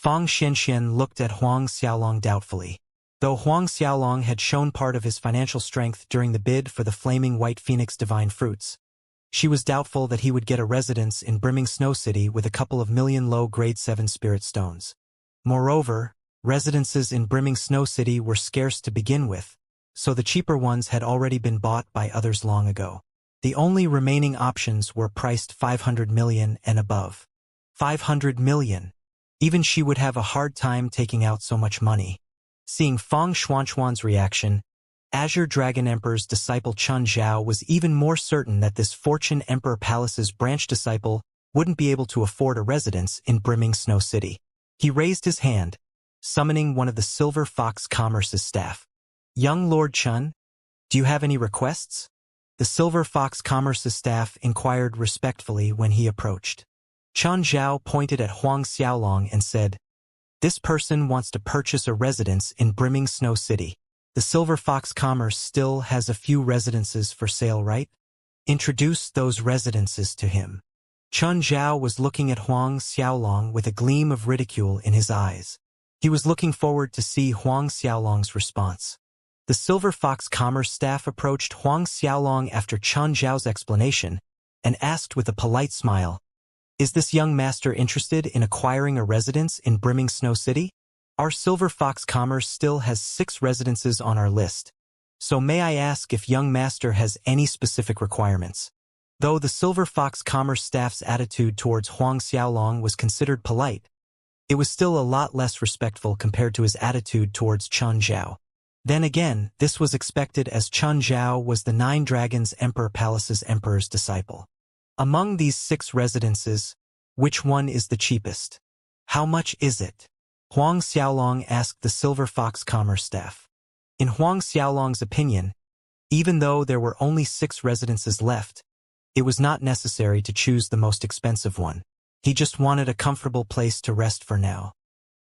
Fang Xianxian looked at Huang Xiaolong doubtfully. Though Huang Xiaolong had shown part of his financial strength during the bid for the flaming white phoenix divine fruits, she was doubtful that he would get a residence in brimming Snow City with a couple of million low grade 7 spirit stones. Moreover, residences in brimming Snow City were scarce to begin with, so the cheaper ones had already been bought by others long ago. The only remaining options were priced 500 million and above. 500 million. Even she would have a hard time taking out so much money. Seeing Fang Xuanchuan's reaction, Azure Dragon Emperor's disciple Chun Zhao was even more certain that this Fortune Emperor Palace's branch disciple wouldn't be able to afford a residence in brimming Snow City. He raised his hand, summoning one of the Silver Fox Commerce's staff. "Young Lord Chun, do you have any requests?" The Silver Fox Commerce's staff inquired respectfully when he approached. Chun Zhao pointed at Huang Xiaolong and said, "This person wants to purchase a residence in brimming Snow City. The Silver Fox Commerce still has a few residences for sale, right? Introduce those residences to him." Chun Zhao was looking at Huang Xiaolong with a gleam of ridicule in his eyes. He was looking forward to see Huang Xiaolong's response. The Silver Fox Commerce staff approached Huang Xiaolong after Chun Zhao's explanation and asked with a polite smile, "Is this young master interested in acquiring a residence in brimming Snow City? Our Silver Fox Commerce still has 6 residences on our list, so may I ask if young master has any specific requirements?" Though the Silver Fox Commerce staff's attitude towards Huang Xiaolong was considered polite, it was still a lot less respectful compared to his attitude towards Chun Zhao. Then again, this was expected as Chun Zhao was the Nine Dragons Emperor Palace's emperor's disciple. Among these 6 residences, which one is the cheapest? How much is it? Huang Xiaolong asked the Silver Fox Commerce staff. In Huang Xiaolong's opinion, even though there were only 6 residences left, it was not necessary to choose the most expensive one. He just wanted a comfortable place to rest for now.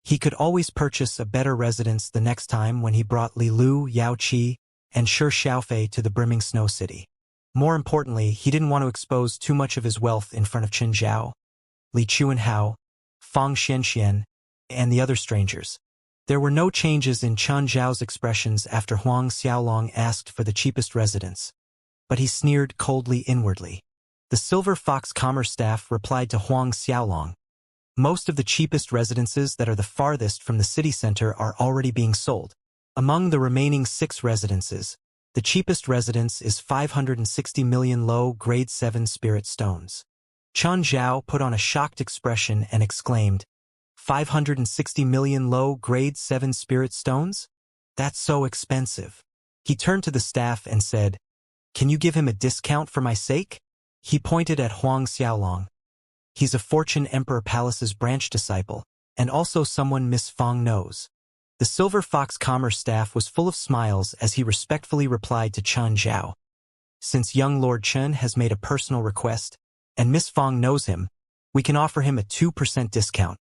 He could always purchase a better residence the next time when he brought Li Lu, Yao Qi, and Shi Xiaofei to the brimming Snow City. More importantly, he didn't want to expose too much of his wealth in front of Qin Zhao, Li Chuanhao, Fang Xianxian, and the other strangers. There were no changes in Chun Zhao's expressions after Huang Xiaolong asked for the cheapest residence, but he sneered coldly inwardly. The Silver Fox Commerce staff replied to Huang Xiaolong, "Most of the cheapest residences that are the farthest from the city center are already being sold. Among the remaining 6 residences, the cheapest residence is 560 million low grade 7 spirit stones." Chun Zhao put on a shocked expression and exclaimed, 560 million low grade 7 spirit stones? That's so expensive. He turned to the staff and said, "Can you give him a discount for my sake?" He pointed at Huang Xiaolong. "He's a Fortune Emperor Palace's branch disciple, and also someone Miss Fang knows." The Silver Fox Commerce staff was full of smiles as he respectfully replied to Chun Zhao, "Since young Lord Chun has made a personal request, and Miss Fang knows him, we can offer him a 2% discount."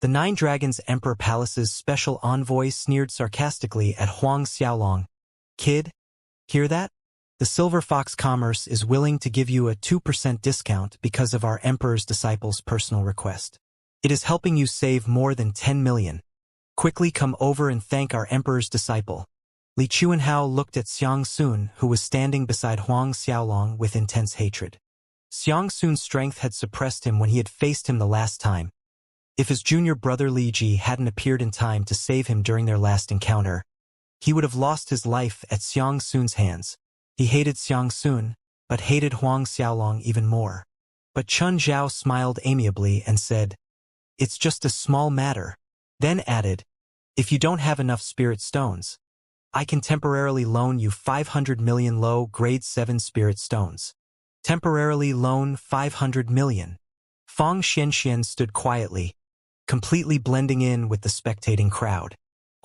The Nine Dragons Emperor Palace's special envoy sneered sarcastically at Huang Xiaolong. "Kid, hear that? The Silver Fox Commerce is willing to give you a 2% discount because of our Emperor's disciple's personal request. It is helping you save more than 10 million. Quickly come over and thank our Emperor's disciple." Li Chuanhao looked at Xianxia, who was standing beside Huang Xiaolong with intense hatred. Xianxia's strength had suppressed him when he had faced him the last time. If his junior brother Li Ji hadn't appeared in time to save him during their last encounter, he would have lost his life at Xianxia's hands. He hated Xianxia, but hated Huang Xiaolong even more. But Chun Zhao smiled amiably and said, "It's just a small matter," then added, "If you don't have enough spirit stones, I can temporarily loan you 500 million low grade 7 spirit stones." Temporarily loan 500 million. Fang Xianxian stood quietly, completely blending in with the spectating crowd.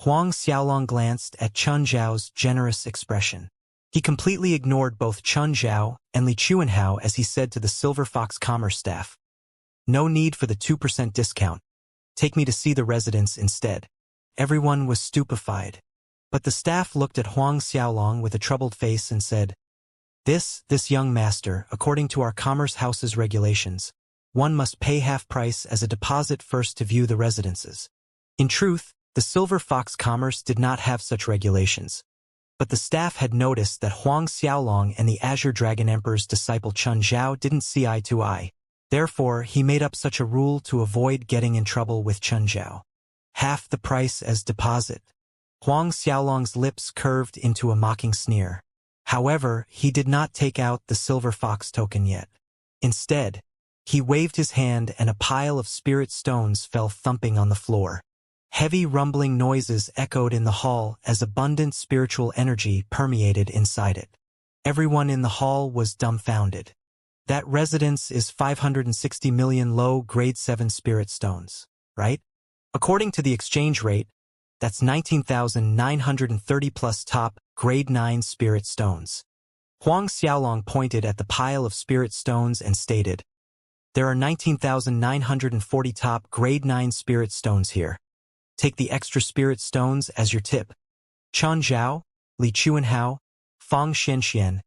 Huang Xiaolong glanced at Chun Zhao's generous expression. He completely ignored both Chun Zhao and Li Chuanhao as he said to the Silver Fox Commerce staff, "No need for the 2% discount. Take me to see the residence instead." Everyone was stupefied. But the staff looked at Huang Xiaolong with a troubled face and said, This young master, according to our Commerce House's regulations, one must pay half price as a deposit first to view the residences. In truth, the Silver Fox Commerce did not have such regulations. But the staff had noticed that Huang Xiaolong and the Azure Dragon Emperor's disciple Chun Zhao didn't see eye to eye. Therefore, he made up such a rule to avoid getting in trouble with Chun Zhao. Half the price as deposit. Huang Xiaolong's lips curved into a mocking sneer. However, he did not take out the Silver Fox token yet. Instead, he waved his hand and a pile of spirit stones fell thumping on the floor. Heavy rumbling noises echoed in the hall as abundant spiritual energy permeated inside it. Everyone in the hall was dumbfounded. That residence is 560 million low grade 7 spirit stones, right? According to the exchange rate, that's 19,930 plus top grade 9 spirit stones. Huang Xiaolong pointed at the pile of spirit stones and stated, "There are 19,940 top grade 9 spirit stones here. Take the extra spirit stones as your tip." Chun Zhao, Li Chuanhao, Fang Xianxian,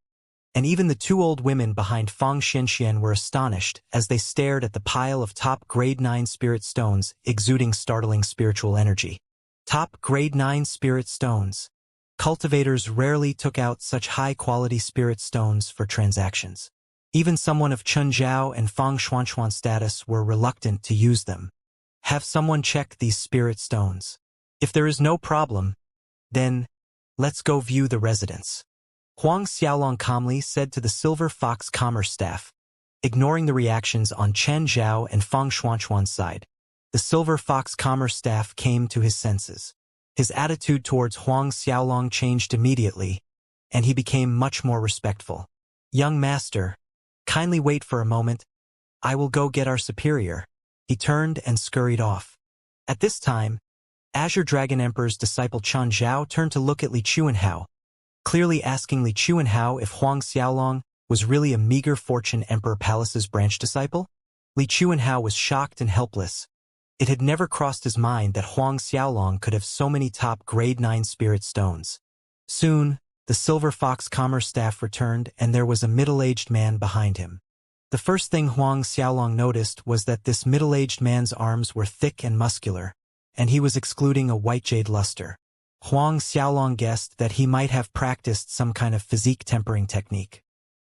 and even the two old women behind Fang Xianxian were astonished as they stared at the pile of top grade 9 spirit stones exuding startling spiritual energy. Top grade 9 spirit stones. Cultivators rarely took out such high-quality spirit stones for transactions. Even someone of Chun Zhao and Fang Xuanxuan status were reluctant to use them. Have someone check these spirit stones. If there is no problem, then let's go view the residence. Huang Xiaolong calmly said to the Silver Fox Commerce staff. Ignoring the reactions on Chen Zhao and Fang Xuanxuan's side, the Silver Fox Commerce staff came to his senses. His attitude towards Huang Xiaolong changed immediately, and he became much more respectful. "Young master, kindly wait for a moment. I will go get our superior." He turned and scurried off. At this time, Azure Dragon Emperor's disciple Chun Zhao turned to look at Li Chuanhao, clearly asking Li Chuanhao if Huang Xiaolong was really a meager fortune Emperor Palace's branch disciple. Li Chuanhao was shocked and helpless. It had never crossed his mind that Huang Xiaolong could have so many top grade 9 spirit stones. Soon, the Silver Fox Commerce staff returned and there was a middle-aged man behind him. The first thing Huang Xiaolong noticed was that this middle-aged man's arms were thick and muscular, and he was excluding a white jade luster. Huang Xiaolong guessed that he might have practiced some kind of physique tempering technique.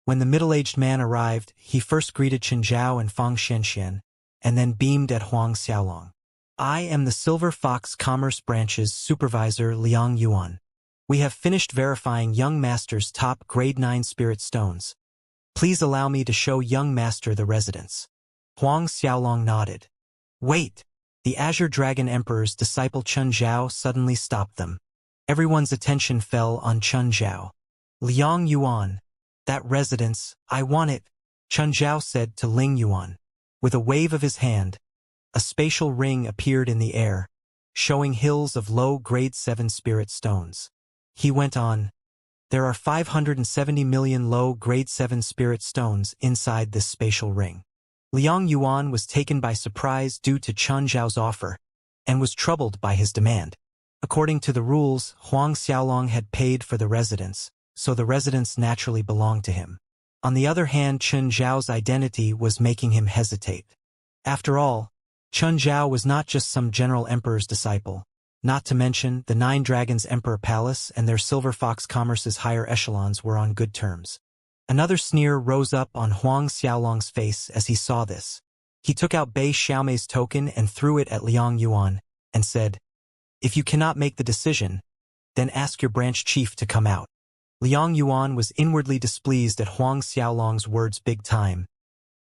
When the middle-aged man arrived, he first greeted Chen Zhao and Fang Xianxian, and then beamed at Huang Xiaolong. "I am the Silver Fox Commerce Branch's supervisor Liang Yuan. We have finished verifying young master's top grade 9 spirit stones. Please allow me to show young master the residence." Huang Xiaolong nodded. "Wait!" The Azure Dragon Emperor's disciple Chun Zhao suddenly stopped them. Everyone's attention fell on Chun Zhao. "Liang Yuan, that residence, I want it," Chun Zhao said to Ling Yuan. With a wave of his hand, a spatial ring appeared in the air, showing hills of low grade 7 spirit stones. He went on, "There are 570 million low grade 7 spirit stones inside this spatial ring." Liang Yuan was taken by surprise due to Chun Zhao's offer, and was troubled by his demand. According to the rules, Huang Xiaolong had paid for the residence, so the residence naturally belonged to him. On the other hand, Chun Zhao's identity was making him hesitate. After all, Chun Zhao was not just some general emperor's disciple. Not to mention, the 9 Dragons Emperor Palace and their Silver Fox Commerce's higher echelons were on good terms. Another sneer rose up on Huang Xiaolong's face as he saw this. He took out Bei Xiaomei's token and threw it at Liang Yuan, and said, "If you cannot make the decision, then ask your branch chief to come out." Liang Yuan was inwardly displeased at Huang Xiaolong's words big time,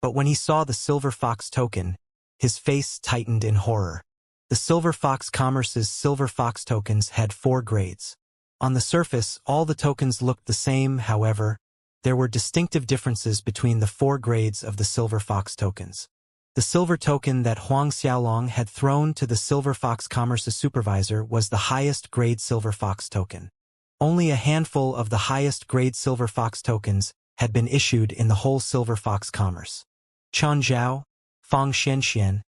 but when he saw the Silver Fox token, his face tightened in horror. The Silver Fox Commerce's Silver Fox tokens had 4 grades. On the surface, all the tokens looked the same, however, there were distinctive differences between the 4 grades of the Silver Fox tokens. The silver token that Huang Xiaolong had thrown to the Silver Fox Commerce's supervisor was the highest grade Silver Fox token. Only a handful of the highest grade Silver Fox tokens had been issued in the whole Silver Fox Commerce. Chun Zhao, Fang Xianxian,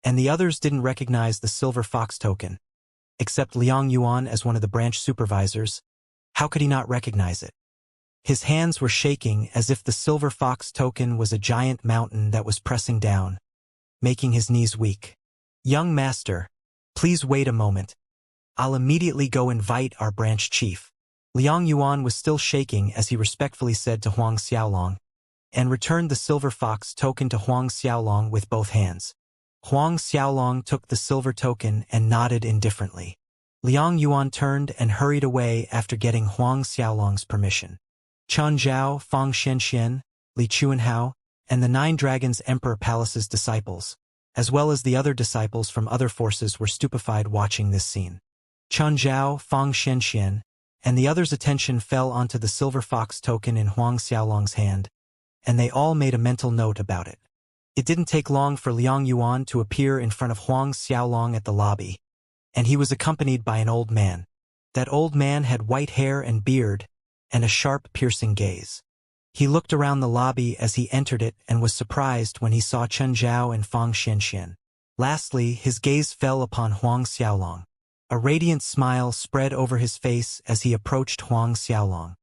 and the others didn't recognize the Silver Fox token. Except Liang Yuan as one of the branch supervisors, how could he not recognize it? His hands were shaking as if the Silver Fox token was a giant mountain that was pressing down, making his knees weak. "Young master, Please wait a moment. I'll immediately go invite our branch chief. Liang Yuan was still shaking as he respectfully said to Huang Xiaolong, and returned the silver fox token to Huang Xiaolong with both hands. Huang Xiaolong took the silver token and nodded indifferently. Liang Yuan turned and hurried away after getting Huang Xiaolong's permission. Chen Zhao, Fang Shenxian, Li Chuanhao, and the 9 Dragons Emperor Palace's disciples, as well as the other disciples from other forces, were stupefied watching this scene. Chen Zhao, Fang Shenxian, and the others' attention fell onto the silver fox token in Huang Xiaolong's hand, and they all made a mental note about it. It didn't take long for Liang Yuan to appear in front of Huang Xiaolong at the lobby, and he was accompanied by an old man. That old man had white hair and beard, and a sharp, piercing gaze. He looked around the lobby as he entered it and was surprised when he saw Chen Zhao and Fang Shenxian. Lastly, his gaze fell upon Huang Xiaolong. A radiant smile spread over his face as he approached Huang Xiaolong.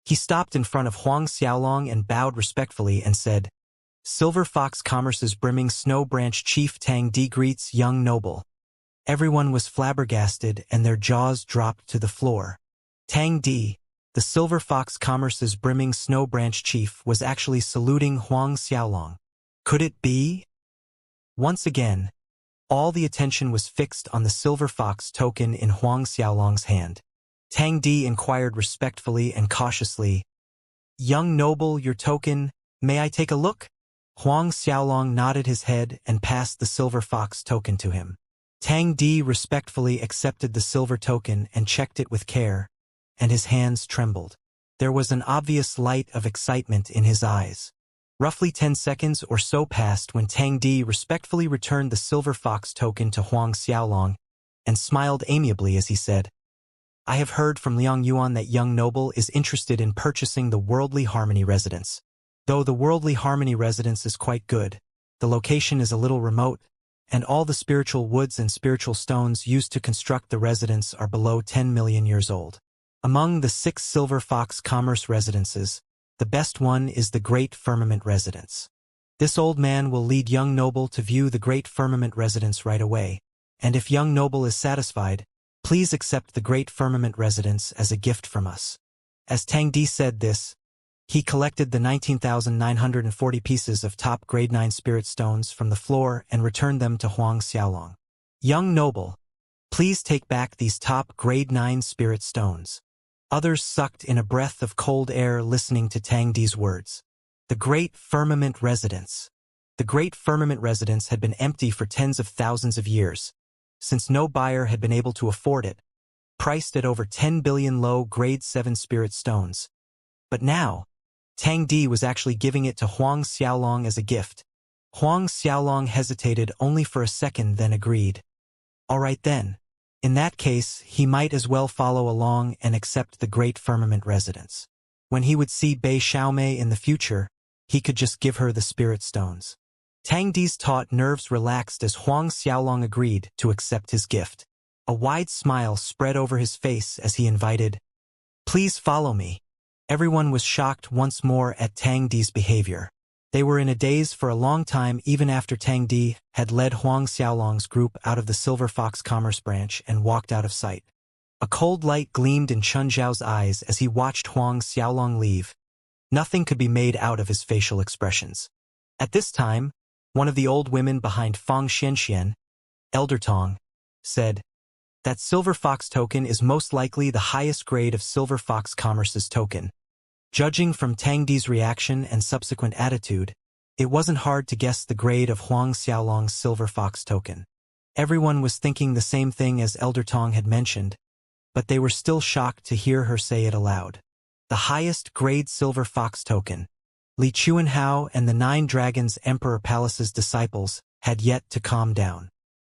He stopped in front of Huang Xiaolong and bowed respectfully and said, "Silver Fox Commerce's brimming Snow Branch Chief Tang Di greets young noble." Everyone was flabbergasted and their jaws dropped to the floor. Tang Di, the Silver Fox Commerce's brimming Snow Branch Chief, was actually saluting Huang Xiaolong. Could it be? Once again, all the attention was fixed on the Silver Fox token in Huang Xiaolong's hand. Tang Di inquired respectfully and cautiously, "Young noble, your token, may I take a look?" Huang Xiaolong nodded his head and passed the Silver Fox token to him. Tang Di respectfully accepted the silver token and checked it with care, and his hands trembled. There was an obvious light of excitement in his eyes. Roughly 10 seconds or so passed when Tang Di respectfully returned the silver fox token to Huang Xiaolong and smiled amiably as he said, "I have heard from Liang Yuan that young noble is interested in purchasing the Worldly Harmony residence. Though the Worldly Harmony residence is quite good, the location is a little remote, and all the spiritual woods and spiritual stones used to construct the residence are below 10 million years old. Among the 6 Silver Fox Commerce residences, the best one is the Great Firmament Residence. This old man will lead young noble to view the Great Firmament Residence right away, and if young noble is satisfied, please accept the Great Firmament Residence as a gift from us." As Tang Di said this, he collected the 19,940 pieces of top grade 9 spirit stones from the floor and returned them to Huang Xiaolong. "Young noble, please take back these top grade 9 spirit stones." Others sucked in a breath of cold air listening to Tang Di's words. The Great Firmament Residence. The Great Firmament Residence had been empty for tens of thousands of years, since no buyer had been able to afford it, priced at over 10 billion low grade 7 spirit stones. But now, Tang Di was actually giving it to Huang Xiaolong as a gift. Huang Xiaolong hesitated only for a second, then agreed. All right then. In that case, he might as well follow along and accept the Great Firmament Residence. When he would see Bei Xiaomei in the future, he could just give her the spirit stones. Tang Di's taut nerves relaxed as Huang Xiaolong agreed to accept his gift. A wide smile spread over his face as he invited, "Please follow me." Everyone was shocked once more at Tang Di's behavior. They were in a daze for a long time even after Tang Di had led Huang Xiaolong's group out of the Silver Fox Commerce branch and walked out of sight. A cold light gleamed in Chen Zhao's eyes as he watched Huang Xiaolong leave. Nothing could be made out of his facial expressions. At this time, one of the old women behind Fang Shenxian, Elder Tong, said, "That Silver Fox token is most likely the highest grade of Silver Fox Commerce's token." Judging from Tang Di's reaction and subsequent attitude, it wasn't hard to guess the grade of Huang Xiaolong's Silver Fox token. Everyone was thinking the same thing as Elder Tong had mentioned, but they were still shocked to hear her say it aloud. The highest grade Silver Fox token. Li Chuanhao and the 9 Dragons Emperor Palace's disciples had yet to calm down.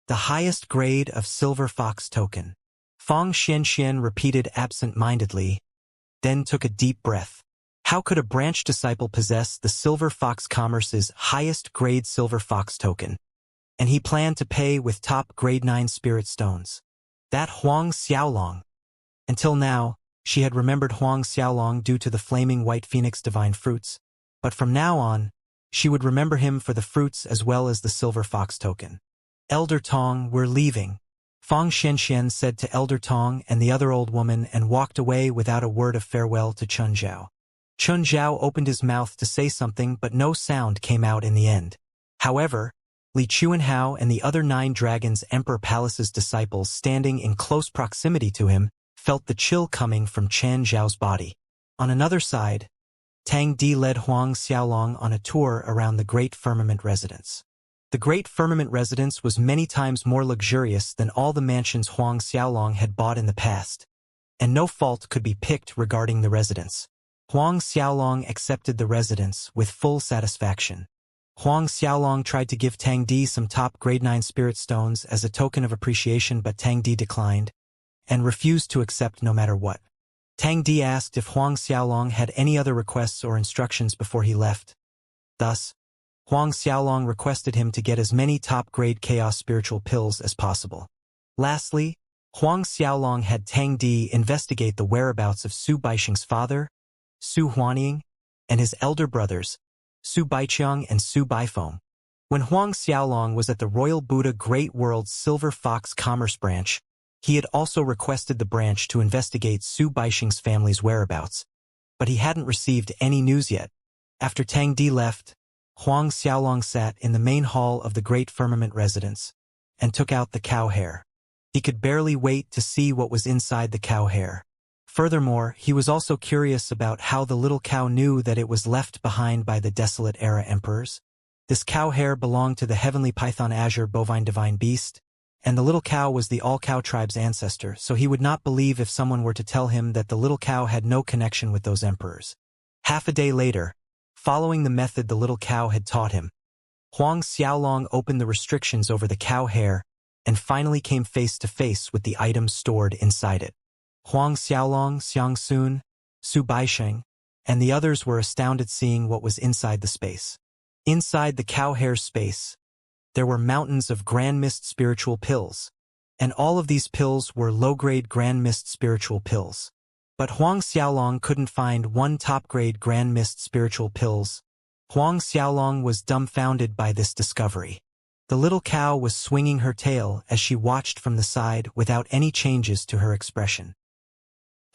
The highest grade of Silver Fox token. Fang Xianxian repeated absent-mindedly, then took a deep breath. How could a branch disciple possess the Silver Fox Commerce's highest grade Silver Fox token? And he planned to pay with top grade 9 spirit stones. That Huang Xiaolong. Until now, she had remembered Huang Xiaolong due to the flaming white phoenix divine fruits, but from now on, she would remember him for the fruits as well as the Silver Fox token. "Elder Tong, we're leaving." Fang Xianxian said to Elder Tong and the other old woman and walked away without a word of farewell to Chun Zhao. Chun Zhao opened his mouth to say something but no sound came out in the end. However, Li Chuanhao and the other 9 Dragons Emperor Palace's disciples standing in close proximity to him felt the chill coming from Chan Zhao's body. On another side, Tang Di led Huang Xiaolong on a tour around the Great Firmament residence. The Great Firmament residence was many times more luxurious than all the mansions Huang Xiaolong had bought in the past, and no fault could be picked regarding the residence. Huang Xiaolong accepted the residence with full satisfaction. Huang Xiaolong tried to give Tang Di some top grade 9 spirit stones as a token of appreciation, but Tang Di declined and refused to accept no matter what. Tang Di asked if Huang Xiaolong had any other requests or instructions before he left. Thus, Huang Xiaolong requested him to get as many top-grade chaos spiritual pills as possible. Lastly, Huang Xiaolong had Tang Di investigate the whereabouts of Su Baixing's father, Su Huanying, and his elder brothers, Su Baiqiang and Su Baifeng. When Huang Xiaolong was at the Royal Buddha Great World's Silver Fox Commerce Branch, he had also requested the branch to investigate Su Baixing's family's whereabouts, but he hadn't received any news yet. After Tang Di left, Huang Xiaolong sat in the main hall of the Great Firmament residence and took out the cow hair. He could barely wait to see what was inside the cow hair. Furthermore, he was also curious about how the little cow knew that it was left behind by the Desolate Era emperors. This cow hair belonged to the heavenly python azure bovine divine beast, and the little cow was the all-cow tribe's ancestor, so he would not believe if someone were to tell him that the little cow had no connection with those emperors. Half a day later, following the method the little cow had taught him, Huang Xiaolong opened the restrictions over the cow hair and finally came face to face with the items stored inside it. Huang Xiaolong, Xiangsun, Su Baisheng, and the others were astounded seeing what was inside the space. Inside the cow hair space, there were mountains of Grand Mist spiritual pills, and all of these pills were low-grade Grand Mist spiritual pills. But Huang Xiaolong couldn't find one top-grade Grand Mist spiritual pills. Huang Xiaolong was dumbfounded by this discovery. The little cow was swinging her tail as she watched from the side without any changes to her expression.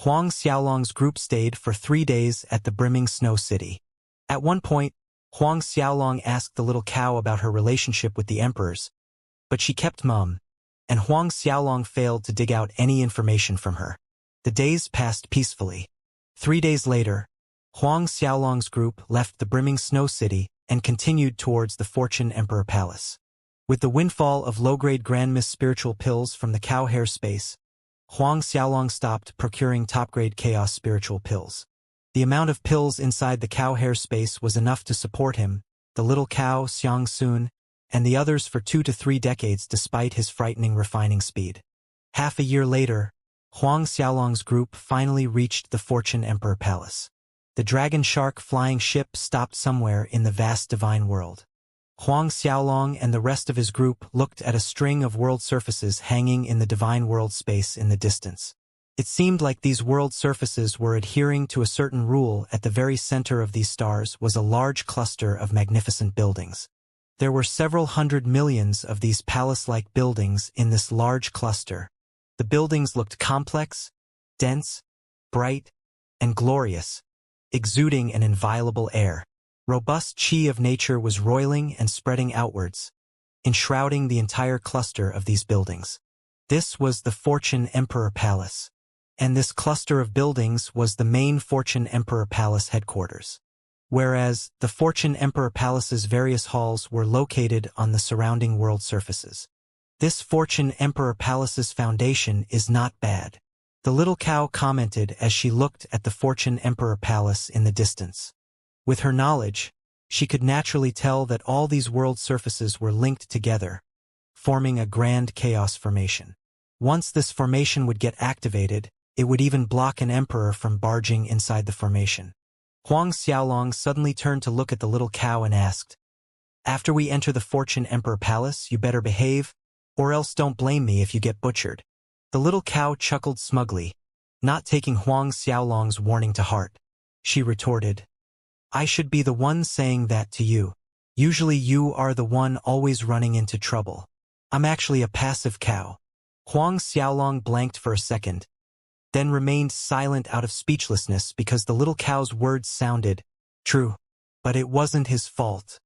Huang Xiaolong's group stayed for 3 days at the brimming snow city. At one point, Huang Xiaolong asked the little cow about her relationship with the emperors, but she kept mum, and Huang Xiaolong failed to dig out any information from her. The days passed peacefully. 3 days later, Huang Xiaolong's group left the brimming snow city and continued towards the Fortune Emperor Palace. With the windfall of low-grade Grand Mist spiritual pills from the cow hair space, Huang Xiaolong stopped procuring top-grade chaos spiritual pills. The amount of pills inside the cow hair space was enough to support him, the little cow, Xiangsun, and the others for 2 to 3 decades despite his frightening refining speed. Half a year later, Huang Xiaolong's group finally reached the Fortune Emperor Palace. The dragon shark flying ship stopped somewhere in the vast divine world. Huang Xiaolong and the rest of his group looked at a string of world surfaces hanging in the divine world space in the distance. It seemed like these world surfaces were adhering to a certain rule. At the very center of these stars was a large cluster of magnificent buildings. There were several hundred millions of these palace-like buildings in this large cluster. The buildings looked complex, dense, bright, and glorious, exuding an inviolable air. Robust qi of nature was roiling and spreading outwards, enshrouding the entire cluster of these buildings. This was the Fortune Emperor Palace, and this cluster of buildings was the main Fortune Emperor Palace headquarters, whereas the Fortune Emperor Palace's various halls were located on the surrounding world surfaces. This Fortune Emperor Palace's foundation is not bad, the little cow commented as she looked at the Fortune Emperor Palace in the distance. With her knowledge, she could naturally tell that all these world surfaces were linked together, forming a grand chaos formation. Once this formation would get activated, it would even block an emperor from barging inside the formation. Huang Xiaolong suddenly turned to look at the little cow and asked, "After we enter the Fortune Emperor Palace, you better behave, or else don't blame me if you get butchered." The little cow chuckled smugly, not taking Huang Xiaolong's warning to heart. She retorted, "I should be the one saying that to you. Usually you are the one always running into trouble. I'm actually a passive cow." Huang Xiaolong blanked for a second, then remained silent out of speechlessness because the little cow's words sounded true, but it wasn't his fault.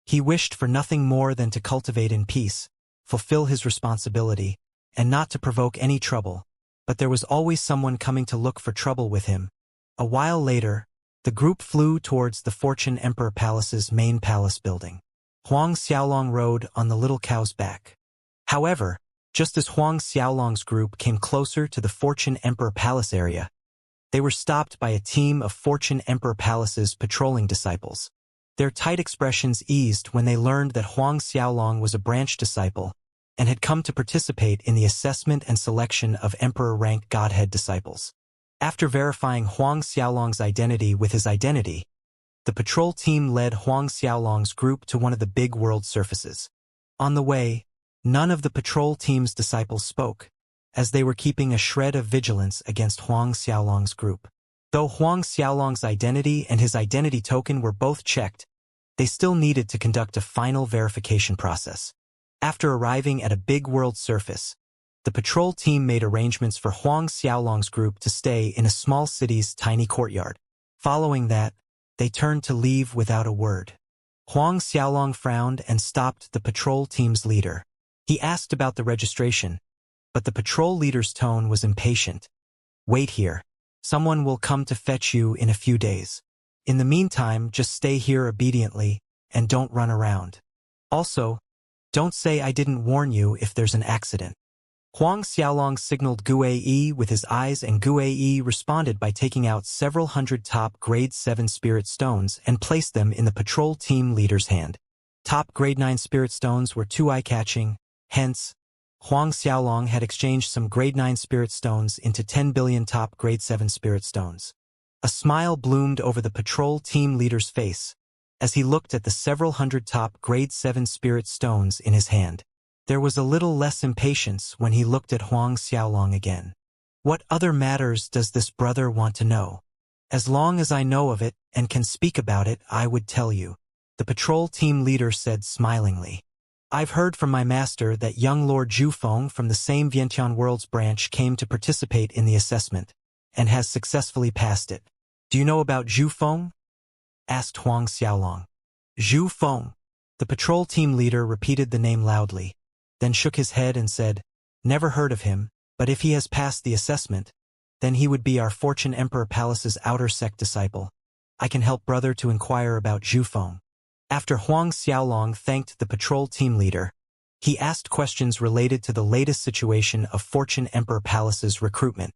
He wished for nothing more than to cultivate in peace, fulfill his responsibility, and not to provoke any trouble, but there was always someone coming to look for trouble with him. A while later, the group flew towards the Fortune Emperor Palace's main palace building. Huang Xiaolong rode on the little cow's back. However, just as Huang Xiaolong's group came closer to the Fortune Emperor Palace area, they were stopped by a team of Fortune Emperor Palace's patrolling disciples. Their tight expressions eased when they learned that Huang Xiaolong was a branch disciple and had come to participate in the assessment and selection of Emperor-rank Godhead disciples. After verifying Huang Xiaolong's identity with his identity, the patrol team led Huang Xiaolong's group to one of the big world surfaces. On the way, none of the patrol team's disciples spoke, as they were keeping a shred of vigilance against Huang Xiaolong's group. Though Huang Xiaolong's identity and his identity token were both checked, they still needed to conduct a final verification process. After arriving at a big world surface, the patrol team made arrangements for Huang Xiaolong's group to stay in a small city's tiny courtyard. Following that, they turned to leave without a word. Huang Xiaolong frowned and stopped the patrol team's leader. He asked about the registration, but the patrol leader's tone was impatient. "Wait here. Someone will come to fetch you in a few days. In the meantime, just stay here obediently and don't run around. Also, don't say I didn't warn you if there's an accident." Huang Xiaolong signaled Guai with his eyes, and Guai responded by taking out several hundred top grade 7 spirit stones and placed them in the patrol team leader's hand. Top grade 9 spirit stones were too eye-catching, hence, Huang Xiaolong had exchanged some grade 9 spirit stones into 10 billion top grade 7 spirit stones. A smile bloomed over the patrol team leader's face as he looked at the several hundred top grade 7 spirit stones in his hand. There was a little less impatience when he looked at Huang Xiaolong again. "What other matters does this brother want to know? As long as I know of it and can speak about it, I would tell you," the patrol team leader said smilingly. "I've heard from my master that young Lord Zhufeng from the same Vientiane Worlds branch came to participate in the assessment, and has successfully passed it. Do you know about Zhufeng?" asked Huang Xiaolong. "Zhufeng." The patrol team leader repeated the name loudly, then shook his head and said, "Never heard of him, but if he has passed the assessment, then he would be our Fortune Emperor Palace's outer sect disciple. I can help brother to inquire about Zhufeng." After Huang Xiaolong thanked the patrol team leader, he asked questions related to the latest situation of Fortune Emperor Palace's recruitment.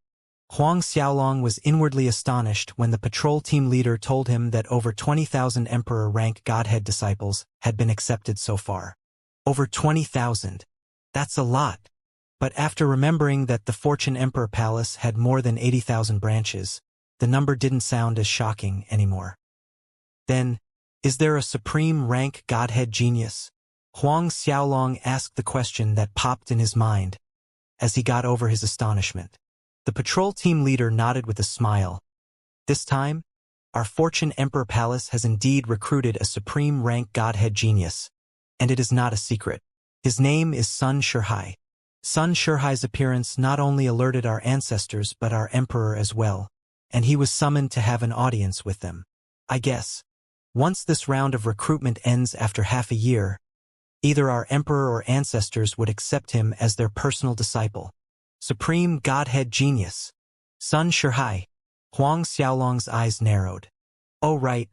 Huang Xiaolong was inwardly astonished when the patrol team leader told him that over 20,000 Emperor-rank Godhead disciples had been accepted so far. Over 20,000. That's a lot. But after remembering that the Fortune Emperor Palace had more than 80,000 branches, the number didn't sound as shocking anymore. Then, is there a supreme rank Godhead genius? Huang Xiaolong asked the question that popped in his mind as he got over his astonishment. The patrol team leader nodded with a smile. "This time, our Fortune Emperor Palace has indeed recruited a supreme rank Godhead genius, and it is not a secret. His name is Sun Shihai. Sun Shihai's appearance not only alerted our ancestors but our emperor as well, and he was summoned to have an audience with them. I guess, once this round of recruitment ends after half a year, either our emperor or ancestors would accept him as their personal disciple. Supreme Godhead genius. Sun Shihai." Huang Xiaolong's eyes narrowed. "Oh right.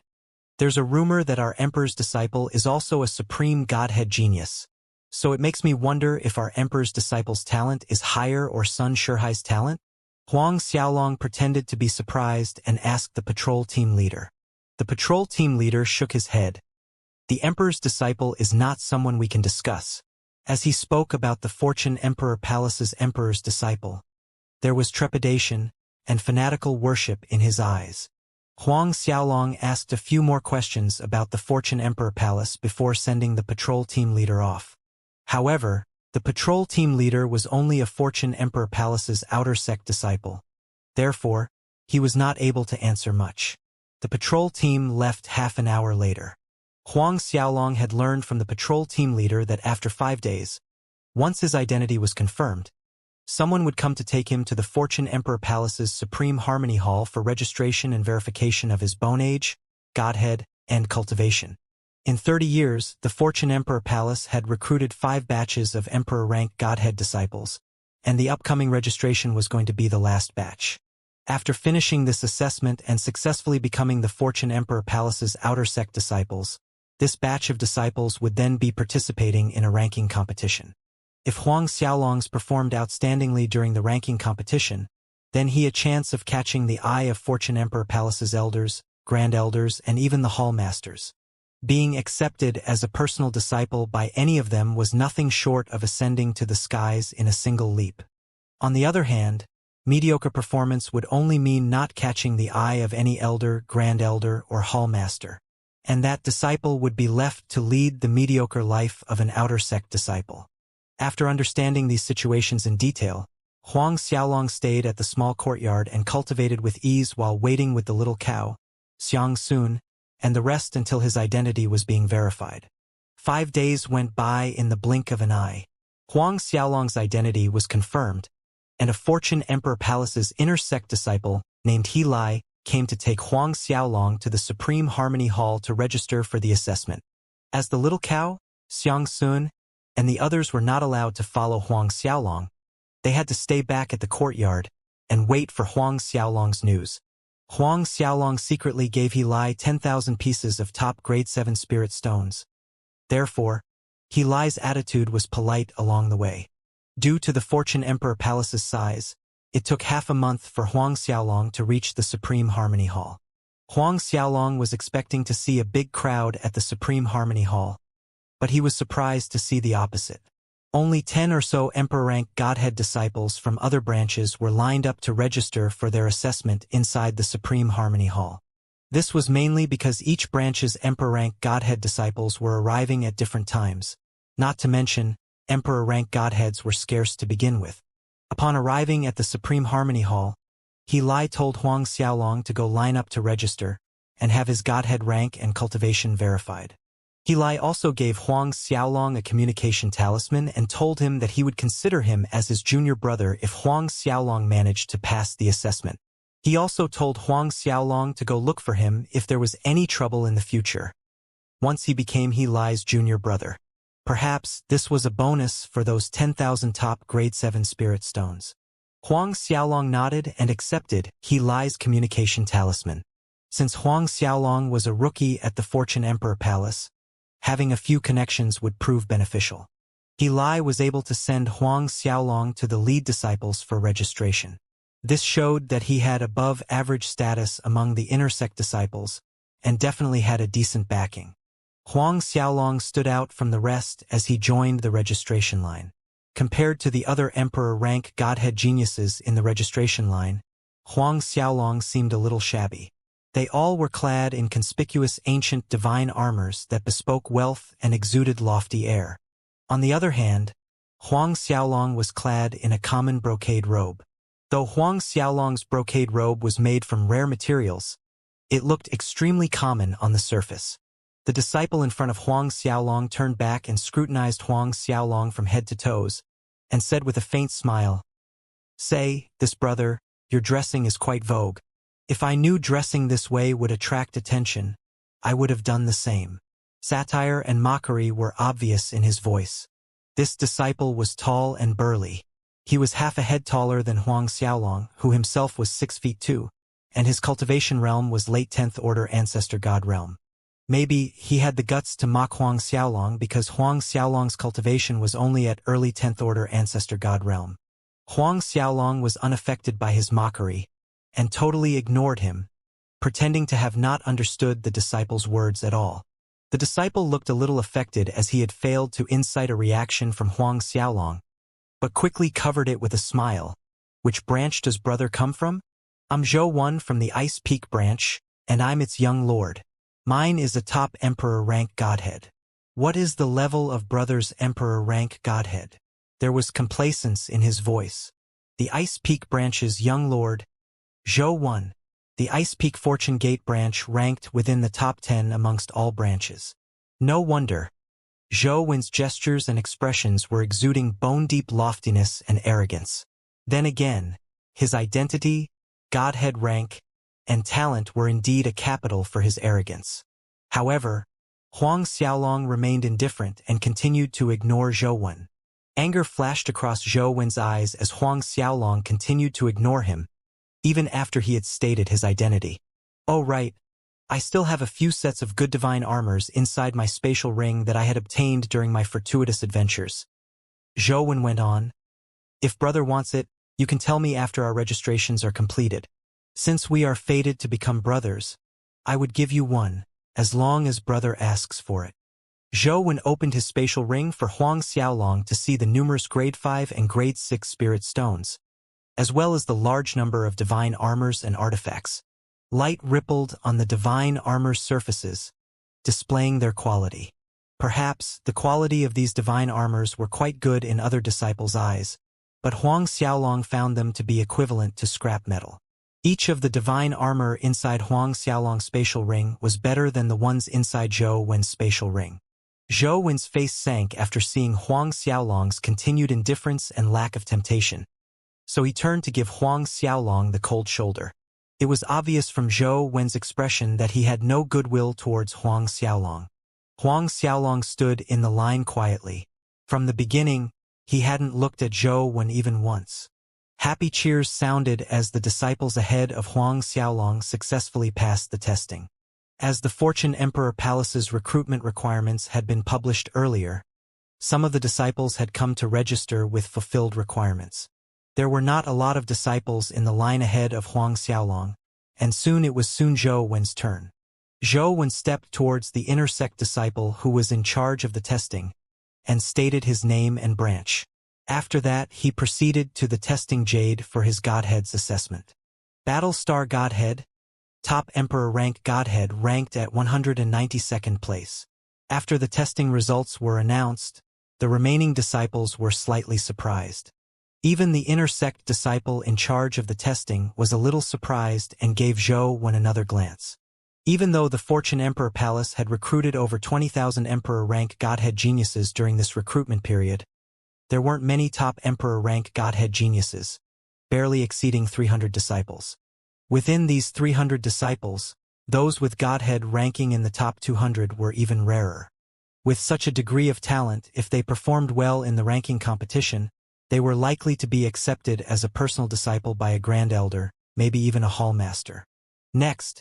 There's a rumor that our emperor's disciple is also a supreme Godhead genius. So it makes me wonder if our emperor's disciple's talent is higher or Sun Shihai's talent?" Huang Xiaolong pretended to be surprised and asked the patrol team leader. The patrol team leader shook his head. "The emperor's disciple is not someone we can discuss," as he spoke about the Fortune Emperor Palace's emperor's disciple. There was trepidation and fanatical worship in his eyes. Huang Xiaolong asked a few more questions about the Fortune Emperor Palace before sending the patrol team leader off. However, the patrol team leader was only a Fortune Emperor Palace's outer sect disciple. Therefore, he was not able to answer much. The patrol team left half an hour later. Huang Xiaolong had learned from the patrol team leader that after 5 days, once his identity was confirmed, Someone would come to take him to the Fortune Emperor Palace's Supreme Harmony Hall for registration and verification of his bone age, godhead, and cultivation. In 30 years, the Fortune Emperor Palace had recruited 5 batches of Emperor-rank godhead disciples, and the upcoming registration was going to be the last batch. After finishing this assessment and successfully becoming the Fortune Emperor Palace's outer sect disciples, this batch of disciples would then be participating in a ranking competition. If Huang Xiaolong's performed outstandingly during the ranking competition, then he had a chance of catching the eye of Fortune Emperor Palace's elders, grand elders, and even the hall masters. Being accepted as a personal disciple by any of them was nothing short of ascending to the skies in a single leap. On the other hand, mediocre performance would only mean not catching the eye of any elder, grand elder, or hall master, and that disciple would be left to lead the mediocre life of an outer sect disciple. After understanding these situations in detail, Huang Xiaolong stayed at the small courtyard and cultivated with ease while waiting with the little cow, Xianxia, and the rest until his identity was being verified. 5 days went by in the blink of an eye. Huang Xiaolong's identity was confirmed, and a Fortune Emperor Palace's inner sect disciple, named He Lai, came to take Huang Xiaolong to the Supreme Harmony Hall to register for the assessment. As the little cow, Xianxia, and the others were not allowed to follow Huang Xiaolong, they had to stay back at the courtyard and wait for Huang Xiaolong's news. Huang Xiaolong secretly gave He Lai 10,000 pieces of top grade 7 spirit stones. Therefore, He Lai's attitude was polite along the way. Due to the Fortune Emperor Palace's size, it took half a month for Huang Xiaolong to reach the Supreme Harmony Hall. Huang Xiaolong was expecting to see a big crowd at the Supreme Harmony Hall, but he was surprised to see the opposite. Only 10 or so Emperor-rank Godhead disciples from other branches were lined up to register for their assessment inside the Supreme Harmony Hall. This was mainly because each branch's Emperor-rank Godhead disciples were arriving at different times. Not to mention, Emperor-rank Godheads were scarce to begin with. Upon arriving at the Supreme Harmony Hall, He Lai told Huang Xiaolong to go line up to register and have his Godhead rank and cultivation verified. He Lai also gave Huang Xiaolong a communication talisman and told him that he would consider him as his junior brother if Huang Xiaolong managed to pass the assessment. He also told Huang Xiaolong to go look for him if there was any trouble in the future, once he became He Lai's junior brother. Perhaps this was a bonus for those 10,000 top grade 7 spirit stones. Huang Xiaolong nodded and accepted He Lai's communication talisman. Since Huang Xiaolong was a rookie at the Fortune Emperor Palace, having a few connections would prove beneficial. He Lai was able to send Huang Xiaolong to the lead disciples for registration. This showed that he had above-average status among the inner sect disciples, and definitely had a decent backing. Huang Xiaolong stood out from the rest as he joined the registration line. Compared to the other Emperor-rank Godhead geniuses in the registration line, Huang Xiaolong seemed a little shabby. They all were clad in conspicuous ancient divine armors that bespoke wealth and exuded lofty air. On the other hand, Huang Xiaolong was clad in a common brocade robe. Though Huang Xiaolong's brocade robe was made from rare materials, it looked extremely common on the surface. The disciple in front of Huang Xiaolong turned back and scrutinized Huang Xiaolong from head to toes, and said with a faint smile, "Say, this brother, your dressing is quite vogue. If I knew dressing this way would attract attention, I would have done the same." Satire and mockery were obvious in his voice. This disciple was tall and burly. He was half a head taller than Huang Xiaolong, who himself was 6 feet 2, and his cultivation realm was late 10th order ancestor god realm. Maybe he had the guts to mock Huang Xiaolong because Huang Xiaolong's cultivation was only at early 10th order ancestor god realm. Huang Xiaolong was unaffected by his mockery, and totally ignored him, pretending to have not understood the disciple's words at all. The disciple looked a little affected as he had failed to incite a reaction from Huang Xiaolong, but quickly covered it with a smile. "Which branch does brother come from?" "I'm Zhou One from the Ice Peak branch, and I'm its young lord. Mine is a top Emperor rank Godhead." "What is the level of brother's Emperor rank Godhead?" There was complacence in his voice. "The Ice Peak branch's young lord, Zhou One." The Ice Peak Fortune Gate branch ranked within the top 10 amongst all branches. No wonder. Zhou Wen's gestures and expressions were exuding bone-deep loftiness and arrogance. Then again, his identity, godhead rank, and talent were indeed a capital for his arrogance. However, Huang Xiaolong remained indifferent and continued to ignore Zhou Wen. Anger flashed across Zhou Wen's eyes as Huang Xiaolong continued to ignore him, even after he had stated his identity. "Oh right, I still have a few sets of good divine armors inside my spatial ring that I had obtained during my fortuitous adventures." Zhou Wen went on, "If brother wants it, you can tell me after our registrations are completed. Since we are fated to become brothers, I would give you one, as long as brother asks for it." Zhou Wen opened his spatial ring for Huang Xiaolong to see the numerous grade 5 and grade 6 spirit stones, as well as the large number of divine armors and artifacts. Light rippled on the divine armor's surfaces, displaying their quality. Perhaps the quality of these divine armors were quite good in other disciples' eyes, but Huang Xiaolong found them to be equivalent to scrap metal. Each of the divine armor inside Huang Xiaolong's spatial ring was better than the ones inside Zhou Wen's spatial ring. Zhou Wen's face sank after seeing Huang Xiaolong's continued indifference and lack of temptation, so he turned to give Huang Xiaolong the cold shoulder. It was obvious from Zhou Wen's expression that he had no goodwill towards Huang Xiaolong. Huang Xiaolong stood in the line quietly. From the beginning, he hadn't looked at Zhou Wen even once. Happy cheers sounded as the disciples ahead of Huang Xiaolong successfully passed the testing. As the Fortune Emperor Palace's recruitment requirements had been published earlier, some of the disciples had come to register with fulfilled requirements. There were not a lot of disciples in the line ahead of Huang Xiaolong, and soon it was Zhou Wen's turn. Zhou Wen stepped towards the inner sect disciple who was in charge of the testing, and stated his name and branch. After that, he proceeded to the testing jade for his godhead's assessment. Battlestar Godhead, top Emperor rank Godhead ranked at 192nd place. After the testing results were announced, the remaining disciples were slightly surprised. Even the inner sect disciple in charge of the testing was a little surprised and gave Zhou Wen another glance. Even though the Fortune Emperor Palace had recruited over 20,000 Emperor rank Godhead geniuses during this recruitment period, there weren't many top Emperor rank Godhead geniuses, barely exceeding 300 disciples. Within these 300 disciples, those with Godhead ranking in the top 200 were even rarer. With such a degree of talent, if they performed well in the ranking competition, they were likely to be accepted as a personal disciple by a Grand Elder, maybe even a Hall Master. Next,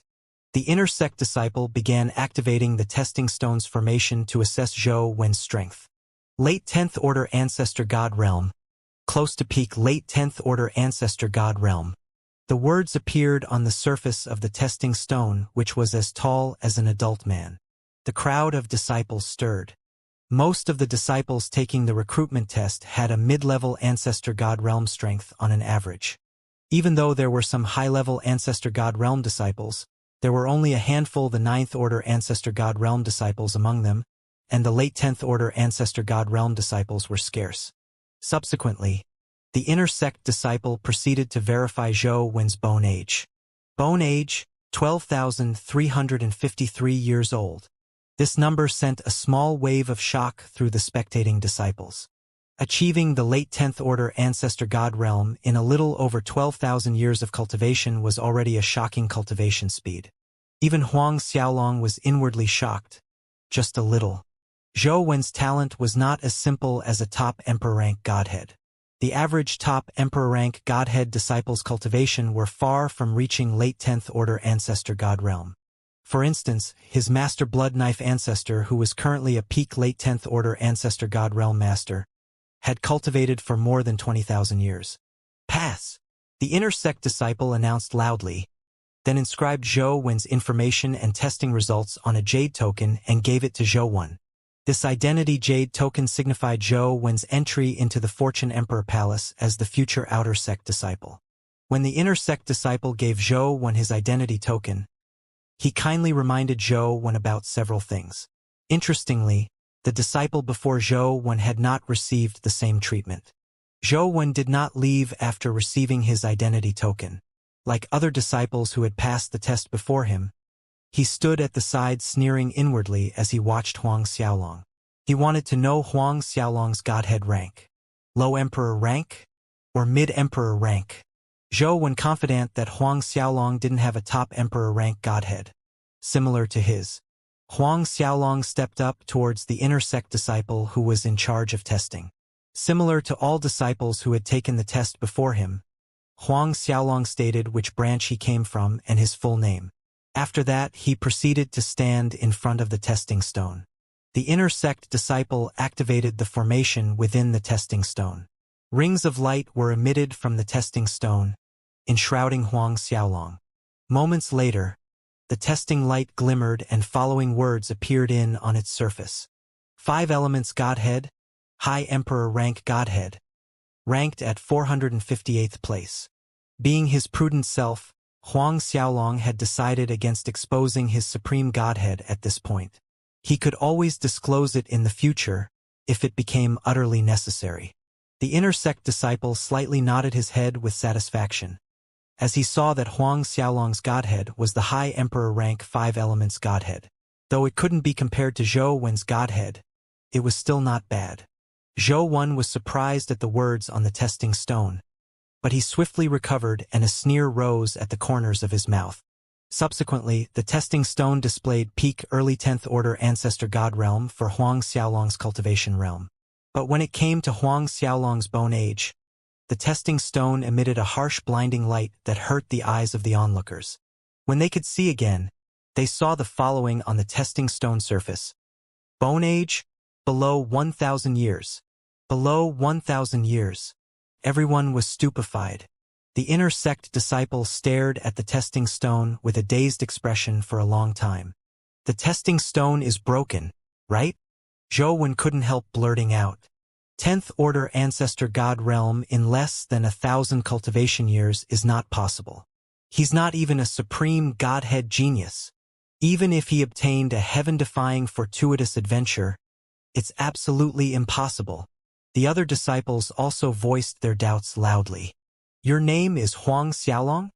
the inner sect disciple began activating the testing stone's formation to assess Zhou Wen's strength. Late 10th Order Ancestor God Realm. Close to peak Late 10th Order Ancestor God Realm. The words appeared on the surface of the testing stone, which was as tall as an adult man. The crowd of disciples stirred. Most of the disciples taking the recruitment test had a mid-level Ancestor God Realm strength on an average. Even though there were some high-level Ancestor God Realm disciples, there were only a handful the 9th Order Ancestor God Realm disciples among them, and the late 10th Order Ancestor God Realm disciples were scarce. Subsequently, the inner sect disciple proceeded to verify Zhou Wen's bone age. Bone age, 12,353 years old. This number sent a small wave of shock through the spectating disciples. Achieving the late 10th Order Ancestor God Realm in a little over 12,000 years of cultivation was already a shocking cultivation speed. Even Huang Xiaolong was inwardly shocked. Just a little. Zhou Wen's talent was not as simple as a top Emperor rank Godhead. The average top Emperor rank Godhead disciples' cultivation were far from reaching late 10th Order Ancestor God Realm. For instance, his Master Blood Knife Ancestor, who was currently a peak late 10th Order Ancestor God Realm Master, had cultivated for more than 20,000 years. Pass! The inner sect disciple announced loudly, then inscribed Zhou Wen's information and testing results on a jade token and gave it to Zhou Wen. This identity jade token signified Zhou Wen's entry into the Fortune Emperor Palace as the future outer sect disciple. When the inner sect disciple gave Zhou Wen his identity token, he kindly reminded Zhou Wen about several things. Interestingly, the disciple before Zhou Wen had not received the same treatment. Zhou Wen did not leave after receiving his identity token. Like other disciples who had passed the test before him, he stood at the side sneering inwardly as he watched Huang Xiaolong. He wanted to know Huang Xiaolong's Godhead rank. Low Emperor rank? or mid-emperor rank. Zhou Wen confident that Huang Xiaolong didn't have a top emperor rank godhead, similar to his. Huang Xiaolong stepped up towards the inner sect disciple who was in charge of testing. Similar to all disciples who had taken the test before him, Huang Xiaolong stated which branch he came from and his full name. After that, he proceeded to stand in front of the testing stone. The inner sect disciple activated the formation within the testing stone. Rings of light were emitted from the testing stone, enshrouding Huang Xiaolong. Moments later, the testing light glimmered and following words appeared on its surface. 5 elements Godhead, High Emperor rank Godhead, ranked at 458th place. Being his prudent self, Huang Xiaolong had decided against exposing his supreme Godhead at this point. He could always disclose it in the future, if it became utterly necessary. The inner sect disciple slightly nodded his head with satisfaction, as he saw that Huang Xiaolong's Godhead was the High Emperor rank 5 elements Godhead. Though it couldn't be compared to Zhou Wen's Godhead, it was still not bad. Zhou Wen was surprised at the words on the testing stone, but he swiftly recovered and a sneer rose at the corners of his mouth. Subsequently, the testing stone displayed peak early 10th order ancestor god realm for Huang Xiaolong's cultivation realm. But when it came to Huang Xiaolong's bone age, the testing stone emitted a harsh blinding light that hurt the eyes of the onlookers. When they could see again, they saw the following on the testing stone surface. Bone age, below 1,000 years. Below 1,000 years. Everyone was stupefied. The inner sect disciple stared at the testing stone with a dazed expression for a long time. The testing stone is broken, right? Zhou Wen couldn't help blurting out. 10th order ancestor god realm in less than 1,000 cultivation years is not possible. He's not even a supreme godhead genius. Even if he obtained a heaven-defying fortuitous adventure, it's absolutely impossible. The other disciples also voiced their doubts loudly. Your name is Huang Xiaolong?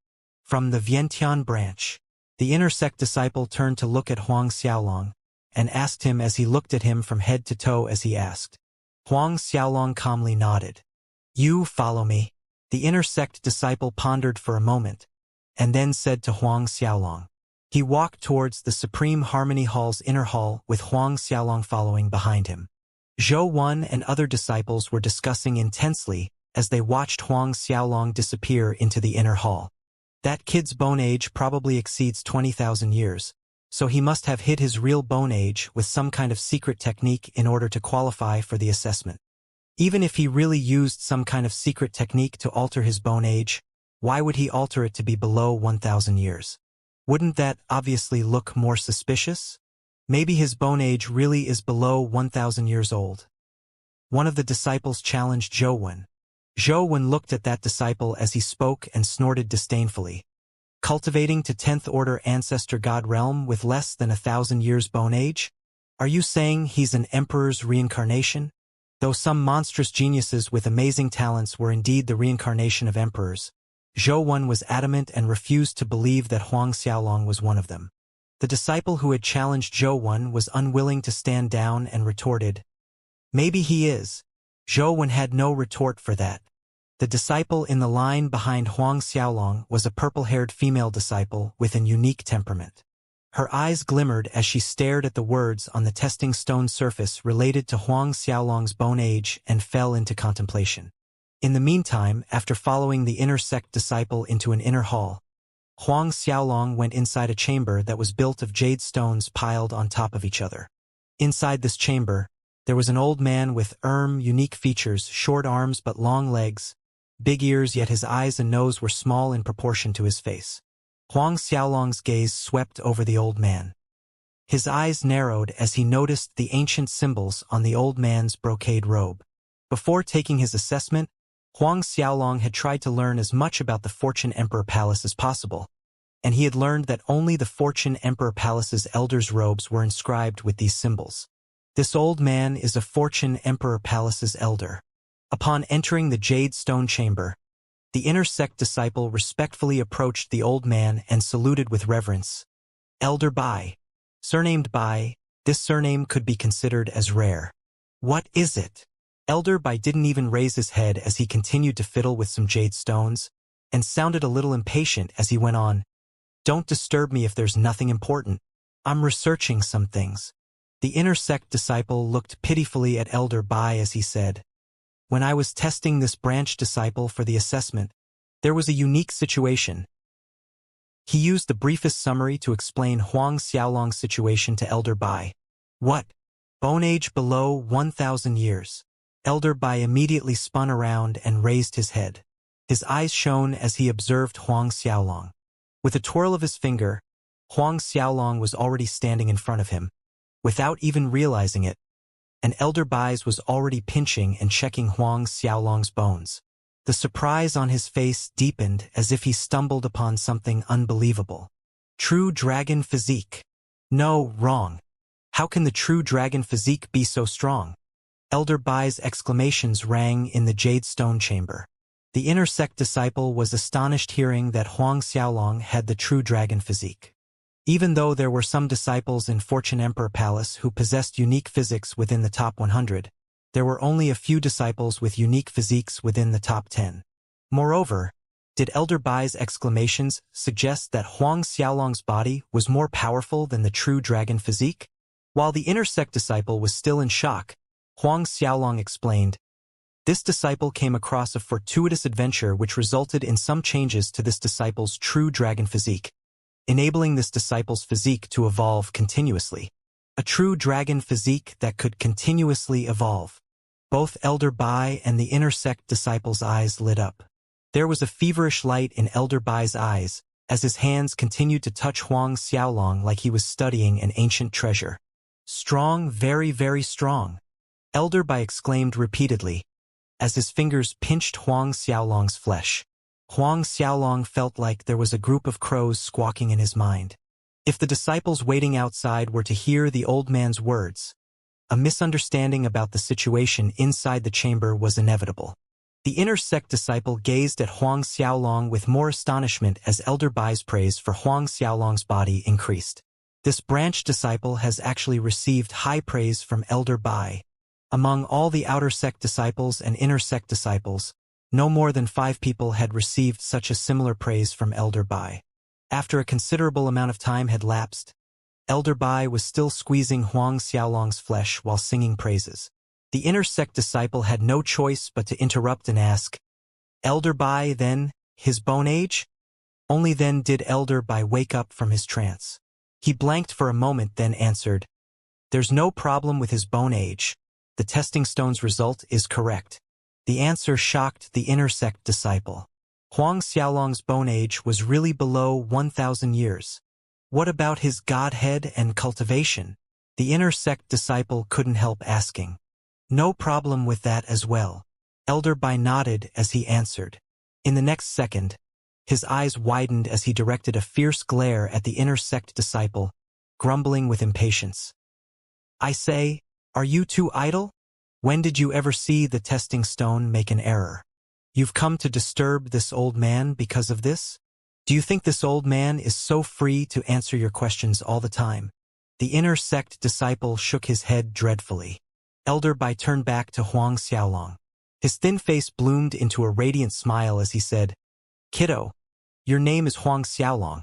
From the Vientiane branch. The inner sect disciple turned to look at Huang Xiaolong, and asked him as he looked at him from head to toe as he asked. Huang Xiaolong calmly nodded. You follow me. The inner sect disciple pondered for a moment, and then said to Huang Xiaolong. He walked towards the Supreme Harmony Hall's inner hall with Huang Xiaolong following behind him. Zhou Wen and other disciples were discussing intensely as they watched Huang Xiaolong disappear into the inner hall. That kid's bone age probably exceeds 20,000 years, so he must have hid his real bone age with some kind of secret technique in order to qualify for the assessment. Even if he really used some kind of secret technique to alter his bone age, why would he alter it to be below 1,000 years? Wouldn't that obviously look more suspicious? Maybe his bone age really is below 1,000 years old. One of the disciples challenged Zhou Wen. Zhou Wen looked at that disciple as he spoke and snorted disdainfully. Cultivating to 10th order ancestor god realm with less than 1,000 years bone age? Are you saying he's an emperor's reincarnation? Though some monstrous geniuses with amazing talents were indeed the reincarnation of emperors, Zhou Wen was adamant and refused to believe that Huang Xiaolong was one of them. The disciple who had challenged Zhou Wen was unwilling to stand down and retorted, Maybe he is. Zhou Wen had no retort for that. The disciple in the line behind Huang Xiaolong was a purple-haired female disciple with an unique temperament. Her eyes glimmered as she stared at the words on the testing stone surface related to Huang Xiaolong's bone age and fell into contemplation. In the meantime, after following the inner sect disciple into an inner hall, Huang Xiaolong went inside a chamber that was built of jade stones piled on top of each other. Inside this chamber, there was an old man with unique features, short arms but long legs, big ears, yet his eyes and nose were small in proportion to his face. Huang Xiaolong's gaze swept over the old man. His eyes narrowed as he noticed the ancient symbols on the old man's brocade robe. Before taking his assessment, Huang Xiaolong had tried to learn as much about the Fortune Emperor Palace as possible, and he had learned that only the Fortune Emperor Palace's elders' robes were inscribed with these symbols. This old man is a Fortune Emperor Palace's elder. Upon entering the jade stone chamber, the inner sect disciple respectfully approached the old man and saluted with reverence. Elder Bai. Surnamed Bai, this surname could be considered as rare. What is it? Elder Bai didn't even raise his head as he continued to fiddle with some jade stones, and sounded a little impatient as he went on. Don't disturb me if there's nothing important. I'm researching some things. The inner sect disciple looked pitifully at Elder Bai as he said, when I was testing this branch disciple for the assessment, there was a unique situation. He used the briefest summary to explain Huang Xiaolong's situation to Elder Bai. What? Bone age below 1,000 years. Elder Bai immediately spun around and raised his head. His eyes shone as he observed Huang Xiaolong. With a twirl of his finger, Huang Xiaolong was already standing in front of him. Without even realizing it, and Elder Bai's was already pinching and checking Huang Xiaolong's bones. The surprise on his face deepened as if he stumbled upon something unbelievable. True dragon physique. No, wrong. How can the true dragon physique be so strong? Elder Bai's exclamations rang in the jade stone chamber. The inner sect disciple was astonished hearing that Huang Xiaolong had the true dragon physique. Even though there were some disciples in Fortune Emperor Palace who possessed unique physics within the top 100, there were only a few disciples with unique physiques within the top 10. Moreover, did Elder Bai's exclamations suggest that Huang Xiaolong's body was more powerful than the true dragon physique? While the inner sect disciple was still in shock, Huang Xiaolong explained, this disciple came across a fortuitous adventure which resulted in some changes to this disciple's true dragon physique, enabling this disciple's physique to evolve continuously. A true dragon physique that could continuously evolve. Both Elder Bai and the inner sect disciple's eyes lit up. There was a feverish light in Elder Bai's eyes as his hands continued to touch Huang Xiaolong like he was studying an ancient treasure. Strong, very, very strong. Elder Bai exclaimed repeatedly, as his fingers pinched Huang Xiaolong's flesh. Huang Xiaolong felt like there was a group of crows squawking in his mind. If the disciples waiting outside were to hear the old man's words, a misunderstanding about the situation inside the chamber was inevitable. The inner sect disciple gazed at Huang Xiaolong with more astonishment as Elder Bai's praise for Huang Xiaolong's body increased. This branch disciple has actually received high praise from Elder Bai. Among all the outer sect disciples and inner sect disciples, no more than 5 people had received such a similar praise from Elder Bai. After a considerable amount of time had lapsed, Elder Bai was still squeezing Huang Xiaolong's flesh while singing praises. The inner sect disciple had no choice but to interrupt and ask, Elder Bai, then, his bone age? Only then did Elder Bai wake up from his trance. He blanked for a moment, then answered, there's no problem with his bone age. The testing stone's result is correct. The answer shocked the inner sect disciple. Huang Xiaolong's bone age was really below 1,000 years. What about his godhead and cultivation? The inner sect disciple couldn't help asking. No problem with that as well. Elder Bai nodded as he answered. In the next second, his eyes widened as he directed a fierce glare at the inner sect disciple, grumbling with impatience. I say, are you too idle? When did you ever see the testing stone make an error? You've come to disturb this old man because of this? Do you think this old man is so free to answer your questions all the time? The inner sect disciple shook his head dreadfully. Elder Bai turned back to Huang Xiaolong. His thin face bloomed into a radiant smile as he said, Kiddo, your name is Huang Xiaolong,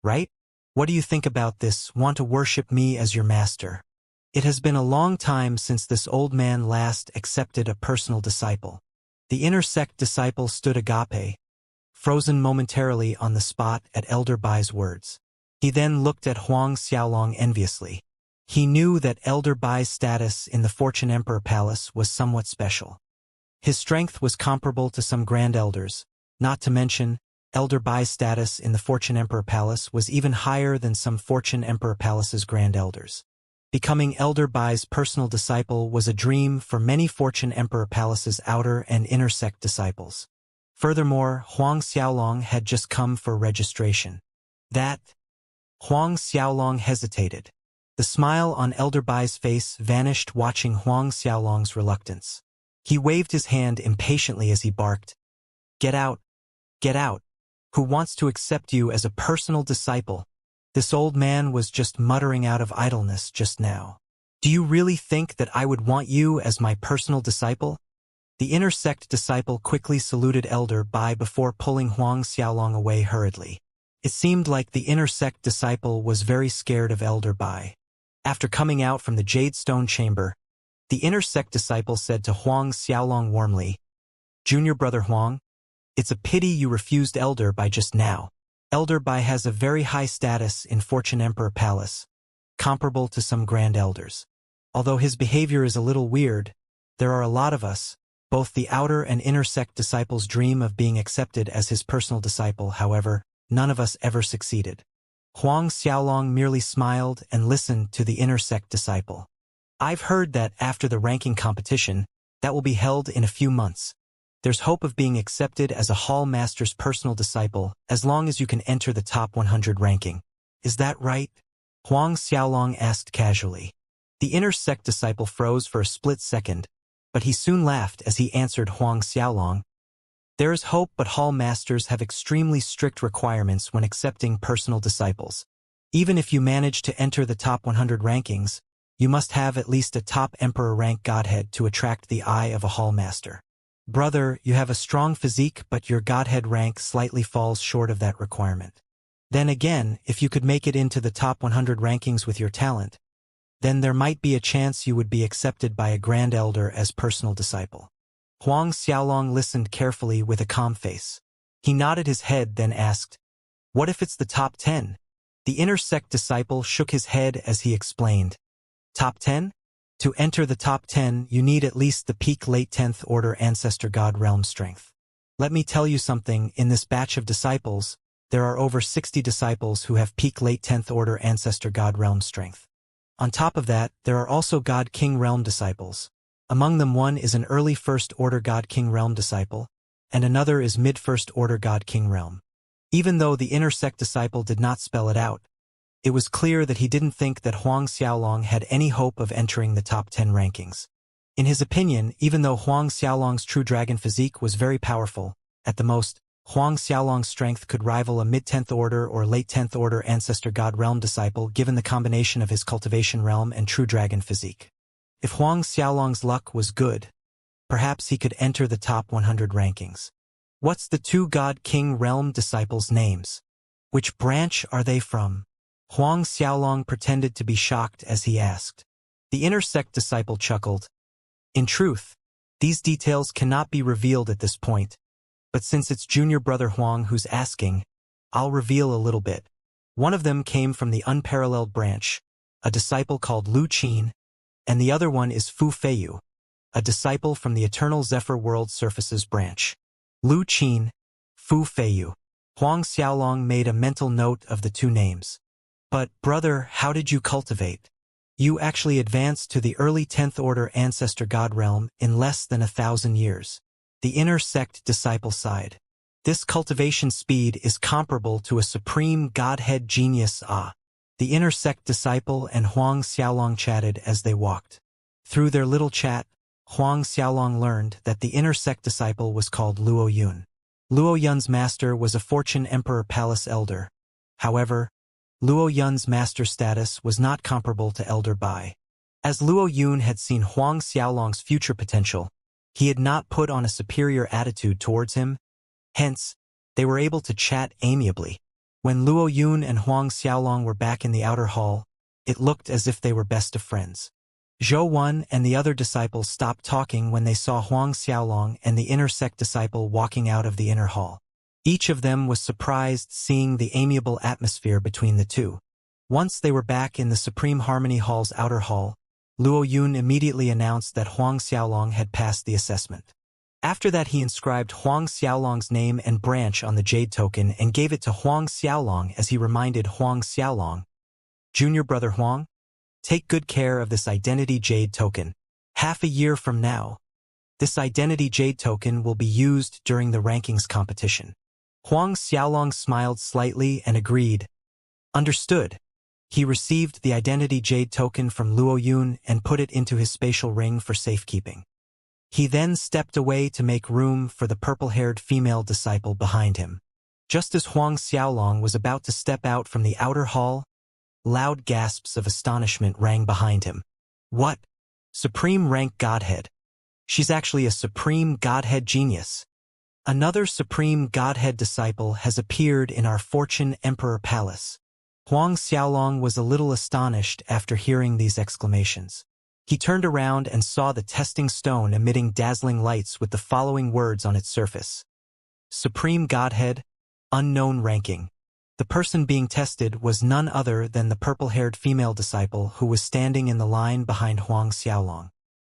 right? What do you think about this? Want to worship me as your master? It has been a long time since this old man last accepted a personal disciple. The inner sect disciple stood agape, frozen momentarily on the spot at Elder Bai's words. He then looked at Huang Xiaolong enviously. He knew that Elder Bai's status in the Fortune Emperor Palace was somewhat special. His strength was comparable to some grand elders, not to mention, Elder Bai's status in the Fortune Emperor Palace was even higher than some Fortune Emperor Palace's grand elders. Becoming Elder Bai's personal disciple was a dream for many Fortune Emperor Palace's outer and inner sect disciples. Furthermore, Huang Xiaolong had just come for registration. Huang Xiaolong hesitated. The smile on Elder Bai's face vanished watching Huang Xiaolong's reluctance. He waved his hand impatiently as he barked, Get out! Get out! Who wants to accept you as a personal disciple? This old man was just muttering out of idleness just now. Do you really think that I would want you as my personal disciple? The inner sect disciple quickly saluted Elder Bai before pulling Huang Xiaolong away hurriedly. It seemed like the inner sect disciple was very scared of Elder Bai. After coming out from the Jade Stone Chamber, the inner sect disciple said to Huang Xiaolong warmly, "Junior brother Huang, it's a pity you refused Elder Bai just now. Elder Bai has a very high status in Fortune Emperor Palace, comparable to some grand elders. Although his behavior is a little weird, there are a lot of us, both the outer and inner sect disciples dream of being accepted as his personal disciple. However, none of us ever succeeded." Huang Xiaolong merely smiled and listened to the inner sect disciple. "I've heard that after the ranking competition, that will be held in a few months, there's hope of being accepted as a Hall Master's personal disciple as long as you can enter the top 100 ranking. Is that right?" Huang Xiaolong asked casually. The inner sect disciple froze for a split second, but he soon laughed as he answered Huang Xiaolong, "There is hope, but Hall Masters have extremely strict requirements when accepting personal disciples. Even if you manage to enter the top 100 rankings, you must have at least a top Emperor rank Godhead to attract the eye of a Hall Master. Brother, you have a strong physique, but your Godhead rank slightly falls short of that requirement. Then again, if you could make it into the top 100 rankings with your talent, then there might be a chance you would be accepted by a Grand Elder as personal disciple." Huang Xiaolong listened carefully with a calm face. He nodded his head, then asked, "What if it's the top 10? The inner sect disciple shook his head as he explained, "Top 10? To enter the top 10, you need at least the peak late 10th order Ancestor God realm strength. Let me tell you something, in this batch of disciples, there are over 60 disciples who have peak late 10th order Ancestor God realm strength. On top of that, there are also God King realm disciples. Among them one is an early first order God King realm disciple, and another is mid first order God King realm." Even though the inner sect disciple did not spell it out, it was clear that he didn't think that Huang Xiaolong had any hope of entering the top 10 rankings. In his opinion, even though Huang Xiaolong's true dragon physique was very powerful, at the most, Huang Xiaolong's strength could rival a mid-10th order or late 10th order Ancestor God realm disciple given the combination of his Cultivation realm and true dragon physique. If Huang Xiaolong's luck was good, perhaps he could enter the top 100 rankings. "What's the two God King realm disciples' names? Which branch are they from?" Huang Xiaolong pretended to be shocked as he asked. The inner sect disciple chuckled. "In truth, these details cannot be revealed at this point, but since it's junior brother Huang who's asking, I'll reveal a little bit. One of them came from the unparalleled branch, a disciple called Lu Qin, and the other one is Fu Feiyu, a disciple from the Eternal Zephyr World Surfaces branch. Lu Qin, Fu Feiyu." Huang Xiaolong made a mental note of the two names. "But, brother, how did you cultivate? You actually advanced to the early 10th order Ancestor God realm in less than 1,000 years. The inner sect disciple sighed. "This cultivation speed is comparable to a supreme Godhead genius. The inner sect disciple and Huang Xiaolong chatted as they walked. Through their little chat, Huang Xiaolong learned that the inner sect disciple was called Luo Yun. Luo Yun's master was a Fortune Emperor Palace elder. However, Luo Yun's master status was not comparable to Elder Bai. As Luo Yun had seen Huang Xiaolong's future potential, he had not put on a superior attitude towards him. Hence, they were able to chat amiably. When Luo Yun and Huang Xiaolong were back in the outer hall, it looked as if they were best of friends. Zhou Wen and the other disciples stopped talking when they saw Huang Xiaolong and the inner sect disciple walking out of the inner hall. Each of them was surprised seeing the amiable atmosphere between the two. Once they were back in the Supreme Harmony Hall's outer hall, Luo Yun immediately announced that Huang Xiaolong had passed the assessment. After that, he inscribed Huang Xiaolong's name and branch on the jade token and gave it to Huang Xiaolong as he reminded Huang Xiaolong, "Junior brother Huang, take good care of this identity jade token. Half a year from now, this identity jade token will be used during the rankings competition." Huang Xiaolong smiled slightly and agreed. Understood. He received the identity jade token from Luo Yun and put it into his spatial ring for safekeeping. He then stepped away to make room for the purple-haired female disciple behind him. Just as Huang Xiaolong was about to step out from the outer hall, loud gasps of astonishment rang behind him. "What? Supreme rank Godhead? She's actually a supreme Godhead genius. Another supreme Godhead disciple has appeared in our Fortune Emperor Palace. Huang Xiaolong was a little astonished after hearing these exclamations. He turned around and saw the testing stone emitting dazzling lights with the following words on its surface. Supreme Godhead, unknown ranking. The person being tested was none other than the purple-haired female disciple who was standing in the line behind Huang Xiaolong.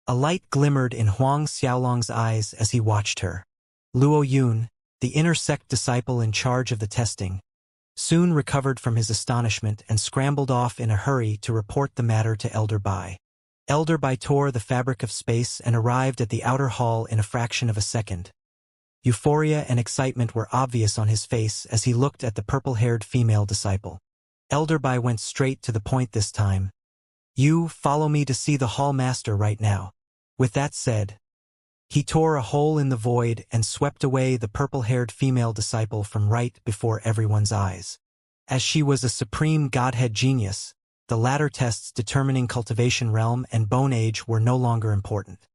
A light glimmered in Huang Xiaolong's eyes as he watched her. Luo Yun, the inner sect disciple in charge of the testing, soon recovered from his astonishment and scrambled off in a hurry to report the matter to Elder Bai. Elder Bai tore the fabric of space and arrived at the outer hall in a fraction of a second. Euphoria and excitement were obvious on his face as he looked at the purple-haired female disciple. Elder Bai went straight to the point this time. You follow me to see the hall master right now. With that said, he tore a hole in the void and swept away the purple-haired female disciple from right before everyone's eyes. As she was a supreme Godhead genius, the latter tests determining cultivation realm and bone age were no longer important.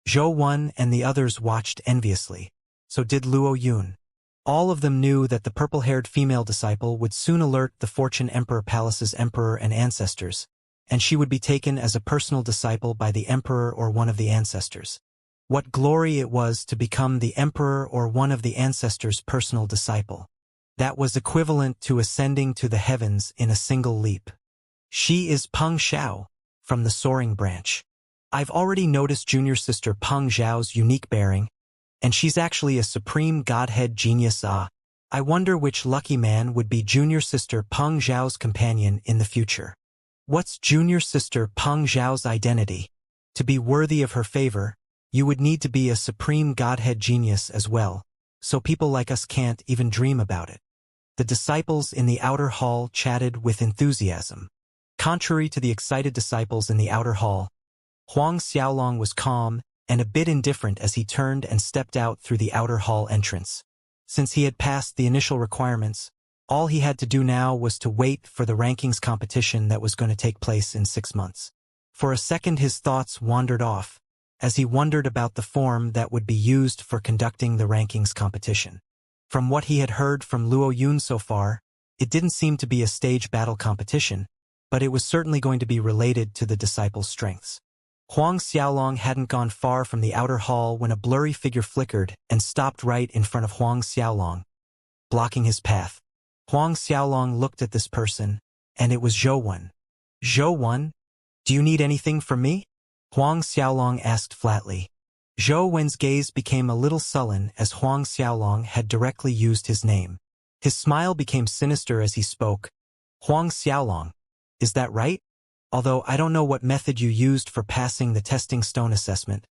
Zhou Wen and the others watched enviously. So did Luo Yun. All of them knew that the purple-haired female disciple would soon alert the Fortune Emperor Palace's emperor and ancestors, and she would be taken as a personal disciple by the emperor or one of the ancestors. What glory it was to become the emperor or one of the ancestors' personal disciple. That was equivalent to ascending to the heavens in a single leap. She is Peng Xiao, from the Soaring Branch. I've already noticed junior sister Peng Xiao's unique bearing, and she's actually a supreme Godhead genius. I wonder which lucky man would be junior sister Peng Xiao's companion in the future. What's junior sister Peng Xiao's identity? To be worthy of her favor, you would need to be a supreme Godhead genius as well, so people like us can't even dream about it. The disciples in the outer hall chatted with enthusiasm. Contrary to the excited disciples in the outer hall, Huang Xiaolong was calm and a bit indifferent as he turned and stepped out through the outer hall entrance. Since he had passed the initial requirements, all he had to do now was to wait for the rankings competition that was going to take place in 6 months. For a second his thoughts wandered off, as he wondered about the form that would be used for conducting the rankings competition. From what he had heard from Luo Yun so far, it didn't seem to be a stage battle competition, but it was certainly going to be related to the disciples' strengths. Huang Xiaolong hadn't gone far from the outer hall when a blurry figure flickered and stopped right in front of Huang Xiaolong, blocking his path. Huang Xiaolong looked at this person, and it was Zhou Wen. Zhou Wen? Do you need anything from me? Huang Xiaolong asked flatly. Zhou Wen's gaze became a little sullen as Huang Xiaolong had directly used his name. His smile became sinister as he spoke. Huang Xiaolong, is that right? Although I don't know what method you used for passing the testing stone assessment,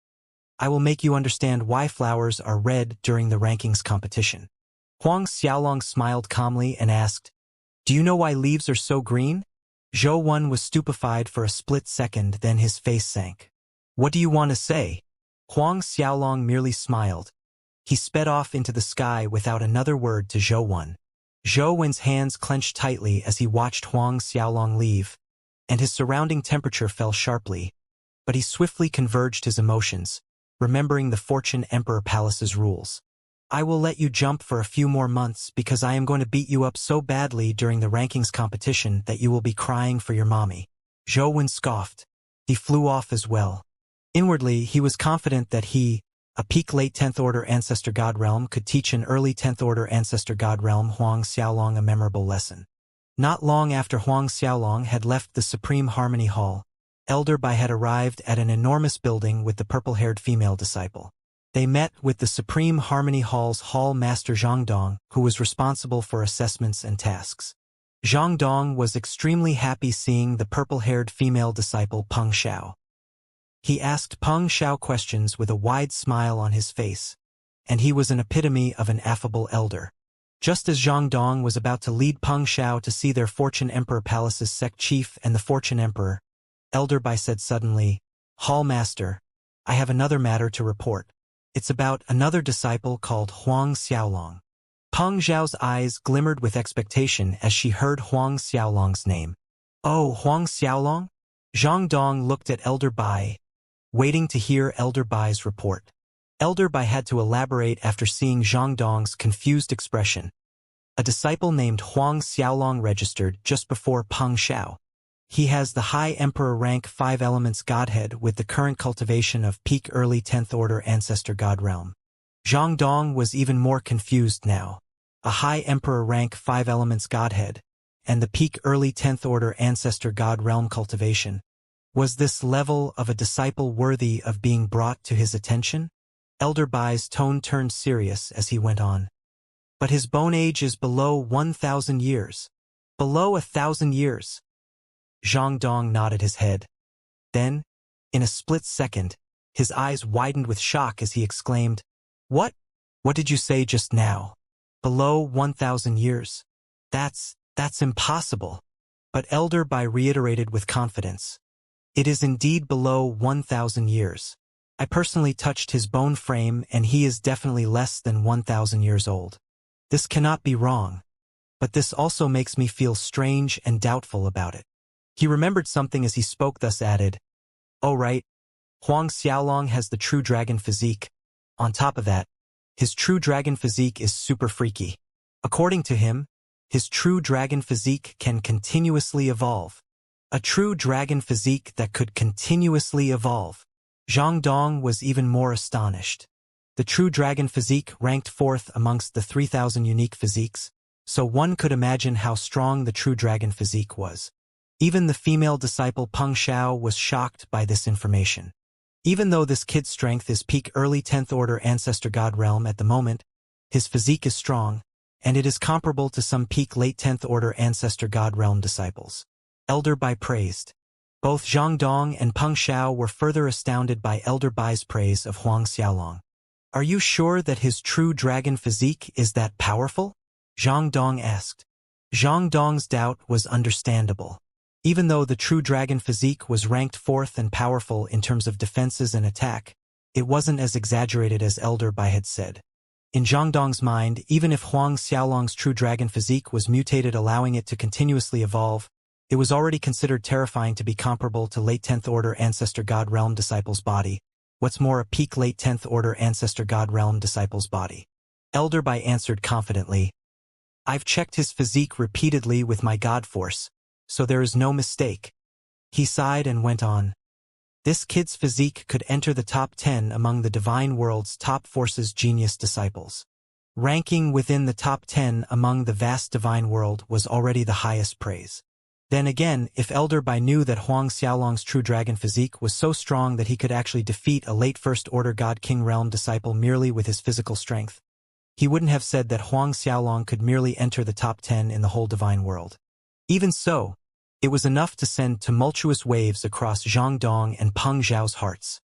I will make you understand why flowers are red during the rankings competition. Huang Xiaolong smiled calmly and asked, Do you know why leaves are so green? Zhou Wen was stupefied for a split second, then his face sank. What do you want to say? Huang Xiaolong merely smiled. He sped off into the sky without another word to Zhou Wen. Zhou Wen's hands clenched tightly as he watched Huang Xiaolong leave, and his surrounding temperature fell sharply, but he swiftly converged his emotions, remembering the Fortune Emperor Palace's rules. I will let you jump for a few more months because I am going to beat you up so badly during the rankings competition that you will be crying for your mommy. Zhou Wen scoffed. He flew off as well. Inwardly, he was confident that he, a peak late 10th Order Ancestor God Realm, could teach an early 10th Order Ancestor God Realm Huang Xiaolong a memorable lesson. Not long after Huang Xiaolong had left the Supreme Harmony Hall, Elder Bai had arrived at an enormous building with the purple-haired female disciple. They met with the Supreme Harmony Hall's Hall Master Zhang Dong, who was responsible for assessments and tasks. Zhang Dong was extremely happy seeing the purple-haired female disciple Peng Xiao. He asked Peng Xiao questions with a wide smile on his face, and he was an epitome of an affable elder. Just as Zhang Dong was about to lead Peng Xiao to see their Fortune Emperor Palace's sect chief and the Fortune Emperor, Elder Bai said suddenly, Hall Master, I have another matter to report. It's about another disciple called Huang Xiaolong. Peng Xiao's eyes glimmered with expectation as she heard Huang Xiaolong's name. Oh, Huang Xiaolong? Zhang Dong looked at Elder Bai, waiting to hear Elder Bai's report. Elder Bai had to elaborate after seeing Zhang Dong's confused expression. A disciple named Huang Xiaolong registered just before Peng Xiao. He has the high Emperor rank 5 elements godhead with the current cultivation of peak early 10th order ancestor god realm. Zhang Dong was even more confused now. A high Emperor rank 5 elements godhead, and the peak early 10th order ancestor god realm cultivation. Was this level of a disciple worthy of being brought to his attention? Elder Bai's tone turned serious as he went on. But his bone age is below 1,000 years. Below 1,000 years. Zhang Dong nodded his head. Then, in a split second, his eyes widened with shock as he exclaimed, "What? What did you say just now? Below 1,000 years? That's impossible." But Elder Bai reiterated with confidence. "It is indeed below 1,000 years. I personally touched his bone frame and he is definitely less than 1,000 years old. This cannot be wrong. But this also makes me feel strange and doubtful about it." He remembered something as he spoke, thus added, "Oh right, Huang Xiaolong has the true dragon physique. On top of that, his true dragon physique is super freaky. According to him, his true dragon physique can continuously evolve. A true dragon physique that could continuously evolve." Zhang Dong was even more astonished. The true dragon physique ranked 4th amongst the 3,000 unique physiques, so one could imagine how strong the true dragon physique was. Even the female disciple Peng Xiao was shocked by this information. Even though this kid's strength is peak early 10th order ancestor god realm at the moment, his physique is strong, and it is comparable to some peak late 10th order ancestor god realm disciples. Elder Bai praised. Both Zhang Dong and Peng Xiao were further astounded by Elder Bai's praise of Huang Xiaolong. "Are you sure that his true dragon physique is that powerful?" Zhang Dong asked. Zhang Dong's doubt was understandable. Even though the true dragon physique was ranked 4th and powerful in terms of defenses and attack, it wasn't as exaggerated as Elder Bai had said. In Zhang Dong's mind, even if Huang Xiaolong's true dragon physique was mutated, allowing it to continuously evolve, it was already considered terrifying to be comparable to late 10th order ancestor god realm disciple's body. What's more, a peak late 10th order ancestor god realm disciple's body. Elder Bai answered confidently, "I've checked his physique repeatedly with my god force, so there is no mistake." He sighed and went on. "This kid's physique could enter the top 10 among the divine world's top forces genius disciples. Ranking within the top 10 among the vast divine world was already the highest praise. Then again, if Elder Bai knew that Huang Xiaolong's true dragon physique was so strong that he could actually defeat a late first order god king realm disciple merely with his physical strength, he wouldn't have said that Huang Xiaolong could merely enter the top 10 in the whole divine world. Even so, it was enough to send tumultuous waves across Zhang Dong and Peng Xiao's hearts.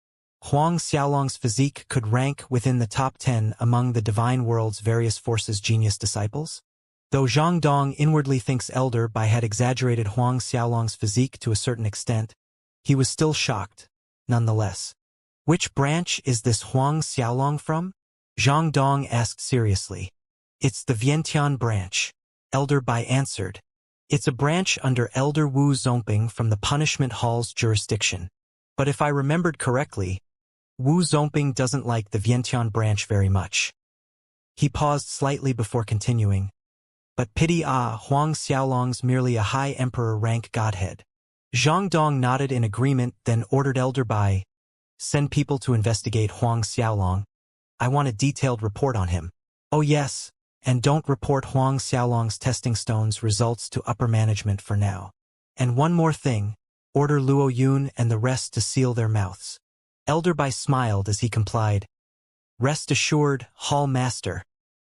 Huang Xiaolong's physique could rank within the top 10 among the divine world's various forces genius disciples? Though Zhang Dong inwardly thinks Elder Bai had exaggerated Huang Xiaolong's physique to a certain extent, he was still shocked, nonetheless. "Which branch is this Huang Xiaolong from?" Zhang Dong asked seriously. "It's the Vientiane branch," Elder Bai answered. "It's a branch under Elder Wu Zongping from the Punishment Hall's jurisdiction. But if I remembered correctly, Wu Zongping doesn't like the Vientiane branch very much." He paused slightly before continuing. "But pity Huang Xiaolong's merely a high emperor rank godhead." Zhang Dong nodded in agreement, then ordered Elder Bai, "Send people to investigate Huang Xiaolong. I want a detailed report on him. Oh yes, and don't report Huang Xiaolong's testing stones results to upper management for now. And one more thing, order Luo Yun and the rest to seal their mouths." Elder Bai smiled as he complied. "Rest assured, Hall Master."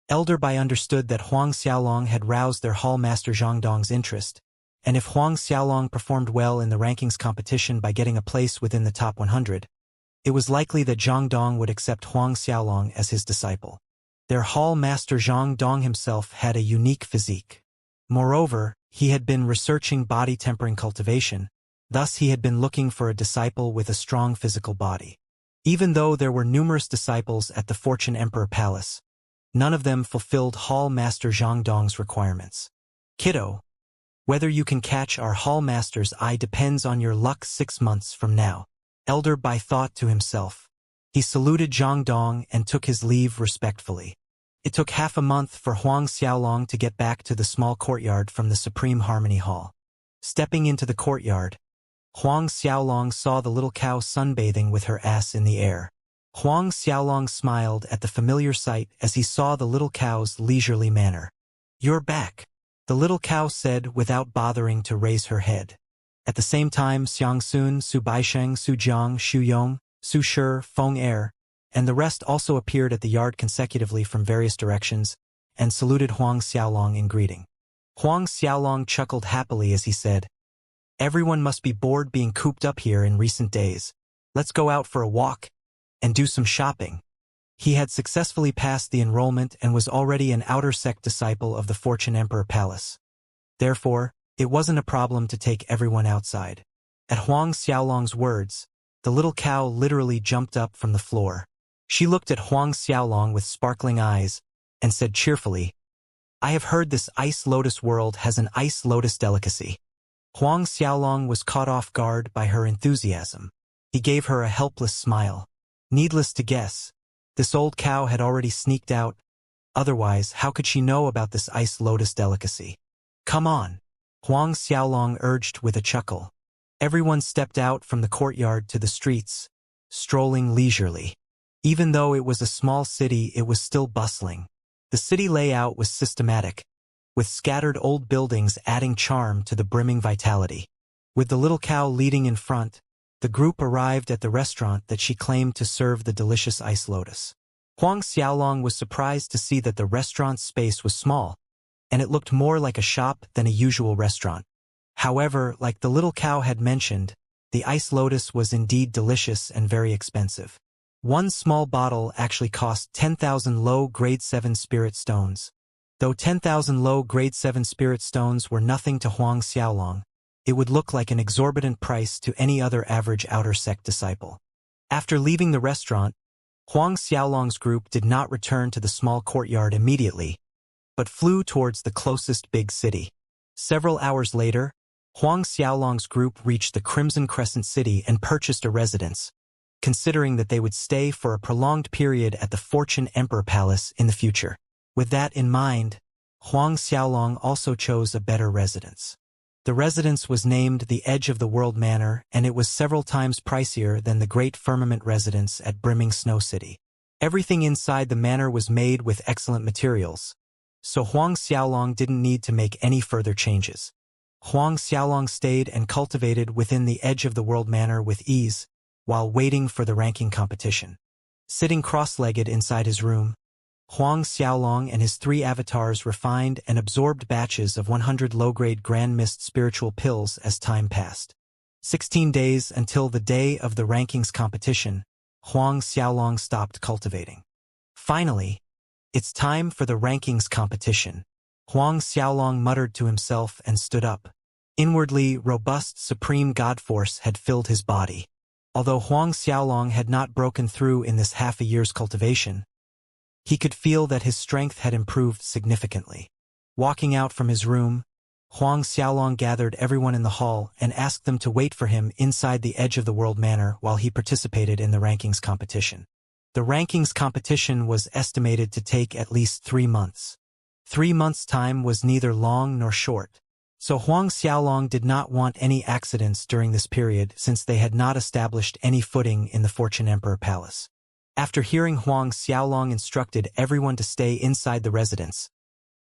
Elder Bai understood that Huang Xiaolong had roused their Hall Master Zhang Dong's interest, and if Huang Xiaolong performed well in the rankings competition by getting a place within the top 100, it was likely that Zhang Dong would accept Huang Xiaolong as his disciple. Their Hall Master Zhang Dong himself had a unique physique. Moreover, he had been researching body tempering cultivation, thus he had been looking for a disciple with a strong physical body. Even though there were numerous disciples at the Fortune Emperor Palace, none of them fulfilled Hall Master Zhang Dong's requirements. "Kiddo, whether you can catch our Hall Master's eye depends on your luck 6 months from now." Elder Bai thought to himself. He saluted Zhang Dong and took his leave respectfully. It took half a month for Huang Xiaolong to get back to the small courtyard from the Supreme Harmony Hall. Stepping into the courtyard, Huang Xiaolong saw the little cow sunbathing with her ass in the air. Huang Xiaolong smiled at the familiar sight as he saw the little cow's leisurely manner. "You're back," the little cow said without bothering to raise her head. At the same time, Xiangsun, Su Baisheng, Su Jiang, Xu Yong, Su Shi, Feng Er, and the rest also appeared at the yard consecutively from various directions and saluted Huang Xiaolong in greeting. Huang Xiaolong chuckled happily as he said, "Everyone must be bored being cooped up here in recent days. Let's go out for a walk and do some shopping." He had successfully passed the enrollment and was already an outer sect disciple of the Fortune Emperor Palace. Therefore, it wasn't a problem to take everyone outside. At Huang Xiaolong's words, the little cow literally jumped up from the floor. She looked at Huang Xiaolong with sparkling eyes and said cheerfully, "I have heard this ice lotus world has an ice lotus delicacy." Huang Xiaolong was caught off guard by her enthusiasm. He gave her a helpless smile. Needless to guess, this old cow had already sneaked out. Otherwise, how could she know about this ice lotus delicacy? "Come on," Huang Xiaolong urged with a chuckle. Everyone stepped out from the courtyard to the streets, strolling leisurely. Even though it was a small city, it was still bustling. The city layout was systematic, with scattered old buildings adding charm to the brimming vitality. With the little cow leading in front, the group arrived at the restaurant that she claimed to serve the delicious ice lotus. Huang Xiaolong was surprised to see that the restaurant's space was small, and it looked more like a shop than a usual restaurant. However, like the little cow had mentioned, the ice lotus was indeed delicious and very expensive. One small bottle actually cost 10,000 low grade 7 spirit stones. Though 10,000 low grade 7 spirit stones were nothing to Huang Xiaolong, it would look like an exorbitant price to any other average outer sect disciple. After leaving the restaurant, Huang Xiaolong's group did not return to the small courtyard immediately, but flew towards the closest big city. Several hours later, Huang Xiaolong's group reached the Crimson Crescent City and purchased a residence, considering that they would stay for a prolonged period at the Fortune Emperor Palace in the future. With that in mind, Huang Xiaolong also chose a better residence. The residence was named the Edge of the World Manor, and it was several times pricier than the Great Firmament residence at brimming Snow City. Everything inside the manor was made with excellent materials, so Huang Xiaolong didn't need to make any further changes. Huang Xiaolong stayed and cultivated within the Edge of the World Manor with ease, while waiting for the ranking competition. Sitting cross-legged inside his room, Huang Xiaolong and his 3 avatars refined and absorbed batches of 100 low-grade Grand Mist spiritual pills as time passed. 16 days until the day of the rankings competition, Huang Xiaolong stopped cultivating. Finally, "It's time for the rankings competition," Huang Xiaolong muttered to himself and stood up. Inwardly, robust supreme god force had filled his body. Although Huang Xiaolong had not broken through in this half a year's cultivation, he could feel that his strength had improved significantly. Walking out from his room, Huang Xiaolong gathered everyone in the hall and asked them to wait for him inside the Edge of the World Manor while he participated in the rankings competition. The rankings competition was estimated to take at least 3 months. 3 months' time was neither long nor short, so Huang Xiaolong did not want any accidents during this period since they had not established any footing in the Fortune Emperor Palace. After hearing Huang Xiaolong instructed everyone to stay inside the residence,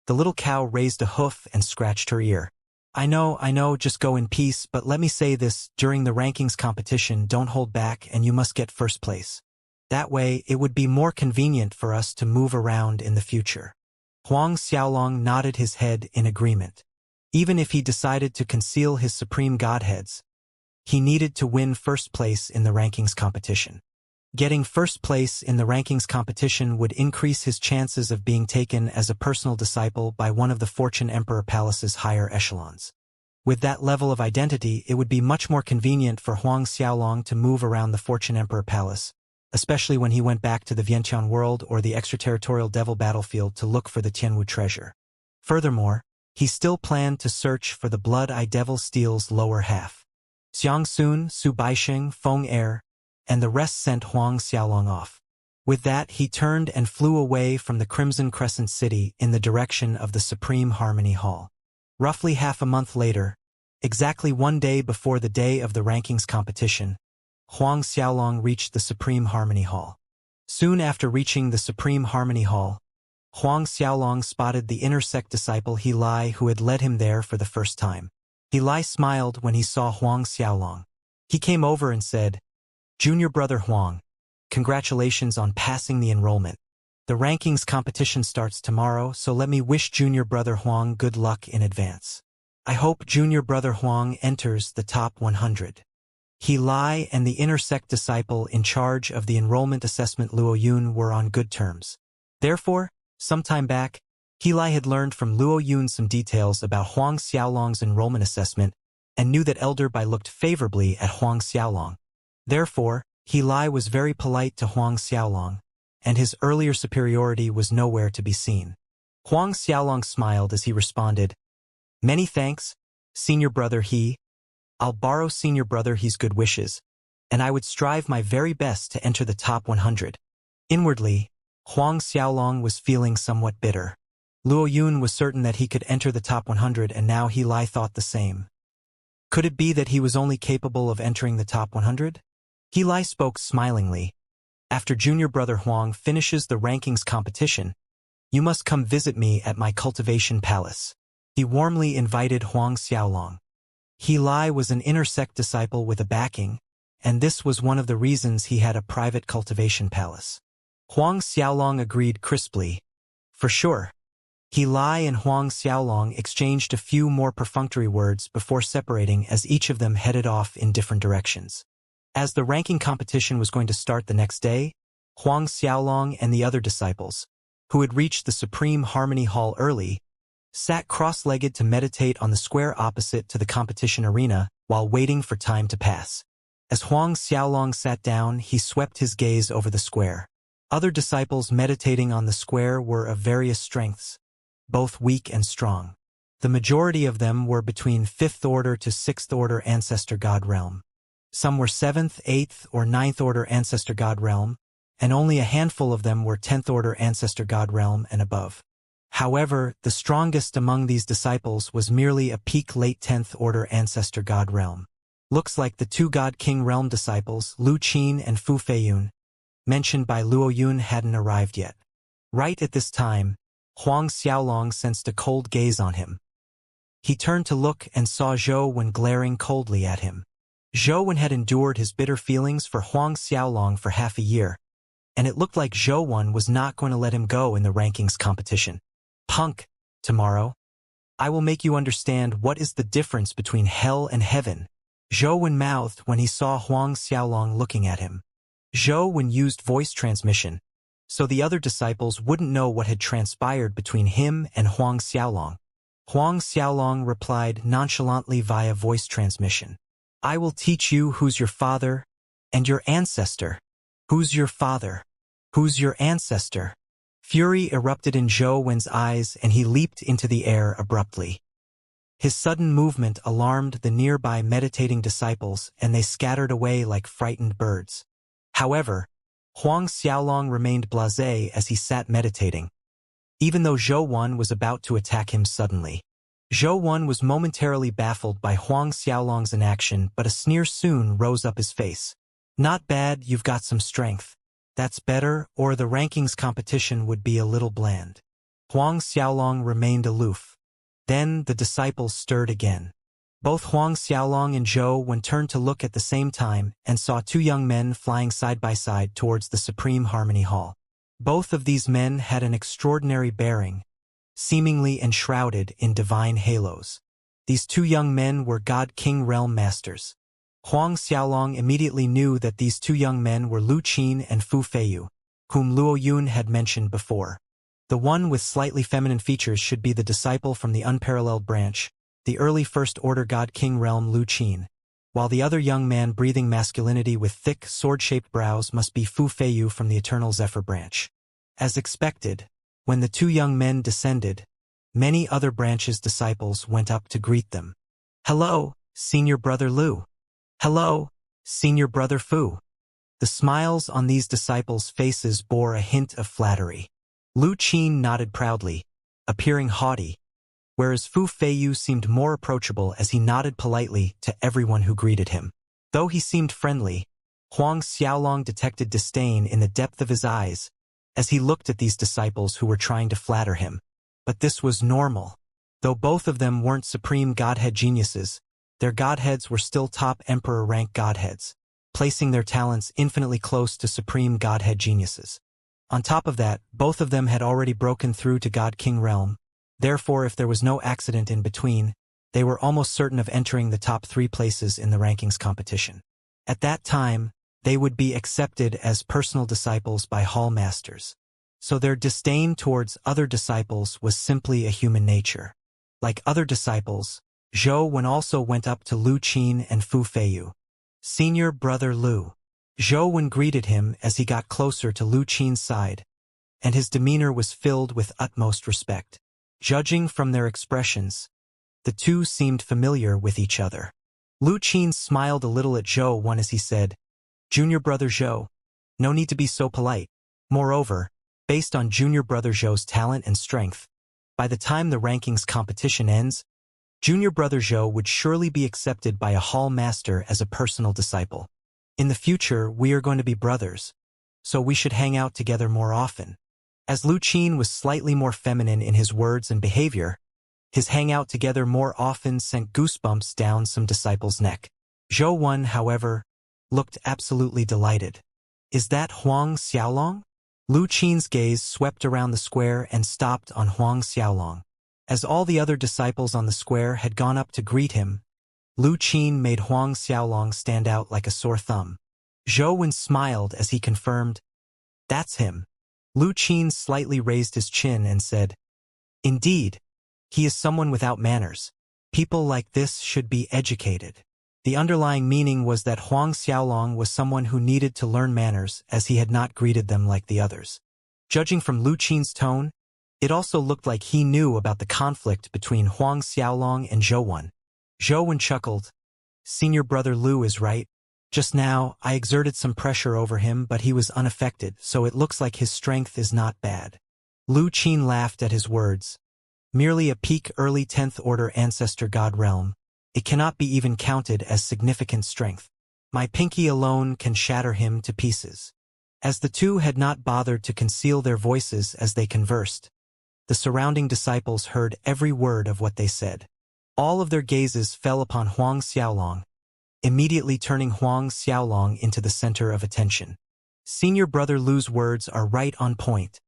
the little cow raised a hoof and scratched her ear. I know, just go in peace, but let me say this, during the rankings competition, don't hold back and you must get first place. That way, it would be more convenient for us to move around in the future." Huang Xiaolong nodded his head in agreement. Even if he decided to conceal his supreme godheads, he needed to win first place in the rankings competition. Getting first place in the rankings competition would increase his chances of being taken as a personal disciple by one of the Fortune Emperor Palace's higher echelons. With that level of identity, it would be much more convenient for Huang Xiaolong to move around the Fortune Emperor Palace, especially when he went back to the Vientiane world or the extraterritorial devil battlefield to look for the Tianwu treasure. Furthermore, he still planned to search for the blood-eye devil steel's lower half. Xiangsun, Su Baisheng, Feng Er, and the rest sent Huang Xiaolong off. With that, he turned and flew away from the Crimson Crescent City in the direction of the Supreme Harmony Hall. Roughly half a month later, exactly 1 day before the day of the rankings competition, Huang Xiaolong reached the Supreme Harmony Hall. Soon after reaching the Supreme Harmony Hall, Huang Xiaolong spotted the inner sect disciple He Lai who had led him there for the first time. He Lai smiled when he saw Huang Xiaolong. He came over and said, "Junior brother Huang, congratulations on passing the enrollment. The rankings competition starts tomorrow, so let me wish junior brother Huang good luck in advance. I hope junior brother Huang enters the top 100. He Lai and the inner sect disciple in charge of the enrollment assessment Luo Yun were on good terms. Therefore, some time back, He Lai had learned from Luo Yun some details about Huang Xiaolong's enrollment assessment and knew that Elder Bai looked favorably at Huang Xiaolong. Therefore, He Lai was very polite to Huang Xiaolong, and his earlier superiority was nowhere to be seen. Huang Xiaolong smiled as he responded, "Many thanks, senior brother He. I'll borrow senior brother He's good wishes, and I would strive my very best to enter the top 100. Inwardly, Huang Xiaolong was feeling somewhat bitter. Luo Yun was certain that he could enter the top 100, and now He Lai thought the same. Could it be that he was only capable of entering the top 100? He Lai spoke smilingly. After junior brother Huang finishes the rankings competition, you must come visit me at my Cultivation Palace. He warmly invited Huang Xiaolong. He Lai was an inner sect disciple with a backing, and this was one of the reasons he had a private Cultivation Palace. Huang Xiaolong agreed crisply. For sure. He Lai and Huang Xiaolong exchanged a few more perfunctory words before separating as each of them headed off in different directions. As the ranking competition was going to start the next day, Huang Xiaolong and the other disciples, who had reached the Supreme Harmony Hall early, sat cross-legged to meditate on the square opposite to the competition arena while waiting for time to pass. As Huang Xiaolong sat down, he swept his gaze over the square. Other disciples meditating on the square were of various strengths, both weak and strong. The majority of them were between 5th order to 6th order ancestor god realm. Some were 7th, 8th, or 9th order ancestor god realm, and only a handful of them were 10th order ancestor god realm and above. However, the strongest among these disciples was merely a peak late 10th order ancestor god realm. Looks like the two god king realm disciples, Lu Qin and Fu Feiyun, mentioned by Luo Yun hadn't arrived yet. Right at this time, Huang Xiaolong sensed a cold gaze on him. He turned to look and saw Zhou Wen glaring coldly at him. Zhou Wen had endured his bitter feelings for Huang Xiaolong for half a year, and it looked like Zhou Wen was not going to let him go in the rankings competition. Punk, tomorrow, I will make you understand what is the difference between hell and heaven, Zhou Wen mouthed when he saw Huang Xiaolong looking at him. Zhou Wen used voice transmission, so the other disciples wouldn't know what had transpired between him and Huang Xiaolong. Huang Xiaolong replied nonchalantly via voice transmission. I will teach you who's your father and your ancestor. Who's your father? Who's your ancestor? Fury erupted in Zhou Wen's eyes and he leaped into the air abruptly. His sudden movement alarmed the nearby meditating disciples and they scattered away like frightened birds. However, Huang Xiaolong remained blasé as he sat meditating, even though Zhou Wen was about to attack him suddenly. Zhou Wen was momentarily baffled by Huang Xiaolong's inaction, but a sneer soon rose up his face. Not bad, you've got some strength. That's better, or the rankings competition would be a little bland. Huang Xiaolong remained aloof. Then the disciples stirred again. Both Huang Xiaolong and Zhou Wen turned to look at the same time and saw two young men flying side by side towards the Supreme Harmony Hall. Both of these men had an extraordinary bearing, seemingly enshrouded in divine halos. These two young men were God King Realm Masters. Huang Xiaolong immediately knew that these two young men were Lu Qin and Fu Feiyu, whom Luo Yun had mentioned before. The one with slightly feminine features should be the disciple from the unparalleled branch, the early First Order God King Realm Lu Qin, while the other young man breathing masculinity with thick, sword-shaped brows must be Fu Feiyu from the Eternal Zephyr branch. As expected, when the two young men descended, many other branches' disciples went up to greet them. Hello, Senior Brother Lu. Hello, Senior Brother Fu. The smiles on these disciples' faces bore a hint of flattery. Lu Qin nodded proudly, appearing haughty, whereas Fu Feiyu seemed more approachable as he nodded politely to everyone who greeted him. Though he seemed friendly, Huang Xiaolong detected disdain in the depth of his eyes as he looked at these disciples who were trying to flatter him. But this was normal. Though both of them weren't supreme godhead geniuses, their godheads were still top emperor-rank godheads, placing their talents infinitely close to supreme godhead geniuses. On top of that, both of them had already broken through to God-King realm. Therefore, if there was no accident in between, they were almost certain of entering the top 3 places in the rankings competition. At that time, they would be accepted as personal disciples by hall masters. So their disdain towards other disciples was simply a human nature. Like other disciples, Zhou Wen also went up to Lu Qin and Fu Feiyu. Senior brother Lu. Zhou Wen greeted him as he got closer to Lu Qin's side, and his demeanor was filled with utmost respect. Judging from their expressions, the two seemed familiar with each other. Lu Qin smiled a little at Zhou Wen as he said, "Junior brother Zhou, no need to be so polite. Moreover, based on junior brother Zhou's talent and strength, by the time the rankings competition ends, junior brother Zhou would surely be accepted by a hall master as a personal disciple. In the future, we are going to be brothers, so we should hang out together more often." As Lu Qin was slightly more feminine in his words and behavior, his hangout together more often sent goosebumps down some disciples' neck. Zhou Wen, however, looked absolutely delighted. "Is that Huang Xiaolong?" Lu Qin's gaze swept around the square and stopped on Huang Xiaolong. As all the other disciples on the square had gone up to greet him, Lu Qin made Huang Xiaolong stand out like a sore thumb. Zhou Wen smiled as he confirmed, "That's him." Lu Qin slightly raised his chin and said, "Indeed, he is someone without manners. People like this should be educated." The underlying meaning was that Huang Xiaolong was someone who needed to learn manners as he had not greeted them like the others. Judging from Lu Qin's tone, it also looked like he knew about the conflict between Huang Xiaolong and Zhou Wen. Zhou Wen chuckled, "Senior brother Lu is right. Just now, I exerted some pressure over him, but he was unaffected, so it looks like his strength is not bad." Lu Qin laughed at his words. "Merely a peak early 10th order ancestor god realm. It cannot be even counted as significant strength. My pinky alone can shatter him to pieces." As the two had not bothered to conceal their voices as they conversed, the surrounding disciples heard every word of what they said. All of their gazes fell upon Huang Xiaolong, immediately turning Huang Xiaolong into the center of attention. Senior brother Lu's words are right on point.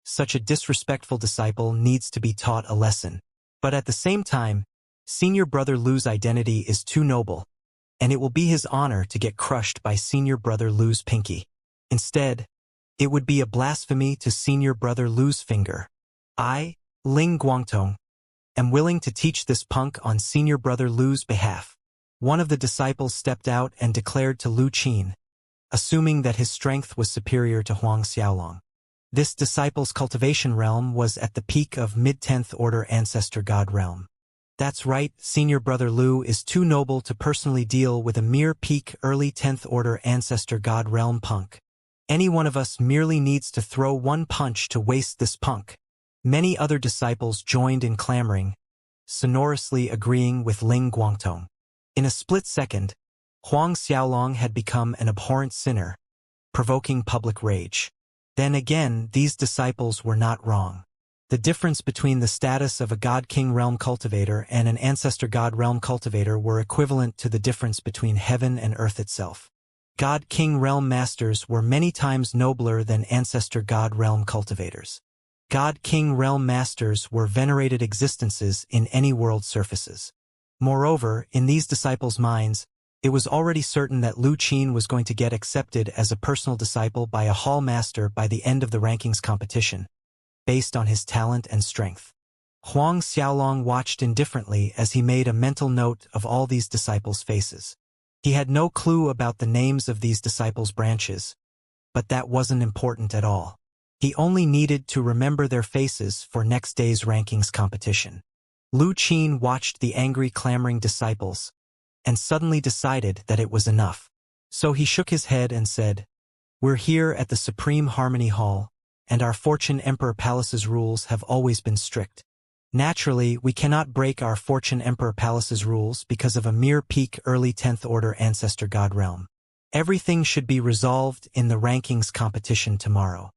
Such a disrespectful disciple needs to be taught a lesson. But at the same time, senior brother Lu's identity is too noble, and it will be his honor to get crushed by senior brother Lu's pinky. Instead, it would be a blasphemy to senior brother Lu's finger. I, Ling Guangtong, am willing to teach this punk on senior brother Lu's behalf. One of the disciples stepped out and declared to Lu Qin, assuming that his strength was superior to Huang Xiaolong. This disciple's cultivation realm was at the peak of mid-10th order ancestor god realm. That's right, senior brother Lu is too noble to personally deal with a mere peak early 10th order ancestor god realm punk. Any one of us merely needs to throw one punch to waste this punk. Many other disciples joined in clamoring, sonorously agreeing with Ling Guangtong. In a split second, Huang Xiaolong had become an abhorrent sinner, provoking public rage. Then again, these disciples were not wrong. The difference between the status of a God-King realm cultivator and an ancestor God realm cultivator were equivalent to the difference between heaven and earth itself. God-King realm masters were many times nobler than ancestor God realm cultivators. God-King realm masters were venerated existences in any world surfaces. Moreover, in these disciples' minds, it was already certain that Lu Qin was going to get accepted as a personal disciple by a hall master by the end of the rankings competition, based on his talent and strength. Huang Xiaolong watched indifferently as he made a mental note of all these disciples' faces. He had no clue about the names of these disciples' branches, but that wasn't important at all. He only needed to remember their faces for next day's rankings competition. Lu Qin watched the angry clamoring disciples, and suddenly decided that it was enough. So he shook his head and said, We're here at the Supreme Harmony Hall, and our Fortune Emperor Palace's rules have always been strict. Naturally, we cannot break our Fortune Emperor Palace's rules because of a mere peak early 10th Order Ancestor God realm. Everything should be resolved in the rankings competition tomorrow.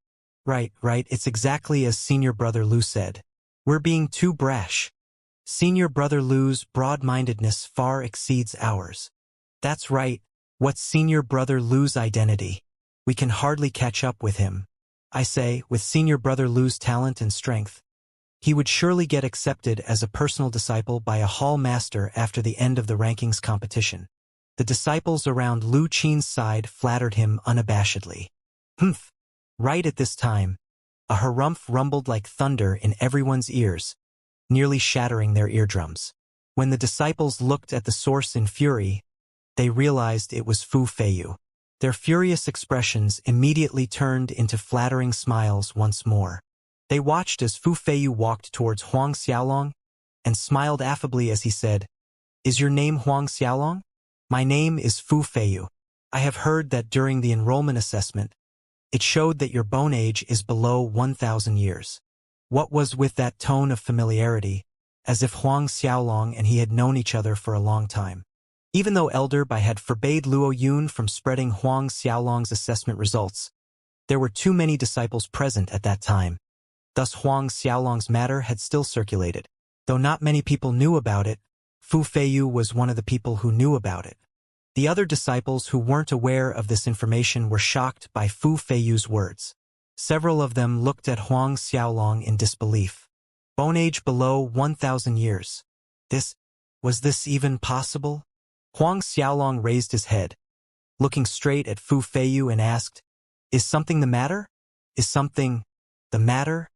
Right, it's exactly as Senior Brother Lu said. We're being too brash. Senior Brother Lu's broad-mindedness far exceeds ours. That's right, what's Senior Brother Lu's identity? We can hardly catch up with him. I say, with Senior Brother Lu's talent and strength, he would surely get accepted as a personal disciple by a hall master after the end of the rankings competition. The disciples around Lu Qin's side flattered him unabashedly. Humph! Right at this time, a harumph rumbled like thunder in everyone's ears, nearly shattering their eardrums. When the disciples looked at the source in fury, they realized it was Fu Feiyu. Their furious expressions immediately turned into flattering smiles once more. They watched as Fu Feiyu walked towards Huang Xiaolong and smiled affably as he said, "Is your name Huang Xiaolong? My name is Fu Feiyu. I have heard that during the enrollment assessment, it showed that your bone age is below 1,000 years. What was with that tone of familiarity, as if Huang Xiaolong and he had known each other for a long time? Even though Elder Bai had forbade Luo Yun from spreading Huang Xiaolong's assessment results, there were too many disciples present at that time. Thus Huang Xiaolong's matter had still circulated. Though not many people knew about it, Fu Feiyu was one of the people who knew about it. The other disciples who weren't aware of this information were shocked by Fu Feiyu's words. Several of them looked at Huang Xiaolong in disbelief. Bone age below 1,000 years. Was this even possible? Huang Xiaolong raised his head, looking straight at Fu Feiyu and asked, "Is something the matter? Is something the matter?"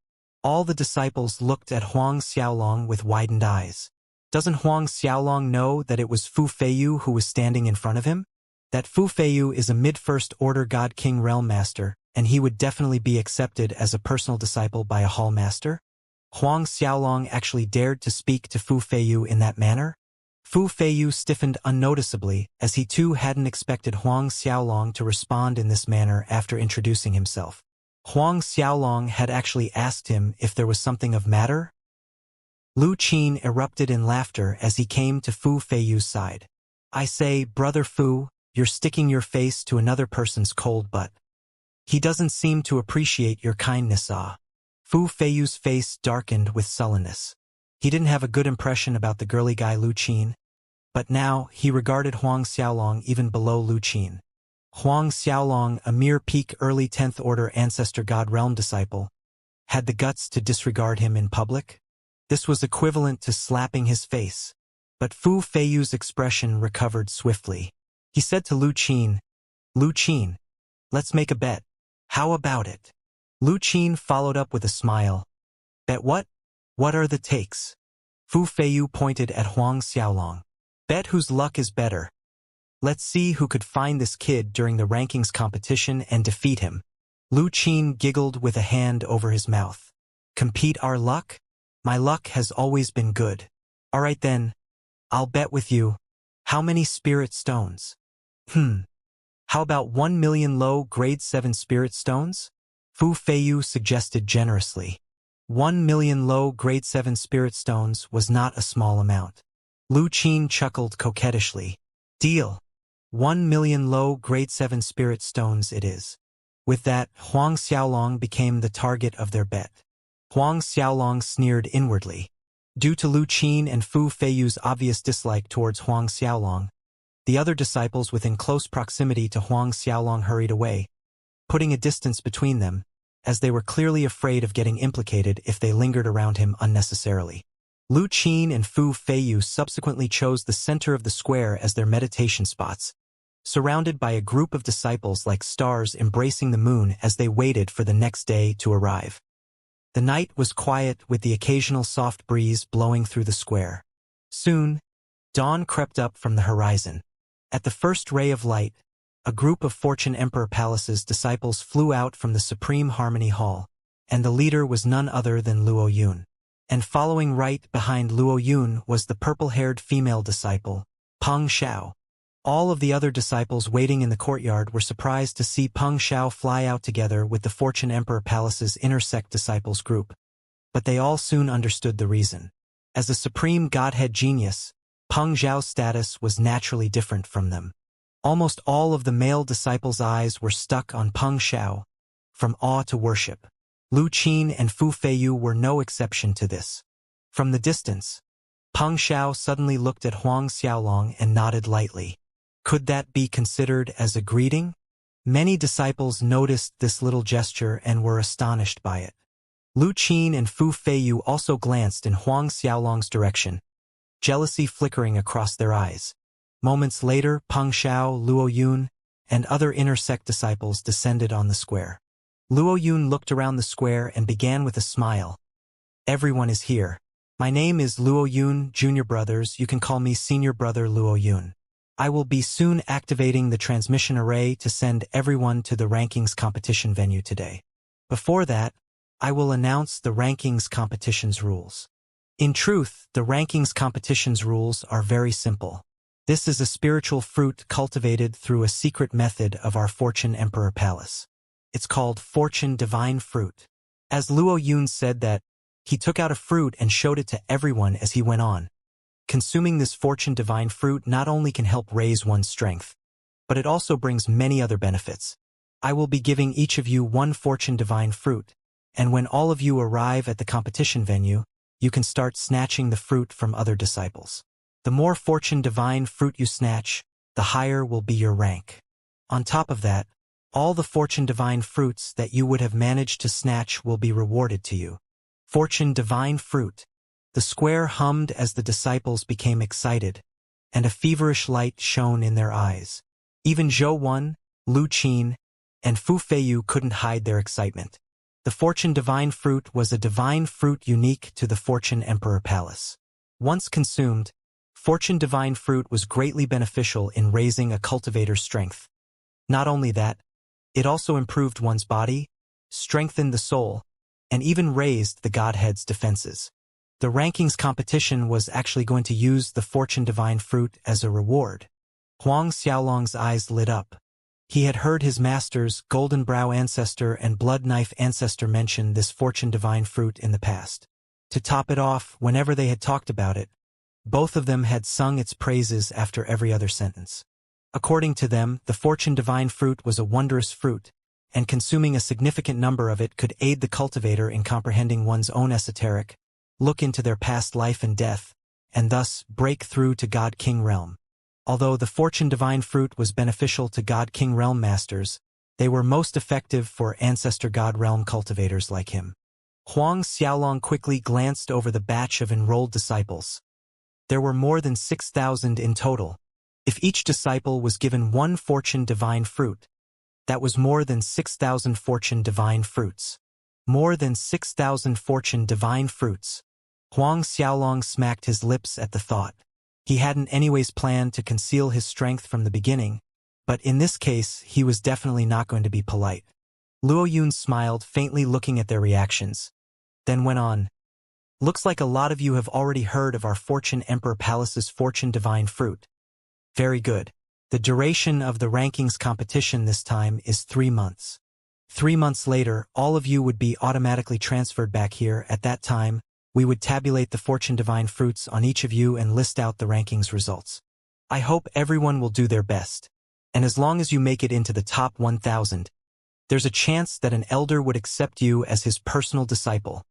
All the disciples looked at Huang Xiaolong with widened eyes. Doesn't Huang Xiaolong know that it was Fu Feiyu who was standing in front of him? That Fu Feiyu is a mid-first order God King Realm Master, and he would definitely be accepted as a personal disciple by a hall master? Huang Xiaolong actually dared to speak to Fu Feiyu in that manner? Fu Feiyu stiffened unnoticeably, as he too hadn't expected Huang Xiaolong to respond in this manner after introducing himself. Huang Xiaolong had actually asked him if there was something of matter? Lu Qin erupted in laughter as he came to Fu Feiyu's side. "I say, Brother Fu, you're sticking your face to another person's cold butt. He doesn't seem to appreciate your kindness, ah." Fu Feiyu's face darkened with sullenness. He didn't have a good impression about the girly guy Lu Qin, but now he regarded Huang Xiaolong even below Lu Qin. Huang Xiaolong, a mere peak early 10th Order Ancestor God Realm disciple, had the guts to disregard him in public? This was equivalent to slapping his face. But Fu Feiyu's expression recovered swiftly. He said to Lu Qin, "Lu Qin, let's make a bet. How about it?" Lu Qin followed up with a smile. "Bet what? What are the takes?" Fu Feiyu pointed at Huang Xiaolong. "Bet whose luck is better. Let's see who could find this kid during the rankings competition and defeat him." Lu Qin giggled with a hand over his mouth. "Compete our luck? My luck has always been good. All right then, I'll bet with you. How many spirit stones?" How about 1 million low grade 7 spirit stones? Fu Feiyu suggested generously. 1 million low grade 7 spirit stones was not a small amount. Lu Qin chuckled coquettishly. "Deal. 1 million low grade 7 spirit stones it is." With that, Huang Xiaolong became the target of their bet. Huang Xiaolong sneered inwardly. Due to Lu Qin and Fu Feiyu's obvious dislike towards Huang Xiaolong, the other disciples within close proximity to Huang Xiaolong hurried away, putting a distance between them, as they were clearly afraid of getting implicated if they lingered around him unnecessarily. Lu Qin and Fu Feiyu subsequently chose the center of the square as their meditation spots, surrounded by a group of disciples like stars embracing the moon as they waited for the next day to arrive. The night was quiet with the occasional soft breeze blowing through the square. Soon, dawn crept up from the horizon. At the first ray of light, a group of Fortune Emperor Palace's disciples flew out from the Supreme Harmony Hall, and the leader was none other than Luo Yun. And following right behind Luo Yun was the purple-haired female disciple, Peng Xiao. All of the other disciples waiting in the courtyard were surprised to see Peng Xiao fly out together with the Fortune Emperor Palace's inner sect disciples group. But they all soon understood the reason. As a supreme godhead genius, Peng Xiao's status was naturally different from them. Almost all of the male disciples' eyes were stuck on Peng Xiao, from awe to worship. Lu Qin and Fu Feiyu were no exception to this. From the distance, Peng Xiao suddenly looked at Huang Xiaolong and nodded lightly. Could that be considered as a greeting? Many disciples noticed this little gesture and were astonished by it. Lu Qin and Fu Feiyu also glanced in Huang Xiaolong's direction, jealousy flickering across their eyes. Moments later, Peng Xiao, Luo Yun, and other inner sect disciples descended on the square. Luo Yun looked around the square and began with a smile. Everyone is here. My name is Luo Yun, Junior Brothers. You can call me Senior Brother Luo Yun. I will be soon activating the transmission array to send everyone to the rankings competition venue today. Before that, I will announce the rankings competition's rules. In truth, the rankings competition's rules are very simple. This is a spiritual fruit cultivated through a secret method of our Fortune Emperor Palace. It's called Fortune Divine Fruit. As Luo Yun said that, he took out a fruit and showed it to everyone as he went on. Consuming this Fortune Divine Fruit not only can help raise one's strength, but it also brings many other benefits. I will be giving each of you one Fortune Divine Fruit, and when all of you arrive at the competition venue, you can start snatching the fruit from other disciples. The more Fortune Divine Fruit you snatch, the higher will be your rank. On top of that, all the Fortune Divine Fruits that you would have managed to snatch will be rewarded to you. Fortune Divine Fruit. The square hummed as the disciples became excited, and a feverish light shone in their eyes. Even Zhou Wen, Lu Qin, and Fu Feiyu couldn't hide their excitement. The Fortune Divine Fruit was a divine fruit unique to the Fortune Emperor Palace. Once consumed, Fortune Divine Fruit was greatly beneficial in raising a cultivator's strength. Not only that, it also improved one's body, strengthened the soul, and even raised the Godhead's defenses. The rankings competition was actually going to use the Fortune Divine Fruit as a reward. Huang Xiaolong's eyes lit up. He had heard his master's Golden Brow ancestor and Blood Knife ancestor mention this Fortune Divine Fruit in the past. To top it off, whenever they had talked about it, both of them had sung its praises after every other sentence. According to them, the Fortune Divine Fruit was a wondrous fruit, and consuming a significant number of it could aid the cultivator in comprehending one's own esoteric, look into their past life and death, and thus break through to God King Realm. Although the Fortune Divine Fruit was beneficial to God King Realm masters, they were most effective for Ancestor God Realm cultivators like him. Huang Xiaolong quickly glanced over the batch of enrolled disciples. There were more than 6,000 in total. If each disciple was given one Fortune Divine Fruit, that was more than 6,000 Fortune Divine Fruits. More than 6,000 Fortune Divine Fruits. Huang Xiaolong smacked his lips at the thought. He hadn't anyways planned to conceal his strength from the beginning, but in this case he was definitely not going to be polite. Luo Yun smiled, faintly looking at their reactions, then went on. Looks like a lot of you have already heard of our Fortune Emperor Palace's Fortune Divine Fruit. Very good. The duration of the rankings competition this time is 3 months. 3 months later, all of you would be automatically transferred back here. At that time, we would tabulate the Fortune Divine Fruits on each of you and list out the rankings results. I hope everyone will do their best, and as long as you make it into the top 1,000, there's a chance that an elder would accept you as his personal disciple.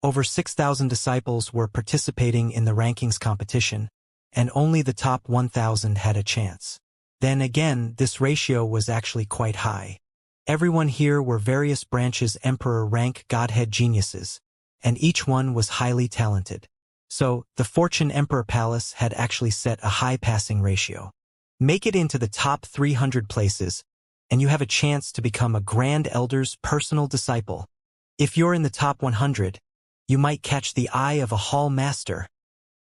Over 6,000 disciples were participating in the rankings competition, and only the top 1,000 had a chance. Then again, this ratio was actually quite high. Everyone here were various branches Emperor rank Godhead geniuses, and each one was highly talented. So, the Fortune Emperor Palace had actually set a high passing ratio. Make it into the top 300 places, and you have a chance to become a Grand Elder's personal disciple. If you're in the top 100, you might catch the eye of a Hall Master.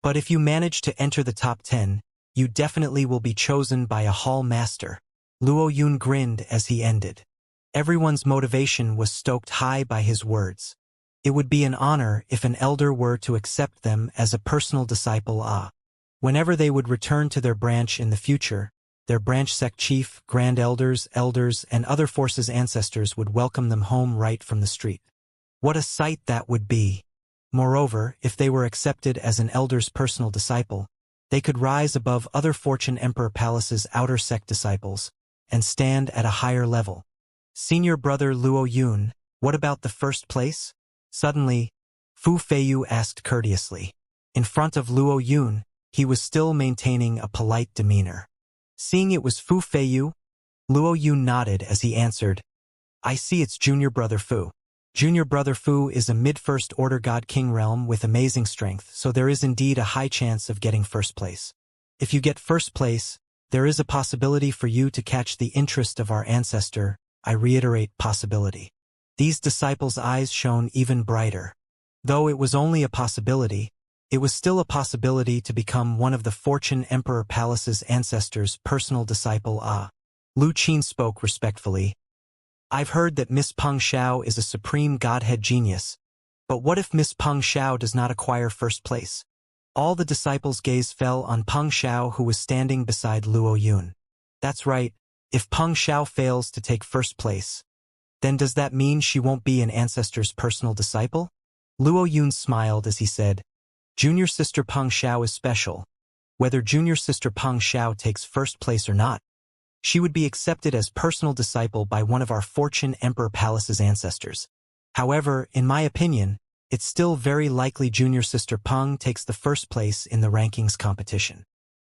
But if you manage to enter the top 10, you definitely will be chosen by a Hall Master. Luo Yun grinned as he ended. Everyone's motivation was stoked high by his words. It would be an honor if an elder were to accept them as a personal disciple. Whenever they would return to their branch in the future, their branch sect chief, grand elders, and other forces' ancestors would welcome them home right from the street. What a sight that would be! Moreover, if they were accepted as an elder's personal disciple, they could rise above other Fortune Emperor Palace's outer sect disciples and stand at a higher level. Senior brother Luo Yun, what about the first place? Suddenly, Fu Feiyu asked courteously. In front of Luo Yun, he was still maintaining a polite demeanor. Seeing it was Fu Feiyu, Luo Yun nodded as he answered, I see it's junior brother Fu. Junior brother Fu is a mid-first order God King realm with amazing strength, so there is indeed a high chance of getting first place. If you get first place, there is a possibility for you to catch the interest of our ancestor. I reiterate, possibility. These disciples' eyes shone even brighter. Though it was only a possibility, it was still a possibility to become one of the Fortune Emperor Palace's ancestors' personal disciple. Lu Qin spoke respectfully. I've heard that Miss Peng Xiao is a supreme godhead genius, but what if Miss Peng Xiao does not acquire first place? All the disciples' gaze fell on Peng Xiao, who was standing beside Luo Yun. That's right, if Peng Xiao fails to take first place, then does that mean she won't be an ancestor's personal disciple? Luo Yun smiled as he said, Junior sister Peng Xiao is special. Whether junior sister Peng Xiao takes first place or not, she would be accepted as personal disciple by one of our Fortune Emperor Palace's ancestors. However, in my opinion, it's still very likely junior sister Peng takes the first place in the rankings competition.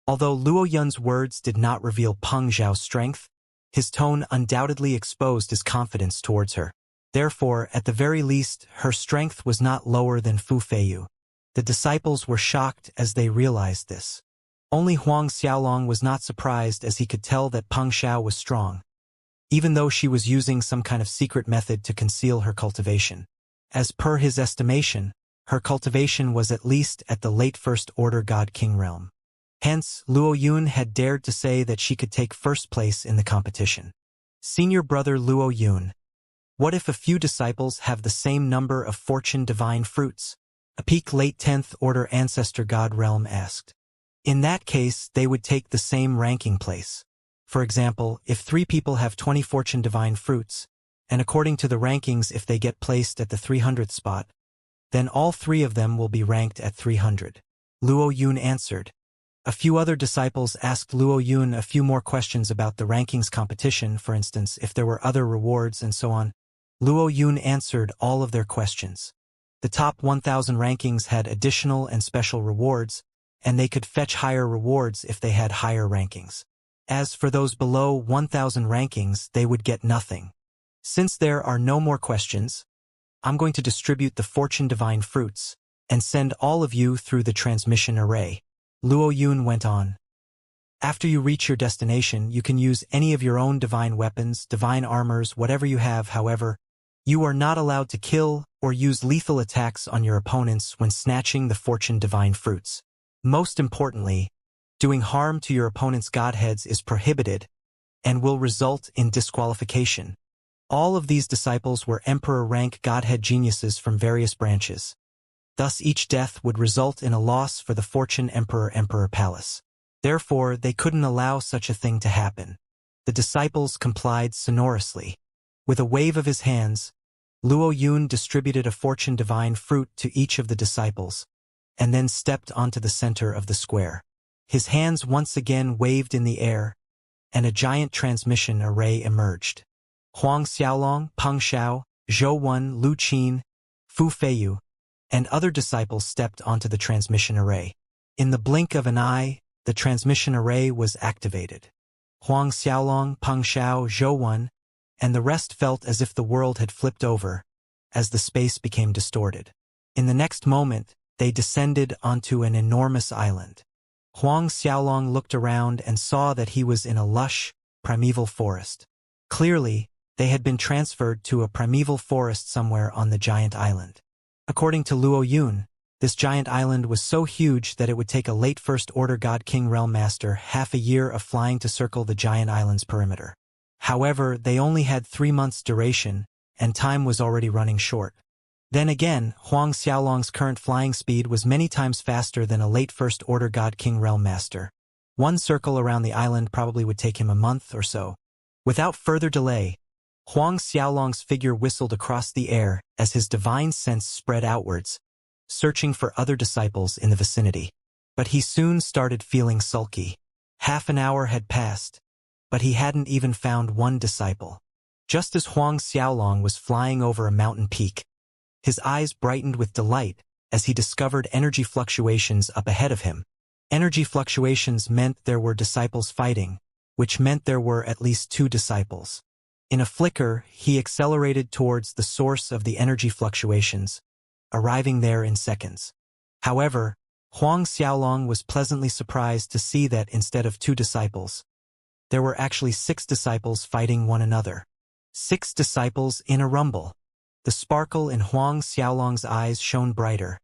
Although Luo Yun's words did not reveal Peng Xiao's strength, his tone undoubtedly exposed his confidence towards her. Therefore, at the very least, her strength was not lower than Fu Feiyu. The disciples were shocked as they realized this. Only Huang Xiaolong was not surprised, as he could tell that Peng Xiao was strong, even though she was using some kind of secret method to conceal her cultivation. As per his estimation, her cultivation was at least at the late First Order God King realm. Hence, Luo Yun had dared to say that she could take first place in the competition. Senior brother Luo Yun, what if a few disciples have the same number of Fortune Divine fruits? A peak late 10th Order Ancestor God realm asked. In that case, they would take the same ranking place. For example, if 3 people have 20 Fortune Divine fruits, and according to the rankings, if they get placed at the 300th spot, then all 3 of them will be ranked at 300. Luo Yun answered. A few other disciples asked Luo Yun a few more questions about the rankings competition, for instance, if there were other rewards and so on. Luo Yun answered all of their questions. The top 1,000 rankings had additional and special rewards, and they could fetch higher rewards if they had higher rankings. As for those below 1,000 rankings, they would get nothing. Since there are no more questions, I'm going to distribute the Fortune Divine fruits and send all of you through the transmission array. Luo Yun went on. After you reach your destination, you can use any of your own divine weapons, divine armors, whatever you have. However, you are not allowed to kill or use lethal attacks on your opponents when snatching the Fortune Divine fruits. Most importantly, doing harm to your opponent's godheads is prohibited and will result in disqualification. All of these disciples were Emperor rank godhead geniuses from various branches. Thus each death would result in a loss for the Fortune Emperor Palace. Therefore, they couldn't allow such a thing to happen. The disciples complied sonorously. With a wave of his hands, Luo Yun distributed a Fortune Divine fruit to each of the disciples, and then stepped onto the center of the square. His hands once again waved in the air, and a giant transmission array emerged. Huang Xiaolong, Peng Xiao, Zhou Wen, Lu Qin, Fu Feiyu, and other disciples stepped onto the transmission array. In the blink of an eye, the transmission array was activated. Huang Xiaolong, Peng Xiao, Zhou Wen, and the rest felt as if the world had flipped over, as the space became distorted. In the next moment, they descended onto an enormous island. Huang Xiaolong looked around and saw that he was in a lush, primeval forest. Clearly, they had been transferred to a primeval forest somewhere on the giant island. According to Luo Yun, this giant island was so huge that it would take a late First Order God King Realm Master half a year of flying to circle the giant island's perimeter. However, they only had 3 months' duration, and time was already running short. Then again, Huang Xiaolong's current flying speed was many times faster than a late First Order God King Realm Master. One circle around the island probably would take him a month or so. Without further delay, Huang Xiaolong's figure whistled across the air as his divine sense spread outwards, searching for other disciples in the vicinity. But he soon started feeling sulky. Half an hour had passed, but he hadn't even found one disciple. Just as Huang Xiaolong was flying over a mountain peak, his eyes brightened with delight as he discovered energy fluctuations up ahead of him. Energy fluctuations meant there were disciples fighting, which meant there were at least 2 disciples. In a flicker, he accelerated towards the source of the energy fluctuations, arriving there in seconds. However, Huang Xiaolong was pleasantly surprised to see that instead of 2 disciples, there were actually 6 disciples fighting one another. 6 disciples in a rumble. The sparkle in Huang Xiaolong's eyes shone brighter,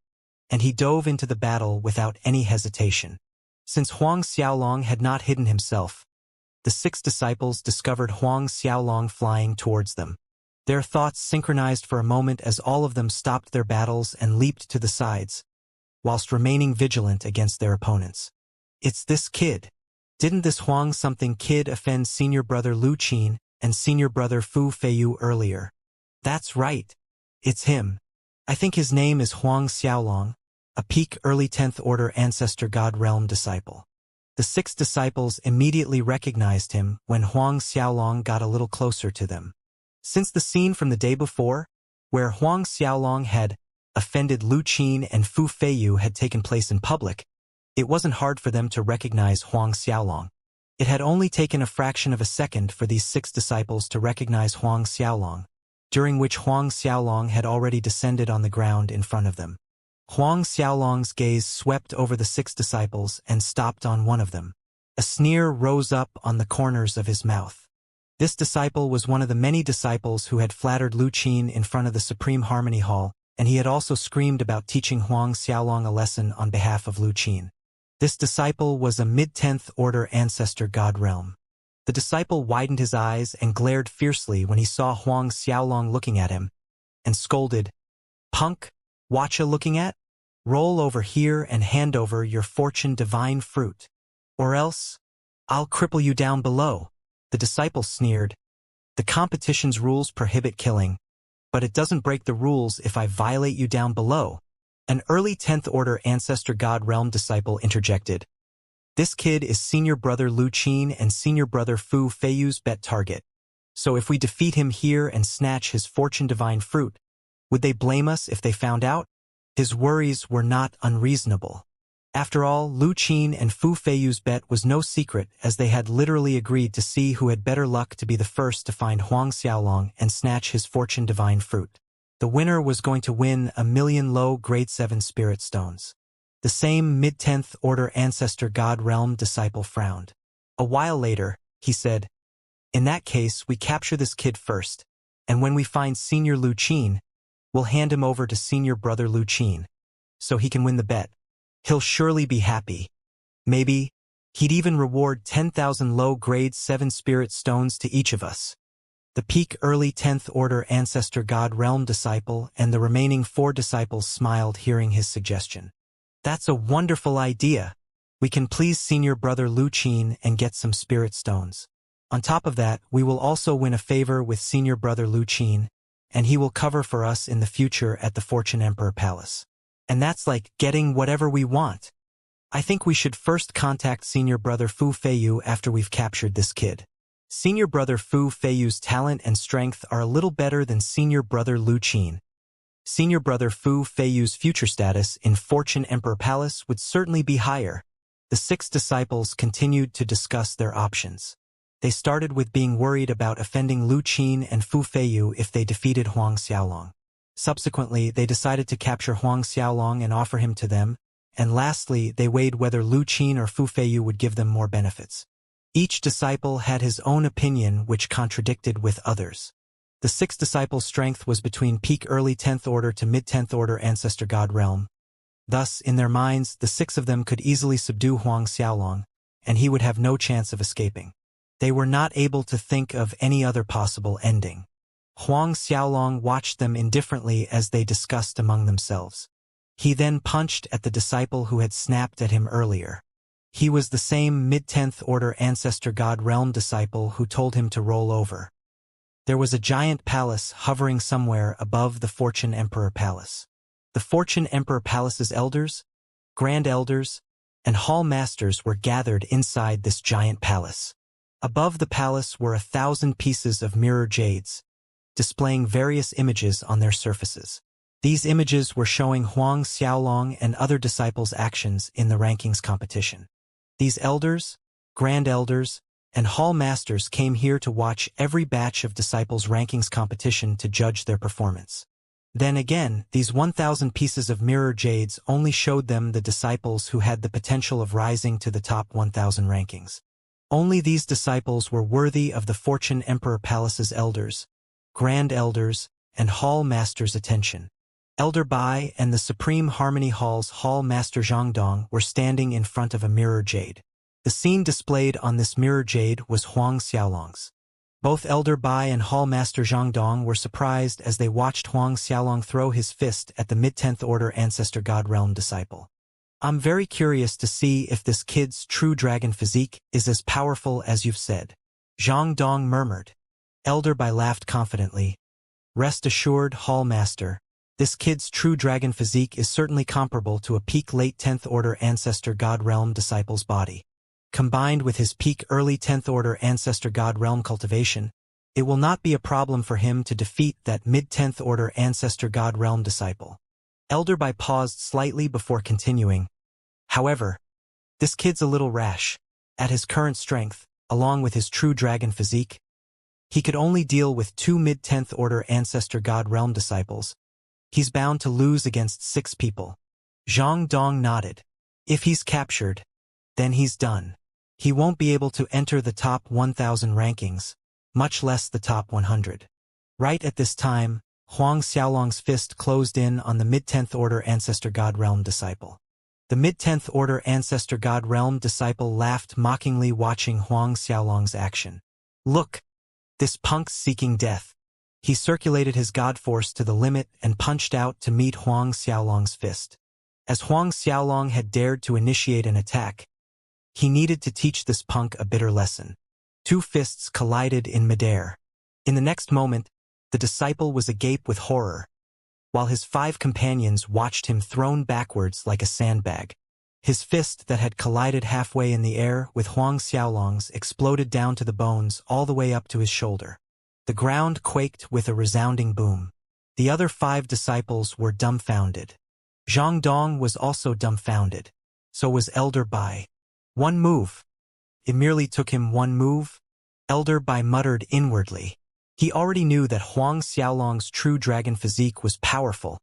and he dove into the battle without any hesitation. Since Huang Xiaolong had not hidden himself, the 6 disciples discovered Huang Xiaolong flying towards them. Their thoughts synchronized for a moment as all of them stopped their battles and leaped to the sides, whilst remaining vigilant against their opponents. It's this kid. Didn't this Huang something kid offend senior brother Lu Qin and senior brother Fu Feiyu earlier? That's right. It's him. I think his name is Huang Xiaolong, a peak early 10th order ancestor god realm disciple. The 6 disciples immediately recognized him when Huang Xiaolong got a little closer to them. Since the scene from the day before, where Huang Xiaolong had offended Lu Qin and Fu Feiyu had taken place in public, it wasn't hard for them to recognize Huang Xiaolong. It had only taken a fraction of a second for these 6 disciples to recognize Huang Xiaolong, during which Huang Xiaolong had already descended on the ground in front of them. Huang Xiaolong's gaze swept over the 6 disciples and stopped on one of them. A sneer rose up on the corners of his mouth. This disciple was one of the many disciples who had flattered Lu Qin in front of the Supreme Harmony Hall, and he had also screamed about teaching Huang Xiaolong a lesson on behalf of Lu Qin. This disciple was a mid-10th order ancestor god realm. The disciple widened his eyes and glared fiercely when he saw Huang Xiaolong looking at him, and scolded, "Punk, Wuxia looking at? Roll over here and hand over your fortune divine fruit. Or else, I'll cripple you down below." The disciple sneered, "The competition's rules prohibit killing, but it doesn't break the rules if I violate you down below." An early 10th order ancestor god realm disciple interjected, "This kid is senior brother Lu Qin and senior brother Fu Feiyu's bet target. So if we defeat him here and snatch his fortune divine fruit, would they blame us if they found out?" His worries were not unreasonable. After all, Lu Qin and Fu Feiyu's bet was no secret, as they had literally agreed to see who had better luck to be the first to find Huang Xiaolong and snatch his fortune divine fruit. The winner was going to win 1,000,000 low grade 7 spirit stones. The same mid-10th order ancestor god realm disciple frowned. A while later, he said, "In that case, we capture this kid first, and when we find senior Lu Qin, we'll hand him over to senior brother Lu Qin, so he can win the bet. He'll surely be happy. Maybe he'd even reward 10,000 low grade 7 spirit stones to each of us." The peak early 10th order ancestor god realm disciple and the remaining 4 disciples smiled hearing his suggestion. "That's a wonderful idea. We can please senior brother Lu Qin and get some spirit stones. On top of that, we will also win a favor with senior brother Lu Qin, and he will cover for us in the future at the Fortune Emperor Palace. And that's like getting whatever we want. I think we should first contact senior brother Fu Feiyu after we've captured this kid. Senior brother Fu Feiyu's talent and strength are a little better than senior brother Lu Qin. Senior brother Fu Feiyu's future status in Fortune Emperor Palace would certainly be higher." The 6 disciples continued to discuss their options. They started with being worried about offending Lu Qin and Fu Feiyu if they defeated Huang Xiaolong. Subsequently, they decided to capture Huang Xiaolong and offer him to them, and lastly, they weighed whether Lu Qin or Fu Feiyu would give them more benefits. Each disciple had his own opinion which contradicted with others. The 6 disciples' strength was between peak early 10th order to mid-10th order ancestor god realm. Thus, in their minds, the 6 of them could easily subdue Huang Xiaolong, and he would have no chance of escaping. They were not able to think of any other possible ending. Huang Xiaolong watched them indifferently as they discussed among themselves. He then punched at the disciple who had snapped at him earlier. He was the same mid-10th order ancestor god realm disciple who told him to roll over. There was a giant palace hovering somewhere above the Fortune Emperor Palace. The Fortune Emperor Palace's elders, grand elders, and hall masters were gathered inside this giant palace. Above the palace were 1,000 pieces of mirror jades, displaying various images on their surfaces. These images were showing Huang Xiaolong and other disciples' actions in the rankings competition. These elders, grand elders, and hall masters came here to watch every batch of disciples' rankings competition to judge their performance. Then again, these 1,000 pieces of mirror jades only showed them the disciples who had the potential of rising to the top 1,000 rankings. Only these disciples were worthy of the Fortune Emperor Palace's elders, grand elders, and hall masters' attention. Elder Bai and the Supreme Harmony Hall's Hall Master Zhangdong were standing in front of a mirror jade. The scene displayed on this mirror jade was Huang Xiaolong's. Both Elder Bai and Hall Master Zhangdong were surprised as they watched Huang Xiaolong throw his fist at the mid-10th order ancestor god realm disciple. I'm very curious to see if this kid's true dragon physique is as powerful as you've said. Zhangdong murmured. Elder Bai laughed confidently. Rest assured, Hall Master. This kid's true dragon physique is certainly comparable to a peak late 10th order ancestor god realm disciple's body. Combined with his peak early 10th order ancestor god realm cultivation, it will not be a problem for him to defeat that mid-10th order ancestor god realm disciple. Elder Bai paused slightly before continuing. However, this kid's a little rash. At his current strength, along with his true dragon physique, he could only deal with 2 mid-10th order ancestor god realm disciples. He's bound to lose against 6 people. Zhang Dong nodded. If he's captured, then he's done. He won't be able to enter the top 1,000 rankings, much less the top 100. Right at this time, Huang Xiaolong's fist closed in on the mid-10th order ancestor god realm disciple. The mid-10th order ancestor god realm disciple laughed mockingly watching Huang Xiaolong's action. Look, this punk's seeking death. He circulated his god force to the limit and punched out to meet Huang Xiaolong's fist. As Huang Xiaolong had dared to initiate an attack, he needed to teach this punk a bitter lesson. 2 fists collided in midair. In the next moment, the disciple was agape with horror, while his 5 companions watched him thrown backwards like a sandbag. His fist that had collided halfway in the air with Huang Xiaolong's exploded down to the bones all the way up to his shoulder. The ground quaked with a resounding boom. The other 5 disciples were dumbfounded. Zhang Dong was also dumbfounded. So was Elder Bai. 1 move. It merely took him 1 move? Elder Bai muttered inwardly. He already knew that Huang Xiaolong's true dragon physique was powerful.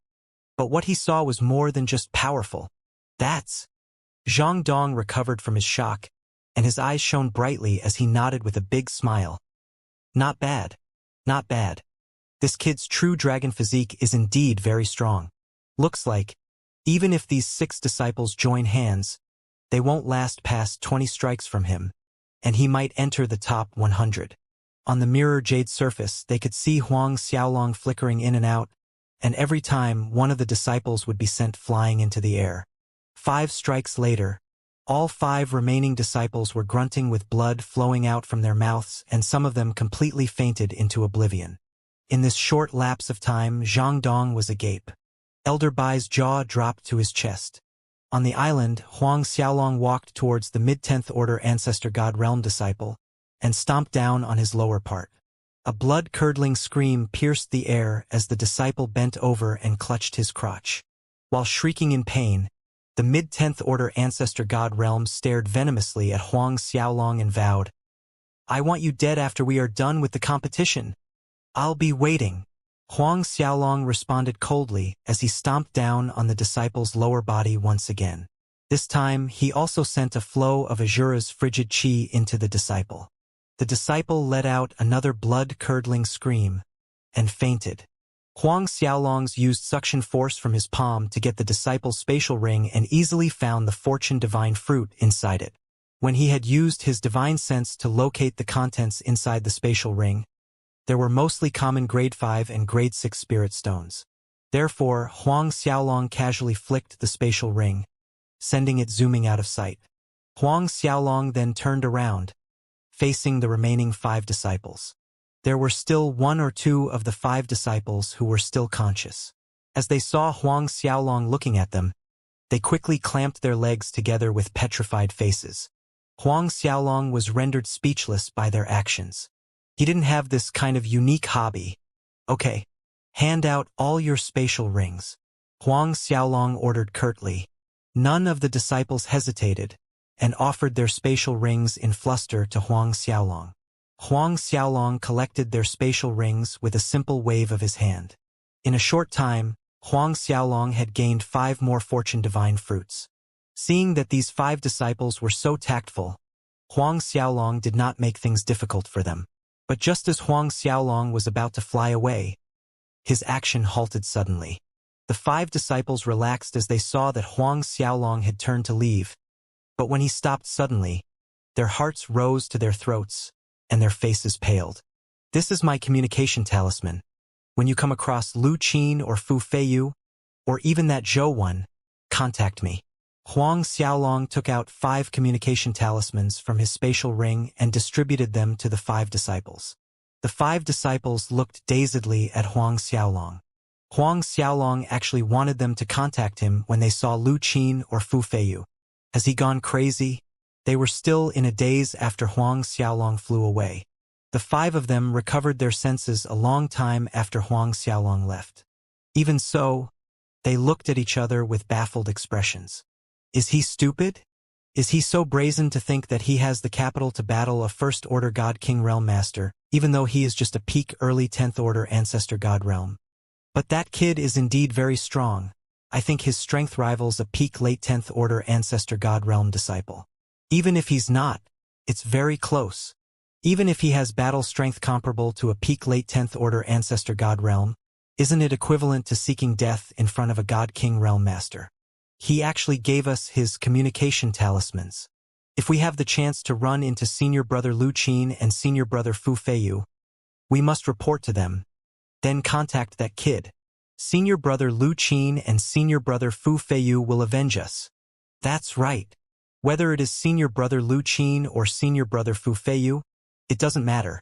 But what he saw was more than just powerful. That's... Zhang Dong recovered from his shock, and his eyes shone brightly as he nodded with a big smile. Not bad. Not bad. This kid's true dragon physique is indeed very strong. Looks like, even if these 6 disciples join hands, they won't last past 20 strikes from him, and he might enter the top 100. On the mirror jade surface, they could see Huang Xiaolong flickering in and out, and every time one of the disciples would be sent flying into the air. 5 strikes later, all 5 remaining disciples were grunting with blood flowing out from their mouths, and some of them completely fainted into oblivion. In this short lapse of time, Zhang Dong was agape. Elder Bai's jaw dropped to his chest. On the island, Huang Xiaolong walked towards the mid-10th order ancestor god realm disciple, and stomped down on his lower part. A blood-curdling scream pierced the air as the disciple bent over and clutched his crotch. While shrieking in pain, the mid-10th order ancestor god realm stared venomously at Huang Xiaolong and vowed, "I want you dead after we are done with the competition. I'll be waiting." Huang Xiaolong responded coldly as he stomped down on the disciple's lower body once again. This time, he also sent a flow of Azura's frigid chi into the disciple. The disciple let out another blood-curdling scream and fainted. Huang Xiaolong's used suction force from his palm to get the disciple's spatial ring and easily found the fortune divine fruit inside it. When he had used his divine sense to locate the contents inside the spatial ring, there were mostly common grade 5 and grade 6 spirit stones. Therefore, Huang Xiaolong casually flicked the spatial ring, sending it zooming out of sight. Huang Xiaolong then turned around, facing the remaining 5 disciples. There were still 1 or 2 of the 5 disciples who were still conscious. As they saw Huang Xiaolong looking at them, they quickly clamped their legs together with petrified faces. Huang Xiaolong was rendered speechless by their actions. He didn't have this kind of unique hobby. Okay, hand out all your spatial rings, Huang Xiaolong ordered curtly. None of the disciples hesitated and offered their spatial rings in fluster to Huang Xiaolong. Huang Xiaolong collected their spatial rings with a simple wave of his hand. In a short time, Huang Xiaolong had gained 5 more fortune divine fruits. Seeing that these 5 disciples were so tactful, Huang Xiaolong did not make things difficult for them. But just as Huang Xiaolong was about to fly away, his action halted suddenly. The 5 disciples relaxed as they saw that Huang Xiaolong had turned to leave. But when he stopped suddenly, their hearts rose to their throats, and their faces paled. This is my communication talisman. When you come across Lu Qin or Fu Feiyu, or even that Zhou one, contact me. Huang Xiaolong took out 5 communication talismans from his spatial ring and distributed them to the 5 disciples. The 5 disciples looked dazedly at Huang Xiaolong. Huang Xiaolong actually wanted them to contact him when they saw Lu Qin or Fu Feiyu. Has he gone crazy? They were still in a daze after Huang Xiaolong flew away. The 5 of them recovered their senses a long time after Huang Xiaolong left. Even so, they looked at each other with baffled expressions. Is he stupid? Is he so brazen to think that he has the capital to battle a first-order God King Realm Master, even though he is just a peak early 10th-order Ancestor God Realm? But that kid is indeed very strong. I think his strength rivals a peak late 10th-order Ancestor God Realm disciple. Even if he's not, it's very close. Even if he has battle strength comparable to a peak late 10th-order Ancestor God Realm, isn't it equivalent to seeking death in front of a God King Realm Master? He actually gave us his communication talismans. If we have the chance to run into Senior Brother Lu Qin and Senior Brother Fu Feiyu, we must report to them. Then contact that kid. Senior Brother Lu Qin and Senior Brother Fu Feiyu will avenge us. That's right. Whether it is Senior Brother Lu Qin or Senior Brother Fu Feiyu, it doesn't matter.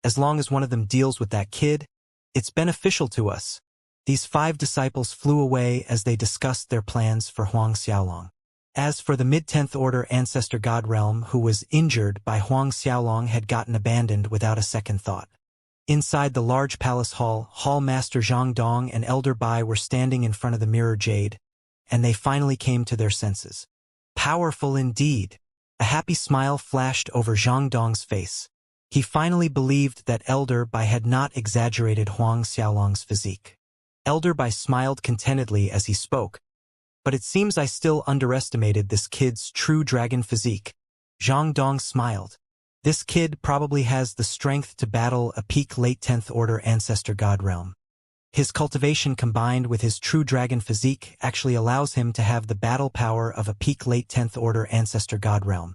As long as one of them deals with that kid, it's beneficial to us. These 5 disciples flew away as they discussed their plans for Huang Xiaolong. As for the mid-10th order Ancestor God Realm who was injured by Huang Xiaolong had gotten abandoned without a second thought. Inside the large palace hall, Hall Master Zhang Dong and Elder Bai were standing in front of the mirror jade, and they finally came to their senses. Powerful indeed. A happy smile flashed over Zhang Dong's face. He finally believed that Elder Bai had not exaggerated Huang Xiaolong's physique. Elder Bai smiled contentedly as he spoke. But it seems I still underestimated this kid's true dragon physique. Zhang Dong smiled. This kid probably has the strength to battle a peak late 10th order Ancestor God Realm. His cultivation combined with his true dragon physique actually allows him to have the battle power of a peak late 10th order Ancestor God Realm.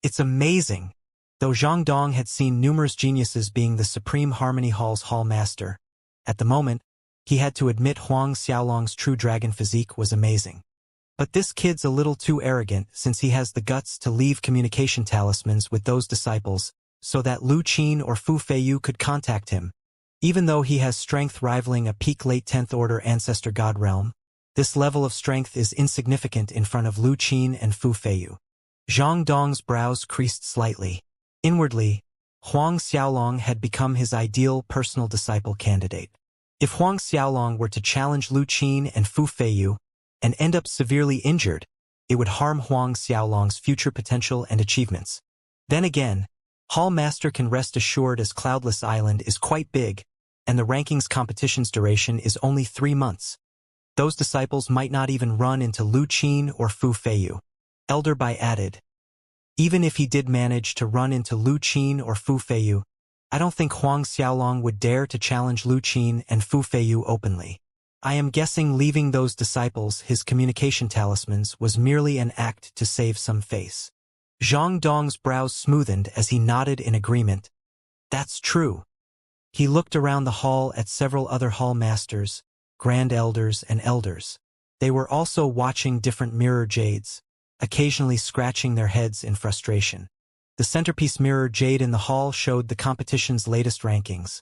It's amazing. Though Zhang Dong had seen numerous geniuses being the Supreme Harmony Hall's Hall Master, at the moment, he had to admit Huang Xiaolong's true dragon physique was amazing. But this kid's a little too arrogant since he has the guts to leave communication talismans with those disciples so that Lu Qin or Fu Feiyu could contact him. Even though he has strength rivaling a peak late 10th order Ancestor God Realm, this level of strength is insignificant in front of Lu Qin and Fu Feiyu. Zhang Dong's brows creased slightly. Inwardly, Huang Xiaolong had become his ideal personal disciple candidate. If Huang Xiaolong were to challenge Lu Qin and Fu Feiyu and end up severely injured, it would harm Huang Xiaolong's future potential and achievements. Then again, Hall Master can rest assured as Cloudless Island is quite big, and the rankings competition's duration is only 3 months. Those disciples might not even run into Lu Qin or Fu Feiyu. Elder Bai added. Even if he did manage to run into Lu Qin or Fu Feiyu, I don't think Huang Xiaolong would dare to challenge Lu Qin and Fu Feiyu openly. I am guessing leaving those disciples his communication talismans was merely an act to save some face. Zhang Dong's brows smoothened as he nodded in agreement. That's true. He looked around the hall at several other hall masters, grand elders and elders. They were also watching different mirror jades, occasionally scratching their heads in frustration. The centerpiece mirror jade in the hall showed the competition's latest rankings.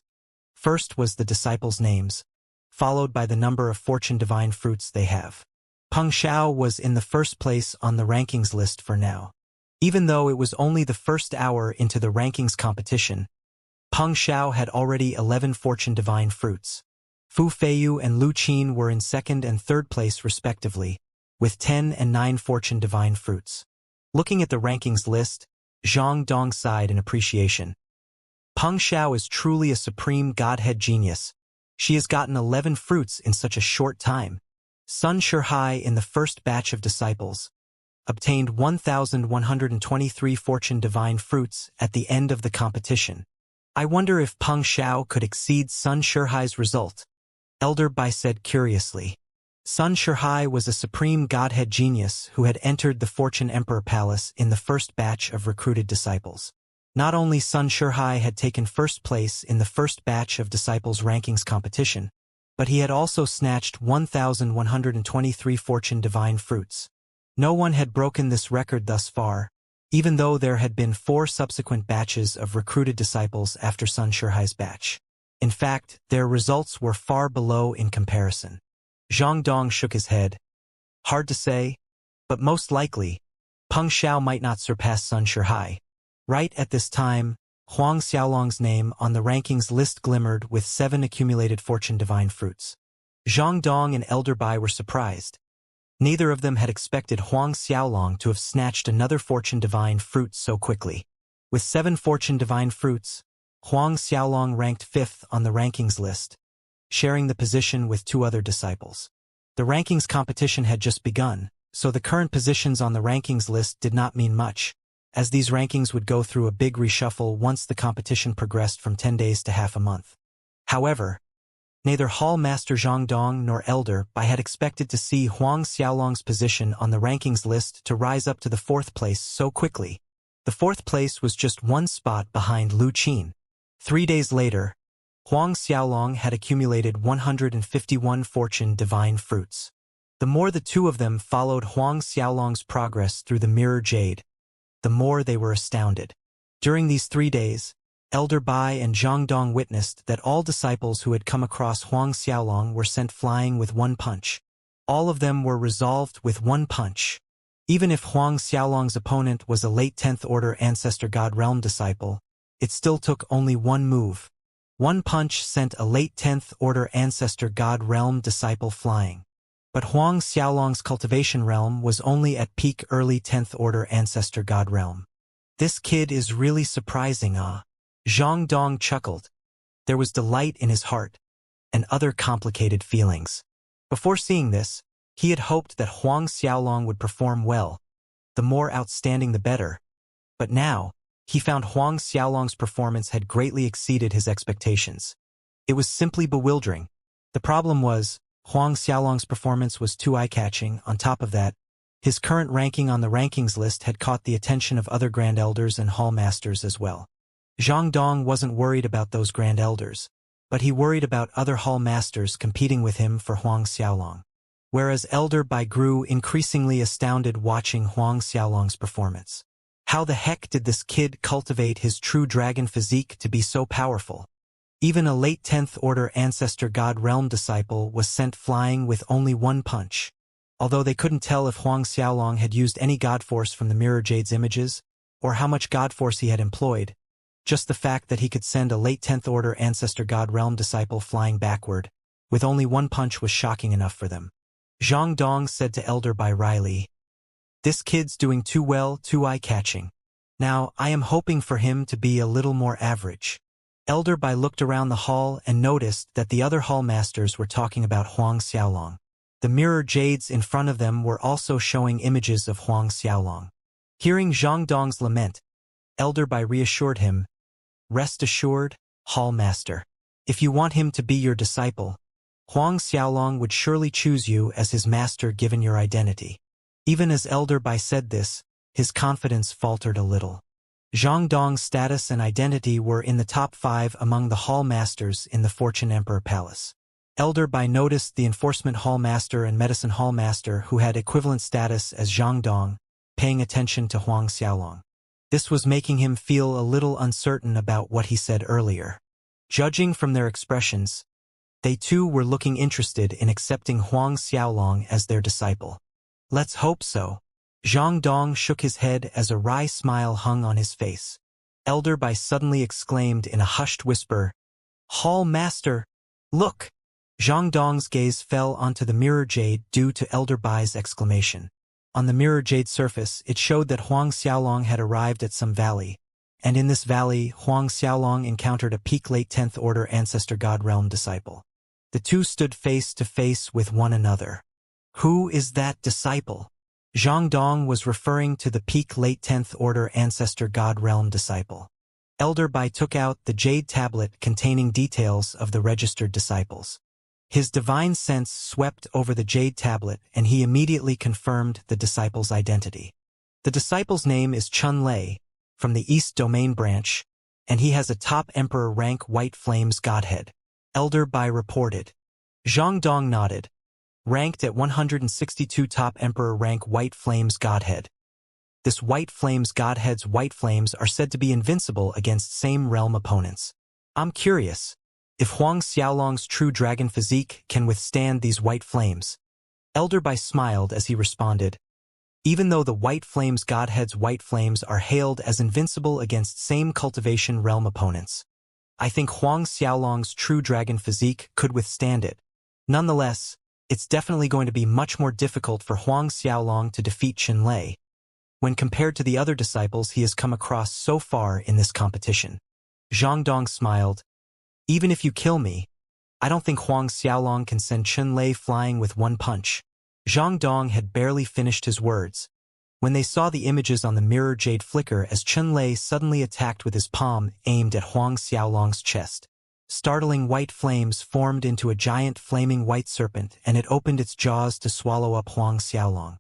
First was the disciples' names, followed by the number of fortune divine fruits they have. Peng Xiao was in the first place on the rankings list for now. Even though it was only the first hour into the rankings competition, Peng Xiao had already 11 fortune divine fruits. Fu Feiyu and Lu Qin were in second and third place respectively, with 10 and 9 fortune divine fruits. Looking at the rankings list, Zhang Dong sighed in appreciation. Peng Xiao is truly a supreme godhead genius. She has gotten 11 fruits in such a short time. Sun Shihai in the first batch of disciples obtained 1,123 fortune divine fruits at the end of the competition. I wonder if Peng Xiao could exceed Sun Shihai's result, Elder Bai said curiously. Sun Shihai was a supreme godhead genius who had entered the Fortune Emperor Palace in the first batch of recruited disciples. Not only Sun Shihai had taken first place in the first batch of disciples rankings competition, but he had also snatched 1,123 fortune divine fruits. No one had broken this record thus far, even though there had been 4 subsequent batches of recruited disciples after Sun Shihai's batch. In fact, their results were far below in comparison. Zhang Dong shook his head. Hard to say, but most likely, Peng Xiao might not surpass Sun Shihai. Right at this time, Huang Xiaolong's name on the rankings list glimmered with 7 accumulated fortune divine fruits. Zhang Dong and Elder Bai were surprised. Neither of them had expected Huang Xiaolong to have snatched another fortune divine fruit so quickly. With 7 fortune divine fruits, Huang Xiaolong ranked 5th on the rankings list, sharing the position with 2 other disciples. The rankings competition had just begun, so the current positions on the rankings list did not mean much, as these rankings would go through a big reshuffle once the competition progressed from 10 days to half a month. However, neither Hall Master Zhang Dong nor Elder Bai had expected to see Huang Xiaolong's position on the rankings list to rise up to the 4th place so quickly. The 4th place was just 1 spot behind Lu Qin. 3 days later, Huang Xiaolong had accumulated 151 fortune divine fruits. The more the 2 of them followed Huang Xiaolong's progress through the mirror jade, the more they were astounded. During these 3 days, Elder Bai and Zhang Dong witnessed that all disciples who had come across Huang Xiaolong were sent flying with 1 punch. All of them were resolved with 1 punch. Even if Huang Xiaolong's opponent was a late 10th Order Ancestor God Realm disciple, it still took only 1 move. 1 punch sent a late 10th Order Ancestor God Realm disciple flying. But Huang Xiaolong's Cultivation Realm was only at peak early 10th Order Ancestor God Realm. This kid is really surprising, Zhang Dong chuckled. There was delight in his heart, and other complicated feelings. Before seeing this, he had hoped that Huang Xiaolong would perform well, the more outstanding the better. But now, he found Huang Xiaolong's performance had greatly exceeded his expectations. It was simply bewildering. The problem was, Huang Xiaolong's performance was too eye-catching. On top of that, his current ranking on the rankings list had caught the attention of other Grand Elders and Hall Masters as well. Zhang Dong wasn't worried about those Grand Elders, but he worried about other Hall Masters competing with him for Huang Xiaolong. Whereas Elder Bai grew increasingly astounded watching Huang Xiaolong's performance. How the heck did this kid cultivate his true dragon physique to be so powerful? Even a late 10th Order Ancestor God Realm disciple was sent flying with only 1 punch. Although they couldn't tell if Huang Xiaolong had used any God Force from the Mirror Jade's images, or how much God Force he had employed, just the fact that he could send a late 10th Order Ancestor God Realm disciple flying backward, with only 1 punch was shocking enough for them. Zhang Dong said to Elder Bai Riley, "This kid's doing too well, too eye-catching. Now, I am hoping for him to be a little more average." Elder Bai looked around the hall and noticed that the other hall masters were talking about Huang Xiaolong. The mirror jades in front of them were also showing images of Huang Xiaolong. Hearing Zhang Dong's lament, Elder Bai reassured him, "Rest assured, Hall Master. If you want him to be your disciple, Huang Xiaolong would surely choose you as his master given your identity." Even as Elder Bai said this, his confidence faltered a little. Zhang Dong's status and identity were in the top 5 among the Hall Masters in the Fortune Emperor Palace. Elder Bai noticed the Enforcement Hall Master and Medicine Hall Master who had equivalent status as Zhang Dong, paying attention to Huang Xiaolong. This was making him feel a little uncertain about what he said earlier. Judging from their expressions, they too were looking interested in accepting Huang Xiaolong as their disciple. Let's hope so. Zhang Dong shook his head as a wry smile hung on his face. Elder Bai suddenly exclaimed in a hushed whisper, "Hall Master, look!" Zhang Dong's gaze fell onto the mirror jade due to Elder Bai's exclamation. On the mirror jade surface, it showed that Huang Xiaolong had arrived at some valley, and in this valley, Huang Xiaolong encountered a peak late 10th Order Ancestor God Realm disciple. The two stood face to face with one another. Who is that disciple? Zhang Dong was referring to the peak late 10th Order Ancestor God Realm disciple. Elder Bai took out the jade tablet containing details of the registered disciples. His divine sense swept over the jade tablet and he immediately confirmed the disciple's identity. The disciple's name is Chun Lei, from the East Domain branch, and he has a top Emperor rank White Flames Godhead. Elder Bai reported. Zhang Dong nodded. Ranked at 162 top Emperor rank White Flames Godhead. This White Flames Godhead's White Flames are said to be invincible against same realm opponents. I'm curious if Huang Xiaolong's true dragon physique can withstand these White Flames. Elder Bai smiled as he responded. Even though the White Flames Godhead's White Flames are hailed as invincible against same cultivation realm opponents, I think Huang Xiaolong's true dragon physique could withstand it. Nonetheless, it's definitely going to be much more difficult for Huang Xiaolong to defeat Chun Lei when compared to the other disciples he has come across so far in this competition. Zhang Dong smiled. Even if you kill me, I don't think Huang Xiaolong can send Chun Lei flying with one punch. Zhang Dong had barely finished his words when they saw the images on the mirror jade flicker as Chun Lei suddenly attacked with his palm aimed at Huang Xiaolong's chest. Startling white flames formed into a giant flaming white serpent and it opened its jaws to swallow up Huang Xiaolong.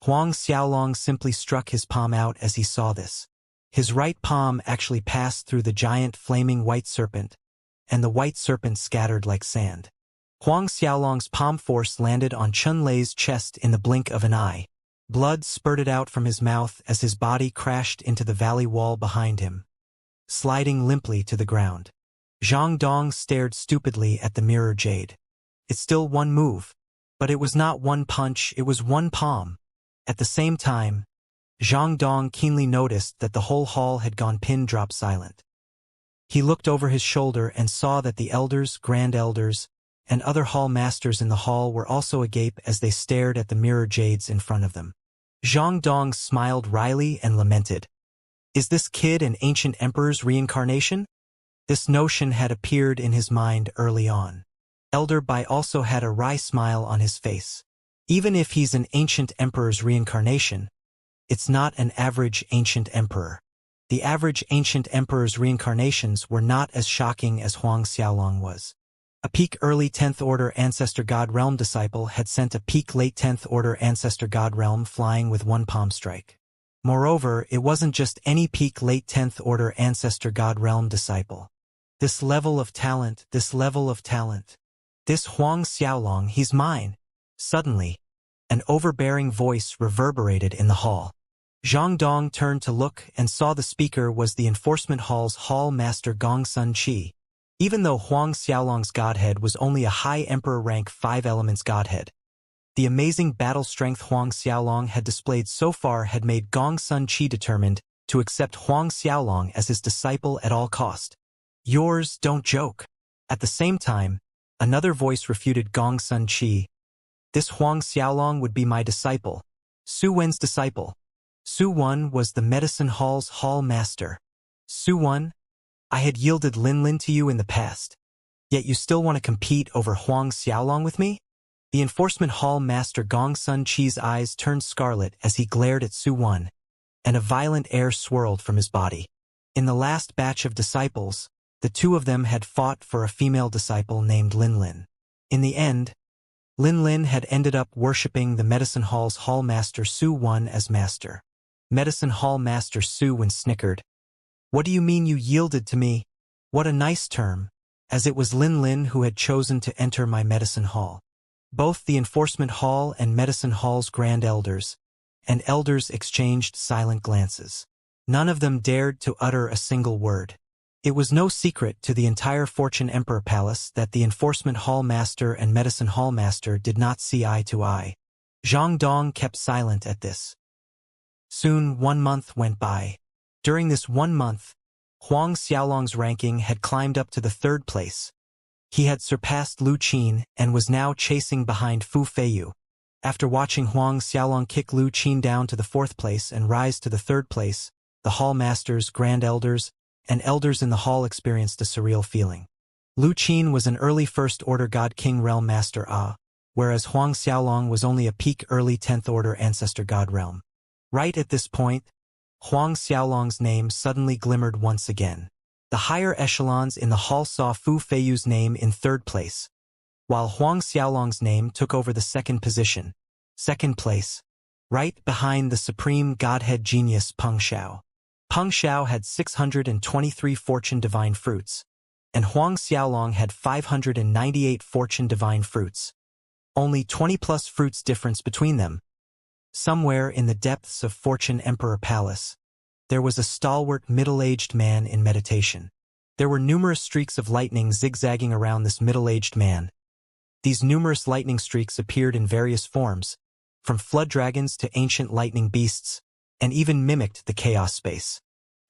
Huang Xiaolong simply struck his palm out as he saw this. His right palm actually passed through the giant flaming white serpent, and the white serpent scattered like sand. Huang Xiaolong's palm force landed on Chun Lei's chest in the blink of an eye. Blood spurted out from his mouth as his body crashed into the valley wall behind him, sliding limply to the ground. Zhang Dong stared stupidly at the mirror jade. It's still one move, but it was not one punch, it was one palm. At the same time, Zhang Dong keenly noticed that the whole hall had gone pin-drop silent. He looked over his shoulder and saw that the elders, grand elders, and other hall masters in the hall were also agape as they stared at the mirror jades in front of them. Zhang Dong smiled wryly and lamented. Is this kid an ancient emperor's reincarnation? This notion had appeared in his mind early on. Elder Bai also had a wry smile on his face. Even if he's an ancient emperor's reincarnation, it's not an average ancient emperor. The average ancient emperor's reincarnations were not as shocking as Huang Xiaolong was. A peak early 10th Order Ancestor God Realm disciple had sent a peak late 10th Order Ancestor God Realm flying with one palm strike. Moreover, it wasn't just any peak late 10th Order Ancestor God Realm disciple. This level of talent, this Huang Xiaolong, he's mine. Suddenly, an overbearing voice reverberated in the hall. Zhang Dong turned to look and saw the speaker was the enforcement hall's hall master Gong Sun Qi. Even though Huang Xiaolong's godhead was only a high emperor rank 5 elements godhead, the amazing battle strength Huang Xiaolong had displayed so far had made Gong Sun Qi determined to accept Huang Xiaolong as his disciple at all cost. Yours, don't joke. At the same time, another voice refuted Gong Sun Qi. This Huang Xiaolong would be my disciple. Su Wen's disciple. Su Wen was the medicine hall's hall master. Su Wen, I had yielded Lin Lin to you in the past. Yet you still want to compete over Huang Xiaolong with me? The enforcement hall master Gong Sun Qi's eyes turned scarlet as he glared at Su Wen, and a violent air swirled from his body. In the last batch of disciples, the two of them had fought for a female disciple named Lin Lin. In the end, Lin Lin had ended up worshipping the Medicine Hall's Hall Master Su Wen as master. Medicine Hall Master Su Wen snickered. What do you mean you yielded to me? What a nice term, as it was Lin Lin who had chosen to enter my Medicine Hall. Both the Enforcement Hall and Medicine Hall's Grand Elders, and elders exchanged silent glances. None of them dared to utter a single word. It was no secret to the entire Fortune Emperor Palace that the Enforcement Hall Master and Medicine Hall Master did not see eye to eye. Zhang Dong kept silent at this. Soon 1 month went by. During this 1 month, Huang Xiaolong's ranking had climbed up to the 3rd place. He had surpassed Lu Qin and was now chasing behind Fu Feiyu. After watching Huang Xiaolong kick Lu Qin down to the 4th place and rise to the 3rd place, the hall masters, grand elders, and elders in the hall experienced a surreal feeling. Lu Qin was an early First Order God King Realm Master whereas Huang Xiaolong was only a peak early 10th Order Ancestor God Realm. Right at this point, Huang Xiaolong's name suddenly glimmered once again. The higher echelons in the hall saw Fu Feiyu's name in 3rd place, while Huang Xiaolong's name took over the 2nd position, 2nd place, right behind the supreme godhead genius Peng Xiao. Peng Xiao had 623 Fortune Divine Fruits, and Huang Xiaolong had 598 Fortune Divine Fruits. Only 20+ fruits difference between them. Somewhere in the depths of Fortune Emperor Palace, there was a stalwart middle-aged man in meditation. There were numerous streaks of lightning zigzagging around this middle-aged man. These numerous lightning streaks appeared in various forms, from flood dragons to ancient lightning beasts, and even mimicked the chaos space.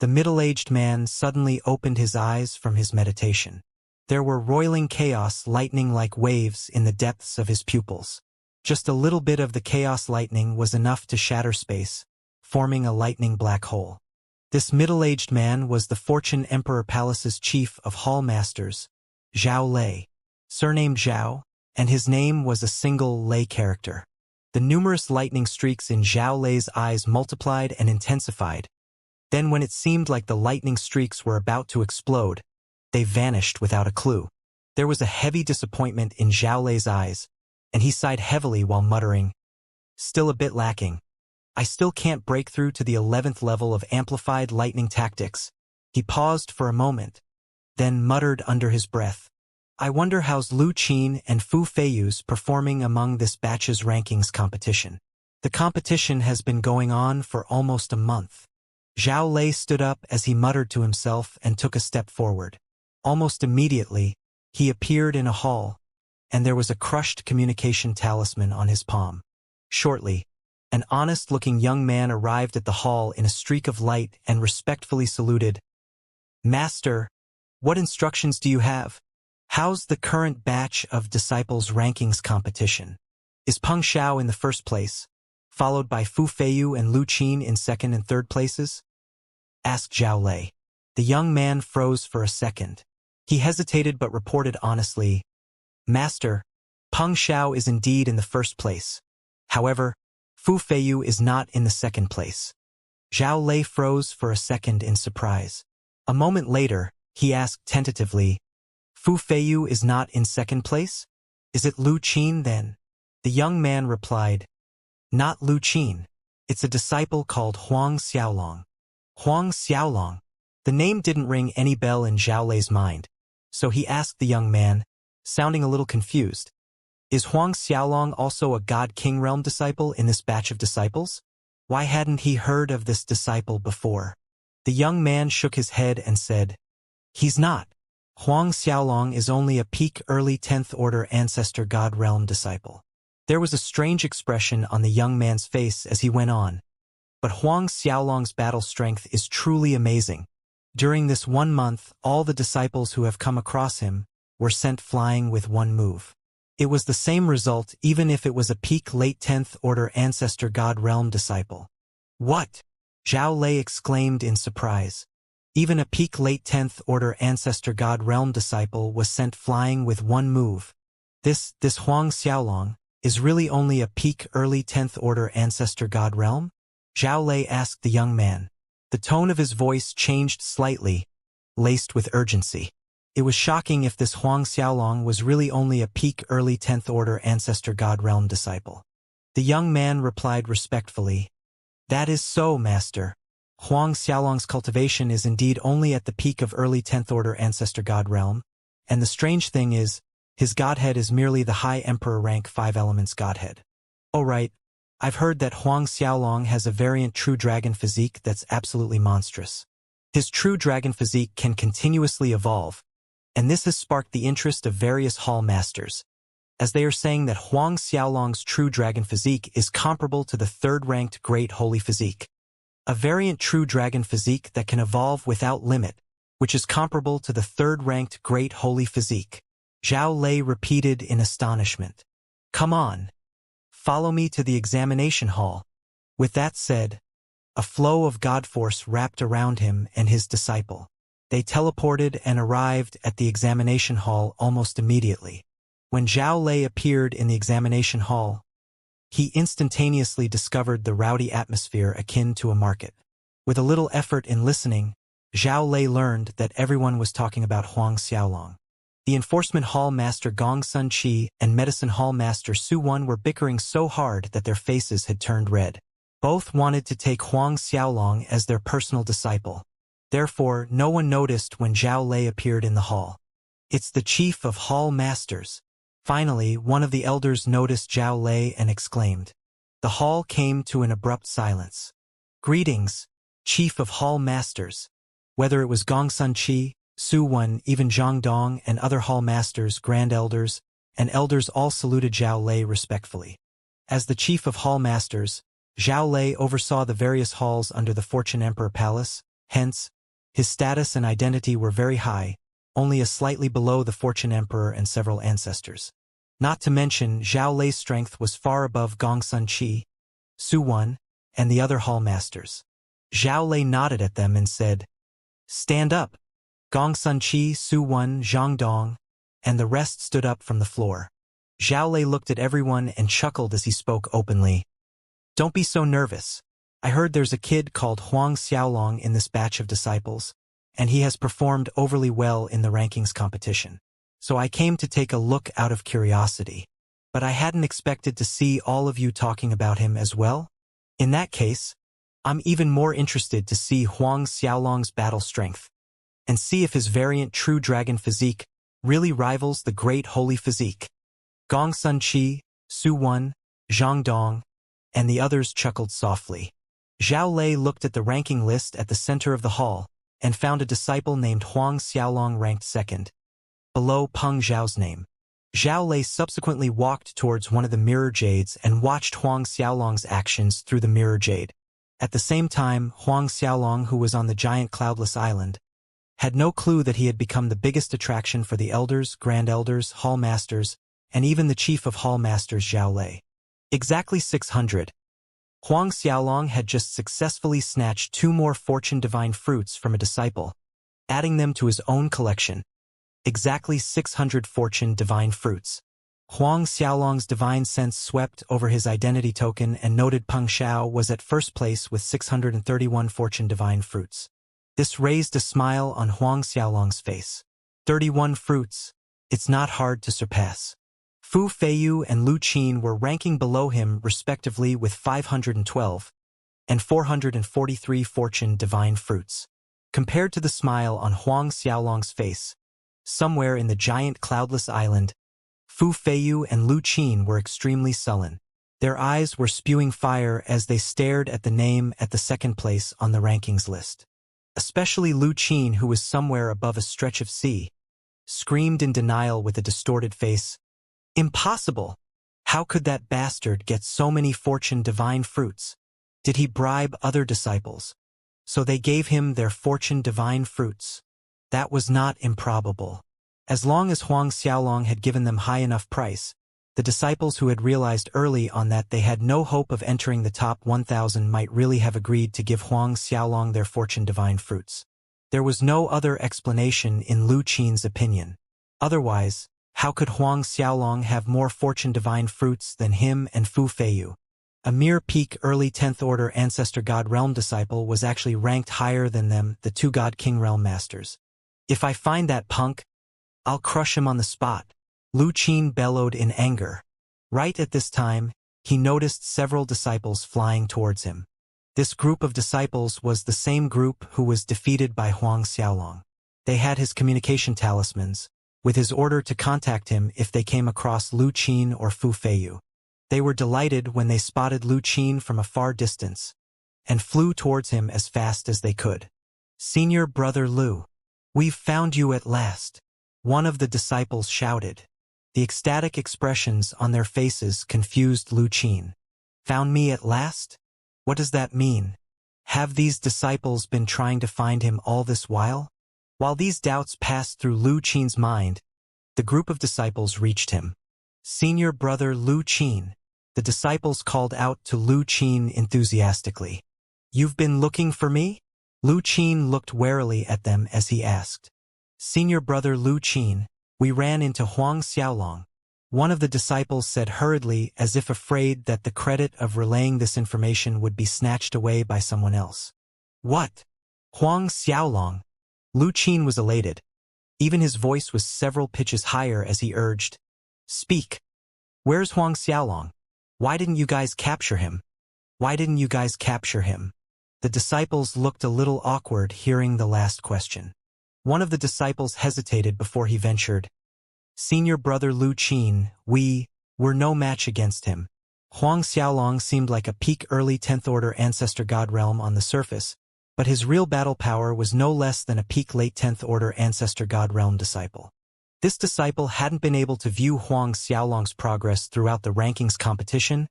The middle-aged man suddenly opened his eyes from his meditation. There were roiling chaos lightning like waves in the depths of his pupils. Just a little bit of the chaos lightning was enough to shatter space, forming a lightning black hole. This middle-aged man was the Fortune Emperor Palace's chief of hall masters, Zhao Lei, surnamed Zhao, and his name was a single Lei character. The numerous lightning streaks in Zhao Lei's eyes multiplied and intensified. Then when it seemed like the lightning streaks were about to explode, they vanished without a clue. There was a heavy disappointment in Zhao Lei's eyes, and he sighed heavily while muttering, "Still a bit lacking. I still can't break through to the 11th level of amplified lightning tactics." He paused for a moment, then muttered under his breath, "I wonder how's Lu Qin and Fu Feiyu's performing among this batch's rankings competition. The competition has been going on for almost a month." Zhao Lei stood up as he muttered to himself and took a step forward. Almost immediately, he appeared in a hall, and there was a crushed communication talisman on his palm. Shortly, an honest-looking young man arrived at the hall in a streak of light and respectfully saluted. "Master, what instructions do you have? How's the current batch of disciples rankings competition? Is Peng Xiao in the 1st place, followed by Fu Feiyu and Lu Qin in 2nd and 3rd places?" asked Zhao Lei. The young man froze for a second. He hesitated but reported honestly, "Master, Peng Xiao is indeed in the 1st place. However, Fu Feiyu is not in the 2nd place." Zhao Lei froze for a second in surprise. A moment later, he asked tentatively, "Fu Feiyu is not in 2nd place? Is it Lu Qin then?" The young man replied, "Not Lu Qin. It's a disciple called Huang Xiaolong." Huang Xiaolong. The name didn't ring any bell in Zhao Lei's mind, so he asked the young man, sounding a little confused, "Is Huang Xiaolong also a God King Realm disciple in this batch of disciples? Why hadn't he heard of this disciple before?" The young man shook his head and said, "He's not. Huang Xiaolong is only a peak early 10th Order Ancestor God Realm disciple." There was a strange expression on the young man's face as he went on. "But Huang Xiaolong's battle strength is truly amazing. During this 1 month, all the disciples who have come across him were sent flying with one move. It was the same result even if it was a peak late 10th Order Ancestor God Realm disciple." "What?" Zhao Lei exclaimed in surprise. Even a peak late 10th Order Ancestor God Realm disciple was sent flying with one move. This Huang Xiaolong is really only a peak early 10th Order Ancestor God Realm? Zhao Lei asked the young man. The tone of his voice changed slightly, laced with urgency. It was shocking if this Huang Xiaolong was really only a peak early 10th Order Ancestor God Realm disciple. The young man replied respectfully, "That is so, Master. Huang Xiaolong's cultivation is indeed only at the peak of early 10th Order Ancestor God Realm, and the strange thing is, his godhead is merely the High Emperor rank 5 elements godhead." "Oh right, I've heard that Huang Xiaolong has a variant true dragon physique that's absolutely monstrous. His true dragon physique can continuously evolve, and this has sparked the interest of various hall masters, as they are saying that Huang Xiaolong's true dragon physique is comparable to the third-ranked Great Holy Physique. A variant true dragon physique that can evolve without limit, which is comparable to the third-ranked Great Holy Physique. Zhao Lei repeated in astonishment. Come on. Follow me to the examination hall. With that said, a flow of God force wrapped around him and his disciple. They teleported and arrived at the examination hall almost immediately. When Zhao Lei appeared in the examination hall, he instantaneously discovered the rowdy atmosphere akin to a market. With a little effort in listening, Zhao Lei learned that everyone was talking about Huang Xiaolong. The Enforcement Hall Master Gong Sun Qi and Medicine Hall Master Su Wan were bickering so hard that their faces had turned red. Both wanted to take Huang Xiaolong as their personal disciple. Therefore, no one noticed when Zhao Lei appeared in the hall. It's the Chief of Hall Masters. Finally, one of the elders noticed Zhao Lei and exclaimed. The hall came to an abrupt silence. Greetings, Chief of Hall Masters. Whether it was Gong Sun Qi, Su Wan, even Zhang Dong and other hall masters, grand elders, and elders all saluted Zhao Lei respectfully. As the chief of hall masters, Zhao Lei oversaw the various halls under the Fortune Emperor Palace, hence, his status and identity were very high, only a slightly below the Fortune Emperor and several ancestors. Not to mention, Zhao Lei's strength was far above Gong Sun Qi, Su Wan, and the other hall masters. Zhao Lei nodded at them and said, Stand up. Gong Sun Qi, Su Wan, Zhang Dong, and the rest stood up from the floor. Zhao Lei looked at everyone and chuckled as he spoke openly. Don't be so nervous. I heard there's a kid called Huang Xiaolong in this batch of disciples, and he has performed overly well in the rankings competition. So I came to take a look out of curiosity. But I hadn't expected to see all of you talking about him as well. In that case, I'm even more interested to see Huang Xiaolong's battle strength, and see if his variant true dragon physique really rivals the Great Holy Physique. Gong Sun Qi, Su Wan, Zhang Dong, and the others chuckled softly. Zhao Lei looked at the ranking list at the center of the hall, and found a disciple named Huang Xiaolong ranked second, below Peng Zhao's name. Zhao Lei subsequently walked towards one of the mirror jades and watched Huang Xiaolong's actions through the mirror jade. At the same time, Huang Xiaolong, who was on the giant cloudless island, had no clue that he had become the biggest attraction for the elders, grand elders, hall masters, and even the chief of hall masters Zhao Lei. Exactly 600. Huang Xiaolong had just successfully snatched 2 more fortune divine fruits from a disciple, adding them to his own collection. Exactly 600 fortune divine fruits. Huang Xiaolong's divine sense swept over his identity token and noted Peng Xiao was at first place with 631 fortune divine fruits. This raised a smile on Huang Xiaolong's face. 31 fruits. It's not hard to surpass. Fu Feiyu and Lu Qin were ranking below him respectively with 512 and 443 fortune divine fruits. Compared to the smile on Huang Xiaolong's face, somewhere in the giant cloudless island, Fu Feiyu and Lu Qin were extremely sullen. Their eyes were spewing fire as they stared at the name at the second place on the rankings list. Especially Lu Qin, who was somewhere above a stretch of sea, screamed in denial with a distorted face. Impossible! How could that bastard get so many fortune divine fruits? Did he bribe other disciples? So they gave him their fortune divine fruits. That was not improbable. As long as Huang Xiaolong had given them high enough price, the disciples who had realized early on that they had no hope of entering the top 1,000 might really have agreed to give Huang Xiaolong their fortune divine fruits. There was no other explanation in Lu Qin's opinion. Otherwise, how could Huang Xiaolong have more fortune divine fruits than him and Fu Feiyu? A mere peak early 10th order ancestor god realm disciple was actually ranked higher than them, the 2 god king realm masters. If I find that punk, I'll crush him on the spot. Lu Qin bellowed in anger. Right at this time, he noticed several disciples flying towards him. This group of disciples was the same group who was defeated by Huang Xiaolong. They had his communication talismans, with his order to contact him if they came across Lu Qin or Fu Feiyu. They were delighted when they spotted Lu Qin from a far distance, and flew towards him as fast as they could. "Senior brother Lu, we've found you at last," one of the disciples shouted. The ecstatic expressions on their faces confused Lu Qin. "Found me at last? What does that mean? Have these disciples been trying to find him all this while?" While these doubts passed through Lu Qin's mind, the group of disciples reached him. "Senior brother Lu Qin," the disciples called out to Lu Qin enthusiastically. "You've been looking for me?" Lu Qin looked warily at them as he asked. "Senior brother Lu Qin, we ran into Huang Xiaolong," one of the disciples said hurriedly, as if afraid that the credit of relaying this information would be snatched away by someone else. "What? Huang Xiaolong?" Lu Qin was elated. Even his voice was several pitches higher as he urged, "Speak. Where's Huang Xiaolong? Why didn't you guys capture him? Why didn't you guys capture him?" The disciples looked a little awkward hearing the last question. One of the disciples hesitated before he ventured, "Senior brother Lu Qin, we were no match against him." Huang Xiaolong seemed like a peak early 10th order ancestor god realm on the surface, but his real battle power was no less than a peak late 10th order ancestor god realm disciple. This disciple hadn't been able to view Huang Xiaolong's progress throughout the rankings competition,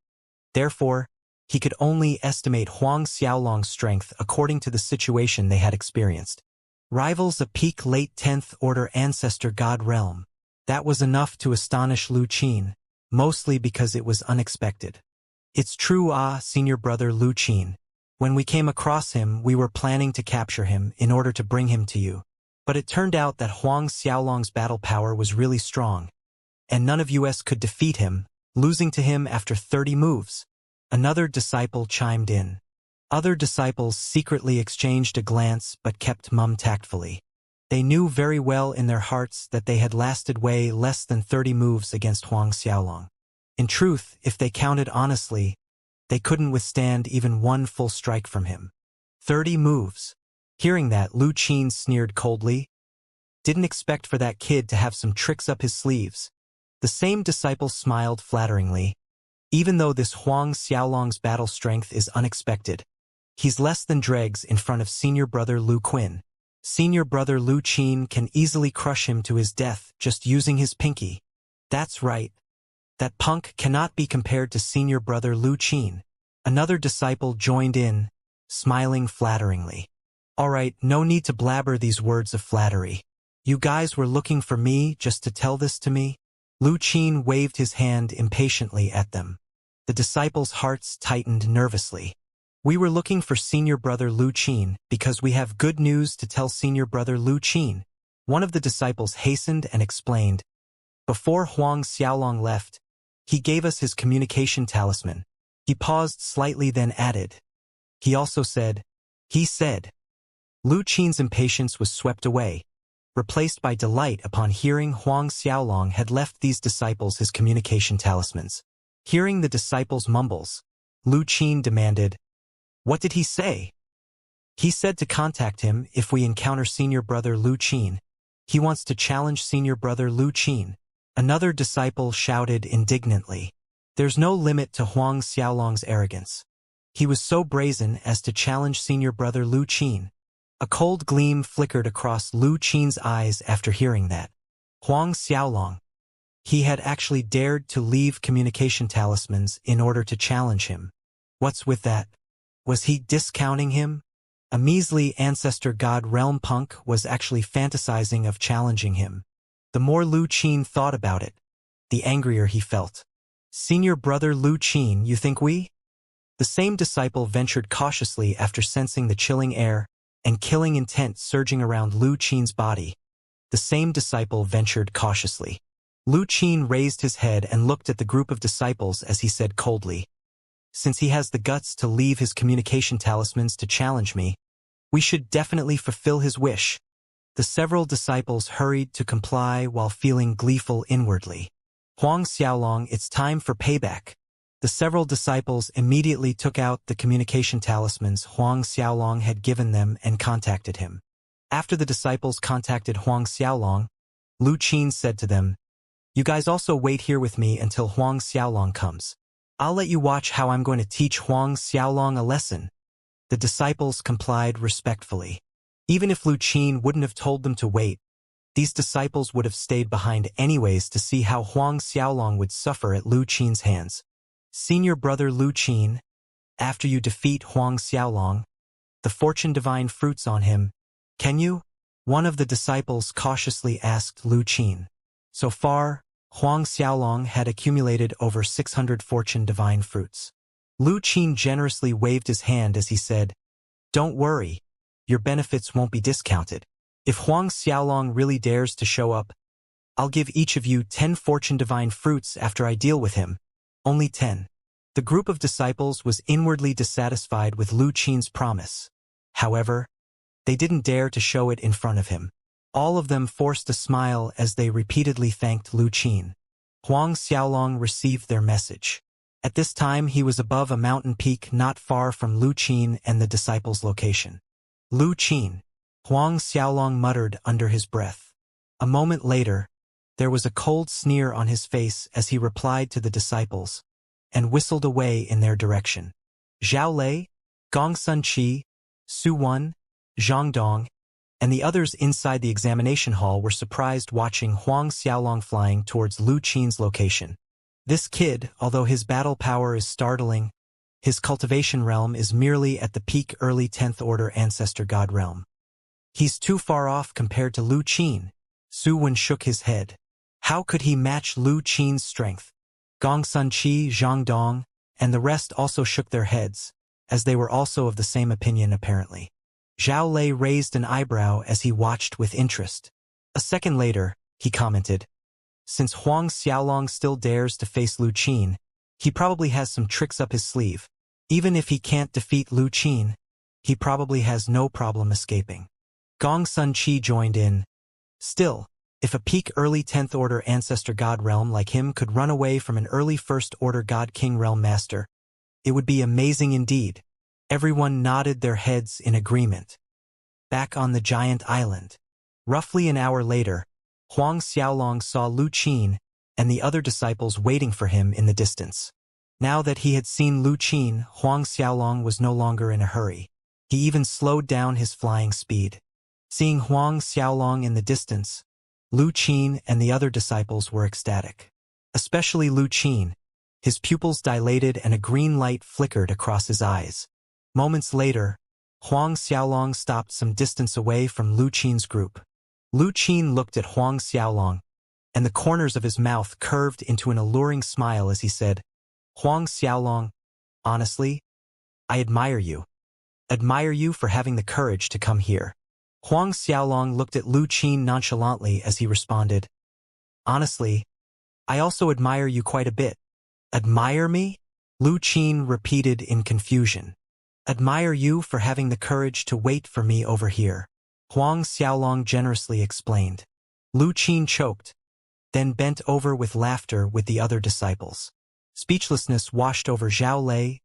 therefore, he could only estimate Huang Xiaolong's strength according to the situation they had experienced. Rivals a peak late 10th order ancestor god realm. That was enough to astonish Lu Qin, mostly because it was unexpected. "It's true, senior brother Lu Qin. When we came across him, we were planning to capture him in order to bring him to you. But it turned out that Huang Xiaolong's battle power was really strong, and none of us could defeat him, losing to him after 30 moves. Another disciple chimed in. Other disciples secretly exchanged a glance but kept mum tactfully. They knew very well in their hearts that they had lasted way less than 30 moves against Huang Xiaolong. In truth, if they counted honestly, they couldn't withstand even one full strike from him. 30 moves. Hearing that, Lu Qin sneered coldly. Didn't expect for that kid to have some tricks up his sleeves. The same disciple smiled flatteringly. Even though this Huang Xiaolong's battle strength is unexpected, he's less than dregs in front of senior brother Lu Qin. Senior brother Lu Qin can easily crush him to his death just using his pinky. That's right. That punk cannot be compared to senior brother Lu Qin. Another disciple joined in, smiling flatteringly. All right, no need to blabber these words of flattery. You guys were looking for me just to tell this to me? Lu Qin waved his hand impatiently at them. The disciples' hearts tightened nervously. We were looking for senior brother Lu Qin because we have good news to tell senior brother Lu Qin. One of the disciples hastened and explained. Before Huang Xiaolong left, he gave us his communication talisman. He paused slightly then added. He also said. Lu Qin's impatience was swept away, replaced by delight upon hearing Huang Xiaolong had left these disciples his communication talismans. Hearing the disciples' mumbles, Lu Qin demanded, "What did he say?" "He said to contact him if we encounter senior brother Lu Qin. He wants to challenge senior brother Lu Qin." Another disciple shouted indignantly. There's no limit to Huang Xiaolong's arrogance. He was so brazen as to challenge senior brother Lu Qin. A cold gleam flickered across Lu Qin's eyes after hearing that. Huang Xiaolong. He had actually dared to leave communication talismans in order to challenge him. What's with that? Was he discounting him? A measly ancestor god realm punk was actually fantasizing of challenging him. The more Lu Qin thought about it, the angrier he felt. Senior brother Lu Qin, you think we? The same disciple ventured cautiously after sensing the chilling air and killing intent surging around Lu Qin's body. The same disciple ventured cautiously. Lu Qin raised his head and looked at the group of disciples as he said coldly, "Since he has the guts to leave his communication talismans to challenge me, we should definitely fulfill his wish." The several disciples hurried to comply while feeling gleeful inwardly. Huang Xiaolong, it's time for payback. The several disciples immediately took out the communication talismans Huang Xiaolong had given them and contacted him. After the disciples contacted Huang Xiaolong, Lu Qin said to them, "You guys also wait here with me until Huang Xiaolong comes. I'll let you watch how I'm going to teach Huang Xiaolong a lesson." The disciples complied respectfully. Even if Lu Qin wouldn't have told them to wait, these disciples would have stayed behind anyways to see how Huang Xiaolong would suffer at Lu Qin's hands. "Senior brother Lu Qin, after you defeat Huang Xiaolong, the fortune divine fruits on him, can you?" One of the disciples cautiously asked Lu Qin. So far, Huang Xiaolong had accumulated over 600 fortune divine fruits. Lu Qin generously waved his hand as he said, "Don't worry, your benefits won't be discounted. If Huang Xiaolong really dares to show up, I'll give each of you 10 fortune divine fruits after I deal with him. Only 10. The group of disciples was inwardly dissatisfied with Lu Qin's promise. However, they didn't dare to show it in front of him. All of them forced a smile as they repeatedly thanked Lu Qin. Huang Xiaolong received their message. At this time he was above a mountain peak not far from Lu Qin and the disciples' location. "Lu Qin," Huang Xiaolong muttered under his breath. A moment later, there was a cold sneer on his face as he replied to the disciples, and whistled away in their direction. Zhao Lei, Gong Sun Qi, Su Wen, Zhang Dong, and the others inside the examination hall were surprised watching Huang Xiaolong flying towards Lu Qin's location. This kid, although his battle power is startling, his cultivation realm is merely at the peak early 10th order ancestor god realm. He's too far off compared to Lu Qin. Su Wen shook his head. How could he match Lu Qin's strength? Gong Sun Qi, Zhang Dong, and the rest also shook their heads, as they were also of the same opinion apparently. Zhao Lei raised an eyebrow as he watched with interest. A second later, he commented, "Since Huang Xiaolong still dares to face Lu Qin, he probably has some tricks up his sleeve. Even if he can't defeat Lu Qin, he probably has no problem escaping." Gong Sun Qi joined in. "Still, if a peak early 10th order ancestor god realm like him could run away from an early 1st order god king realm master, it would be amazing indeed." Everyone nodded their heads in agreement. Back on the giant island. Roughly an hour later, Huang Xiaolong saw Lu Qin and the other disciples waiting for him in the distance. Now that he had seen Lu Qin, Huang Xiaolong was no longer in a hurry. He even slowed down his flying speed. Seeing Huang Xiaolong in the distance, Lu Qin and the other disciples were ecstatic. Especially Lu Qin. His pupils dilated and a green light flickered across his eyes. Moments later, Huang Xiaolong stopped some distance away from Lu Qin's group. Lu Qin looked at Huang Xiaolong, and the corners of his mouth curved into an alluring smile as he said, "Huang Xiaolong, honestly, I admire you. Admire you for having the courage to come here." Huang Xiaolong looked at Lu Qin nonchalantly as he responded, "Honestly, I also admire you quite a bit." "Admire me?" Lu Qin repeated in confusion. "Admire you for having the courage to wait for me over here," Huang Xiaolong generously explained. Lu Qin choked, then bent over with laughter with the other disciples. Speechlessness washed over Zhao Lei,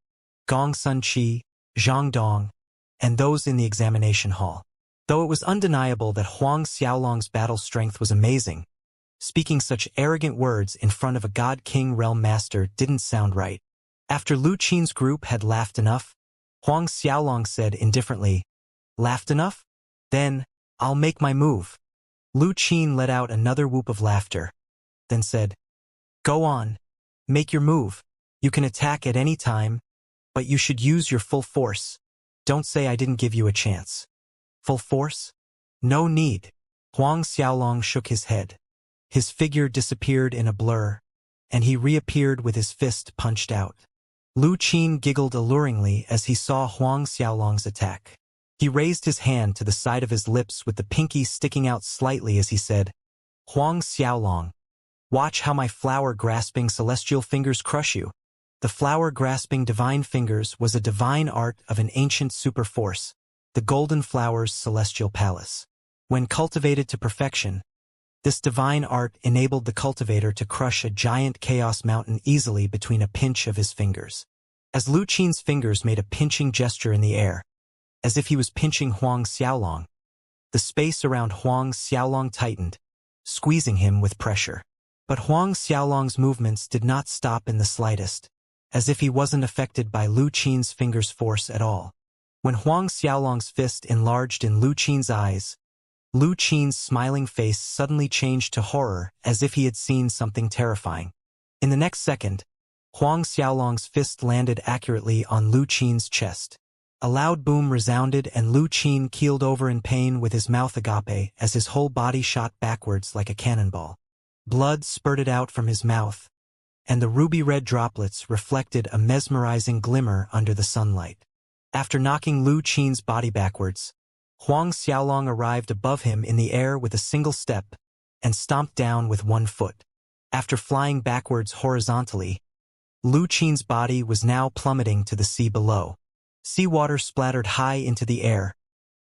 Gong Sun Qi, Zhang Dong, and those in the examination hall. Though it was undeniable that Huang Xiaolong's battle strength was amazing, speaking such arrogant words in front of a God King realm master didn't sound right. After Lu Qin's group had laughed enough, Huang Xiaolong said indifferently, "Laughed enough? Then, I'll make my move." Lu Qin let out another whoop of laughter, then said, "Go on. Make your move. You can attack at any time, but you should use your full force. Don't say I didn't give you a chance." "Full force? No need." Huang Xiaolong shook his head. His figure disappeared in a blur, and he reappeared with his fist punched out. Lu Qin giggled alluringly as he saw Huang Xiaolong's attack. He raised his hand to the side of his lips with the pinky sticking out slightly as he said, "Huang Xiaolong, watch how my flower-grasping celestial fingers crush you." The flower-grasping divine fingers was a divine art of an ancient superforce, the Golden Flower's celestial palace. When cultivated to perfection, this divine art enabled the cultivator to crush a giant chaos mountain easily between a pinch of his fingers. As Lu Qin's fingers made a pinching gesture in the air, as if he was pinching Huang Xiaolong, the space around Huang Xiaolong tightened, squeezing him with pressure. But Huang Xiaolong's movements did not stop in the slightest. as if he wasn't affected by Lu Qin's finger's force at all. When Huang Xiaolong's fist enlarged in Lu Qin's eyes, Lu Qin's smiling face suddenly changed to horror, as if he had seen something terrifying. In the next second, Huang Xiaolong's fist landed accurately on Lu Qin's chest. A loud boom resounded and Lu Qin keeled over in pain with his mouth agape as his whole body shot backwards like a cannonball. Blood spurted out from his mouth, and the ruby-red droplets reflected a mesmerizing glimmer under the sunlight. After knocking Lu Qin's body backwards, Huang Xiaolong arrived above him in the air with a single step and stomped down with one foot. After flying backwards horizontally, Lu Qin's body was now plummeting to the sea below. Seawater splattered high into the air,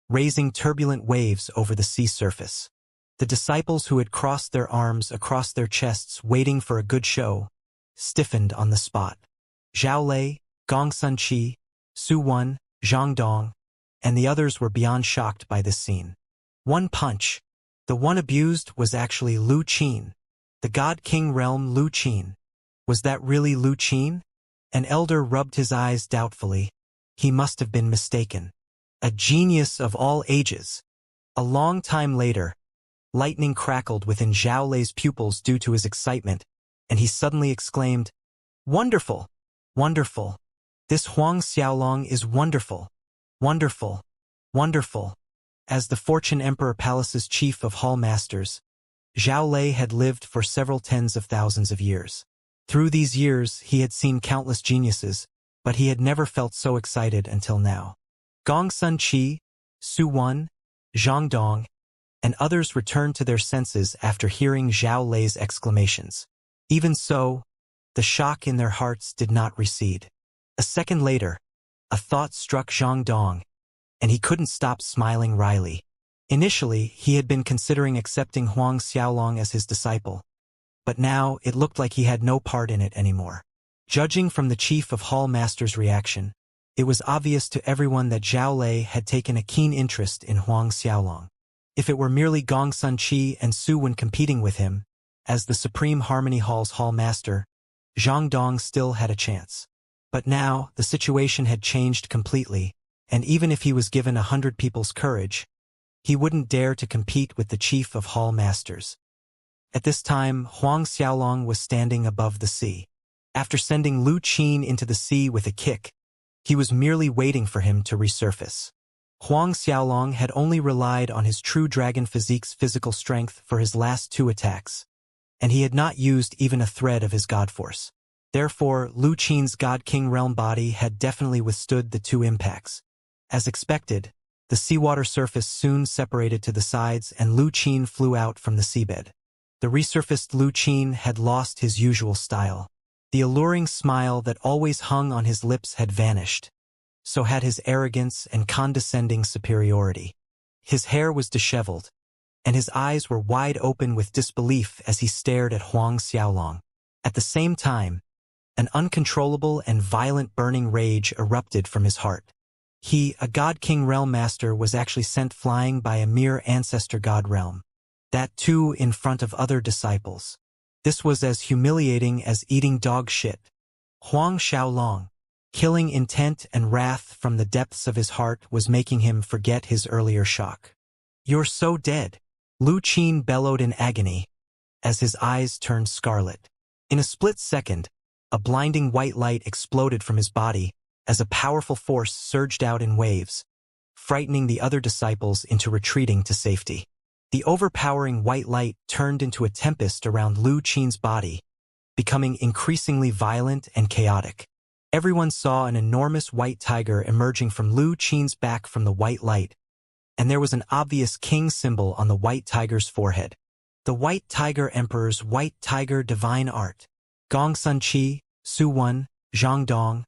raising turbulent waves over the sea surface. The disciples who had crossed their arms across their chests waiting for a good show stiffened on the spot. Zhao Lei, Gong Sun Qi, Su Wen, Zhang Dong, and the others were beyond shocked by this scene. One punch. The one abused was actually Lu Qin. The God King realm Lu Qin. Was that really Lu Qin? An elder rubbed his eyes doubtfully. He must have been mistaken. A genius of all ages. A long time later, lightning crackled within Zhao Lei's pupils due to his excitement, and he suddenly exclaimed, "Wonderful! Wonderful! This Huang Xiaolong is wonderful! Wonderful! Wonderful!" As the Fortune Emperor Palace's chief of hall masters, Zhao Lei had lived for several tens of thousands of years. Through these years, he had seen countless geniuses, but he had never felt so excited until now. Gong Sun Qi, Su Wen, Zhang Dong, and others returned to their senses after hearing Zhao Lei's exclamations. Even so, the shock in their hearts did not recede. A second later, a thought struck Zhang Dong, and he couldn't stop smiling wryly. Initially, he had been considering accepting Huang Xiaolong as his disciple, but now it looked like he had no part in it anymore. Judging from the chief of hall masters' reaction, it was obvious to everyone that Zhao Lei had taken a keen interest in Huang Xiaolong. If it were merely Gong Sun Qi and Su Wen competing with him, as the Supreme Harmony Hall's hall master, Zhang Dong still had a chance. But now, the situation had changed completely, and even if he was given 100 people's courage, he wouldn't dare to compete with the chief of hall masters. At this time, Huang Xiaolong was standing above the sea. After sending Lu Qin into the sea with a kick, he was merely waiting for him to resurface. Huang Xiaolong had only relied on his true dragon physique's physical strength for his last 2 attacks, and he had not used even a thread of his god force. Therefore, Lu Qin's God King realm body had definitely withstood the 2 impacts. As expected, the seawater surface soon separated to the sides and Lu Qin flew out from the seabed. The resurfaced Lu Qin had lost his usual style. The alluring smile that always hung on his lips had vanished. So had his arrogance and condescending superiority. His hair was disheveled, and his eyes were wide open with disbelief as he stared at Huang Xiaolong. At the same time, an uncontrollable and violent burning rage erupted from his heart. He, a God King realm master, was actually sent flying by a mere ancestor god realm. That too in front of other disciples. This was as humiliating as eating dog shit. Huang Xiaolong, killing intent and wrath from the depths of his heart, was making him forget his earlier shock. "You're so dead," Lu Qin bellowed in agony, as his eyes turned scarlet. In a split second, a blinding white light exploded from his body as a powerful force surged out in waves, frightening the other disciples into retreating to safety. The overpowering white light turned into a tempest around Lu Qin's body, becoming increasingly violent and chaotic. Everyone saw an enormous white tiger emerging from Lu Qin's back from the white light, and there was an obvious king symbol on the white tiger's forehead. The White Tiger Emperor's White Tiger Divine Art. Gong Sun Qi, Su Wen, Zhang Dong,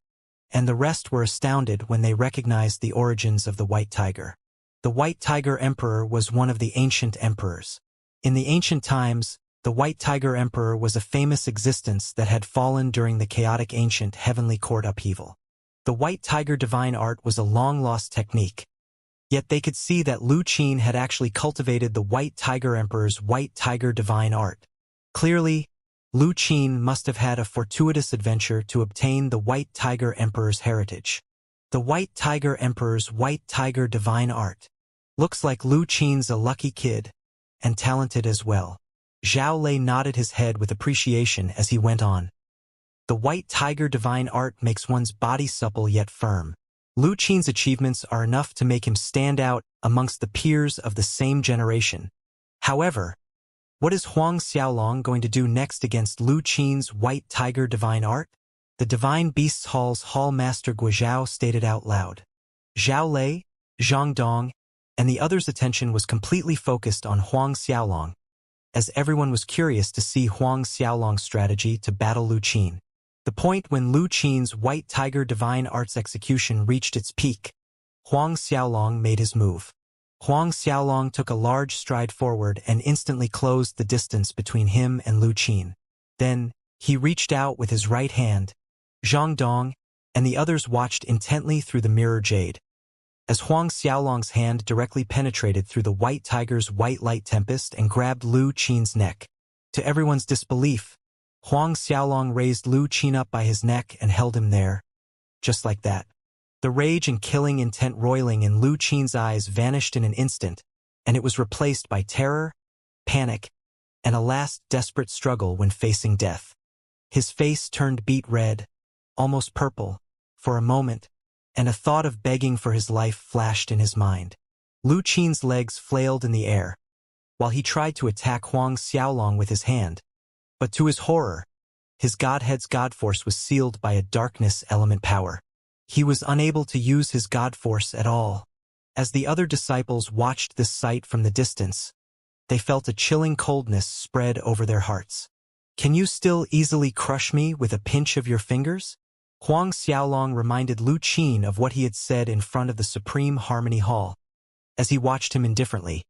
and the rest were astounded when they recognized the origins of the White Tiger. The White Tiger Emperor was one of the ancient emperors. In the ancient times, the White Tiger Emperor was a famous existence that had fallen during the chaotic ancient heavenly court upheaval. The White Tiger Divine Art was a long-lost technique, yet they could see that Lu Qin had actually cultivated the White Tiger Emperor's White Tiger Divine Art. Clearly, Lu Qin must have had a fortuitous adventure to obtain the White Tiger Emperor's heritage. The White Tiger Emperor's White Tiger Divine Art. Looks like Lu Qin's a lucky kid, and talented as well. Zhao Lei nodded his head with appreciation as he went on. The White Tiger Divine Art makes one's body supple yet firm. Lu Qin's achievements are enough to make him stand out amongst the peers of the same generation. However, what is Huang Xiaolong going to do next against Lu Qin's White Tiger Divine Art? The Divine Beasts Hall's Hall Master Guizhao stated out loud. Zhao Lei, Zhang Dong, and the others' attention was completely focused on Huang Xiaolong, as everyone was curious to see Huang Xiaolong's strategy to battle Lu Qin. The point when Lu Qin's White Tiger Divine Art's execution reached its peak, Huang Xiaolong made his move. Huang Xiaolong took a large stride forward and instantly closed the distance between him and Lu Qin. Then, he reached out with his right hand. Zhang Dong and the others watched intently through the mirror jade. As Huang Xiaolong's hand directly penetrated through the White Tiger's white light tempest and grabbed Lu Qin's neck. To everyone's disbelief, Huang Xiaolong raised Lu Qin up by his neck and held him there. Just like that. The rage and killing intent roiling in Lu Qin's eyes vanished in an instant, and it was replaced by terror, panic, and a last desperate struggle when facing death. His face turned beet red, almost purple, for a moment, and a thought of begging for his life flashed in his mind. Lu Qin's legs flailed in the air, while he tried to attack Huang Xiaolong with his hand. But to his horror, his godhead's godforce was sealed by a darkness element power. He was unable to use his godforce at all. As the other disciples watched this sight from the distance, they felt a chilling coldness spread over their hearts. Can you still easily crush me with a pinch of your fingers? Huang Xiaolong reminded Lu Qin of what he had said in front of the Supreme Harmony Hall, as he watched him indifferently,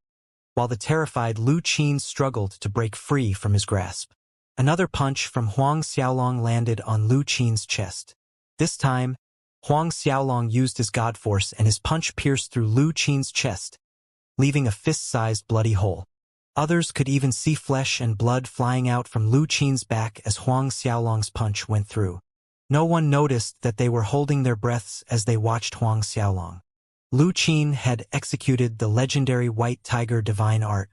while the terrified Lu Qin struggled to break free from his grasp. Another punch from Huang Xiaolong landed on Lu Qin's chest. This time, Huang Xiaolong used his godforce and his punch pierced through Lu Qin's chest, leaving a fist-sized bloody hole. Others could even see flesh and blood flying out from Lu Qin's back as Huang Xiaolong's punch went through. No one noticed that they were holding their breaths as they watched Huang Xiaolong. Lu Qin had executed the legendary White Tiger Divine Art.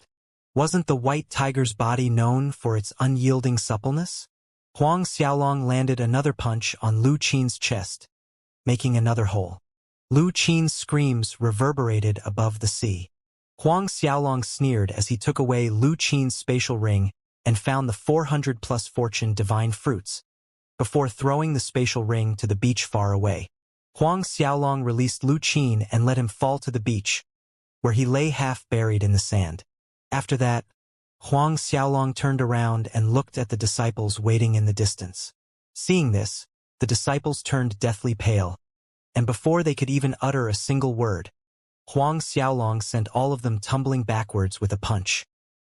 Wasn't the White Tiger's body known for its unyielding suppleness? Huang Xiaolong landed another punch on Lu Qin's chest, making another hole. Lu Qin's screams reverberated above the sea. Huang Xiaolong sneered as he took away Lu Qin's spatial ring and found the 400+ fortune divine fruits, before throwing the spatial ring to the beach far away. Huang Xiaolong released Lu Qin and let him fall to the beach, where he lay half buried in the sand. After that, Huang Xiaolong turned around and looked at the disciples waiting in the distance. Seeing this, the disciples turned deathly pale, and before they could even utter a single word, Huang Xiaolong sent all of them tumbling backwards with a punch.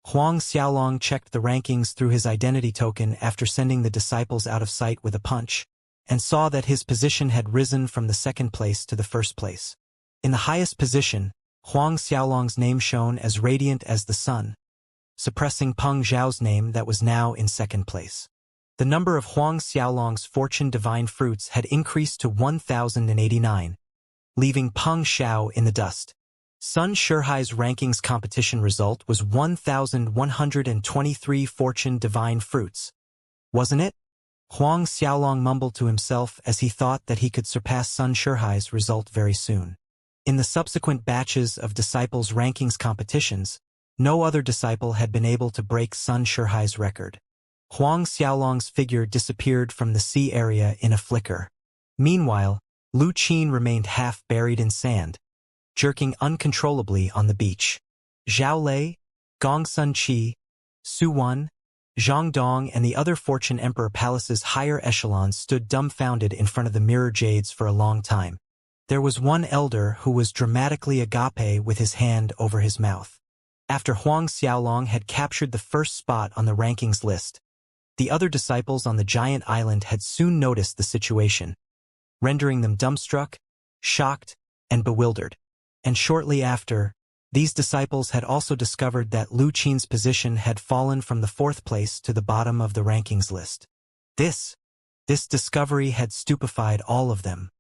Huang Xiaolong checked the rankings through his identity token after sending the disciples out of sight with a punch, and saw that his position had risen from the second place to the first place. In the highest position, Huang Xiaolong's name shone as radiant as the sun, suppressing Peng Zhao's name that was now in second place. The number of Huang Xiaolong's fortune divine fruits had increased to 1,089, leaving Peng Zhao in the dust. Sun Shihai's rankings competition result was 1,123 fortune divine fruits. Wasn't it? Huang Xiaolong mumbled to himself as he thought that he could surpass Sun Shihai's result very soon. In the subsequent batches of disciples' rankings competitions, no other disciple had been able to break Sun Shihai's record. Huang Xiaolong's figure disappeared from the sea area in a flicker. Meanwhile, Lu Qin remained half buried in sand, jerking uncontrollably on the beach. Zhao Lei, Gong Sun Qi, Su Wan, Zhang Dong and the other Fortune Emperor Palace's higher echelons stood dumbfounded in front of the mirror jades for a long time. There was one elder who was dramatically agape with his hand over his mouth. After Huang Xiaolong had captured the first spot on the rankings list, the other disciples on the giant island had soon noticed the situation, rendering them dumbstruck, shocked, and bewildered. And shortly after, These disciples had also discovered that Lu Qin's position had fallen from the 4th place to the bottom of the rankings list. This discovery had stupefied all of them.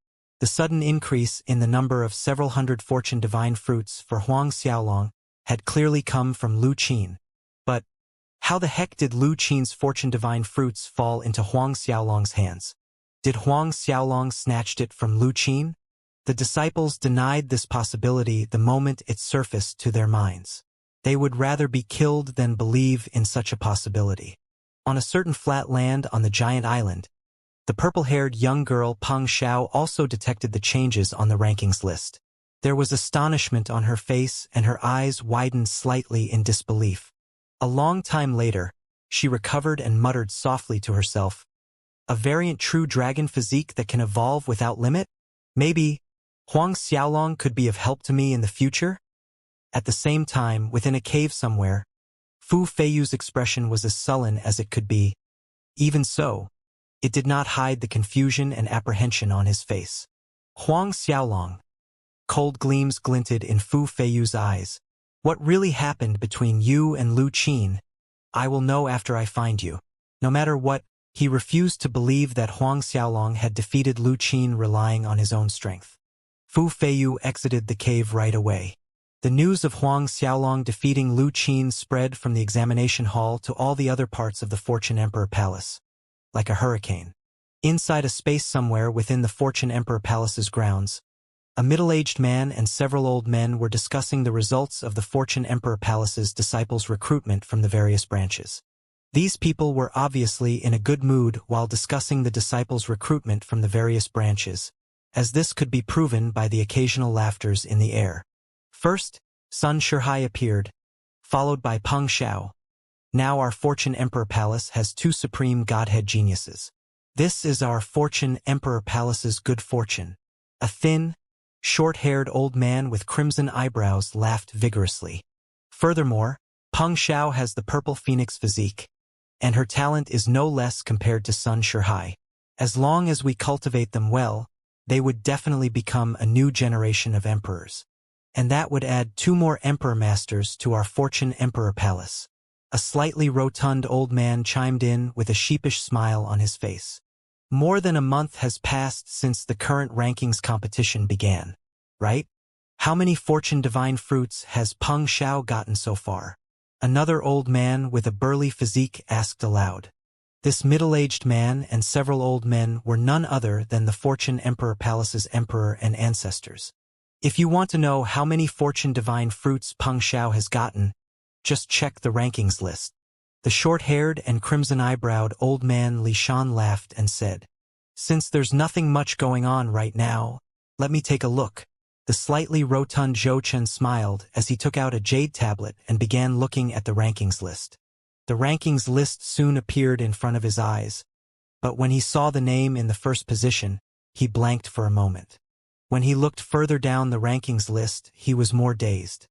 The sudden increase in the number of several hundred fortune divine fruits for Huang Xiaolong had clearly come from Lu Qin. But how the heck did Lu Qin's fortune divine fruits fall into Huang Xiaolong's hands? Did Huang Xiaolong snatched it from Lu Qin? The disciples denied this possibility the moment it surfaced to their minds. They would rather be killed than believe in such a possibility. On a certain flat land on the giant island, the purple-haired young girl Peng Xiao also detected the changes on the rankings list. There was astonishment on her face and her eyes widened slightly in disbelief. A long time later, she recovered and muttered softly to herself, "A variant true dragon physique that can evolve without limit? Maybe Huang Xiaolong could be of help to me in the future?" At the same time, within a cave somewhere, Fu Feiyu's expression was as sullen as it could be. Even so, it did not hide the confusion and apprehension on his face. "Huang Xiaolong." Cold gleams glinted in Fu Feiyu's eyes. "What really happened between you and Lu Qin? I will know after I find you." No matter what, he refused to believe that Huang Xiaolong had defeated Lu Qin relying on his own strength. Fu Feiyu exited the cave right away. The news of Huang Xiaolong defeating Lu Qin spread from the examination hall to all the other parts of the Fortune Emperor Palace, like a hurricane. Inside a space somewhere within the Fortune Emperor Palace's grounds, a middle-aged man and several old men were discussing the results of the Fortune Emperor Palace's disciples' recruitment from the various branches. These people were obviously in a good mood while discussing the disciples' recruitment from the various branches, as this could be proven by the occasional laughters in the air. First, Sun Shihai appeared, followed by Peng Xiao. Now our Fortune Emperor Palace has 2 supreme godhead geniuses. This is our Fortune Emperor Palace's good fortune. A thin, short-haired old man with crimson eyebrows laughed vigorously. Furthermore, Peng Xiao has the purple phoenix physique, and her talent is no less compared to Sun Shihai. As long as we cultivate them well, they would definitely become a new generation of emperors. And that would add 2 more emperor masters to our Fortune Emperor Palace. A slightly rotund old man chimed in with a sheepish smile on his face. More than a month has passed since the current rankings competition began, right? How many Fortune Divine Fruits has Peng Xiao gotten so far? Another old man with a burly physique asked aloud. This middle-aged man and several old men were none other than the Fortune Emperor Palace's emperor and ancestors. If you want to know how many Fortune Divine Fruits Peng Xiao has gotten, just check the rankings list. The short-haired and crimson-eyebrowed old man Li Shan laughed and said, "Since there's nothing much going on right now, let me take a look." The slightly rotund Zhou Chen smiled as he took out a jade tablet and began looking at the rankings list. The rankings list soon appeared in front of his eyes, but when he saw the name in the first position, he blanked for a moment. When he looked further down the rankings list, he was more dazed.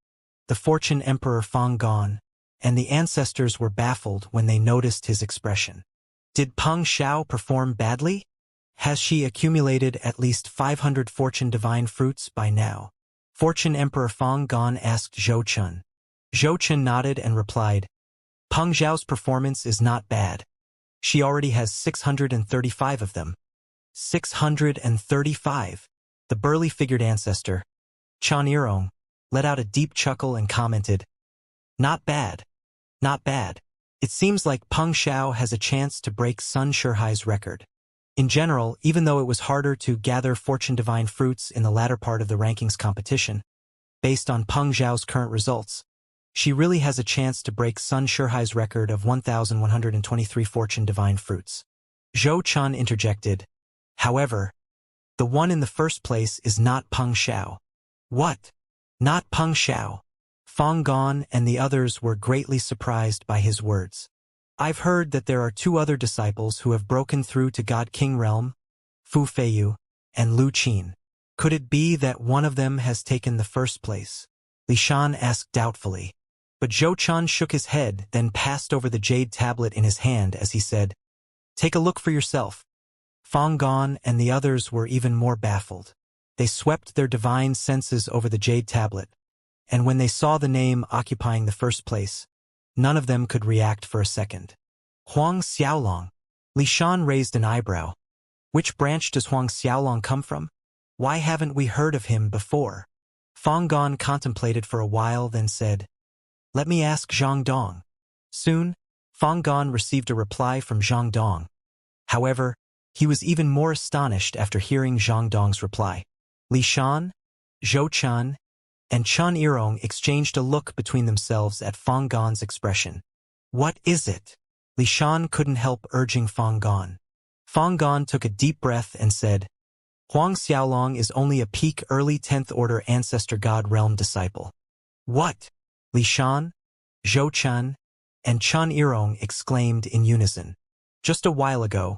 The Fortune Emperor Fang Gone, and the ancestors were baffled when they noticed his expression. Did Peng Xiao perform badly? Has she accumulated at least 500 Fortune Divine Fruits by now? Fortune Emperor Fang Gone asked Zhou Chen. Zhou Chen nodded and replied, "Peng Xiao's performance is not bad. She already has 635 of them." 635. The burly-figured ancestor, Chan Irong, let out a deep chuckle and commented, "Not bad. Not bad. It seems like Peng Xiao has a chance to break Sun Shihai's record." In general, even though it was harder to gather Fortune Divine Fruits in the latter part of the rankings competition, based on Peng Xiao's current results, she really has a chance to break Sun Shihai's record of 1,123 Fortune Divine Fruits. Zhou Chen interjected, "However, the one in the first place is not Peng Xiao." "What? Not Peng Xiao?" Fang Gone and the others were greatly surprised by his words. "I've heard that there are 2 other disciples who have broken through to God King Realm, Fu Feiyu and Lu Qin. Could it be that one of them has taken the first place?" Li Shan asked doubtfully. But Zhou Chen shook his head, then passed over the jade tablet in his hand as he said, "Take a look for yourself." Fang Gone and the others were even more baffled. They swept their divine senses over the jade tablet, and when they saw the name occupying the first place, none of them could react for a second. Huang Xiaolong. Li Shan raised an eyebrow. Which branch does Huang Xiaolong come from? Why haven't we heard of him before? Fang Gong contemplated for a while, then said, "Let me ask Zhang Dong." Soon, Fang Gong received a reply from Zhang Dong. However, he was even more astonished after hearing Zhang Dong's reply. Li Shan, Zhou Chen, and Chen Yirong exchanged a look between themselves at Fang Gong's expression. What is it? Li Shan couldn't help urging Fang Gong. Fang Gong took a deep breath and said, Huang Xiaolong is only a peak early 10th order ancestor god realm disciple. What? Li Shan, Zhou Chen, and Chen Yirong exclaimed in unison. Just a while ago,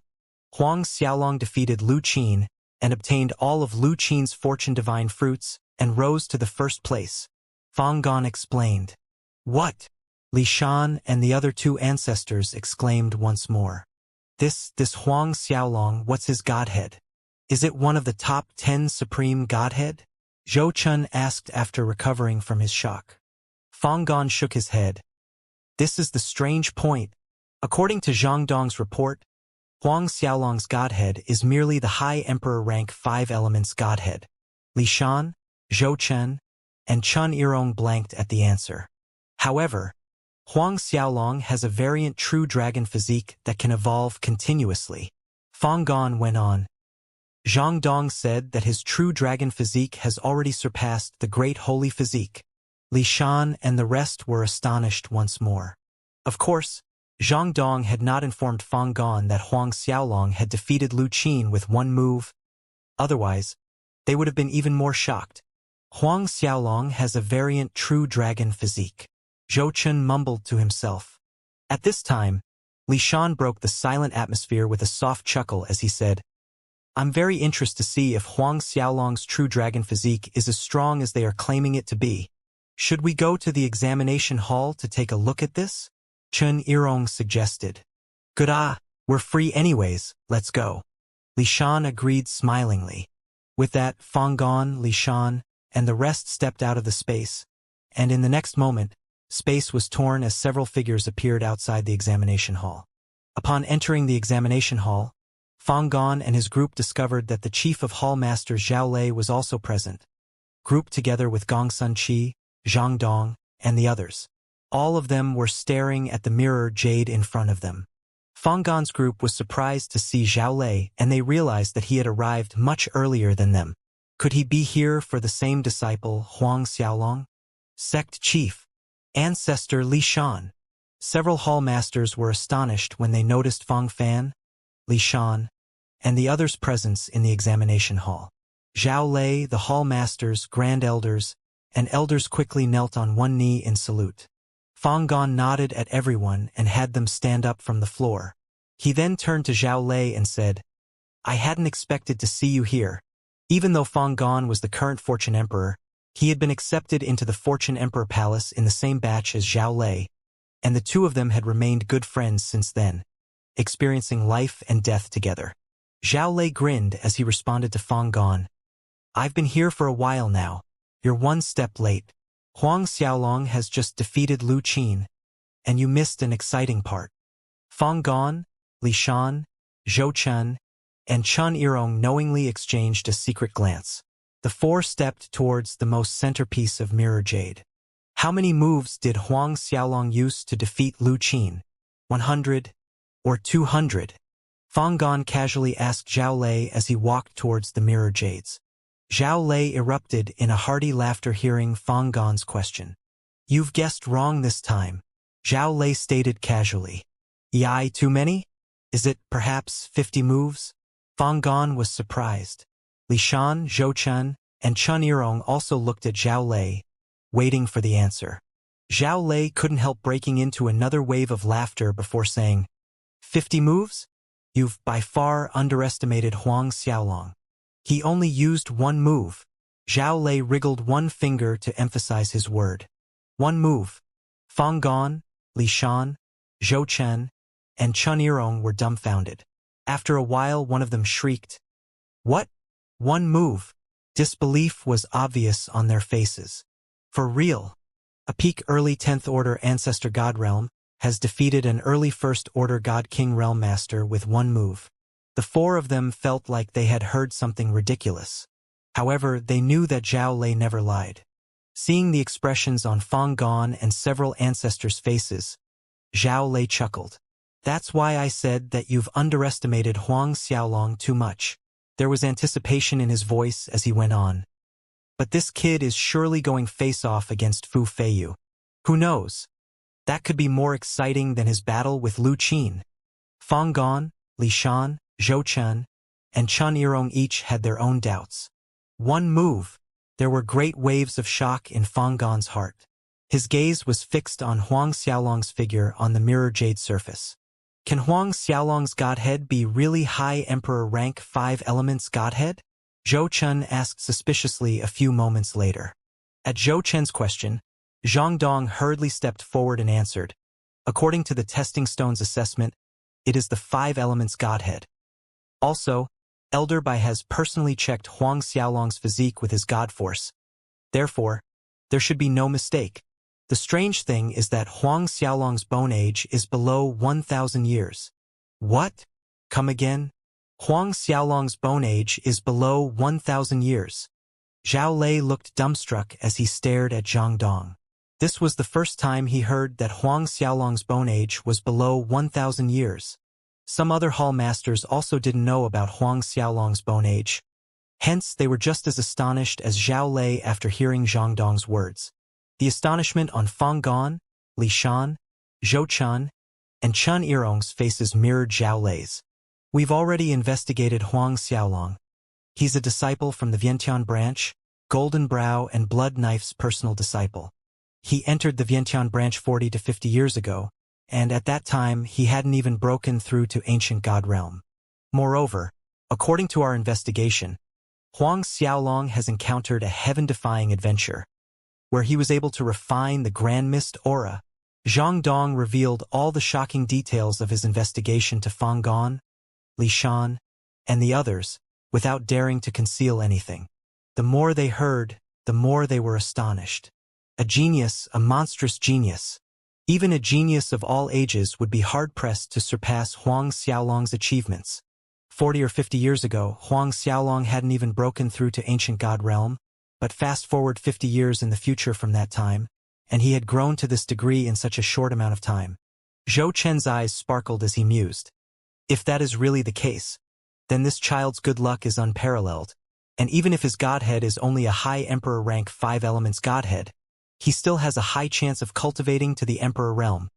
Huang Xiaolong defeated Lu Qin and obtained all of Lu Qin's fortune divine fruits and rose to the first place. Fang Gong explained. What? Li Shan and the other two ancestors exclaimed once more. This Huang Xiaolong, what's his godhead? Is it one of the top 10 supreme godhead? Zhou Chen asked after recovering from his shock. Fang Gong shook his head. This is the strange point. According to Zhang Dong's report, Huang Xiaolong's godhead is merely the high emperor rank 5 elements godhead. Li Shan, Zhou Chen, and Chen Yirong blanked at the answer. However, Huang Xiaolong has a variant true dragon physique that can evolve continuously. Fang Gong went on. Zhang Dong said that his true dragon physique has already surpassed the great holy physique. Li Shan and the rest were astonished once more. Of course, Zhang Dong had not informed Fang Gong that Huang Xiaolong had defeated Lu Qin with one move. Otherwise, they would have been even more shocked. Huang Xiaolong has a variant true dragon physique. Zhou Chen mumbled to himself. At this time, Li Shan broke the silent atmosphere with a soft chuckle as he said, I'm very interested to see if Huang Xiaolong's true dragon physique is as strong as they are claiming it to be. Should we go to the examination hall to take a look at this? Chen Yirong suggested. Good we're free anyways, let's go. Li Shan agreed smilingly. With that, Fang Gong, Li Shan, and the rest stepped out of the space, and in the next moment, space was torn as several figures appeared outside the examination hall. Upon entering the examination hall, Fang Gong and his group discovered that the chief of hall master Zhao Lei was also present, grouped together with Gong Sun Qi, Zhang Dong, and the others. All of them were staring at the mirror jade in front of them. Fang Gong's group was surprised to see Zhao Lei, and they realized that he had arrived much earlier than them. Could he be here for the same disciple, Huang Xiaolong? Sect Chief, Ancestor Li Shan. Several hall masters were astonished when they noticed Fang Fan, Li Shan, and the others' presence in the examination hall. Zhao Lei, the hall masters, grand elders, and elders quickly knelt on one knee in salute. Fang Gong nodded at everyone and had them stand up from the floor. He then turned to Zhao Lei and said, I hadn't expected to see you here. Even though Fang Gong was the current Fortune Emperor, he had been accepted into the Fortune Emperor Palace in the same batch as Zhao Lei, and the two of them had remained good friends since then, experiencing life and death together. Zhao Lei grinned as he responded to Fang Gong. I've been here for a while now. You're one step late. Huang Xiaolong has just defeated Lu Qin, and you missed an exciting part. Fang Gong, Li Shan, Zhou Chen, and Chen Yirong knowingly exchanged a secret glance. The four stepped towards the most centerpiece of mirror jade. How many moves did Huang Xiaolong use to defeat Lu Qin? 100 or 200? Fang Gong casually asked Zhao Lei as he walked towards the mirror jades. Zhao Lei erupted in a hearty laughter hearing Fang Gong's question. You've guessed wrong this time, Zhao Lei stated casually. Yai, too many? Is it perhaps 50 moves? Fang Gong was surprised. Li Shan, Zhou Chen, and Chen Yirong also looked at Zhao Lei, waiting for the answer. Zhao Lei couldn't help breaking into another wave of laughter before saying, 50 moves? You've by far underestimated Huang Xiaolong. He only used one move. Zhao Lei wriggled one finger to emphasize his word. One move. Fang Gong, Li Shan, Zhou Chen, and Chen Yirong were dumbfounded. After a while, one of them shrieked, What? One move? Disbelief was obvious on their faces. For real. A peak early 10th Order Ancestor God Realm has defeated an early First Order God King Realm Master with one move. The four of them felt like they had heard something ridiculous. However, they knew that Zhao Lei never lied. Seeing the expressions on Fang Gong and several ancestors' faces, Zhao Lei chuckled. That's why I said that you've underestimated Huang Xiaolong too much. There was anticipation in his voice as he went on. But this kid is surely going face-off against Fu Feiyu. Who knows? That could be more exciting than his battle with Lu Qin. Fang Gong, Li Shan, Zhou Chen, and Chen Yirong each had their own doubts. One move. There were great waves of shock in Fang Gong's heart. His gaze was fixed on Huang Xiaolong's figure on the mirror jade surface. Can Huang Xiaolong's godhead be really high Emperor rank 5 elements godhead? Zhou Chen asked suspiciously a few moments later. At Zhou Chen's question, Zhang Dong hurriedly stepped forward and answered. According to the Testing Stone's assessment, it is the 5 elements godhead. Also, Elder Bai has personally checked Huang Xiaolong's physique with his god force. Therefore, there should be no mistake. The strange thing is that Huang Xiaolong's bone age is below 1,000 years. What? Come again? Huang Xiaolong's bone age is below 1,000 years. Zhao Lei looked dumbstruck as he stared at Zhang Dong. This was the first time he heard that Huang Xiaolong's bone age was below 1,000 years. Some other hall masters also didn't know about Huang Xiaolong's bone age. Hence, they were just as astonished as Zhao Lei after hearing Zhang Dong's words. The astonishment on Fang Gong, Li Shan, Zhou Chen, and Chen Yirong's faces mirrored Zhao Lei's. We've already investigated Huang Xiaolong. He's a disciple from the Vientiane branch, Golden Brow and Blood Knife's personal disciple. He entered the Vientiane branch 40 to 50 years ago, and at that time he hadn't even broken through to ancient God realm. Moreover, according to our investigation, Huang Xiaolong has encountered a heaven-defying adventure, where he was able to refine the Grand Mist aura. Zhang Dong revealed all the shocking details of his investigation to Fang Gong, Li Shan, and the others, without daring to conceal anything. The more they heard, the more they were astonished. A genius, a monstrous genius. Even a genius of all ages would be hard-pressed to surpass Huang Xiaolong's achievements. 40 or 50 years ago, Huang Xiaolong hadn't even broken through to ancient God realm, but fast-forward 50 years in the future from that time, and he had grown to this degree in such a short amount of time. Zhou Chen's eyes sparkled as he mused. If that is really the case, then this child's good luck is unparalleled, and even if his godhead is only a high Emperor rank 5 elements godhead, he still has a high chance of cultivating to the Emperor realm.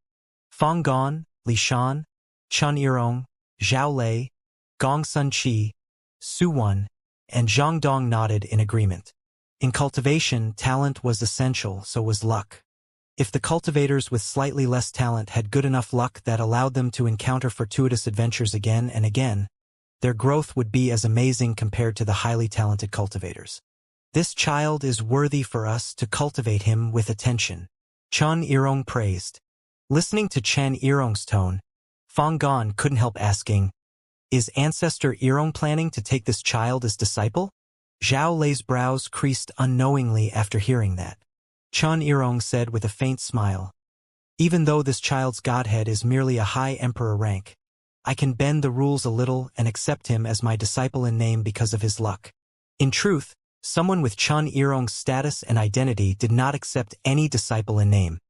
Fang Gong, Li Shan, Chen Yirong, Zhao Lei, Gong Sun Qi, Su Wan, and Zhang Dong nodded in agreement. In cultivation, talent was essential, so was luck. If the cultivators with slightly less talent had good enough luck that allowed them to encounter fortuitous adventures again and again, their growth would be as amazing compared to the highly talented cultivators. This child is worthy for us to cultivate him with attention, Chen Yirong praised. Listening to Chen Yirong's tone, Fang Gong couldn't help asking, is Ancestor Yirong planning to take this child as disciple? Zhao Lei's brows creased unknowingly after hearing that. Chen Yirong said with a faint smile, even though this child's godhead is merely a high emperor rank, I can bend the rules a little and accept him as my disciple in name because of his luck. In truth, someone with Chen Yirong's status and identity did not accept any disciple in name,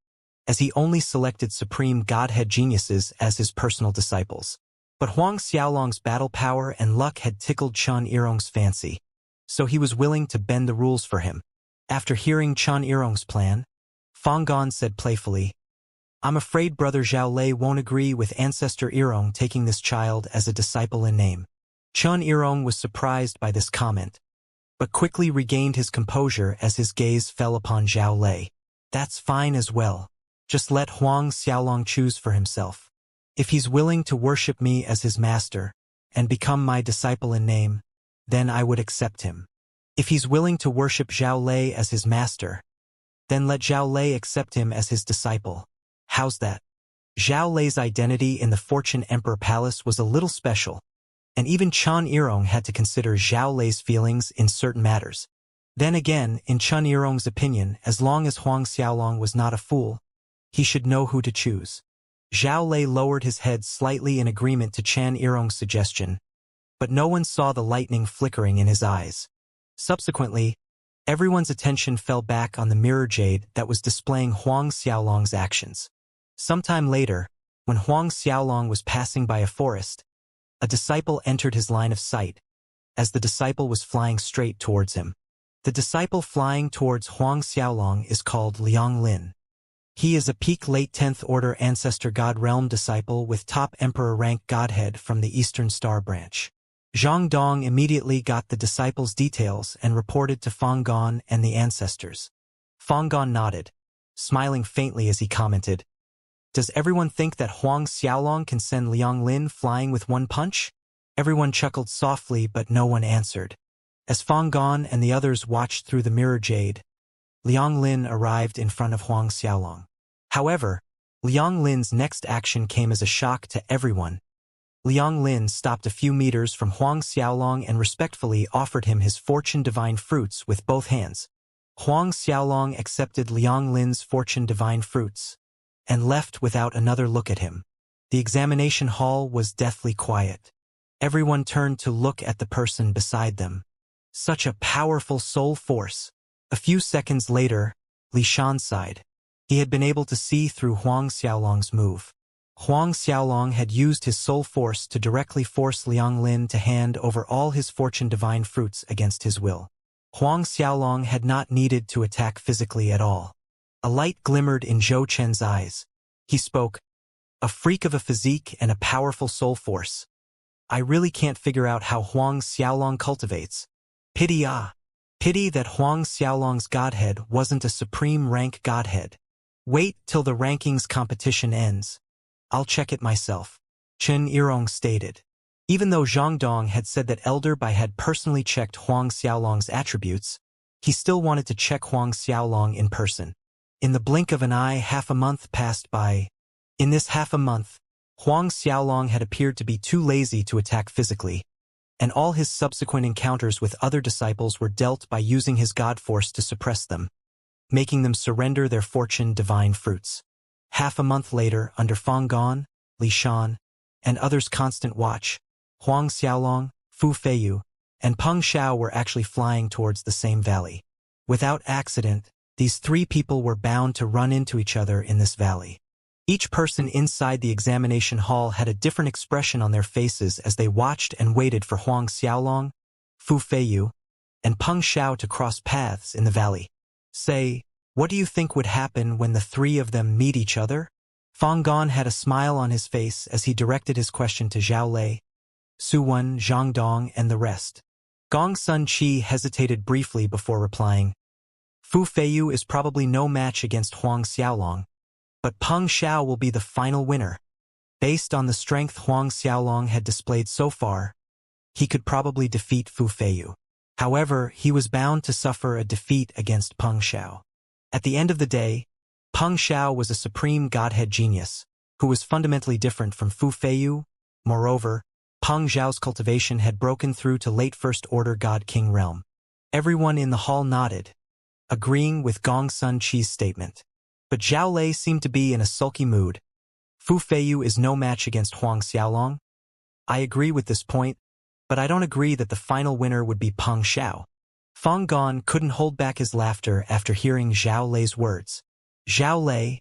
as he only selected supreme godhead geniuses as his personal disciples. But Huang Xiaolong's battle power and luck had tickled Chen Yirong's fancy, so he was willing to bend the rules for him. After hearing Chen Yirong's plan, Fang Gong said playfully, I'm afraid Brother Zhao Lei won't agree with Ancestor Yirong taking this child as a disciple in name. Chen Yirong was surprised by this comment, but quickly regained his composure as his gaze fell upon Zhao Lei. That's fine as well. Just let Huang Xiaolong choose for himself. If he's willing to worship me as his master and become my disciple in name, then I would accept him. If he's willing to worship Zhao Lei as his master, then let Zhao Lei accept him as his disciple. How's that? Zhao Lei's identity in the Fortune Emperor Palace was a little special, and even Chen Yirong had to consider Zhao Lei's feelings in certain matters. Then again, in Chen Yirong's opinion, as long as Huang Xiaolong was not a fool, he should know who to choose. Zhao Lei lowered his head slightly in agreement to Chen Yirong's suggestion, but no one saw the lightning flickering in his eyes. Subsequently, everyone's attention fell back on the mirror jade that was displaying Huang Xiaolong's actions. Sometime later, when Huang Xiaolong was passing by a forest, a disciple entered his line of sight, as the disciple was flying straight towards him. The disciple flying towards Huang Xiaolong is called Liang Lin. He is a peak late 10th Order Ancestor God Realm disciple with top Emperor rank Godhead from the Eastern Star Branch. Zhang Dong immediately got the disciple's details and reported to Fang Gon and the ancestors. Fang Gon nodded, smiling faintly as he commented, "Does everyone think that Huang Xiaolong can send Liang Lin flying with one punch?" Everyone chuckled softly, but no one answered. As Fang Gon and the others watched through the mirror jade, Liang Lin arrived in front of Huang Xiaolong. However, Liang Lin's next action came as a shock to everyone. Liang Lin stopped a few meters from Huang Xiaolong and respectfully offered him his fortune divine fruits with both hands. Huang Xiaolong accepted Liang Lin's fortune divine fruits and left without another look at him. The examination hall was deathly quiet. Everyone turned to look at the person beside them. Such a powerful soul force. A few seconds later, Li Shan sighed. He had been able to see through Huang Xiaolong's move. Huang Xiaolong had used his soul force to directly force Liang Lin to hand over all his fortune divine fruits against his will. Huang Xiaolong had not needed to attack physically at all. A light glimmered in Zhou Chen's eyes. He spoke, "A freak of a physique and a powerful soul force. I really can't figure out how Huang Xiaolong cultivates. Pity Pity that Huang Xiaolong's godhead wasn't a supreme rank godhead. Wait till the rankings competition ends. I'll check it myself," Chen Yirong stated. Even though Zhang Dong had said that Elder Bai had personally checked Huang Xiaolong's attributes, he still wanted to check Huang Xiaolong in person. In the blink of an eye, half a month passed by. In this half a month, Huang Xiaolong had appeared to be too lazy to attack physically, and all his subsequent encounters with other disciples were dealt by using his god force to suppress them, making them surrender their fortune divine fruits. Half a month later, under Fang Gon, Li Shan, and others' constant watch, Huang Xiaolong, Fu Feiyu, and Peng Xiao were actually flying towards the same valley. Without accident, these three people were bound to run into each other in this valley. Each person inside the examination hall had a different expression on their faces as they watched and waited for Huang Xiaolong, Fu Feiyu, and Peng Xiao to cross paths in the valley. "Say, what do you think would happen when the three of them meet each other?" Fang Gon had a smile on his face as he directed his question to Zhao Lei, Su Wen, Zhang Dong, and the rest. Gong Sun Qi hesitated briefly before replying, "Fu Feiyu is probably no match against Huang Xiaolong, but Peng Xiao will be the final winner. Based on the strength Huang Xiaolong had displayed so far, he could probably defeat Fu Feiyu. However, he was bound to suffer a defeat against Peng Xiao. At the end of the day, Peng Xiao was a supreme godhead genius, who was fundamentally different from Fu Feiyu. Moreover, Peng Xiao's cultivation had broken through to late First Order God King realm. Everyone in the hall nodded, agreeing with Gong Sun Qi's statement. But Zhao Lei seemed to be in a sulky mood. "Fu Feiyu is no match against Huang Xiaolong. I agree with this point, but I don't agree that the final winner would be Peng Xiao." Fang Gon couldn't hold back his laughter after hearing Zhao Lei's words. "Zhao Lei,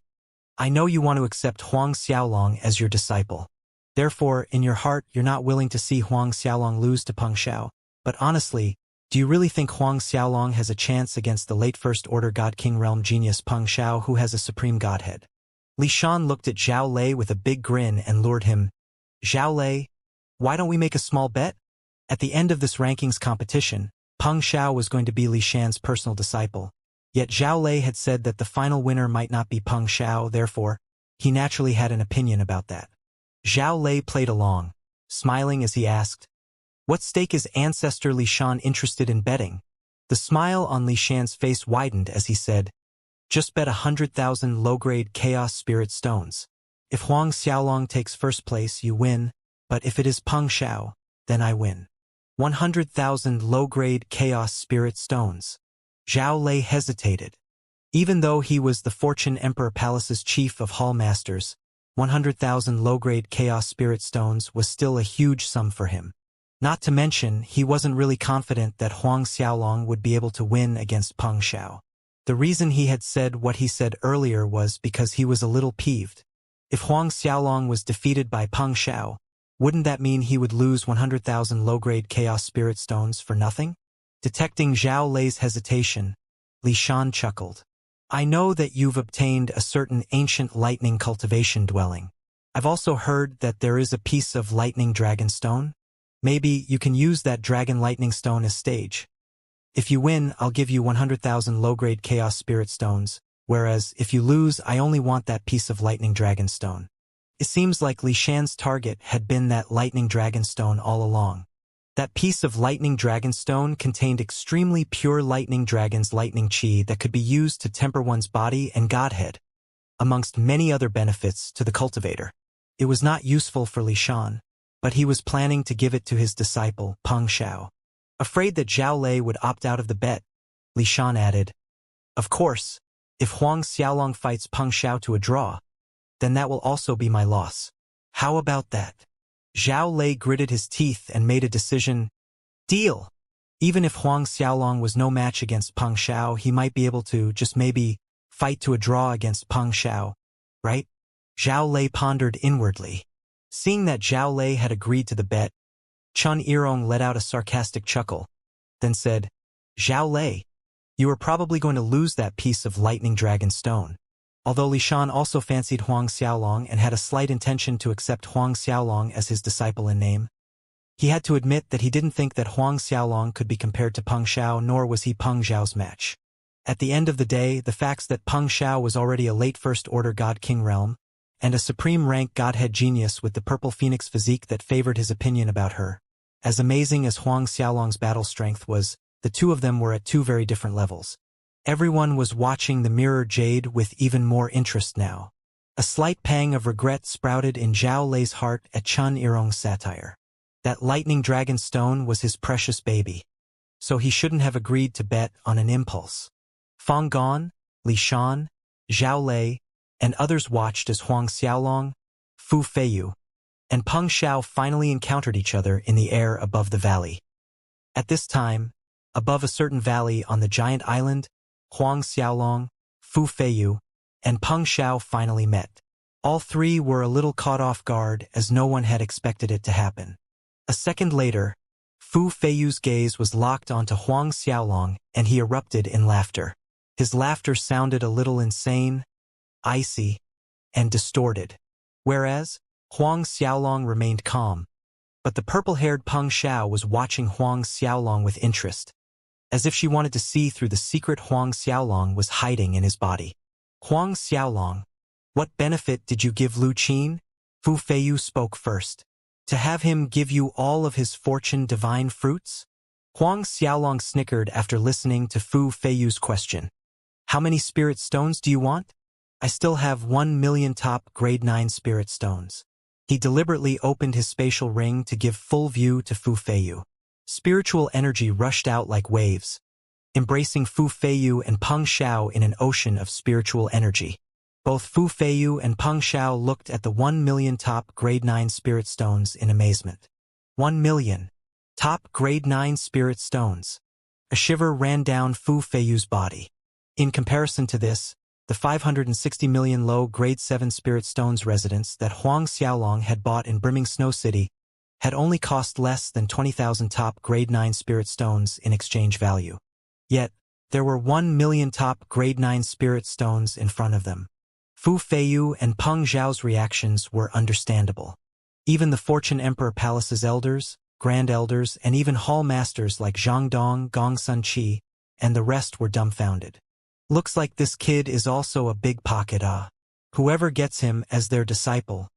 I know you want to accept Huang Xiaolong as your disciple. Therefore, in your heart, you're not willing to see Huang Xiaolong lose to Peng Xiao. But honestly, do you really think Huang Xiaolong has a chance against the late First Order God King realm genius Peng Xiao, who has a supreme godhead?" Li Shan looked at Zhao Lei with a big grin and lured him. "Zhao Lei, why don't we make a small bet? At the end of this rankings competition, Peng Xiao was going to be Li Shan's personal disciple. Yet Zhao Lei had said that the final winner might not be Peng Xiao, therefore, he naturally had an opinion about that." Zhao Lei played along, smiling as he asked, "What stake is Ancestor Li Shan interested in betting?" The smile on Li Shan's face widened as he said, "Just bet 100,000 low-grade Chaos Spirit Stones. If Huang Xiaolong takes first place, you win, but if it is Peng Xiao, then I win. 100,000 low-grade Chaos Spirit Stones." Zhao Lei hesitated. Even though he was the Fortune Emperor Palace's chief of hall masters, 100,000 low-grade Chaos Spirit Stones was still a huge sum for him. Not to mention, he wasn't really confident that Huang Xiaolong would be able to win against Peng Xiao. The reason he had said what he said earlier was because he was a little peeved. If Huang Xiaolong was defeated by Peng Xiao, wouldn't that mean he would lose 100,000 low-grade Chaos Spirit Stones for nothing? Detecting Zhao Lei's hesitation, Li Shan chuckled. I know that you've obtained a certain ancient lightning cultivation dwelling. I've also heard that there is a piece of lightning dragon stone. Maybe you can use that dragon lightning stone as stage. If you win, I'll give you 100,000 low-grade Chaos Spirit Stones, whereas if you lose, I only want that piece of lightning dragon stone. It seems like Li Shan's target had been that lightning dragon stone all along. That piece of lightning dragon stone contained extremely pure lightning dragon's lightning chi that could be used to temper one's body and godhead, amongst many other benefits to the cultivator. It was not useful for Li Shan, but he was planning to give it to his disciple, Peng Xiao. Afraid that Zhao Lei would opt out of the bet, Li Shan added, "Of course, if Huang Xiaolong fights Peng Xiao to a draw, then that will also be my loss. How about that?" Zhao Lei gritted his teeth and made a decision. Deal! Even if Huang Xiaolong was no match against Peng Xiao, he might be able to, just maybe, fight to a draw against Peng Xiao, right? Zhao Lei pondered inwardly. Seeing that Zhao Lei had agreed to the bet, Chun Yirong let out a sarcastic chuckle, then said, "Zhao Lei, you are probably going to lose that piece of lightning dragon stone." Although Li Shan also fancied Huang Xiaolong and had a slight intention to accept Huang Xiaolong as his disciple in name, he had to admit that he didn't think that Huang Xiaolong could be compared to Peng Xiao, nor was he Peng Xiao's match. At the end of the day, the facts that Peng Xiao was already a late First-Order God King realm, and a supreme-rank Godhead genius with the purple phoenix physique that favored his opinion about her. As amazing as Huang Xiaolong's battle strength was, the two of them were at two very different levels. Everyone was watching the mirror jade with even more interest now. A slight pang of regret sprouted in Zhao Lei's heart at Chun Yirong's satire. That lightning dragon stone was his precious baby, so he shouldn't have agreed to bet on an impulse. Fang Gon, Li Shan, Zhao Lei, and others watched as Huang Xiaolong, Fu Feiyu, and Peng Xiao finally encountered each other in the air above the valley. At this time, above a certain valley on the giant island, Huang Xiaolong, Fu Feiyu, and Peng Xiao finally met. All three were a little caught off guard as no one had expected it to happen. A second later, Fu Feiyu's gaze was locked onto Huang Xiaolong and he erupted in laughter. His laughter sounded a little insane, icy, and distorted. Whereas, Huang Xiaolong remained calm, but the purple-haired Peng Xiao was watching Huang Xiaolong with interest, as if she wanted to see through the secret Huang Xiaolong was hiding in his body. "Huang Xiaolong, what benefit did you give Lu Qin?" Fu Feiyu spoke first. "To have him give you all of his fortune divine fruits?" Huang Xiaolong snickered after listening to Fu Feiyu's question. "How many spirit stones do you want?" "I still have 1 million top grade 9 spirit stones." He deliberately opened his spatial ring to give full view to Fu Feiyu. Spiritual energy rushed out like waves, embracing Fu Feiyu and Peng Xiao in an ocean of spiritual energy. Both Fu Feiyu and Peng Xiao looked at the 1 million top grade 9 spirit stones in amazement. 1 million top grade 9 spirit stones. A shiver ran down Fu Feiyu's body. In comparison to this, the 560 million low grade 7 spirit stones residence that Huang Xiaolong had bought in brimming Snow City had only cost less than 20,000 top grade 9 spirit stones in exchange value. Yet, there were 1 million top grade 9 spirit stones in front of them. Fu Feiyu and Peng Xiao's reactions were understandable. Even the Fortune Emperor Palace's elders, grand elders, and even hall masters like Zhang Dong, Gong Sun Qi, and the rest were dumbfounded. "Looks like this kid is also a big pocket, Whoever gets him as their disciple,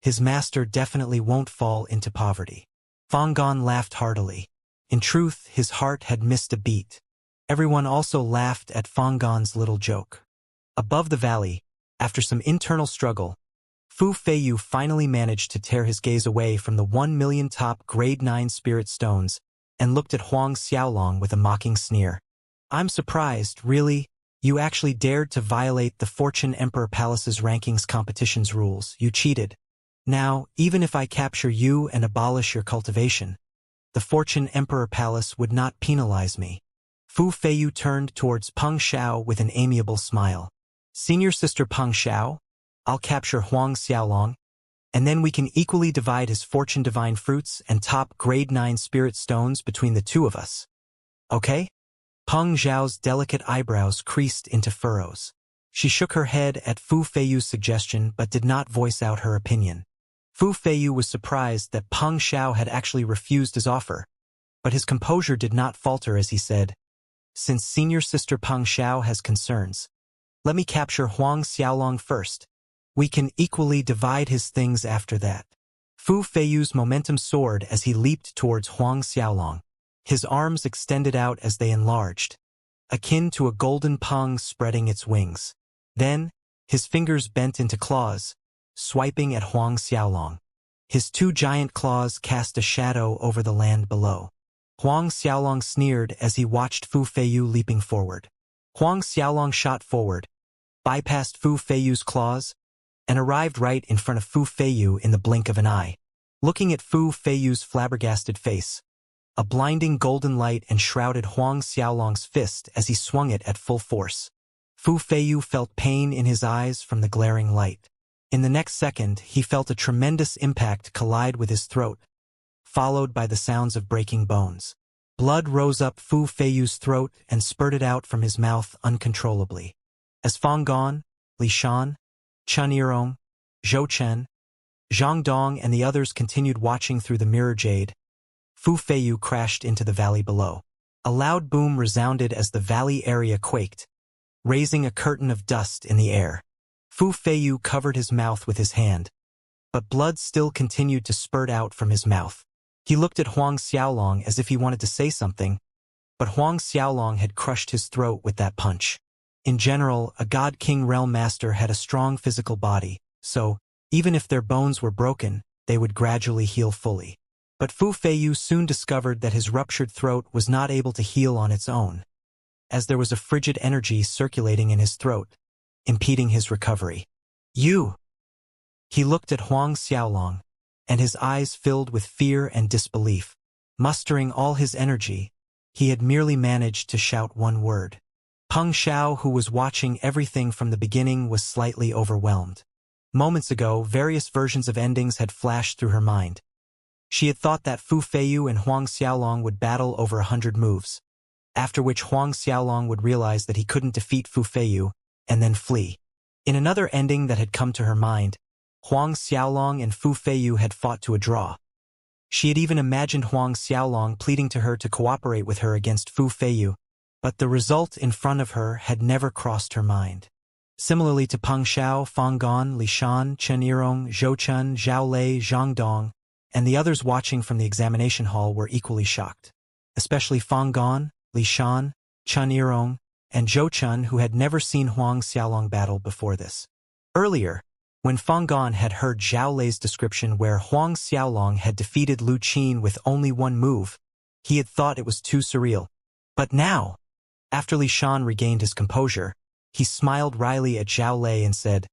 his master definitely won't fall into poverty." Fang Gon laughed heartily. In truth, his heart had missed a beat. Everyone also laughed at Fang Gon's little joke. Above the valley, after some internal struggle, Fu Feiyu finally managed to tear his gaze away from the 1 million top grade 9 spirit stones and looked at Huang Xiaolong with a mocking sneer. I'm surprised, really. You actually dared to violate the Fortune Emperor Palace's rankings competition's rules. You cheated. Now, even if I capture you and abolish your cultivation, the Fortune Emperor Palace would not penalize me. Fu Feiyu turned towards Peng Xiao with an amiable smile. Senior sister Peng Xiao, I'll capture Huang Xiaolong, and then we can equally divide his fortune divine fruits and top grade 9 spirit stones between the two of us. Okay? Peng Xiao's delicate eyebrows creased into furrows. She shook her head at Fu Feiyu's suggestion but did not voice out her opinion. Fu Feiyu was surprised that Peng Xiao had actually refused his offer, but his composure did not falter as he said, "Since senior sister Peng Xiao has concerns, let me capture Huang Xiaolong first. We can equally divide his things after that." Fu Feiyu's momentum soared as he leaped towards Huang Xiaolong. His arms extended out as they enlarged, akin to a golden peng spreading its wings. Then, his fingers bent into claws, swiping at Huang Xiaolong. His two giant claws cast a shadow over the land below. Huang Xiaolong sneered as he watched Fu Feiyu leaping forward. Huang Xiaolong shot forward, bypassed Fu Feiyu's claws, and arrived right in front of Fu Feiyu in the blink of an eye. Looking at Fu Feiyu's flabbergasted face, a blinding golden light enshrouded Huang Xiaolong's fist as he swung it at full force. Fu Feiyu felt pain in his eyes from the glaring light. In the next second, he felt a tremendous impact collide with his throat, followed by the sounds of breaking bones. Blood rose up Fu Feiyu's throat and spurted out from his mouth uncontrollably. As Fang Gon, Li Shan, Chen Yirong, Zhou Chen, Zhang Dong and the others continued watching through the mirror jade, Fu Feiyu crashed into the valley below. A loud boom resounded as the valley area quaked, raising a curtain of dust in the air. Fu Feiyu covered his mouth with his hand, but blood still continued to spurt out from his mouth. He looked at Huang Xiaolong as if he wanted to say something, but Huang Xiaolong had crushed his throat with that punch. In general, a God King Realm Master had a strong physical body, so, even if their bones were broken, they would gradually heal fully. But Fu Feiyu soon discovered that his ruptured throat was not able to heal on its own, as there was a frigid energy circulating in his throat, impeding his recovery. "You!" He looked at Huang Xiaolong, and his eyes filled with fear and disbelief. Mustering all his energy, he had merely managed to shout one word. Peng Xiao, who was watching everything from the beginning, was slightly overwhelmed. Moments ago, various versions of endings had flashed through her mind. She had thought that Fu Feiyu and Huang Xiaolong would battle over 100 moves, after which Huang Xiaolong would realize that he couldn't defeat Fu Feiyu, and then flee. In another ending that had come to her mind, Huang Xiaolong and Fu Feiyu had fought to a draw. She had even imagined Huang Xiaolong pleading to her to cooperate with her against Fu Feiyu, but the result in front of her had never crossed her mind. Similarly to Peng Xiao, Fang Gon, Li Shan, Chen Yirong, Zhou Chen, Zhao Lei, Zhang Dong, and the others watching from the examination hall were equally shocked. Especially Fang Gon, Li Shan, Chen Yirong, and Zhou Chen, who had never seen Huang Xiaolong battle before this. Earlier, when Fang Gon had heard Zhao Lei's description where Huang Xiaolong had defeated Lu Qin with only one move, he had thought it was too surreal. But now, after Li Shan regained his composure, he smiled wryly at Zhao Lei and said,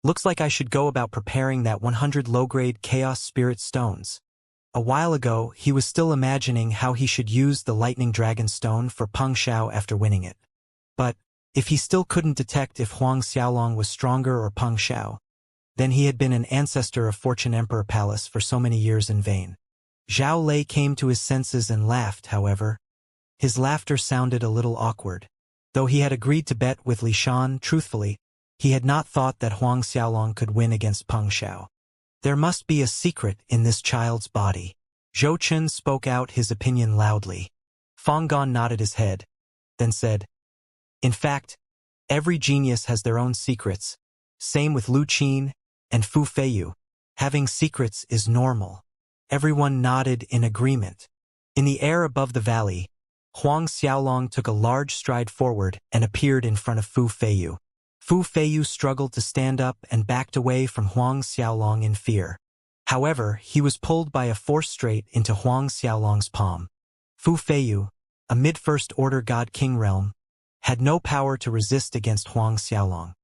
"Looks like I should go about preparing that 100 low-grade Chaos Spirit Stones." A while ago, he was still imagining how he should use the Lightning Dragon Stone for Peng Xiao after winning it. But, if he still couldn't detect if Huang Xiaolong was stronger or Peng Xiao, then he had been an ancestor of Fortune Emperor Palace for so many years in vain. Zhao Lei came to his senses and laughed, however. His laughter sounded a little awkward. Though he had agreed to bet with Li Shan, truthfully, he had not thought that Huang Xiaolong could win against Peng Xiao. There must be a secret in this child's body. Zhou Chen spoke out his opinion loudly. Fang Gon nodded his head, then said, "In fact, every genius has their own secrets. Same with Lu Qin and Fu Feiyu. Having secrets is normal." Everyone nodded in agreement. In the air above the valley, Huang Xiaolong took a large stride forward and appeared in front of Fu Feiyu. Fu Feiyu struggled to stand up and backed away from Huang Xiaolong in fear. However, he was pulled by a force straight into Huang Xiaolong's palm. "Fu Feiyu, a mid-first order god-king realm, had no power to resist against Huang Xiaolong.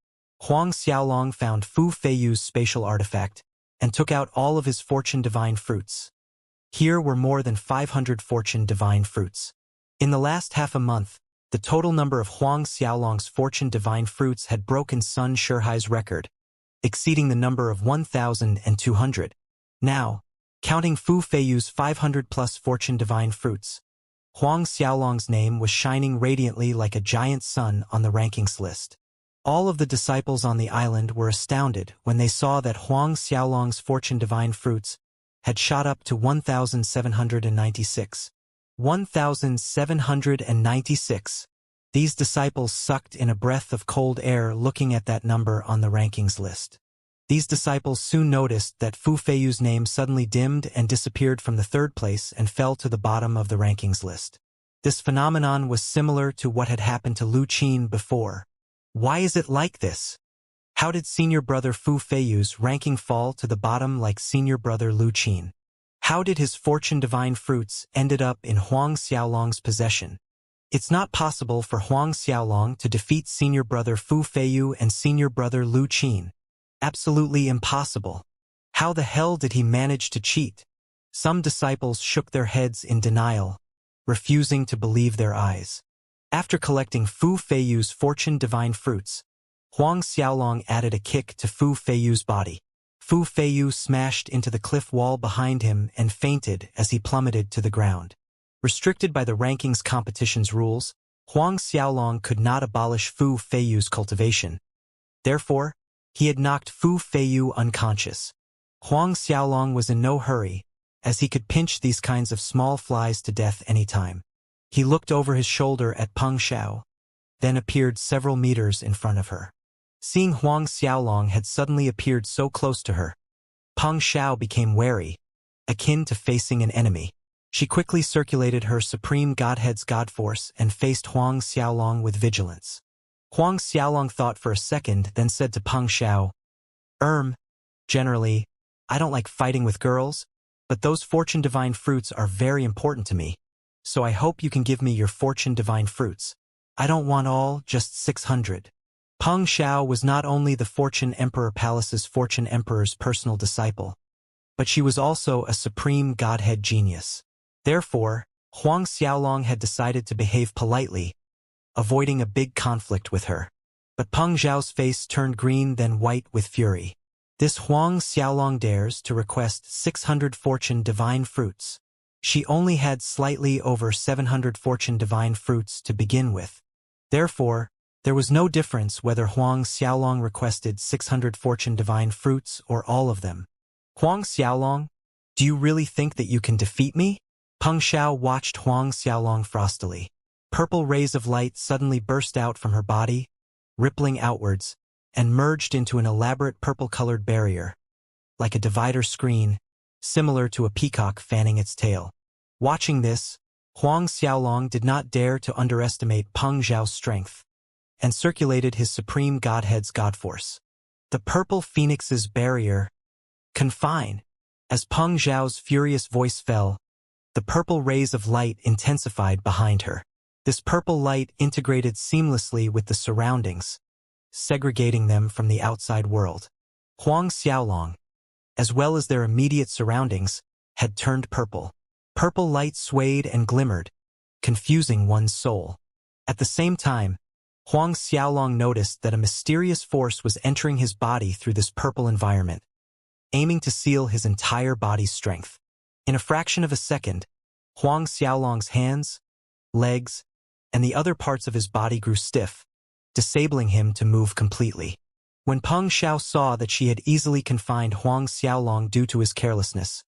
Huang Xiaolong found Fu Feiyu's spatial artifact and took out all of his fortune divine fruits. Here were more than 500 fortune divine fruits. In the last half a month, the total number of Huang Xiaolong's fortune divine fruits had broken Sun Shihai's record, exceeding the number of 1,200. Now, counting Fu Feiyu's 500-plus fortune divine fruits, Huang Xiaolong's name was shining radiantly like a giant sun on the rankings list. All of the disciples on the island were astounded when they saw that Huang Xiaolong's fortune divine fruits had shot up to 1,796. 1,796. These disciples sucked in a breath of cold air looking at that number on the rankings list. These disciples soon noticed that Fu Feiyu's name suddenly dimmed and disappeared from the third place and fell to the bottom of the rankings list. This phenomenon was similar to what had happened to Lu Qin before. Why is it like this? How did senior brother Fu Feiyu's ranking fall to the bottom like senior brother Lu Qin? How did his fortune divine fruits ended up in Huang Xiaolong's possession? It's not possible for Huang Xiaolong to defeat senior brother Fu Feiyu and senior brother Lu Qin. Absolutely impossible. How the hell did he manage to cheat? Some disciples shook their heads in denial, refusing to believe their eyes. After collecting Fu Feiyu's fortune divine fruits, Huang Xiaolong added a kick to Fu Feiyu's body. Fu Feiyu smashed into the cliff wall behind him and fainted as he plummeted to the ground. Restricted by the rankings competition's rules, Huang Xiaolong could not abolish Fu Feiyu's cultivation. Therefore, he had knocked Fu Feiyu unconscious. Huang Xiaolong was in no hurry, as he could pinch these kinds of small flies to death anytime. He looked over his shoulder at Peng Xiao, then appeared several meters in front of her. Seeing Huang Xiaolong had suddenly appeared so close to her, Peng Xiao became wary, akin to facing an enemy. She quickly circulated her supreme godhead's god force and faced Huang Xiaolong with vigilance. Huang Xiaolong thought for a second, then said to Peng Xiao, Generally, I don't like fighting with girls, but those fortune divine fruits are very important to me, so I hope you can give me your fortune divine fruits. I don't want all, just 600. Peng Xiao was not only the Fortune Emperor Palace's Fortune Emperor's personal disciple, but she was also a supreme godhead genius. Therefore, Huang Xiaolong had decided to behave politely, avoiding a big conflict with her. But Peng Xiao's face turned green then white with fury. This Huang Xiaolong dares to request 600 fortune divine fruits. She only had slightly over 700 fortune divine fruits to begin with. Therefore, there was no difference whether Huang Xiaolong requested 600 fortune divine fruits or all of them. Huang Xiaolong, do you really think that you can defeat me? Peng Xiao watched Huang Xiaolong frostily. Purple rays of light suddenly burst out from her body, rippling outwards, and merged into an elaborate purple-colored barrier, like a divider screen, similar to a peacock fanning its tail. Watching this, Huang Xiaolong did not dare to underestimate Peng Xiao's strength, and circulated his supreme godhead's god force. The purple phoenix's barrier. Confine. As Peng Xiao's furious voice fell, the purple rays of light intensified behind her. This purple light integrated seamlessly with the surroundings, segregating them from the outside world. Huang Xiaolong, as well as their immediate surroundings, had turned purple. Purple light swayed and glimmered, confusing one's soul. At the same time, Huang Xiaolong noticed that a mysterious force was entering his body through this purple environment, aiming to seal his entire body's strength. In a fraction of a second, Huang Xiaolong's hands, legs, and the other parts of his body grew stiff, disabling him to move completely. When Peng Xiao saw that she had easily confined Huang Xiaolong due to his carelessness,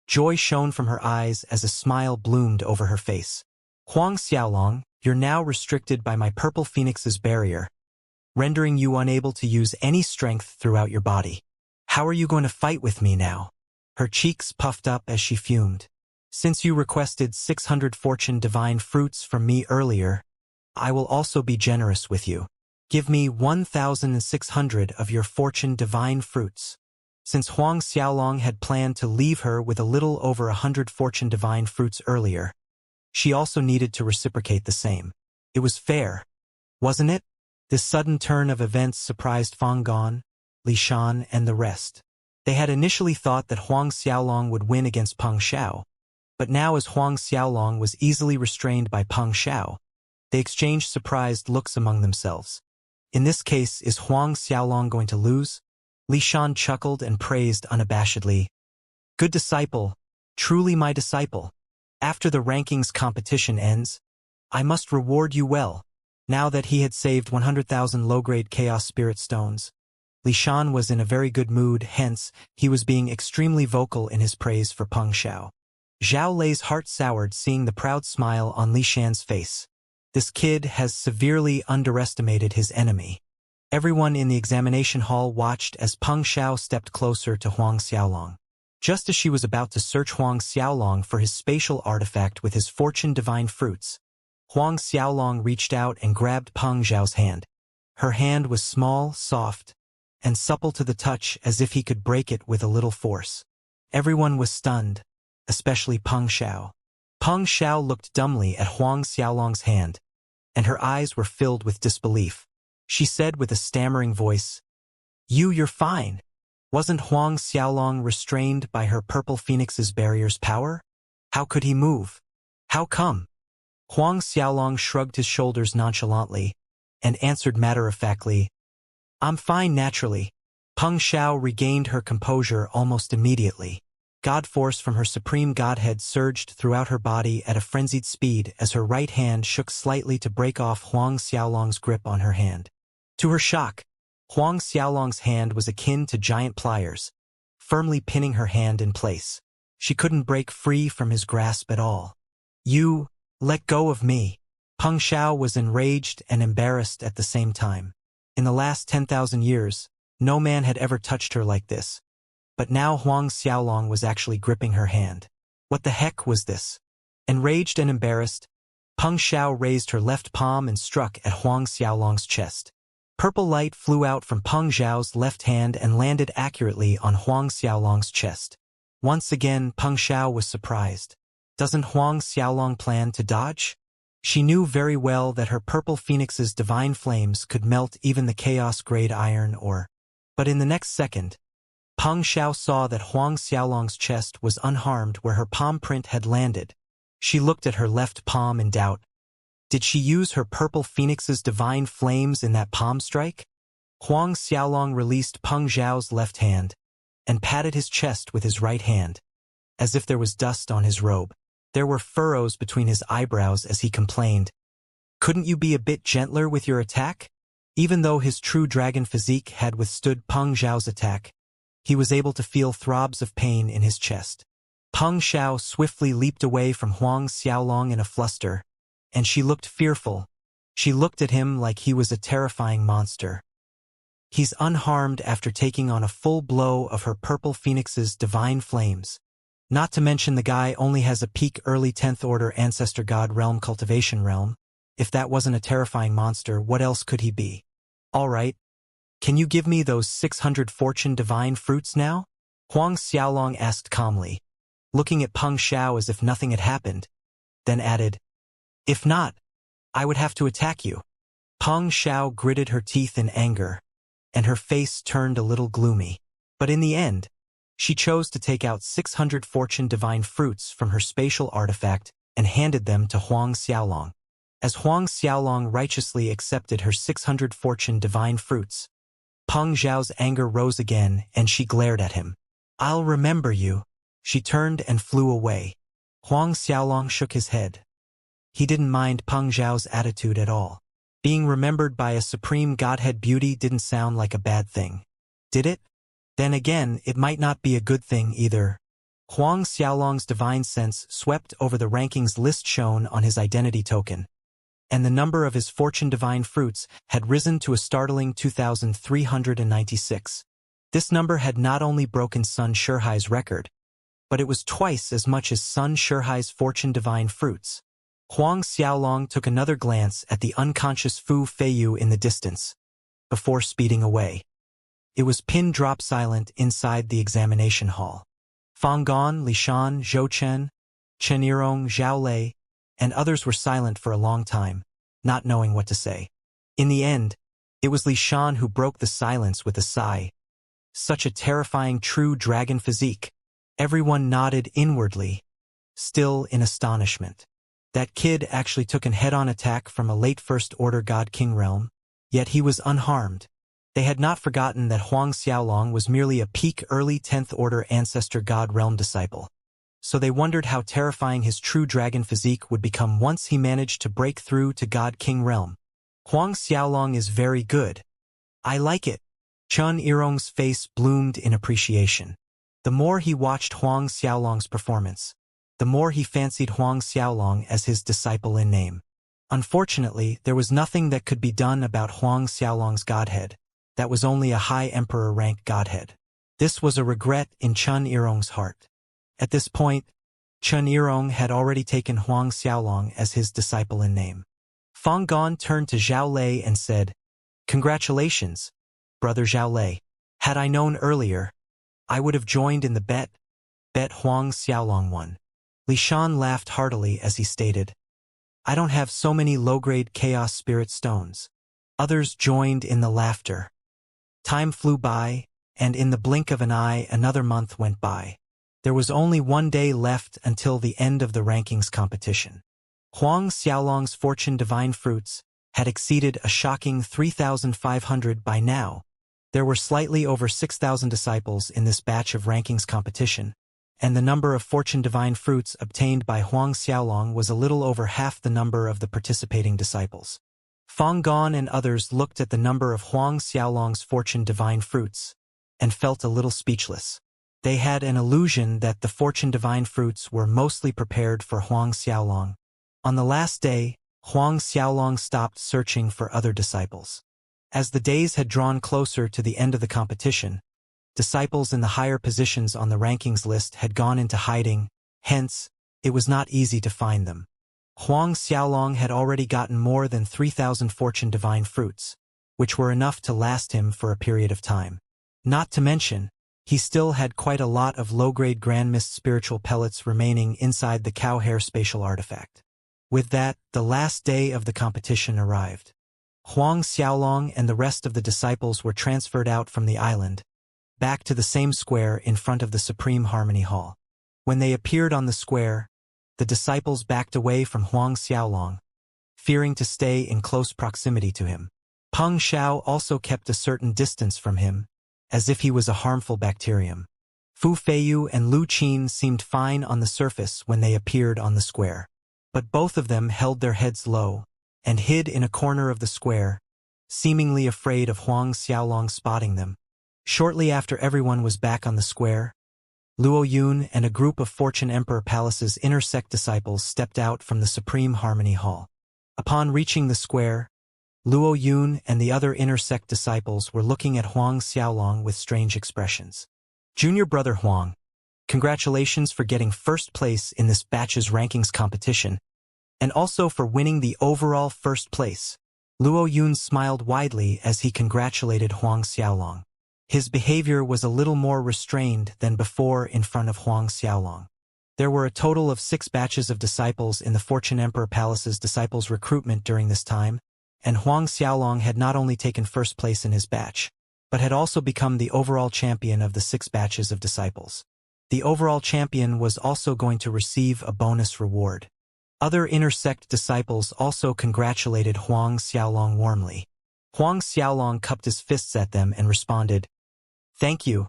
joy shone from her eyes as a smile bloomed over her face. Huang Xiaolong, you're now restricted by my purple phoenix's barrier, rendering you unable to use any strength throughout your body. How are you going to fight with me now? Her cheeks puffed up as she fumed. Since you requested 600 fortune divine fruits from me earlier, I will also be generous with you. Give me 1,600 of your fortune divine fruits. Since Huang Xiaolong had planned to leave her with a little over 100 fortune divine fruits earlier, she also needed to reciprocate the same. It was fair, wasn't it? This sudden turn of events surprised Fang Gan, Li Shan, and the rest. They had initially thought that Huang Xiaolong would win against Peng Xiao, but now as Huang Xiaolong was easily restrained by Peng Xiao, they exchanged surprised looks among themselves. In this case, is Huang Xiaolong going to lose? Li Shan chuckled and praised unabashedly. Good disciple, truly my disciple. After the rankings competition ends, I must reward you well. Now that he had saved 100,000 low-grade Chaos Spirit Stones, Li Shan was in a very good mood, hence, he was being extremely vocal in his praise for Peng Xiao. Zhao Lei's heart soured seeing the proud smile on Li Shan's face. This kid has severely underestimated his enemy. Everyone in the examination hall watched as Peng Xiao stepped closer to Huang Xiaolong. Just as she was about to search Huang Xiaolong for his spatial artifact with his fortune divine fruits, Huang Xiaolong reached out and grabbed Peng Xiao's hand. Her hand was small, soft, and supple to the touch as if he could break it with a little force. Everyone was stunned, especially Peng Xiao. Peng Xiao looked dumbly at Huang Xiaolong's hand, and her eyes were filled with disbelief. She said with a stammering voice, You're fine. Wasn't Huang Xiaolong restrained by her purple phoenix's barrier's power? How could he move? How come? Huang Xiaolong shrugged his shoulders nonchalantly and answered matter-of-factly, I'm fine naturally. Peng Xiao regained her composure almost immediately. God force from her supreme godhead surged throughout her body at a frenzied speed as her right hand shook slightly to break off Huang Xiaolong's grip on her hand. To her shock, Huang Xiaolong's hand was akin to giant pliers, firmly pinning her hand in place. She couldn't break free from his grasp at all. You, let go of me. Peng Xiao was enraged and embarrassed at the same time. In the last 10,000 years, no man had ever touched her like this. But now Huang Xiaolong was actually gripping her hand. What the heck was this? Enraged and embarrassed, Peng Xiao raised her left palm and struck at Huang Xiaolong's chest. Purple light flew out from Peng Xiao's left hand and landed accurately on Huang Xiaolong's chest. Once again, Peng Xiao was surprised. Doesn't Huang Xiaolong plan to dodge? She knew very well that her purple phoenix's divine flames could melt even the chaos-grade iron ore. But in the next second, Peng Xiao saw that Huang Xiaolong's chest was unharmed where her palm print had landed. She looked at her left palm in doubt. Did she use her purple phoenix's divine flames in that palm strike? Huang Xiaolong released Peng Xiao's left hand and patted his chest with his right hand, as if there was dust on his robe. There were furrows between his eyebrows as he complained. Couldn't you be a bit gentler with your attack? Even though his true dragon physique had withstood Peng Xiao's attack, he was able to feel throbs of pain in his chest. Peng Xiao swiftly leaped away from Huang Xiaolong in a fluster, and she looked fearful. She looked at him like he was a terrifying monster. He's unharmed after taking on a full blow of her purple phoenix's divine flames. Not to mention the guy only has a peak early 10th order ancestor god realm cultivation realm. If that wasn't a terrifying monster, what else could he be? All right. Can you give me those 600 fortune divine fruits now? Huang Xiaolong asked calmly, looking at Peng Xiao as if nothing had happened, then added, If not, I would have to attack you. Peng Xiao gritted her teeth in anger, and her face turned a little gloomy. But in the end, she chose to take out 600 fortune divine fruits from her spatial artifact and handed them to Huang Xiaolong. As Huang Xiaolong righteously accepted her 600 fortune divine fruits, Peng Xiao's anger rose again and she glared at him. I'll remember you. She turned and flew away. Huang Xiaolong shook his head. He didn't mind Peng Xiao's attitude at all. Being remembered by a supreme godhead beauty didn't sound like a bad thing. Did it? Then again, it might not be a good thing either. Huang Xiaolong's divine sense swept over the rankings list shown on his identity token, and the number of his fortune divine fruits had risen to a startling 2,396. This number had not only broken Sun Shihai's record, but it was twice as much as Sun Shihai's fortune divine fruits. Huang Xiaolong took another glance at the unconscious Fu Feiyu in the distance, before speeding away. It was pin-drop silent inside the examination hall. Fang Gan, Li Shan, Zhou Chen, Chen Yirong, Zhao Lei, and others were silent for a long time, not knowing what to say. In the end, it was Li Shan who broke the silence with a sigh. Such a terrifying true dragon physique. Everyone nodded inwardly, still in astonishment. That kid actually took an head-on attack from a late First Order God King realm, yet he was unharmed. They had not forgotten that Huang Xiaolong was merely a peak early 10th Order Ancestor God realm disciple. So they wondered how terrifying his true dragon physique would become once he managed to break through to God King realm. Huang Xiaolong is very good. I like it. Chun Yirong's face bloomed in appreciation. The more he watched Huang Xiaolong's performance, the more he fancied Huang Xiaolong as his disciple in name. Unfortunately, there was nothing that could be done about Huang Xiaolong's godhead. That was only a high emperor rank godhead. This was a regret in Chun Yirong's heart. At this point, Chun Yirong had already taken Huang Xiaolong as his disciple in name. Fang Gon turned to Zhao Lei and said, "Congratulations, brother Zhao Lei. Had I known earlier, I would have joined in the bet. Bet Huang Xiaolong won." Li Shan laughed heartily as he stated, "I don't have so many low-grade chaos spirit stones." Others joined in the laughter. Time flew by, and in the blink of an eye another month went by. There was only one day left until the end of the rankings competition. Huang Xiaolong's fortune divine fruits had exceeded a shocking 3,500 by now. There were slightly over 6,000 disciples in this batch of rankings competition, and the number of fortune divine fruits obtained by Huang Xiaolong was a little over half the number of the participating disciples. Fang Gon and others looked at the number of Huang Xiaolong's fortune divine fruits and felt a little speechless. They had an illusion that the fortune divine fruits were mostly prepared for Huang Xiaolong. On the last day, Huang Xiaolong stopped searching for other disciples. As the days had drawn closer to the end of the competition, disciples in the higher positions on the rankings list had gone into hiding, hence, it was not easy to find them. Huang Xiaolong had already gotten more than 3,000 fortune divine fruits, which were enough to last him for a period of time. Not to mention, he still had quite a lot of low-grade Grand Mist spiritual pellets remaining inside the cow hair spatial artifact. With that, the last day of the competition arrived. Huang Xiaolong and the rest of the disciples were transferred out from the island, back to the same square in front of the Supreme Harmony Hall. When they appeared on the square, the disciples backed away from Huang Xiaolong, fearing to stay in close proximity to him. Peng Xiao also kept a certain distance from him, as if he was a harmful bacterium. Fu Feiyu and Lu Qin seemed fine on the surface when they appeared on the square. But both of them held their heads low and hid in a corner of the square, seemingly afraid of Huang Xiaolong spotting them. Shortly after everyone was back on the square, Luo Yun and a group of Fortune Emperor Palace's inner sect disciples stepped out from the Supreme Harmony Hall. Upon reaching the square, Luo Yun and the other inner sect disciples were looking at Huang Xiaolong with strange expressions. "Junior brother Huang, congratulations for getting first place in this batch's rankings competition, and also for winning the overall first place." Luo Yun smiled widely as he congratulated Huang Xiaolong. His behavior was a little more restrained than before in front of Huang Xiaolong. There were a total of 6 batches of disciples in the Fortune Emperor Palace's disciples recruitment during this time, and Huang Xiaolong had not only taken first place in his batch, but had also become the overall champion of the 6 batches of disciples. The overall champion was also going to receive a bonus reward. Other inner sect disciples also congratulated Huang Xiaolong warmly. Huang Xiaolong cupped his fists at them and responded, "Thank you,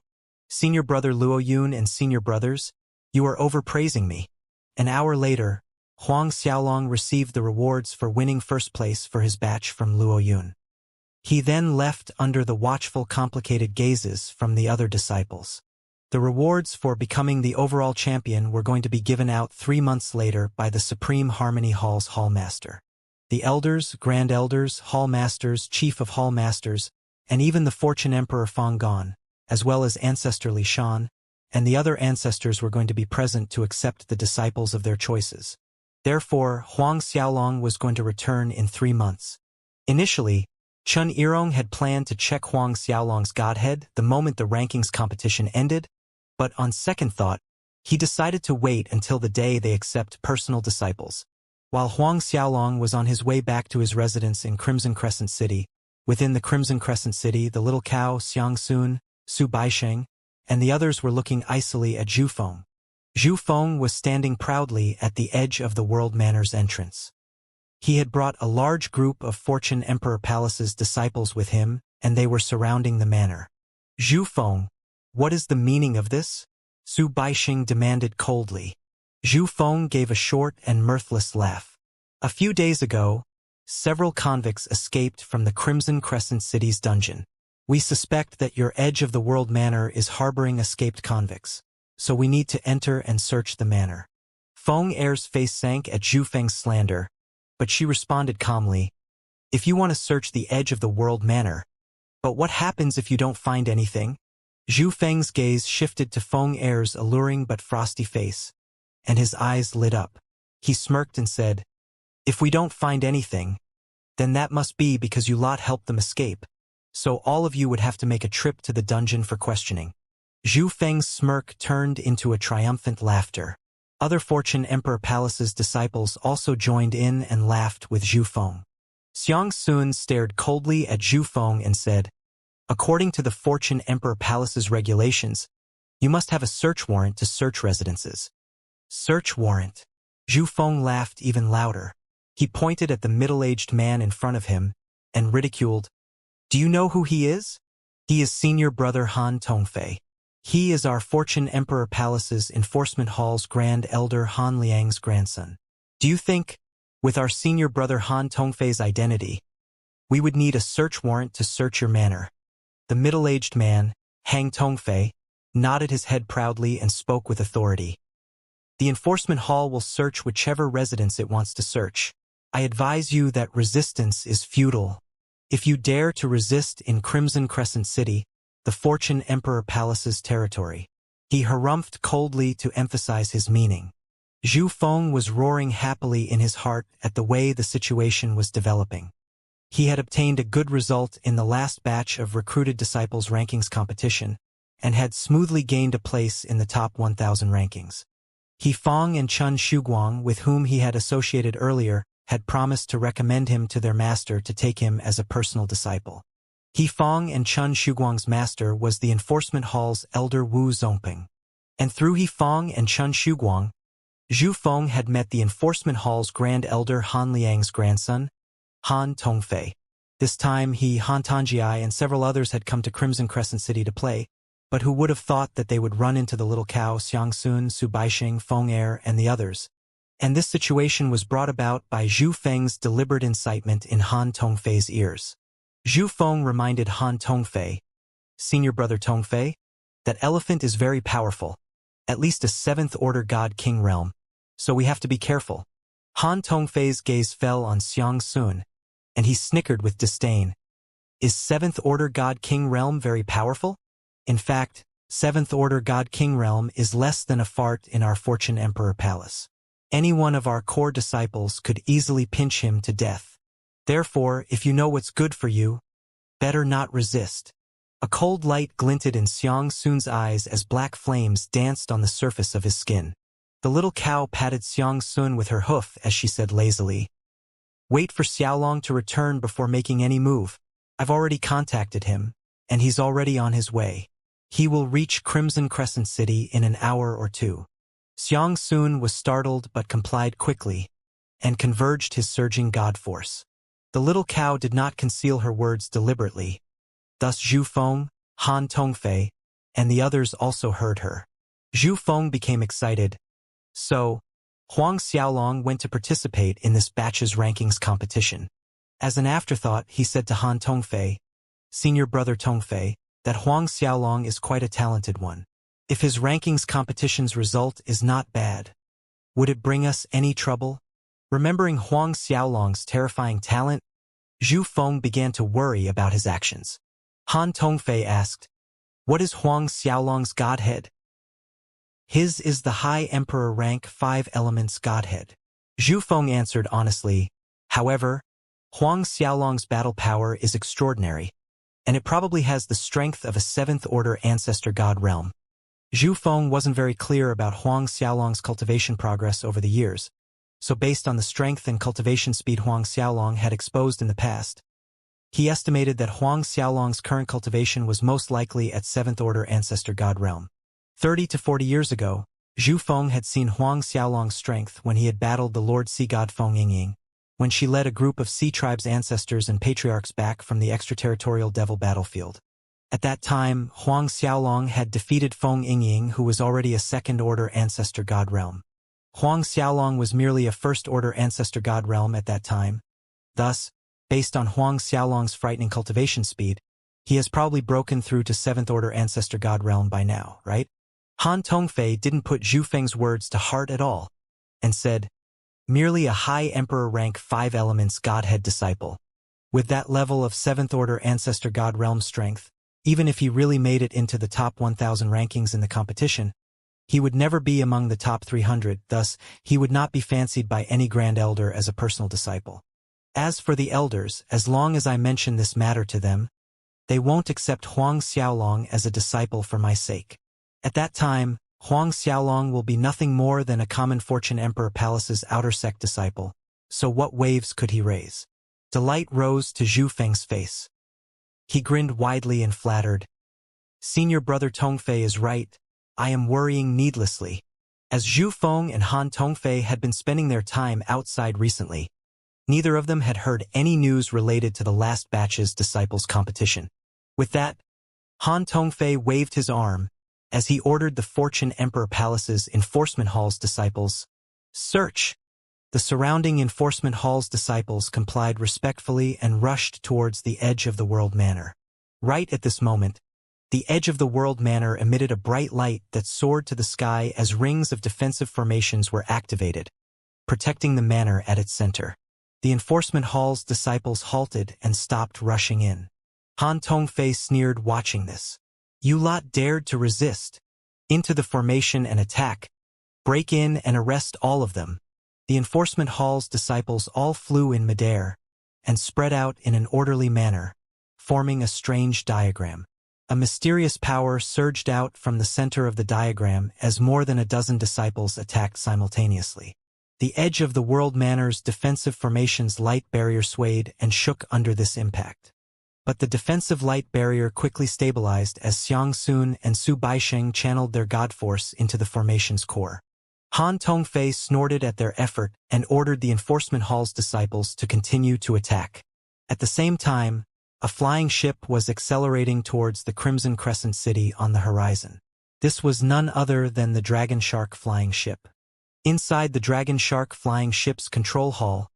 senior brother Luo Yun and senior brothers, you are overpraising me." An hour later, Huang Xiaolong received the rewards for winning first place for his batch from Luo Yun. He then left under the watchful complicated gazes from the other disciples. The rewards for becoming the overall champion were going to be given out 3 months later by the Supreme Harmony Hall's Hallmaster. The elders, grand elders, hallmasters, chief of hallmasters, and even the Fortune Emperor Fang Gon, as well as Ancestor Li Shan, and the other ancestors were going to be present to accept the disciples of their choices. Therefore, Huang Xiaolong was going to return in 3 months. Initially, Chun Yirong had planned to check Huang Xiaolong's godhead the moment the rankings competition ended, but on second thought, he decided to wait until the day they accept personal disciples. While Huang Xiaolong was on his way back to his residence in Crimson Crescent City, within the Crimson Crescent City, the little cow, Xiangsun, Su Baisheng, and the others were looking icily at Zhu Feng. Zhu Feng was standing proudly at the edge of the World Manor's entrance. He had brought a large group of Fortune Emperor Palace's disciples with him, and they were surrounding the manor. Zhu Feng, what is the meaning of this? Su Baisheng demanded coldly. Zhu Feng gave a short and mirthless laugh. A few days ago, several convicts escaped from the Crimson Crescent City's dungeon. We suspect that your edge of the world manor is harboring escaped convicts, so we need to enter and search the manor. Feng Er's face sank at Zhu Feng's slander, but she responded calmly, if you want to search the edge of the world manor, but what happens if you don't find anything? Zhu Feng's gaze shifted to Feng Er's alluring but frosty face, and his eyes lit up. He smirked and said, if we don't find anything, then that must be because you lot helped them escape, so all of you would have to make a trip to the dungeon for questioning. Zhu Feng's smirk turned into a triumphant laughter. Other Fortune Emperor Palace's disciples also joined in and laughed with Zhu Feng. Xiangsun stared coldly at Zhu Feng and said, according to the Fortune Emperor Palace's regulations, you must have a search warrant to search residences. Search warrant? Zhu Feng laughed even louder. He pointed at the middle-aged man in front of him and ridiculed, do you know who he is? He is senior brother Han Tongfei. He is our Fortune Emperor Palace's Enforcement Hall's Grand Elder Han Liang's grandson. Do you think, with our senior brother Han Tongfei's identity, we would need a search warrant to search your manor? The middle-aged man, Han Tongfei, nodded his head proudly and spoke with authority. The Enforcement Hall will search whichever residence it wants to search. I advise you that resistance is futile. If you dare to resist in Crimson Crescent City, the Fortune Emperor Palace's territory. He harumphed coldly to emphasize his meaning. Zhu Feng was roaring happily in his heart at the way the situation was developing. He had obtained a good result in the last batch of recruited disciples rankings competition, and had smoothly gained a place in the top 1,000 rankings. He Feng and Chun Shuguang, with whom he had associated earlier, had promised to recommend him to their master to take him as a personal disciple. He Feng and Chun Shuguang's master was the Enforcement Hall's elder Wu Zongping. And through He Feng and Chun Shuguang, Zhu Feng had met the Enforcement Hall's Grand Elder Han Liang's grandson, Han Tongfei. This time Han Tongjiai and several others had come to Crimson Crescent City to play, but who would have thought that they would run into the little cow Xiangsun, Su Baisheng, Feng Er, and the others. And this situation was brought about by Zhu Feng's deliberate incitement in Han Tongfei's ears. Zhu Feng reminded Han Tongfei, senior brother Tongfei, that elephant is very powerful, at least a 7th-order god-king realm, so we have to be careful. Han Tongfei's gaze fell on Xiangsun, and he snickered with disdain. Is 7th-order god-king realm very powerful? In fact, 7th-order god-king realm is less than a fart in our Fortune Emperor Palace. Any one of our core disciples could easily pinch him to death. Therefore, if you know what's good for you, better not resist. A cold light glinted in Xiangsun's eyes as black flames danced on the surface of his skin. The little cow patted Xiangsun with her hoof as she said lazily, wait for Xiaolong to return before making any move. I've already contacted him, and he's already on his way. He will reach Crimson Crescent City in an hour or two. Xiangsun was startled but complied quickly, and converged his surging god force. The little cow did not conceal her words deliberately. Thus Zhu Feng, Han Tongfei, and the others also heard her. Zhu Feng became excited. So, Huang Xiaolong went to participate in this batch's rankings competition. As an afterthought, he said to Han Tongfei, senior brother Tongfei, that Huang Xiaolong is quite a talented one. If his rankings competition's result is not bad, would it bring us any trouble? Remembering Huang Xiaolong's terrifying talent, Zhu Feng began to worry about his actions. Han Tongfei asked, what is Huang Xiaolong's godhead? His is the High Emperor rank 5 elements godhead. Zhu Feng answered honestly, however, Huang Xiaolong's battle power is extraordinary, and it probably has the strength of a 7th-order ancestor god realm. Zhu Feng wasn't very clear about Huang Xiaolong's cultivation progress over the years, so based on the strength and cultivation speed Huang Xiaolong had exposed in the past, he estimated that Huang Xiaolong's current cultivation was most likely at 7th Order Ancestor God Realm. 30 to 40 years ago, Zhu Feng had seen Huang Xiaolong's strength when he had battled the Lord Sea God Feng Yingying, when she led a group of Sea Tribes ancestors and patriarchs back from the extraterritorial devil battlefield. At that time, Huang Xiaolong had defeated Feng Yingying, who was already a 2nd Order Ancestor God Realm. Huang Xiaolong was merely a 1st Order Ancestor God Realm at that time. Thus, based on Huang Xiaolong's frightening cultivation speed, he has probably broken through to 7th Order Ancestor God Realm by now, right? Han Tongfei didn't put Zhu Feng's words to heart at all, and said, merely a high Emperor rank 5 elements Godhead disciple. With that level of 7th Order Ancestor God Realm strength, even if he really made it into the top 1,000 rankings in the competition, he would never be among the top 300, thus, he would not be fancied by any Grand Elder as a personal disciple. As for the elders, as long as I mention this matter to them, they won't accept Huang Xiaolong as a disciple for my sake. At that time, Huang Xiaolong will be nothing more than a common Fortune Emperor Palace's outer sect disciple, so what waves could he raise? Delight rose to Zhu Feng's face. He grinned widely and flattered. Senior brother Tongfei is right, I am worrying needlessly. As Zhu Feng and Han Tongfei had been spending their time outside recently, neither of them had heard any news related to the last batch's disciples competition. With that, Han Tongfei waved his arm, as he ordered the Fortune Emperor Palace's Enforcement Hall's disciples, search! The surrounding Enforcement Hall's disciples complied respectfully and rushed towards the Edge of the World Manor. Right at this moment, the Edge of the World Manor emitted a bright light that soared to the sky as rings of defensive formations were activated, protecting the manor at its center. The Enforcement Hall's disciples halted and stopped rushing in. Han Tongfei sneered watching this. You lot dared to resist. Into the formation and attack. Break in and arrest all of them. The Enforcement Hall's disciples all flew in midair and spread out in an orderly manner, forming a strange diagram. A mysterious power surged out from the center of the diagram as more than a dozen disciples attacked simultaneously. The Edge of the World Manor's defensive formation's light barrier swayed and shook under this impact. But the defensive light barrier quickly stabilized as Xianxia and Su Baisheng channeled their god force into the formation's core. Han Tongfei snorted at their effort and ordered the Enforcement Hall's disciples to continue to attack. At the same time, a flying ship was accelerating towards the Crimson Crescent City on the horizon. This was none other than the Dragon Shark flying ship. Inside the Dragon Shark flying ship's control hall,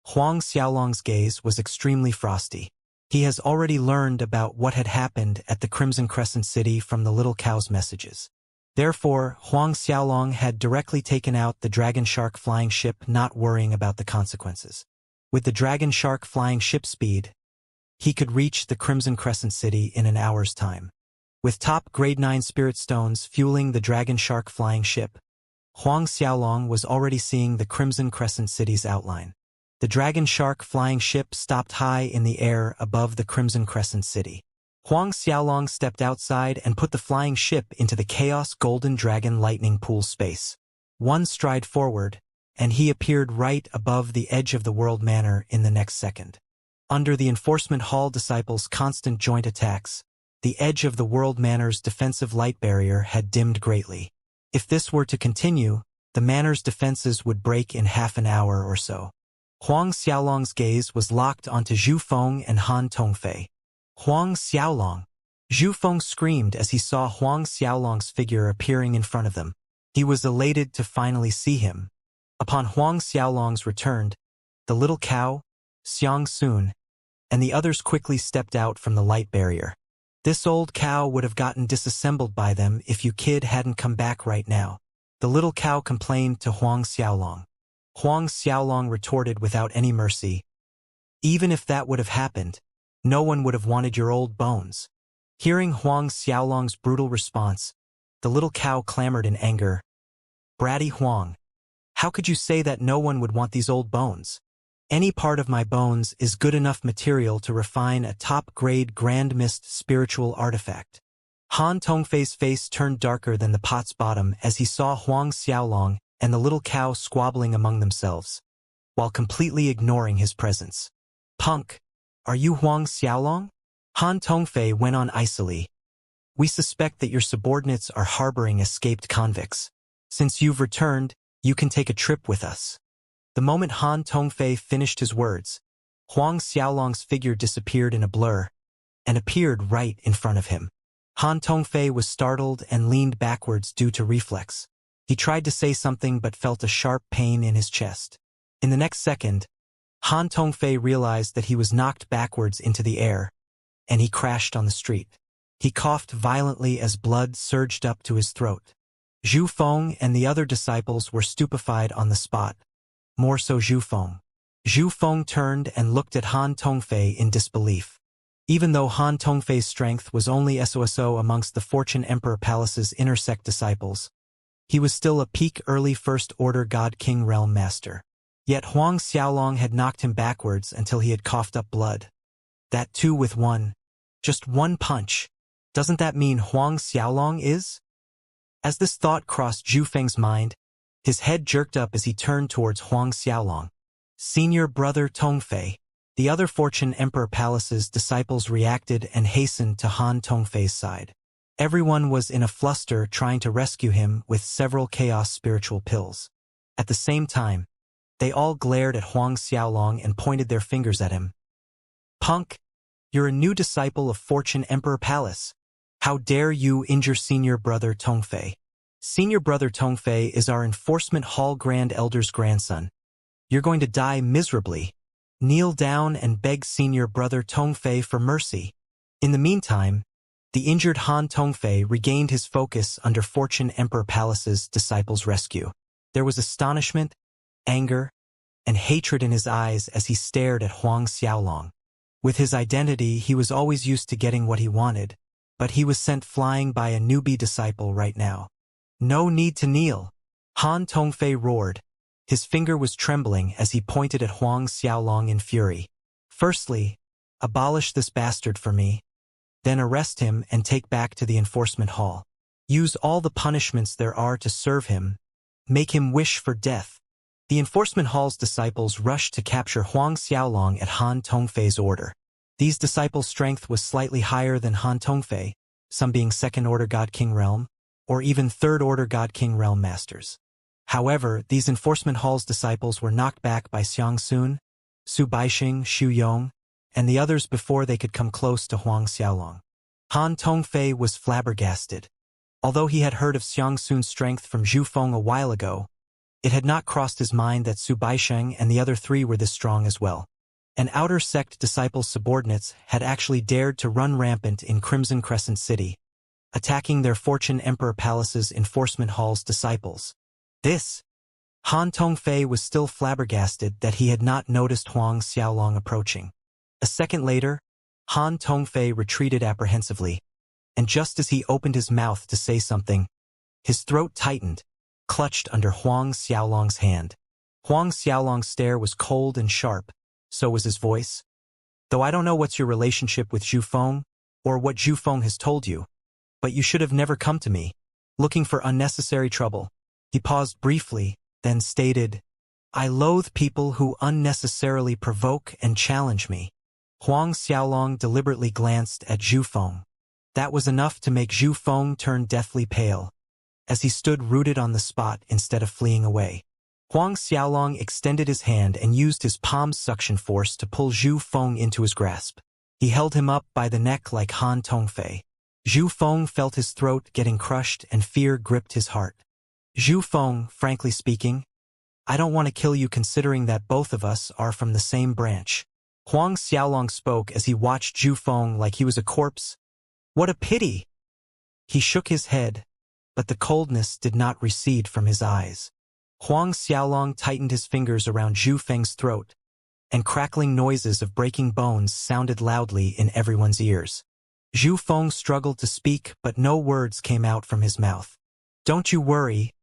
Huang Xiaolong's gaze was extremely frosty. He has already learned about what had happened at the Crimson Crescent City from the Little Cow's messages. Therefore, Huang Xiaolong had directly taken out the Dragon Shark flying ship, not worrying about the consequences. With the Dragon Shark flying ship speed, he could reach the Crimson Crescent City in an hour's time. With top grade 9 spirit stones fueling the Dragon Shark flying ship, Huang Xiaolong was already seeing the Crimson Crescent City's outline. The Dragon Shark flying ship stopped high in the air above the Crimson Crescent City. Huang Xiaolong stepped outside and put the flying ship into the Chaos Golden Dragon Lightning Pool space. One stride forward, and he appeared right above the Edge of the World Manor in the next second. Under the Enforcement Hall disciples' constant joint attacks, the Edge of the World Manor's defensive light barrier had dimmed greatly. If this were to continue, the manor's defenses would break in half an hour or so. Huang Xiaolong's gaze was locked onto Zhu Feng and Han Tongfei. Huang Xiaolong! Zhu Feng screamed as he saw Huang Xiaolong's figure appearing in front of them. He was elated to finally see him. Upon Huang Xiaolong's return, the little cow, Xianxia, and the others quickly stepped out from the light barrier. This old cow would have gotten disassembled by them if you kid hadn't come back right now. The little cow complained to Huang Xiaolong. Huang Xiaolong retorted without any mercy. Even if that would have happened, no one would have wanted your old bones. Hearing Huang Xiaolong's brutal response, the little cow clamored in anger. Bratty Huang, how could you say that no one would want these old bones? Any part of my bones is good enough material to refine a top-grade Grand Mist spiritual artifact. Han Tongfei's face turned darker than the pot's bottom as he saw Huang Xiaolong and the little cow squabbling among themselves, while completely ignoring his presence. "Punk, are you Huang Xiaolong?" Han Tongfei went on icily. "We suspect that your subordinates are harboring escaped convicts. Since you've returned, you can take a trip with us." The moment Han Tongfei finished his words, Huang Xiaolong's figure disappeared in a blur and appeared right in front of him. Han Tongfei was startled and leaned backwards due to reflex. He tried to say something but felt a sharp pain in his chest. In the next second, Han Tongfei realized that he was knocked backwards into the air, and he crashed on the street. He coughed violently as blood surged up to his throat. Zhu Feng and the other disciples were stupefied on the spot, more so Zhu Feng. Zhu Feng turned and looked at Han Tongfei in disbelief. Even though Han Tongfei's strength was only SOSO amongst the Fortune Emperor Palace's inner sect disciples, he was still a peak early First Order God King Realm Master. Yet Huang Xiaolong had knocked him backwards until he had coughed up blood. That too with just one punch. Doesn't that mean Huang Xiaolong is? As this thought crossed Zhu Feng's mind, his head jerked up as he turned towards Huang Xiaolong. "Senior brother Tongfei." The other Fortune Emperor Palace's disciples reacted and hastened to Han Tongfei's side. Everyone was in a fluster trying to rescue him with several chaos spiritual pills. At the same time, they all glared at Huang Xiaolong and pointed their fingers at him. "Punk, you're a new disciple of Fortune Emperor Palace. How dare you injure Senior Brother Tongfei? Senior Brother Tongfei is our Enforcement Hall Grand Elder's grandson. You're going to die miserably. Kneel down and beg Senior Brother Tongfei for mercy." In the meantime, the injured Han Tongfei regained his focus under Fortune Emperor Palace's disciples' rescue. There was astonishment, anger, and hatred in his eyes as he stared at Huang Xiaolong. With his identity, he was always used to getting what he wanted, but he was sent flying by a newbie disciple right now. "No need to kneel," Han Tongfei roared. His finger was trembling as he pointed at Huang Xiaolong in fury. "Firstly, abolish this bastard for me. Then arrest him and take back to the enforcement hall. Use all the punishments there are to serve him. Make him wish for death." The enforcement hall's disciples rushed to capture Huang Xiaolong at Han Tongfei's order. These disciples' strength was slightly higher than Han Tongfei, some being Second Order God King Realm, or even Third Order God King Realm Masters. However, these enforcement hall's disciples were knocked back by Xianxia, Su Baixing, Xu Yong, and the others before they could come close to Huang Xiaolong. Han Tongfei was flabbergasted. Although he had heard of Xianxia's strength from Zhu Feng a while ago, it had not crossed his mind that Su Baixing and the other three were this strong as well. An outer sect disciple's subordinates had actually dared to run rampant in Crimson Crescent City, attacking their Fortune Emperor Palace's enforcement hall's disciples. Han Tongfei was still flabbergasted that he had not noticed Huang Xiaolong approaching. A second later, Han Tongfei retreated apprehensively, and just as he opened his mouth to say something, his throat tightened, clutched under Huang Xiaolong's hand. Huang Xiaolong's stare was cold and sharp, so was his voice. "Though I don't know what's your relationship with Zhu Feng, or what Zhu Feng has told you, but you should have never come to me, looking for unnecessary trouble." He paused briefly, then stated, "I loathe people who unnecessarily provoke and challenge me." Huang Xiaolong deliberately glanced at Zhu Feng. That was enough to make Zhu Feng turn deathly pale, as he stood rooted on the spot instead of fleeing away. Huang Xiaolong extended his hand and used his palm's suction force to pull Zhu Feng into his grasp. He held him up by the neck like Han Tongfei. Zhu Feng felt his throat getting crushed and fear gripped his heart. "Zhu Feng, frankly speaking, I don't want to kill you considering that both of us are from the same branch." Huang Xiaolong spoke as he watched Zhu Feng like he was a corpse. "What a pity!" He shook his head, but the coldness did not recede from his eyes. Huang Xiaolong tightened his fingers around Zhu Feng's throat, and crackling noises of breaking bones sounded loudly in everyone's ears. Zhu Feng struggled to speak, but no words came out from his mouth. "Don't you worry,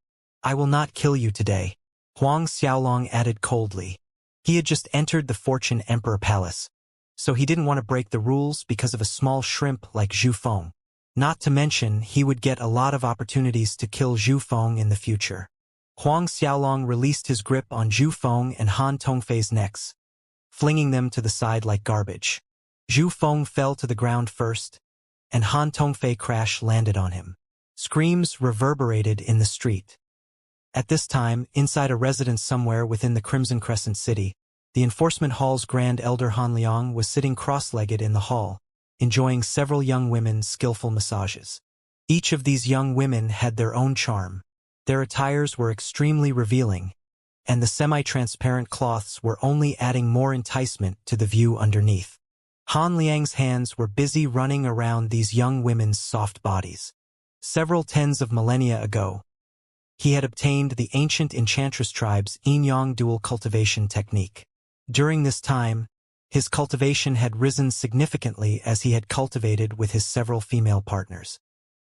I will not kill you today," Huang Xiaolong added coldly. He had just entered the Fortune Emperor Palace, so he didn't want to break the rules because of a small shrimp like Zhu Feng. Not to mention, he would get a lot of opportunities to kill Zhu Feng in the future. Huang Xiaolong released his grip on Zhu Feng and Han Tongfei's necks, flinging them to the side like garbage. Zhu Feng fell to the ground first, and Han Tongfei crash landed on him. Screams reverberated in the street. At this time, inside a residence somewhere within the Crimson Crescent City, the enforcement hall's Grand Elder Han Liang was sitting cross-legged in the hall, enjoying several young women's skillful massages. Each of these young women had their own charm. Their attires were extremely revealing, and the semi-transparent cloths were only adding more enticement to the view underneath. Han Liang's hands were busy running around these young women's soft bodies. Several tens of millennia ago, he had obtained the ancient enchantress tribe's yin-yang dual cultivation technique. During this time, his cultivation had risen significantly as he had cultivated with his several female partners.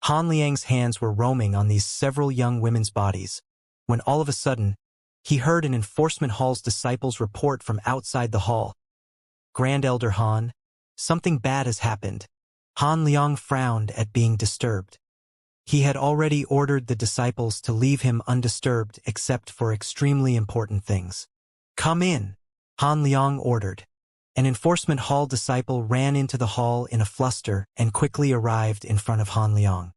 Han Liang's hands were roaming on these several young women's bodies, when all of a sudden, he heard an enforcement hall's disciples report from outside the hall. Grand Elder Han, something bad has happened. Han Liang frowned at being disturbed. He had already ordered the disciples to leave him undisturbed except for extremely important things. Come in, Han Liang ordered. An enforcement hall disciple ran into the hall in a fluster and quickly arrived in front of Han Liang.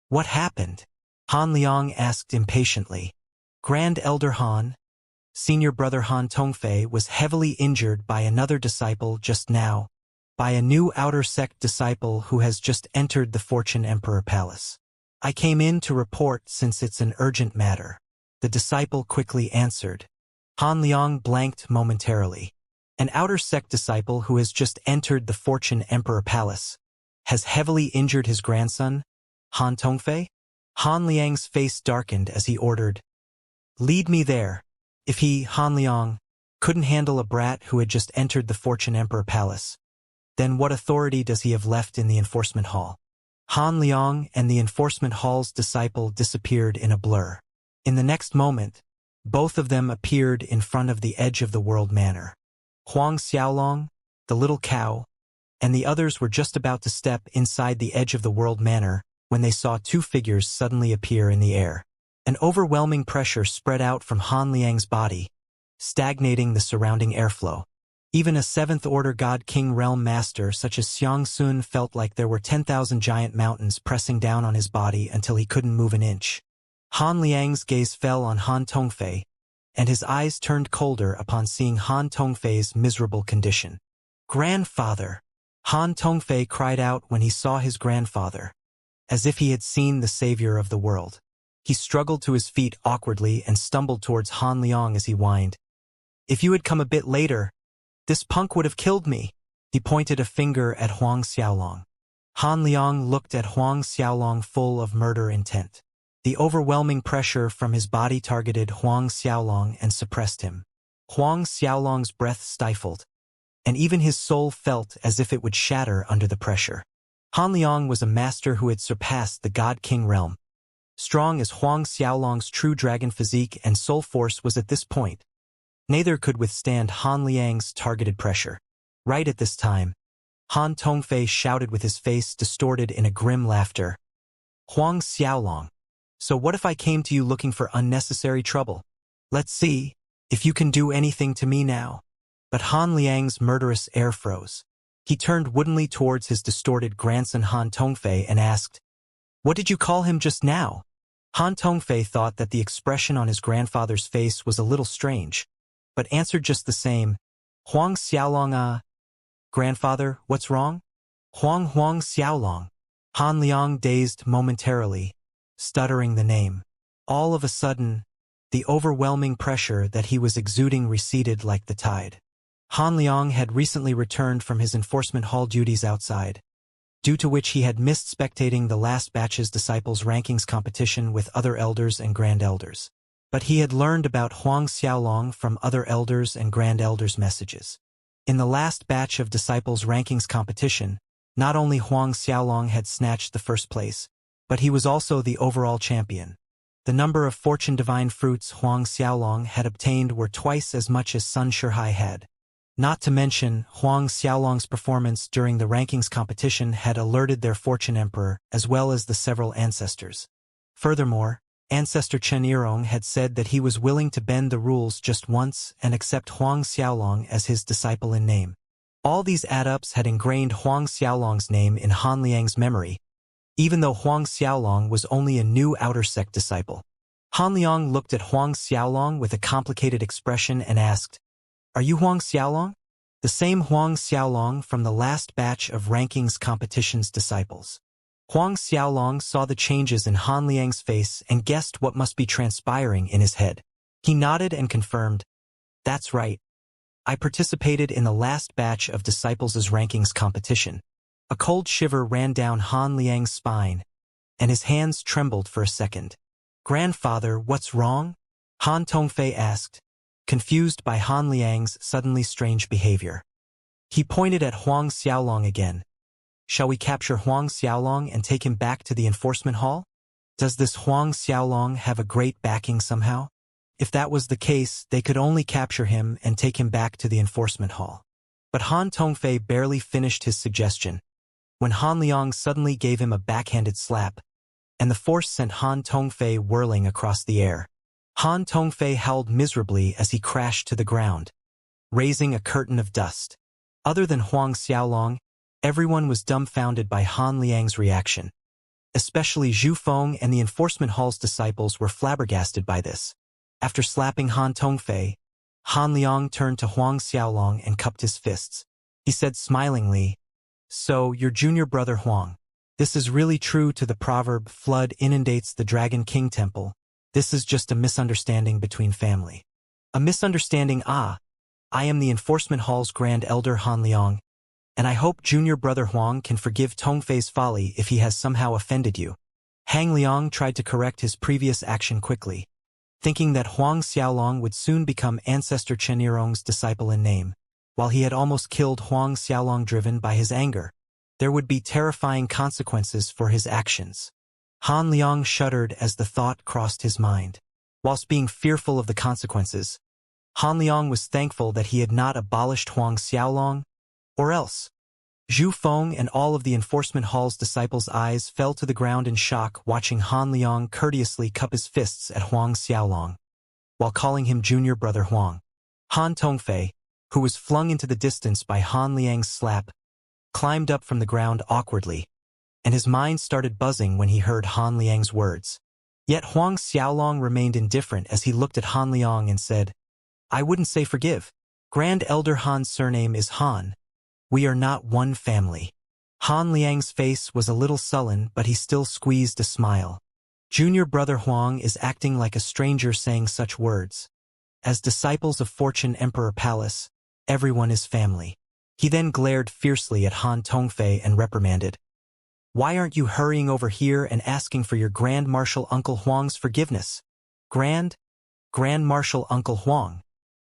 What happened? Han Liang asked impatiently. Grand Elder Han, senior brother Han Tongfei, was heavily injured by another disciple just now, by a new outer sect disciple who has just entered the Fortune Emperor Palace. I came in to report since it's an urgent matter, the disciple quickly answered. Han Liang blanked momentarily. An outer sect disciple who has just entered the Fortune Emperor Palace has heavily injured his grandson, Han Tongfei? Han Liang's face darkened as he ordered, lead me there. If he, Han Liang, couldn't handle a brat who had just entered the Fortune Emperor Palace, then what authority does he have left in the enforcement hall? Han Liang and the enforcement hall's disciple disappeared in a blur. In the next moment, both of them appeared in front of the edge of the world manor. Huang Xiaolong, the little cow, and the others were just about to step inside the edge of the world manor when they saw two figures suddenly appear in the air. An overwhelming pressure spread out from Han Liang's body, stagnating the surrounding airflow. Even a seventh-order God King Realm Master such as Xianxia felt like there were 10,000 giant mountains pressing down on his body until he couldn't move an inch. Han Liang's gaze fell on Han Tongfei, and his eyes turned colder upon seeing Han Tongfei's miserable condition. Grandfather! Han Tongfei cried out when he saw his grandfather, as if he had seen the savior of the world. He struggled to his feet awkwardly and stumbled towards Han Liang as he whined. If you had come a bit later, this punk would have killed me. He pointed a finger at Huang Xiaolong. Han Liang looked at Huang Xiaolong full of murder intent. The overwhelming pressure from his body targeted Huang Xiaolong and suppressed him. Huang Xiaolong's breath stifled, and even his soul felt as if it would shatter under the pressure. Han Liang was a master who had surpassed the God King realm. Strong as Huang Xiaolong's true dragon physique and soul force was at this point, neither could withstand Han Liang's targeted pressure. Right at this time, Han Tongfei shouted with his face distorted in a grim laughter. Huang Xiaolong, so what if I came to you looking for unnecessary trouble? Let's see if you can do anything to me now. But Han Liang's murderous air froze. He turned woodenly towards his distorted grandson Han Tongfei and asked, what did you call him just now? Han Tongfei thought that the expression on his grandfather's face was a little strange, but answered just the same, Huang Xiaolong. Grandfather, what's wrong? Huang Xiaolong. Han Liang dazed momentarily, stuttering the name. All of a sudden, the overwhelming pressure that he was exuding receded like the tide. Han Liang had recently returned from his enforcement hall duties outside, due to which he had missed spectating the last batch's disciples' rankings competition with other elders and grand elders. But he had learned about Huang Xiaolong from other elders and grand elders' messages. In the last batch of disciples' rankings competition, not only Huang Xiaolong had snatched the first place, but he was also the overall champion. The number of fortune divine fruits Huang Xiaolong had obtained were twice as much as Sun Shihai had. Not to mention, Huang Xiaolong's performance during the rankings competition had alerted their fortune emperor as well as the several ancestors. Furthermore, Ancestor Chen Yirong had said that he was willing to bend the rules just once and accept Huang Xiaolong as his disciple in name. All these add-ups had ingrained Huang Xiaolong's name in Han Liang's memory, even though Huang Xiaolong was only a new outer sect disciple. Han Liang looked at Huang Xiaolong with a complicated expression and asked, "Are you Huang Xiaolong?" The same Huang Xiaolong from the last batch of rankings competition's disciples. Huang Xiaolong saw the changes in Han Liang's face and guessed what must be transpiring in his head. He nodded and confirmed, "That's right. I participated in the last batch of disciples' rankings competition." A cold shiver ran down Han Liang's spine, and his hands trembled for a second. "Grandfather, what's wrong?" Han Tongfei asked, confused by Han Liang's suddenly strange behavior. He pointed at Huang Xiaolong again. "Shall we capture Huang Xiaolong and take him back to the enforcement hall? Does this Huang Xiaolong have a great backing somehow?" If that was the case, they could only capture him and take him back to the enforcement hall. But Han Tongfei barely finished his suggestion when Han Liang suddenly gave him a backhanded slap, and the force sent Han Tongfei whirling across the air. Han Tongfei howled miserably as he crashed to the ground, raising a curtain of dust. Other than Huang Xiaolong, everyone was dumbfounded by Han Liang's reaction. Especially Zhu Feng and the enforcement hall's disciples were flabbergasted by this. After slapping Han Tongfei, Han Liang turned to Huang Xiaolong and cupped his fists. He said smilingly, "So, your junior brother Huang. This is really true to the proverb, flood inundates the Dragon King Temple. This is just a misunderstanding between family." "A misunderstanding, ah. I am the enforcement hall's grand elder Han Liang, and I hope junior brother Huang can forgive Tongfei's folly if he has somehow offended you." Han Liang tried to correct his previous action quickly, thinking that Huang Xiaolong would soon become Ancestor Chen Yirong's disciple in name. While he had almost killed Huang Xiaolong driven by his anger, there would be terrifying consequences for his actions. Han Liang shuddered as the thought crossed his mind. Whilst being fearful of the consequences, Han Liang was thankful that he had not abolished Huang Xiaolong, or else. Zhu Feng and all of the enforcement hall's disciples' eyes fell to the ground in shock watching Han Liang courteously cup his fists at Huang Xiaolong, while calling him junior brother Huang. Han Tongfei, who was flung into the distance by Han Liang's slap, climbed up from the ground awkwardly, and his mind started buzzing when he heard Han Liang's words. Yet Huang Xiaolong remained indifferent as he looked at Han Liang and said, "I wouldn't say forgive. Grand Elder Han's surname is Han. We are not one family." Han Liang's face was a little sullen, but he still squeezed a smile. Junior brother Huang is acting like a stranger saying such words. As disciples of Fortune Emperor Palace, everyone is family. He then glared fiercely at Han Tongfei and reprimanded, "Why aren't you hurrying over here and asking for your Grand Marshal Uncle Huang's forgiveness?" Grand Marshal Uncle Huang.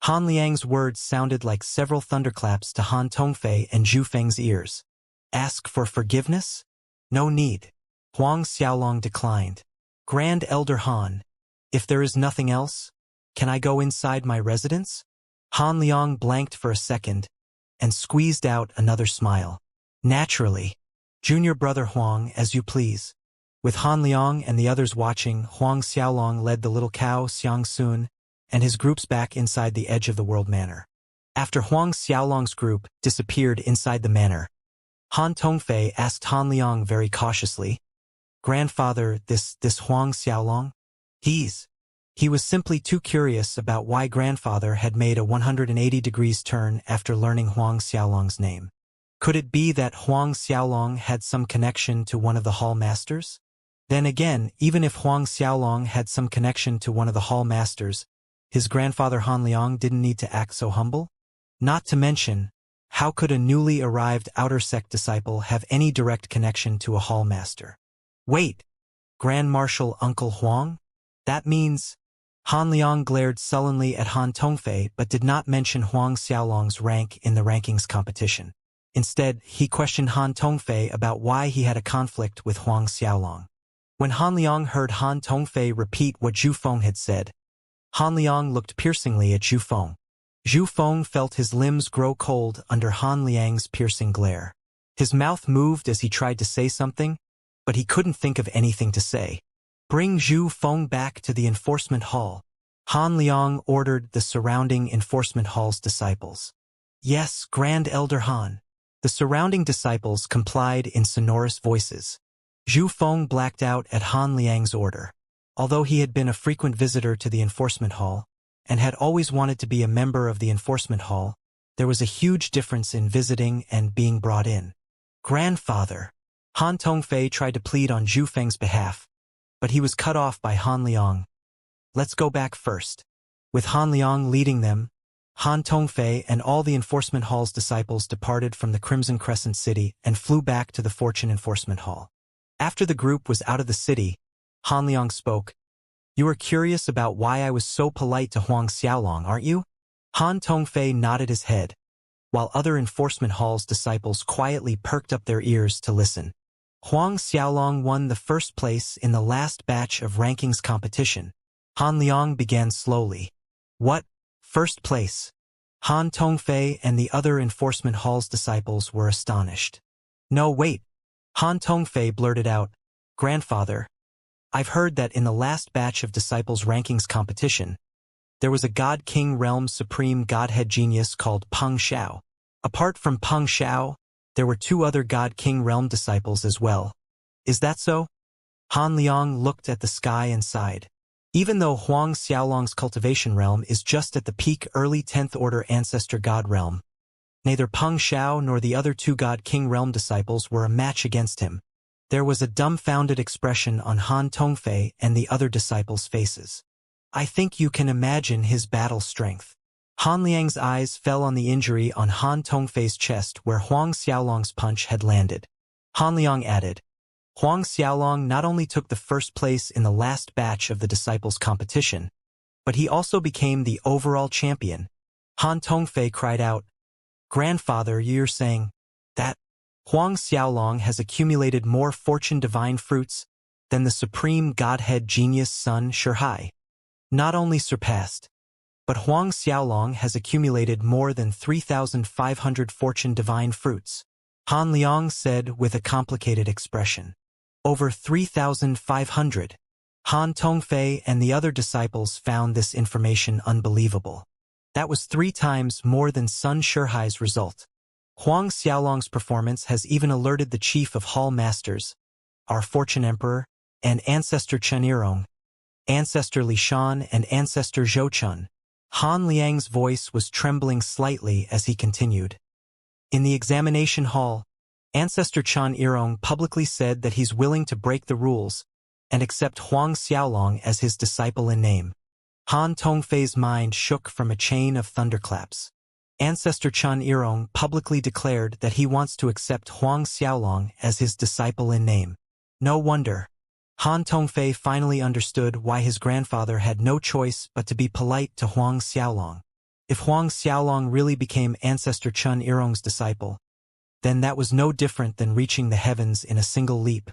Han Liang's words sounded like several thunderclaps to Han Tongfei and Zhu Feng's ears. "Ask for forgiveness? No need." Huang Xiaolong declined. "Grand Elder Han, if there is nothing else, can I go inside my residence?" Han Liang blanked for a second and squeezed out another smile. "Naturally. Junior brother Huang, as you please." With Han Liang and the others watching, Huang Xiaolong led the little cow Xianxia and his groups back inside the edge of the world manor. After Huang Xiaolong's group disappeared inside the manor, Han Tongfei asked Han Liang very cautiously, "Grandfather, this Huang Xiaolong? He was simply too curious about why grandfather had made a 180 degrees turn after learning Huang Xiaolong's name. Could it be that Huang Xiaolong had some connection to one of the hall masters? Then again, even if Huang Xiaolong had some connection to one of the hall masters, his grandfather Han Liang didn't need to act so humble? Not to mention, how could a newly arrived outer sect disciple have any direct connection to a hall master? Wait, Grand Marshal Uncle Huang? That means... Han Liang glared sullenly at Han Tongfei but did not mention Huang Xiaolong's rank in the rankings competition. Instead, he questioned Han Tongfei about why he had a conflict with Huang Xiaolong. When Han Liang heard Han Tongfei repeat what Zhu Feng had said, Han Liang looked piercingly at Zhu Feng. Zhu Feng felt his limbs grow cold under Han Liang's piercing glare. His mouth moved as he tried to say something, but he couldn't think of anything to say. Bring Zhu Feng back to the enforcement hall. Han Liang ordered the surrounding enforcement hall's disciples. Yes, Grand Elder Han. The surrounding disciples complied in sonorous voices. Zhu Feng blacked out at Han Liang's order. Although he had been a frequent visitor to the enforcement hall, and had always wanted to be a member of the enforcement hall, there was a huge difference in visiting and being brought in. Grandfather. Han Tongfei tried to plead on Zhu Feng's behalf, but he was cut off by Han Liang. Let's go back first. With Han Liang leading them, Han Tongfei and all the enforcement hall's disciples departed from the Crimson Crescent City and flew back to the Fortune Enforcement Hall. After the group was out of the city, Han Liang spoke. You are curious about why I was so polite to Huang Xiaolong, aren't you? Han Tongfei nodded his head, while other enforcement hall's disciples quietly perked up their ears to listen. Huang Xiaolong won the first place in the last batch of rankings competition. Han Liang began slowly. What? First place? Han Tongfei and the other enforcement hall's disciples were astonished. No, wait. Han Tongfei blurted out, Grandfather, I've heard that in the last batch of disciples rankings competition, there was a God King Realm Supreme Godhead Genius called Peng Xiao. Apart from Peng Xiao, there were 2 other God King Realm disciples as well. Is that so? Han Liang looked at the sky and sighed. Even though Huang Xiaolong's cultivation realm is just at the peak early 10th order ancestor god realm, neither Peng Xiao nor the other 2 God King Realm disciples were a match against him. There was a dumbfounded expression on Han Tongfei and the other disciples' faces. I think you can imagine his battle strength. Han Liang's eyes fell on the injury on Han Tongfei's chest where Huang Xiaolong's punch had landed. Han Liang added, Huang Xiaolong not only took the first place in the last batch of the disciples' competition, but he also became the overall champion. Han Tongfei cried out, Grandfather, you're saying that Huang Xiaolong has accumulated more fortune divine fruits than the supreme godhead genius Sun Shihai. Not only surpassed, but Huang Xiaolong has accumulated more than 3,500 fortune divine fruits. Han Liang said with a complicated expression. Over 3,500. Han Tongfei and the other disciples found this information unbelievable. That was 3 times more than Sun Shihai's result. Huang Xiaolong's performance has even alerted the chief of Hall Masters, our Fortune Emperor, and Ancestor Chen Yirong, Ancestor Li Shan and Ancestor Zhou Chun. Han Liang's voice was trembling slightly as he continued. In the examination hall, Ancestor Chen Yirong publicly said that he's willing to break the rules and accept Huang Xiaolong as his disciple in name. Han Tongfei's mind shook from a chain of thunderclaps. Ancestor Chen Yirong publicly declared that he wants to accept Huang Xiaolong as his disciple in name. No wonder. Han Tongfei finally understood why his grandfather had no choice but to be polite to Huang Xiaolong. If Huang Xiaolong really became Ancestor Chen Yirong's disciple, then that was no different than reaching the heavens in a single leap,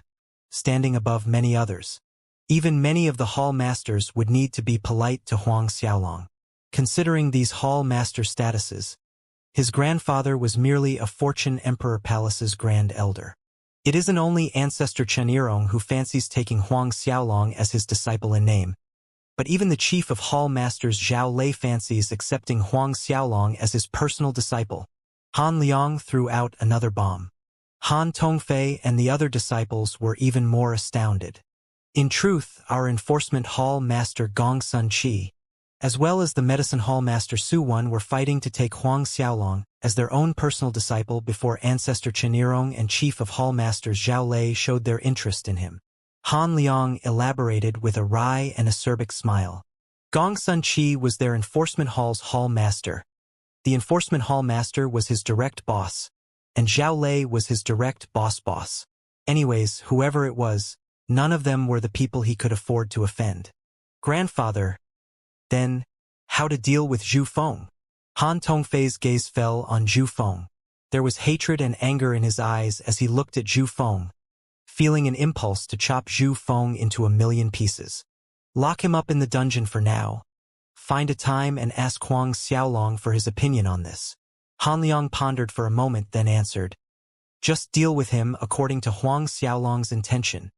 standing above many others. Even many of the Hall Masters would need to be polite to Huang Xiaolong. Considering these Hall Master statuses, his grandfather was merely a Fortune Emperor Palace's Grand Elder. It isn't only Ancestor Chen Yirong who fancies taking Huang Xiaolong as his disciple in name, but even the chief of Hall Masters Zhao Lei fancies accepting Huang Xiaolong as his personal disciple. Han Liang threw out another bomb. Han Tongfei and the other disciples were even more astounded. In truth, our Enforcement Hall Master Gong Sun Qi, as well as the Medicine Hall Master Su Wen, were fighting to take Huang Xiaolong as their own personal disciple before Ancestor Chen Yirong and Chief of Hall Masters Zhao Lei showed their interest in him. Han Liang elaborated with a wry and acerbic smile. Gong Sun Qi was their Enforcement Hall's Hall Master. The Enforcement Hall Master was his direct boss, and Zhao Lei was his direct boss. Anyways, whoever it was, none of them were the people he could afford to offend. Grandfather. Then, how to deal with Zhu Feng? Han Tongfei's gaze fell on Zhu Feng. There was hatred and anger in his eyes as he looked at Zhu Feng, feeling an impulse to chop Zhu Feng into a million pieces. Lock him up in the dungeon for now. Find a time and ask Huang Xiaolong for his opinion on this. Han Liang pondered for a moment, then answered. Just deal with him according to Huang Xiaolong's intention.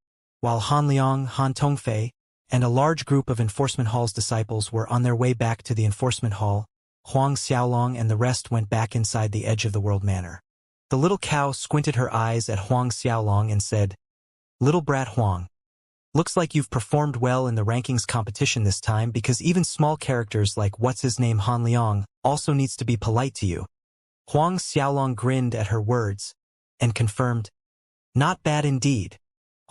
while Han Liang, Han Tongfei, and a large group of Enforcement Hall's disciples were on their way back to the Enforcement Hall, Huang Xiaolong and the rest went back inside the edge of the world manor. The little cow squinted her eyes at Huang Xiaolong and said, "Little brat Huang, looks like you've performed well in the rankings competition this time because even small characters like what's-his-name Han Liang also needs to be polite to you." Huang Xiaolong grinned at her words and confirmed, "Not bad indeed."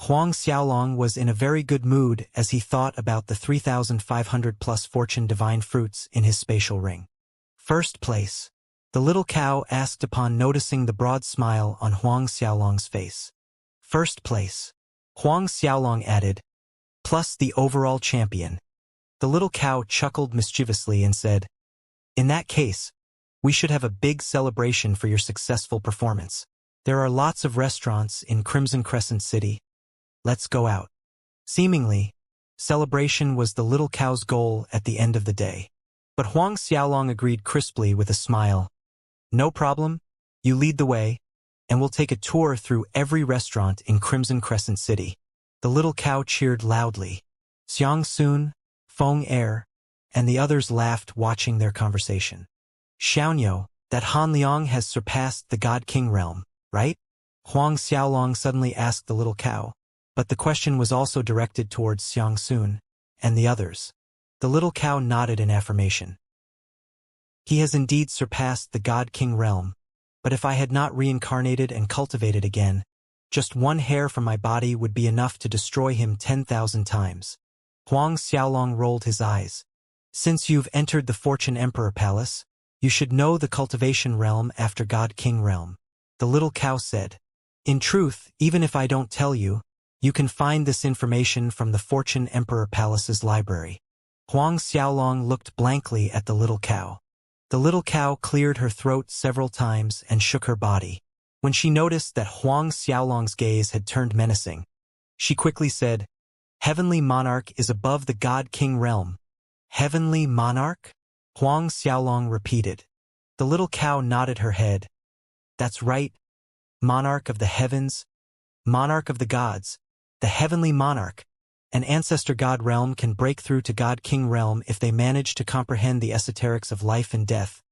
Huang Xiaolong was in a very good mood as he thought about the 3,500+ fortune divine fruits in his spatial ring. "First place?" the little cow asked upon noticing the broad smile on Huang Xiaolong's face. "First place," Huang Xiaolong added, "plus the overall champion." The little cow chuckled mischievously and said, "In that case, we should have a big celebration for your successful performance. There are lots of restaurants in Crimson Crescent City. Let's go out." Seemingly, celebration was the little cow's goal at the end of the day. But Huang Xiaolong agreed crisply with a smile. "No problem, you lead the way, and we'll take a tour through every restaurant in Crimson Crescent City." The little cow cheered loudly. Xianxia, Feng Er, and the others laughed watching their conversation. "Xianxia, that Han Liang has surpassed the God King realm, right?" Huang Xiaolong suddenly asked the little cow. But the question was also directed towards Xianxia and the others. The little cow nodded in affirmation. "He has indeed surpassed the God King realm, but if I had not reincarnated and cultivated again, just one hair from my body would be enough to destroy him 10,000 times." Huang Xiaolong rolled his eyes. "Since you've entered the Fortune Emperor Palace, you should know the Cultivation realm after God King realm," the little cow said. "In truth, even if I don't tell you, you can find this information from the Fortune Emperor Palace's library." Huang Xiaolong looked blankly at the little cow. The little cow cleared her throat several times and shook her body. When she noticed that Huang Xiaolong's gaze had turned menacing, she quickly said, "Heavenly Monarch is above the God King realm." "Heavenly Monarch?" Huang Xiaolong repeated. The little cow nodded her head. "That's right. Monarch of the heavens, Monarch of the gods, the Heavenly Monarch. An ancestor god realm can break through to God King realm if they manage to comprehend the esoterics of life and death,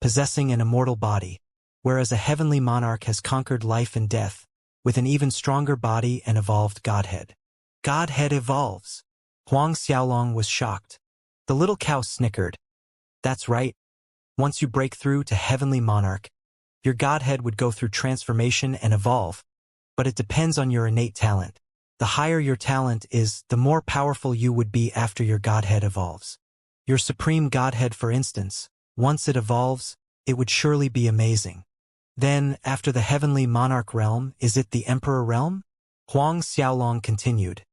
possessing an immortal body, whereas a heavenly monarch has conquered life and death, with an even stronger body and evolved godhead." "Godhead evolves?" Huang Xiaolong was shocked. The little cow snickered. "That's right. Once you break through to Heavenly Monarch, your godhead would go through transformation and evolve, but it depends on your innate talent. The higher your talent is, the more powerful you would be after your godhead evolves. Your supreme godhead, for instance, once it evolves, it would surely be amazing. Then, after the Heavenly Monarch realm, is it the Emperor realm?" Huang Xiaolong continued.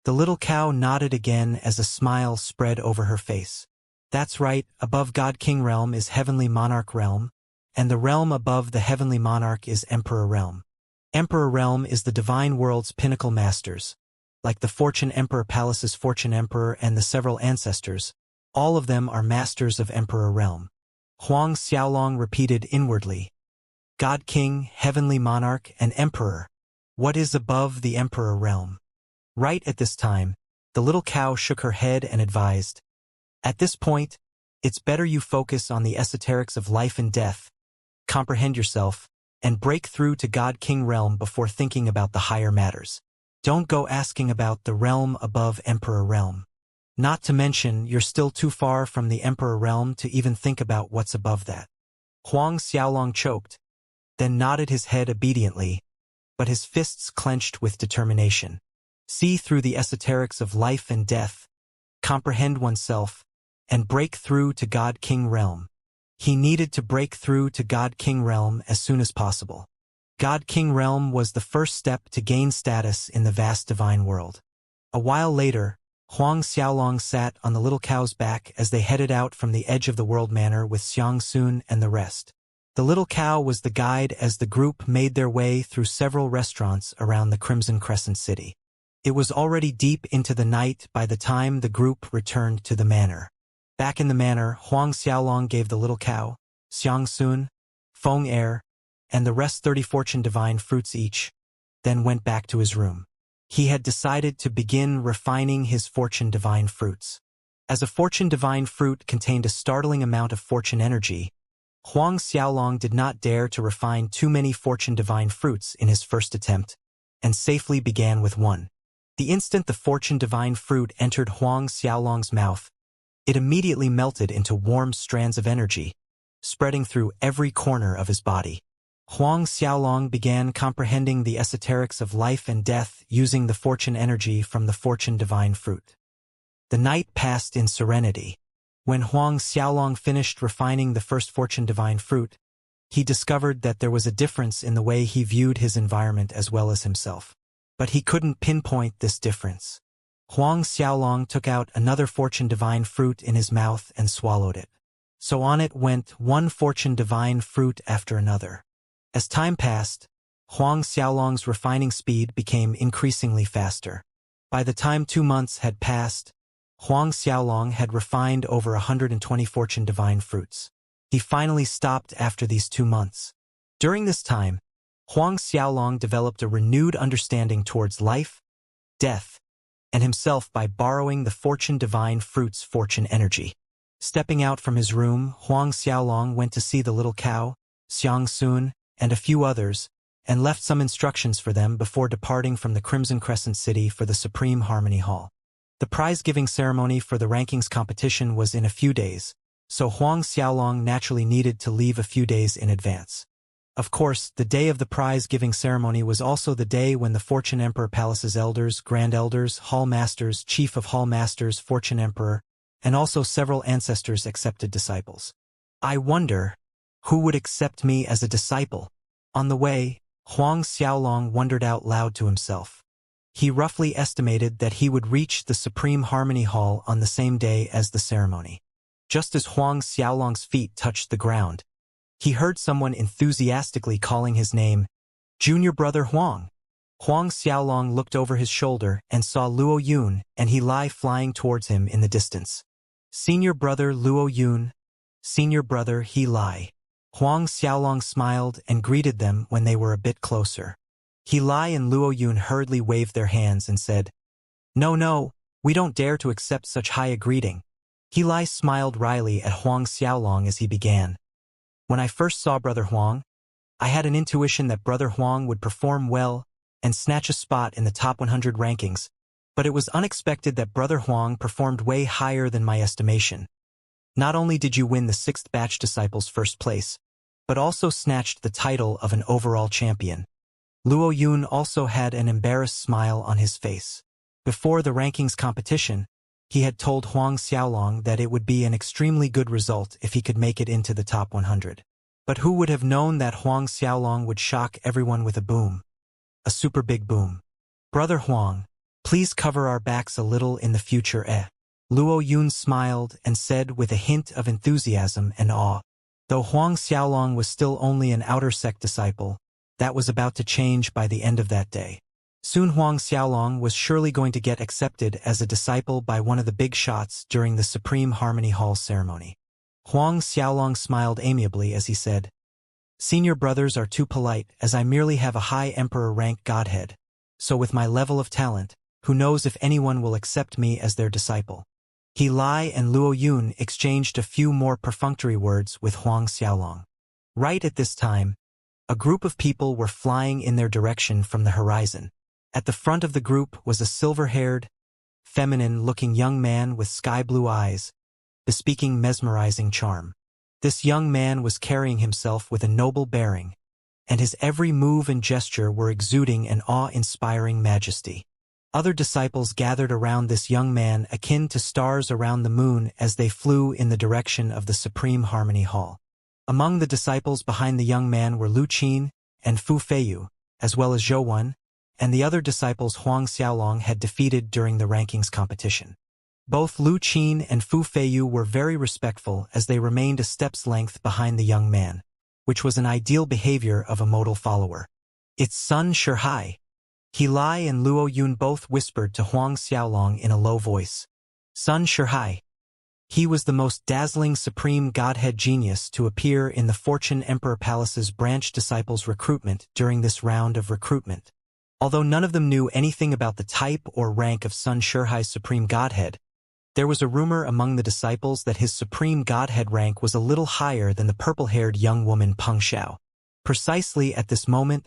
The little cow nodded again as a smile spread over her face. "That's right, above God King realm is Heavenly Monarch realm, and the realm above the Heavenly Monarch is Emperor realm. Emperor realm is the divine world's pinnacle masters. Like the Fortune Emperor Palace's Fortune Emperor and the several ancestors, all of them are masters of Emperor realm." Huang Xiaolong repeated inwardly. "God King, Heavenly Monarch, and Emperor. What is above the Emperor realm?" Right at this time, the little cow shook her head and advised, "At this point, it's better you focus on the esoterics of life and death, comprehend yourself, and break through to God King realm before thinking about the higher matters. Don't go asking about the realm above Emperor realm. Not to mention, you're still too far from the Emperor realm to even think about what's above that." Huang Xiaolong choked, then nodded his head obediently, but his fists clenched with determination. See through the esoterics of life and death, comprehend oneself, and break through to God King realm. He needed to break through to God King realm as soon as possible. God King realm was the first step to gain status in the vast divine world. A while later, Huang Xiaolong sat on the little cow's back as they headed out from the edge of the world manor with Xianxia and the rest. The little cow was the guide as the group made their way through several restaurants around the Crimson Crescent City. It was already deep into the night by the time the group returned to the manor. Back in the manor, Huang Xiaolong gave the little cow, Xianxia, Feng Er, and the rest 30 fortune divine fruits each, then went back to his room. He had decided to begin refining his fortune divine fruits. As a fortune divine fruit contained a startling amount of fortune energy, Huang Xiaolong did not dare to refine too many fortune divine fruits in his first attempt, and safely began with one. The instant the fortune divine fruit entered Huang Xiaolong's mouth, it immediately melted into warm strands of energy, spreading through every corner of his body. Huang Xiaolong began comprehending the esoterics of life and death using the fortune energy from the fortune divine fruit. The night passed in serenity. When Huang Xiaolong finished refining the first fortune divine fruit, he discovered that there was a difference in the way he viewed his environment as well as himself. But he couldn't pinpoint this difference. Huang Xiaolong took out another fortune divine fruit in his mouth and swallowed it. So on it went one fortune divine fruit after another. As time passed, Huang Xiaolong's refining speed became increasingly faster. By the time 2 months had passed, Huang Xiaolong had refined over 120 fortune divine fruits. He finally stopped after these 2 months. During this time, Huang Xiaolong developed a renewed understanding towards life, death, and himself by borrowing the fortune divine fruit's fortune energy. Stepping out from his room, Huang Xiaolong went to see the little cow, Xianxia, and a few others, and left some instructions for them before departing from the Crimson Crescent City for the Supreme Harmony Hall. The prize-giving ceremony for the rankings competition was in a few days, so Huang Xiaolong naturally needed to leave a few days in advance. Of course, the day of the prize-giving ceremony was also the day when the Fortune Emperor Palace's elders, Grand Elders, Hall Masters, Chief of Hall Masters, Fortune Emperor, and also several ancestors accepted disciples. I wonder, who would accept me as a disciple? On the way, Huang Xiaolong wondered out loud to himself. He roughly estimated that he would reach the Supreme Harmony Hall on the same day as the ceremony. Just as Huang Xiaolong's feet touched the ground, he heard someone enthusiastically calling his name, "Junior Brother Huang." Huang Xiaolong looked over his shoulder and saw Luo Yun and He Lai flying towards him in the distance. "Senior Brother Luo Yun, Senior Brother He Lai." Huang Xiaolong smiled and greeted them when they were a bit closer. He Lai and Luo Yun hurriedly waved their hands and said, No, we don't dare to accept such high a greeting." He Lai smiled wryly at Huang Xiaolong as he began. "When I first saw Brother Huang, I had an intuition that Brother Huang would perform well and snatch a spot in the top 100 rankings, but it was unexpected that Brother Huang performed way higher than my estimation. Not only did you win the 6th batch disciples first place, but also snatched the title of an overall champion." Luo Yun also had an embarrassed smile on his face. Before the rankings competition, he had told Huang Xiaolong that it would be an extremely good result if he could make it into the top 100. But who would have known that Huang Xiaolong would shock everyone with a boom? A super big boom. "Brother Huang, please cover our backs a little in the future, eh?" Luo Yun smiled and said with a hint of enthusiasm and awe. Though Huang Xiaolong was still only an outer sect disciple, that was about to change by the end of that day. Soon Huang Xiaolong was surely going to get accepted as a disciple by one of the big shots during the Supreme Harmony Hall ceremony. Huang Xiaolong smiled amiably as he said, "Senior brothers are too polite, as I merely have a high emperor rank godhead, so with my level of talent, who knows if anyone will accept me as their disciple." He Lai and Luo Yun exchanged a few more perfunctory words with Huang Xiaolong. Right at this time, a group of people were flying in their direction from the horizon. At the front of the group was a silver-haired, feminine-looking young man with sky-blue eyes, bespeaking mesmerizing charm. This young man was carrying himself with a noble bearing, and his every move and gesture were exuding an awe-inspiring majesty. Other disciples gathered around this young man akin to stars around the moon as they flew in the direction of the Supreme Harmony Hall. Among the disciples behind the young man were Lu Qin and Fu Feiyu, as well as Zhou Wen, and the other disciples Huang Xiaolong had defeated during the rankings competition. Both Lu Qin and Fu Feiyu were very respectful as they remained a step's length behind the young man, which was an ideal behavior of a modal follower. "It's Sun Shihai." He Lai and Luo Yun both whispered to Huang Xiaolong in a low voice. Sun Shihai. He was the most dazzling supreme godhead genius to appear in the Fortune Emperor Palace's branch disciples recruitment during this round of recruitment. Although none of them knew anything about the type or rank of Sun Shihai's supreme godhead, there was a rumor among the disciples that his supreme godhead rank was a little higher than the purple-haired young woman Peng Xiao. Precisely at this moment,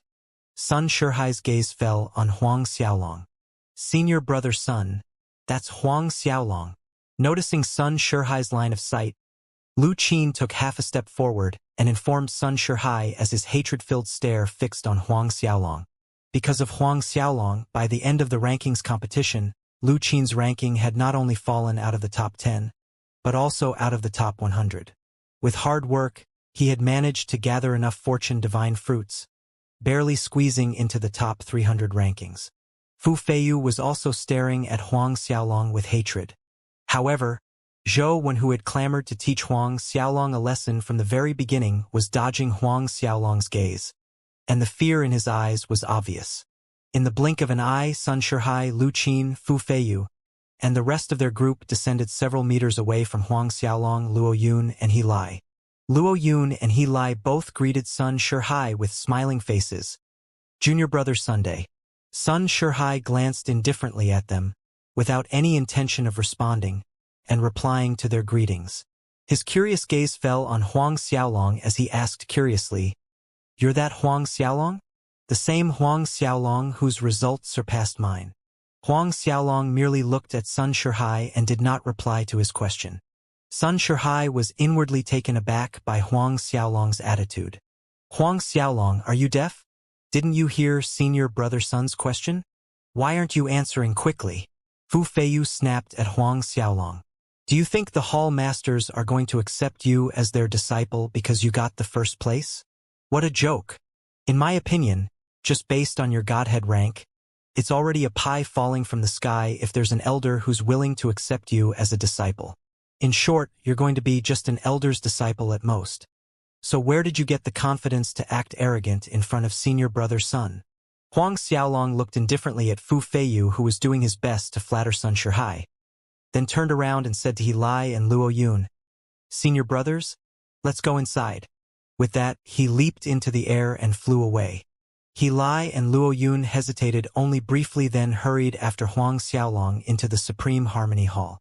Sun Shihai's gaze fell on Huang Xiaolong. Senior brother Sun, that's Huang Xiaolong. Noticing Sun Shihai's line of sight, Lu Qin took half a step forward and informed Sun Shihai as his hatred-filled stare fixed on Huang Xiaolong. Because of Huang Xiaolong, by the end of the rankings competition, Lu Qin's ranking had not only fallen out of the top 10, but also out of the top 100. With hard work, he had managed to gather enough fortune divine fruits, barely squeezing into the top 300 rankings. Fu Feiyu was also staring at Huang Xiaolong with hatred. However, Zhou Wen, who had clamored to teach Huang Xiaolong a lesson from the very beginning, was dodging Huang Xiaolong's gaze, and the fear in his eyes was obvious. In the blink of an eye, Sun Shihai, Lu Qin, Fu Feiyu, and the rest of their group descended several meters away from Huang Xiaolong, Luo Yun, and He Lai. Luo Yun and He Lai both greeted Sun Shihai with smiling faces. Junior brother Sunday. Sun Shihai glanced indifferently at them, without any intention of responding, and replying to their greetings. His curious gaze fell on Huang Xiaolong as he asked curiously, "You're that Huang Xiaolong?" "The same Huang Xiaolong whose results surpassed mine." Huang Xiaolong merely looked at Sun Shihai and did not reply to his question. Sun Shihai was inwardly taken aback by Huang Xiaolong's attitude. "Huang Xiaolong, are you deaf? Didn't you hear senior brother Sun's question? Why aren't you answering quickly?" Fu Feiyu snapped at Huang Xiaolong. "Do you think the hall masters are going to accept you as their disciple because you got the first place? What a joke. In my opinion, just based on your godhead rank, it's already a pie falling from the sky if there's an elder who's willing to accept you as a disciple. In short, you're going to be just an elder's disciple at most. So where did you get the confidence to act arrogant in front of senior brother Sun?" Huang Xiaolong looked indifferently at Fu Feiyu, who was doing his best to flatter Sun Shihai, then turned around and said to He Lai and Luo Yun, "Senior brothers, let's go inside." With that, he leaped into the air and flew away. He Lai and Luo Yun hesitated only briefly, then hurried after Huang Xiaolong into the Supreme Harmony Hall.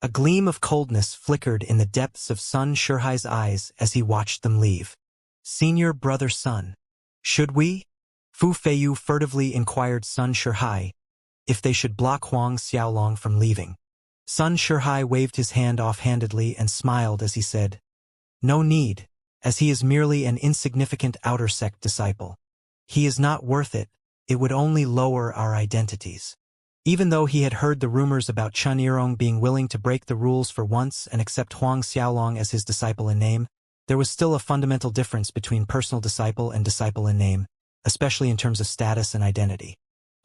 A gleam of coldness flickered in the depths of Sun Shihai's eyes as he watched them leave. "Senior brother Sun, should we?" Fu Feiyu furtively inquired Sun Shihai if they should block Huang Xiaolong from leaving. Sun Shihai waved his hand offhandedly and smiled as he said, "No need, as he is merely an insignificant outer sect disciple. He is not worth it, it would only lower our identities." Even though he had heard the rumors about Chun Yirong being willing to break the rules for once and accept Huang Xiaolong as his disciple in name, there was still a fundamental difference between personal disciple and disciple in name, especially in terms of status and identity.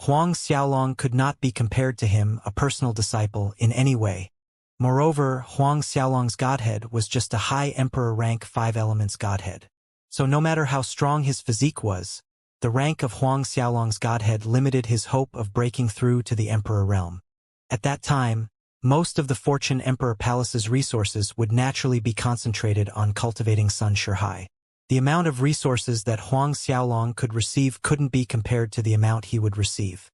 Huang Xiaolong could not be compared to him, a personal disciple, in any way. Moreover, Huang Xiaolong's godhead was just a high emperor rank 5 elements godhead. So no matter how strong his physique was, the rank of Huang Xiaolong's godhead limited his hope of breaking through to the emperor realm. At that time, most of the Fortune Emperor Palace's resources would naturally be concentrated on cultivating Sun Shihai. The amount of resources that Huang Xiaolong could receive couldn't be compared to the amount he would receive.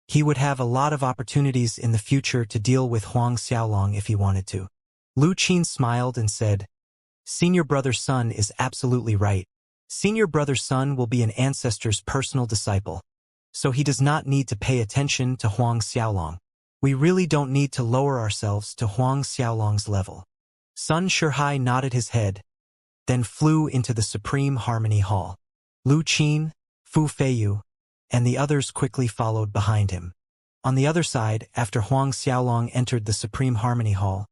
He would have a lot of opportunities in the future to deal with Huang Xiaolong if he wanted to. Lu Qin smiled and said, "Senior brother Sun is absolutely right. Senior brother Sun will be an ancestor's personal disciple, so he does not need to pay attention to Huang Xiaolong. We really don't need to lower ourselves to Huang Xiaolong's level." Sun Shihai nodded his head, then flew into the Supreme Harmony Hall. Lu Qin, Fu Feiyu, and the others quickly followed behind him. On the other side, after Huang Xiaolong entered the Supreme Harmony Hall,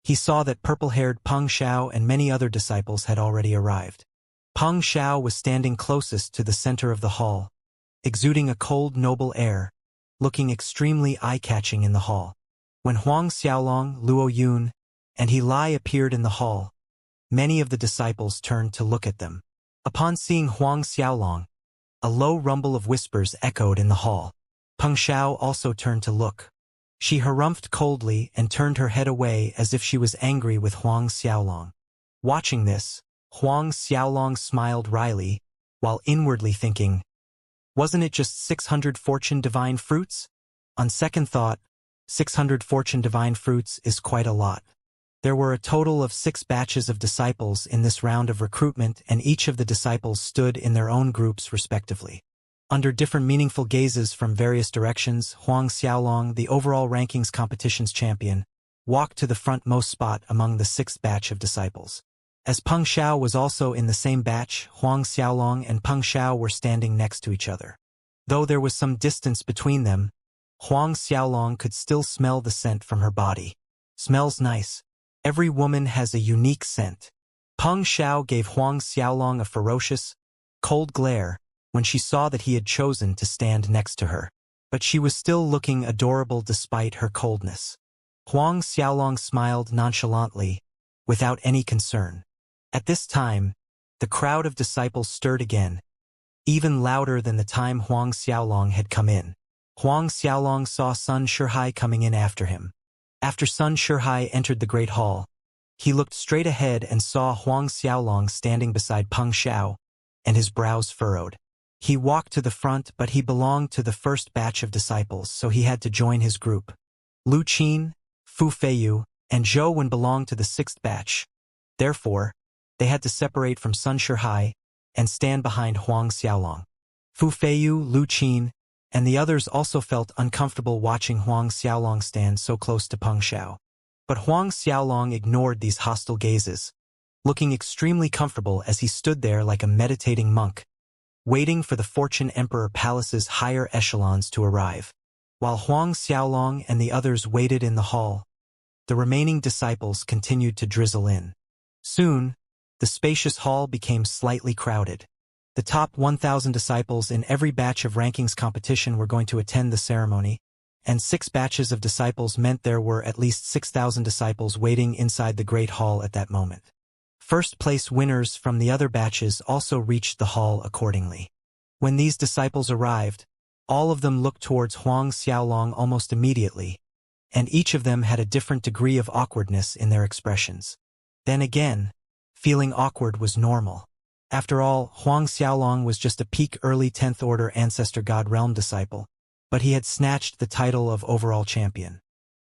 he saw that purple-haired Peng Xiao and many other disciples had already arrived. Peng Xiao was standing closest to the center of the hall, exuding a cold, noble air, looking extremely eye-catching in the hall. When Huang Xiaolong, Luo Yun, and He Lai appeared in the hall, many of the disciples turned to look at them. Upon seeing Huang Xiaolong, a low rumble of whispers echoed in the hall. Peng Xiao also turned to look. She harumphed coldly and turned her head away as if she was angry with Huang Xiaolong. Watching this, Huang Xiaolong smiled wryly, while inwardly thinking, Wasn't it just 600 fortune divine fruits? On second thought, 600 fortune divine fruits is quite a lot. There were a total of 6 batches of disciples in this round of recruitment, and each of the disciples stood in their own groups respectively. Under different meaningful gazes from various directions, Huang Xiaolong, the overall rankings competition's champion, walked to the frontmost spot among the 6th batch of disciples. As Peng Xiao was also in the same batch, Huang Xiaolong and Peng Xiao were standing next to each other. Though there was some distance between them, Huang Xiaolong could still smell the scent from her body. Smells nice. Every woman has a unique scent. Peng Xiao gave Huang Xiaolong a ferocious, cold glare when she saw that he had chosen to stand next to her. But she was still looking adorable despite her coldness. Huang Xiaolong smiled nonchalantly, without any concern. At this time, the crowd of disciples stirred again, even louder than the time Huang Xiaolong had come in. Huang Xiaolong saw Sun Shihai coming in after him. After Sun Shihai entered the Great Hall, he looked straight ahead and saw Huang Xiaolong standing beside Peng Xiao, and his brows furrowed. He walked to the front, but he belonged to the first batch of disciples, so he had to join his group. Lu Qin, Fu Feiyu, and Zhou Wen belonged to the 6th batch. Therefore, they had to separate from Sun Shihai and stand behind Huang Xiaolong. Fu Feiyu, Lu Qin, and the others also felt uncomfortable watching Huang Xiaolong stand so close to Peng Xiao. But Huang Xiaolong ignored these hostile gazes, looking extremely comfortable as he stood there like a meditating monk, waiting for the Fortune Emperor Palace's higher echelons to arrive. While Huang Xiaolong and the others waited in the hall, the remaining disciples continued to drizzle in. Soon, the spacious hall became slightly crowded. The top 1,000 disciples in every batch of rankings competition were going to attend the ceremony, and 6 batches of disciples meant there were at least 6,000 disciples waiting inside the Great Hall at that moment. First-place winners from the other batches also reached the hall accordingly. When these disciples arrived, all of them looked towards Huang Xiaolong almost immediately, and each of them had a different degree of awkwardness in their expressions. Then again, feeling awkward was normal. After all, Huang Xiaolong was just a peak early 10th Order Ancestor God Realm disciple, but he had snatched the title of overall champion.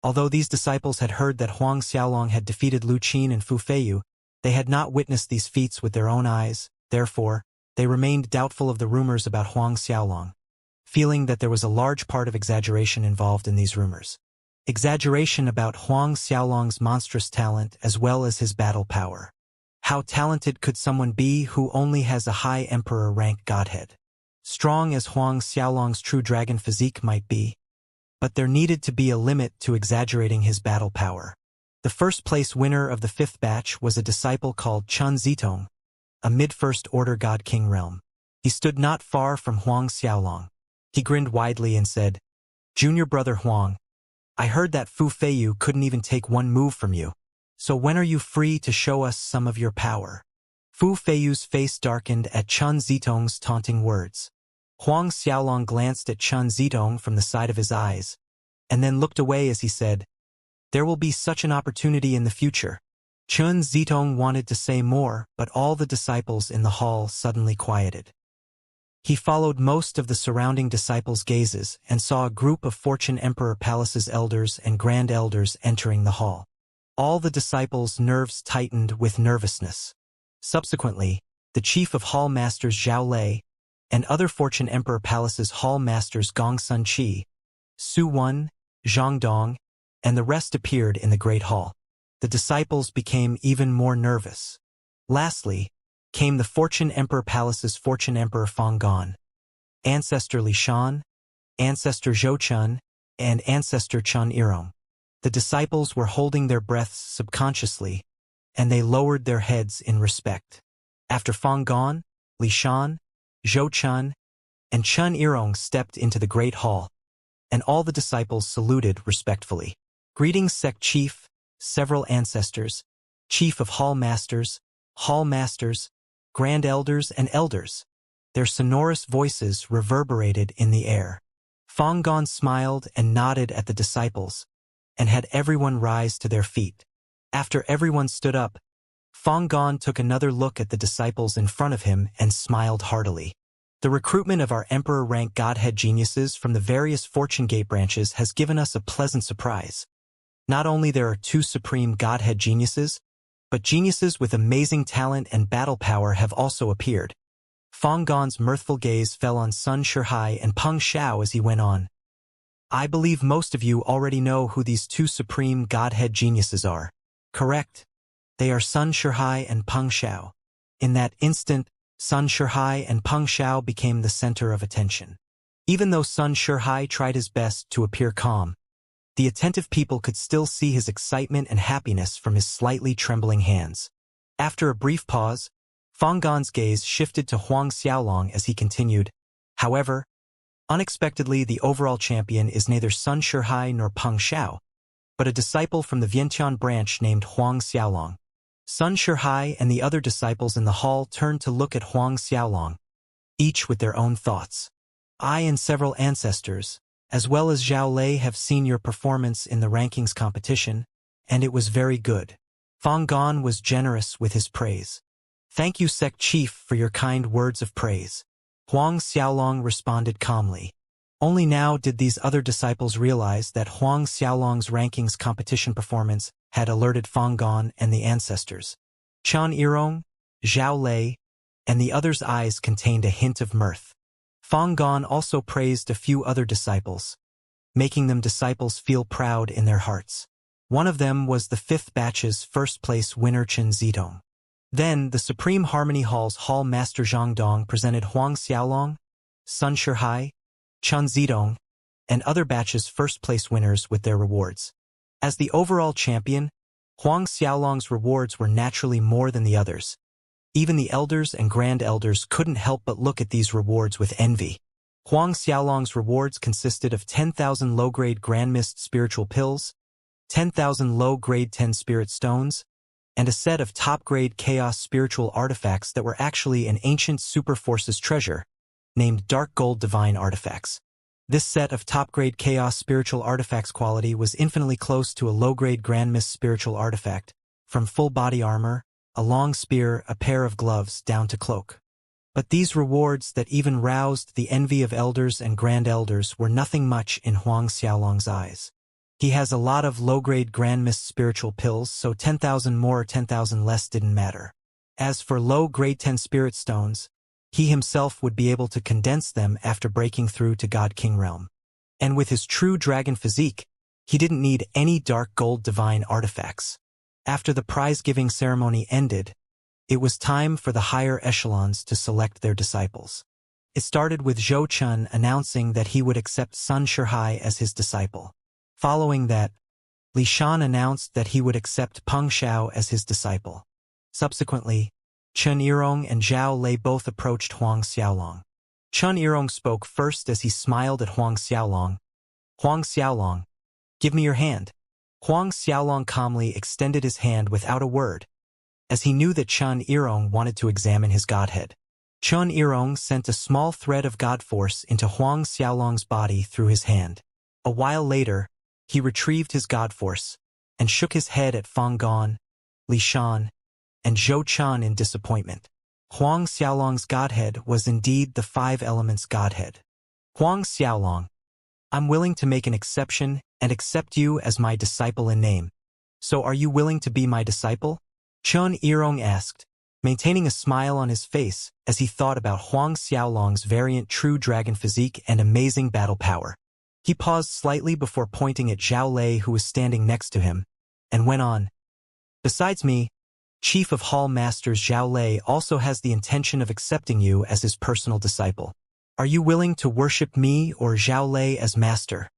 Although these disciples had heard that Huang Xiaolong had defeated Lu Qin and Fu Feiyu, they had not witnessed these feats with their own eyes. Therefore, they remained doubtful of the rumors about Huang Xiaolong, feeling that there was a large part of exaggeration involved in these rumors. Exaggeration about Huang Xiaolong's monstrous talent as well as his battle power. How talented could someone be who only has a high emperor rank godhead? Strong as Huang Xiaolong's true dragon physique might be, but there needed to be a limit to exaggerating his battle power. The first-place winner of the 5th batch was a disciple called Chun Zitong, a mid-first order god king realm. He stood not far from Huang Xiaolong. He grinned widely and said, "Junior brother Huang, I heard that Fu Feiyu couldn't even take one move from you. So when are you free to show us some of your power?" Fu Feiyu's face darkened at Chun Zitong's taunting words. Huang Xiaolong glanced at Chun Zitong from the side of his eyes, and then looked away as he said, "There will be such an opportunity in the future." Chun Zitong wanted to say more, but all the disciples in the hall suddenly quieted. He followed most of the surrounding disciples' gazes and saw a group of Fortune Emperor Palace's elders and grand elders entering the hall. All the disciples' nerves tightened with nervousness. Subsequently, the chief of hall masters Zhao Lei and other Fortune Emperor Palace's hall masters Gong Sun Qi, Su Wen, Zhang Dong, and the rest appeared in the Great Hall. The disciples became even more nervous. Lastly, came the Fortune Emperor Palace's Fortune Emperor Fang Gon, Ancestor Li Shan, Ancestor Zhou Chun, and Ancestor Chun Irong. The disciples were holding their breaths subconsciously, and they lowered their heads in respect. After Fang Gon, Li Shan, Zhou Chun, and Chun Irong stepped into the Great Hall, and all the disciples saluted respectfully. Greetings, sect chief, several ancestors, chief of hall masters, grand elders, and elders. Their sonorous voices reverberated in the air. Fang Gon smiled and nodded at the disciples, and had everyone rise to their feet. After everyone stood up, Fang Gon took another look at the disciples in front of him and smiled heartily. The recruitment of our emperor-rank godhead geniuses from the various fortune gate branches has given us a pleasant surprise. Not only there are 2 supreme godhead geniuses, but geniuses with amazing talent and battle power have also appeared. Fang Gon's mirthful gaze fell on Sun Shihai and Peng Xiao as he went on. I believe most of you already know who these 2 supreme godhead geniuses are. Correct. They are Sun Shihai and Peng Xiao. In that instant, Sun Shihai and Peng Xiao became the center of attention. Even though Sun Shihai tried his best to appear calm, the attentive people could still see his excitement and happiness from his slightly trembling hands. After a brief pause, Fang Gon's gaze shifted to Huang Xiaolong as he continued. However, unexpectedly the overall champion is neither Sun Shihai nor Peng Xiao, but a disciple from the Vientiane branch named Huang Xiaolong. Sun Shihai and the other disciples in the hall turned to look at Huang Xiaolong, each with their own thoughts. I and several ancestors, as well as Zhao Lei, have seen your performance in the rankings competition, and it was very good. Fang Gon was generous with his praise. Thank you, Sect Chief, for your kind words of praise. Huang Xiaolong responded calmly. Only now did these other disciples realize that Huang Xiaolong's rankings competition performance had alerted Fang Gon and the ancestors. Qian Yirong, Zhao Lei, and the others' eyes contained a hint of mirth. Fang Gon also praised a few other disciples, making them disciples feel proud in their hearts. One of them was the 5th batch's first-place winner Chen Zidong. Then, the Supreme Harmony Hall's Hall Master Zhang Dong presented Huang Xiaolong, Sun Shihai, Chen Zidong, and other batches' first-place winners with their rewards. As the overall champion, Huang Xiaolong's rewards were naturally more than the others. Even the elders and grand elders couldn't help but look at these rewards with envy. Huang Xiaolong's rewards consisted of 10,000 low-grade Grand Mist spiritual pills, 10,000 low-grade 10 spirit stones, and a set of top-grade chaos spiritual artifacts that were actually an ancient super forces treasure, named Dark Gold Divine Artifacts. This set of top-grade chaos spiritual artifacts quality was infinitely close to a low-grade Grand Mist spiritual artifact, from full body armor, a long spear, a pair of gloves, down to cloak. But these rewards that even roused the envy of elders and grand elders were nothing much in Huang Xiaolong's eyes. He has a lot of low-grade Grand Mist spiritual pills, so 10,000 more or 10,000 less didn't matter. As for low-grade 10 spirit stones, he himself would be able to condense them after breaking through to God King Realm. And with his true dragon physique, he didn't need any dark gold divine artifacts. After the prize-giving ceremony ended, it was time for the higher echelons to select their disciples. It started with Zhou Chun announcing that he would accept Sun Shihai as his disciple. Following that, Li Shan announced that he would accept Peng Xiao as his disciple. Subsequently, Chen Yirong and Zhao Lei both approached Huang Xiaolong. Chen Yirong spoke first as he smiled at Huang Xiaolong. Huang Xiaolong, give me your hand. Huang Xiaolong calmly extended his hand without a word, as he knew that Chen Yirong wanted to examine his godhead. Chen Yirong sent a small thread of god force into Huang Xiaolong's body through his hand. A while later, he retrieved his god force and shook his head at Fang Gon, Li Shan, and Zhou Chun in disappointment. Huang Xiaolong's godhead was indeed the 5 elements godhead. Huang Xiaolong, I'm willing to make an exception and accept you as my disciple in name. So are you willing to be my disciple? Chen Yirong asked, maintaining a smile on his face as he thought about Huang Xiaolong's variant true dragon physique and amazing battle power. He paused slightly before pointing at Zhao Lei, who was standing next to him, and went on. Besides me, Chief of Hall Masters Zhao Lei also has the intention of accepting you as his personal disciple. Are you willing to worship me or Zhao Lei as master?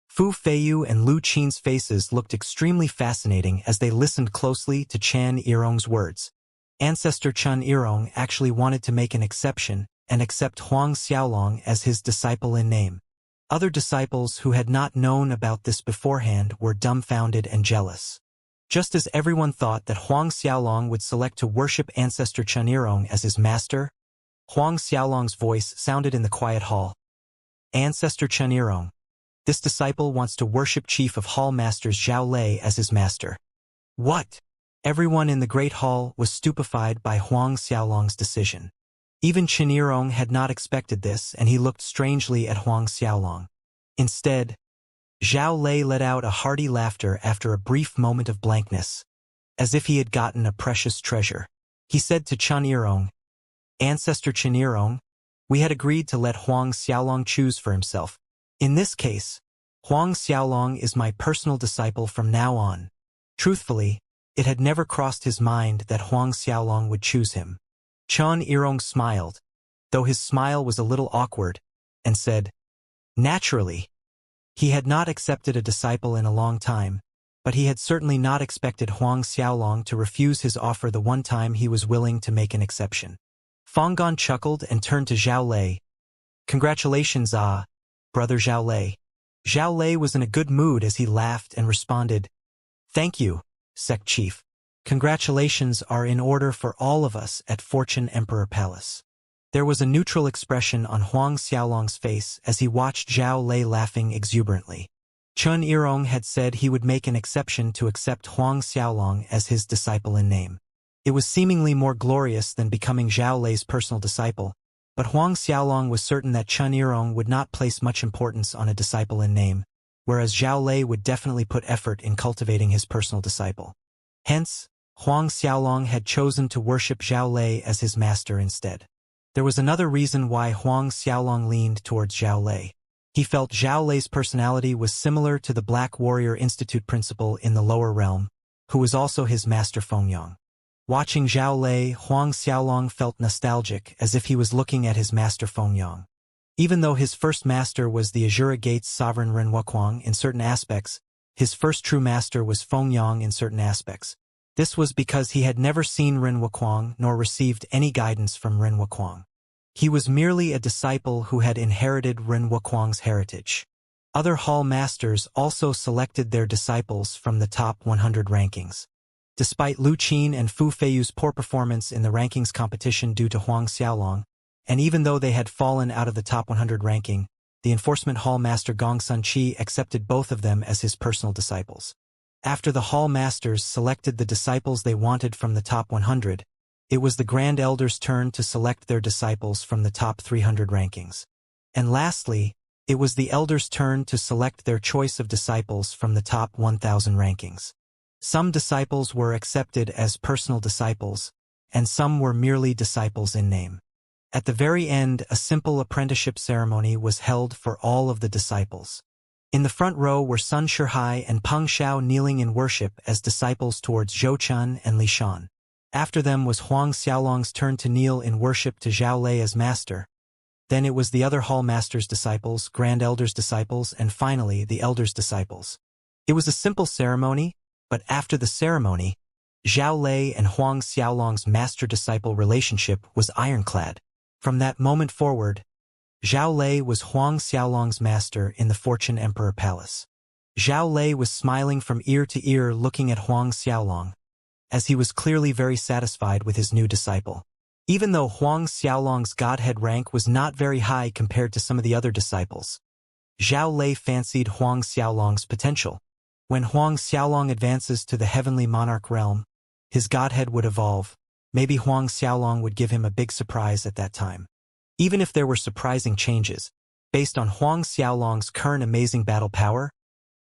Fu Feiyu and Lu Qin's faces looked extremely fascinating as they listened closely to Chen Yirong's words. Ancestor Chen Yirong actually wanted to make an exception and accept Huang Xiaolong as his disciple in name. Other disciples who had not known about this beforehand were dumbfounded and jealous. Just as everyone thought that Huang Xiaolong would select to worship Ancestor Chen Yirong as his master, Huang Xiaolong's voice sounded in the quiet hall. Ancestor Chen Yirong, this disciple wants to worship Chief of Hall Masters Zhao Lei as his master. What? Everyone in the Great Hall was stupefied by Huang Xiaolong's decision. Even Chen Yirong had not expected this, and he looked strangely at Huang Xiaolong. Instead, Zhao Lei let out a hearty laughter after a brief moment of blankness, as if he had gotten a precious treasure. He said to Chen Yirong, "Ancestor Chen Yirong, we had agreed to let Huang Xiaolong choose for himself. In this case, Huang Xiaolong is my personal disciple from now on." Truthfully, it had never crossed his mind that Huang Xiaolong would choose him. Chen Yirong smiled, though his smile was a little awkward, and said, "Naturally." He had not accepted a disciple in a long time, but he had certainly not expected Huang Xiaolong to refuse his offer the one time he was willing to make an exception. Fang Gong chuckled and turned to Zhao Lei. "Congratulations, brother Zhao Lei." Zhao Lei was in a good mood as he laughed and responded, "Thank you, sect chief. Congratulations are in order for all of us at Fortune Emperor Palace." There was a neutral expression on Huang Xiaolong's face as he watched Zhao Lei laughing exuberantly. Chen Yirong had said he would make an exception to accept Huang Xiaolong as his disciple in name. It was seemingly more glorious than becoming Zhao Lei's personal disciple, but Huang Xiaolong was certain that Chen Yirong would not place much importance on a disciple in name, whereas Zhao Lei would definitely put effort in cultivating his personal disciple. Hence, Huang Xiaolong had chosen to worship Zhao Lei as his master instead. There was another reason why Huang Xiaolong leaned towards Zhao Lei. He felt Zhao Lei's personality was similar to the Black Warrior Institute principal in the lower realm, who was also his master Fengyang. Watching Zhao Lei, Huang Xiaolong felt nostalgic as if he was looking at his master Fengyang. Even though his first master was the Azura Gate's sovereign Ren Wuquang in certain aspects, his first true master was Fengyang in certain aspects. This was because he had never seen Ren Wuquang nor received any guidance from Ren Wuquang. He was merely a disciple who had inherited Ren Wuquang's heritage. Other hall masters also selected their disciples from the top 100 rankings. Despite Lu Qin and Fu Feiyu's poor performance in the rankings competition due to Huang Xiaolong, and even though they had fallen out of the top 100 ranking, the Enforcement Hall Master Gong Sun Qi accepted both of them as his personal disciples. After the Hall Masters selected the disciples they wanted from the top 100, it was the Grand Elders' turn to select their disciples from the top 300 rankings. And lastly, it was the Elders' turn to select their choice of disciples from the top 1,000 rankings. Some disciples were accepted as personal disciples, and some were merely disciples in name. At the very end, a simple apprenticeship ceremony was held for all of the disciples. In the front row were Sun Shihai and Peng Xiao kneeling in worship as disciples towards Zhou Chun and Li Shan. After them was Huang Xiaolong's turn to kneel in worship to Zhao Lei as master. Then it was the other hall masters' disciples, Grand Elders' disciples, and finally the Elders' disciples. It was a simple ceremony, but after the ceremony, Zhao Lei and Huang Xiaolong's master-disciple relationship was ironclad. From that moment forward, Zhao Lei was Huang Xiaolong's master in the Fortune Emperor Palace. Zhao Lei was smiling from ear to ear looking at Huang Xiaolong, as he was clearly very satisfied with his new disciple. Even though Huang Xiaolong's godhead rank was not very high compared to some of the other disciples, Zhao Lei fancied Huang Xiaolong's potential. When Huang Xiaolong advances to the heavenly monarch realm, his godhead would evolve. Maybe Huang Xiaolong would give him a big surprise at that time. Even if there were surprising changes, based on Huang Xiaolong's current amazing battle power,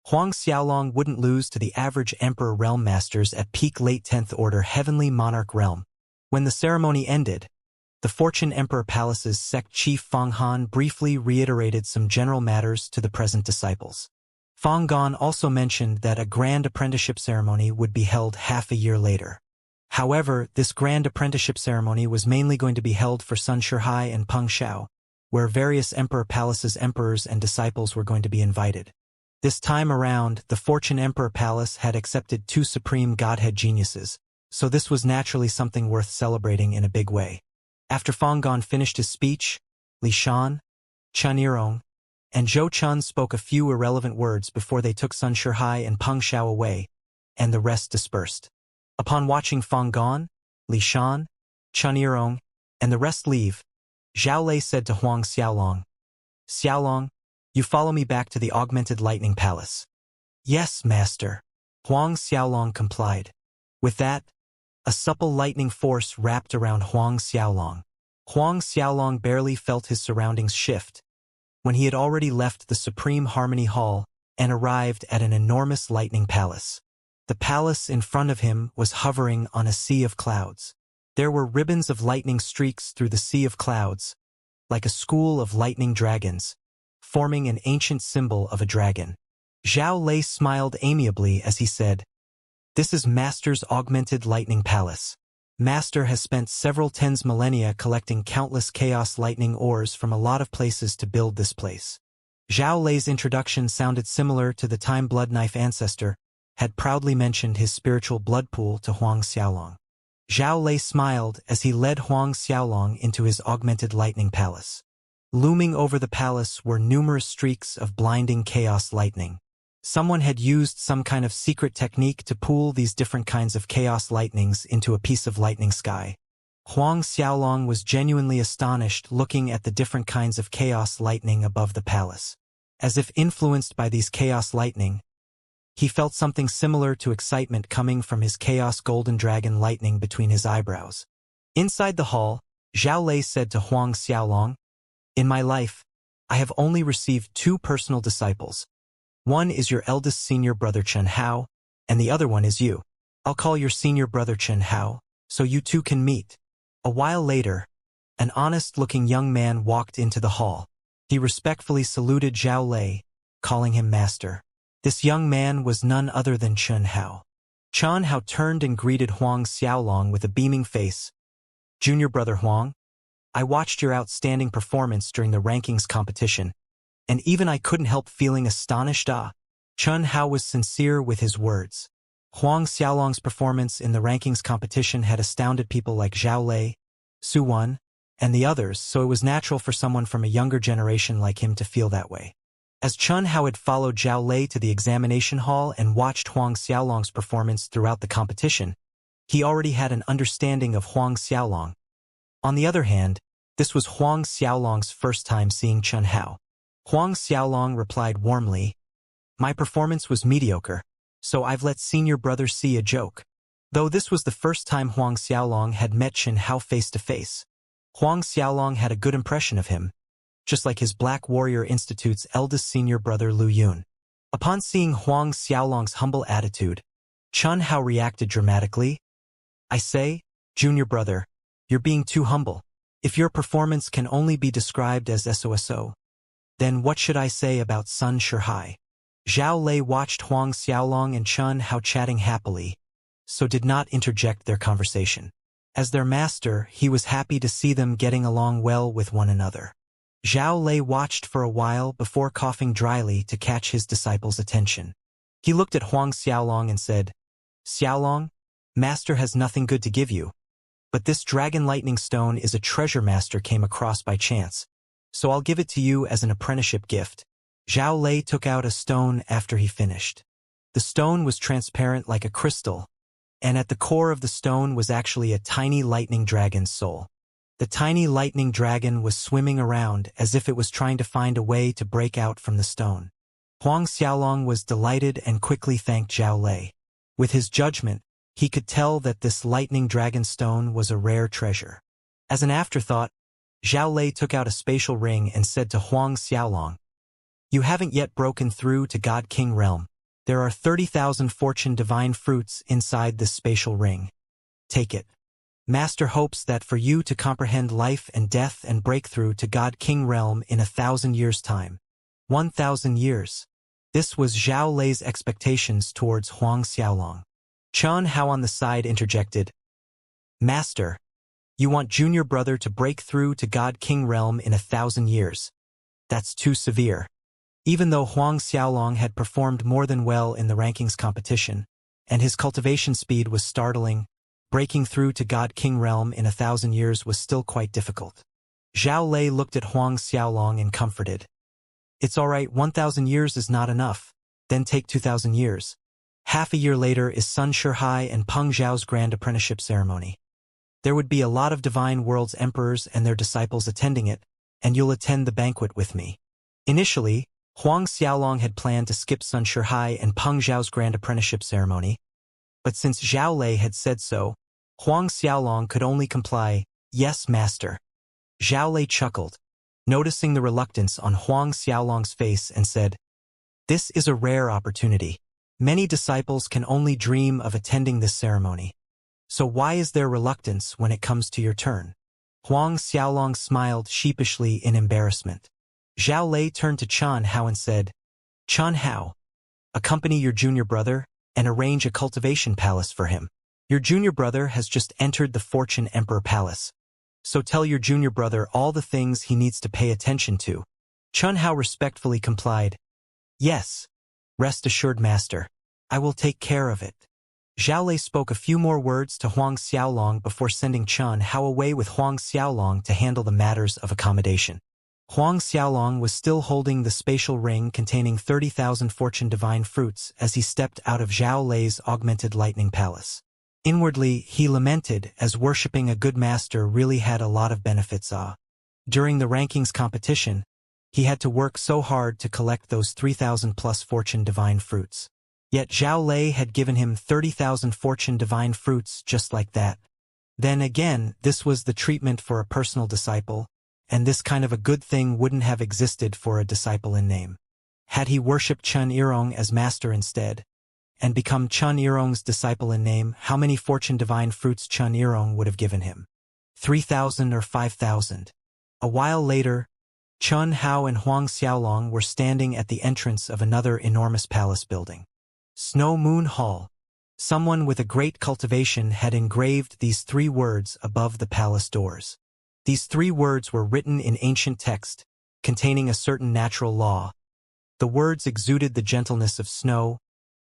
Huang Xiaolong wouldn't lose to the average Emperor Realm Masters at peak late 10th Order Heavenly Monarch Realm. When the ceremony ended, the Fortune Emperor Palace's sect chief Fang Han briefly reiterated some general matters to the present disciples. Fang Gong also mentioned that a grand apprenticeship ceremony would be held half a year later. However, this grand apprenticeship ceremony was mainly going to be held for Sun Shihai and Peng Xiao, where various Emperor Palace's emperors and disciples were going to be invited. This time around, the Fortune Emperor Palace had accepted 2 supreme godhead geniuses, so this was naturally something worth celebrating in a big way. After Fang Gong finished his speech, Li Shan, Chen Yirong, and Zhou Chun spoke a few irrelevant words before they took Sun Shihai and Peng Xiao away, and the rest dispersed. Upon watching Fang Gong, Li Shan, Chen Yirong, and the rest leave, Zhao Lei said to Huang Xiaolong, "Xiaolong, you follow me back to the Augmented Lightning Palace." "Yes, master." Huang Xiaolong complied. With that, a supple lightning force wrapped around Huang Xiaolong. Huang Xiaolong barely felt his surroundings shift when he had already left the Supreme Harmony Hall and arrived at an enormous lightning palace. The palace in front of him was hovering on a sea of clouds. There were ribbons of lightning streaks through the sea of clouds, like a school of lightning dragons, forming an ancient symbol of a dragon. Zhao Lei smiled amiably as he said, "This is Master's augmented lightning palace. Master has spent several tens millennia collecting countless chaos lightning ores from a lot of places to build this place." Zhao Lei's introduction sounded similar to the time Blood Knife ancestor had proudly mentioned his spiritual blood pool to Huang Xiaolong. Zhao Lei smiled as he led Huang Xiaolong into his augmented lightning palace. Looming over the palace were numerous streaks of blinding chaos lightning. Someone had used some kind of secret technique to pool these different kinds of chaos lightnings into a piece of lightning sky. Huang Xiaolong was genuinely astonished looking at the different kinds of chaos lightning above the palace. As if influenced by these chaos lightning, he felt something similar to excitement coming from his chaos golden dragon lightning between his eyebrows. Inside the hall, Zhao Lei said to Huang Xiaolong, "In my life, I have only received 2 personal disciples. One is your eldest senior brother Chen Hao, and the other one is you. I'll call your senior brother Chen Hao, so you two can meet." A while later, an honest-looking young man walked into the hall. He respectfully saluted Zhao Lei, calling him master. This young man was none other than Chen Hao. Chen Hao turned and greeted Huang Xiaolong with a beaming face. "Junior brother Huang, I watched your outstanding performance during the rankings competition, and even I couldn't help feeling astonished." Chen Hao was sincere with his words. Huang Xiaolong's performance in the rankings competition had astounded people like Zhao Lei, Su Wen, and the others, so it was natural for someone from a younger generation like him to feel that way. As Chen Hao had followed Zhao Lei to the examination hall and watched Huang Xiaolong's performance throughout the competition, he already had an understanding of Huang Xiaolong. On the other hand, this was Huang Xiaolong's first time seeing Chen Hao. Huang Xiaolong replied warmly, "My performance was mediocre, so I've let senior brother see a joke." Though this was the first time Huang Xiaolong had met Chen Hao face to face, Huang Xiaolong had a good impression of him, just like his Black Warrior Institute's eldest senior brother Lu Yun. Upon seeing Huang Xiaolong's humble attitude, Chen Hao reacted dramatically. "I say, junior brother, you're being too humble. If your performance can only be described as SOSO, then what should I say about Sun Shihai?" Zhao Lei watched Huang Xiaolong and Chen Hao chatting happily, so did not interject their conversation. As their master, he was happy to see them getting along well with one another. Zhao Lei watched for a while before coughing dryly to catch his disciple's attention. He looked at Huang Xiaolong and said, "Xiaolong, master has nothing good to give you, but this dragon lightning stone is a treasure master came across by chance, so I'll give it to you as an apprenticeship gift." Zhao Lei took out a stone after he finished. The stone was transparent like a crystal, and at the core of the stone was actually a tiny lightning dragon's soul. The tiny lightning dragon was swimming around as if it was trying to find a way to break out from the stone. Huang Xiaolong was delighted and quickly thanked Zhao Lei. With his judgment, he could tell that this lightning dragon stone was a rare treasure. As an afterthought, Zhao Lei took out a spatial ring and said to Huang Xiaolong, "You haven't yet broken through to God King Realm. There are 30,000 fortune divine fruits inside this spatial ring. Take it. Master hopes that for you to comprehend life and death and breakthrough to God King Realm in 1,000 years' time." 1,000 years. This was Zhao Lei's expectations towards Huang Xiaolong. Chen Hao on the side interjected, "Master, you want junior brother to break through to God King Realm in 1,000 years. That's too severe." Even though Huang Xiaolong had performed more than well in the rankings competition, and his cultivation speed was startling, breaking through to God King Realm in 1,000 years was still quite difficult. Zhao Lei looked at Huang Xiaolong and comforted. "It's all right, 1,000 years is not enough, then take 2,000 years. Half a year later is Sun Shihai and Peng Zhao's grand apprenticeship ceremony. There would be a lot of Divine World's emperors and their disciples attending it, and you'll attend the banquet with me." Initially, Huang Xiaolong had planned to skip Sun Shihai and Peng Zhao's grand apprenticeship ceremony, but since Zhao Lei had said so, Huang Xiaolong could only comply, "Yes, master." Zhao Lei chuckled, noticing the reluctance on Huang Xiaolong's face, and said, "This is a rare opportunity. Many disciples can only dream of attending this ceremony. So why is there reluctance when it comes to your turn?" Huang Xiaolong smiled sheepishly in embarrassment. Zhao Lei turned to Chen Hao and said, "Chen Hao, accompany your junior brother and arrange a cultivation palace for him. Your junior brother has just entered the Fortune Emperor Palace. So tell your junior brother all the things he needs to pay attention to." Chen Hao respectfully complied. "Yes, rest assured, master. I will take care of it." Zhao Lei spoke a few more words to Huang Xiaolong before sending Chen Hao away with Huang Xiaolong to handle the matters of accommodation. Huang Xiaolong was still holding the spatial ring containing 30,000 fortune divine fruits as he stepped out of Zhao Lei's augmented lightning palace. Inwardly, he lamented, as worshipping a good master really had a lot of benefits. During the rankings competition, he had to work so hard to collect those 3,000 plus fortune divine fruits. Yet Zhao Lei had given him 30,000 fortune divine fruits just like that. Then again, this was the treatment for a personal disciple, and this kind of a good thing wouldn't have existed for a disciple in name. Had he worshipped Chen Yirong as master instead, and become Chen Yirong's disciple in name, how many fortune divine fruits Chen Yirong would have given him? 3,000 or 5,000? A while later, Chen Hao and Huang Xiaolong were standing at the entrance of another enormous palace building. Snow Moon Hall. Someone with a great cultivation had engraved these 3 words above the palace doors. These 3 words were written in ancient text, containing a certain natural law. The words exuded the gentleness of snow,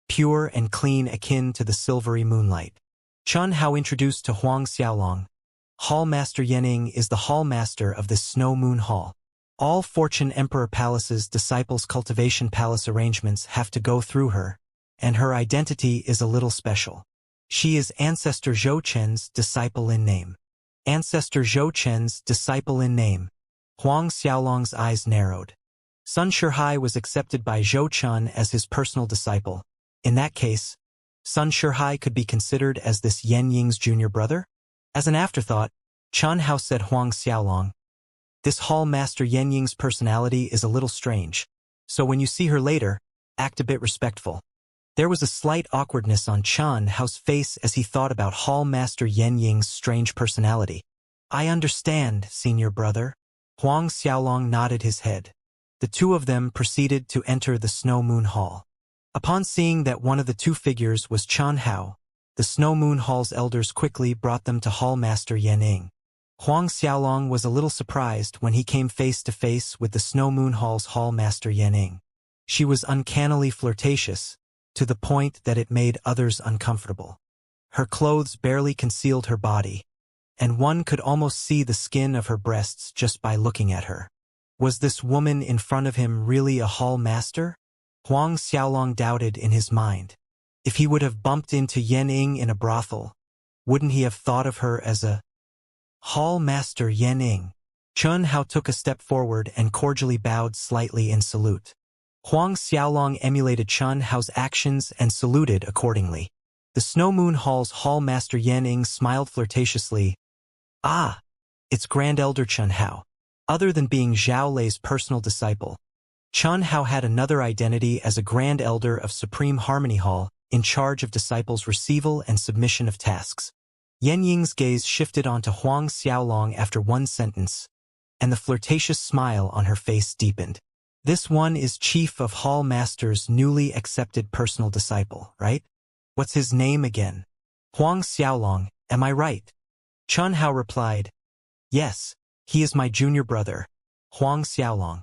pure and clean, akin to the silvery moonlight. Chen Hao introduced to Huang Xiaolong, "Hall Master Yanning is the Hall Master of this Snow Moon Hall. All Fortune Emperor Palace's disciples' cultivation palace arrangements have to go through her, and her identity is a little special. She is Ancestor Zhou Chen's disciple in name." Ancestor Zhou Chen's disciple in name. Huang Xiaolong's eyes narrowed. Sun Shihai was accepted by Zhou Chen as his personal disciple. In that case, Sun Shihai could be considered as this Yan Ying's junior brother? As an afterthought, Chen Hao said Huang Xiaolong, "This Hall Master Yan Ying's personality is a little strange, so when you see her later, act a bit respectful." There was a slight awkwardness on Chen Hao's face as he thought about Hall Master Yan Ying's strange personality. "I understand, senior brother." Huang Xiaolong nodded his head. The 2 of them proceeded to enter the Snow Moon Hall. Upon seeing that one of the 2 figures was Chen Hao, the Snow Moon Hall's elders quickly brought them to Hall Master Yan Ying. Huang Xiaolong was a little surprised when he came face to face with the Snow Moon Hall's Hall Master Yan Ying. She was uncannily flirtatious, to the point that it made others uncomfortable. Her clothes barely concealed her body, and one could almost see the skin of her breasts just by looking at her. Was this woman in front of him really a hall master? Huang Xiaolong doubted in his mind. If he would have bumped into Yan Ying in a brothel, wouldn't he have thought of her as a hall master Yan Ying? Chen Hao took a step forward and cordially bowed slightly in salute. Huang Xiaolong emulated Chen Hao's actions and saluted accordingly. The Snow Moon Hall's Hall Master Yan Ying smiled flirtatiously. "Ah, it's Grand Elder Chen Hao." Other than being Zhao Lei's personal disciple, Chen Hao had another identity as a Grand Elder of Supreme Harmony Hall, in charge of disciples' receival and submission of tasks. Yan Ying's gaze shifted onto Huang Xiaolong after one sentence, and the flirtatious smile on her face deepened. "This one is Chief of Hall Master's newly accepted personal disciple, right? What's his name again?" "Huang Xiaolong, am I right?" Chen Hao replied. "Yes, he is my junior brother, Huang Xiaolong."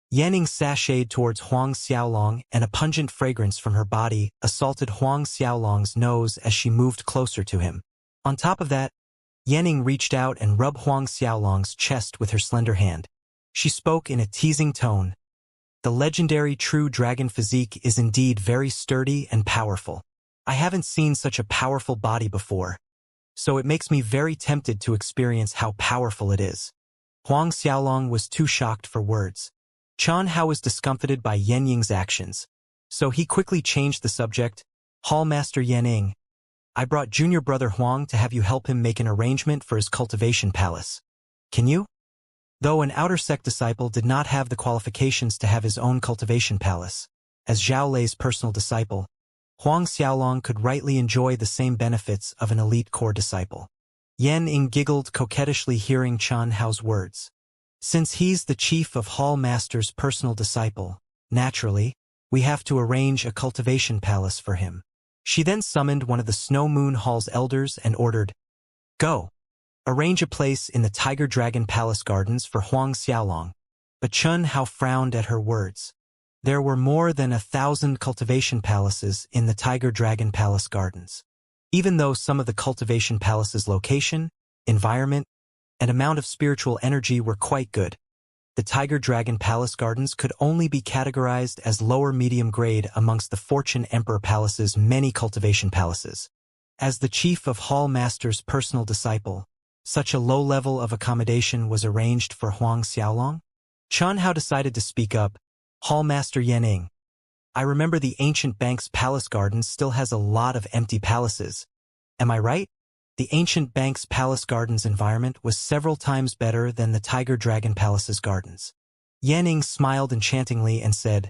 Yan Ying sashayed towards Huang Xiaolong, and a pungent fragrance from her body assaulted Huang Xiaolong's nose as she moved closer to him. On top of that, Yan Ying reached out and rubbed Huang Xiaolong's chest with her slender hand. She spoke in a teasing tone. "The legendary true dragon physique is indeed very sturdy and powerful. I haven't seen such a powerful body before, so it makes me very tempted to experience how powerful it is." Huang Xiaolong was too shocked for words. Chen Hao was discomfited by Yan Ying's actions, so he quickly changed the subject. "Hall Master Yan Ying, I brought junior brother Huang to have you help him make an arrangement for his cultivation palace. Can you?" Though an outer sect disciple did not have the qualifications to have his own cultivation palace, as Zhao Lei's personal disciple, Huang Xiaolong could rightly enjoy the same benefits of an elite core disciple. Yan Ying giggled coquettishly hearing Chen Hao's words. Since he's the chief of Hall Master's personal disciple, naturally, we have to arrange a cultivation palace for him. She then summoned one of the Snow Moon Hall's elders and ordered, "Go! Arrange a place in the Tiger Dragon Palace Gardens for Huang Xiaolong." But Chen Hao frowned at her words. There were more than 1,000 cultivation palaces in the Tiger Dragon Palace Gardens. Even though some of the cultivation palace's location, environment, and amount of spiritual energy were quite good, the Tiger Dragon Palace Gardens could only be categorized as lower medium grade amongst the Fortune Emperor Palace's many cultivation palaces. As the chief of Hall Master's personal disciple, such a low level of accommodation was arranged for Huang Xiaolong? Chen Hao decided to speak up. "Hall Master Yan Ying, I remember the ancient bank's palace gardens still has a lot of empty palaces. Am I right?" The ancient bank's palace gardens environment was several times better than the Tiger Dragon Palace's gardens. Yan Ying smiled enchantingly and said,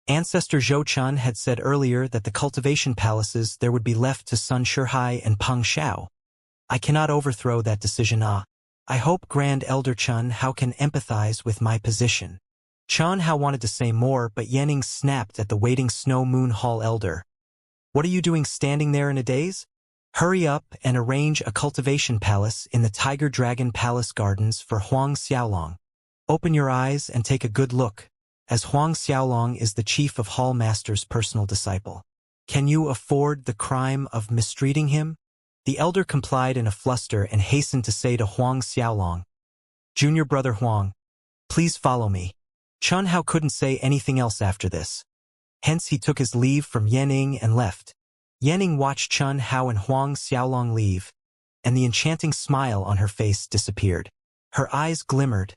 "Ancestor Zhou Chun had said earlier that the cultivation palaces there would be left to Sun Shihai and Peng Shao. I cannot overthrow that decision. I hope Grand Elder Chen Hao can empathize with my position." Chen Hao wanted to say more, but Yan Ying snapped at the waiting Snow Moon Hall elder. "What are you doing standing there in a daze? Hurry up and arrange a cultivation palace in the Tiger Dragon Palace Gardens for Huang Xiaolong. Open your eyes and take a good look, as Huang Xiaolong is the chief of Hall Master's personal disciple. Can you afford the crime of mistreating him?" The elder complied in a fluster and hastened to say to Huang Xiaolong, "Junior brother Huang, please follow me." Chen Hao couldn't say anything else after this. Hence he took his leave from Yan Ying and left. Yan Ying watched Chen Hao and Huang Xiaolong leave, and the enchanting smile on her face disappeared. Her eyes glimmered,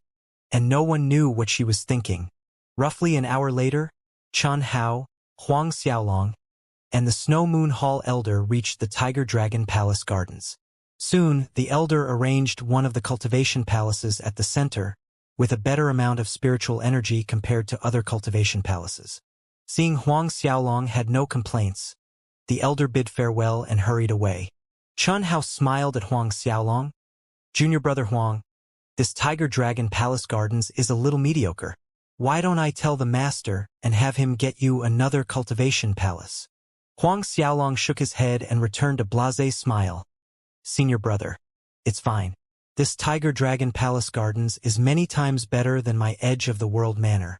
and no one knew what she was thinking. Roughly an hour later, Chen Hao, Huang Xiaolong, and the Snow Moon Hall elder reached the Tiger Dragon Palace Gardens. Soon, the elder arranged one of the cultivation palaces at the center, with a better amount of spiritual energy compared to other cultivation palaces. Seeing Huang Xiaolong had no complaints, the elder bid farewell and hurried away. Chen Hao smiled at Huang Xiaolong. "Junior brother Huang, this Tiger Dragon Palace Gardens is a little mediocre. Why don't I tell the master and have him get you another cultivation palace?" Huang Xiaolong shook his head and returned a blasé smile. "Senior brother, it's fine. This Tiger Dragon Palace Gardens is many times better than my Edge of the World manor,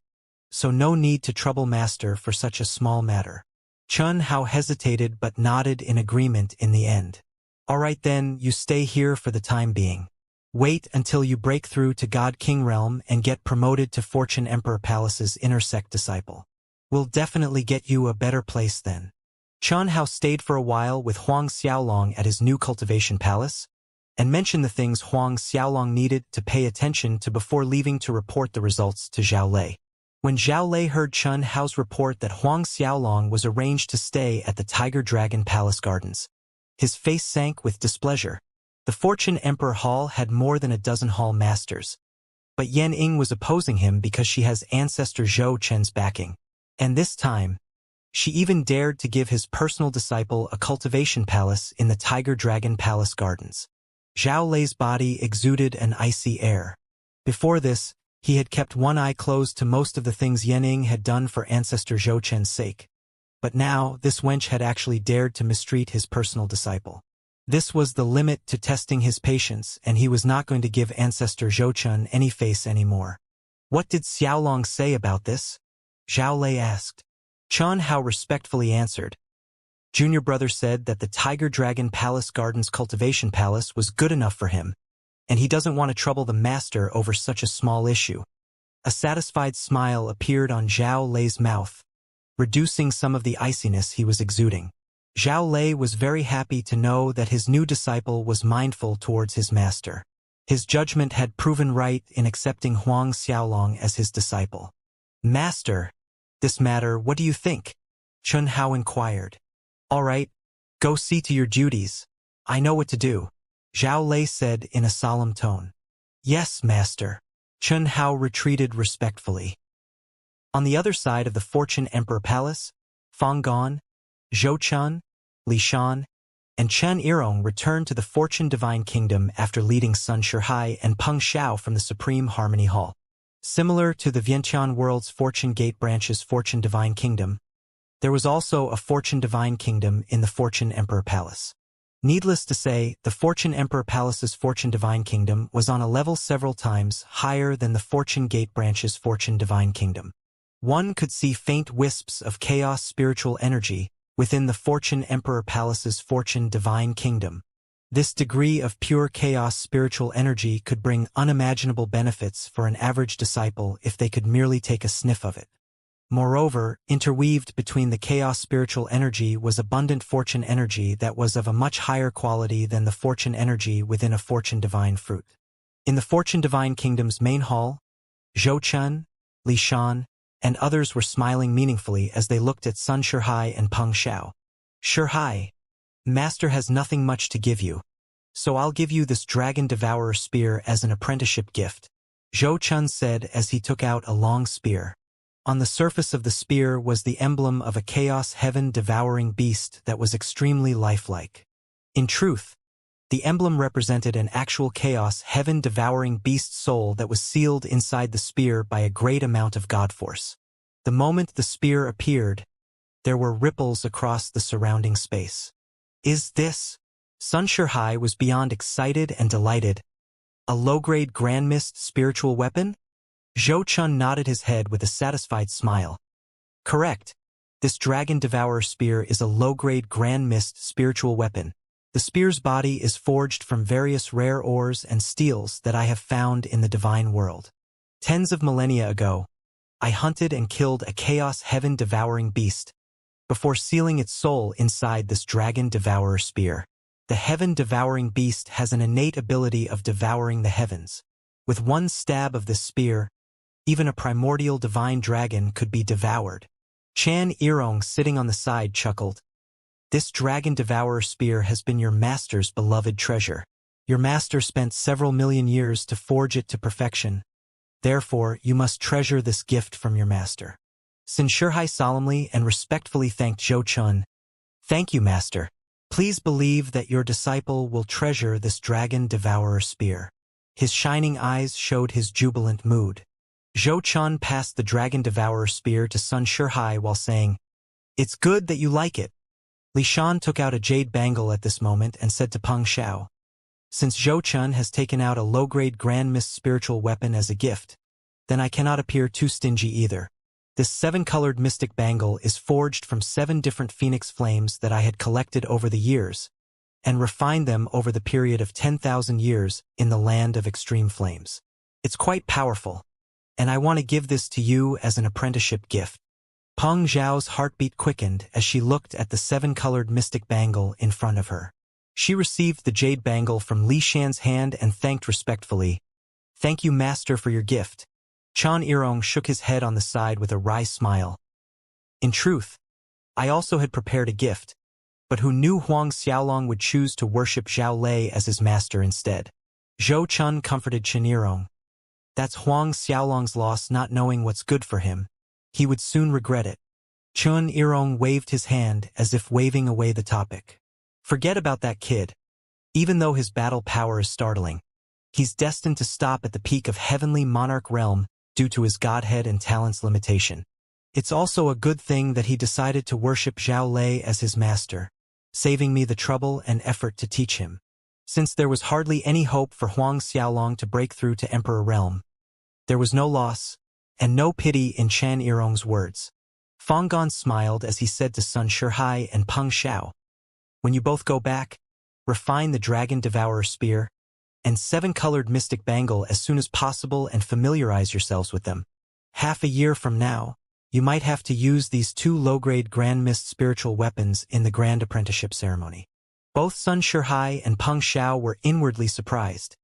so no need to trouble master for such a small matter." Chen Hao hesitated but nodded in agreement in the end. "All right then, you stay here for the time being. Wait until you break through to God King Realm and get promoted to Fortune Emperor Palace's inner sect disciple. We'll definitely get you a better place then." Chen Hao stayed for a while with Huang Xiaolong at his new cultivation palace, and mentioned the things Huang Xiaolong needed to pay attention to before leaving to report the results to Zhao Lei. When Zhao Lei heard Chen Hao's report that Huang Xiaolong was arranged to stay at the Tiger Dragon Palace Gardens, his face sank with displeasure. The Fortune Emperor Hall had more than a dozen hall masters, but Yan Ying was opposing him because she has ancestor Zhou Chen's backing. And this time, she even dared to give his personal disciple a cultivation palace in the Tiger Dragon Palace Gardens. Zhao Lei's body exuded an icy air. Before this, he had kept one eye closed to most of the things Yan Ying had done for ancestor Zhou Chen's sake. But now, this wench had actually dared to mistreat his personal disciple. This was the limit to testing his patience, and he was not going to give ancestor Zhou Chen any face anymore. "What did Xiaolong say about this?" Zhao Lei asked. Chen Hao respectfully answered. "Junior brother said that the Tiger Dragon Palace Gardens cultivation palace was good enough for him, and he doesn't want to trouble the master over such a small issue." A satisfied smile appeared on Zhao Lei's mouth, reducing some of the iciness he was exuding. Zhao Lei was very happy to know that his new disciple was mindful towards his master. His judgment had proven right in accepting Huang Xiaolong as his disciple. "Master, this matter, what do you think?" Chen Hao inquired. "All right, go see to your duties. I know what to do," Zhao Lei said in a solemn tone. "Yes, master." Chun Hao retreated respectfully. On the other side of the Fortune Emperor Palace, Fang Gong, Zhou Chun, Li Shan, and Chen Yirong returned to the Fortune Divine Kingdom after leading Sun Shihai and Peng Xiao from the Supreme Harmony Hall. Similar to the Vientiane World's Fortune Gate Branch's Fortune Divine Kingdom, there was also a Fortune Divine Kingdom in the Fortune Emperor Palace. Needless to say, the Fortune Emperor Palace's Fortune Divine Kingdom was on a level several times higher than the Fortune Gate Branch's Fortune Divine Kingdom. One could see faint wisps of chaos spiritual energy within the Fortune Emperor Palace's Fortune Divine Kingdom. This degree of pure chaos spiritual energy could bring unimaginable benefits for an average disciple if they could merely take a sniff of it. Moreover, interweaved between the chaos spiritual energy was abundant fortune energy that was of a much higher quality than the fortune energy within a Fortune Divine fruit. In the Fortune Divine Kingdom's main hall, Zhou Chun, Li Shan, and others were smiling meaningfully as they looked at Sun Shihai and Peng Xiao. Shihai, Master has nothing much to give you, so I'll give you this Dragon Devourer spear as an apprenticeship gift, Zhou Chun said as he took out a long spear. On the surface of the spear was the emblem of a chaos heaven-devouring beast that was extremely lifelike. In truth, the emblem represented an actual chaos heaven-devouring beast soul that was sealed inside the spear by a great amount of God force. The moment the spear appeared, there were ripples across the surrounding space. Is this? Sun Shihai was beyond excited and delighted. A low-grade Grand Mist spiritual weapon? Zhou Chun nodded his head with a satisfied smile. Correct. This Dragon Devourer spear is a low-grade Grand Mist spiritual weapon. The spear's body is forged from various rare ores and steels that I have found in the divine world. Tens of millennia ago, I hunted and killed a chaos heaven-devouring beast before sealing its soul inside this Dragon Devourer spear. The heaven-devouring beast has an innate ability of devouring the heavens. With one stab of this spear, even a primordial divine dragon could be devoured. Chen Yirong, sitting on the side, chuckled. This Dragon Devourer spear has been your master's beloved treasure. Your master spent several million years to forge it to perfection. Therefore, you must treasure this gift from your master. Sun Shihai solemnly and respectfully thanked Zhou Chun. Thank you, master. Please believe that your disciple will treasure this Dragon Devourer spear. His shining eyes showed his jubilant mood. Zhou Chun passed the Dragon Devourer spear to Sun Shihai while saying, "It's good that you like it." Li Shan took out a jade bangle at this moment and said to Peng Xiao, "Since Zhou Chun has taken out a low-grade Grand Mist spiritual weapon as a gift, then I cannot appear too stingy either. This 7-colored mystic bangle is forged from 7 different phoenix flames that I had collected over the years, and refined them over the period of 10,000 years in the land of extreme flames. It's quite powerful, and I want to give this to you as an apprenticeship gift." Peng Xiao's heartbeat quickened as she looked at the 7-colored mystic bangle in front of her. She received the jade bangle from Li Shan's hand and thanked respectfully. "Thank you, master, for your gift." Chen Yirong shook his head on the side with a wry smile. In truth, I also had prepared a gift, but who knew Huang Xiaolong would choose to worship Zhao Lei as his master instead? Zhou Chun comforted Chen Yirong. That's Huang Xiaolong's loss, not knowing what's good for him. He would soon regret it. Chen Yirong waved his hand as if waving away the topic. Forget about that kid. Even though his battle power is startling, he's destined to stop at the peak of heavenly monarch realm due to his godhead and talents limitation. It's also a good thing that he decided to worship Zhao Lei as his master, saving me the trouble and effort to teach him. Since there was hardly any hope for Huang Xiaolong to break through to Emperor Realm, there was no loss and no pity in Chen Yirong's words. Fang Gong smiled as he said to Sun Shihai and Peng Xiao, "When you both go back, refine the Dragon Devourer spear and 7-colored mystic bangle as soon as possible and familiarize yourselves with them. Half a year from now, you might have to use these 2 low-grade Grand Mist spiritual weapons in the Grand Apprenticeship Ceremony." Both Sun Shihai and Peng Xiao were inwardly surprised,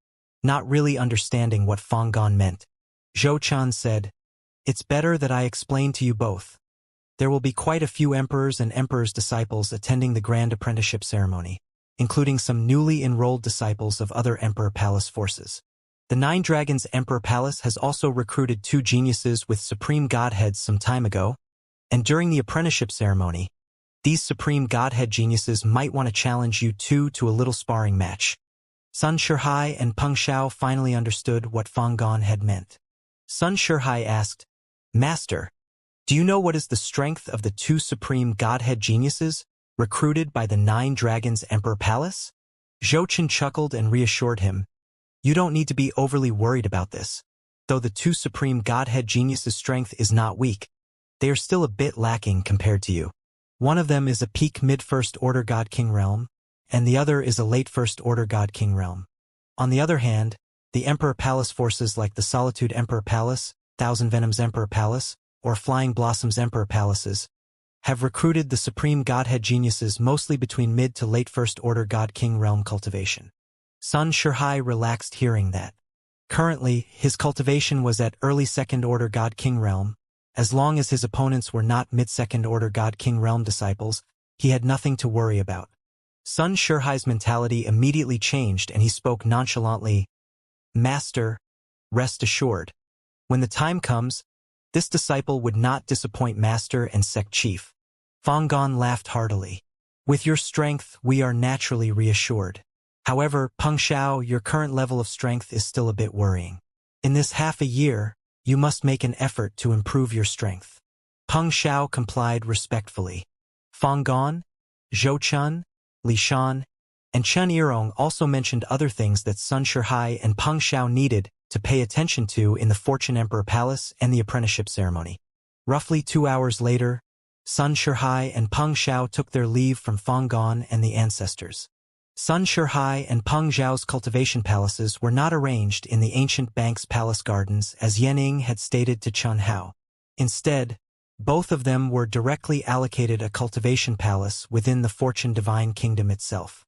not really understanding what Fang Gong meant. Zhou Chun said, "It's better that I explain to you both. There will be quite a few emperors and emperors' disciples attending the Grand Apprenticeship Ceremony, including some newly enrolled disciples of other Emperor Palace forces. The Nine Dragons Emperor Palace has also recruited 2 geniuses with supreme godheads some time ago, and during the apprenticeship ceremony, these supreme godhead geniuses might want to challenge you two to a little sparring match. Sun Shihai and Peng Xiao finally understood what Fang Gong had meant. Sun Shihai asked, "Master, do you know what is the strength of the 2 supreme godhead geniuses recruited by the Nine Dragons Emperor Palace?" Zhou Chen chuckled and reassured him, "You don't need to be overly worried about this. Though the 2 supreme godhead geniuses' strength is not weak, they are still a bit lacking compared to you. One of them is a peak mid-first order God King realm, and the other is a late first order God King realm. On the other hand, the Emperor Palace forces like the Solitude Emperor Palace, Thousand Venoms Emperor Palace, or Flying Blossoms Emperor Palaces, have recruited the supreme godhead geniuses mostly between mid to late first order God King realm cultivation." Sun Shihai relaxed hearing that. Currently, his cultivation was at early second order God King realm. As long as his opponents were not mid-second order God King realm disciples, he had nothing to worry about. Sun Shihai's mentality immediately changed and he spoke nonchalantly, "Master, rest assured. When the time comes, this disciple would not disappoint Master and Sect Chief." Fang Gong laughed heartily. "With your strength, we are naturally reassured. However, Peng Xiao, your current level of strength is still a bit worrying. In this half a year, you must make an effort to improve your strength." Peng Xiao complied respectfully. Fang Gong, Zhou Chen, Li Shan, and Chen Yirong also mentioned other things that Sun Shihai and Peng Xiao needed to pay attention to in the Fortune Emperor Palace and the apprenticeship ceremony. Roughly 2 hours later, Sun Shihai and Peng Xiao took their leave from Fang Gong and the ancestors. Sun Shihai and Peng Xiao's cultivation palaces were not arranged in the ancient bank's palace gardens as Yanning had stated to Chen Hao. Instead, both of them were directly allocated a cultivation palace within the Fortune Divine Kingdom itself.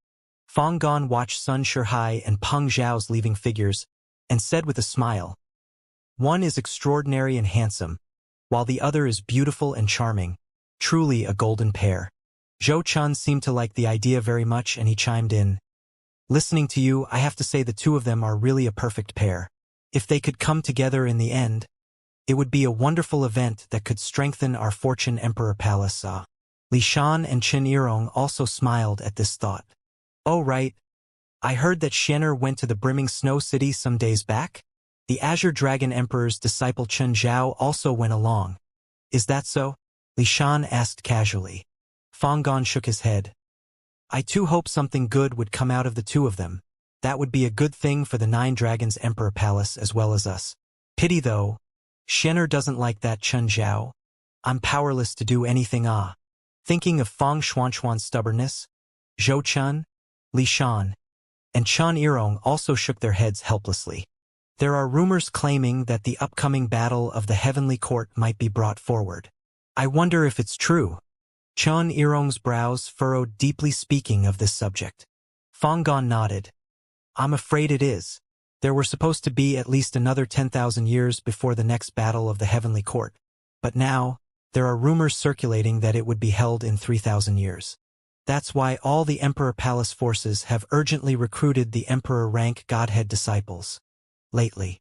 Fang Gong watched Sun Shihai and Peng Xiao's leaving figures and said with a smile, "One is extraordinary and handsome, while the other is beautiful and charming, truly a golden pair." Zhou Chen seemed to like the idea very much and he chimed in, "Listening to you, I have to say the 2 of them are really a perfect pair. If they could come together in the end, it would be a wonderful event that could strengthen our Fortune Emperor Palace." Li Shan and Chen Yirong also smiled at this thought. "Oh right, I heard that Xian'er went to the Brimming Snow City some days back? The Azure Dragon Emperor's disciple Chen Zhao also went along. Is that so?" Li Shan asked casually. Fang Gong shook his head. "I too hope something good would come out of the 2 of them. That would be a good thing for the Nine Dragons Emperor Palace as well as us. Pity though, Xian'er doesn't like that Chen Zhao. I'm powerless to do anything. Thinking of Fang Xuanchuan's stubbornness, Zhou Chen, Li Shan, and Chen Yirong also shook their heads helplessly. There are rumors claiming that the upcoming battle of the Heavenly Court might be brought forward. I wonder if it's true." Chen Yirong's brows furrowed deeply speaking of this subject. Fang Gong nodded. "I'm afraid it is. There were supposed to be at least another 10,000 years before the next battle of the Heavenly Court, but now, there are rumors circulating that it would be held in 3,000 years. That's why all the Emperor Palace forces have urgently recruited the Emperor rank Godhead disciples. Lately,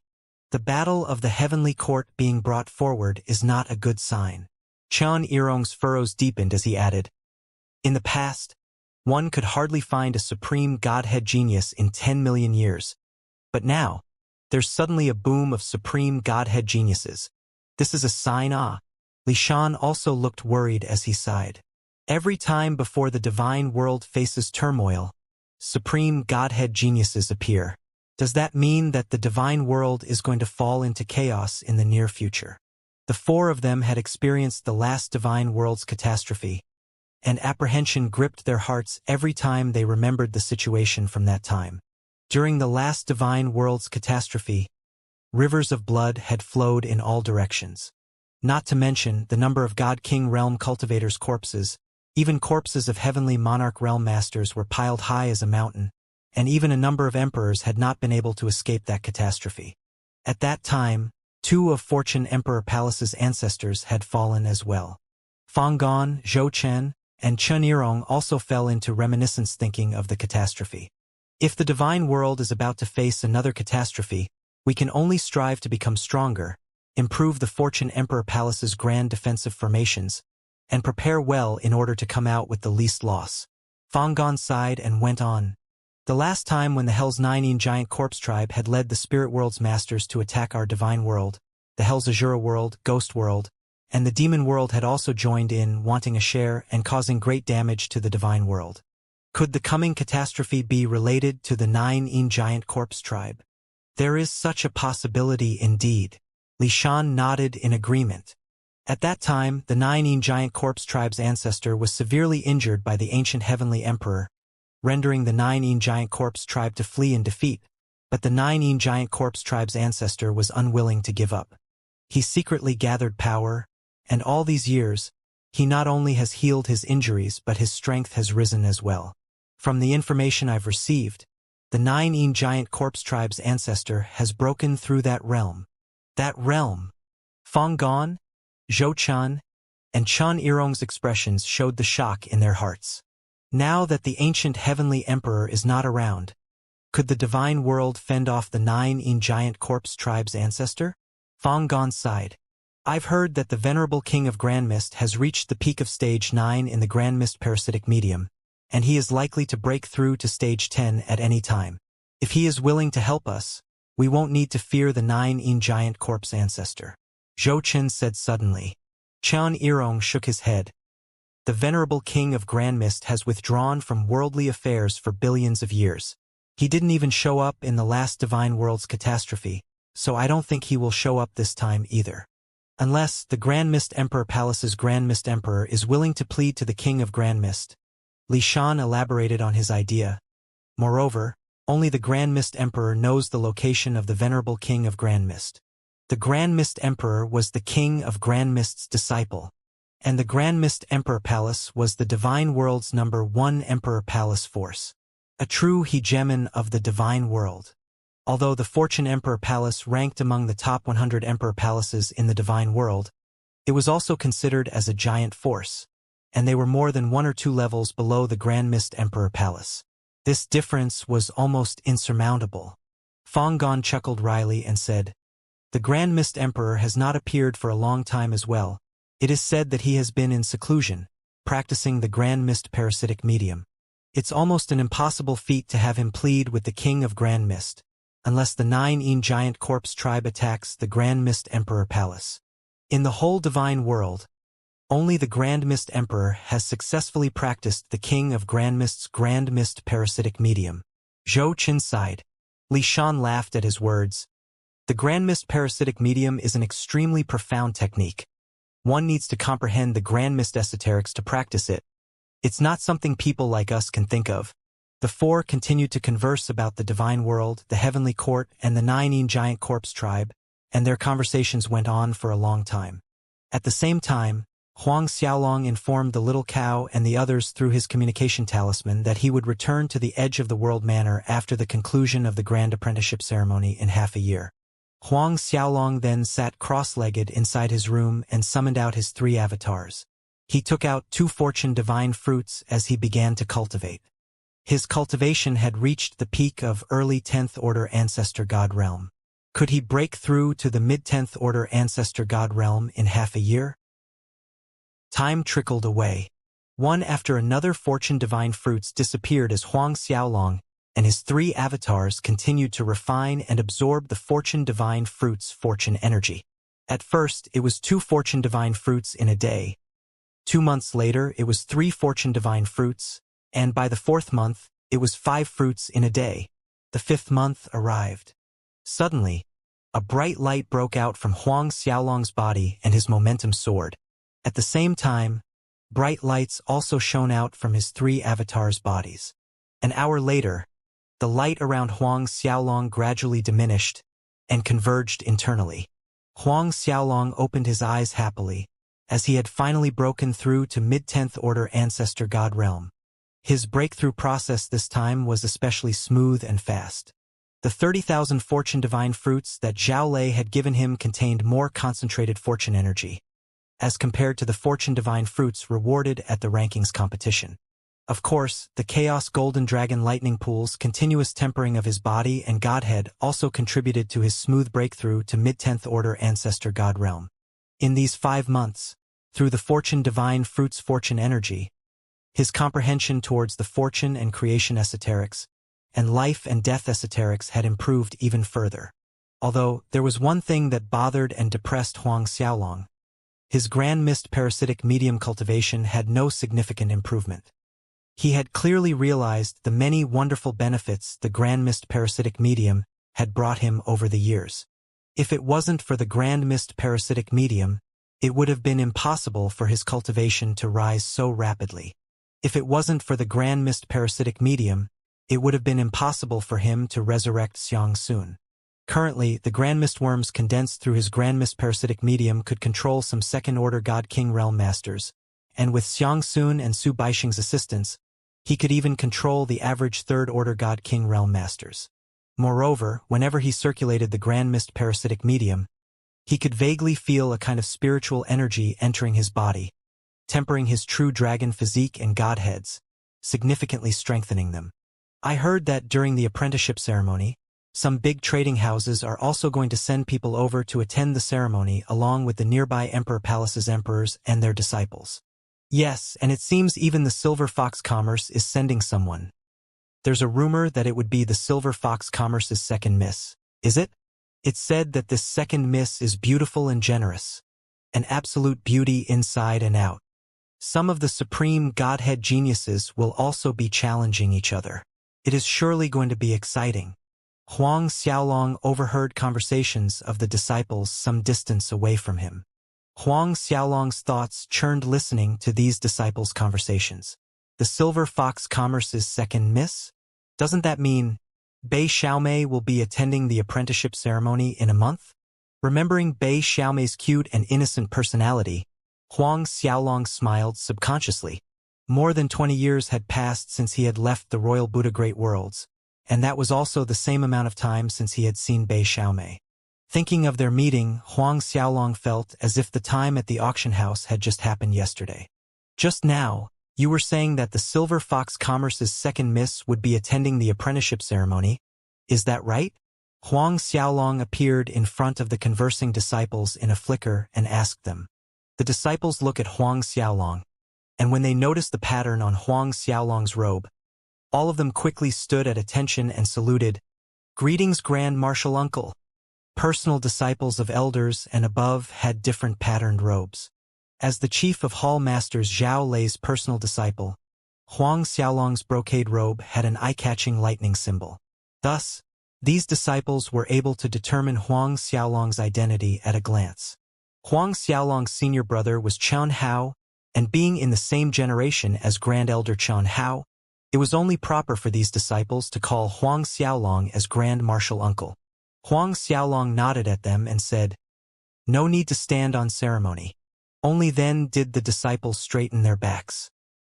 the battle of the Heavenly Court being brought forward is not a good sign." Chen Yirong's furrows deepened as he added, "In the past, one could hardly find a supreme Godhead genius in 10 million years. But now, there's suddenly a boom of supreme Godhead geniuses. This is a sign. Li Shan also looked worried as he sighed. "Every time before the divine world faces turmoil, supreme Godhead geniuses appear. Does that mean that the divine world is going to fall into chaos in the near future?" The 4 of them had experienced the last divine world's catastrophe, and apprehension gripped their hearts every time they remembered the situation from that time. During the last divine world's catastrophe, rivers of blood had flowed in all directions. Not to mention the number of God King realm cultivators' corpses, even corpses of heavenly monarch realm masters were piled high as a mountain, and even a number of emperors had not been able to escape that catastrophe. At that time, 2 of Fortune Emperor Palace's ancestors had fallen as well. Fang Gong, Zhou Chen, and Chen Yirong also fell into reminiscence thinking of the catastrophe. If the divine world is about to face another catastrophe, We can only strive to become stronger, improve the Fortune Emperor Palace's grand defensive formations, and prepare well in order to come out with the least loss. Fang Gon sighed and went on. The last time when the Hell's Nine Giant Corpse Tribe had led the Spirit World's masters to attack our divine world, the Hell's Azura world, Ghost world, and the Demon world had also joined in, wanting a share and causing great damage to the divine world. Could the coming catastrophe be related to the Nine Giant Corpse Tribe? There is such a possibility indeed. Li Shan nodded in agreement. At that time, the Nine Giant Corpse Tribe's ancestor was severely injured by the ancient Heavenly Emperor, rendering the Nine Giant Corpse Tribe to flee in defeat, but the Nine Giant Corpse Tribe's ancestor was unwilling to give up. He secretly gathered power, and all these years, he not only has healed his injuries but his strength has risen as well. From the information I've received, the Nine Giant Corpse Tribe's ancestor has broken through that realm. That realm! Fang Gon, Zhou Chen, and Chen Yirong's expressions showed the shock in their hearts. Now that the ancient Heavenly Emperor is not around, could the divine world fend off the Nine Giant Corpse Tribe's ancestor? Fang Gon sighed. I've heard that the venerable King of Grand Mist has reached the peak of Stage 9 in the Grand Mist parasitic medium, and he is likely to break through to Stage 10 at any time. If he is willing to help us, we won't need to fear the Nine Giant Corpse ancestor. Zhou Chen said suddenly. Chen Yirong shook his head. The venerable King of Grand Mist has withdrawn from worldly affairs for billions of years. He didn't even show up in the last divine world's catastrophe, so I don't think he will show up this time either. Unless the Grand Mist Emperor Palace's Grand Mist Emperor is willing to plead to the King of Grand Mist. Li Shan elaborated on his idea. Moreover, only the Grand Mist Emperor knows the location of the venerable King of Grand Mist. The Grand Mist Emperor was the King of Grand Mist's disciple, and the Grand Mist Emperor Palace was the divine world's #1 Emperor Palace force. A true hegemon of the divine world. Although the Fortune Emperor Palace ranked among the top 100 Emperor Palaces in the divine world, it was also considered as a giant force, and they were more than 1 or 2 levels below the Grand Mist Emperor Palace. This difference was almost insurmountable. Fang Gon chuckled wryly and said, "The Grand Mist Emperor has not appeared for a long time as well. It is said that he has been in seclusion, practicing the Grand Mist parasitic medium. It's almost an impossible feat to have him plead with the King of Grand Mist, unless the Nine Giant Corpse Tribe attacks the Grand Mist Emperor Palace. In the whole divine world, only the Grand Mist Emperor has successfully practiced the King of Grand Mist's Grand Mist parasitic medium." Zhou Chen sighed. Li Shan laughed at his words. The Grand Mist parasitic medium is an extremely profound technique. One needs to comprehend the Grand Mist esoterics to practice it. It's not something people like us can think of. The four continued to converse about the divine world, the heavenly court, and the Nine Giant Corpse Tribe, and their conversations went on for a long time. At the same time, Huang Xiaolong informed the little cow and the others through his communication talisman that he would return to the edge of the world manor after the conclusion of the grand apprenticeship ceremony in half a year. Huang Xiaolong then sat cross-legged inside his room and summoned out his 3 avatars. He took out 2 fortune divine fruits as he began to cultivate. His cultivation had reached the peak of early 10th Order Ancestor God Realm. Could he break through to the mid-10th Order Ancestor God Realm in half a year? Time trickled away. One after another fortune divine fruits disappeared as Huang Xiaolong and his 3 avatars continued to refine and absorb the fortune divine fruits' fortune energy. At first, it was 2 fortune divine fruits in a day. 2 months later, it was 3 fortune divine fruits, and by the 4th month, it was 5 fruits in a day. The 5th month arrived. Suddenly, a bright light broke out from Huang Xiaolong's body and his momentum soared. At the same time, bright lights also shone out from his 3 avatars' bodies. An hour later, the light around Huang Xiaolong gradually diminished and converged internally. Huang Xiaolong opened his eyes happily, as he had finally broken through to mid-10th Order Ancestor God Realm. His breakthrough process this time was especially smooth and fast. The 30,000 fortune divine fruits that Zhao Lei had given him contained more concentrated fortune energy, as compared to the fortune divine fruits rewarded at the rankings competition. Of course, the Chaos Golden Dragon lightning pool's continuous tempering of his body and godhead also contributed to his smooth breakthrough to mid-10th order ancestor god realm. In these 5 months, through the fortune divine fruits fortune energy, his comprehension towards the fortune and creation esoterics, and life and death esoterics had improved even further. Although, there was one thing that bothered and depressed Huang Xiaolong. His grand mist parasitic medium cultivation had no significant improvement. He had clearly realized the many wonderful benefits the grand mist parasitic medium had brought him over the years. If it wasn't for the grand mist parasitic medium, it would have been impossible for his cultivation to rise so rapidly. If it wasn't for the grand mist parasitic medium, it would have been impossible for him to resurrect Xianxia. Currently, the grand mist worms condensed through his grand mist parasitic medium could control some second-order God King realm masters, and with Xianxia and Su Baixing's assistance, he could even control the average third-order God King realm masters. Moreover, whenever he circulated the grand mist parasitic medium, he could vaguely feel a kind of spiritual energy entering his body, tempering his true dragon physique and godheads, significantly strengthening them. I heard that during the apprenticeship ceremony, some big trading houses are also going to send people over to attend the ceremony along with the nearby Emperor Palace's emperors and their disciples. Yes, and it seems even the Silver Fox Commerce is sending someone. There's a rumor that it would be the Silver Fox Commerce's second miss. Is it? It's said that this second miss is beautiful and generous, an absolute beauty inside and out. Some of the supreme godhead geniuses will also be challenging each other. It is surely going to be exciting. Huang Xiaolong overheard conversations of the disciples some distance away from him. Huang Xiaolong's thoughts churned listening to these disciples' conversations. The Silver Fox Commerce's second miss? Doesn't that mean Bei Xiaomei will be attending the apprenticeship ceremony in a month? Remembering Bei Xiaomei's cute and innocent personality, Huang Xiaolong smiled subconsciously. More than 20 years had passed since he had left the Royal Buddha Great Worlds, and that was also the same amount of time since he had seen Bei Xiaomei. Thinking of their meeting, Huang Xiaolong felt as if the time at the auction house had just happened yesterday. Just now, you were saying that the Silver Fox Commerce's second miss would be attending the apprenticeship ceremony. Is that right? Huang Xiaolong appeared in front of the conversing disciples in a flicker and asked them. The disciples looked at Huang Xiaolong, and when they noticed the pattern on Huang Xiaolong's robe, all of them quickly stood at attention and saluted. Greetings, Grand Marshal Uncle. Personal disciples of elders and above had different patterned robes. As the chief of hall masters Zhao Lei's personal disciple, Huang Xiaolong's brocade robe had an eye-catching lightning symbol. Thus, these disciples were able to determine Huang Xiaolong's identity at a glance. Huang Xiaolong's senior brother was Qian Hao, and being in the same generation as Grand Elder Qian Hao, it was only proper for these disciples to call Huang Xiaolong as Grand Marshal Uncle. Huang Xiaolong nodded at them and said, "No need to stand on ceremony." Only then did the disciples straighten their backs.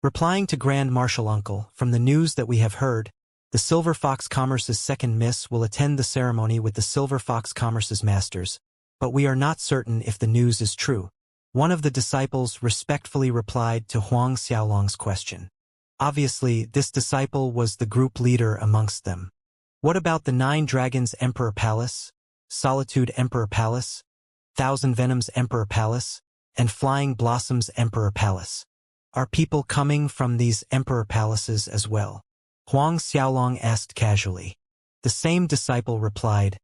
Replying to Grand Marshal Uncle, from the news that we have heard, the Silver Fox Commerce's second miss will attend the ceremony with the Silver Fox Commerce's masters, but we are not certain if the news is true. One of the disciples respectfully replied to Huang Xiaolong's question. Obviously, this disciple was the group leader amongst them. What about the 9 Dragons Emperor Palace, Solitude Emperor Palace, Thousand Venoms Emperor Palace, and Flying Blossoms Emperor Palace? Are people coming from these Emperor Palaces as well? Huang Xiaolong asked casually. The same disciple replied,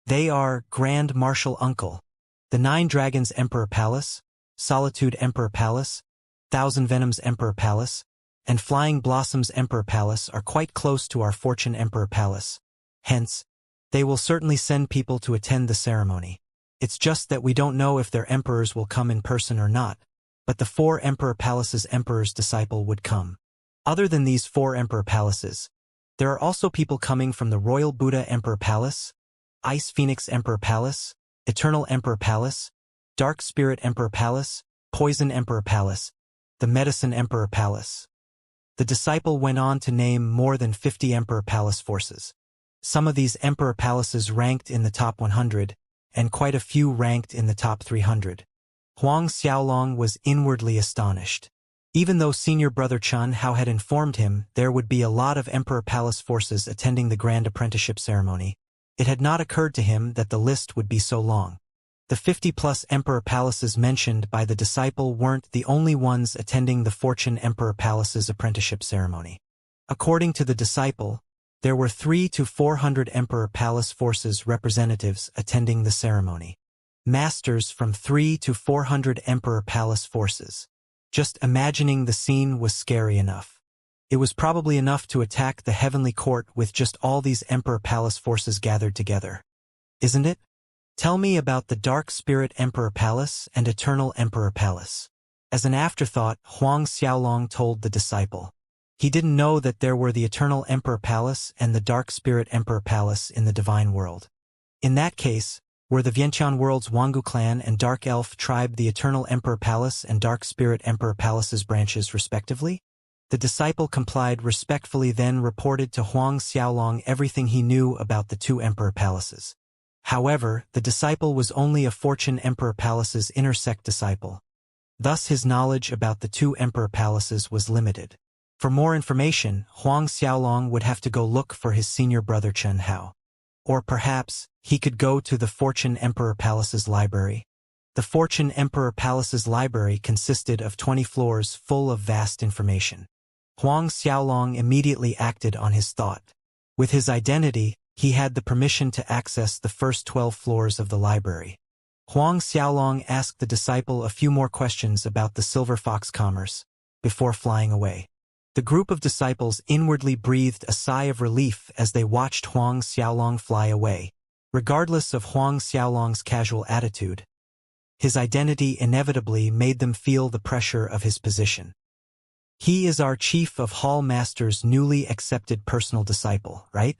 "They are, Grand Marshal Uncle. The 9 Dragons Emperor Palace, Solitude Emperor Palace, Thousand Venoms Emperor Palace, and Flying Blossoms Emperor Palace are quite close to our Fortune Emperor Palace. Hence, they will certainly send people to attend the ceremony. It's just that we don't know if their emperors will come in person or not, but the 4 Emperor Palaces' emperor's disciple would come. Other than these 4 Emperor Palaces, there are also people coming from the Royal Buddha Emperor Palace, Ice Phoenix Emperor Palace, Eternal Emperor Palace, Dark Spirit Emperor Palace, Poison Emperor Palace, the Medicine Emperor Palace." The disciple went on to name more than 50 Emperor Palace forces. Some of these Emperor Palaces ranked in the top 100, and quite a few ranked in the top 300. Huang Xiaolong was inwardly astonished. Even though senior brother Chun Hao had informed him there would be a lot of Emperor Palace forces attending the grand apprenticeship ceremony, it had not occurred to him that the list would be so long. The 50-plus Emperor Palaces mentioned by the disciple weren't the only ones attending the Fortune Emperor Palace's apprenticeship ceremony. According to the disciple, there were 300 to 400 Emperor Palace forces representatives attending the ceremony. Masters from 300 to 400 Emperor Palace forces. Just imagining the scene was scary enough. It was probably enough to attack the heavenly court with just all these Emperor Palace forces gathered together. Isn't it? Tell me about the Dark Spirit Emperor Palace and Eternal Emperor Palace. As an afterthought, Huang Xiaolong told the disciple. He didn't know that there were the Eternal Emperor Palace and the Dark Spirit Emperor Palace in the Divine World. In that case, were the Vientiane World's Wangu clan and Dark Elf tribe the Eternal Emperor Palace and Dark Spirit Emperor Palace's branches respectively? The disciple complied respectfully, then reported to Huang Xiaolong everything he knew about the two Emperor Palaces. However, the disciple was only a Fortune Emperor Palace's inner sect disciple. Thus his knowledge about the two Emperor Palaces was limited. For more information, Huang Xiaolong would have to go look for his senior brother Chun Hao. Or perhaps, he could go to the Fortune Emperor Palace's library. The Fortune Emperor Palace's library consisted of 20 floors full of vast information. Huang Xiaolong immediately acted on his thought. With his identity, he had the permission to access the first 12 floors of the library. Huang Xiaolong asked the disciple a few more questions about the Silver Fox commerce, before flying away. The group of disciples inwardly breathed a sigh of relief as they watched Huang Xiaolong fly away. Regardless of Huang Xiaolong's casual attitude, his identity inevitably made them feel the pressure of his position. He is our chief of Hall Master's newly accepted personal disciple, right?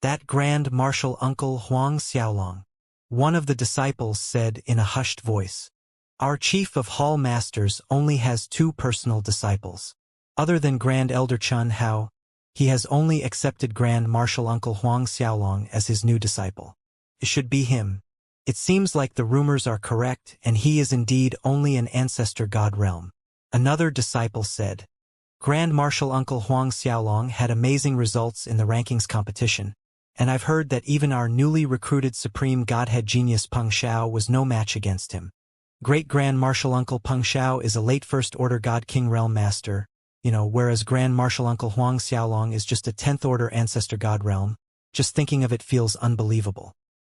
That Grand Marshal Uncle Huang Xiaolong. One of the disciples said in a hushed voice. Our chief of Hall Masters only has 2 personal disciples. Other than Grand Elder Chun Hao, he has only accepted Grand Marshal Uncle Huang Xiaolong as his new disciple. It should be him. It seems like the rumors are correct and he is indeed only an ancestor god realm. Another disciple said. Grand Marshal Uncle Huang Xiaolong had amazing results in the rankings competition, and I've heard that even our newly recruited Supreme Godhead Genius Peng Shao was no match against him. Great Grand Marshal Uncle Peng Shao is a late First Order God King Realm Master, whereas Grand Marshal Uncle Huang Xiaolong is just a 10th Order Ancestor God Realm. Just thinking of it feels unbelievable.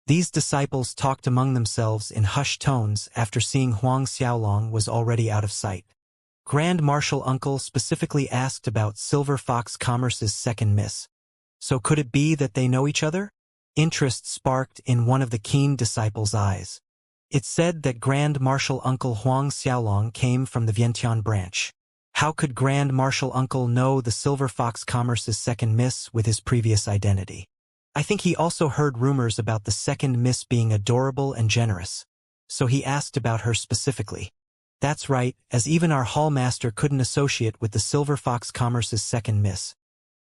These disciples talked among themselves in hushed tones after seeing Huang Xiaolong was already out of sight. Grand Marshal Uncle specifically asked about Silver Fox Commerce's second miss. So could it be that they know each other? Interest sparked in one of the keen disciples' eyes. It said that Grand Marshal Uncle Huang Xiaolong came from the Vientiane branch. How could Grand Marshal Uncle know the Silver Fox Commerce's second miss with his previous identity? I think he also heard rumors about the second miss being adorable and generous, so he asked about her specifically. That's right, as even our hall master couldn't associate with the Silver Fox Commerce's second miss.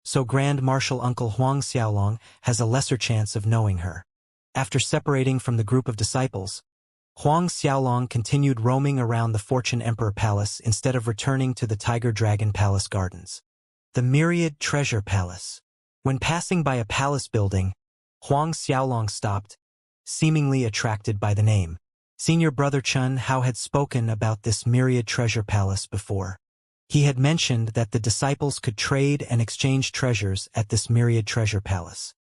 So Grand Marshal Uncle Huang Xiaolong has a lesser chance of knowing her. After separating from the group of disciples, Huang Xiaolong continued roaming around the Fortune Emperor Palace instead of returning to the Tiger Dragon Palace gardens. The Myriad Treasure Palace. When passing by a palace building, Huang Xiaolong stopped, seemingly attracted by the name. Senior brother Chun Hao had spoken about this Myriad Treasure Palace before. He had mentioned that the disciples could trade and exchange treasures at this Myriad Treasure Palace.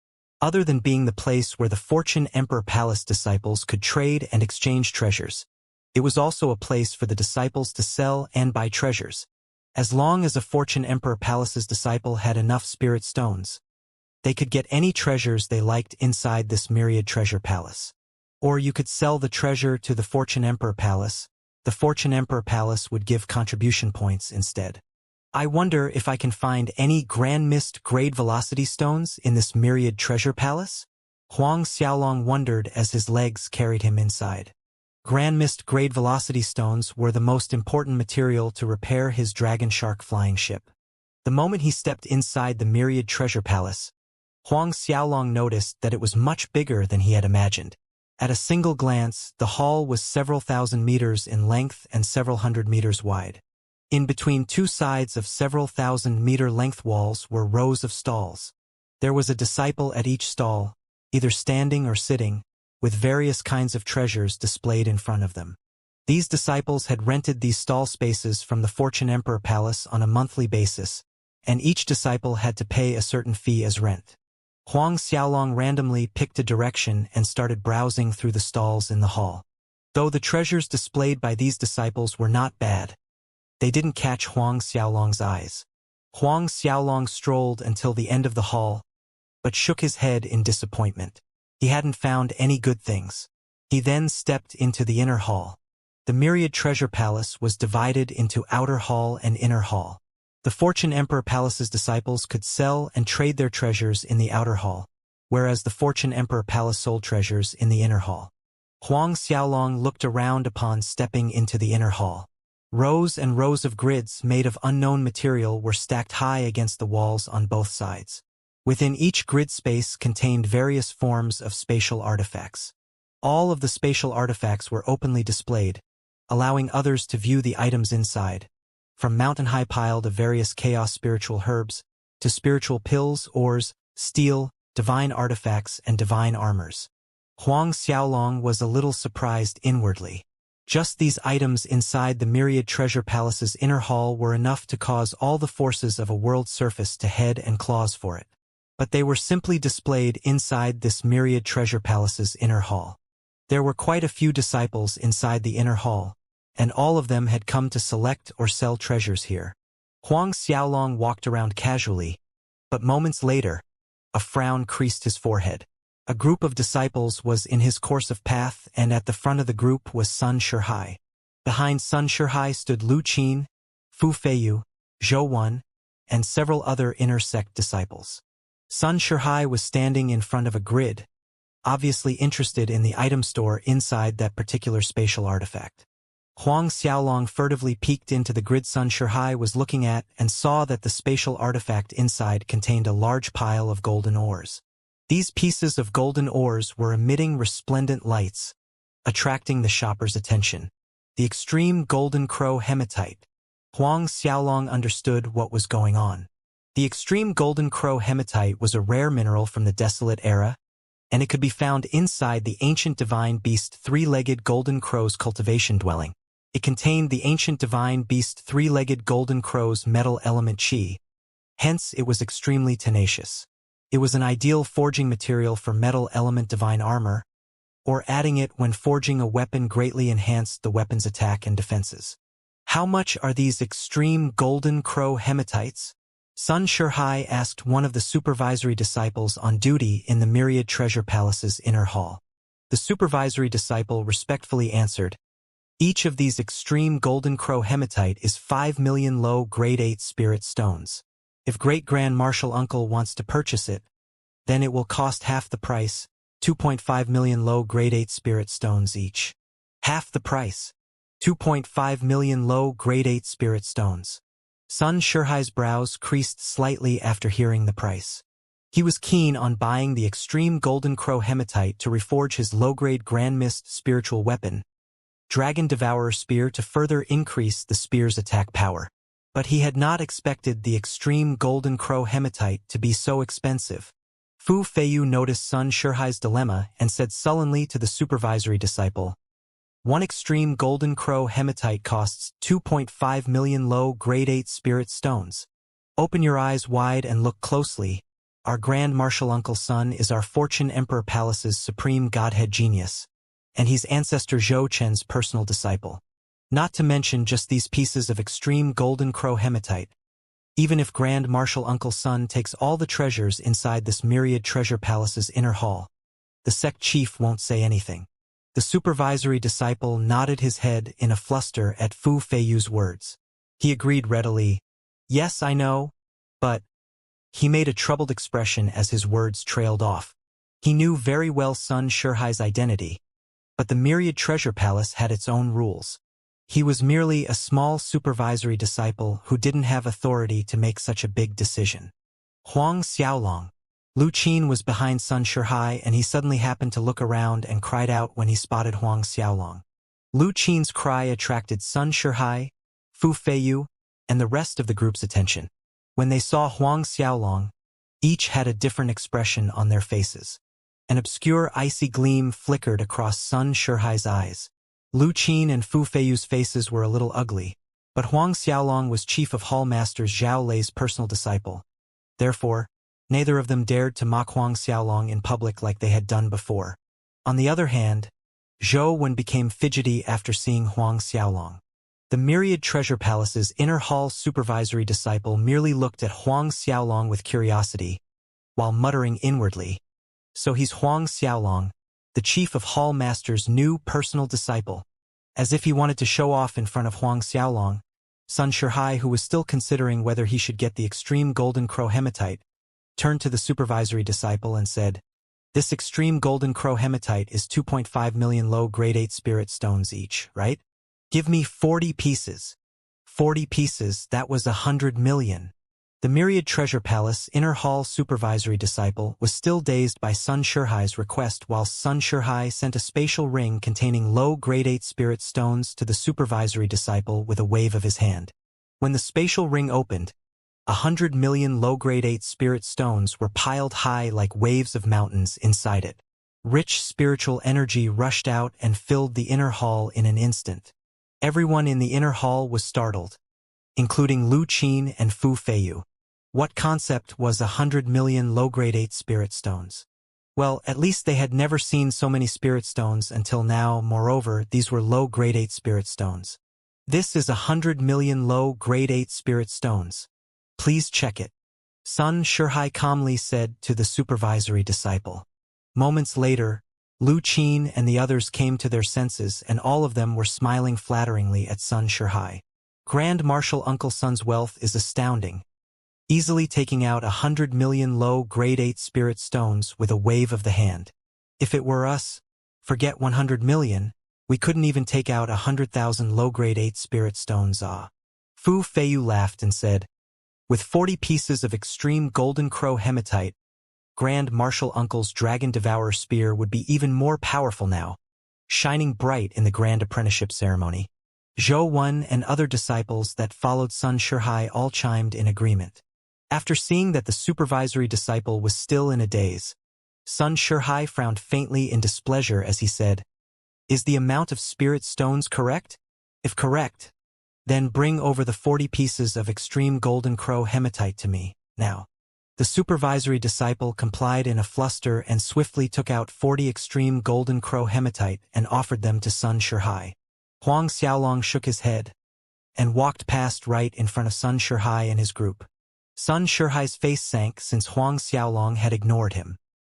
Other than being the place where the Fortune Emperor Palace disciples could trade and exchange treasures, it was also a place for the disciples to sell and buy treasures. As long as a Fortune Emperor Palace's disciple had enough spirit stones, they could get any treasures they liked inside this Myriad Treasure Palace. Or you could sell the treasure to the Fortune Emperor Palace. The Fortune Emperor Palace would give contribution points instead. I wonder if I can find any Grand Mist Grade Velocity Stones in this Myriad Treasure Palace? Huang Xiaolong wondered as his legs carried him inside. Grand Mist Grade Velocity Stones were the most important material to repair his Dragon Shark flying ship. The moment he stepped inside the Myriad Treasure Palace, Huang Xiaolong noticed that it was much bigger than he had imagined. At a single glance, the hall was several thousand meters in length and several hundred meters wide. In between two sides of several thousand-meter length walls were rows of stalls. There was a disciple at each stall, either standing or sitting, with various kinds of treasures displayed in front of them. These disciples had rented these stall spaces from the Fortune Emperor Palace on a monthly basis, and each disciple had to pay a certain fee as rent. Huang Xiaolong randomly picked a direction and started browsing through the stalls in the hall. Though the treasures displayed by these disciples were not bad, they didn't catch Huang Xiaolong's eyes. Huang Xiaolong strolled until the end of the hall, but shook his head in disappointment. He hadn't found any good things. He then stepped into the inner hall. The myriad treasure palace was divided into outer hall and inner hall. The Fortune Emperor Palace's disciples could sell and trade their treasures in the outer hall, whereas the Fortune Emperor Palace sold treasures in the inner hall. Huang Xiaolong looked around upon stepping into the inner hall. Rows and rows of grids made of unknown material were stacked high against the walls on both sides. Within each grid space contained various forms of spatial artifacts. All of the spatial artifacts were openly displayed, allowing others to view the items inside, from mountain-high piled of various chaos spiritual herbs, to spiritual pills, ores, steel, divine artifacts, and divine armors. Huang Xiaolong was a little surprised inwardly. Just these items inside the myriad treasure palace's inner hall were enough to cause all the forces of a world surface to head and claws for it. But they were simply displayed inside this myriad treasure palace's inner hall. There were quite a few disciples inside the inner hall, and all of them had come to select or sell treasures here. Huang Xiaolong walked around casually, but moments later, a frown creased his forehead. A group of disciples was in his course of path, and at the front of the group was Sun Shihai. Behind Sun Shihai stood Lu Qin, Fu Feiyu, Zhou Wen, and several other inner sect disciples. Sun Shihai was standing in front of a grid, obviously interested in the item store inside that particular spatial artifact. Huang Xiaolong furtively peeked into the grid Sun Shihai was looking at and saw that the spatial artifact inside contained a large pile of golden ores. These pieces of golden ores were emitting resplendent lights, attracting the shopper's attention. The extreme golden crow hematite. Huang Xiaolong understood what was going on. The extreme golden crow hematite was a rare mineral from the Desolate Era, and it could be found inside the ancient divine beast three-legged golden crow's cultivation dwelling. It contained the ancient divine beast three-legged golden crow's metal element chi, hence it was extremely tenacious. It was an ideal forging material for metal element divine armor, or adding it when forging a weapon greatly enhanced the weapon's attack and defenses. How much are these extreme golden crow hematites? Sun Shihai asked one of the supervisory disciples on duty in the myriad treasure palace's inner hall. The supervisory disciple respectfully answered, "Each of these extreme golden crow hematite is 5 million low grade 8 spirit stones. If Great Grand Marshal Uncle wants to purchase it, then it will cost half the price, 2.5 million low grade 8 spirit stones each." Half the price. 2.5 million low grade 8 spirit stones. Sun Shihai's brows creased slightly after hearing the price. He was keen on buying the extreme golden crow hematite to reforge his low-grade Grand Mist spiritual weapon, Dragon Devourer Spear, to further increase the spear's attack power. But he had not expected the extreme golden crow hematite to be so expensive. Fu Feiyu noticed Sun Shihai's dilemma and said sullenly to the supervisory disciple, "One extreme golden crow hematite costs 2.5 million low grade 8 spirit stones. Open your eyes wide and look closely. Our Grand Marshal Uncle Sun is our Fortune Emperor Palace's supreme godhead genius, and he's ancestor Zhou Chen's personal disciple. Not to mention just these pieces of extreme golden crow hematite. Even if Grand Marshal Uncle Sun takes all the treasures inside this myriad treasure palace's inner hall, the sect chief won't say anything." The supervisory disciple nodded his head in a fluster at Fu Feiyu's words. He agreed readily, "Yes, I know, but—" He made a troubled expression as his words trailed off. He knew very well Sun Shihai's identity, but the myriad treasure palace had its own rules. He was merely a small supervisory disciple who didn't have authority to make such a big decision. Huang Xiaolong. Lu Qin was behind Sun Shihai, and he suddenly happened to look around and cried out when he spotted Huang Xiaolong. Lu Qin's cry attracted Sun Shihai, Fu Feiyu, and the rest of the group's attention. When they saw Huang Xiaolong, each had a different expression on their faces. An obscure icy gleam flickered across Sun Shihai's eyes. Lu Qin and Fu Feiyu's faces were a little ugly, but Huang Xiaolong was chief of hall masters Zhao Lei's personal disciple. Therefore, neither of them dared to mock Huang Xiaolong in public like they had done before. On the other hand, Zhou Wen became fidgety after seeing Huang Xiaolong. The Myriad Treasure Palace's inner hall supervisory disciple merely looked at Huang Xiaolong with curiosity, while muttering inwardly, "So he's Huang Xiaolong, the chief of hall master's new personal disciple." As if he wanted to show off in front of Huang Xiaolong, Sun Shihai, who was still considering whether he should get the extreme golden crow hematite, turned to the supervisory disciple and said, "This extreme golden crow hematite is 2.5 million low grade 8 spirit stones each, right? Give me 40 pieces. 40 pieces, that was 100 million. The Myriad Treasure Palace inner hall supervisory disciple was still dazed by Sun Shihai's request, while Sun Shihai sent a spatial ring containing low grade 8 spirit stones to the supervisory disciple with a wave of his hand. When the spatial ring opened, 100 million low grade 8 spirit stones were piled high like waves of mountains inside it. Rich spiritual energy rushed out and filled the inner hall in an instant. Everyone in the inner hall was startled, including Lu Qin and Fu Feiyu. What concept was 100 million low-grade 8 spirit stones? Well, at least they had never seen so many spirit stones until now. Moreover, these were low-grade 8 spirit stones. This is 100 million low-grade 8 spirit stones. Please check it. Sun Shihai calmly said to the supervisory disciple. Moments later, Lu Qin and the others came to their senses, and all of them were smiling flatteringly at Sun Shihai. Grand Marshal Uncle Sun's wealth is astounding, easily taking out 100 million low-grade 8 spirit stones with a wave of the hand. If it were us, forget 100 million, we couldn't even take out 100,000 low-grade 8 spirit stones. Fu Feiyu laughed and said, "With 40 pieces of extreme golden crow hematite, Grand Marshal Uncle's Dragon Devourer spear would be even more powerful now, shining bright in the grand apprenticeship ceremony." Zhou Wen and other disciples that followed Sun Shihai all chimed in agreement. After seeing that the supervisory disciple was still in a daze, Sun Shihai frowned faintly in displeasure as he said, "Is the amount of spirit stones correct? If correct, then bring over the 40 pieces of extreme golden crow hematite to me, now." The supervisory disciple complied in a fluster and swiftly took out 40 extreme golden crow hematite and offered them to Sun Shihai. Huang Xiaolong shook his head and walked past right in front of Sun Shihai and his group. Sun Shihai's face sank since Huang Xiaolong had ignored him.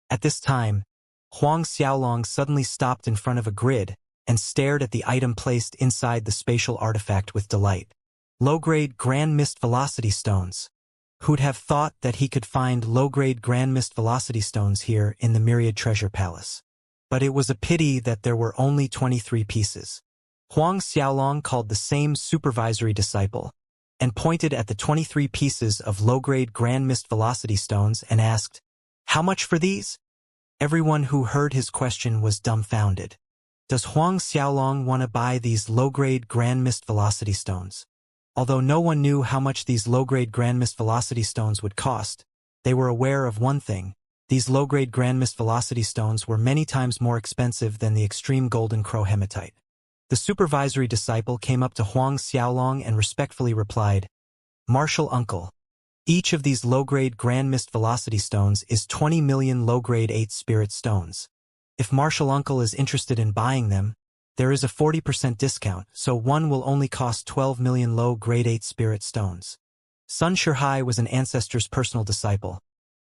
At this time, Huang Xiaolong suddenly stopped in front of a grid and stared at the item placed inside the spatial artifact with delight. Low-grade Grand Mist Velocity Stones. Who'd have thought that he could find low-grade Grand Mist Velocity Stones here in the Myriad Treasure Palace? But it was a pity that there were only 23 pieces. Huang Xiaolong called the same supervisory disciple and pointed at the 23 pieces of low-grade Grand Mist Velocity Stones and asked, "How much for these?" Everyone who heard his question was dumbfounded. Does Huang Xiaolong want to buy these low-grade Grand Mist Velocity Stones? Although no one knew how much these low-grade Grand Mist Velocity Stones would cost, they were aware of one thing: these low-grade Grand Mist Velocity Stones were many times more expensive than the extreme golden crow hematite. The supervisory disciple came up to Huang Xiaolong and respectfully replied, "Marshal Uncle, each of these low-grade Grand Mist Velocity Stones is 20 million low-grade 8 spirit stones. If Marshal Uncle is interested in buying them, there is a 40% discount, so one will only cost 12 million low-grade 8 spirit stones." Sun Shihai was an ancestor's personal disciple.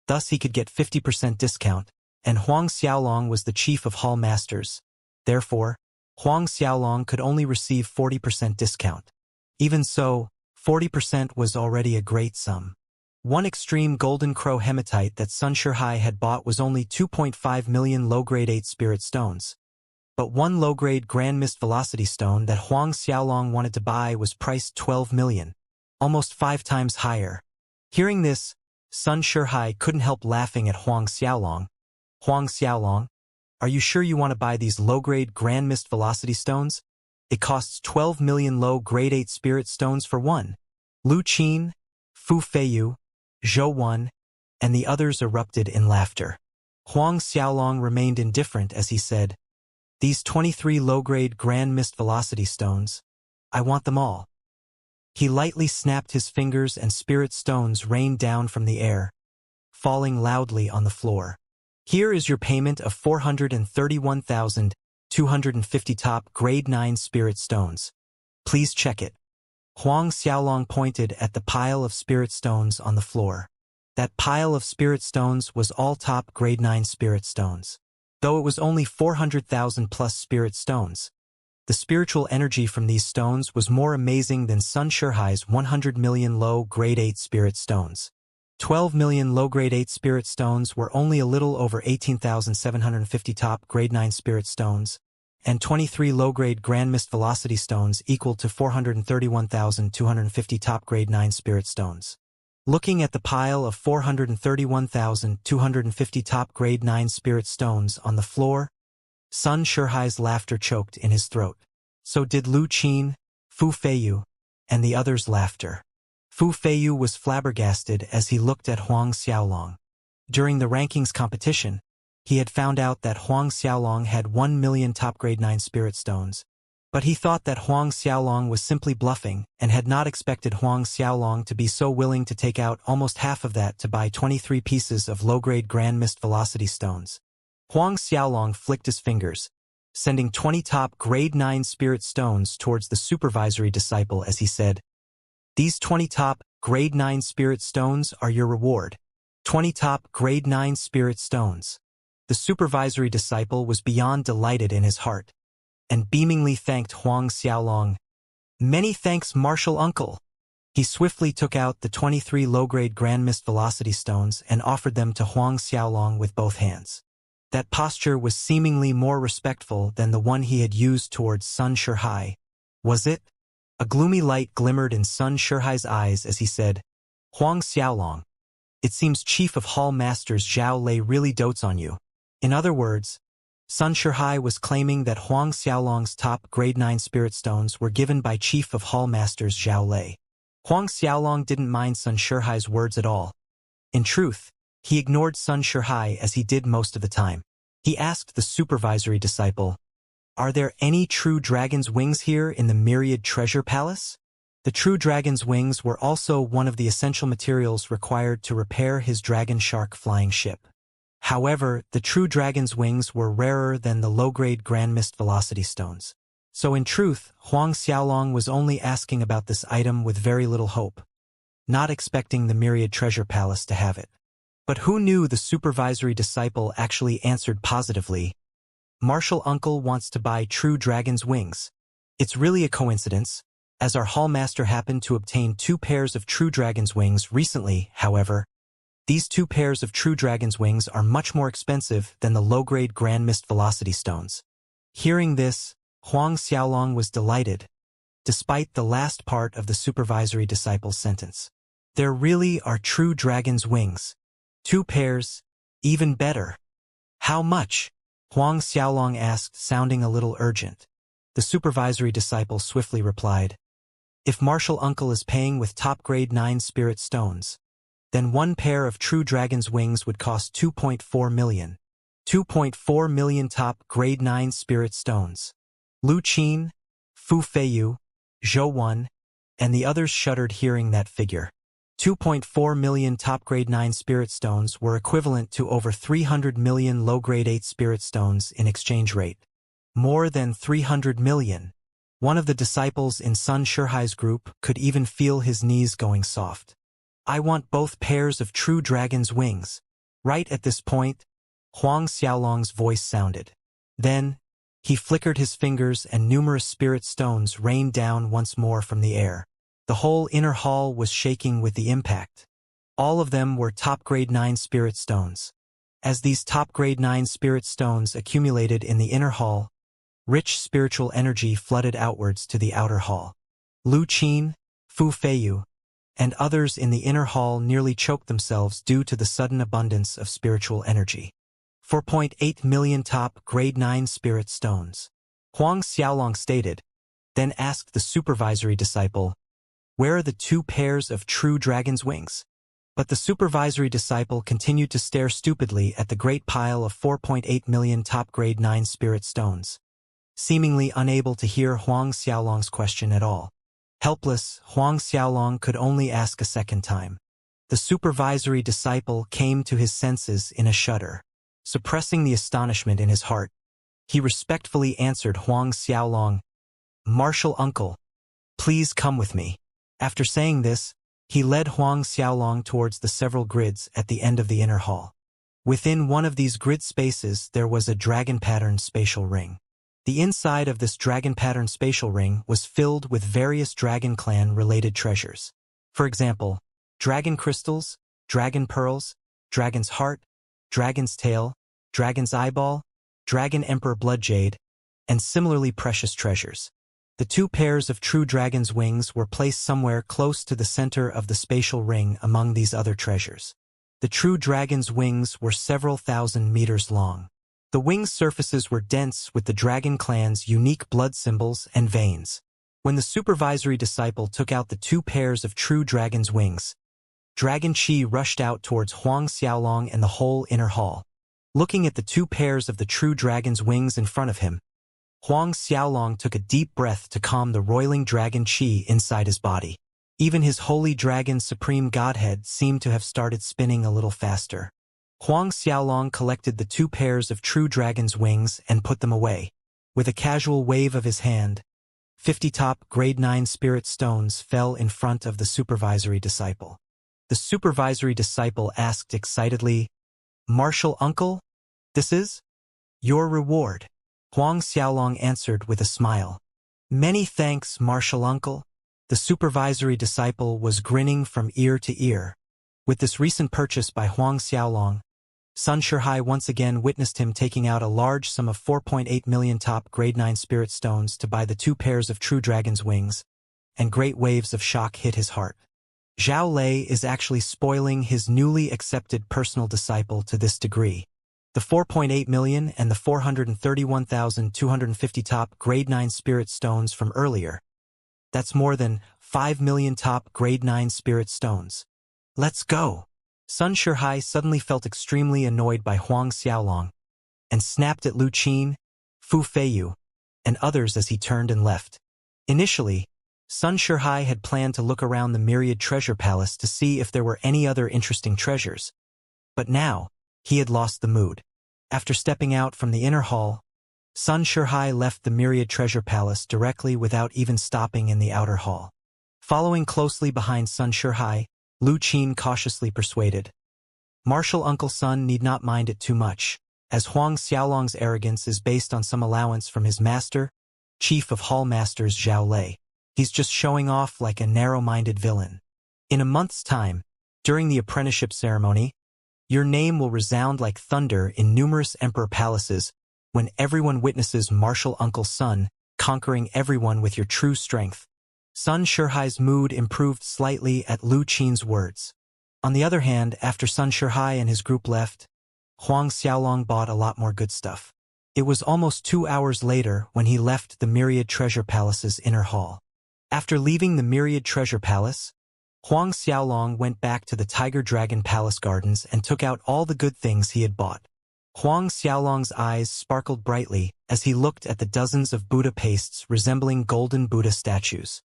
Thus he could get 50% discount, and Huang Xiaolong was the chief of hall masters. Therefore, Huang Xiaolong could only receive 40% discount. Even so, 40% was already a great sum. One extreme golden crow hematite that Sun Shihai had bought was only 2.5 million low-grade 8 spirit stones. But one low-grade Grand Mist Velocity Stone that Huang Xiaolong wanted to buy was priced 12 million, almost 5 times higher. Hearing this, Sun Shihai couldn't help laughing at Huang Xiaolong. "Huang Xiaolong, are you sure you want to buy these low-grade Grand Mist Velocity Stones? It costs 12 million low-grade 8 spirit stones for one. Lu Qin, Fu Feiyu, Zhou Wan, and the others erupted in laughter. Huang Xiaolong remained indifferent as he said, "These 23 low-grade grand mist velocity stones, I want them all." He lightly snapped his fingers and spirit stones rained down from the air, falling loudly on the floor. "Here is your payment of 431,250 top grade 9 spirit stones. Please check it." Huang Xiaolong pointed at the pile of spirit stones on the floor. That pile of spirit stones was all top grade 9 spirit stones. Though it was only 400,000 plus spirit stones, the spiritual energy from these stones was more amazing than Sun Shihai's 100 million low grade 8 spirit stones. 12 million low grade 8 spirit stones were only a little over 18,750 top grade 9 spirit stones, and 23 low-grade grand mist velocity stones equal to 431,250 top grade 9 spirit stones. Looking at the pile of 431,250 top grade 9 spirit stones on the floor, Sun Shihai's laughter choked in his throat. So did Lu Qin, Fu Feiyu, and the others' laughter. Fu Feiyu was flabbergasted as he looked at Huang Xiaolong. During the rankings competition, he had found out that Huang Xiaolong had 1 million top grade 9 spirit stones, but he thought that Huang Xiaolong was simply bluffing and had not expected Huang Xiaolong to be so willing to take out almost half of that to buy 23 pieces of low-grade grand mist velocity stones. Huang Xiaolong flicked his fingers, sending 20 top grade 9 spirit stones towards the supervisory disciple as he said, "These 20 top grade 9 spirit stones are your reward. 20 top grade 9 spirit stones." The supervisory disciple was beyond delighted in his heart, and beamingly thanked Huang Xiaolong. "Many thanks, Martial Uncle." He swiftly took out the 23 low-grade grand mist velocity stones and offered them to Huang Xiaolong with both hands. That posture was seemingly more respectful than the one he had used towards Sun Shihai. Was it? A gloomy light glimmered in Sun Shihai's eyes as he said, "Huang Xiaolong, it seems Chief of Hall Masters Zhao Lei really dotes on you." In other words, Sun Shihai was claiming that Huang Xiaolong's top grade 9 spirit stones were given by Chief of Hall Masters Zhao Lei. Huang Xiaolong didn't mind Sun Shihai's words at all. In truth, he ignored Sun Shihai as he did most of the time. He asked the supervisory disciple, "Are there any true dragon's wings here in the Myriad Treasure Palace?" The true dragon's wings were also one of the essential materials required to repair his dragon shark flying ship. However, the true dragon's wings were rarer than the low-grade grand mist velocity stones. So in truth, Huang Xiaolong was only asking about this item with very little hope, not expecting the Myriad Treasure Palace to have it. But who knew the supervisory disciple actually answered positively, "Martial Uncle wants to buy true dragon's wings." It's really a coincidence, as our hallmaster happened to obtain 2 pairs of true dragon's wings recently. However, these 2 pairs of true dragon's wings are much more expensive than the low-grade grand mist velocity stones. Hearing this, Huang Xiaolong was delighted, despite the last part of the supervisory disciple's sentence. "There really are true dragon's wings. 2 pairs, even better. How much?" Huang Xiaolong asked, sounding a little urgent. The supervisory disciple swiftly replied, "If Martial Uncle is paying with top grade 9 spirit stones, then 1 pair of true dragon's wings would cost 2.4 million. 2.4 million top grade 9 spirit stones." Lu Qin, Fu Feiyu, Zhou Wan, and the others shuddered hearing that figure. 2.4 million top grade 9 spirit stones were equivalent to over 300 million low grade 8 spirit stones in exchange rate. More than 300 million. One of the disciples in Sun Shihai's group could even feel his knees going soft. "I want both pairs of true dragon's wings." Right at this point, Huang Xiaolong's voice sounded. Then, he flickered his fingers and numerous spirit stones rained down once more from the air. The whole inner hall was shaking with the impact. All of them were top grade 9 spirit stones. As these top grade 9 spirit stones accumulated in the inner hall, rich spiritual energy flooded outwards to the outer hall. Lu Qin, Fu Feiyu, and others in the inner hall nearly choked themselves due to the sudden abundance of spiritual energy. 4.8 million top grade 9 spirit stones. Huang Xiaolong stated, then asked the supervisory disciple, Where are the 2 pairs of true dragon's wings? But the supervisory disciple continued to stare stupidly at the great pile of 4.8 million top-grade 9 spirit stones, seemingly unable to hear Huang Xiaolong's question at all. Helpless, Huang Xiaolong could only ask a second time. The supervisory disciple came to his senses in a shudder. Suppressing the astonishment in his heart, he respectfully answered Huang Xiaolong, "Martial uncle, please come with me." After saying this, he led Huang Xiaolong towards the several grids at the end of the inner hall. Within one of these grid spaces there was a dragon-patterned spatial ring. The inside of this dragon-patterned spatial ring was filled with various Dragon Clan-related treasures. For example, dragon crystals, dragon pearls, dragon's heart, dragon's tail, dragon's eyeball, dragon emperor blood jade, and similarly precious treasures. The 2 pairs of true dragon's wings were placed somewhere close to the center of the spatial ring among these other treasures. The true dragon's wings were several thousand meters long. The wings' surfaces were dense with the Dragon Clan's unique blood symbols and veins. When the supervisory disciple took out the 2 pairs of true dragon's wings, Dragon Qi rushed out towards Huang Xiaolong and the whole inner hall. Looking at the 2 pairs of the true dragon's wings in front of him, Huang Xiaolong took a deep breath to calm the roiling Dragon Qi inside his body. Even his holy dragon supreme godhead seemed to have started spinning a little faster. Huang Xiaolong collected the 2 pairs of true dragon's wings and put them away. With a casual wave of his hand, 50 top grade 9 spirit stones fell in front of the supervisory disciple. The supervisory disciple asked excitedly, "Martial uncle? This is your reward." Huang Xiaolong answered with a smile. "Many thanks, martial uncle." The supervisory disciple was grinning from ear to ear. With this recent purchase by Huang Xiaolong, Sun Shihai once again witnessed him taking out a large sum of 4.8 million top grade 9 spirit stones to buy the 2 pairs of true dragon's wings, and great waves of shock hit his heart. Zhao Lei is actually spoiling his newly accepted personal disciple to this degree. The 4.8 million and the 431,250 top grade 9 spirit stones from earlier. That's more than 5 million top grade 9 spirit stones. Let's go! Sun Shihai suddenly felt extremely annoyed by Huang Xiaolong and snapped at Lu Qin, Fu Feiyu, and others as he turned and left. Initially, Sun Shihai had planned to look around the myriad treasure palace to see if there were any other interesting treasures. But now, he had lost the mood. After stepping out from the inner hall, Sun Shihai left the myriad treasure palace directly without even stopping in the outer hall. Following closely behind Sun Shihai, Lu Qin cautiously persuaded, "Martial Uncle Sun need not mind it too much, as Huang Xiaolong's arrogance is based on some allowance from his master, Chief of Hall Masters Zhao Lei. He's just showing off like a narrow-minded villain. In a month's time, during the apprenticeship ceremony, your name will resound like thunder in numerous emperor palaces when everyone witnesses Martial Uncle Sun conquering everyone with your true strength." Sun Shihai's mood improved slightly at Lu Qin's words. On the other hand, after Sun Shihai and his group left, Huang Xiaolong bought a lot more good stuff. It was almost 2 hours later when he left the Myriad Treasure Palace's inner hall. After leaving the Myriad Treasure Palace, Huang Xiaolong went back to the Tiger Dragon Palace gardens and took out all the good things he had bought. Huang Xiaolong's eyes sparkled brightly as he looked at the dozens of Buddha pastes resembling golden Buddha statues.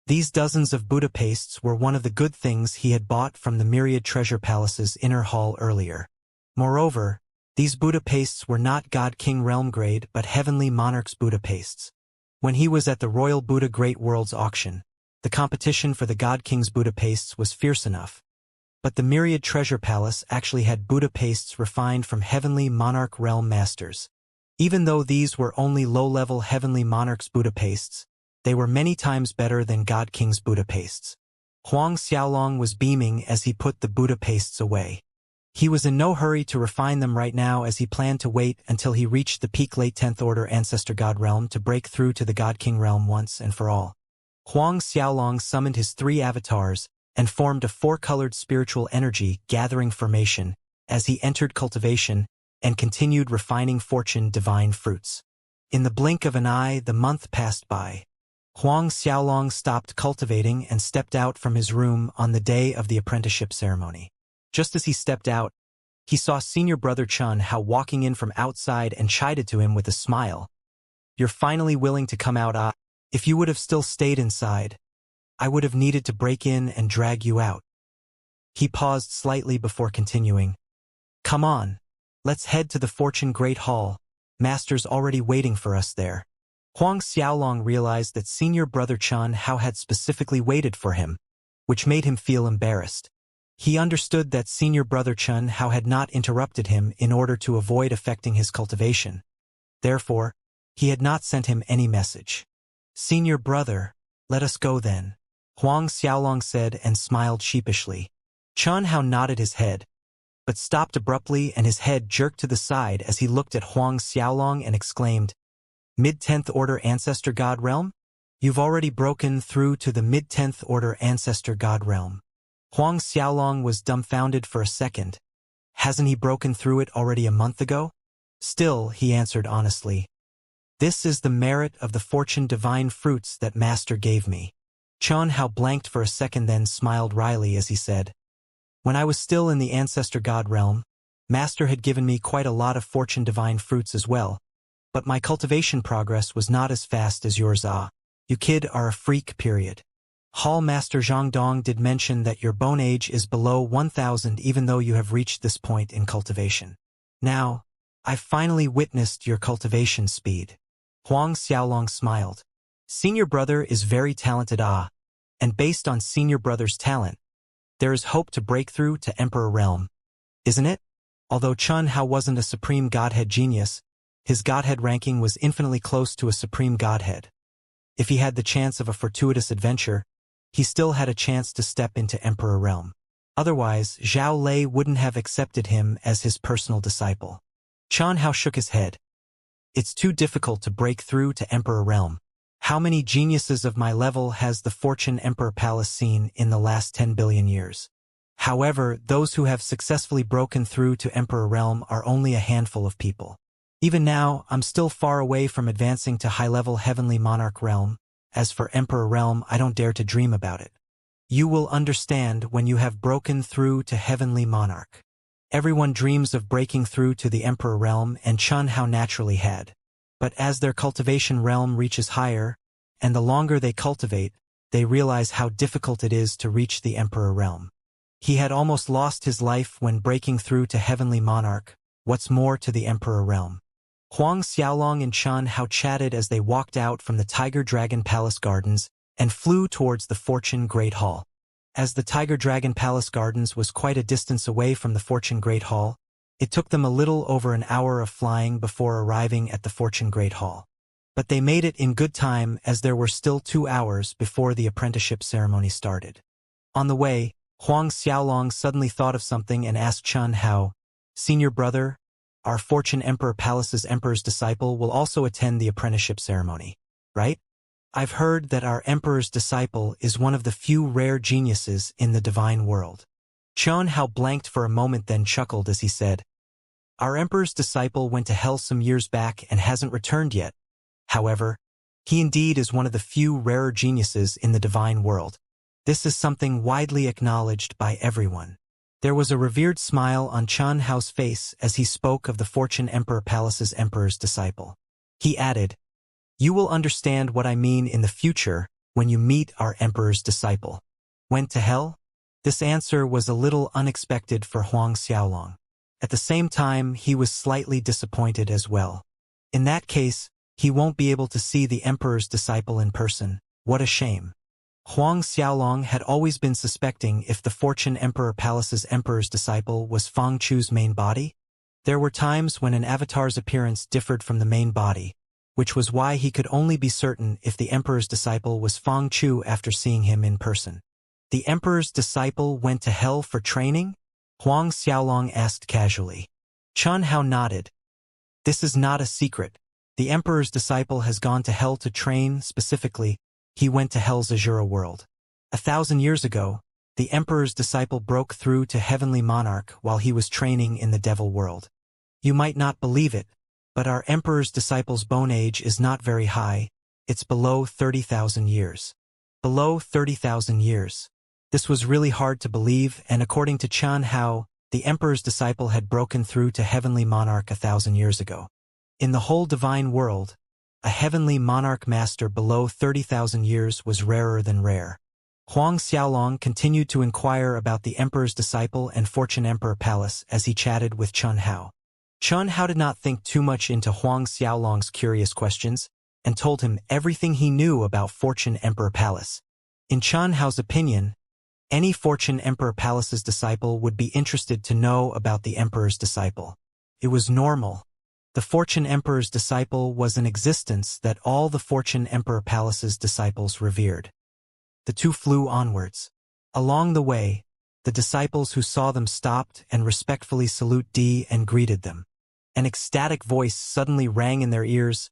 These dozens of Buddha pastes were one of the good things he had bought from the Myriad Treasure Palace's inner hall earlier. Moreover, these Buddha pastes were not God King Realm grade but Heavenly Monarch's Buddha pastes. When he was at the Royal Buddha Great Worlds auction, the competition for the God King's Buddha pastes was fierce enough. But the Myriad Treasure Palace actually had Buddha pastes refined from Heavenly Monarch Realm Masters. Even though these were only low-level Heavenly Monarch's Buddha pastes, they were many times better than God King's Buddha pastes. Huang Xiaolong was beaming as he put the Buddha pastes away. He was in no hurry to refine them right now as he planned to wait until he reached the peak late 10th Order Ancestor God realm to break through to the God King realm once and for all. Huang Xiaolong summoned his 3 avatars and formed a 4-colored spiritual energy gathering formation as he entered cultivation and continued refining fortune divine fruits. In the blink of an eye, the month passed by. Huang Xiaolong stopped cultivating and stepped out from his room on the day of the apprenticeship ceremony. Just as he stepped out, he saw senior brother Chun Hao walking in from outside and chided to him with a smile. "You're finally willing to come out, ah? If you would have still stayed inside, I would have needed to break in and drag you out." He paused slightly before continuing. "Come on, let's head to the Fortune Great Hall. Master's already waiting for us there." Huang Xiaolong realized that senior brother Chun Hao had specifically waited for him, which made him feel embarrassed. He understood that senior brother Chun Hao had not interrupted him in order to avoid affecting his cultivation. Therefore, he had not sent him any message. "Senior brother, let us go then," Huang Xiaolong said and smiled sheepishly. Chun Hao nodded his head, but stopped abruptly and his head jerked to the side as he looked at Huang Xiaolong and exclaimed, "Mid-10th Order Ancestor God Realm? You've already broken through to the Mid-10th Order Ancestor God Realm." Huang Xiaolong was dumbfounded for a second. Hasn't he broken through it already a month ago? Still, he answered honestly. "This is the merit of the fortune divine fruits that Master gave me." Chun Hao blanked for a second then smiled wryly as he said, "When I was still in the Ancestor God Realm, Master had given me quite a lot of fortune divine fruits as well, but my cultivation progress was not as fast as yours. Ah, you kid are a freak, period. Hall Master Zhangdong did mention that your bone age is below 1,000 even though you have reached this point in cultivation. Now, I've finally witnessed your cultivation speed." Huang Xiaolong smiled. "Senior brother is very talented, and based on senior brother's talent, there is hope to break through to Emperor Realm, isn't it?" Although Chun Hao wasn't a supreme godhead genius, his godhead ranking was infinitely close to a supreme godhead. If he had the chance of a fortuitous adventure, he still had a chance to step into Emperor Realm. Otherwise, Zhao Lei wouldn't have accepted him as his personal disciple. Chun Hao shook his head. "It's too difficult to break through to Emperor Realm. How many geniuses of my level has the Fortune Emperor Palace seen in the last 10 billion years? However, those who have successfully broken through to Emperor Realm are only a handful of people. Even now, I'm still far away from advancing to high-level Heavenly Monarch Realm. As for Emperor Realm, I don't dare to dream about it. You will understand when you have broken through to Heavenly Monarch." Everyone dreams of breaking through to the Emperor Realm, and Chun Hao naturally had. But as their cultivation realm reaches higher, and the longer they cultivate, they realize how difficult it is to reach the Emperor Realm. He had almost lost his life when breaking through to Heavenly Monarch, what's more to the Emperor Realm. Huang Xiaolong and Chun Hao chatted as they walked out from the Tiger Dragon Palace Gardens and flew towards the Fortune Great Hall. As the Tiger Dragon Palace Gardens was quite a distance away from the Fortune Great Hall, it took them a little over an hour of flying before arriving at the Fortune Great Hall. But they made it in good time as there were still 2 hours before the apprenticeship ceremony started. On the way, Huang Xiaolong suddenly thought of something and asked Chun Hao, "Senior brother, our Fortune Emperor Palace's Emperor's disciple will also attend the apprenticeship ceremony, right? I've heard that our Emperor's disciple is one of the few rare geniuses in the divine world." Chun Hao blanked for a moment then chuckled as he said, "Our Emperor's disciple went to hell some years back and hasn't returned yet. However, he indeed is one of the few rarer geniuses in the divine world. This is something widely acknowledged by everyone." There was a revered smile on Chun Hao's face as he spoke of the Fortune Emperor Palace's Emperor's disciple. He added, "You will understand what I mean in the future when you meet our Emperor's disciple." Went to hell? This answer was a little unexpected for Huang Xiaolong. At the same time, he was slightly disappointed as well. In that case, he won't be able to see the Emperor's disciple in person. What a shame. Huang Xiaolong had always been suspecting if the Fortune Emperor Palace's Emperor's disciple was Fang Chu's main body. There were times when an avatar's appearance differed from the main body, which was why he could only be certain if the Emperor's disciple was Fang Chu after seeing him in person. The Emperor's disciple went to hell for training? Huang Xiaolong asked casually. Chun Hao nodded. This is not a secret. The Emperor's disciple has gone to hell to train. Specifically, he went to hell's Azura world. 1,000 years ago, the Emperor's disciple broke through to Heavenly Monarch while he was training in the Devil world. You might not believe it, but our Emperor's disciple's bone age is not very high, It's below 30,000 years. Below 30,000 years. This was really hard to believe, and according to Chen Hao, the emperor's disciple had broken through to heavenly monarch 1,000 years ago. In the whole divine world, a heavenly monarch master below 30,000 years was rarer than rare. Huang Xiaolong continued to inquire about the emperor's disciple and Fortune Emperor Palace as he chatted with Chen Hao. Chen Hao did not think too much into Huang Xiaolong's curious questions and told him everything he knew about Fortune Emperor Palace. In Chen Hao's opinion, any Fortune Emperor Palace's disciple would be interested to know about the emperor's disciple. It was normal. The Fortune Emperor's disciple was an existence that all the Fortune Emperor Palace's disciples revered. The two flew onwards. Along the way, the disciples who saw them stopped and respectfully saluted and greeted them. An ecstatic voice suddenly rang in their ears.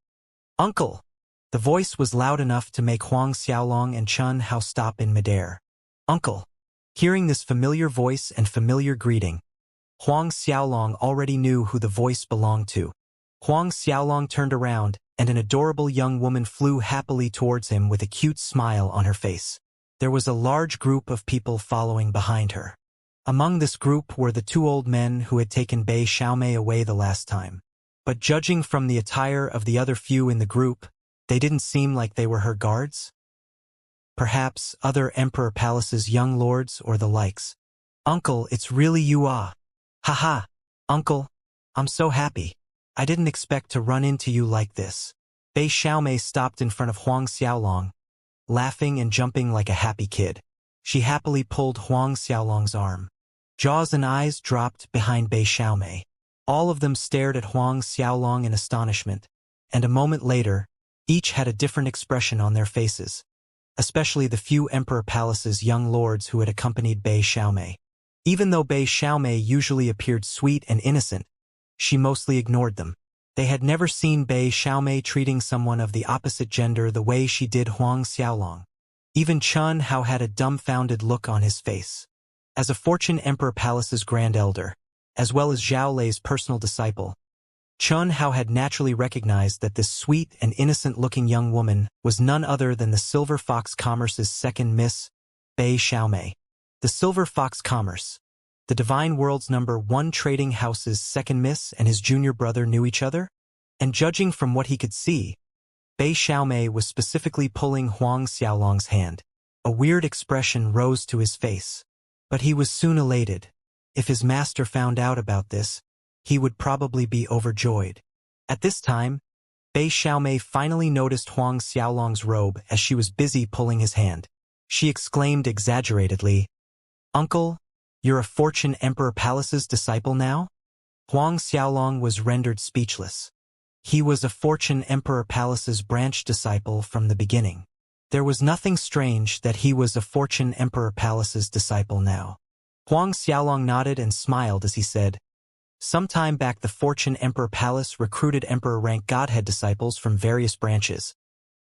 "Uncle!" The voice was loud enough to make Huang Xiaolong and Chen Hao stop in midair. "Uncle!" Hearing this familiar voice and familiar greeting, Huang Xiaolong already knew who the voice belonged to. Huang Xiaolong turned around, and an adorable young woman flew happily towards him with a cute smile on her face. There was a large group of people following behind her. Among this group were the two old men who had taken Bei Xiaomei away the last time. But judging from the attire of the other few in the group, they didn't seem like they were her guards. Perhaps other Emperor Palace's young lords or the likes. "Uncle, it's really you ah. Haha, Uncle, I'm so happy. I didn't expect to run into you like this." Bei Xiaomei stopped in front of Huang Xiaolong, laughing and jumping like a happy kid. She happily pulled Huang Xiaolong's arm. Jaws and eyes dropped behind Bei Xiaomei. All of them stared at Huang Xiaolong in astonishment, and a moment later, each had a different expression on their faces, especially the few Emperor Palace's young lords who had accompanied Bei Xiaomei. Even though Bei Xiaomei usually appeared sweet and innocent, she mostly ignored them. They had never seen Bei Xiaomei treating someone of the opposite gender the way she did Huang Xiaolong. Even Chen Hao had a dumbfounded look on his face. As a Fortune Emperor Palace's Grand Elder, as well as Zhao Lei's personal disciple, Chen Hao had naturally recognized that this sweet and innocent-looking young woman was none other than the Silver Fox Commerce's second Miss, Bei Xiaomei. The Silver Fox Commerce, the Divine World's #1 trading house's second miss and his junior brother knew each other? And judging from what he could see, Bei Xiaomei was specifically pulling Huang Xiaolong's hand. A weird expression rose to his face. But he was soon elated. If his master found out about this, he would probably be overjoyed. At this time, Bei Xiaomei finally noticed Huang Xiaolong's robe as she was busy pulling his hand. She exclaimed exaggeratedly, "Uncle, you're a Fortune Emperor Palace's disciple now?" Huang Xiaolong was rendered speechless. He was a Fortune Emperor Palace's branch disciple from the beginning. There was nothing strange that he was a Fortune Emperor Palace's disciple now. Huang Xiaolong nodded and smiled as he said, "Sometime back the Fortune Emperor Palace recruited Emperor rank Godhead disciples from various branches.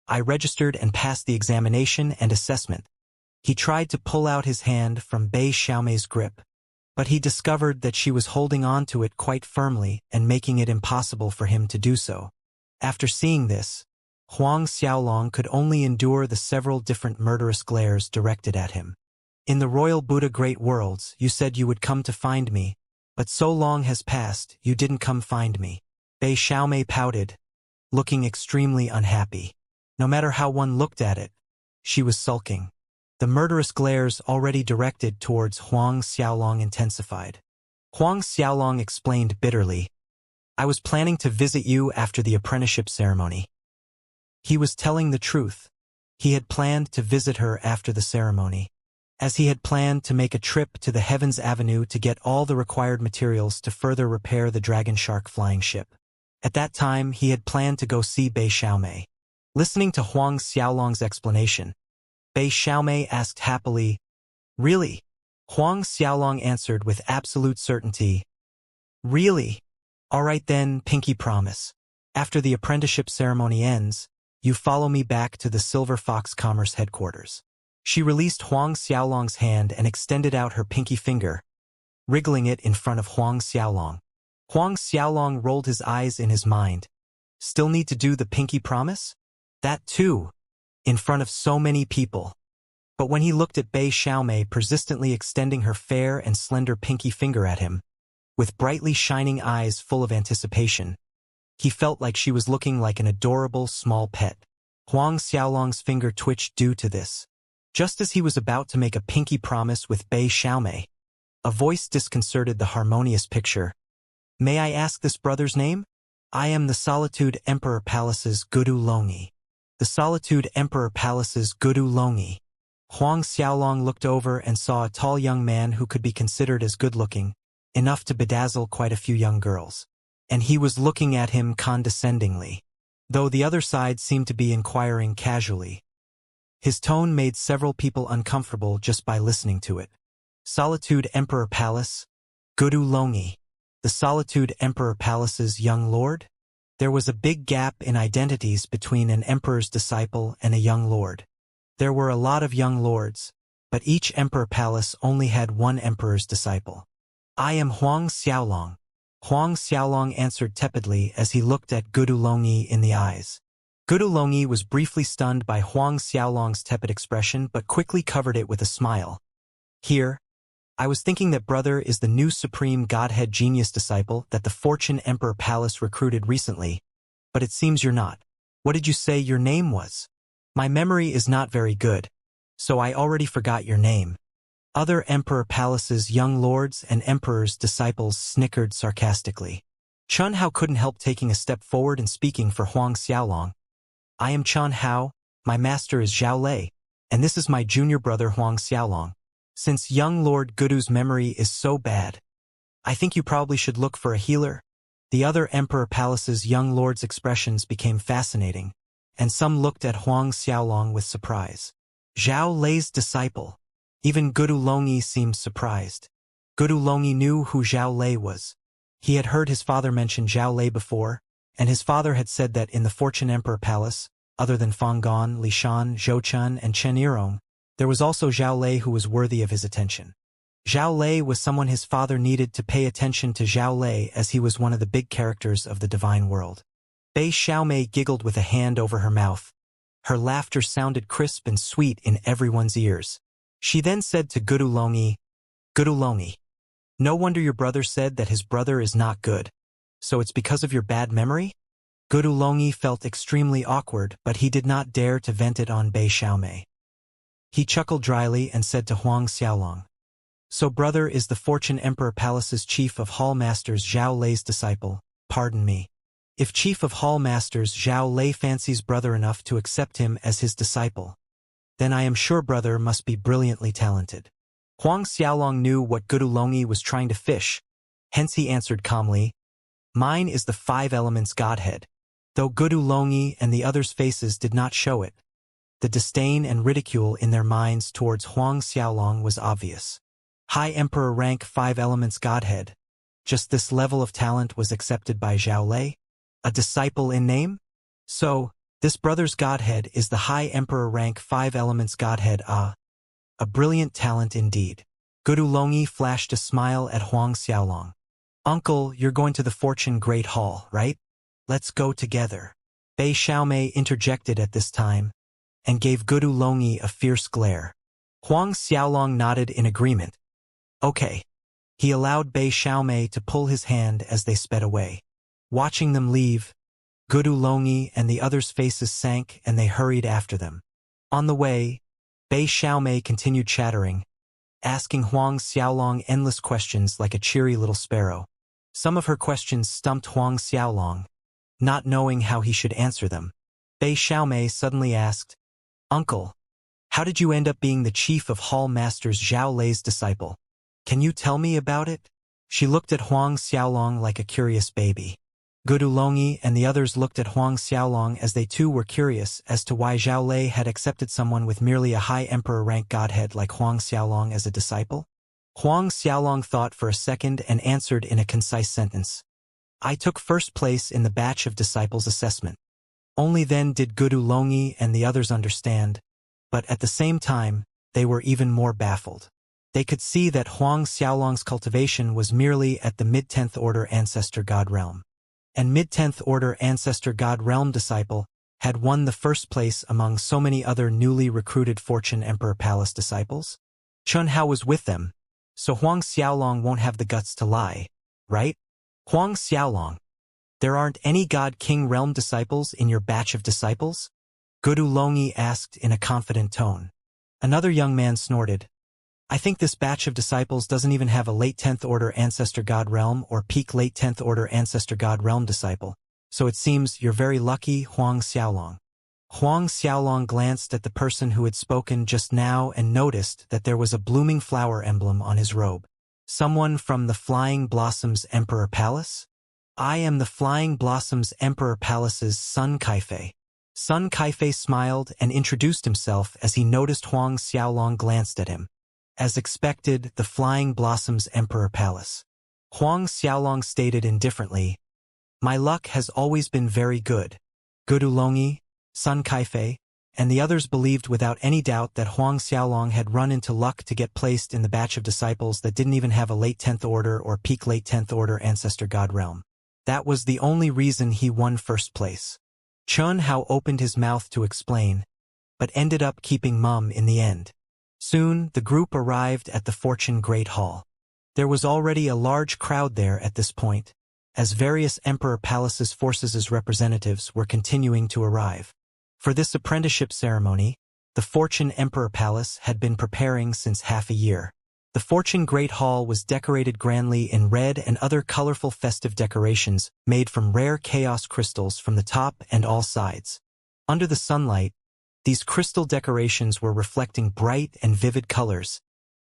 I registered and passed the examination and assessment." He tried to pull out his hand from Bei Xiaomei's grip, but he discovered that she was holding on to it quite firmly and making it impossible for him to do so. After seeing this, Huang Xiaolong could only endure the several different murderous glares directed at him. "In the Royal Buddha Great Worlds, you said you would come to find me, but so long has passed, you didn't come find me." Bei Xiaomei pouted, looking extremely unhappy. No matter how one looked at it, she was sulking. The murderous glares already directed towards Huang Xiaolong intensified. Huang Xiaolong explained bitterly, "I was planning to visit you after the apprenticeship ceremony." He was telling the truth. He had planned to visit her after the ceremony, as he had planned to make a trip to the Heavens Avenue to get all the required materials to further repair the Dragon Shark flying ship. At that time, he had planned to go see Bei Xiaomei. Listening to Huang Xiaolong's explanation, Bei Xiaomei asked happily, "Really?" Huang Xiaolong answered with absolute certainty, "Really? All right then, pinky promise. After the apprenticeship ceremony ends, you follow me back to the Silver Fox Commerce headquarters." She released Huang Xiaolong's hand and extended out her pinky finger, wriggling it in front of Huang Xiaolong. Huang Xiaolong rolled his eyes in his mind. Still need to do the pinky promise? That too, in front of so many people. But when he looked at Bei Xiaomei persistently extending her fair and slender pinky finger at him, with brightly shining eyes full of anticipation, he felt like she was looking like an adorable small pet. Huang Xiaolong's finger twitched due to this. Just as he was about to make a pinky promise with Bei Xiaomei, a voice disconcerted the harmonious picture. May I ask this brother's name? I am the Solitude Emperor Palace's Gudu Longi. The Solitude Emperor Palace's Gudu Longi. Huang Xiaolong looked over and saw a tall young man who could be considered as good-looking, enough to bedazzle quite a few young girls. And he was looking at him condescendingly, though the other side seemed to be inquiring casually. His tone made several people uncomfortable just by listening to it. Solitude Emperor Palace, Gudu Longi. The Solitude Emperor Palace's young lord? There was a big gap in identities between an emperor's disciple and a young lord. There were a lot of young lords, but each emperor palace only had one emperor's disciple. I am Huang Xiaolong. Huang Xiaolong answered tepidly as he looked at Gudu Longi in the eyes. Gudu Longi was briefly stunned by Huang Xiaolong's tepid expression but quickly covered it with a smile. Here, I was thinking that brother is the new supreme godhead genius disciple that the Fortune Emperor Palace recruited recently, but it seems you're not. What did you say your name was? My memory is not very good, so I already forgot your name. Other Emperor Palace's young lords and emperor's disciples snickered sarcastically. Chun Hao couldn't help taking a step forward and speaking for Huang Xiaolong. I am Chun Hao, my master is Zhao Lei, and this is my junior brother Huang Xiaolong. Since young Lord Gudu's memory is so bad, I think you probably should look for a healer. The other Emperor Palace's young lords' expressions became fascinating, and some looked at Huang Xiaolong with surprise. Zhao Lei's disciple. Even Gudu Longi seemed surprised. Gudu Longi knew who Zhao Lei was. He had heard his father mention Zhao Lei before, and his father had said that in the Fortune Emperor Palace, other than Fang Gon, Li Shan, Zhou Chun, and Chen Yirong, there was also Zhao Lei who was worthy of his attention. Zhao Lei was someone his father needed to pay attention to Zhao Lei as he was one of the big characters of the divine world. Bei Xiaomei giggled with a hand over her mouth. Her laughter sounded crisp and sweet in everyone's ears. She then said to Gudu Longi, Gudu Longi, no wonder your brother said that his brother is not good. So it's because of your bad memory? Gudu Longi felt extremely awkward, but he did not dare to vent it on Bei Xiaomei. He chuckled dryly and said to Huang Xiaolong, so brother is the Fortune Emperor Palace's Chief of Hall Masters Zhao Lei's disciple, pardon me. If Chief of Hall Masters Zhao Lei fancies brother enough to accept him as his disciple, then I am sure brother must be brilliantly talented. Huang Xiaolong knew what Gudu Longi was trying to fish, hence he answered calmly, mine is the five elements godhead. Though Gudu Longi and the others' faces did not show it, the disdain and ridicule in their minds towards Huang Xiaolong was obvious. High Emperor rank 5 elements godhead. Just this level of talent was accepted by Zhao Lei? A disciple in name? So, this brother's godhead is the High Emperor rank 5 elements godhead. A brilliant talent indeed. Gudu Longi flashed a smile at Huang Xiaolong. Uncle, you're going to the Fortune Great Hall, right? Let's go together. Bei Xiaomei interjected at this time, and gave Gudu Longi a fierce glare. Huang Xiaolong nodded in agreement. Okay. He allowed Bei Xiaomei to pull his hand as they sped away. Watching them leave, Gudu Longi and the others' faces sank and they hurried after them. On the way, Bei Xiaomei continued chattering, asking Huang Xiaolong endless questions like a cheery little sparrow. Some of her questions stumped Huang Xiaolong, not knowing how he should answer them. Bei Xiaomei suddenly asked, Uncle, how did you end up being the Chief of Hall Masters Zhao Lei's disciple? Can you tell me about it? She looked at Huang Xiaolong like a curious baby. Gudu Longi and the others looked at Huang Xiaolong as they too were curious as to why Zhao Lei had accepted someone with merely a high emperor rank godhead like Huang Xiaolong as a disciple. Huang Xiaolong thought for a second and answered in a concise sentence. I took first place in the batch of disciples assessment. Only then did Gudu Longi and the others understand, but at the same time, they were even more baffled. They could see that Huang Xiaolong's cultivation was merely at the mid-10th order ancestor god realm. And mid-10th order ancestor god realm disciple, had won the first place among so many other newly recruited Fortune Emperor Palace disciples? Chun Hao was with them, so Huang Xiaolong won't have the guts to lie, right? Huang Xiaolong, there aren't any God King Realm disciples in your batch of disciples? Gudu Longi asked in a confident tone. Another young man snorted. I think this batch of disciples doesn't even have a late 10th Order Ancestor God Realm or peak late 10th Order Ancestor God Realm disciple, so it seems you're very lucky, Huang Xiaolong. Huang Xiaolong glanced at the person who had spoken just now and noticed that there was a blooming flower emblem on his robe. Someone from the Flying Blossoms Emperor Palace? I am the Flying Blossoms Emperor Palace's Sun Kaifei. Sun Kaifei smiled and introduced himself as he noticed Huang Xiaolong glanced at him. As expected, the Flying Blossoms Emperor Palace. Huang Xiaolong stated indifferently, My luck has always been very good. Gudu Longi, Sun Kaifei, and the others believed without any doubt that Huang Xiaolong had run into luck to get placed in the batch of disciples that didn't even have a late 10th Order or peak late 10th Order Ancestor God Realm. That was the only reason he won first place. Chun Hao opened his mouth to explain, but ended up keeping mum in the end. Soon, the group arrived at the Fortune Great Hall. There was already a large crowd there at this point, as various Emperor Palace's forces' representatives were continuing to arrive. For this apprenticeship ceremony, the Fortune Emperor Palace had been preparing since half a year. The Fortune Great Hall was decorated grandly in red and other colorful festive decorations made from rare chaos crystals from the top and all sides. Under the sunlight, these crystal decorations were reflecting bright and vivid colors,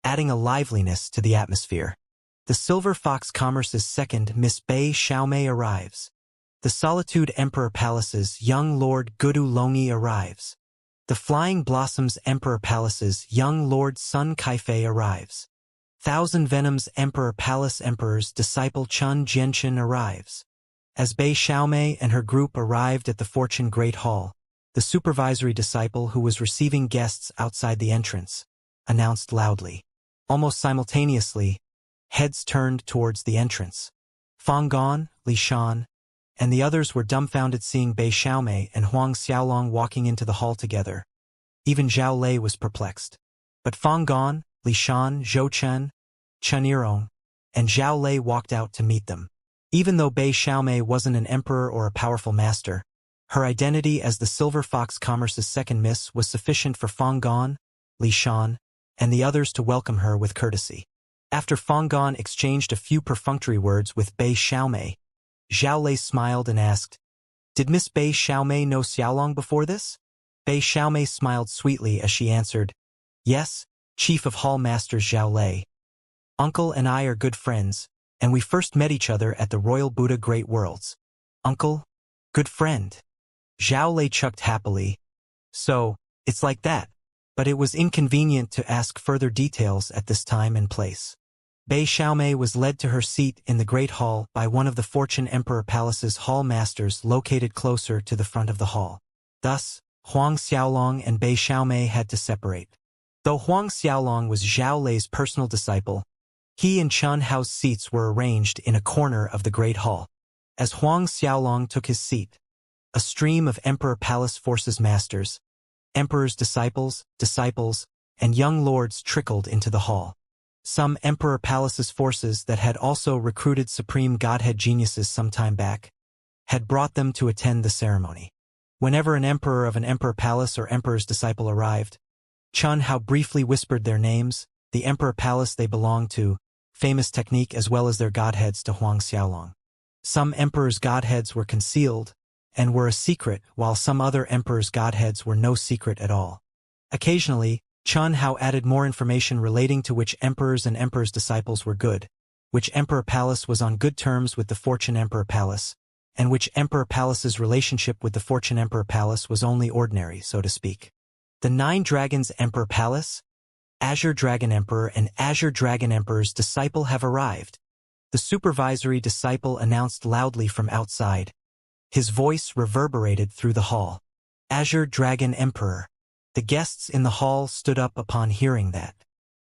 adding a liveliness to the atmosphere. The Silver Fox Commerce's second Miss Bei Xiaomei arrives. The Solitude Emperor Palace's young Lord Gudu Longi arrives. The Flying Blossoms Emperor Palace's young Lord Sun Kaifei arrives. Thousand Venoms Emperor Palace Emperor's disciple Chun Jianchen arrives. As Bei Xiaomei and her group arrived at the Fortune Great Hall, the supervisory disciple who was receiving guests outside the entrance announced loudly. Almost simultaneously, heads turned towards the entrance. Fang Gon, Li Shan, and the others were dumbfounded seeing Bei Xiaomei and Huang Xiaolong walking into the hall together. Even Zhao Lei was perplexed. But Fang Gon, Li Shan, Zhou Chen, Chen Yirong, and Zhao Lei walked out to meet them. Even though Bei Xiaomei wasn't an emperor or a powerful master, her identity as the Silver Fox Commerce's second miss was sufficient for Fang Gon, Li Shan, and the others to welcome her with courtesy. After Fang Gon exchanged a few perfunctory words with Bei Xiaomei, Zhao Lei smiled and asked, Did Miss Bei Xiaomei know Xiaolong before this? Bei Xiaomei smiled sweetly as she answered, Yes, Chief of Hall Masters Zhao Lei. Uncle and I are good friends, and we first met each other at the Royal Buddha Great Worlds. Uncle? Good friend. Zhao Lei chucked happily. So, it's like that. But it was inconvenient to ask further details at this time and place. Bei Xiaomei was led to her seat in the Great Hall by one of the Fortune Emperor Palace's hall masters located closer to the front of the hall. Thus, Huang Xiaolong and Bei Xiaomei had to separate. Though Huang Xiaolong was Zhao Lei's personal disciple, he and Chun Hao's seats were arranged in a corner of the Great Hall. As Huang Xiaolong took his seat, a stream of Emperor Palace forces masters, Emperor's disciples, and young lords trickled into the hall. Some Emperor Palace's forces that had also recruited Supreme Godhead geniuses some time back had brought them to attend the ceremony. Whenever an emperor of an Emperor Palace or Emperor's disciple arrived, Chun Hao briefly whispered their names, the Emperor Palace they belonged to, famous technique as well as their godheads to Huang Xiaolong. Some Emperor's godheads were concealed and were a secret, while some other Emperor's godheads were no secret at all. Occasionally, Chun Hao added more information relating to which emperors and emperor's disciples were good, which Emperor Palace was on good terms with the Fortune Emperor Palace, and which Emperor Palace's relationship with the Fortune Emperor Palace was only ordinary, so to speak. The Nine Dragons Emperor Palace, Azure Dragon Emperor and Azure Dragon Emperor's disciple have arrived. The supervisory disciple announced loudly from outside. His voice reverberated through the hall. Azure Dragon Emperor. The guests in the hall stood up upon hearing that.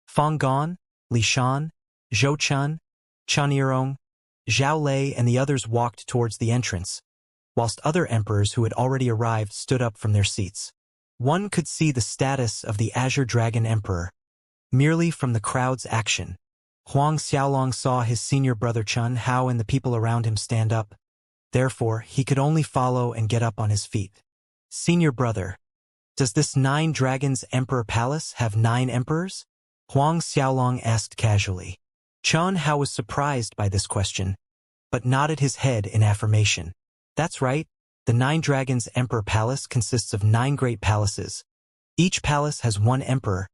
Fang Gon, Li Shan, Zhou Chen, Chen Yirong, Zhao Lei and the others walked towards the entrance, whilst other emperors who had already arrived stood up from their seats. One could see the status of the Azure Dragon Emperor merely from the crowd's action. Huang Xiaolong saw his senior brother Chun Hao and the people around him stand up. Therefore, he could only follow and get up on his feet. Senior brother, does this 9 Dragons Emperor Palace have 9 emperors? Huang Xiaolong asked casually. Chun Hao was surprised by this question, but nodded his head in affirmation. That's right, the 9 Dragons Emperor Palace consists of 9 great palaces. Each palace has 1 emperor,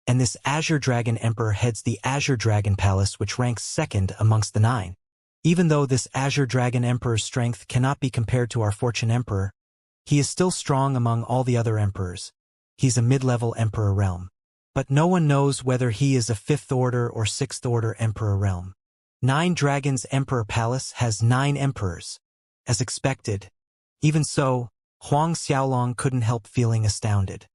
and this Azure Dragon Emperor heads the Azure Dragon Palace, which ranks second amongst the 9. Even though this Azure Dragon Emperor's strength cannot be compared to our Fortune Emperor, he is still strong among all the other emperors. He's a mid-level emperor realm. But no one knows whether he is a 5th order or 6th order emperor realm. 9 Dragons Emperor Palace has 9 emperors. As expected. Even so, Huang Xiaolong couldn't help feeling astounded.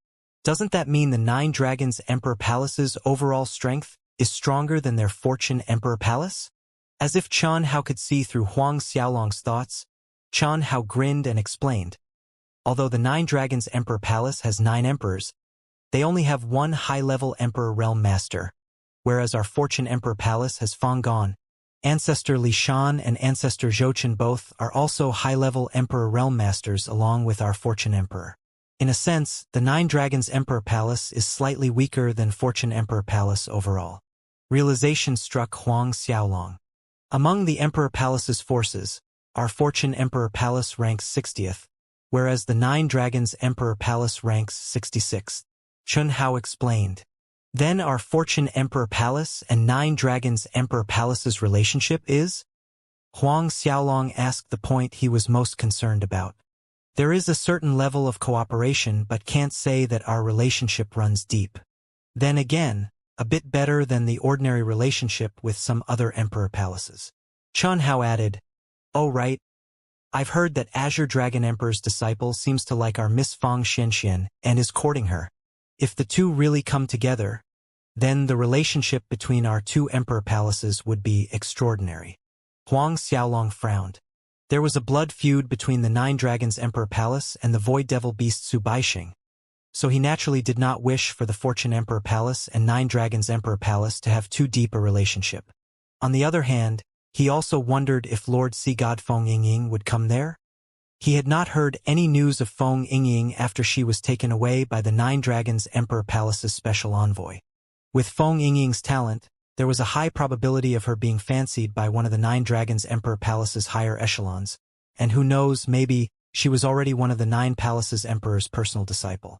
Doesn't that mean the 9 Dragons Emperor Palace's overall strength is stronger than their Fortune Emperor Palace? As if Chun Hao could see through Huang Xiaolong's thoughts, Chun Hao grinned and explained. Although the 9 Dragons Emperor Palace has 9 emperors, they only have 1 high-level Emperor Realm Master, whereas our Fortune Emperor Palace has Fang Gong, Ancestor Li Shan and Ancestor Zhouchen both are also high-level Emperor Realm Masters along with our Fortune Emperor. In a sense, the 9 Dragons Emperor Palace is slightly weaker than Fortune Emperor Palace overall. Realization struck Huang Xiaolong. Among the Emperor Palace's forces, our Fortune Emperor Palace ranks 60th, whereas the 9 Dragons Emperor Palace ranks 66th. Chun Hao explained. Then our Fortune Emperor Palace and 9 Dragons Emperor Palace's relationship is? Huang Xiaolong asked the point he was most concerned about. There is a certain level of cooperation, but can't say that our relationship runs deep. Then again, a bit better than the ordinary relationship with some other Emperor Palaces. Chun Hao added, Oh right, I've heard that Azure Dragon Emperor's disciple seems to like our Miss Fang Xianxia and is courting her. If the two really come together, then the relationship between our 2 Emperor Palaces would be extraordinary. Huang Xiaolong frowned. There was a blood feud between the 9 Dragons Emperor Palace and the Void Devil Beast Su Baixing, so he naturally did not wish for the Fortune Emperor Palace and 9 Dragons Emperor Palace to have too deep a relationship. On the other hand, he also wondered if Lord Sea God Feng Yingying would come there. He had not heard any news of Feng Yingying after she was taken away by the 9 Dragons Emperor Palace's special envoy. With Feng Yingying's talent, there was a high probability of her being fancied by one of the 9 Dragons Emperor Palace's higher echelons, and who knows, maybe she was already one of the 9 Palaces Emperor's personal disciple.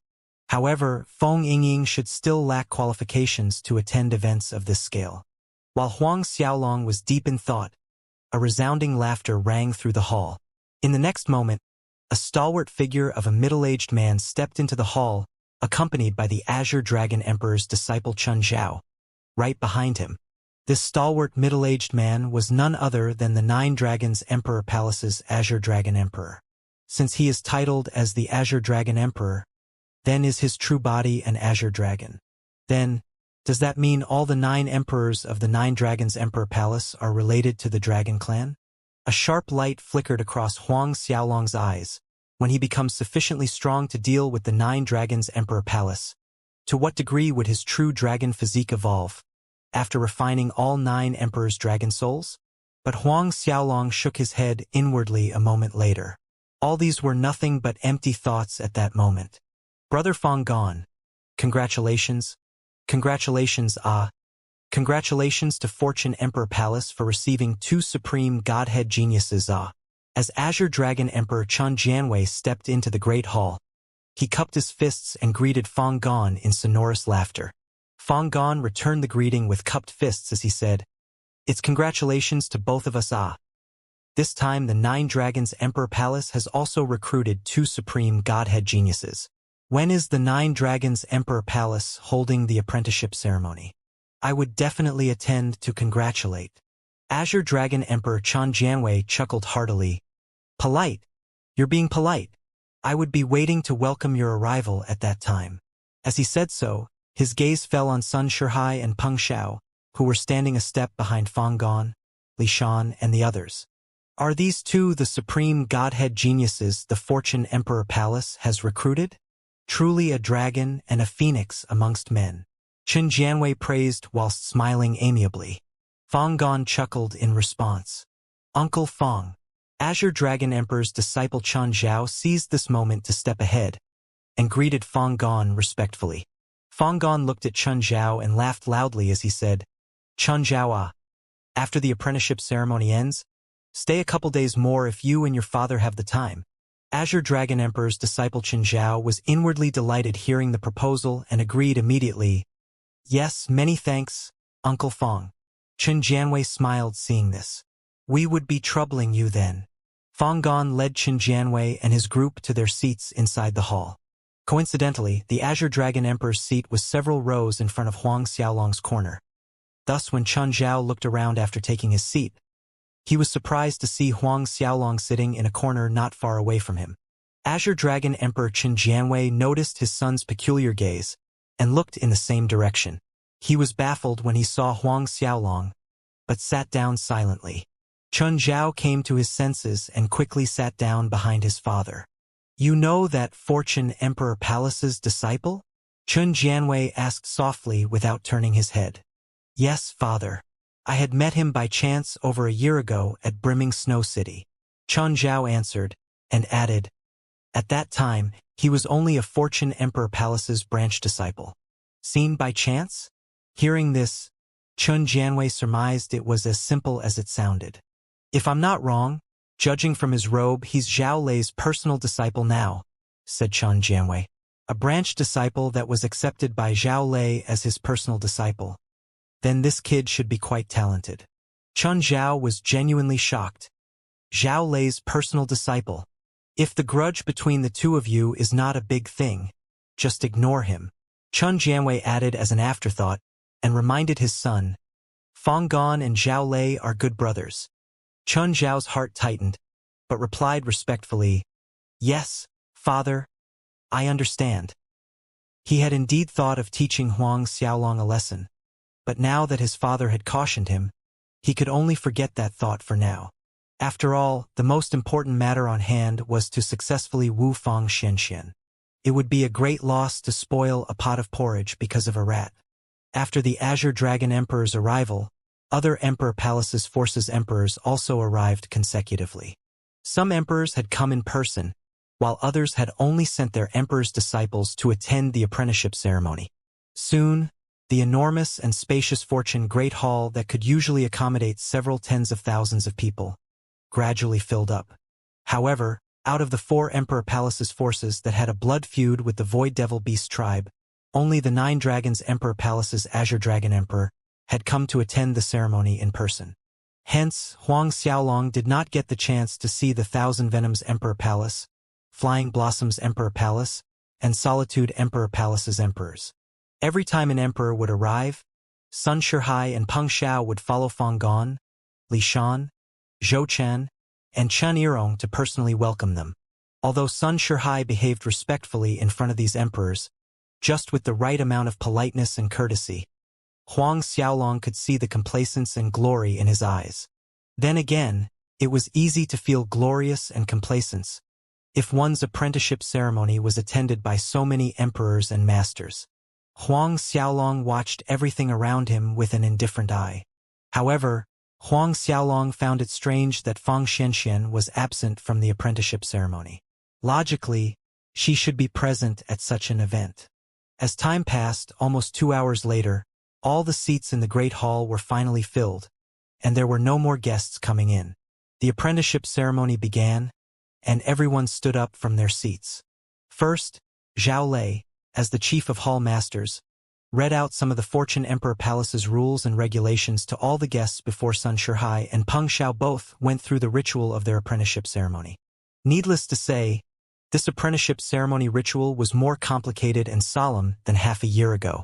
However, Feng Yingying should still lack qualifications to attend events of this scale. While Huang Xiaolong was deep in thought, a resounding laughter rang through the hall. In the next moment, a stalwart figure of a middle-aged man stepped into the hall, accompanied by the Azure Dragon Emperor's disciple Chun Zhao. Right behind him, this stalwart middle-aged man was none other than the 9 Dragons Emperor Palace's Azure Dragon Emperor. Since he is titled as the Azure Dragon Emperor, then is his true body an Azure Dragon. Then, does that mean all the 9 emperors of the 9 Dragons Emperor Palace are related to the Dragon Clan? A sharp light flickered across Huang Xiaolong's eyes when he becomes sufficiently strong to deal with the 9 Dragons Emperor Palace. To what degree would his true dragon physique evolve after refining all 9 emperors' dragon souls? But Huang Xiaolong shook his head inwardly a moment later. All these were nothing but empty thoughts at that moment. Brother Fang Gong, congratulations. Congratulations, Congratulations to Fortune Emperor Palace for receiving 2 supreme godhead geniuses, As Azure Dragon Emperor Chun Jianwei stepped into the Great Hall, he cupped his fists and greeted Fang Gong in sonorous laughter. Fang Gong returned the greeting with cupped fists as he said, It's congratulations to both of us, This time the 9 Dragons Emperor Palace has also recruited 2 supreme godhead geniuses. When is the 9 Dragons Emperor Palace holding the apprenticeship ceremony? I would definitely attend to congratulate. Azure Dragon Emperor Chun Jianwei chuckled heartily. Polite. You're being polite. I would be waiting to welcome your arrival at that time. As he said so, his gaze fell on Sun Shihai and Peng Xiao, who were standing a step behind Fang Gong, Li Shan, and the others. Are these two the supreme godhead geniuses the Fortune Emperor Palace has recruited? Truly a dragon and a phoenix amongst men. Chen Jianwei praised whilst smiling amiably. Fang Gong chuckled in response. Uncle Fang. Azure Dragon Emperor's disciple Chen Zhao seized this moment to step ahead and greeted Fang Gong respectfully. Fang Gong looked at Chen Zhao and laughed loudly as he said, Chen Zhao, after the apprenticeship ceremony ends, stay a couple days more if you and your father have the time. Azure Dragon Emperor's disciple Chen Zhao was inwardly delighted hearing the proposal and agreed immediately. Yes, many thanks, Uncle Fang. Chen Jianwei smiled seeing this. We would be troubling you then. Fang Gong led Chen Jianwei and his group to their seats inside the hall. Coincidentally, the Azure Dragon Emperor's seat was several rows in front of Huang Xiaolong's corner. Thus, when Chen Zhao looked around after taking his seat, he was surprised to see Huang Xiaolong sitting in a corner not far away from him. Azure Dragon Emperor Chen Jianwei noticed his son's peculiar gaze and looked in the same direction. He was baffled when he saw Huang Xiaolong, but sat down silently. Chen Zhao came to his senses and quickly sat down behind his father. You know that Fortune Emperor Palace's disciple? Chen Jianwei asked softly without turning his head. Yes, father. I had met him by chance over a year ago at Brimming Snow City. Chen Zhao answered, and added, at that time, he was only a Fortune Emperor Palace's branch disciple. Seen by chance? Hearing this, Chen Jianwei surmised it was as simple as it sounded. If I'm not wrong, judging from his robe, he's Zhao Lei's personal disciple now, said Chen Jianwei. A branch disciple that was accepted by Zhao Lei as his personal disciple. Then this kid should be quite talented. Chen Zhao was genuinely shocked. Zhao Lei's personal disciple. If the grudge between the two of you is not a big thing, just ignore him. Chen Jianwei added as an afterthought and reminded his son, Fang Gong and Zhao Lei are good brothers. Chen Zhao's heart tightened, but replied respectfully, yes, father, I understand. He had indeed thought of teaching Huang Xiaolong a lesson, but now that his father had cautioned him, he could only forget that thought for now. After all, the most important matter on hand was to successfully woo Fang Xianxian. It would be a great loss to spoil a pot of porridge because of a rat. After the Azure Dragon Emperor's arrival, other Emperor Palace's forces emperors also arrived consecutively. Some emperors had come in person, while others had only sent their emperor's disciples to attend the apprenticeship ceremony. Soon, the enormous and spacious Fortune Great Hall that could usually accommodate several tens of thousands of people gradually filled up. However, out of the 4 Emperor Palace's forces that had a blood feud with the Void Devil Beast tribe, only the 9 Dragons Emperor Palace's Azure Dragon Emperor had come to attend the ceremony in person. Hence, Huang Xiaolong did not get the chance to see the Thousand Venoms Emperor Palace, Flying Blossoms Emperor Palace, and Solitude Emperor Palace's emperors. Every time an emperor would arrive, Sun Shihai and Peng Xiao would follow Fang Gong, Li Shan, Zhou Chen, and Chen Yirong to personally welcome them. Although Sun Shihai behaved respectfully in front of these emperors, just with the right amount of politeness and courtesy, Huang Xiaolong could see the complacence and glory in his eyes. Then again, it was easy to feel glorious and complacence if one's apprenticeship ceremony was attended by so many emperors and masters. Huang Xiaolong watched everything around him with an indifferent eye. However, Huang Xiaolong found it strange that Fang Xianxian was absent from the apprenticeship ceremony. Logically, she should be present at such an event. As time passed, almost 2 hours later, all the seats in the Great Hall were finally filled, and there were no more guests coming in. The apprenticeship ceremony began, and everyone stood up from their seats. First, Zhao Lei, as the chief of hall masters, read out some of the Fortune Emperor Palace's rules and regulations to all the guests before Sun Shihai and Peng Xiao both went through the ritual of their apprenticeship ceremony. Needless to say, this apprenticeship ceremony ritual was more complicated and solemn than half a year ago.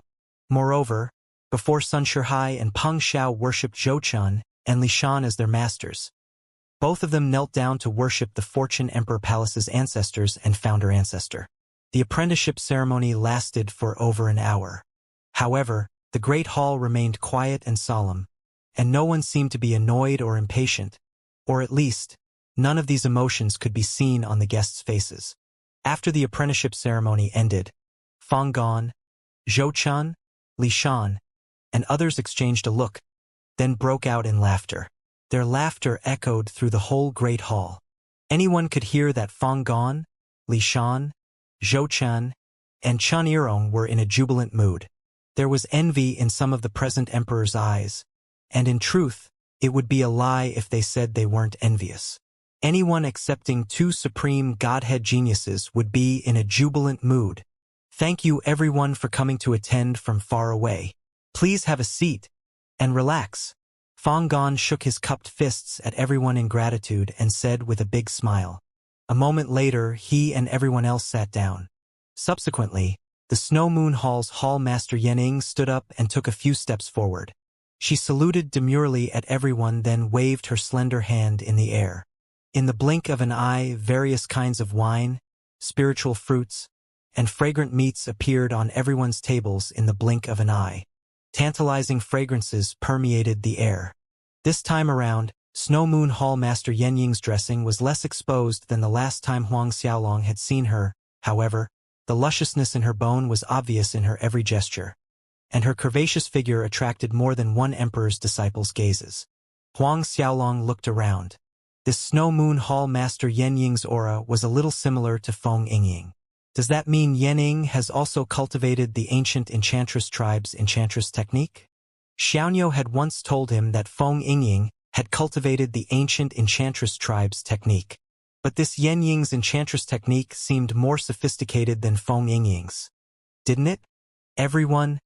Moreover, before Sun Shihai and Peng Xiao worshipped Zhou Chen and Li Shan as their masters. Both of them knelt down to worship the Fortune Emperor Palace's ancestors and founder ancestor. The apprenticeship ceremony lasted for over an hour. However, the Great Hall remained quiet and solemn, and no one seemed to be annoyed or impatient, or at least, None of these emotions could be seen on the guests' faces. After the apprenticeship ceremony ended, Feng Gan, Zhou Chun, Li Shan, and others exchanged a look, then broke out in laughter. Their laughter echoed through the whole great hall. Anyone could hear that Feng Gan, Li Shan, Zhou Chun, and Chun Yirong were in a jubilant mood. There was envy in some of the present emperor's eyes, and in truth, it would be a lie if they said they weren't envious. Anyone accepting two supreme godhead geniuses would be in a jubilant mood. Thank you everyone for coming to attend from far away. Please have a seat and relax. Feng Gan shook his cupped fists at everyone in gratitude and said with a big smile. A moment later, he and everyone else sat down. Subsequently, the Snow Moon Hall's Hall Master Yening stood up and took a few steps forward. She saluted demurely at everyone, then waved her slender hand in the air. In the blink of an eye, various kinds of wine, spiritual fruits, and fragrant meats appeared on everyone's tables in the blink of an eye. Tantalizing fragrances permeated the air. This time around, Snow Moon Hall Master Yen Ying's dressing was less exposed than the last time Huang Xiaolong had seen her. However, the lusciousness in her bone was obvious in her every gesture, and her curvaceous figure attracted more than one emperor's disciples' gazes. Huang Xiaolong looked around. This Snow Moon Hall Master Yen Ying's aura was a little similar to Feng Yingying. Does that mean Yen Ying has also cultivated the ancient Enchantress tribe's Enchantress technique? Xianxia had once told him that Feng Yingying had cultivated the ancient Enchantress tribe's technique. But this Yen Ying's Enchantress technique seemed more sophisticated than Feng Yingying's. Didn't it? Everyone,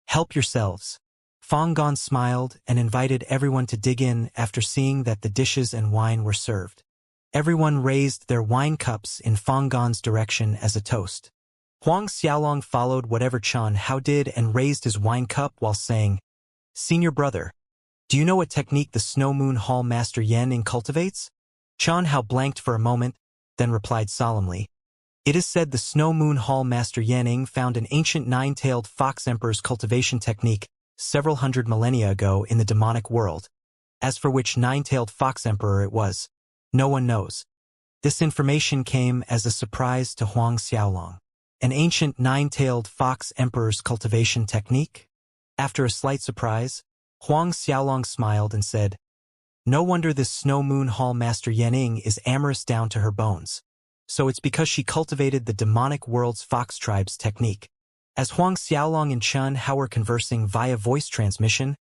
help yourselves. Feng Gan smiled and invited everyone to dig in after seeing that the dishes and wine were served. Everyone raised their wine cups in Feng Gan's direction as a toast. Huang Xiaolong followed whatever Chen Hao did and raised his wine cup while saying, "Senior brother, do you know what technique the Snow Moon Hall Master Yen Ying cultivates?" Chen Hao blanked for a moment, then replied solemnly, "It is said the Snow Moon Hall Master Yen Ying found an ancient nine-tailed fox emperor's cultivation technique several hundred millennia ago in the demonic world. As for which nine-tailed fox emperor it was, no one knows." This information came as a surprise to Huang Xiaolong. An ancient nine-tailed fox emperor's cultivation technique? After a slight surprise, Huang Xiaolong smiled and said, "No wonder this Snow Moon Hall Master Yen Ying is amorous down to her bones. So it's because she cultivated the demonic world's fox tribe's technique." As Huang Xiaolong and Chen Hao were conversing via voice transmission,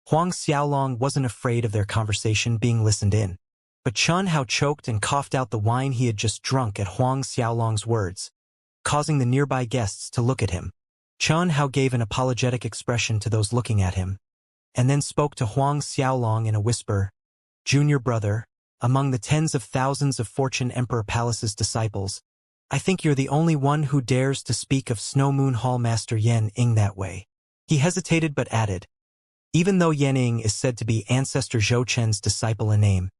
Huang Xiaolong wasn't afraid of their conversation being listened in. But Chen Hao choked and coughed out the wine he had just drunk at Huang Xiaolong's words, causing the nearby guests to look at him. Chen Hao gave an apologetic expression to those looking at him, and then spoke to Huang Xiaolong in a whisper, "Junior brother, among the tens of thousands of Fortune Emperor Palace's disciples, I think you're the only one who dares to speak of Snow Moon Hall Master Yen Ying that way." He hesitated but added, "Even though Yen Ying is said to be Ancestor Zhou Chen's disciple in name,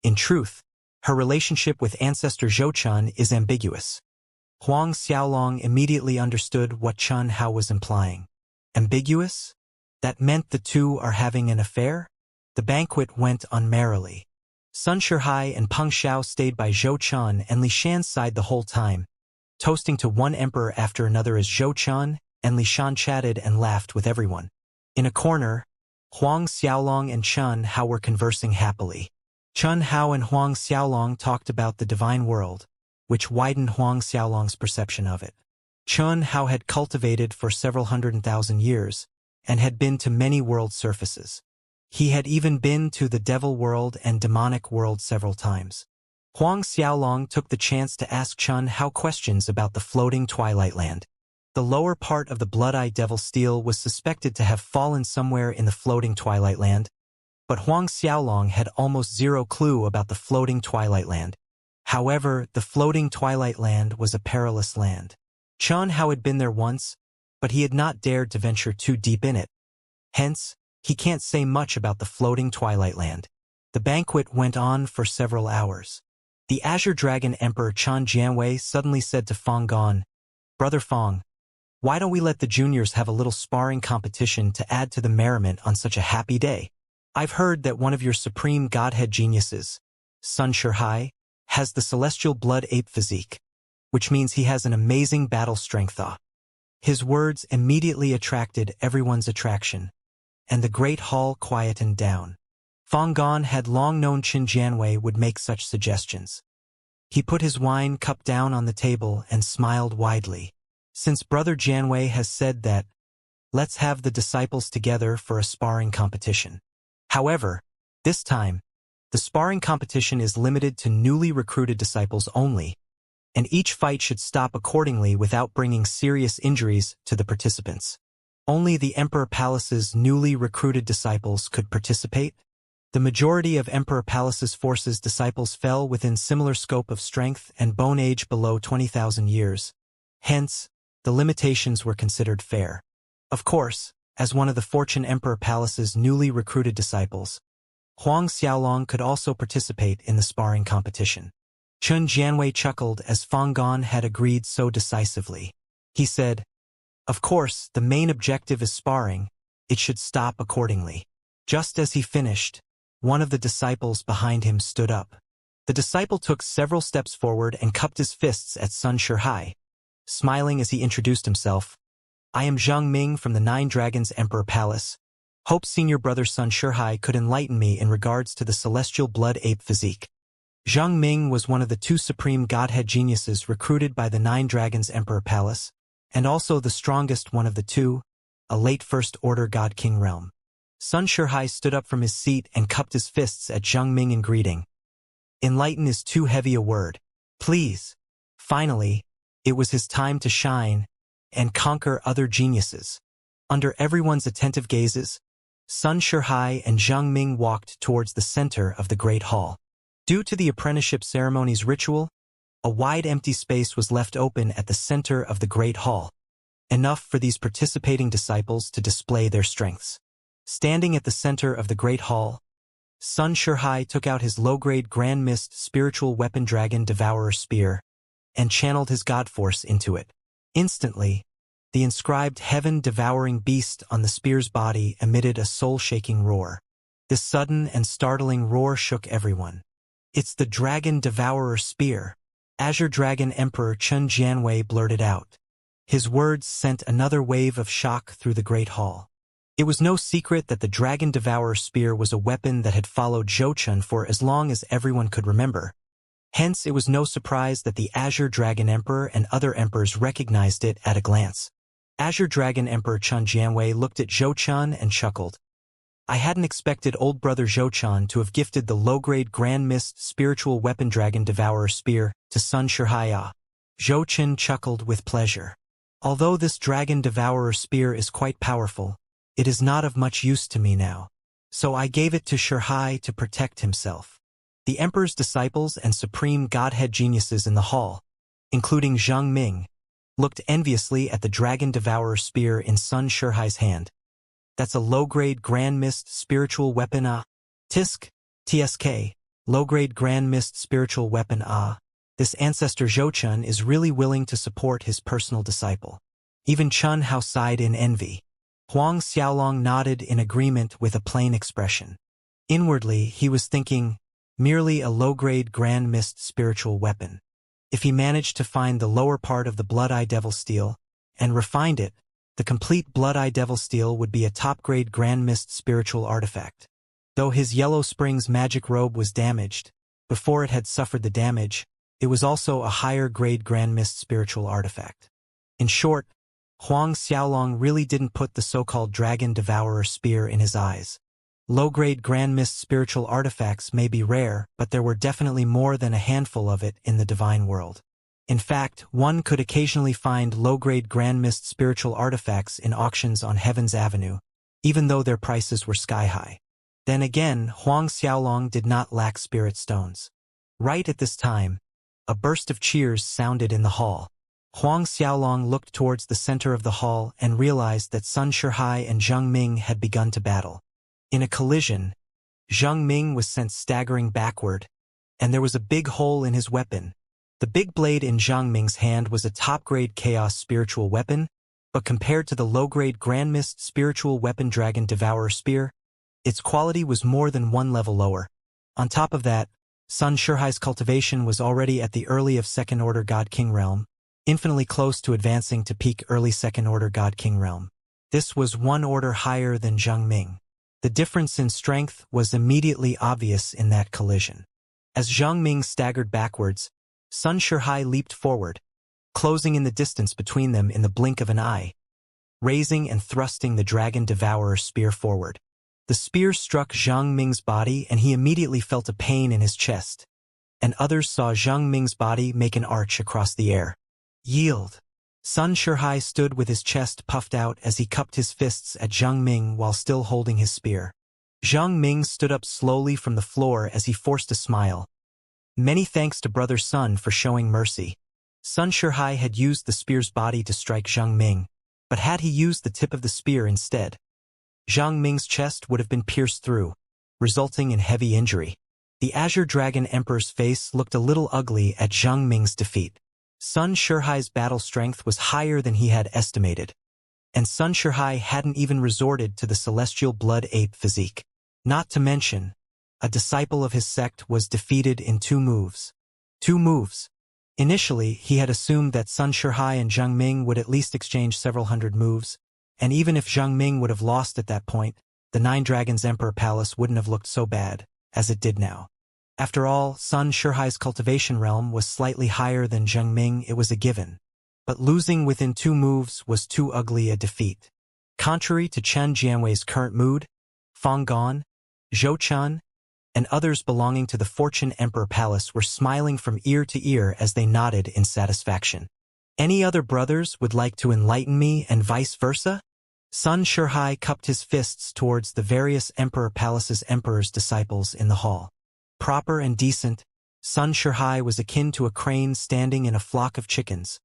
in truth, her relationship with Ancestor Zhou Chen is ambiguous." Huang Xiaolong immediately understood what Chen Hao was implying. Ambiguous? That meant the two are having an affair? The banquet went on merrily. Sun Shihai and Peng Xiao stayed by Zhou Chen and Li Shan's side the whole time, toasting to one emperor after another as Zhou Chen and Li Shan chatted and laughed with everyone. In a corner, Huang Xiaolong and Chen Hao were conversing happily. Chen Hao and Huang Xiaolong talked about the divine world, which widened Huang Xiaolong's perception of it. Chen Hao had cultivated for several 100,000 years and had been to many world surfaces. He had even been to the devil world and demonic world several times. Huang Xiaolong took the chance to ask Chen Hao questions about the floating Twilight Land. The lower part of the Blood-Eye Devil Steel was suspected to have fallen somewhere in the floating Twilight Land, but Huang Xiaolong had almost zero clue about the floating Twilight Land. However, the floating Twilight Land was a perilous land. Chen Hao had been there once, but he had not dared to venture too deep in it. Hence, he can't say much about the floating Twilight Land. The banquet went on for several hours. The Azure Dragon Emperor Chan Jianwei suddenly said to Feng Gan, "Brother Feng, why don't we let the juniors have a little sparring competition to add to the merriment on such a happy day? I've heard that one of your supreme godhead geniuses, Sun Shihai, has the celestial blood ape physique, which means he has an amazing battle strength. His words immediately attracted everyone's attraction, and the great hall quietened down. Fang Gong had long known Qin Jianwei would make such suggestions. He put his wine cup down on the table and smiled widely. Since Brother Jianwei has said that, let's have the disciples together for a sparring competition. However, this time, the sparring competition is limited to newly recruited disciples only, and each fight should stop accordingly without bringing serious injuries to the participants. Only the Emperor Palace's newly recruited disciples could participate. The majority of Emperor Palace's forces disciples fell within similar scope of strength and bone age below 20,000 years. Hence, the limitations were considered fair. Of course, as one of the Fortune Emperor Palace's newly recruited disciples, Huang Xiaolong could also participate in the sparring competition. Qin Jianwei chuckled as Fang Gong had agreed so decisively. He said, "Of course, the main objective is sparring. It should stop accordingly." Just as he finished, one of the disciples behind him stood up. The disciple took several steps forward and cupped his fists at Sun Shihai, smiling as he introduced himself. "I am Zhang Ming from the Nine Dragons Emperor Palace. Hope senior brother Sun Shihai could enlighten me in regards to the celestial blood ape physique." Zhang Ming was one of the two supreme godhead geniuses recruited by the Nine Dragons Emperor Palace, and also the strongest one of the two, a late First Order God King realm. Sun Shihai stood up from his seat and cupped his fists at Zhang Ming in greeting. Enlighten is too heavy a word. Please. Finally, it was his time to shine and conquer other geniuses. Under everyone's attentive gazes, Sun Shihai and Zhang Ming walked towards the center of the Great Hall. Due to the apprenticeship ceremony's ritual, a wide empty space was left open at the center of the Great Hall, enough for these participating disciples to display their strengths. Standing at the center of the Great Hall, Sun Shihai took out his low-grade Grand Mist spiritual weapon Dragon Devourer spear and channeled his god force into it. Instantly, the inscribed heaven-devouring beast on the spear's body emitted a soul-shaking roar. This sudden and startling roar shook everyone. "It's the Dragon Devourer spear," Azure Dragon Emperor Qin Jianwei blurted out. His words sent another wave of shock through the Great Hall. It was no secret that the Dragon Devourer spear was a weapon that had followed Zhou Chun for as long as everyone could remember. Hence, it was no surprise that the Azure Dragon Emperor and other emperors recognized it at a glance. Azure Dragon Emperor Qin Jianwei looked at Zhou Chun and chuckled. "I hadn't expected old brother Zhou Chun to have gifted the low-grade Grand Mist spiritual weapon Dragon Devourer spear to Sun Shihai." Zhou Chun chuckled with pleasure. "Although this Dragon Devourer spear is quite powerful, it is not of much use to me now. So I gave it to Shihai to protect himself." The Emperor's disciples and supreme godhead geniuses in the hall, including Zhang Ming, looked enviously at the Dragon Devourer spear in Sun Shihai's hand. "That's a low-grade Grand Mist spiritual weapon TSK, low-grade Grand Mist spiritual weapon This ancestor Zhou Chun is really willing to support his personal disciple." Even Chun Hao sighed in envy. Huang Xiaolong nodded in agreement with a plain expression. Inwardly, he was thinking, merely a low-grade Grand Mist spiritual weapon. If he managed to find the lower part of the Blood-Eye Devil Steel and refined it, the complete Blood-Eye Devil Steel would be a top-grade Grand Mist spiritual artifact. Though his Yellow Springs magic robe was damaged, before it had suffered the damage, it was also a higher-grade Grand Mist spiritual artifact. In short, Huang Xiaolong really didn't put the so-called Dragon Devourer spear in his eyes. Low-grade Grand Mist spiritual artifacts may be rare, but there were definitely more than a handful of it in the divine world. In fact, one could occasionally find low-grade Grand Mist spiritual artifacts in auctions on Heaven's Avenue, even though their prices were sky-high. Then again, Huang Xiaolong did not lack spirit stones. Right at this time, a burst of cheers sounded in the hall. Huang Xiaolong looked towards the center of the hall and realized that Sun Shihai and Zhang Ming had begun to battle. In a collision, Zhang Ming was sent staggering backward, and there was a big hole in his weapon. The big blade in Zhang Ming's hand was a top-grade Chaos spiritual weapon, but compared to the low-grade Grand Mist spiritual weapon Dragon Devourer spear, its quality was more than one level lower. On top of that, Sun Shihai's cultivation was already at the early of second-order God-King realm, infinitely close to advancing to peak early second-order God-King realm. This was one order higher than Zheng Ming. The difference in strength was immediately obvious in that collision. As Zheng Ming staggered backwards, Sun Shihai leaped forward, closing in the distance between them in the blink of an eye, raising and thrusting the Dragon Devourer spear forward. The spear struck Zheng Ming's body and he immediately felt a pain in his chest, and others saw Zheng Ming's body make an arch across the air. Yield! Sun Shihai stood with his chest puffed out as he cupped his fists at Zheng Ming while still holding his spear. Zheng Ming stood up slowly from the floor as he forced a smile. Many thanks to Brother Sun for showing mercy. Sun Shihai had used the spear's body to strike Zheng Ming, but had he used the tip of the spear instead, Zheng Ming's chest would have been pierced through, resulting in heavy injury. The Azure Dragon Emperor's face looked a little ugly at Zheng Ming's defeat. Sun Shihai's battle strength was higher than he had estimated, and Sun Shihai hadn't even resorted to the celestial blood ape physique. Not to mention, a disciple of his sect was defeated in 2 moves. 2 moves. Initially, he had assumed that Sun Shihai and Zheng Ming would at least exchange several hundred moves, and even if Zheng Ming would have lost at that point, the Nine Dragons Emperor Palace wouldn't have looked so bad as it did now. After all, Sun Shihai's cultivation realm was slightly higher than Zheng Ming, it was a given. But losing within 2 moves was too ugly a defeat. Contrary to Chen Jianwei's current mood, Fang Gon, Zhou Chun, and others belonging to the Fortune Emperor Palace were smiling from ear to ear as they nodded in satisfaction. Any other brothers would like to enlighten me and vice versa? Sun Shihai cupped his fists towards the various Emperor Palace's emperor's disciples in the hall. Proper and decent, Sun Shihai was akin to a crane standing in a flock of chickens,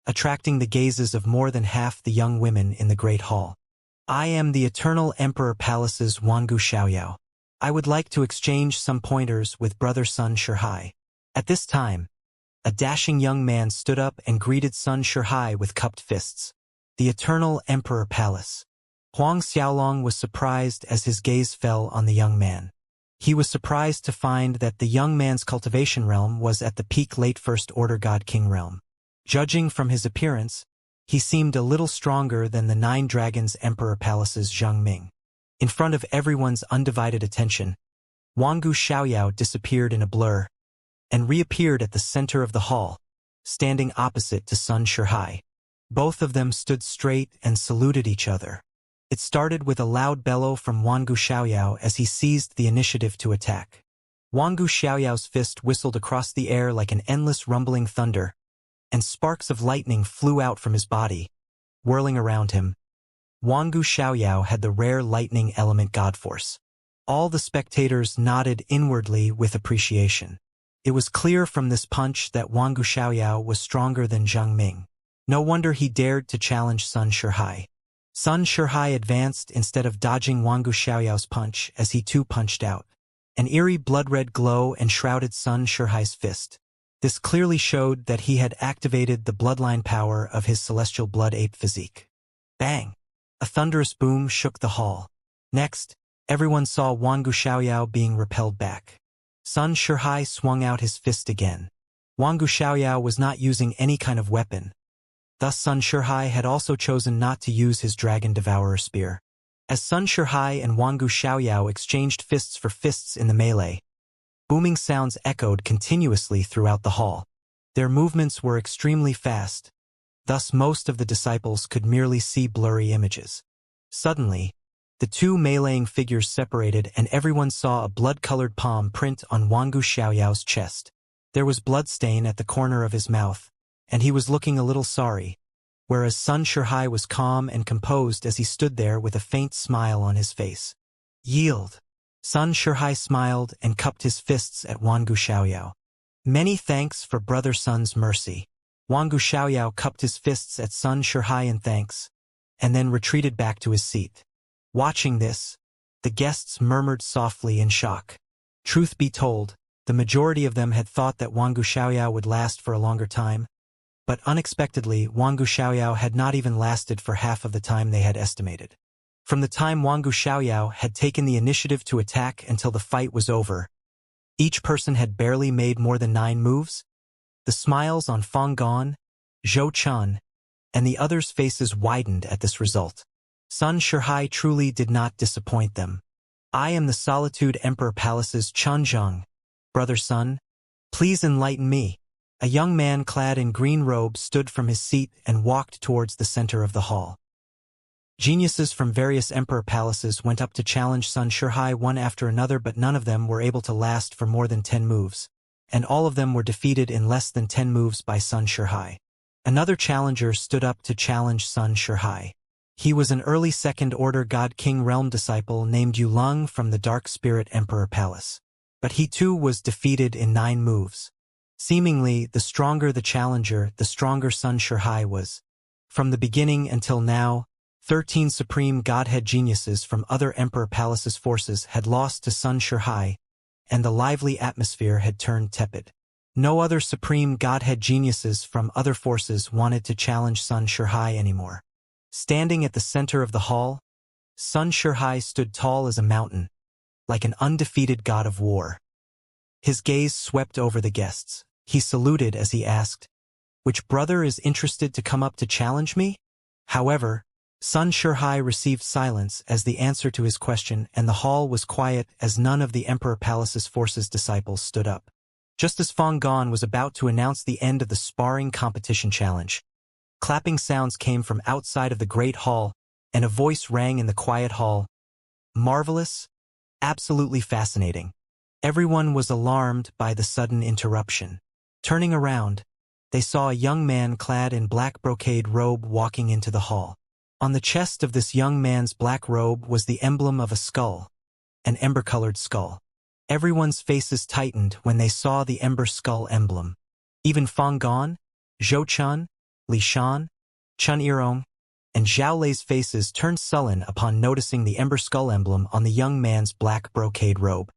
attracting the gazes of more than half the young women in the great hall. I am the Eternal Emperor Palace's Wangu Xiaoyao. I would like to exchange some pointers with Brother Sun Shihai. At this time, a dashing young man stood up and greeted Sun Shihai with cupped fists. The Eternal Emperor Palace. Huang Xiaolong was surprised as his gaze fell on the young man. He was surprised to find that the young man's cultivation realm was at the peak late First Order God-King realm. Judging from his appearance, he seemed a little stronger than the Nine Dragons Emperor Palace's Zheng Ming. In front of everyone's undivided attention, Wangu Xiaoyao disappeared in a blur and reappeared at the center of the hall, standing opposite to Sun Shihai. Both of them stood straight and saluted each other. It started with a loud bellow from Wangu Xiaoyao as he seized the initiative to attack. Wangu Xiaoyao's fist whistled across the air like an endless rumbling thunder, and sparks of lightning flew out from his body, whirling around him. Wangu Xiaoyao had the rare lightning element god force. All the spectators nodded inwardly with appreciation. It was clear from this punch that Wangu Xiaoyao was stronger than Zheng Ming. No wonder he dared to challenge Sun Shihai. Sun Shihai advanced instead of dodging Wangu Xiaoyao's punch as he too punched out. An eerie blood-red glow enshrouded Sun Shihai's fist. This clearly showed that he had activated the bloodline power of his celestial blood ape physique. Bang! A thunderous boom shook the hall. Next, everyone saw Wangu Xiaoyao being repelled back. Sun Shihai swung out his fist again. Wangu Xiaoyao was not using any kind of weapon. Thus Sun Shihai had also chosen not to use his Dragon Devourer spear. As Sun Shihai and Wangu Xiaoyao exchanged fists for fists in the melee, booming sounds echoed continuously throughout the hall. Their movements were extremely fast, thus most of the disciples could merely see blurry images. Suddenly, the 2 meleeing figures separated and everyone saw a blood-colored palm print on Wangu Xiaoyao's chest. There was bloodstain at the corner of his mouth, and he was looking a little sorry, whereas Sun Shihai was calm and composed as he stood there with a faint smile on his face. Yield! Sun Shihai smiled and cupped his fists at Wangu Xiaoyao. Many thanks for Brother Sun's mercy. Wangu Xiaoyao cupped his fists at Sun Shihai in thanks, and then retreated back to his seat. Watching this, the guests murmured softly in shock. Truth be told, the majority of them had thought that Wangu Xiaoyao would last for a longer time, but unexpectedly Wangu Xiaoyao had not even lasted for half of the time they had estimated. From the time Wangu Xiaoyao had taken the initiative to attack until the fight was over, Each person had barely made more than 9 moves. The smiles on Feng Gan, Zhou Chun, and the others' faces widened at this result. Sun Shihai truly did not disappoint them. I am the Solitude Emperor Palace's Chunzheng. Brother Sun, please enlighten me. A young man clad in green robes stood from his seat and walked towards the center of the hall. Geniuses from various emperor palaces went up to challenge Sun Shihai one after another, but none of them were able to last for more than 10 moves, and all of them were defeated in less than 10 moves by Sun Shihai. Another challenger stood up to challenge Sun Shihai. He was an early Second-Order God King Realm disciple named Yulong from the Dark Spirit Emperor Palace. But he too was defeated in 9 moves. Seemingly, the stronger the challenger, the stronger Sun Shihai was. From the beginning until now, 13 supreme Godhead geniuses from other Emperor Palace's forces had lost to Sun Shihai, and the lively atmosphere had turned tepid. No other supreme Godhead geniuses from other forces wanted to challenge Sun Shihai anymore. Standing at the center of the hall, Sun Shihai stood tall as a mountain, like an undefeated god of war. His gaze swept over the guests. He saluted as he asked, "Which brother is interested to come up to challenge me?" However, Sun Shihai received silence as the answer to his question, and the hall was quiet as none of the Emperor Palace's forces disciples stood up. Just as Feng Gan was about to announce the end of the sparring competition challenge, clapping sounds came from outside of the great hall, and a voice rang in the quiet hall. Marvelous, absolutely fascinating. Everyone was alarmed by the sudden interruption. Turning around, they saw a young man clad in black brocade robe walking into the hall. On the chest of this young man's black robe was the emblem of a skull, an ember-colored skull. Everyone's faces tightened when they saw the ember skull emblem. Even Feng Gan, Zhou Chun, Li Shan, Chun Yirong, and Zhao Lei's faces turned sullen upon noticing the ember skull emblem on the young man's black brocade robe.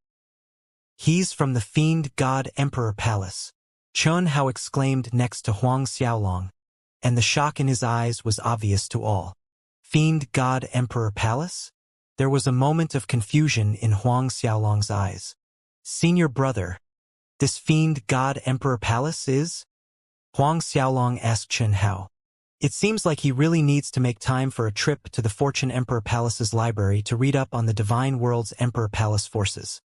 "He's from the Fiend God Emperor Palace," Chun Hao exclaimed next to Huang Xiaolong, and the shock in his eyes was obvious to all. Fiend God Emperor Palace? There was a moment of confusion in Huang Xiaolong's eyes. "Senior brother, this Fiend God Emperor Palace is?" Huang Xiaolong asked Chun Hao. It seems like he really needs to make time for a trip to the Fortune Emperor Palace's library to read up on the Divine World's Emperor Palace forces.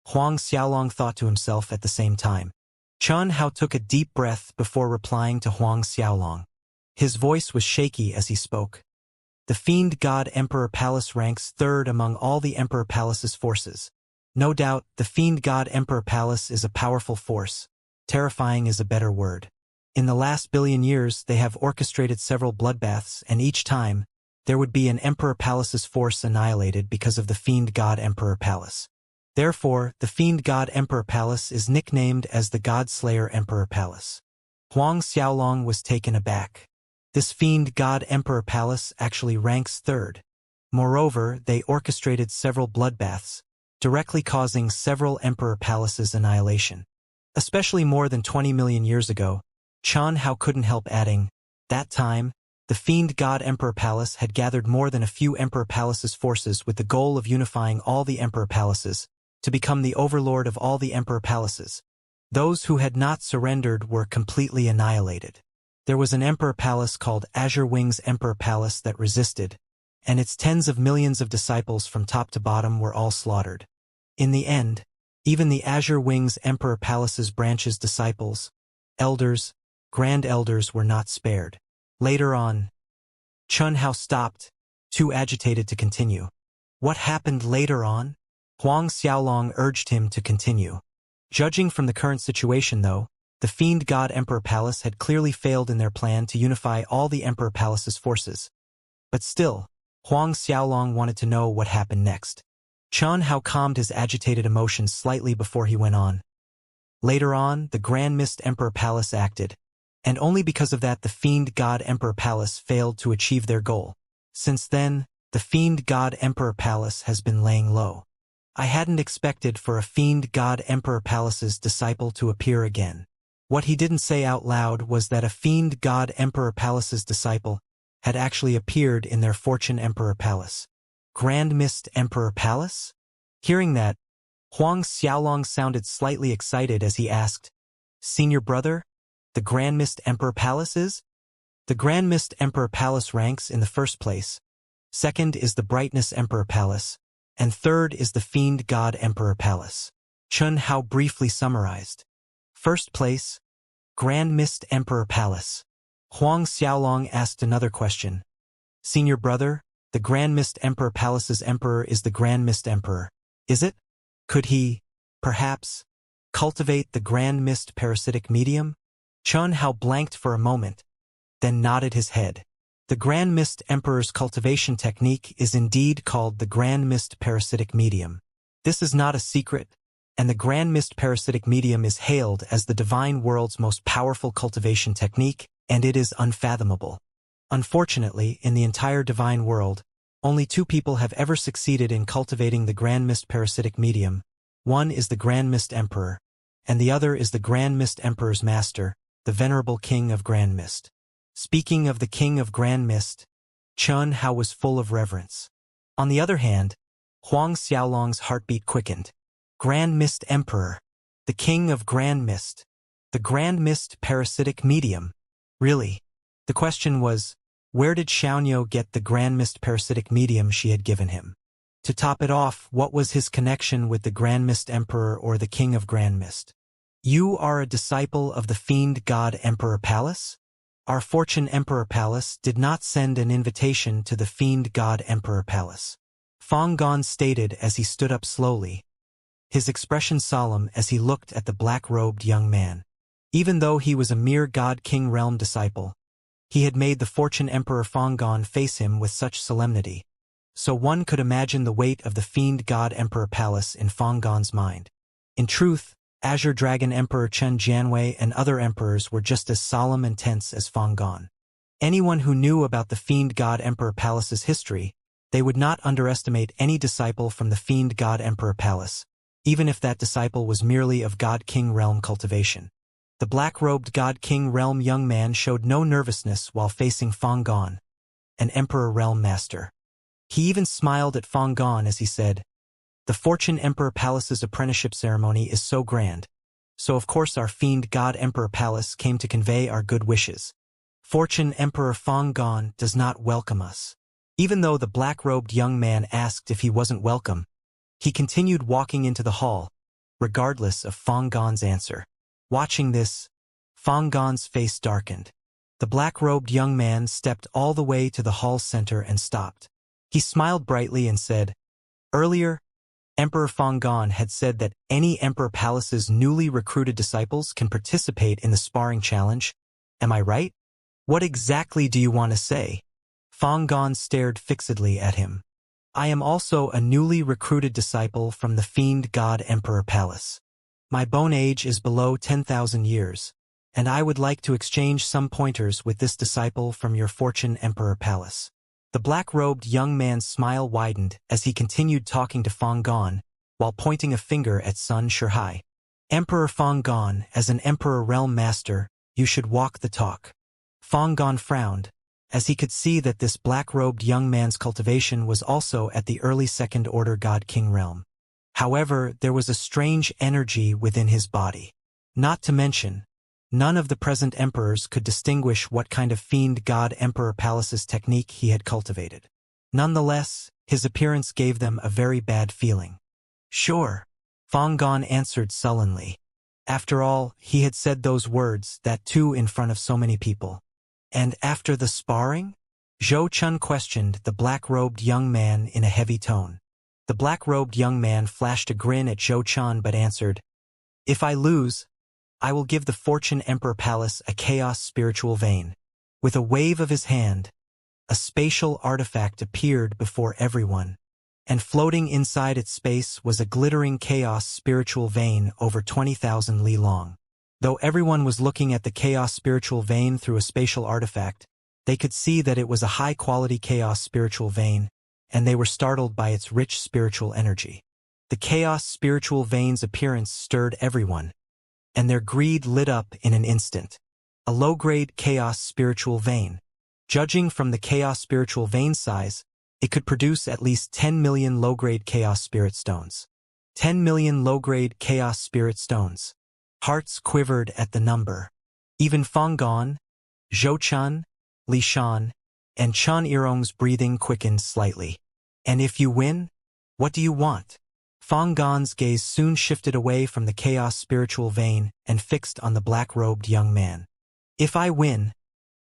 Huang Xiaolong thought to himself at the same time. Chun Hao took a deep breath before replying to Huang Xiaolong. His voice was shaky as he spoke. "The Fiend God Emperor Palace ranks 3rd among all the Emperor Palace's forces. No doubt, the Fiend God Emperor Palace is a powerful force. Terrifying is a better word. In the last billion years, they have orchestrated several bloodbaths, and each time, there would be an Emperor Palace's force annihilated because of the Fiend God Emperor Palace. Therefore, the Fiend God Emperor Palace is nicknamed as the God Slayer Emperor Palace." Huang Xiaolong was taken aback. This Fiend God Emperor Palace actually ranks 3rd. Moreover, they orchestrated several bloodbaths, directly causing several Emperor Palaces' annihilation. Especially more than 20 million years ago, Chun Hao couldn't help adding, that time, the Fiend God Emperor Palace had gathered more than a few Emperor Palaces' forces with the goal of unifying all the Emperor Palaces, to become the overlord of all the Emperor Palaces. Those who had not surrendered were completely annihilated. There was an Emperor Palace called Azure Wings Emperor Palace that resisted, and its tens of millions of disciples from top to bottom were all slaughtered. In the end, even the Azure Wings Emperor Palace's branches' disciples, elders, grand elders were not spared. Later on, Chun Hao stopped, too agitated to continue. What happened later on? Huang Xiaolong urged him to continue. Judging from the current situation, though, the Fiend God Emperor Palace had clearly failed in their plan to unify all the Emperor Palace's forces. But still, Huang Xiaolong wanted to know what happened next. Chun Hao calmed his agitated emotions slightly before he went on. Later on, the Grand Mist Emperor Palace acted, and only because of that the Fiend God Emperor Palace failed to achieve their goal. Since then, the Fiend God Emperor Palace has been laying low. I hadn't expected for a Fiend God Emperor Palace's disciple to appear again. What he didn't say out loud was that a Fiend God Emperor Palace's disciple had actually appeared in their Fortune Emperor Palace. Grand Mist Emperor Palace? Hearing that, Huang Xiaolong sounded slightly excited as he asked, "Senior brother, the Grand Mist Emperor Palace is?" The Grand Mist Emperor Palace ranks in the first place. Second is the Brightness Emperor Palace, and third is the Fiend God Emperor Palace. Chun Hao briefly summarized. First place, Grand Mist Emperor Palace. Huang Xiaolong asked another question. "Senior brother, the Grand Mist Emperor Palace's emperor is the Grand Mist Emperor, is it? Could he, perhaps, cultivate the Grand Mist parasitic medium?" Chun Hao blanked for a moment, then nodded his head. The Grand Mist Emperor's cultivation technique is indeed called the Grand Mist parasitic medium. This is not a secret, and the Grand Mist parasitic medium is hailed as the divine world's most powerful cultivation technique, and it is unfathomable. Unfortunately, in the entire divine world, only 2 people have ever succeeded in cultivating the Grand Mist parasitic medium. One is the Grand Mist Emperor, and the other is the Grand Mist Emperor's master, the venerable King of Grand Mist. Speaking of the King of Grand Mist, Chun Hao was full of reverence. On the other hand, Huang Xiaolong's heartbeat quickened. Grand Mist Emperor, the King of Grand Mist, the Grand Mist parasitic medium. Really? The question was, where did Xianxia get the Grand Mist parasitic medium she had given him? To top it off, what was his connection with the Grand Mist Emperor or the King of Grand Mist? "You are a disciple of the Fiend God Emperor Palace? Our Fortune Emperor Palace did not send an invitation to the Fiend God Emperor Palace," Fang Gong stated as he stood up slowly, his expression solemn as he looked at the black-robed young man. Even though he was a mere God King realm disciple, he had made the Fortune Emperor Fang Gong face him with such solemnity. So one could imagine the weight of the Fiend God Emperor Palace in Fang Gong's mind. In truth, Azure Dragon Emperor Chen Jianwei and other emperors were just as solemn and tense as Fang Gong. Anyone who knew about the Fiend God Emperor Palace's history, they would not underestimate any disciple from the Fiend God Emperor Palace, even if that disciple was merely of God King realm cultivation. The black-robed God King realm young man showed no nervousness while facing Fang Gong, an Emperor realm master. He even smiled at Fang Gong as he said, "The Fortune Emperor Palace's apprenticeship ceremony is so grand, so of course our Fiend God Emperor Palace came to convey our good wishes. Fortune Emperor Fang Gong does not welcome us." Even though the black-robed young man asked if he wasn't welcome, he continued walking into the hall, regardless of Fang Gong's answer. Watching this, Fang Gong's face darkened. The black-robed young man stepped all the way to the hall's center and stopped. He smiled brightly and said, "Earlier, Emperor Fang Gong had said that any Emperor Palace's newly recruited disciples can participate in the sparring challenge. Am I right? What exactly do you want to say?" Fang Gong stared fixedly at him. "I am also a newly recruited disciple from the Fiend God Emperor Palace. My bone age is below 10,000 years, and I would like to exchange some pointers with this disciple from your Fortune Emperor Palace." The black-robed young man's smile widened as he continued talking to Fang Gong, while pointing a finger at Sun Shihai. "Emperor Fang Gong, as an Emperor Realm Master, you should walk the talk." Fang Gong frowned, as he could see that this black-robed young man's cultivation was also at the early Second-Order God King realm. However, there was a strange energy within his body. Not to mention, none of the present emperors could distinguish what kind of Fiend God Emperor Palace's technique he had cultivated. Nonetheless, his appearance gave them a very bad feeling. "Sure," Fang Gong answered sullenly. After all, he had said those words, that too in front of so many people. "And after the sparring?" Zhou Chun questioned the black-robed young man in a heavy tone. The black-robed young man flashed a grin at Zhou Chun but answered, "If I lose, I will give the Fortune Emperor Palace a chaos spiritual vein." With a wave of his hand, a spatial artifact appeared before everyone, and floating inside its space was a glittering chaos spiritual vein over 20,000 li long. Though everyone was looking at the chaos spiritual vein through a spatial artifact, they could see that it was a high-quality chaos spiritual vein, and they were startled by its rich spiritual energy. The chaos spiritual vein's appearance stirred everyone, and their greed lit up in an instant. A low-grade chaos spiritual vein. Judging from the chaos spiritual vein size, it could produce at least 10 million low-grade chaos spirit stones. 10 million low-grade chaos spirit stones. Hearts quivered at the number. Even Fang Gong, Zhou Chun, Li Shan, and Chen Yirong's breathing quickened slightly. And if you win, what do you want? Fang Gong's gaze soon shifted away from the chaos spiritual vein and fixed on the black-robed young man. If I win,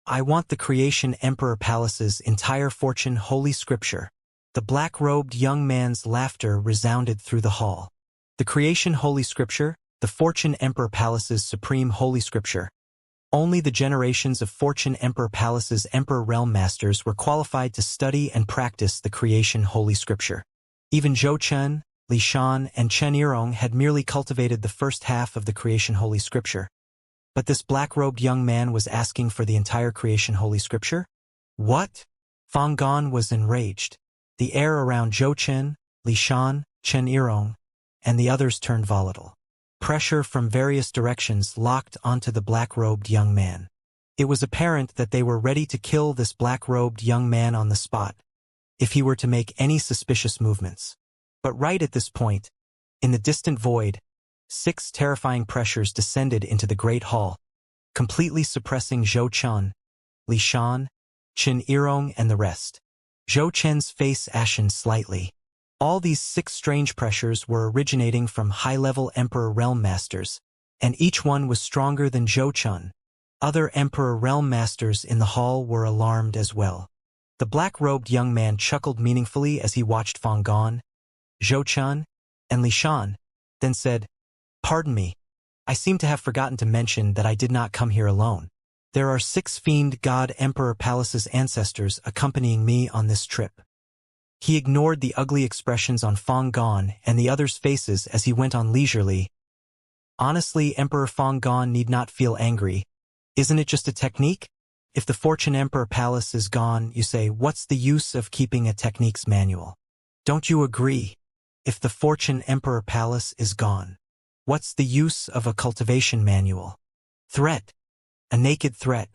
I want the Creation Emperor Palace's entire fortune holy scripture. The black-robed young man's laughter resounded through the hall. The Creation Holy Scripture, the Fortune Emperor Palace's supreme holy scripture. Only the generations of Fortune Emperor Palace's Emperor Realm Masters were qualified to study and practice the Creation Holy Scripture. Even Zhou Chen, Li Shan, and Chen Yirong had merely cultivated the first half of the Creation Holy Scripture. But this black-robed young man was asking for the entire Creation Holy Scripture? What? Fang Gong was enraged. The air around Zhou Chen, Li Shan, Chen Yirong, and the others turned volatile. Pressure from various directions locked onto the black-robed young man. It was apparent that they were ready to kill this black-robed young man on the spot, if he were to make any suspicious movements. But right at this point, in the distant void, 6 terrifying pressures descended into the great hall, completely suppressing Zhou Chen, Li Shan, Chen Yirong, and the rest. Zhou Chen's face ashened slightly. All these 6 strange pressures were originating from high-level Emperor Realm Masters, and each one was stronger than Zhou Chen. Other Emperor Realm Masters in the hall were alarmed as well. The black-robed young man chuckled meaningfully as he watched Fang Gong, Zhou Chen, and Li Shan, then said, "Pardon me, I seem to have forgotten to mention that I did not come here alone. There are 6 Fiend God Emperor Palace's ancestors accompanying me on this trip." He ignored the ugly expressions on Fang Gong and the others' faces as he went on leisurely. "Honestly, Emperor Fang Gong need not feel angry. Isn't it just a technique? If the Fortune Emperor Palace is gone, you say, what's the use of keeping a techniques manual? Don't you agree? If the Fortune Emperor Palace is gone, what's the use of a cultivation manual? Threat. A naked threat.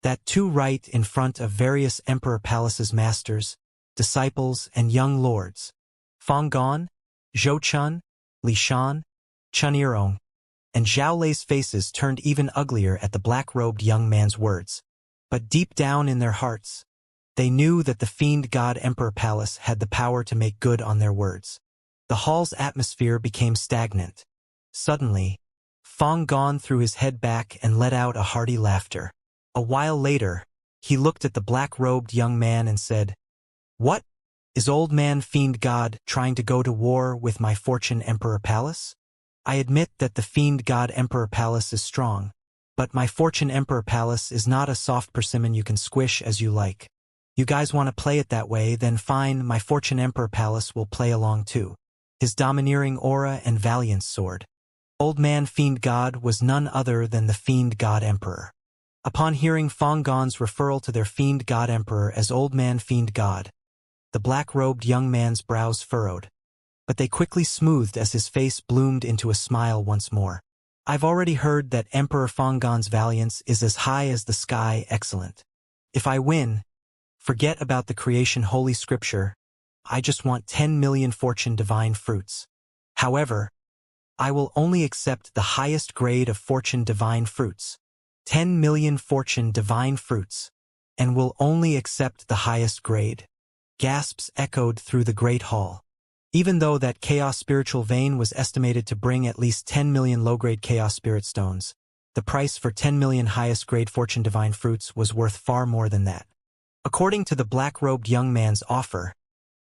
That too right in front of various Emperor Palace's masters, disciples, and young lords. Fang Gong, Zhou Chen, Li Shan, Chen Yirong, and Zhao Lei's faces turned even uglier at the black-robed young man's words. But deep down in their hearts, they knew that the Fiend God Emperor Palace had the power to make good on their words. The hall's atmosphere became stagnant. Suddenly, Fang Gong threw his head back and let out a hearty laughter. A while later, he looked at the black-robed young man and said, "What? Is old man Fiend God trying to go to war with my Fortune Emperor Palace? I admit that the Fiend God Emperor Palace is strong, but my Fortune Emperor Palace is not a soft persimmon you can squish as you like. You guys want to play it that way, then fine, my Fortune Emperor Palace will play along too." His domineering aura and valiance soared. Old man Fiend God was none other than the Fiend God Emperor. Upon hearing Fang Gong's referral to their Fiend God Emperor as Old Man Fiend God, the black-robed young man's brows furrowed, but they quickly smoothed as his face bloomed into a smile once more. "I've already heard that Emperor Fang Gong's valiance is as high as the sky excellent. If I win, forget about the Creation Holy Scripture. I just want 10 million Fortune Divine Fruits. However, I will only accept the highest grade of Fortune Divine Fruits. 10 million Fortune Divine Fruits, and will only accept the highest grade." Gasps echoed through the great hall. Even though that Chaos Spiritual Vein was estimated to bring at least 10 million low-grade Chaos Spirit Stones, the price for 10 million highest-grade Fortune Divine Fruits was worth far more than that. According to the black-robed young man's offer,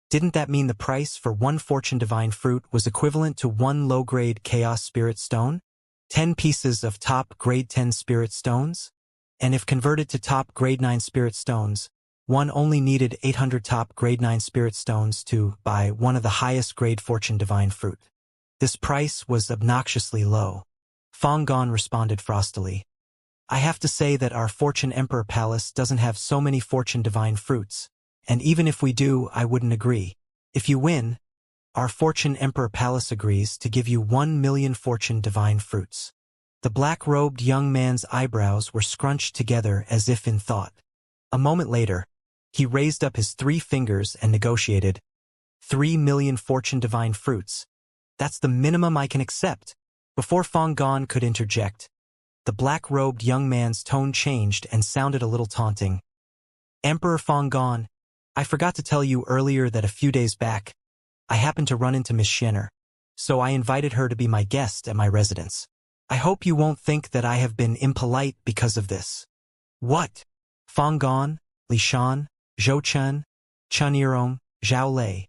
didn't that mean the price for 1 Fortune Divine Fruit was equivalent to 1 low-grade Chaos Spirit Stone? 10 pieces of top grade 10 Spirit Stones? And if converted to top grade 9 Spirit Stones, one only needed 800 top grade 9 Spirit Stones to buy one of the highest grade Fortune Divine Fruit. This price was obnoxiously low. Fang Gong responded frostily. "I have to say that our Fortune Emperor Palace doesn't have so many Fortune Divine Fruits, and even if we do, I wouldn't agree. If you win, our Fortune Emperor Palace agrees to give you 1 million Fortune Divine Fruits." The black-robed young man's eyebrows were scrunched together as if in thought. A moment later, he raised up his 3 fingers and negotiated, 3 million Fortune Divine Fruits. That's the minimum I can accept. Before Fang Gon could interject, the black-robed young man's tone changed and sounded a little taunting. Emperor Fang Gon, I forgot to tell you earlier that a few days back, I happened to run into Miss Xianxia, so I invited her to be my guest at my residence. I hope you won't think that I have been impolite because of this. What? Fang Gon, Li Shan, Zhou Chen, Chen Yirong, Zhao Lei,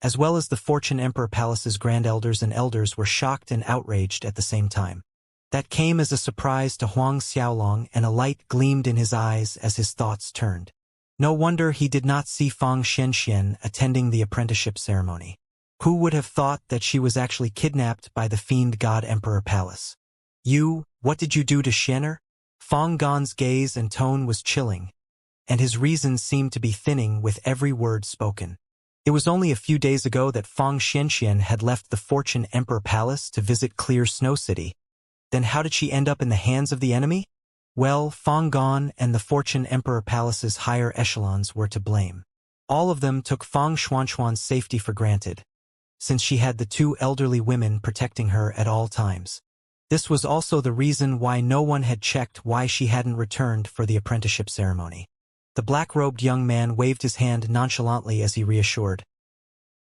as well as the Fortune Emperor Palace's grand elders and elders were shocked and outraged at the same time. That came as a surprise to Huang Xiaolong, and a light gleamed in his eyes as his thoughts turned. No wonder he did not see Fang Xianxian attending the apprenticeship ceremony. Who would have thought that she was actually kidnapped by the fiend god Emperor Palace? What did you do to Xianxia? Fang Gon's gaze and tone was chilling, and his reason seemed to be thinning with every word spoken. It was only a few days ago that Fang Xianxian had left the Fortune Emperor Palace to visit Clear Snow City. Then how did she end up in the hands of the enemy? Well, Fang Gon and the Fortune Emperor Palace's higher echelons were to blame. All of them took Fang Xuanxuan's safety for granted, since she had the two elderly women protecting her at all times. This was also the reason why no one had checked why she hadn't returned for the apprenticeship ceremony. The black-robed young man waved his hand nonchalantly as he reassured.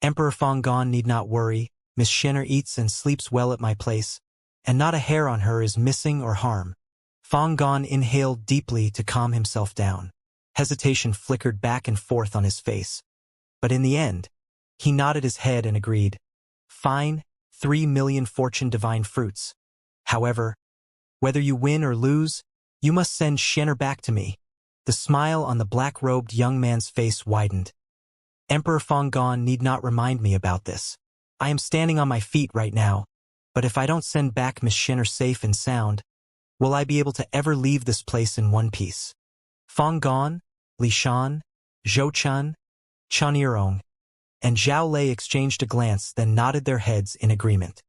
Emperor Fang Gon need not worry. Miss Xianxia eats and sleeps well at my place, and not a hair on her is missing or harm. Fang Gon inhaled deeply to calm himself down. Hesitation flickered back and forth on his face. But in the end, he nodded his head and agreed. Fine, 3 million fortune divine fruits. However, whether you win or lose, you must send Xianxia back to me. The smile on the black-robed young man's face widened. Emperor Fang Gon need not remind me about this. I am standing on my feet right now, but if I don't send back Miss Xianxia safe and sound, will I be able to ever leave this place in one piece? Fang Gon, Li Shan, Zhou Chen, Chen Yirong, and Zhao Lei exchanged a glance, then nodded their heads in agreement.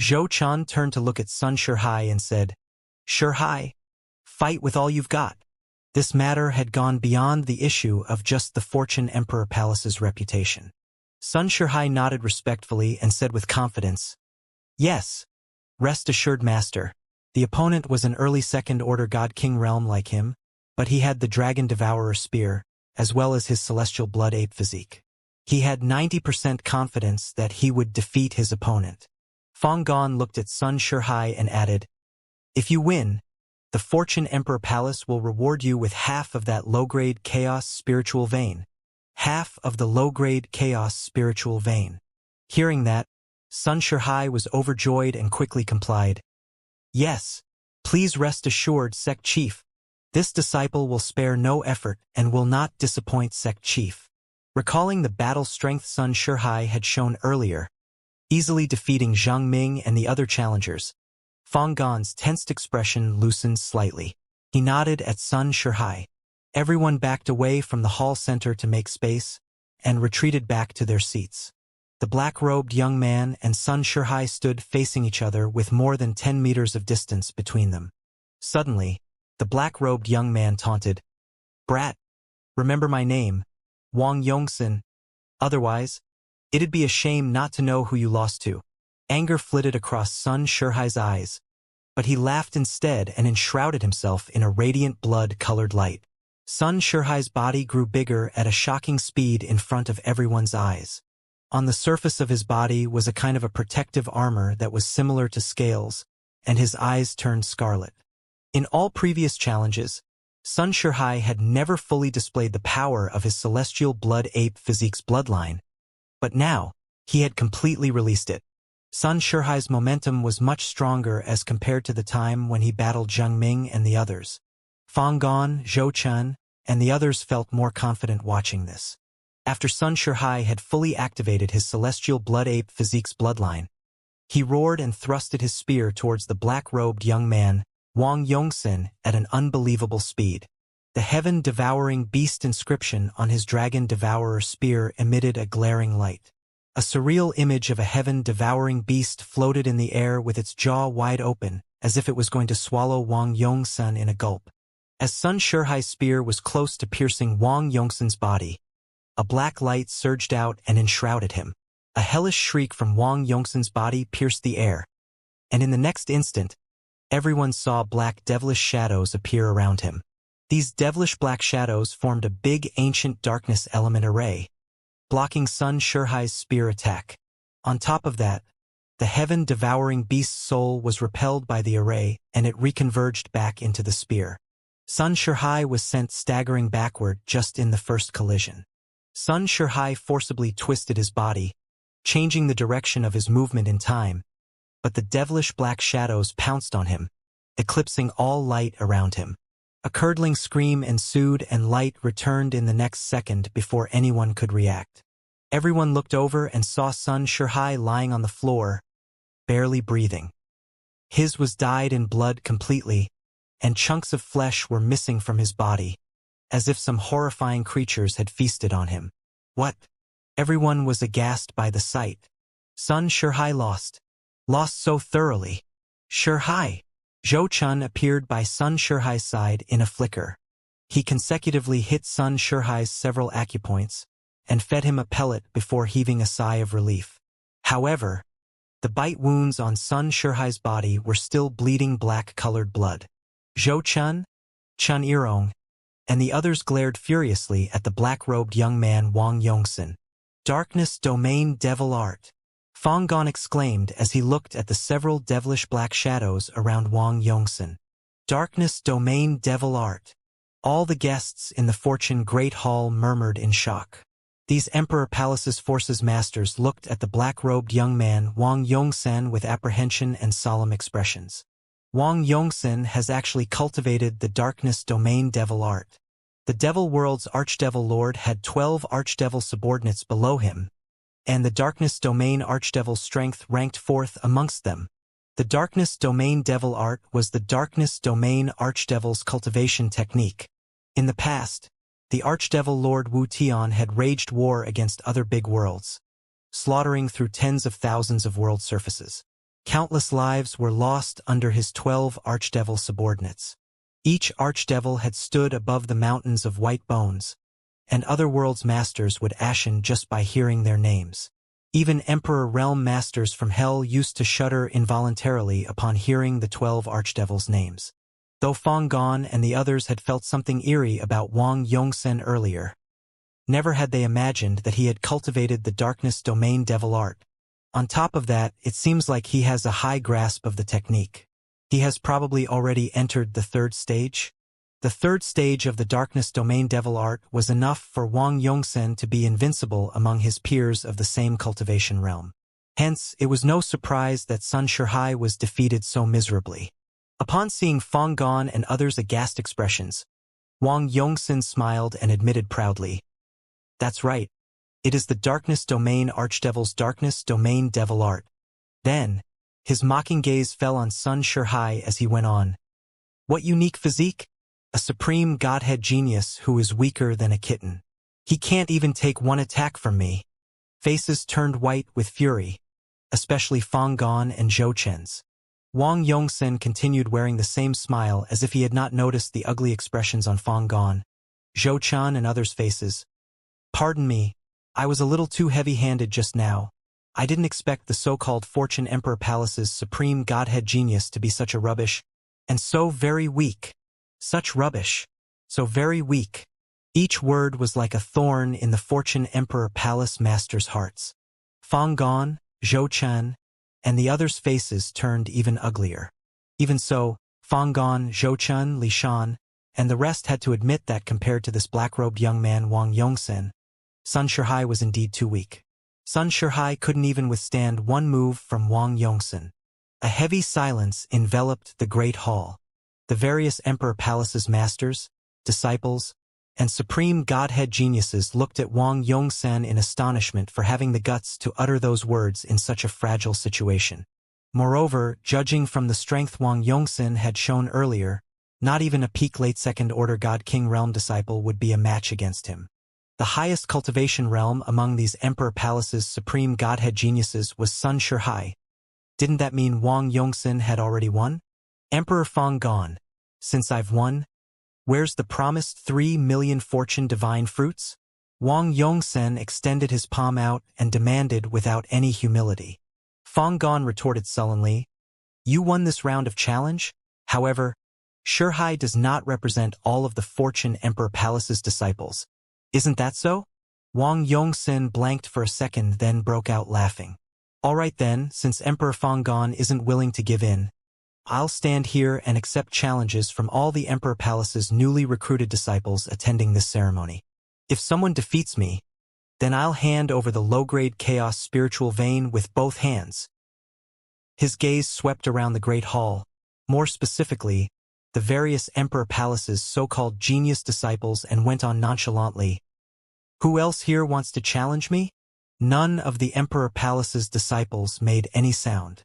Zhou Chen turned to look at Sun Shihai and said, Shihai, fight with all you've got. This matter had gone beyond the issue of just the Fortune Emperor Palace's reputation. Sun Shihai nodded respectfully and said with confidence, Yes, rest assured, Master. The opponent was an early second-order God-King realm like him, but he had the Dragon Devourer spear, as well as his celestial blood ape physique. He had 90% confidence that he would defeat his opponent. Fang Gon looked at Sun Shihai and added, If you win, the Fortune Emperor Palace will reward you with half of that low-grade chaos spiritual vein. Half of the low-grade chaos spiritual vein. Hearing that, Sun Shihai was overjoyed and quickly complied. Yes, please rest assured, Sect Chief. This disciple will spare no effort and will not disappoint, Sect Chief. Recalling the battle strength Sun Shihai had shown earlier, easily defeating Zhang Ming and the other challengers, Fang Gon's tensed expression loosened slightly. He nodded at Sun Shihai. Everyone backed away from the hall center to make space and retreated back to their seats. The black-robed young man and Sun Shihai stood facing each other with more than 10 meters of distance between them. Suddenly, the black-robed young man taunted, Brat, remember my name, Wang Yongxin. Otherwise, it'd be a shame not to know who you lost to. Anger flitted across Sun Shihai's eyes, but he laughed instead and enshrouded himself in a radiant blood-colored light. Sun Shihai's body grew bigger at a shocking speed in front of everyone's eyes. On the surface of his body was a kind of a protective armor that was similar to scales, and his eyes turned scarlet. In all previous challenges, Sun Shihai had never fully displayed the power of his celestial blood ape physique's bloodline, but now, he had completely released it. Sun Shihai's momentum was much stronger as compared to the time when he battled Zhang Ming and the others. Fang Gon, Zhou Chen, and the others felt more confident watching this. After Sun Shihai had fully activated his celestial blood ape physique's bloodline, he roared and thrusted his spear towards the black-robed young man, Wang Yongxin, at an unbelievable speed. The heaven-devouring beast inscription on his dragon devourer spear emitted a glaring light. A surreal image of a heaven-devouring beast floated in the air with its jaw wide open, as if it was going to swallow Wang Yongxin in a gulp. As Sun Shihai's spear was close to piercing Wang Yongxin's body, a black light surged out and enshrouded him. A hellish shriek from Wang Yongsan's body pierced the air, and in the next instant, everyone saw black devilish shadows appear around him. These devilish black shadows formed a big ancient darkness element array, blocking Sun Shihai's spear attack. On top of that, the heaven-devouring beast's soul was repelled by the array, and it reconverged back into the spear. Sun Shihai was sent staggering backward just in the first collision. Sun Shihai forcibly twisted his body, changing the direction of his movement in time, but the devilish black shadows pounced on him, eclipsing all light around him. A curdling scream ensued and light returned in the next second before anyone could react. Everyone looked over and saw Sun Shihai lying on the floor, barely breathing. His was dyed in blood completely, and chunks of flesh were missing from his body, as if some horrifying creatures had feasted on him. What? Everyone was aghast by the sight. Sun Shihai lost so thoroughly. Shihai! Zhou Chun appeared by Sun Shihai's side in a flicker. He consecutively hit Sun Shihai's several acupoints, and fed him a pellet before heaving a sigh of relief. However, the bite wounds on Sun Shihai's body were still bleeding black-colored blood. Zhou Chun, Chun Irong, and the others glared furiously at the black-robed young man Wang Yongsan. Darkness Domain Devil Art, Fang Gong exclaimed as he looked at the several devilish black shadows around Wang Yongsan. Darkness Domain Devil Art. All the guests in the Fortune Great Hall murmured in shock. These Emperor Palace's forces masters looked at the black-robed young man Wang Yongsan with apprehension and solemn expressions. Wang Yongsan has actually cultivated the Darkness Domain Devil Art. The Devil World's Archdevil Lord had 12 Archdevil subordinates below him, and the Darkness Domain Archdevil's strength ranked fourth amongst them. The Darkness Domain Devil Art was the Darkness Domain Archdevil's cultivation technique. In the past, the Archdevil Lord Wu Tian had waged war against other big worlds, slaughtering through tens of thousands of world surfaces. Countless lives were lost under his 12 Archdevil subordinates. Each Archdevil had stood above the mountains of white bones, and other worlds' masters would ashen just by hearing their names. Even Emperor Realm Masters from Hell used to shudder involuntarily upon hearing the 12 Archdevils' names. Though Fang Gong and the others had felt something eerie about Wang Yongsan earlier, never had they imagined that he had cultivated the Darkness Domain Devil Art. On top of that, it seems like he has a high grasp of the technique. He has probably already entered the third stage. The third stage of the Darkness Domain Devil Art was enough for Wang Yongsan to be invincible among his peers of the same cultivation realm. Hence, it was no surprise that Sun Shihai was defeated so miserably. Upon seeing Fang Gong and others' aghast expressions, Wang Yongsan smiled and admitted proudly, "That's right. It is the Darkness Domain Archdevil's Darkness Domain Devil Art." Then, his mocking gaze fell on Sun Shihai as he went on. "What unique physique? A supreme godhead genius who is weaker than a kitten. He can't even take one attack from me." Faces turned white with fury, especially Fang Gong and Zhou Chen's. Wang Yongsan continued wearing the same smile as if he had not noticed the ugly expressions on Fang Gong, Zhou Chen and others' faces. "Pardon me, I was a little too heavy-handed just now. I didn't expect the so-called Fortune Emperor Palace's supreme godhead genius to be such a rubbish, and so very weak. Such rubbish, so very weak." Each word was like a thorn in the Fortune Emperor Palace masters' hearts. Fang Gong, Zhou Chen, and the others' faces turned even uglier. Even so, Fang Gong, Zhou Chen, Li Shan, and the rest had to admit that compared to this black-robed young man Wang Yongsan, Sun Shihai was indeed too weak. Sun Shihai couldn't even withstand one move from Wang Yongsan. A heavy silence enveloped the Great Hall. The various Emperor Palace's masters, disciples, and supreme godhead geniuses looked at Wang Yongsan in astonishment for having the guts to utter those words in such a fragile situation. Moreover, judging from the strength Wang Yongsan had shown earlier, not even a peak late second-order God King realm disciple would be a match against him. The highest cultivation realm among these Emperor Palace's supreme godhead geniuses was Sun Shihai. Didn't that mean Wang Yongsan had already won? Emperor Fang Gong, since I've won, where's the promised 3 million fortune divine fruits? Wang Yongsen extended his palm out and demanded without any humility. Fang Gon retorted sullenly, "You won this round of challenge? However, Shihai does not represent all of the Fortune Emperor Palace's disciples. Isn't that so?" Wang Yongsen blanked for a second, then broke out laughing. "All right then, since Emperor Fang Gon isn't willing to give in, I'll stand here and accept challenges from all the Emperor Palace's newly recruited disciples attending this ceremony. If someone defeats me, then I'll hand over the low-grade chaos spiritual vein with both hands." His gaze swept around the Great Hall, more specifically, the various Emperor Palace's so-called genius disciples, and went on nonchalantly, "Who else here wants to challenge me?" None of the Emperor Palace's disciples made any sound.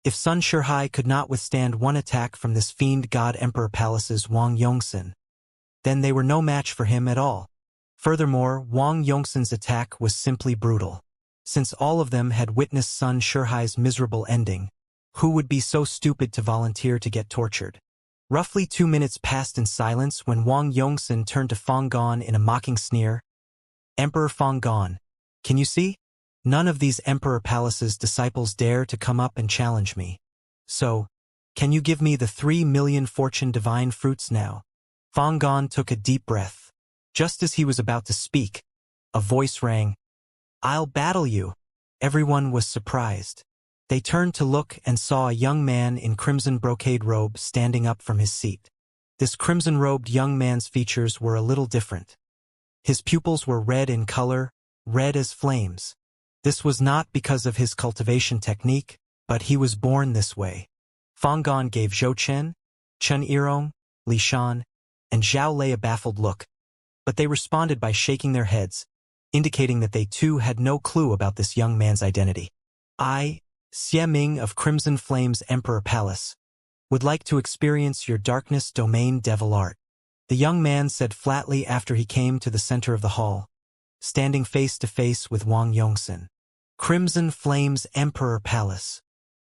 If Sun Shihai could not withstand one attack from this fiend god Emperor Palace's Wang Yongsen, then they were no match for him at all. Furthermore, Wang Yongsen's attack was simply brutal. Since all of them had witnessed Sun Shihai's miserable ending, who would be so stupid to volunteer to get tortured? Roughly 2 minutes passed in silence when Wang Yongsen turned to Fang Gon in a mocking sneer. "Emperor Fang Gon, can you see? None of these Emperor Palace's disciples dare to come up and challenge me. So, can you give me the 3 million fortune divine fruits now?" Fang Gon took a deep breath. Just as he was about to speak, a voice rang, "I'll battle you." Everyone was surprised. They turned to look and saw a young man in crimson brocade robe standing up from his seat. This crimson-robed young man's features were a little different. His pupils were red in color, red as flames. This was not because of his cultivation technique, but he was born this way. Fang Gon gave Zhou Chen, Chen Yirong, Li Shan, and Zhao Lei a baffled look, but they responded by shaking their heads, indicating that they too had no clue about this young man's identity. "I, Xie Ming of Crimson Flames Emperor Palace, would like to experience your darkness domain devil art," the young man said flatly after he came to the center of the hall, standing face to face with Wang Yongsen. Crimson Flames Emperor Palace.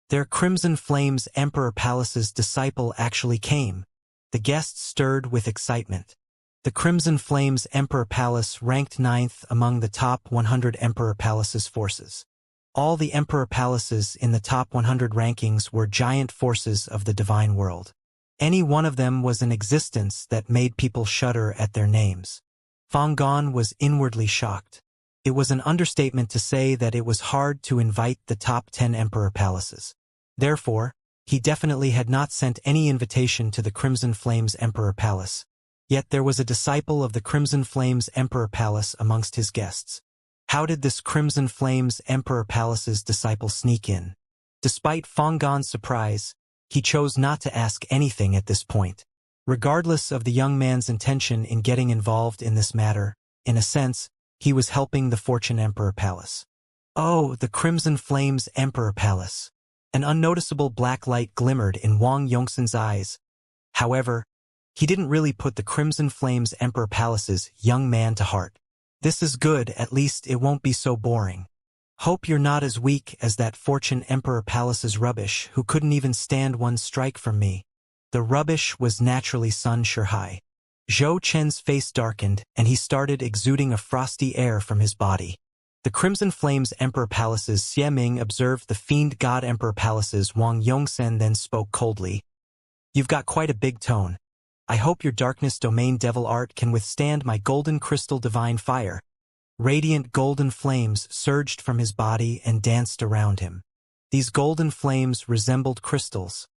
Their Crimson Flames Emperor Palace's disciple actually came. The guests stirred with excitement. The Crimson Flames Emperor Palace ranked 9th among the top 100 Emperor Palace's forces. All the Emperor Palaces in the top 100 rankings were giant forces of the divine world. Any one of them was an existence that made people shudder at their names. Fang Gon was inwardly shocked. It was an understatement to say that it was hard to invite the top 10 Emperor Palaces. Therefore, he definitely had not sent any invitation to the Crimson Flames Emperor Palace. Yet there was a disciple of the Crimson Flames Emperor Palace amongst his guests. How did this Crimson Flames Emperor Palace's disciple sneak in? Despite Fang Gon's surprise, he chose not to ask anything at this point. Regardless of the young man's intention in getting involved in this matter, in a sense, he was helping the Fortune Emperor Palace. "Oh, the Crimson Flames Emperor Palace." An unnoticeable black light glimmered in Wang Yongsen's eyes. However, he didn't really put the Crimson Flames Emperor Palace's young man to heart. "This is good, at least it won't be so boring. Hope you're not as weak as that Fortune Emperor Palace's rubbish who couldn't even stand one strike from me." The rubbish was naturally Sun Shihai. Zhou Chen's face darkened, and he started exuding a frosty air from his body. The Crimson Flames Emperor Palace's Xie Ming observed the Fiend God Emperor Palace's Wang Yongsen, then spoke coldly. "You've got quite a big tone. I hope your darkness domain devil art can withstand my golden crystal divine fire." Radiant golden flames surged from his body and danced around him. These golden flames resembled crystals,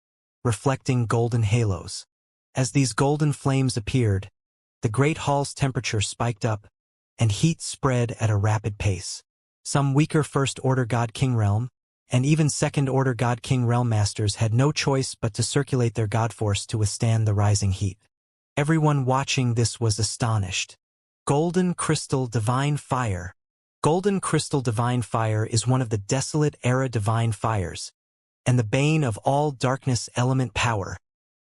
reflecting golden halos. As these golden flames appeared, the great hall's temperature spiked up, and heat spread at a rapid pace. Some weaker First-Order God King Realm, and even Second-Order God King Realm Masters had no choice but to circulate their God Force to withstand the rising heat. Everyone watching this was astonished. Golden Crystal Divine Fire. Golden Crystal Divine Fire is one of the Desolate Era Divine Fires, and the bane of all darkness element power.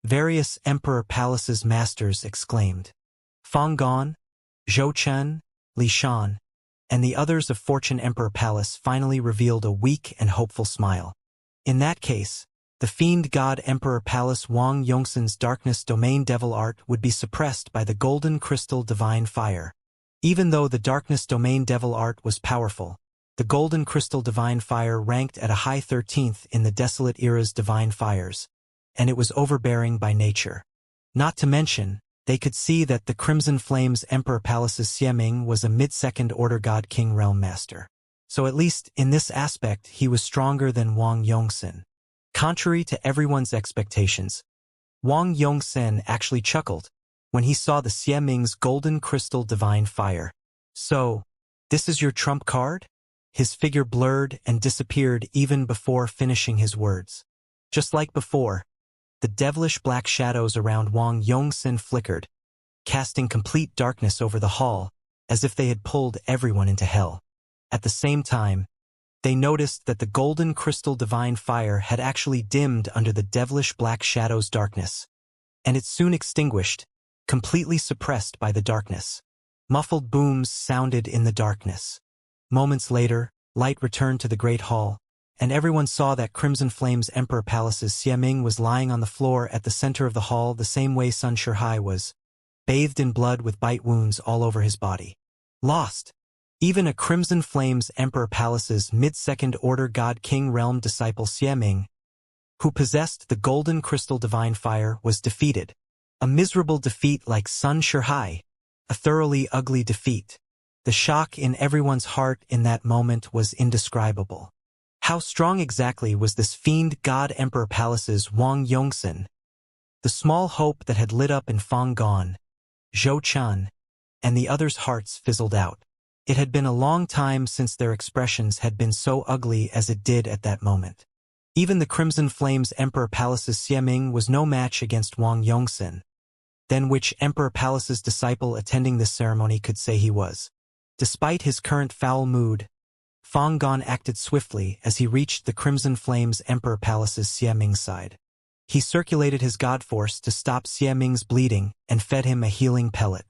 Various Emperor Palace's masters exclaimed. Fang Gon, Zhou Chen, Li Shan, and the others of Fortune Emperor Palace finally revealed a weak and hopeful smile. In that case, the Fiend God Emperor Palace Wang Yongsen's Darkness Domain Devil Art would be suppressed by the Golden Crystal Divine Fire. Even though the darkness domain devil art was powerful, the golden crystal divine fire ranked at a high 13th in the desolate era's divine fires, and it was overbearing by nature. Not to mention, they could see that the Crimson Flames Emperor Palace's Xiaming was a mid-second order God King Realm Master. So at least in this aspect he was stronger than Wang Yongsen. Contrary to everyone's expectations, Wang Yongsen actually chuckled when he saw the Xiaming's golden crystal divine fire. So, this is your trump card? His figure blurred and disappeared even before finishing his words. Just like before, the devilish black shadows around Wang Yongsen flickered, casting complete darkness over the hall, as if they had pulled everyone into hell. At the same time, they noticed that the golden crystal divine fire had actually dimmed under the devilish black shadow's darkness, and it soon extinguished, completely suppressed by the darkness. Muffled booms sounded in the darkness. Moments later, light returned to the great hall, and everyone saw that Crimson Flames Emperor Palace's Xiaming was lying on the floor at the center of the hall the same way Sun Shihai was, bathed in blood with bite wounds all over his body. Lost. Even a Crimson Flames Emperor Palace's mid-second order God King Realm disciple Xiaming, who possessed the golden crystal divine fire, was defeated. A miserable defeat like Sun Shihai, a thoroughly ugly defeat. The shock in everyone's heart in that moment was indescribable. How strong exactly was this fiend God Emperor Palace's Wang Yongsen? The small hope that had lit up in Fang Gong, Zhou Chun, and the others' hearts fizzled out. It had been a long time since their expressions had been so ugly as it did at that moment. Even the Crimson Flames Emperor Palace's Xiaming was no match against Wang Yongsen. Then which Emperor Palace's disciple attending this ceremony could say he was? Despite his current foul mood, Fang Gong acted swiftly as he reached the Crimson Flames Emperor Palace's Xiaming side. He circulated his god force to stop Xiaming's bleeding and fed him a healing pellet.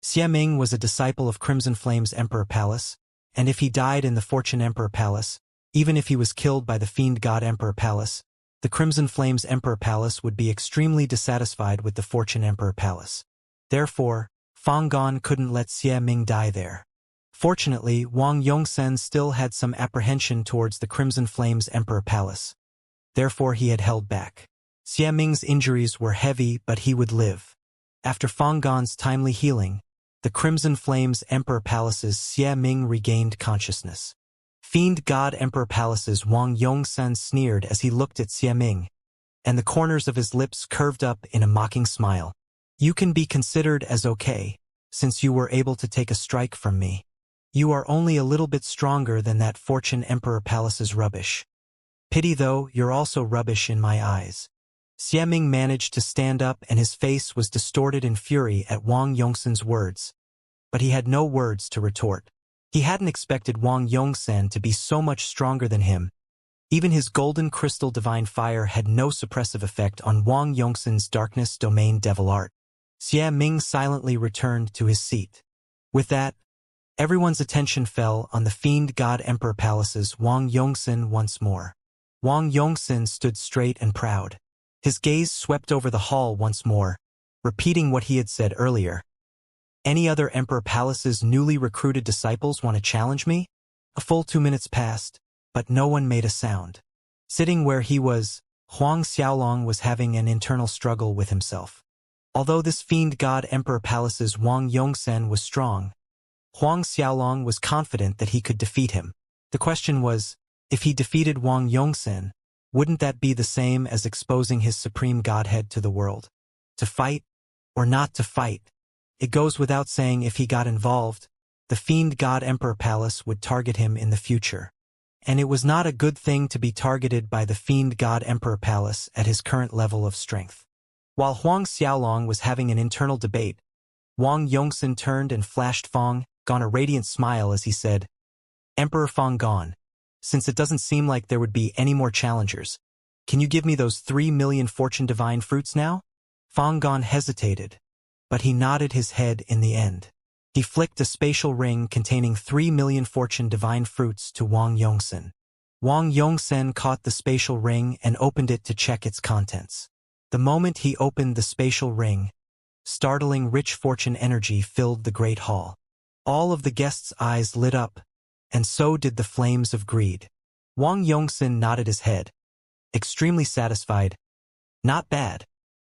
Xiaming was a disciple of Crimson Flames Emperor Palace, and if he died in the Fortune Emperor Palace, even if he was killed by the Fiend God Emperor Palace, the Crimson Flames Emperor Palace would be extremely dissatisfied with the Fortune Emperor Palace. Therefore, Fang Gong couldn't let Xiaming die there. Fortunately, Wang Yongsen still had some apprehension towards the Crimson Flames Emperor Palace. Therefore he had held back. Xiaming's injuries were heavy, but he would live. After Fang Gong's timely healing, the Crimson Flames Emperor Palace's Xiaming regained consciousness. Fiend God Emperor Palace's Wang Yongsen sneered as he looked at Xiaming, and the corners of his lips curved up in a mocking smile. You can be considered as okay, since you were able to take a strike from me. You are only a little bit stronger than that Fortune Emperor Palace's rubbish. Pity though, you're also rubbish in my eyes. Xiaming managed to stand up and his face was distorted in fury at Wang Yongsen's words. But he had no words to retort. He hadn't expected Wang Yongsen to be so much stronger than him. Even his golden crystal divine fire had no suppressive effect on Wang Yongsen's darkness domain devil art. Xiaming silently returned to his seat. With that, everyone's attention fell on the Fiend God Emperor Palace's Wang Yongsen once more. Wang Yongsen stood straight and proud. His gaze swept over the hall once more, repeating what he had said earlier. Any other Emperor Palace's newly recruited disciples want to challenge me? A full 2 minutes passed, but no one made a sound. Sitting where he was, Huang Xiaolong was having an internal struggle with himself. Although this Fiend God Emperor Palace's Wang Yongsen was strong, Huang Xiaolong was confident that he could defeat him. The question was, if he defeated Wang Yongsen, wouldn't that be the same as exposing his supreme godhead to the world? To fight, or not to fight? It goes without saying if he got involved, the Fiend God Emperor Palace would target him in the future. And it was not a good thing to be targeted by the Fiend God Emperor Palace at his current level of strength. While Huang Xiaolong was having an internal debate, Wang Yongsen turned and flashed Fang Gong a radiant smile as he said, Emperor Fang Gong, since it doesn't seem like there would be any more challengers, can you give me those 3 million fortune divine fruits now? Fang Gong hesitated, but he nodded his head in the end. He flicked a spatial ring containing 3 million fortune divine fruits to Wang Yongsen. Wang Yongsen caught the spatial ring and opened it to check its contents. The moment he opened the spatial ring, startling rich fortune energy filled the great hall. All of the guests' eyes lit up, and so did the flames of greed. Wang Yongxin nodded his head, extremely satisfied. Not bad.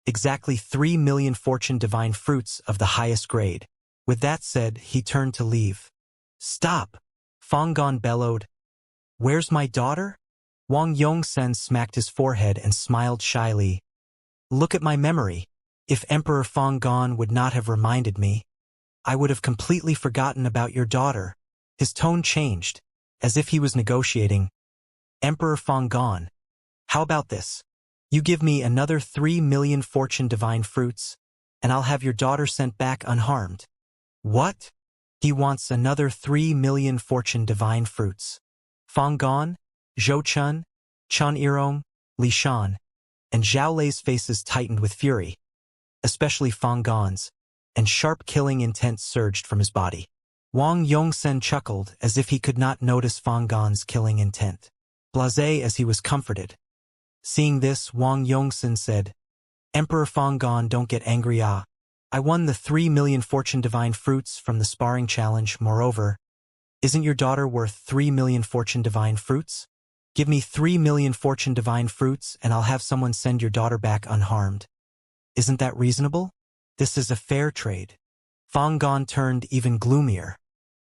Exactly 3 million fortune divine fruits of the highest grade. With that said, he turned to leave. Stop! Fang Gong bellowed. Where's my daughter? Wang Yongxin smacked his forehead and smiled shyly. Look at my memory. If Emperor Fang Gong would not have reminded me, I would have completely forgotten about your daughter. His tone changed, as if he was negotiating. Emperor Fang Gong, how about this? You give me another 3 million fortune divine fruits, and I'll have your daughter sent back unharmed. What? He wants another 3 million fortune divine fruits. Fang Gong, Zhou Chun, Chen Yirong, Li Shan, and Zhao Lei's faces tightened with fury, especially Fang Gong's, and sharp killing intent surged from his body. Wang Yongxin chuckled as if he could not notice Fang Gong's killing intent. Blasé as he was comforted. Seeing this, Wang Yongxin said, Emperor Fang Gong, don't get angry. I won the 3 million fortune divine fruits from the sparring challenge. Moreover, isn't your daughter worth 3 million fortune divine fruits? Give me 3 million fortune divine fruits and I'll have someone send your daughter back unharmed. Isn't that reasonable? This is a fair trade. Fang Gong turned even gloomier.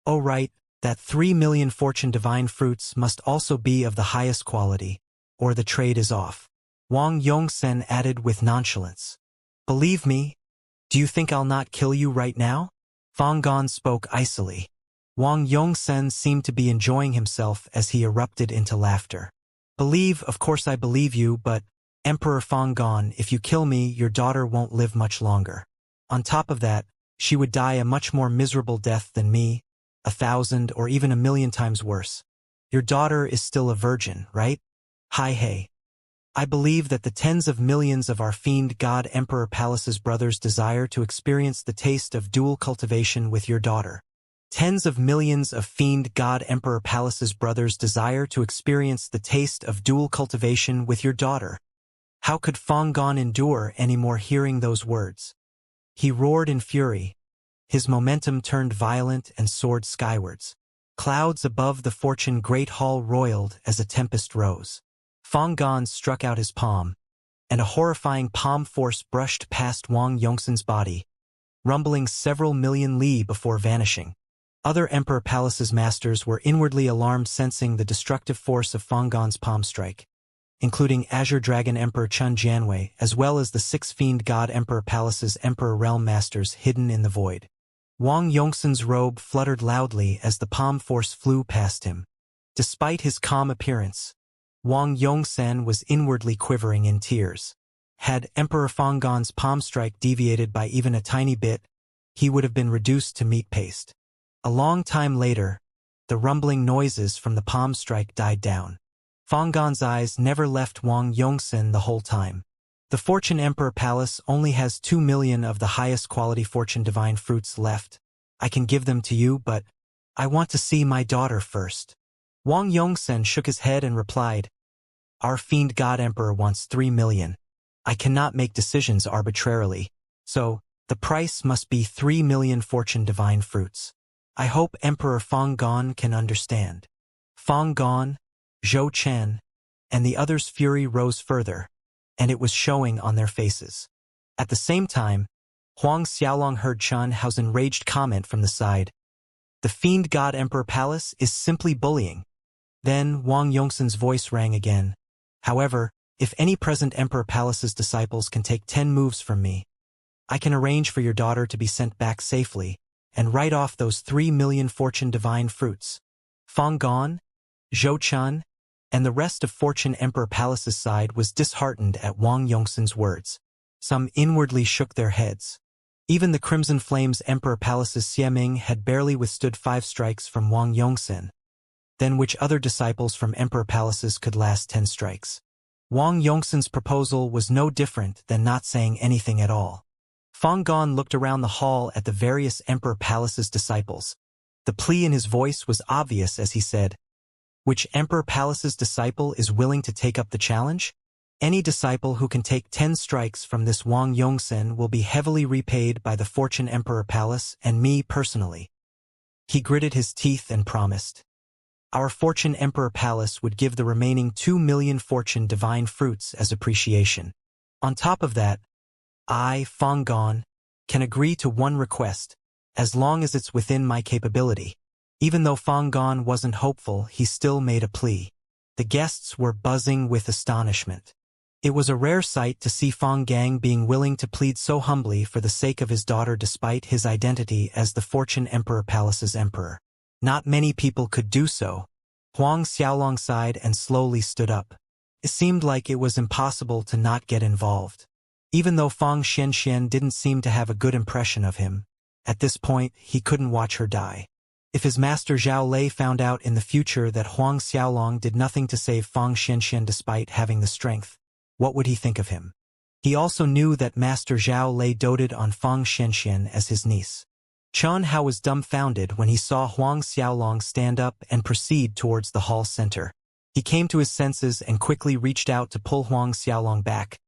Oh right, that 3 million fortune divine fruits must also be of the highest quality, or the trade is off. Wang Yongxin added with nonchalance. Believe me, do you think I'll not kill you right now? Fang Gong spoke icily. Wang Yongxin seemed to be enjoying himself as he erupted into laughter. Of course I believe you, but, Emperor Fang Gong, if you kill me, your daughter won't live much longer. On top of that, she would die a much more miserable death than me, 1,000 or even 1,000,000 times worse. Your daughter is still a virgin, right? Hey. I believe that the tens of millions of our fiend god Emperor Palace's brothers desire to experience the taste of dual cultivation with your daughter. Tens of millions of fiend god Emperor Palace's brothers desire to experience the taste of dual cultivation with your daughter. How could Fang Gong endure any more hearing those words? He roared in fury. His momentum turned violent and soared skywards. Clouds above the fortune great hall roiled as a tempest rose. Fang Gong struck out his palm, and a horrifying palm force brushed past Wang Yongxin's body, rumbling several million li before vanishing. Other Emperor Palace's masters were inwardly alarmed, sensing the destructive force of Fang Gong's palm strike, including Azure Dragon Emperor Chun Jianwei, as well as the 6 Fiend God Emperor Palace's Emperor Realm Masters hidden in the void. Wang Yongxin's robe fluttered loudly as the palm force flew past him. Despite his calm appearance, Wang Yongxin was inwardly quivering in tears. Had Emperor Fang Gong's palm strike deviated by even a tiny bit, he would have been reduced to meat paste. A long time later, the rumbling noises from the palm strike died down. Fang Gong's eyes never left Wang Yongxin the whole time. The Fortune Emperor Palace only has 2 million of the highest quality fortune divine fruits left. I can give them to you, but I want to see my daughter first. Wang Yongxin shook his head and replied, Our fiend god emperor wants 3 million. I cannot make decisions arbitrarily, so the price must be 3 million fortune divine fruits. I hope Emperor Fang Gong can understand. Fang Gong, Zhou Chen, and the others' fury rose further, and it was showing on their faces. At the same time, Huang Xiaolong heard Chen Hao's enraged comment from the side. The fiend god Emperor Palace is simply bullying. Then Wang Yongxin's voice rang again. However, if any present Emperor Palace's disciples can take 10 moves from me, I can arrange for your daughter to be sent back safely and write off those 3 million fortune divine fruits. Fang Gong, Zhou Chen, and the rest of Fortune Emperor Palace's side was disheartened at Wang Yongxin's words. Some inwardly shook their heads. Even the Crimson Flames Emperor Palace's Xiaming had barely withstood 5 strikes from Wang Yongxin. Then which other disciples from Emperor Palaces could last 10 strikes? Wang Yongxin's proposal was no different than not saying anything at all. Fang Gong looked around the hall at the various Emperor Palace's disciples. The plea in his voice was obvious as he said, Which Emperor Palace's disciple is willing to take up the challenge? Any disciple who can take 10 strikes from this Wang Yongxin will be heavily repaid by the Fortune Emperor Palace and me personally. He gritted his teeth and promised. Our Fortune Emperor Palace would give the remaining 2 million Fortune Divine Fruits as appreciation. On top of that, I, Fang Gon, can agree to one request, as long as it's within my capability. Even though Fang Gon wasn't hopeful, he still made a plea. The guests were buzzing with astonishment. It was a rare sight to see Fang Gang being willing to plead so humbly for the sake of his daughter despite his identity as the Fortune Emperor Palace's emperor. Not many people could do so. Huang Xiaolong sighed and slowly stood up. It seemed like it was impossible to not get involved. Even though Fang Xianxian didn't seem to have a good impression of him, at this point he couldn't watch her die. If his master Zhao Lei found out in the future that Huang Xiaolong did nothing to save Fang Xianxian despite having the strength, what would he think of him? He also knew that Master Zhao Lei doted on Fang Xianxian as his niece. Chen Hao was dumbfounded when he saw Huang Xiaolong stand up and proceed towards the hall center. He came to his senses and quickly reached out to pull Huang Xiaolong back,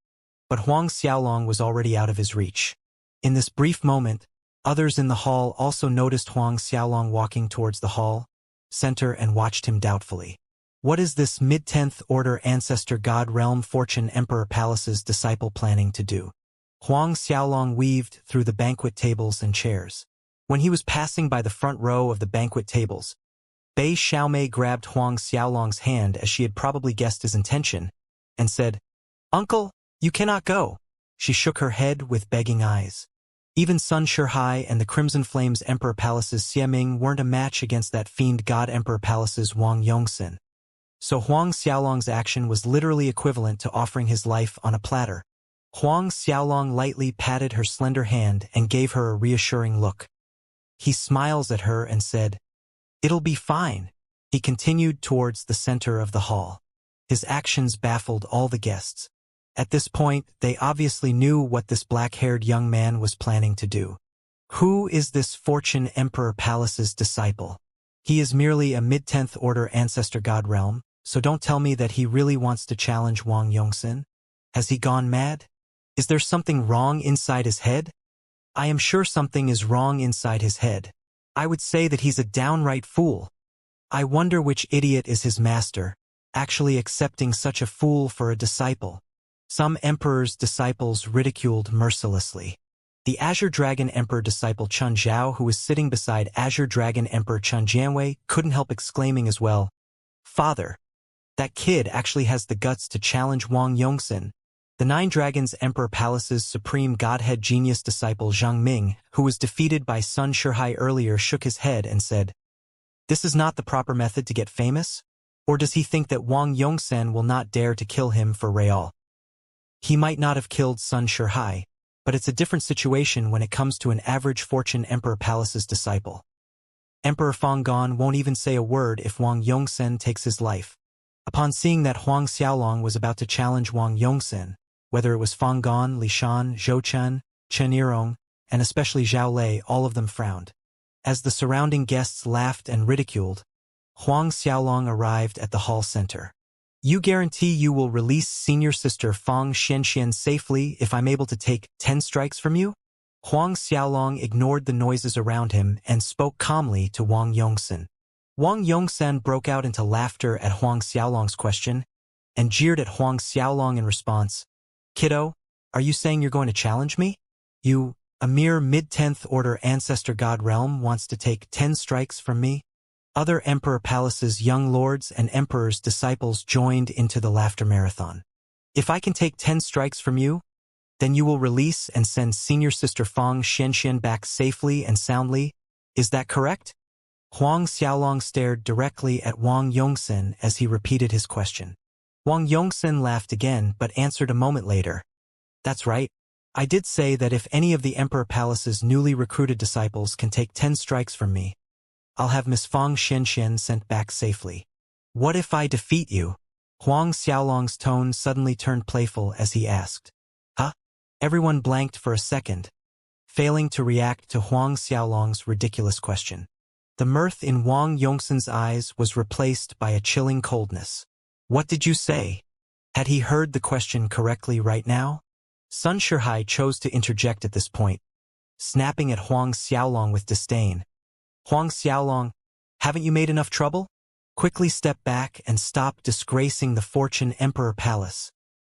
but Huang Xiaolong was already out of his reach. In this brief moment, others in the hall also noticed Huang Xiaolong walking towards the hall center and watched him doubtfully. What is this mid-10th order ancestor god realm Fortune Emperor Palace's disciple planning to do? Huang Xiaolong weaved through the banquet tables and chairs. When he was passing by the front row of the banquet tables, Bei Xiaomei grabbed Huang Xiaolong's hand as she had probably guessed his intention, and said, "Uncle, you cannot go." She shook her head with begging eyes. Even Sun Shihai and the Crimson Flames Emperor Palace's Xiaming weren't a match against that fiend god Emperor Palace's Wang Yongxin. So Huang Xiaolong's action was literally equivalent to offering his life on a platter. Huang Xiaolong lightly patted her slender hand and gave her a reassuring look. He smiles at her and said, "It'll be fine." He continued towards the center of the hall. His actions baffled all the guests. At this point, they obviously knew what this black-haired young man was planning to do. Who is this Fortune Emperor Palace's disciple? He is merely a mid-10th order ancestor god realm, so don't tell me that he really wants to challenge Wang Yongxin. Has he gone mad? Is there something wrong inside his head? I am sure something is wrong inside his head. I would say that he's a downright fool. I wonder which idiot is his master, actually accepting such a fool for a disciple. Some emperor's disciples ridiculed mercilessly. The Azure Dragon Emperor disciple Chun Zhao, who was sitting beside Azure Dragon Emperor Chun Jianwei, couldn't help exclaiming as well, "Father, that kid actually has the guts to challenge Wang Yongxin." The Nine Dragons Emperor Palace's supreme godhead genius disciple Zhang Ming, who was defeated by Sun Shihai earlier, shook his head and said, "This is not the proper method to get famous? Or does he think that Wang Yongxin will not dare to kill him for real? He might not have killed Sun Shihai, but it's a different situation when it comes to an average Fortune Emperor Palace's disciple. Emperor Fang Gon won't even say a word if Wang Yongxin takes his life." Upon seeing that Huang Xiaolong was about to challenge Wang Yongxin, whether it was Fang Gon, Li Shan, Zhou Chen, Chen Yirong, and especially Zhao Lei, all of them frowned. As the surrounding guests laughed and ridiculed, Huang Xiaolong arrived at the hall center. "You guarantee you will release senior sister Fang Xianxian safely if I'm able to take 10 strikes from you?" Huang Xiaolong ignored the noises around him and spoke calmly to Wang Yongxin. Wang Yongxin broke out into laughter at Huang Xiaolong's question and jeered at Huang Xiaolong in response. "Kiddo, are you saying you're going to challenge me? You, a mere mid-10th order ancestor god realm, wants to take 10 strikes from me?" Other Emperor Palace's young lords and emperors' disciples joined into the laughter marathon. "If I can take 10 strikes from you, then you will release and send senior sister Fang Xianxian back safely and soundly. Is that correct?" Huang Xiaolong stared directly at Wang Yongxin as he repeated his question. Wang Yongxin laughed again but answered a moment later. "That's right. I did say that if any of the Emperor Palace's newly recruited disciples can take 10 strikes from me, I'll have Miss Fang Xianxian sent back safely. What if I defeat you?" Huang Xiaolong's tone suddenly turned playful as he asked. "Huh?" Everyone blanked for a second, failing to react to Huang Xiaolong's ridiculous question. The mirth in Wang Yongxin's eyes was replaced by a chilling coldness. What did you say? Had he heard the question correctly right now? Sun Shihai chose to interject at this point, snapping at Huang Xiaolong with disdain. Huang Xiaolong, haven't you made enough trouble? Quickly step back and stop disgracing the Fortune Emperor Palace.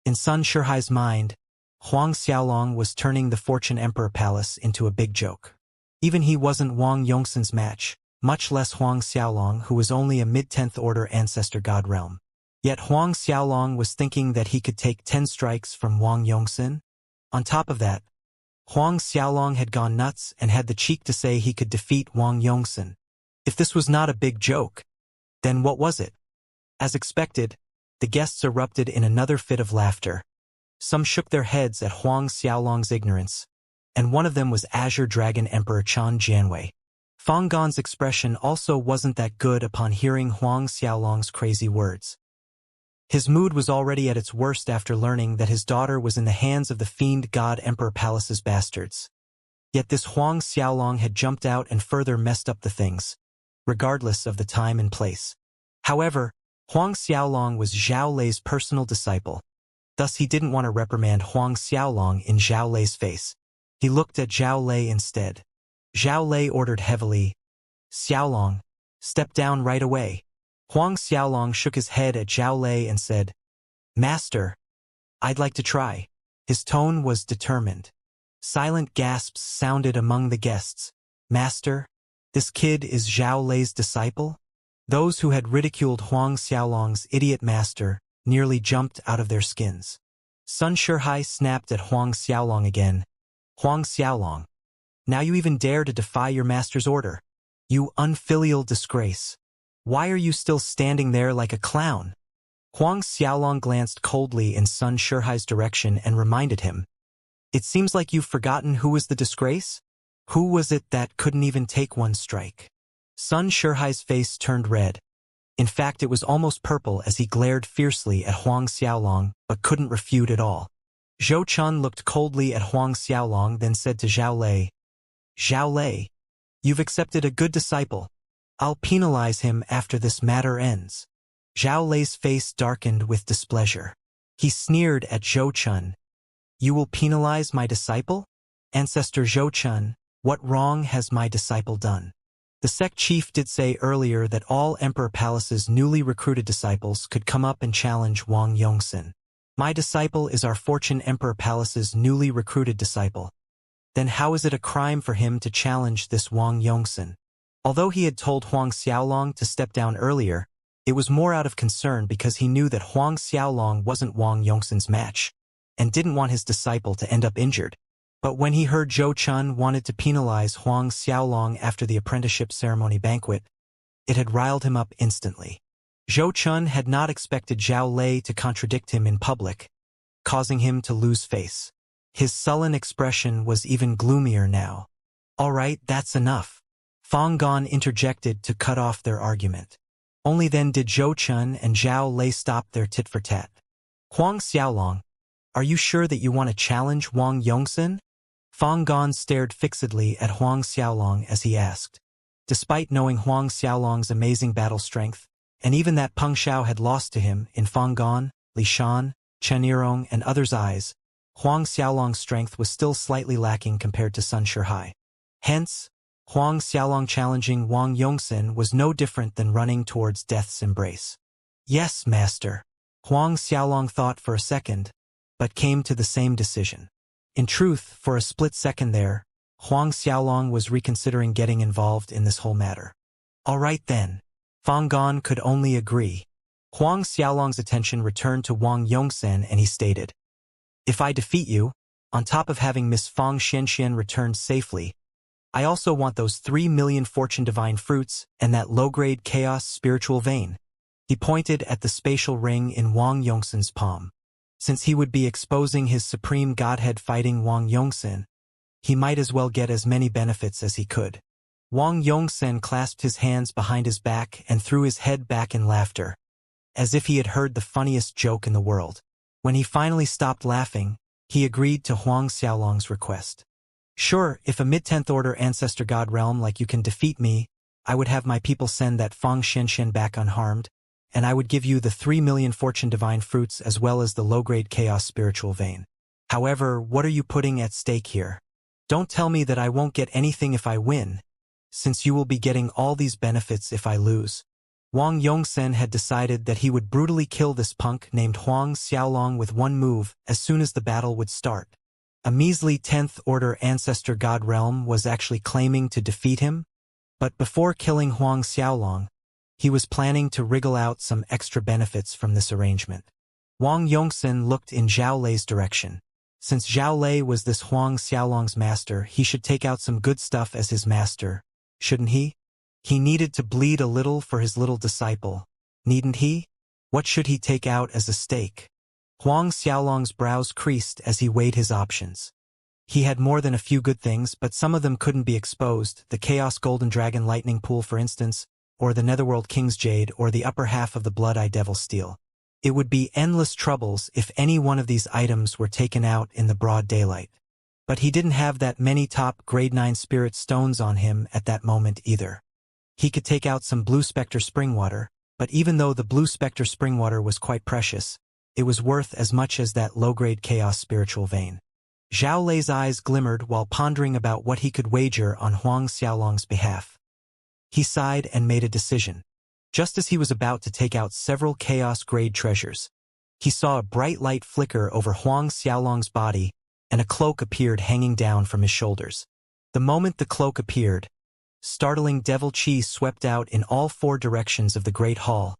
In Sun Shihai's mind, Huang Xiaolong was turning the Fortune Emperor Palace into a big joke. Even he wasn't Wang Yongxin's match, much less Huang Xiaolong, who was only a mid-10th order ancestor god realm. Yet Huang Xiaolong was thinking that he could take 10 strikes from Wang Yongxin. On top of that, Huang Xiaolong had gone nuts and had the cheek to say he could defeat Wang Yongxin. If this was not a big joke, then what was it? As expected, the guests erupted in another fit of laughter. Some shook their heads at Huang Xiaolong's ignorance, and one of them was Azure Dragon Emperor Chan Jianwei. Fang Gon's expression also wasn't that good upon hearing Huang Xiaolong's crazy words. His mood was already at its worst after learning that his daughter was in the hands of the fiend god Emperor Palace's bastards. Yet this Huang Xiaolong had jumped out and further messed up the things, regardless of the time and place. However, Huang Xiaolong was Zhao Lei's personal disciple. Thus he didn't want to reprimand Huang Xiaolong in Zhao Lei's face. He looked at Zhao Lei instead. Zhao Lei ordered heavily, "Xiaolong, step down right away." Huang Xiaolong shook his head at Zhao Lei and said, "Master, I'd like to try." His tone was determined. Silent gasps sounded among the guests. "Master, this kid is Zhao Lei's disciple?" Those who had ridiculed Huang Xiaolong's idiot master nearly jumped out of their skins. Sun Shihai snapped at Huang Xiaolong again. "Huang Xiaolong, now you even dare to defy your master's order. You unfilial disgrace. Why are you still standing there like a clown?" Huang Xiaolong glanced coldly in Sun Shihai's direction and reminded him, "It seems like you've forgotten who was the disgrace? Who was it that couldn't even take one strike?" Sun Shihai's face turned red. In fact, it was almost purple as he glared fiercely at Huang Xiaolong, but couldn't refute at all. Zhou Chun looked coldly at Huang Xiaolong, then said to Zhao Lei, "Zhao Lei, you've accepted a good disciple. I'll penalize him after this matter ends." Zhao Lei's face darkened with displeasure. He sneered at Zhou Chun. "You will penalize my disciple? Ancestor Zhou Chun, what wrong has my disciple done?" The sect chief did say earlier that all Emperor Palace's newly recruited disciples could come up and challenge Wang Yongxin. My disciple is our Fortune Emperor Palace's newly recruited disciple. Then how is it a crime for him to challenge this Wang Yongxin? Although he had told Huang Xiaolong to step down earlier, it was more out of concern because he knew that Huang Xiaolong wasn't Wang Yongxin's match, and didn't want his disciple to end up injured. But when he heard Zhou Chun wanted to penalize Huang Xiaolong after the apprenticeship ceremony banquet, it had riled him up instantly. Zhou Chun had not expected Zhao Lei to contradict him in public, causing him to lose face. His sullen expression was even gloomier now. "All right, that's enough." Fang Gon interjected to cut off their argument. Only then did Zhou Chun and Zhao Lei stop their tit-for-tat. "Huang Xiaolong, are you sure that you want to challenge Wang Yongxin?" Fang Gon stared fixedly at Huang Xiaolong as he asked. Despite knowing Huang Xiaolong's amazing battle strength, and even that Peng Shao had lost to him in Fang Gon, Li Shan, Chen Yirong, and others' eyes, Huang Xiaolong's strength was still slightly lacking compared to Sun Shihai. Hence, Huang Xiaolong challenging Wang Yongxin was no different than running towards death's embrace. "Yes, master." Huang Xiaolong thought for a second, but came to the same decision. In truth, for a split second there, Huang Xiaolong was reconsidering getting involved in this whole matter. "All right then." Fang Gon could only agree. Huang Xiaolong's attention returned to Wang Yongxin and he stated, "If I defeat you, on top of having Miss Fang Xianxian returned safely, I also want those 3 million fortune divine fruits and that low-grade chaos spiritual vein." He pointed at the spatial ring in Wang Yongxin's palm. Since he would be exposing his supreme godhead fighting Wang Yongxin, he might as well get as many benefits as he could. Wang Yongxin clasped his hands behind his back and threw his head back in laughter, as if he had heard the funniest joke in the world. When he finally stopped laughing, he agreed to Huang Xiaolong's request. "Sure, if a mid-10th order ancestor god realm like you can defeat me, I would have my people send that Fang Xianxian back unharmed, and I would give you the 3 million fortune divine fruits as well as the low-grade chaos spiritual vein. However, what are you putting at stake here? Don't tell me that I won't get anything if I win." since you will be getting all these benefits if I lose. Wang Yongsen had decided that he would brutally kill this punk named Huang Xiaolong with one move as soon as the battle would start. A measly 10th Order Ancestor God Realm was actually claiming to defeat him, but before killing Huang Xiaolong, he was planning to wriggle out some extra benefits from this arrangement. Wang Yongsen looked in Zhao Lei's direction. Since Zhao Lei was this Huang Xiaolong's master, he should take out some good stuff as his master, shouldn't he? He needed to bleed a little for his little disciple, needn't he? What should he take out as a stake? Huang Xiaolong's brows creased as he weighed his options. He had more than a few good things, but some of them couldn't be exposed, the Chaos Golden Dragon Lightning Pool for instance, or the Netherworld King's Jade, or the upper half of the Blood-Eye Devil Steel. It would be endless troubles if any one of these items were taken out in the broad daylight. But he didn't have that many top grade 9 spirit stones on him at that moment either. He could take out some Blue Spectre Springwater, but even though the Blue Spectre Springwater was quite precious, it was worth as much as that low-grade Chaos Spiritual Vein. Zhao Lei's eyes glimmered while pondering about what he could wager on Huang Xiaolong's behalf. He sighed and made a decision. Just as he was about to take out several Chaos-grade treasures, he saw a bright light flicker over Huang Xiaolong's body, and a cloak appeared hanging down from his shoulders. The moment the cloak appeared, startling devil chi swept out in all 4 directions of the Great Hall,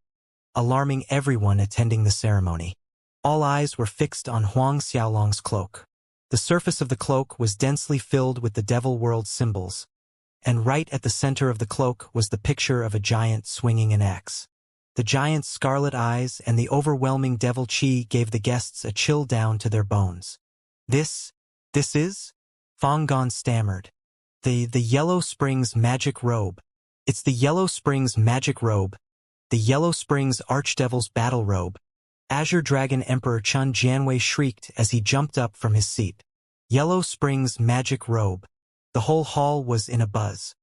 alarming everyone attending the ceremony. All eyes were fixed on Huang Xiaolong's cloak. The surface of the cloak was densely filled with the Devil World symbols, and right at the center of the cloak was the picture of a giant swinging an axe. The giant's scarlet eyes and the overwhelming devil chi gave the guests a chill down to their bones. This is? Fang Gon stammered. The Yellow Springs magic robe. It's the Yellow Springs magic robe. The Yellow Springs Archdevil's battle robe. Azure Dragon Emperor Chun Jianwei shrieked as he jumped up from his seat. Yellow Springs magic robe. The whole hall was in a buzz.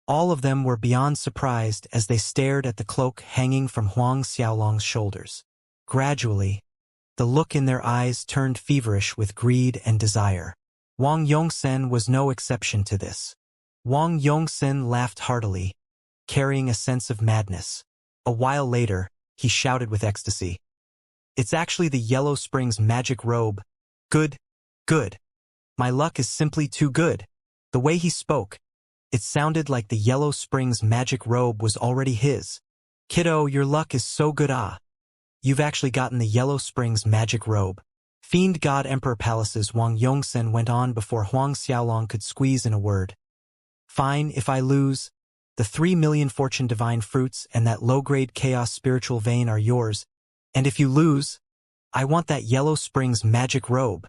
All of them were beyond surprised as they stared at the cloak hanging from Huang Xiaolong's shoulders. Gradually, the look in their eyes turned feverish with greed and desire. Wang Yongsen was no exception to this. Wang Yongsen laughed heartily, carrying a sense of madness. A while later, he shouted with ecstasy. It's actually the Yellow Springs magic robe. Good, good. My luck is simply too good. The way he spoke, it sounded like the Yellow Springs magic robe was already his. Kiddo, your luck is so good You've actually gotten the Yellow Springs magic robe. Fiend God Emperor Palace's Wang Yongsen went on before Huang Xiaolong could squeeze in a word. Fine, if I lose, the 3 million fortune divine fruits and that low-grade chaos spiritual vein are yours, and if you lose, I want that Yellow Springs magic robe.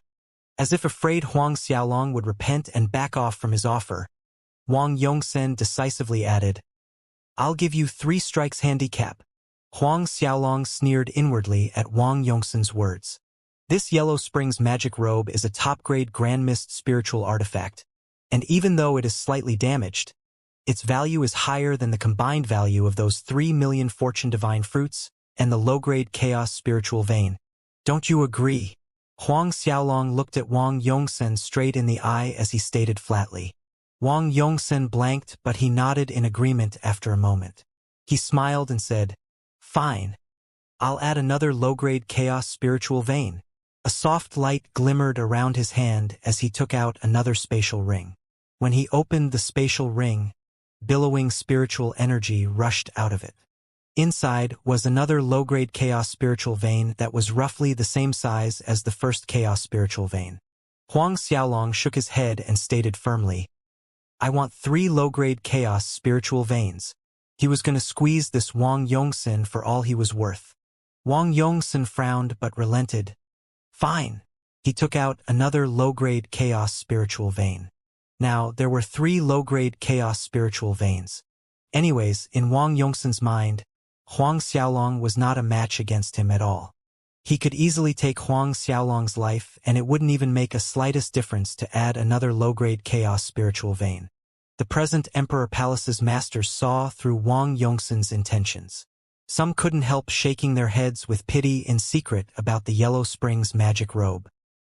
As if afraid Huang Xiaolong would repent and back off from his offer, Wang Yongsen decisively added, I'll give you 3 strikes handicap. Huang Xiaolong sneered inwardly at Wang Yongsen's words. This Yellow Springs magic robe is a top-grade Grand Mist spiritual artifact, and even though it is slightly damaged, its value is higher than the combined value of those 3 million fortune divine fruits and the low-grade chaos spiritual vein. Don't you agree? Huang Xiaolong looked at Wang Yongsen straight in the eye as he stated flatly. Wang Yongsen blanked, but he nodded in agreement after a moment. He smiled and said, Fine. I'll add another low-grade chaos spiritual vein. A soft light glimmered around his hand as he took out another spatial ring. When he opened the spatial ring, billowing spiritual energy rushed out of it. Inside was another low-grade chaos spiritual vein that was roughly the same size as the first chaos spiritual vein. Huang Xiaolong shook his head and stated firmly, I want 3 low-grade chaos spiritual veins. He was going to squeeze this Wang Yongsen for all he was worth. Wang Yongsen frowned but relented. Fine. He took out another low-grade chaos spiritual vein. Now, there were 3 low-grade chaos spiritual veins. Anyways, in Wang Yongsen's mind, Huang Xiaolong was not a match against him at all. He could easily take Huang Xiaolong's life, and it wouldn't even make a slightest difference to add another low-grade chaos spiritual vein. The present Emperor Palace's masters saw through Wang Yongsen's intentions. Some couldn't help shaking their heads with pity in secret about the Yellow Springs magic robe.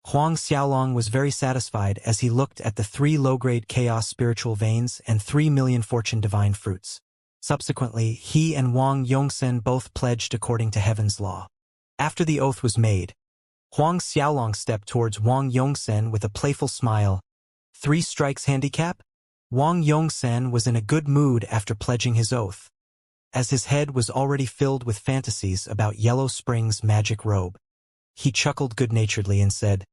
Huang Xiaolong was very satisfied as he looked at the 3 low-grade chaos spiritual veins and 3 million fortune divine fruits. Subsequently, he and Wang Yongsen both pledged according to heaven's law. After the oath was made, Huang Xiaolong stepped towards Wang Yongsen with a playful smile. 3 strikes handicap? Wang Yongsen was in a good mood after pledging his oath, as his head was already filled with fantasies about Yellow Spring's magic robe. He chuckled good-naturedly and said,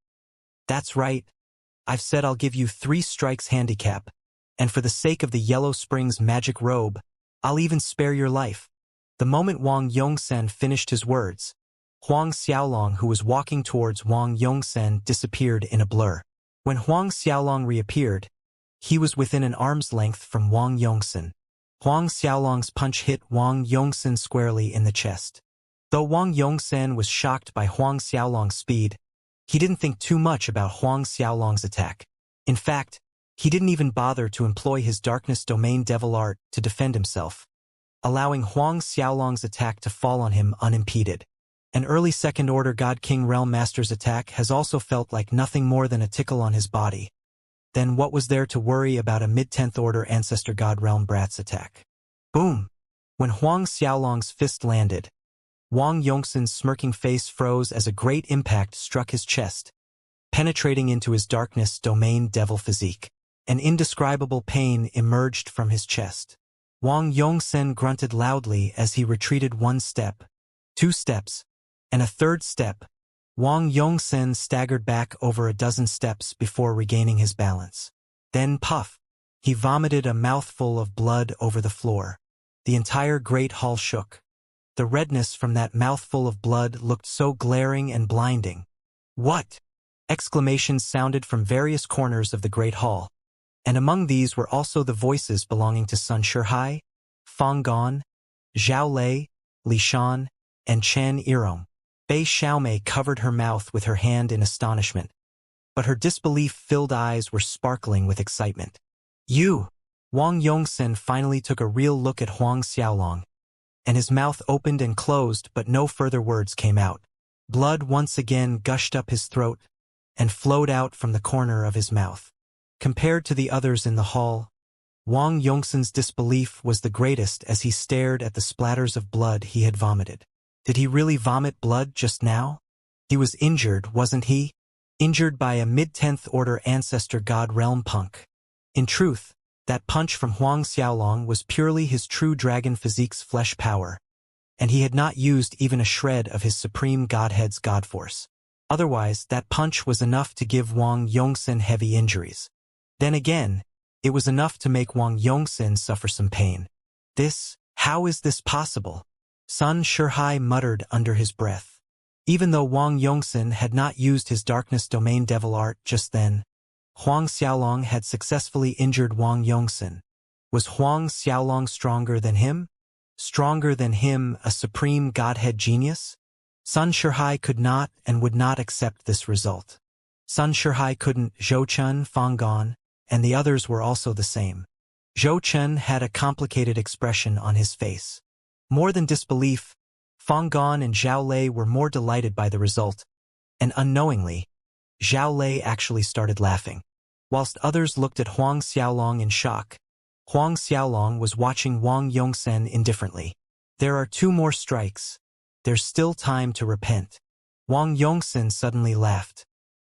"That's right. I've said I'll give you 3 strikes handicap, and for the sake of the Yellow Spring's magic robe, I'll even spare your life." The moment Wang Yongsen finished his words, Huang Xiaolong, who was walking towards Wang Yongsen, disappeared in a blur. When Huang Xiaolong reappeared, he was within an arm's length from Wang Yongsen. Huang Xiaolong's punch hit Wang Yongsen squarely in the chest. Though Wang Yongsen was shocked by Huang Xiaolong's speed, he didn't think too much about Huang Xiaolong's attack. In fact, he didn't even bother to employ his darkness domain devil art to defend himself, allowing Huang Xiaolong's attack to fall on him unimpeded. An early second-order God King Realm Master's attack has also felt like nothing more than a tickle on his body. Then what was there to worry about a mid-10th order Ancestor God Realm Brat's attack? Boom! When Huang Xiaolong's fist landed, Wang Yongsen's smirking face froze as a great impact struck his chest, penetrating into his darkness domain devil physique. An indescribable pain emerged from his chest. Wang Yongsen grunted loudly as he retreated 1 step, 2 steps, and a 3rd step. Wang Yongsen staggered back over a dozen steps before regaining his balance. Then puff! He vomited a mouthful of blood over the floor. The entire great hall shook. The redness from that mouthful of blood looked so glaring and blinding. "What?" Exclamations sounded from various corners of the great hall, and among these were also the voices belonging to Sun Shihai, Fang Gon, Zhao Lei, Li Shan, and Chen Yirong. Bei Xiaomei covered her mouth with her hand in astonishment, but her disbelief-filled eyes were sparkling with excitement. "You!" Wang Yongsen finally took a real look at Huang Xiaolong, and his mouth opened and closed, but no further words came out. Blood once again gushed up his throat and flowed out from the corner of his mouth. Compared to the others in the hall, Wang Yongsen's disbelief was the greatest as he stared at the splatters of blood he had vomited. Did he really vomit blood just now? He was injured, wasn't he? Injured by a mid-10th order Ancestor God Realm punk. In truth, that punch from Huang Xiaolong was purely his true dragon physique's flesh power, and he had not used even a shred of his supreme godhead's god force. Otherwise, that punch was enough to give Wang Yongsen heavy injuries. Then again, it was enough to make Wang Yongsen suffer some pain. How is this possible? Sun Shihai muttered under his breath. Even though Wang Yongsen had not used his darkness domain devil art just then, Huang Xiaolong had successfully injured Wang Yongsen. Was Huang Xiaolong stronger than him? Stronger than him, a supreme godhead genius? Sun Shihai could not and would not accept this result. Sun Shihai couldn't. Zhou Chun, Fang Gon, and the others were also the same. Zhou Chun had a complicated expression on his face. More than disbelief, Fang Gon and Zhao Lei were more delighted by the result, and unknowingly, Zhao Lei actually started laughing. Whilst others looked at Huang Xiaolong in shock, Huang Xiaolong was watching Wang Yongsen indifferently. "There are 2 more strikes. There's still time to repent." Wang Yongsen suddenly laughed.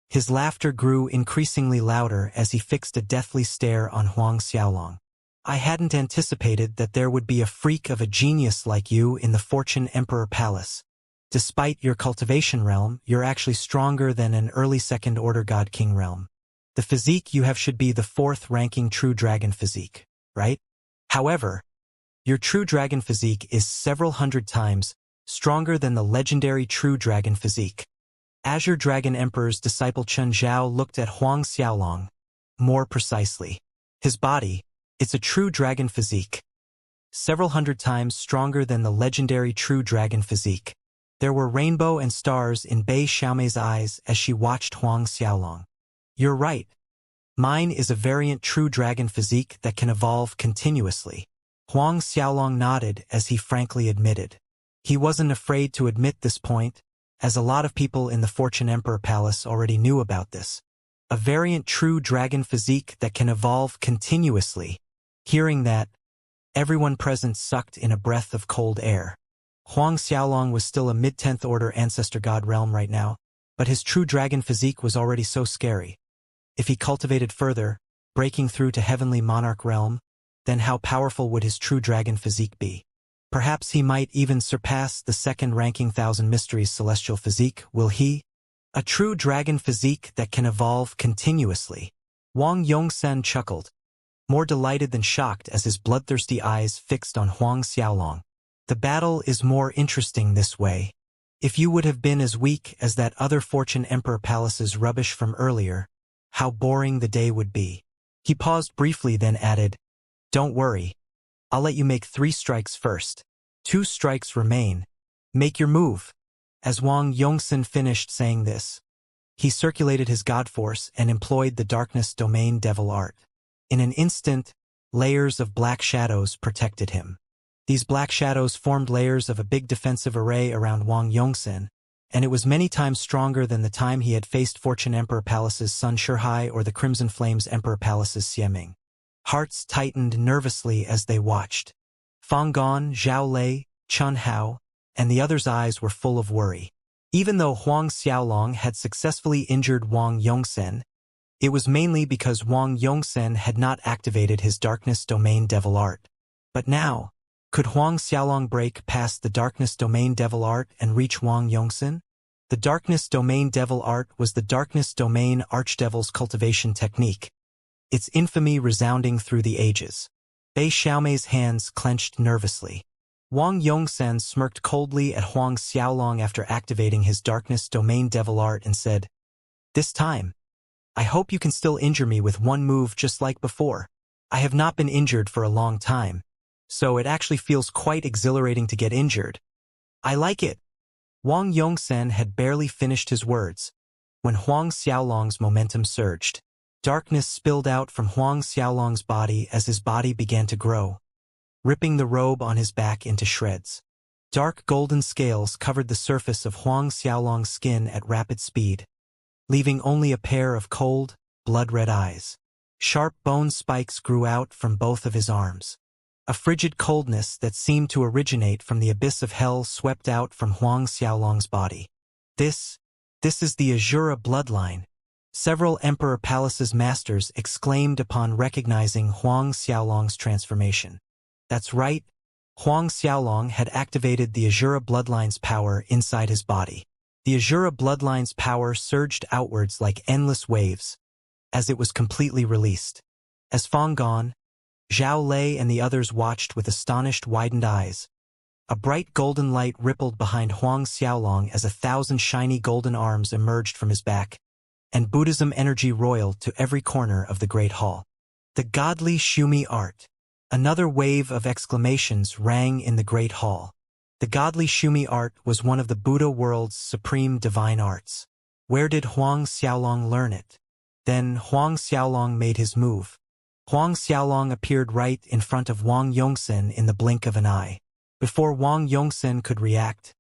His laughter grew increasingly louder as he fixed a deathly stare on Huang Xiaolong. "I hadn't anticipated that there would be a freak of a genius like you in the Fortune Emperor Palace. Despite your cultivation realm, you're actually stronger than an early second-order God King realm. The physique you have should be the 4th-ranking true dragon physique, right? However, your true dragon physique is several hundred times stronger than the legendary true dragon physique." Azure Dragon Emperor's disciple Chen Zhao looked at Huang Xiaolong more precisely. His body, it's a true dragon physique. Several hundred times stronger than the legendary true dragon physique. There were rainbow and stars in Bei Xiaomei's eyes as she watched Huang Xiaolong. "You're right. Mine is a variant true dragon physique that can evolve continuously." Huang Xiaolong nodded as he frankly admitted. He wasn't afraid to admit this point, as a lot of people in the Fortune Emperor Palace already knew about this. A variant true dragon physique that can evolve continuously. Hearing that, everyone present sucked in a breath of cold air. Huang Xiaolong was still a mid-10th order ancestor god realm right now, but his true dragon physique was already so scary. If he cultivated further, breaking through to heavenly monarch realm, then how powerful would his true dragon physique be? Perhaps he might even surpass the second-ranking Thousand Mysteries celestial physique, will he? A true dragon physique that can evolve continuously. Wang Yongsen chuckled, more delighted than shocked as his bloodthirsty eyes fixed on Huang Xiaolong. The battle is more interesting this way. If you would have been as weak as that other Fortune Emperor Palace's rubbish from earlier, how boring the day would be. He paused briefly then added, "Don't worry. I'll let you make 3 strikes first. 2 strikes remain. Make your move." As Wang Yongsen finished saying this, he circulated his god force and employed the darkness domain devil art. In an instant, layers of black shadows protected him. These black shadows formed layers of a big defensive array around Wang Yongsen, and it was many times stronger than the time he had faced Fortune Emperor Palace's Sun Shihai or the Crimson Flames Emperor Palace's Xieming. Hearts tightened nervously as they watched. Fang Gon, Zhao Lei, Chun Hao, and the others' eyes were full of worry. Even though Huang Xiaolong had successfully injured Wang Yongsen, it was mainly because Wang Yongsen had not activated his Darkness Domain Devil Art. But now, could Huang Xiaolong break past the Darkness Domain Devil Art and reach Wang Yongsen? The Darkness Domain Devil Art was the Darkness Domain Archdevil's cultivation technique, its infamy resounding through the ages. Bei Xiaomei's hands clenched nervously. Wang Yongsen smirked coldly at Huang Xiaolong after activating his Darkness Domain Devil Art and said, "This time, I hope you can still injure me with one move just like before. I have not been injured for a long time, so it actually feels quite exhilarating to get injured. I like it." Wang Yongsen had barely finished his words when Huang Xiaolong's momentum surged. Darkness spilled out from Huang Xiaolong's body as his body began to grow, ripping the robe on his back into shreds. Dark golden scales covered the surface of Huang Xiaolong's skin at rapid speed, leaving only a pair of cold, blood-red eyes. Sharp bone spikes grew out from both of his arms. A frigid coldness that seemed to originate from the abyss of hell swept out from Huang Xiaolong's body. This is the Azura bloodline. Several Emperor Palace's masters exclaimed upon recognizing Huang Xiaolong's transformation. That's right, Huang Xiaolong had activated the Azura bloodline's power inside his body. The Azura bloodline's power surged outwards like endless waves, as it was completely released. As Fang Gon, Zhao Lei and the others watched with astonished widened eyes, a bright golden light rippled behind Huang Xiaolong as 1,000 shiny golden arms emerged from his back, and Buddhism energy roiled to every corner of the Great Hall. The godly Shumi art. Another wave of exclamations rang in the Great Hall. The godly Shumi art was one of the Buddha world's supreme divine arts. Where did Huang Xiaolong learn it? Then Huang Xiaolong made his move. Huang Xiaolong appeared right in front of Wang Yongsen in the blink of an eye. Before Wang Yongsen could react,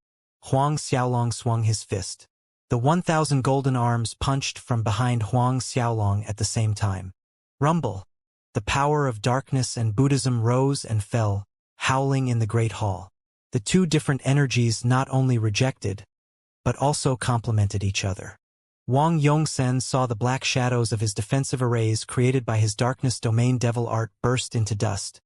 Huang Xiaolong swung his fist. The 1,000 golden arms punched from behind Huang Xiaolong at the same time. Rumble. The power of darkness and Buddhism rose and fell, howling in the Great Hall. The two different energies not only rejected, but also complemented each other. Wang Yongsen saw the black shadows of his defensive arrays created by his Darkness Domain Devil Art burst into dust,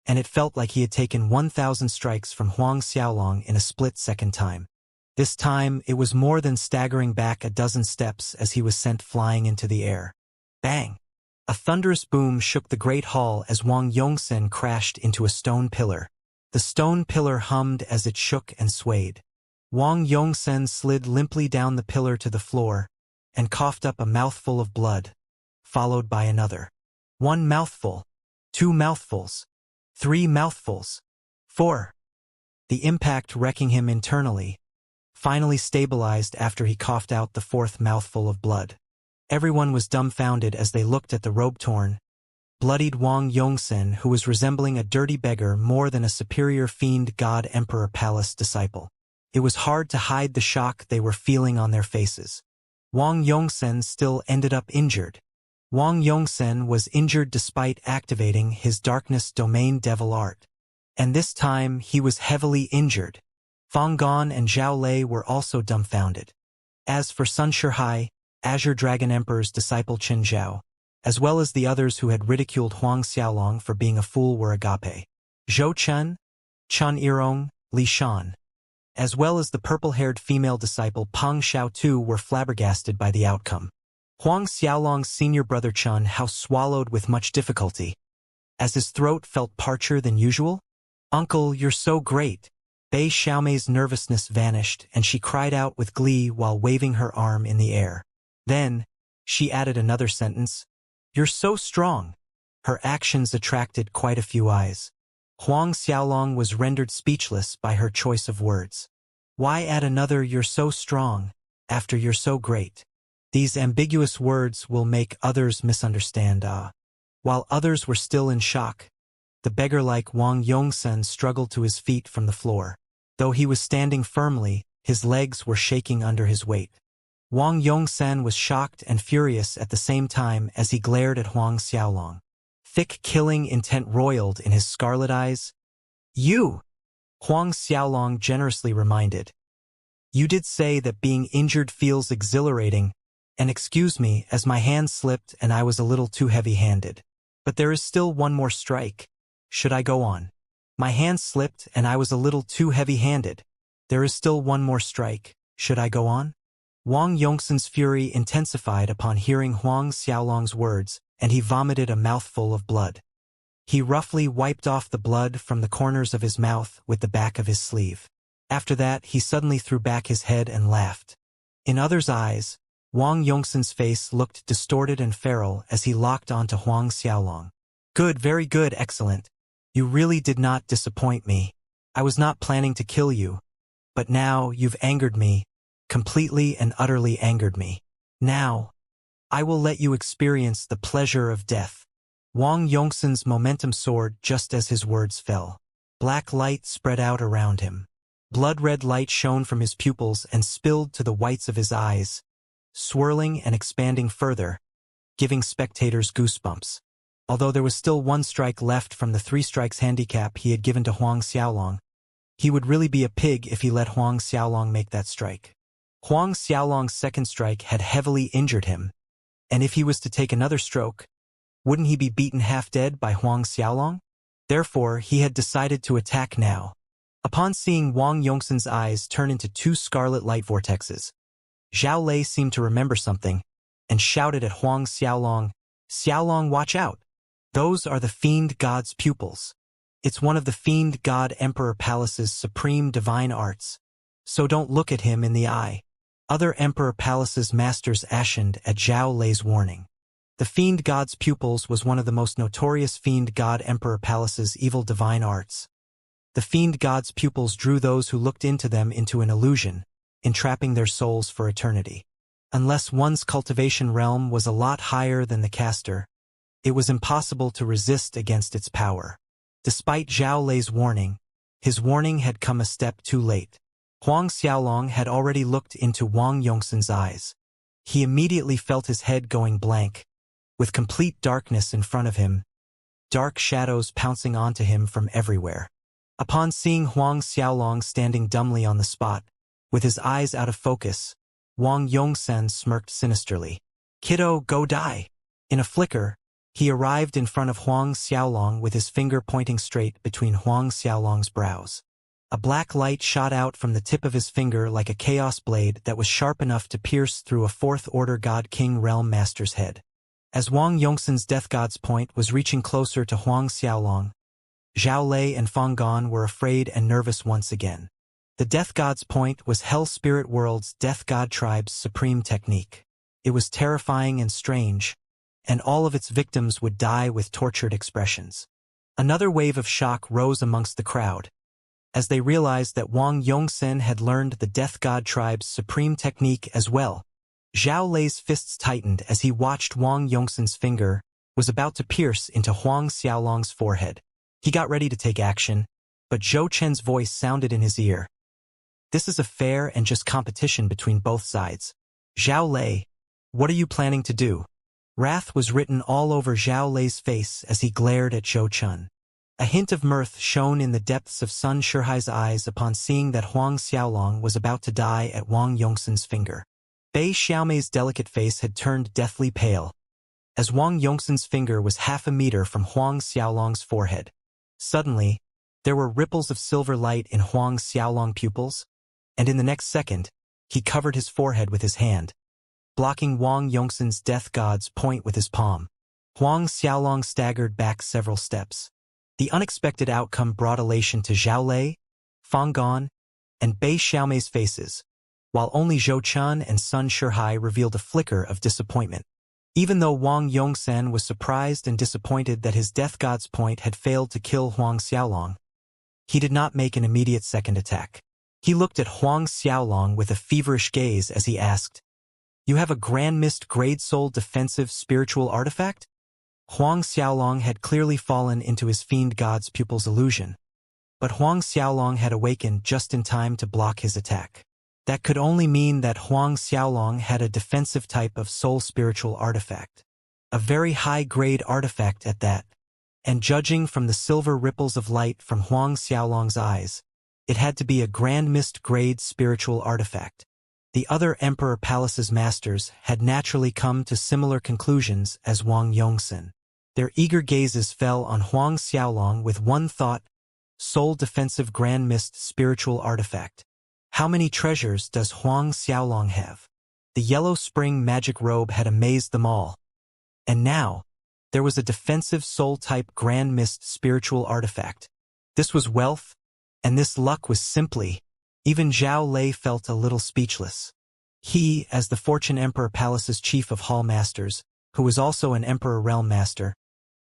and it felt like he had taken 1,000 strikes from Huang Xiaolong in a split-second time. This time, it was more than staggering back a dozen steps as he was sent flying into the air. Bang! A thunderous boom shook the Great Hall as Wang Yongsen crashed into a stone pillar. The stone pillar hummed as it shook and swayed. Wang Yongsen slid limply down the pillar to the floor and coughed up a mouthful of blood, followed by another. 1 mouthful, 2 mouthfuls, 3 mouthfuls, 4. The impact wrecking him internally, finally stabilized after he coughed out the 4th mouthful of blood. Everyone was dumbfounded as they looked at the robe-torn, bloodied Wang Yongsen, who was resembling a dirty beggar more than a superior fiend god Emperor Palace disciple. It was hard to hide the shock they were feeling on their faces. Wang Yongsen still ended up injured. Wang Yongsen was injured despite activating his darkness domain devil art. And this time he was heavily injured. Fang Gon and Zhao Lei were also dumbfounded. As for Sun Shihai, Azure Dragon Emperor's disciple Qin Zhao, as well as the others who had ridiculed Huang Xiaolong for being a fool were agape. Zhou Chen, Chen Yirong, Li Shan, as well as the purple-haired female disciple Peng Xiao too were flabbergasted by the outcome. Huang Xiaolong's senior brother Chen Hao swallowed with much difficulty, as his throat felt parcher than usual. "Uncle, you're so great." Bei Xiaomei's nervousness vanished and she cried out with glee while waving her arm in the air. Then, she added another sentence, "You're so strong." Her actions attracted quite a few eyes. Huang Xiaolong was rendered speechless by her choice of words. Why add another "you're so strong" after "you're so great"? These ambiguous words will make others misunderstand. While others were still in shock, the beggar-like Wang Yongsen struggled to his feet from the floor. Though he was standing firmly, his legs were shaking under his weight. Wang Yongsen was shocked and furious at the same time as he glared at Huang Xiaolong. Thick killing intent roiled in his scarlet eyes. "You!" Huang Xiaolong generously reminded. "You did say that being injured feels exhilarating, and excuse me as my hand slipped and I was a little too heavy-handed. But there is still one more strike. Should I go on? My hand slipped and I was a little too heavy-handed. There is still one more strike. Should I go on?" Wang Yongsen's fury intensified upon hearing Huang Xiaolong's words, and he vomited a mouthful of blood. He roughly wiped off the blood from the corners of his mouth with the back of his sleeve. After that, he suddenly threw back his head and laughed. In others' eyes, Wang Yongsen's face looked distorted and feral as he locked onto Huang Xiaolong. "Good, very good, excellent. You really did not disappoint me. I was not planning to kill you. But now you've angered me, completely and utterly angered me. Now, I will let you experience the pleasure of death." Wang Yongsen's momentum soared just as his words fell. Black light spread out around him. Blood-red light shone from his pupils and spilled to the whites of his eyes, swirling and expanding further, giving spectators goosebumps. Although there was still one strike left from the 3 strikes handicap he had given to Huang Xiaolong, he would really be a pig if he let Huang Xiaolong make that strike. Huang Xiaolong's second strike had heavily injured him, and if he was to take another stroke, wouldn't he be beaten half-dead by Huang Xiaolong? Therefore, he had decided to attack now. Upon seeing Wang Yongsen's eyes turn into 2 scarlet light vortexes, Zhao Lei seemed to remember something, and shouted at Huang Xiaolong, "Xiaolong, watch out! Those are the Fiend God's pupils. It's one of the Fiend God Emperor Palace's supreme divine arts, so don't look at him in the eye." Other Emperor Palace's masters ashened at Zhao Lei's warning. The Fiend God's pupils was one of the most notorious Fiend God Emperor Palace's evil divine arts. The Fiend God's pupils drew those who looked into them into an illusion, entrapping their souls for eternity. Unless one's cultivation realm was a lot higher than the caster, it was impossible to resist against its power. Despite Zhao Lei's warning, his warning had come a step too late. Huang Xiaolong had already looked into Wang Yongsen's eyes. He immediately felt his head going blank, with complete darkness in front of him, dark shadows pouncing onto him from everywhere. Upon seeing Huang Xiaolong standing dumbly on the spot, with his eyes out of focus, Wang Yongsen smirked sinisterly. "Kiddo, go die." In a flicker, he arrived in front of Huang Xiaolong with his finger pointing straight between Huang Xiaolong's brows. A black light shot out from the tip of his finger like a chaos blade that was sharp enough to pierce through a fourth-order God King Realm Master's head. As Wang Yongsen's Death God's point was reaching closer to Huang Xiaolong, Zhao Lei and Fang Gon were afraid and nervous once again. The Death God's point was Hell Spirit World's Death God Tribe's supreme technique. It was terrifying and strange, and all of its victims would die with tortured expressions. Another wave of shock rose amongst the crowd, as they realized that Wang Yongsen had learned the Death God Tribe's supreme technique as well. Zhao Lei's fists tightened as he watched Wang Yongsen's finger was about to pierce into Huang Xiaolong's forehead. He got ready to take action, but Zhou Chen's voice sounded in his ear. This is a fair and just competition between both sides. Zhao Lei, what are you planning to do? Wrath was written all over Zhao Lei's face as he glared at Zhou Chun. A hint of mirth shone in the depths of Sun Shihai's eyes upon seeing that Huang Xiaolong was about to die at Wang Yongsan's finger. Bei Xiaomei's delicate face had turned deathly pale, as Wang Yongsan's finger was half a meter from Huang Xiaolong's forehead. Suddenly, there were ripples of silver light in Huang Xiaolong's pupils, and in the next second, he covered his forehead with his hand, blocking Wang Yongsan's death god's point with his palm. Huang Xiaolong staggered back several steps. The unexpected outcome brought elation to Zhao Lei, Fang Gan, and Bei Xiaomei's faces, while only Zhou Chun and Sun Shihai revealed a flicker of disappointment. Even though Wang Yongsan was surprised and disappointed that his death god's point had failed to kill Huang Xiaolong, he did not make an immediate second attack. He looked at Huang Xiaolong with a feverish gaze as he asked, "You have a Grand Mist Grade Soul defensive spiritual artifact?" Huang Xiaolong had clearly fallen into his fiend god's pupil's illusion, but Huang Xiaolong had awakened just in time to block his attack. That could only mean that Huang Xiaolong had a defensive type of soul spiritual artifact. A very high-grade artifact at that, and judging from the silver ripples of light from Huang Xiaolong's eyes, it had to be a Grand Mist grade spiritual artifact. The other Emperor Palace's masters had naturally come to similar conclusions as Wang Yongsan. Their eager gazes fell on Huang Xiaolong with one thought: soul defensive Grand Mist spiritual artifact. How many treasures does Huang Xiaolong have? The yellow spring magic robe had amazed them all. And now, there was a defensive soul-type Grand Mist spiritual artifact. This was wealth, and this luck was simply... Even Zhao Lei felt a little speechless. He, as the Fortune Emperor Palace's chief of hall masters, who was also an Emperor Realm Master,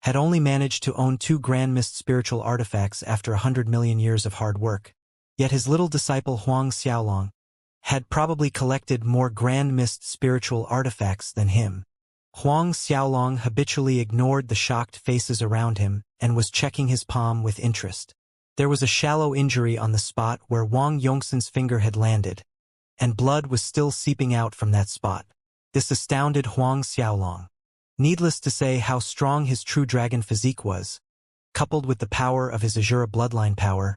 had only managed to own 2 Grand Mist spiritual artifacts after 100 million years of hard work. Yet his little disciple Huang Xiaolong had probably collected more Grand Mist spiritual artifacts than him. Huang Xiaolong habitually ignored the shocked faces around him and was checking his palm with interest. There was a shallow injury on the spot where Wang Yongsan's finger had landed, and blood was still seeping out from that spot. This astounded Huang Xiaolong. Needless to say how strong his true dragon physique was, coupled with the power of his Azura bloodline power,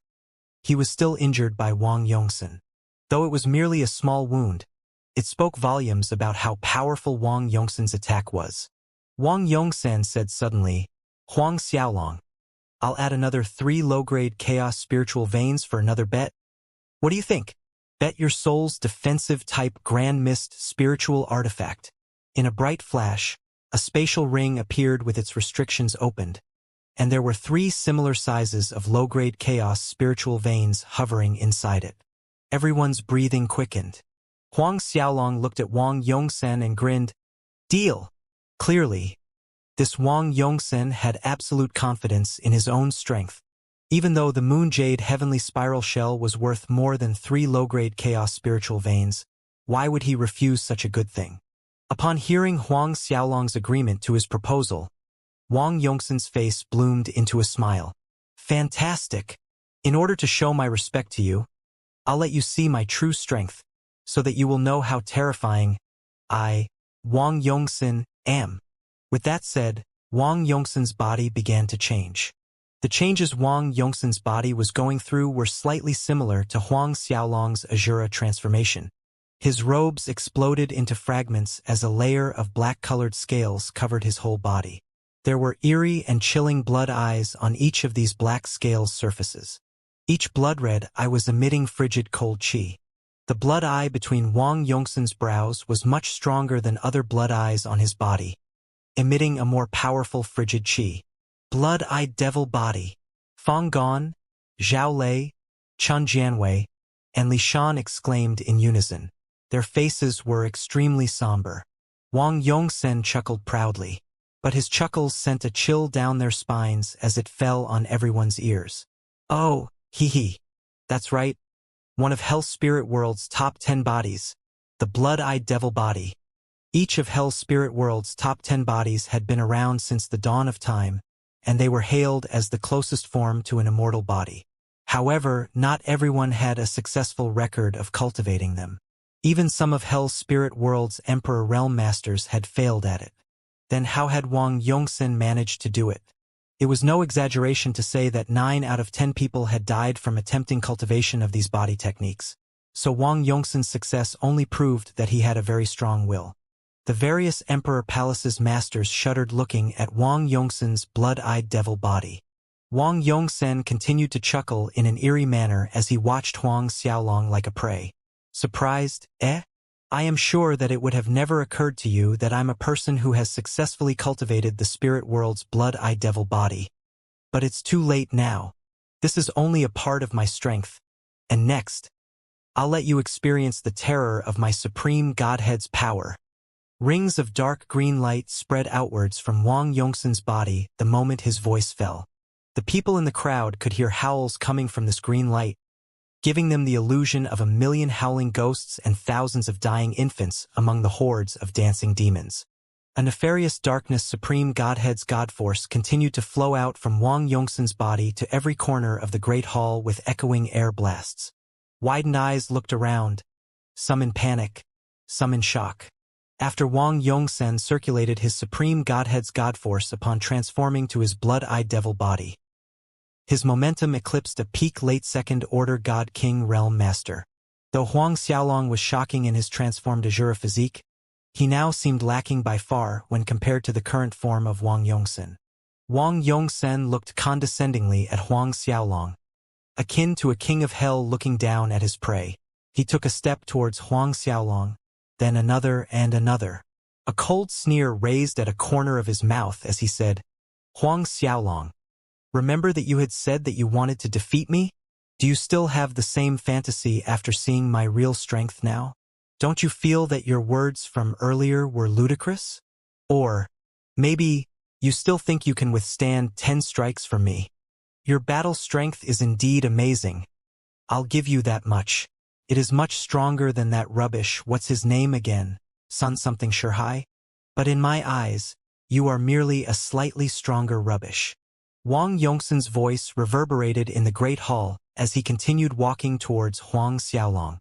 he was still injured by Wang Yongsan. Though it was merely a small wound, it spoke volumes about how powerful Wang Yongsan's attack was. Wang Yongsan said suddenly, "Huang Xiaolong, I'll add another 3 low-grade chaos spiritual veins for another bet. What do you think? Bet your soul's defensive type Grand Mist spiritual artifact." In a bright flash, a spatial ring appeared with its restrictions opened, and there were 3 similar sizes of low-grade chaos spiritual veins hovering inside it. Everyone's breathing quickened. Huang Xiaolong looked at Wang Yongsan and grinned. "Deal." Clearly, this Wang Yongsan had absolute confidence in his own strength. Even though the Moon Jade Heavenly Spiral Shell was worth more than 3 low-grade chaos spiritual veins, why would he refuse such a good thing? Upon hearing Huang Xiaolong's agreement to his proposal, Wang Yongsan's face bloomed into a smile. "Fantastic! In order to show my respect to you, I'll let you see my true strength, so that you will know how terrifying I, Wang Yongsan, am." With that said, Wang Yongsan's body began to change. The changes Wang Yongsan's body was going through were slightly similar to Huang Xiaolong's Azura transformation. His robes exploded into fragments as a layer of black-colored scales covered his whole body. There were eerie and chilling blood eyes on each of these black scales surfaces. Each blood-red eye was emitting frigid cold chi. The blood eye between Wang Yongsan's brows was much stronger than other blood eyes on his body, emitting a more powerful frigid chi. Blood-eyed devil body. Fang Gan, Zhao Lei, Chen Jianwei, and Li Shan exclaimed in unison. Their faces were extremely somber. Wang Yongsan chuckled proudly, but his chuckles sent a chill down their spines as it fell on everyone's ears. "Oh, hee. That's right. One of Hell Spirit World's top 10 bodies, the blood-eyed devil body." Each of Hell Spirit World's top 10 bodies had been around since the dawn of time, and they were hailed as the closest form to an immortal body. However, not everyone had a successful record of cultivating them. Even some of Hell's spirit world's Emperor Realm Masters had failed at it. Then how had Wang Yongxin managed to do it? It was no exaggeration to say that 9 out of 10 people had died from attempting cultivation of these body techniques. So Wang Yongxin's success only proved that he had a very strong will. The various Emperor Palace's masters shuddered looking at Wang Yongxin's blood-eyed devil body. Wang Yongxin continued to chuckle in an eerie manner as he watched Huang Xiaolong like a prey. Surprised, eh? I am sure that it would have never occurred to you that I'm a person who has successfully cultivated the spirit world's blood-eyed devil body. But it's too late now. This is only a part of my strength. And next, I'll let you experience the terror of my supreme godhead's power. Rings of dark green light spread outwards from Wang Yongxin's body the moment his voice fell. The people in the crowd could hear howls coming from this green light, giving them the illusion of a million howling ghosts and thousands of dying infants among the hordes of dancing demons. A nefarious darkness supreme godhead's godforce continued to flow out from Wang Yongxin's body to every corner of the great hall with echoing air blasts. Widened eyes looked around, some in panic, some in shock. After Wang Yongxin circulated his supreme godhead's godforce upon transforming to his blood-eyed devil body, his momentum eclipsed a peak late second-order God King Realm Master. Though Huang Xiaolong was shocking in his transformed Azura physique, he now seemed lacking by far when compared to the current form of Wang Yongxin. Wang Yongxin looked condescendingly at Huang Xiaolong, akin to a king of hell looking down at his prey. He took a step towards Huang Xiaolong, then another and another. A cold sneer raised at a corner of his mouth as he said, "Huang Xiaolong, remember that you had said that you wanted to defeat me? Do you still have the same fantasy after seeing my real strength now? Don't you feel that your words from earlier were ludicrous? Or, maybe, you still think you can withstand 10 strikes from me? Your battle strength is indeed amazing. I'll give you that much. It is much stronger than that rubbish, what's his name again, Sun something Shihai? But in my eyes, you are merely a slightly stronger rubbish." Wang Yongxin's voice reverberated in the great hall as he continued walking towards Huang Xiaolong.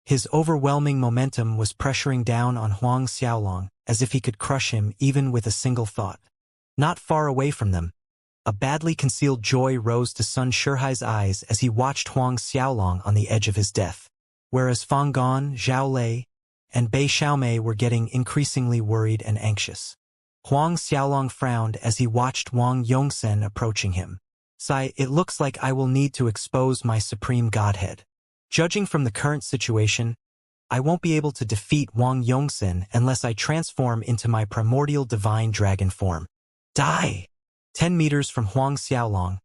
His overwhelming momentum was pressuring down on Huang Xiaolong as if he could crush him even with a single thought. Not far away from them, a badly concealed joy rose to Sun Shihai's eyes as he watched Huang Xiaolong on the edge of his death. Whereas Fang Gan, Zhao Lei, and Bei Xiaomei were getting increasingly worried and anxious. Huang Xiaolong frowned as he watched Wang Yongxin approaching him. "Sai, it looks like I will need to expose my supreme godhead. Judging from the current situation, I won't be able to defeat Wang Yongxin unless I transform into my primordial divine dragon form. Die!" 10 meters from Huang Xiaolong,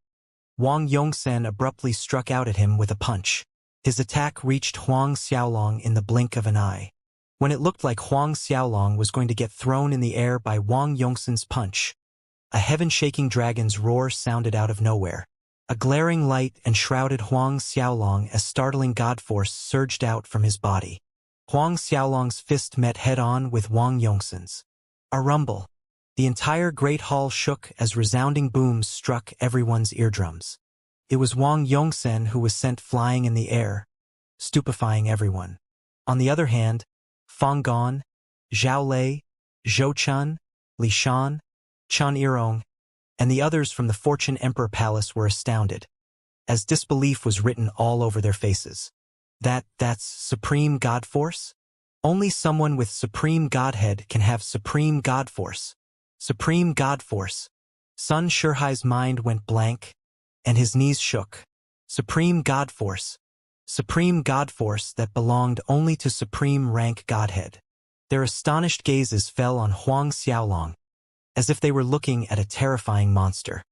Wang Yongxin abruptly struck out at him with a punch. His attack reached Huang Xiaolong in the blink of an eye. When it looked like Huang Xiaolong was going to get thrown in the air by Wang Yongxin's punch, a heaven-shaking dragon's roar sounded out of nowhere. A glaring light enshrouded Huang Xiaolong as startling godforce surged out from his body. Huang Xiaolong's fist met head-on with Wang Yongxin's. A rumble. The entire great hall shook as resounding booms struck everyone's eardrums. It was Wang Yongxin who was sent flying in the air, stupefying everyone. On the other hand, Fang Gan, Zhao Lei, Zhou Chun, Li Shan, Chen Yirong, and the others from the Fortune Emperor Palace were astounded, as disbelief was written all over their faces. That's supreme god force? Only someone with supreme godhead can have supreme god force. Supreme god force. Sun Shihai's mind went blank, and his knees shook. Supreme god force. Supreme god force that belonged only to supreme rank godhead. Their astonished gazes fell on Huang Xiaolong, as if they were looking at a terrifying monster.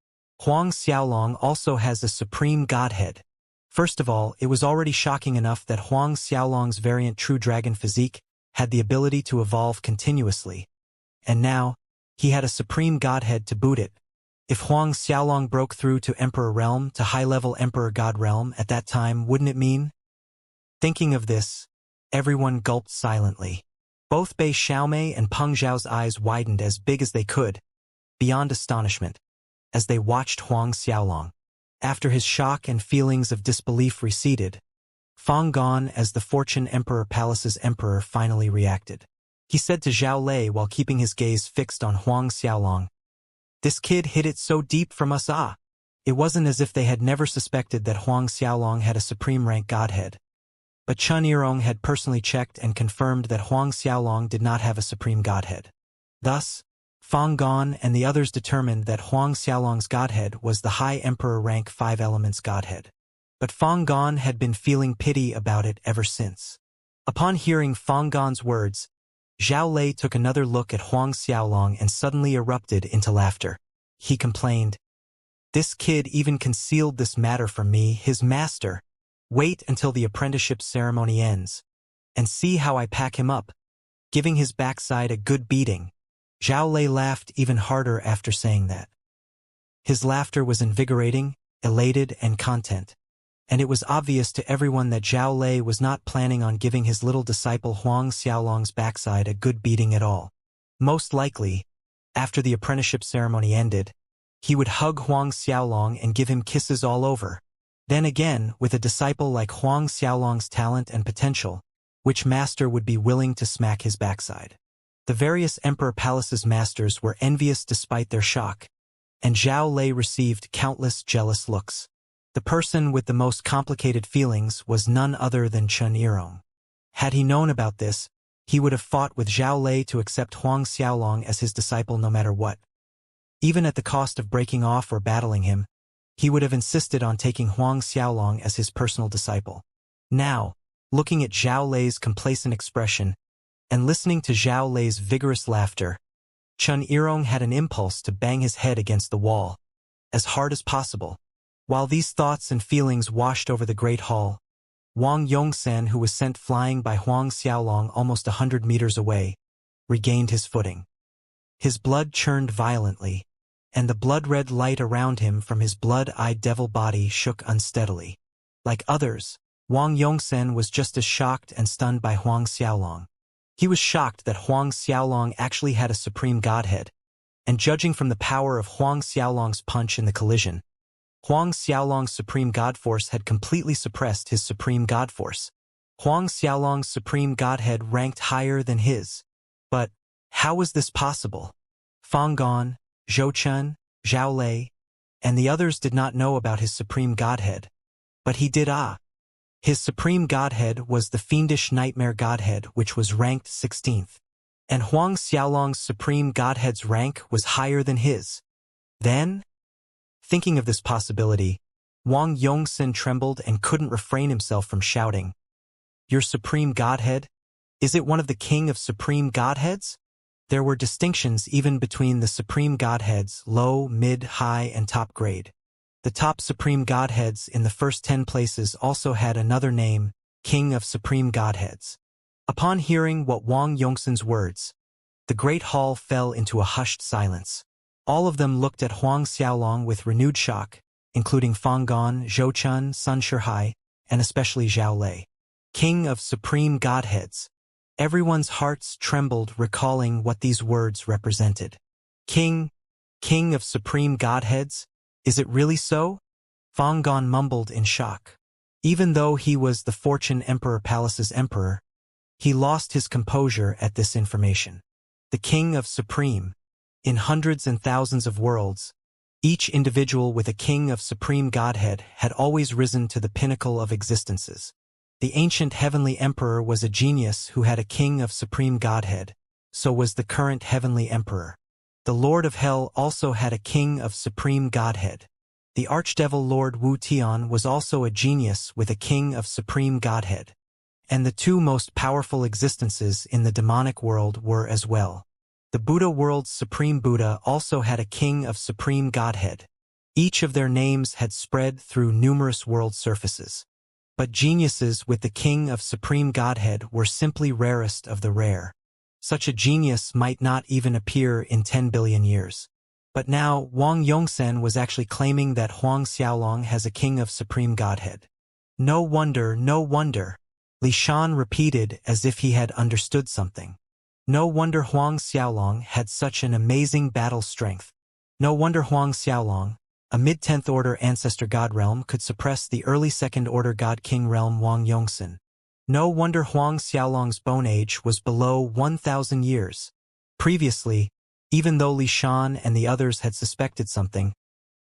Huang Xiaolong also has a supreme godhead. First of all, it was already shocking enough that Huang Xiaolong's variant true dragon physique had the ability to evolve continuously. And now, he had a supreme godhead to boot it. If Huang Xiaolong broke through to Emperor Realm, to high-level Emperor God Realm at that time, wouldn't it mean? Thinking of this, everyone gulped silently. Both Bei Xiaomei and Peng Zhao's eyes widened as big as they could, beyond astonishment, as they watched Huang Xiaolong. After his shock and feelings of disbelief receded, Fang Gong, as the Fortune Emperor Palace's emperor, finally reacted. He said to Zhao Lei while keeping his gaze fixed on Huang Xiaolong, "This kid hid it so deep from us ah." It wasn't as if they had never suspected that Huang Xiaolong had a supreme rank godhead. But Chen Yirong had personally checked and confirmed that Huang Xiaolong did not have a supreme godhead. Thus, Fang Gong and the others determined that Huang Xiaolong's godhead was the high emperor rank 5 elements godhead. But Fang Gong had been feeling pity about it ever since. Upon hearing Fang Gong's words, Zhao Lei took another look at Huang Xiaolong and suddenly erupted into laughter. He complained, "This kid even concealed this matter from me, his master. Wait until the apprenticeship ceremony ends, and see how I pack him up, giving his backside a good beating." Zhao Lei laughed even harder after saying that. His laughter was invigorating, elated, and content, and it was obvious to everyone that Zhao Lei was not planning on giving his little disciple Huang Xiaolong's backside a good beating at all. Most likely, after the apprenticeship ceremony ended, he would hug Huang Xiaolong and give him kisses all over. Then again, with a disciple like Huang Xiaolong's talent and potential, which master would be willing to smack his backside? The various Emperor Palace's masters were envious despite their shock, and Zhao Lei received countless jealous looks. The person with the most complicated feelings was none other than Chen Yirong. Had he known about this, he would have fought with Zhao Lei to accept Huang Xiaolong as his disciple no matter what. Even at the cost of breaking off or battling him, he would have insisted on taking Huang Xiaolong as his personal disciple. Now, looking at Zhao Lei's complacent expression, and listening to Zhao Lei's vigorous laughter, Chen Yirong had an impulse to bang his head against the wall, as hard as possible. While these thoughts and feelings washed over the great hall, Wang Yongsan, who was sent flying by Huang Xiaolong almost 100 meters away, regained his footing. His blood churned violently, and the blood-red light around him from his blood-eyed devil body shook unsteadily. Like others, Wang Yongsan was just as shocked and stunned by Huang Xiaolong. He was shocked that Huang Xiaolong actually had a supreme godhead, and judging from the power of Huang Xiaolong's punch in the collision, Huang Xiaolong's supreme god force had completely suppressed his supreme god force. Huang Xiaolong's supreme godhead ranked higher than his. But how was this possible? Fang Gong, Zhou Chen, Zhao Lei, and the others did not know about his supreme godhead. But he did His supreme godhead was the fiendish nightmare godhead, which was ranked 16th. And Huang Xiaolong's supreme godhead's rank was higher than his. Then, thinking of this possibility, Wang Yongsan trembled and couldn't refrain himself from shouting, "Your supreme godhead? Is it one of the king of supreme godheads?" There were distinctions even between the supreme godheads, low, mid, high, and top grade. The top supreme godheads in the first 10 places also had another name, King of Supreme Godheads. Upon hearing what Wang Yongsan's words, the great hall fell into a hushed silence. All of them looked at Huang Xiaolong with renewed shock, including Fang Gong, Zhou Chen, Sun Shihai, and especially Zhao Lei. King of Supreme Godheads. Everyone's hearts trembled recalling what these words represented. King of Supreme Godheads? Is it really so? Fang Gong mumbled in shock. Even though he was the Fortune Emperor Palace's emperor, he lost his composure at this information. The King of Supreme. In hundreds and thousands of worlds, each individual with a King of Supreme Godhead had always risen to the pinnacle of existences. The ancient Heavenly Emperor was a genius who had a King of Supreme Godhead, so was the current Heavenly Emperor. The Lord of Hell also had a King of Supreme Godhead. The Archdevil Lord Wu Tian was also a genius with a King of Supreme Godhead. And the two most powerful existences in the demonic world were as well. The Buddha world's Supreme Buddha also had a King of Supreme Godhead. Each of their names had spread through numerous world surfaces. But geniuses with the King of Supreme Godhead were simply rarest of the rare. Such a genius might not even appear in 10 billion years. But now, Wang Yongsan was actually claiming that Huang Xiaolong has a King of Supreme Godhead. No wonder, Li Shan repeated as if he had understood something. No wonder Huang Xiaolong had such an amazing battle strength. No wonder Huang Xiaolong, A mid-10th order ancestor god realm could suppress the early 2nd order god king realm Wang Yongsan. No wonder Huang Xiaolong's bone age was below 1,000 years. Previously, even though Li Shan and the others had suspected something,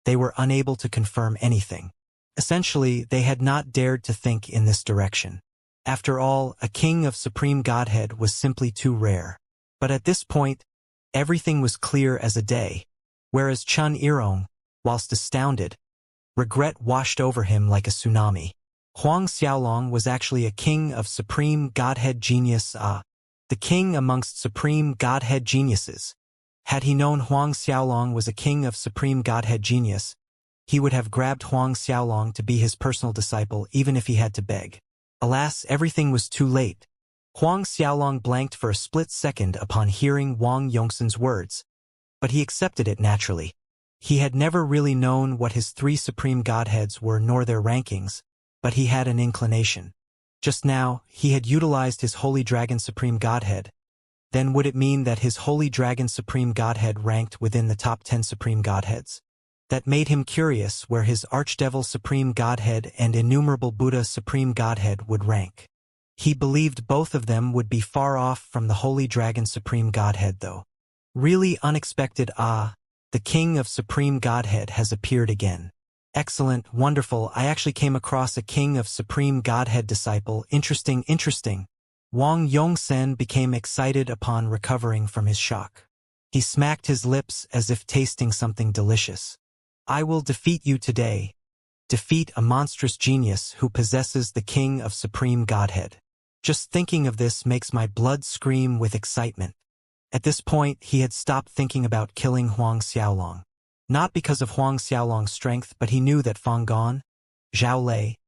they were unable to confirm anything. Essentially, they had not dared to think in this direction. After all, a king of supreme godhead was simply too rare. But at this point, everything was clear as a day, whereas Chun Irong, whilst astounded, regret washed over him like a tsunami. Huang Xiaolong was actually a king of supreme godhead genius, the king amongst supreme godhead geniuses. Had he known Huang Xiaolong was a king of supreme godhead genius, he would have grabbed Huang Xiaolong to be his personal disciple even if he had to beg. Alas, everything was too late. Huang Xiaolong blanked for a split second upon hearing Wang Yongsan's words, but he accepted it naturally. He had never really known what his 3 supreme godheads were nor their rankings, but he had an inclination. Just now, he had utilized his Holy Dragon Supreme Godhead. Then would it mean that his Holy Dragon Supreme Godhead ranked within the top 10 Supreme Godheads? That made him curious where his Archdevil Supreme Godhead and Innumerable Buddha Supreme Godhead would rank. He believed both of them would be far off from the Holy Dragon Supreme Godhead though. Really unexpected. The King of Supreme Godhead has appeared again. Excellent, wonderful, I actually came across a King of Supreme Godhead disciple. Interesting. Wang Yongsan became excited upon recovering from his shock. He smacked his lips as if tasting something delicious. I will defeat you today. Defeat a monstrous genius who possesses the King of Supreme Godhead. Just thinking of this makes my blood scream with excitement. At this point, he had stopped thinking about killing Huang Xiaolong. Not because of Huang Xiaolong's strength, but he knew that Fang Gong, Zhao Lei,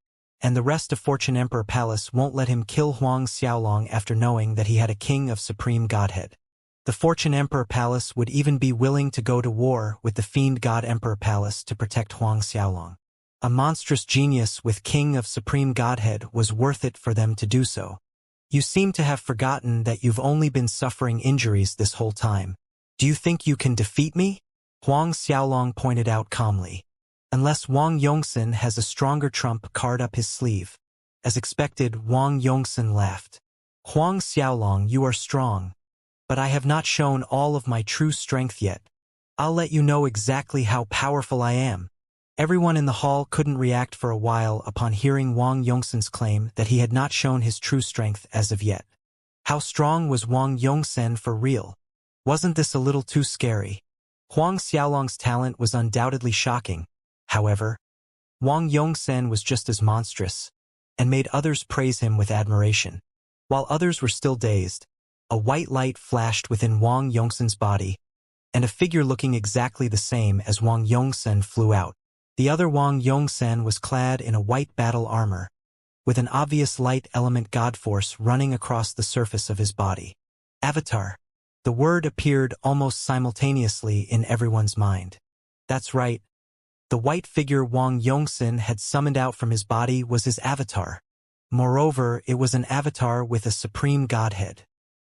and the rest of Fortune Emperor Palace won't let him kill Huang Xiaolong after knowing that he had a king of supreme godhead. The Fortune Emperor Palace would even be willing to go to war with the Fiend God Emperor Palace to protect Huang Xiaolong. A monstrous genius with king of supreme godhead was worth it for them to do so. You seem to have forgotten that you've only been suffering injuries this whole time. Do you think you can defeat me? Huang Xiaolong pointed out calmly. Unless Wang Yongsan has a stronger trump card up his sleeve. As expected, Wang Yongsan laughed. Huang Xiaolong, you are strong. But I have not shown all of my true strength yet. I'll let you know exactly how powerful I am. Everyone in the hall couldn't react for a while upon hearing Wang Yongsan's claim that he had not shown his true strength as of yet. How strong was Wang Yongsan for real? Wasn't this a little too scary? Huang Xiaolong's talent was undoubtedly shocking. However, Wang Yongsan was just as monstrous, and made others praise him with admiration. While others were still dazed, a white light flashed within Wang Yongsan's body, and a figure looking exactly the same as Wang Yongsan flew out. The other Wang Yongsan was clad in a white battle armor, with an obvious light element god force running across the surface of his body. Avatar. The word appeared almost simultaneously in everyone's mind. That's right. The white figure Wang Yongsan had summoned out from his body was his avatar. Moreover, it was an avatar with a supreme godhead.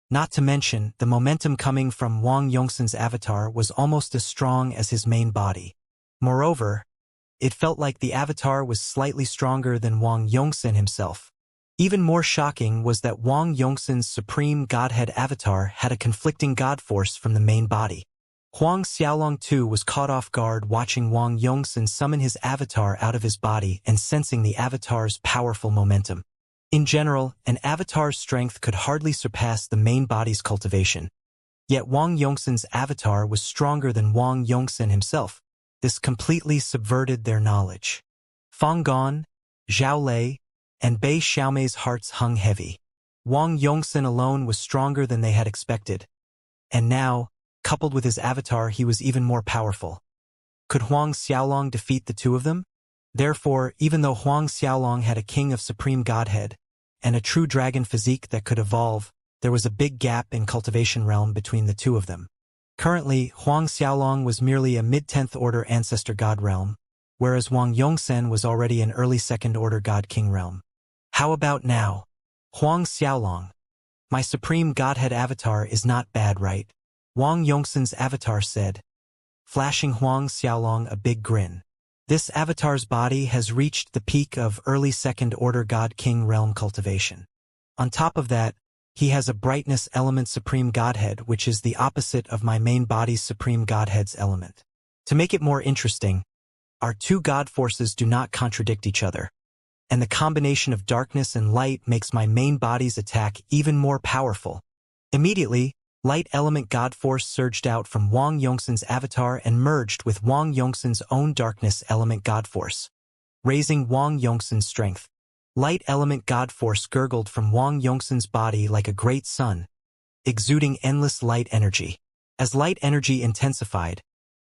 Not to mention, the momentum coming from Wang Yongsan's avatar was almost as strong as his main body. Moreover, it felt like the avatar was slightly stronger than Wang Yongsan himself. Even more shocking was that Wang Yongsan's supreme godhead avatar had a conflicting god force from the main body. Huang Xiaolong too was caught off guard watching Wang Yongsan summon his avatar out of his body and sensing the avatar's powerful momentum. In general, an avatar's strength could hardly surpass the main body's cultivation. Yet Wang Yongsan's avatar was stronger than Wang Yongsan himself. This completely subverted their knowledge. Fang Gong, Zhao Lei, and Bei Xiaomei's hearts hung heavy. Wang Yongsan alone was stronger than they had expected. And now, coupled with his avatar, he was even more powerful. Could Huang Xiaolong defeat the two of them? Therefore, even though Huang Xiaolong had a king of supreme godhead, and a true dragon physique that could evolve, there was a big gap in cultivation realm between the two of them. Currently, Huang Xiaolong was merely a mid-10th order ancestor god realm, whereas Wang Yongsan was already an early 2nd order god king realm. How about now? Huang Xiaolong. My supreme godhead avatar is not bad, right? Wang Yongsan's avatar said, flashing Huang Xiaolong a big grin. This avatar's body has reached the peak of early second-order God-King realm cultivation. On top of that, he has a brightness element supreme godhead, which is the opposite of my main body's supreme godhead's element. To make it more interesting, our two god forces do not contradict each other, and the combination of darkness and light makes my main body's attack even more powerful. Immediately, light element god force surged out from Wang Yongsan's avatar and merged with Wang Yongsan's own darkness element god force, raising Wang Yongsan's strength. Light element god force gurgled from Wang Yongsan's body like a great sun, exuding endless light energy. As light energy intensified,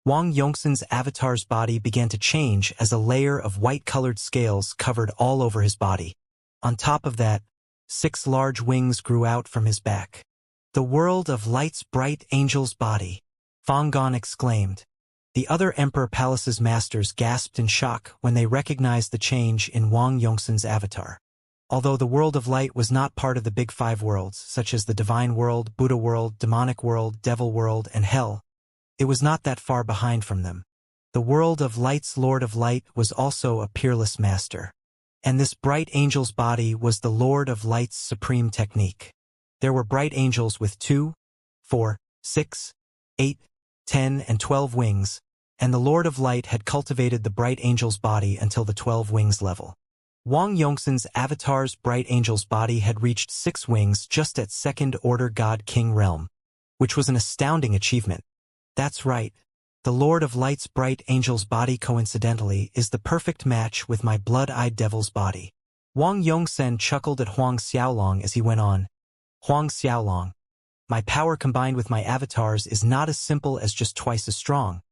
Wang Yongsan's avatar's body began to change as a layer of white-colored scales covered all over his body. On top of that, 6 large wings grew out from his back. "The world of light's bright angel's body," Fang Gong exclaimed. The other Emperor Palace's masters gasped in shock when they recognized the change in Wang Yongsan's avatar. Although the world of light was not part of the Big Five worlds, such as the Divine World, Buddha World, Demonic World, Devil World, and Hell, it was not that far behind from them. The world of light's Lord of Light was also a peerless master. And this bright angel's body was the Lord of Light's supreme technique. There were bright angels with 2, 4, 6, 8, 10, and 12 wings, and the Lord of Light had cultivated the bright angel's body until the 12 wings level. Wang Yongsan's avatar's bright angel's body had reached 6 wings just at second-order God-King realm, which was an astounding achievement. That's right. The Lord of Light's bright angel's body coincidentally is the perfect match with my blood-eyed devil's body. Wang Yongsan chuckled at Huang Xiaolong as he went on. "Huang Xiaolong, my power combined with my avatars is not as simple as just twice as strong,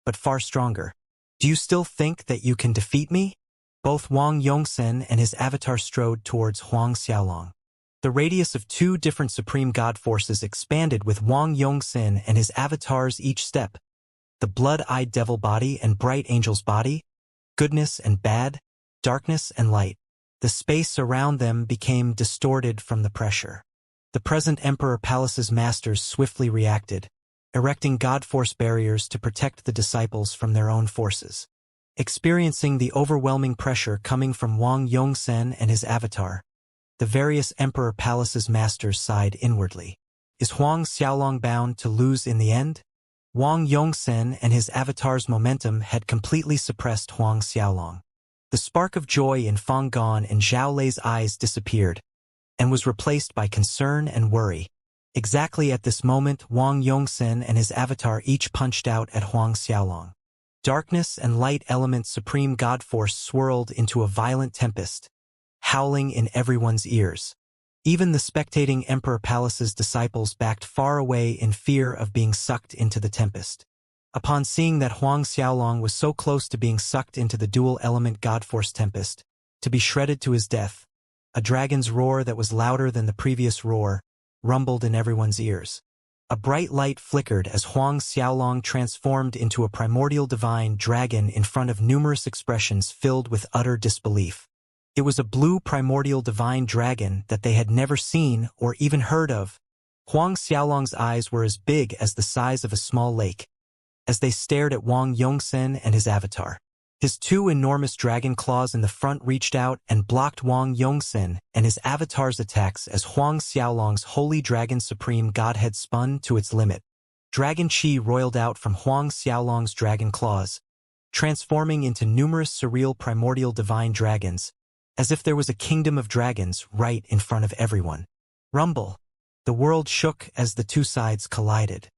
but far stronger. Do you still think that you can defeat me?" Both Wang Yongsan and his avatar strode towards Huang Xiaolong. The radius of 2 different supreme god forces expanded with Wang Yongsan and his avatars each step. The blood-eyed devil body and bright angel's body, goodness and bad, darkness and light. The space around them became distorted from the pressure. The present Emperor Palace's masters swiftly reacted, erecting god force barriers to protect the disciples from their own forces. Experiencing the overwhelming pressure coming from Wang Yongsan and his avatar, the various Emperor Palace's masters sighed inwardly. Is Huang Xiaolong bound to lose in the end? Wang Yongsan and his avatar's momentum had completely suppressed Huang Xiaolong. The spark of joy in Fang Gong and Zhao Lei's eyes disappeared, and was replaced by concern and worry. Exactly at this moment, Wang Yongsan and his avatar each punched out at Huang Xiaolong. Darkness and light element supreme god force swirled into a violent tempest, howling in everyone's ears. Even the spectating Emperor Palace's disciples backed far away in fear of being sucked into the tempest. Upon seeing that Huang Xiaolong was so close to being sucked into the dual-element god force tempest, to be shredded to his death, a dragon's roar that was louder than the previous roar rumbled in everyone's ears. A bright light flickered as Huang Xiaolong transformed into a primordial divine dragon in front of numerous expressions filled with utter disbelief. It was a blue primordial divine dragon that they had never seen or even heard of. Huang Xiaolong's eyes were as big as the size of a small lake, as they stared at Wang Yongsan and his avatar. His 2 enormous dragon claws in the front reached out and blocked Wang Yongsan and his avatar's attacks as Huang Xiaolong's holy dragon supreme godhead spun to its limit. Dragon chi roiled out from Huang Xiaolong's dragon claws, transforming into numerous surreal primordial divine dragons, as if there was a kingdom of dragons right in front of everyone. Rumble. The world shook as the 2 sides collided.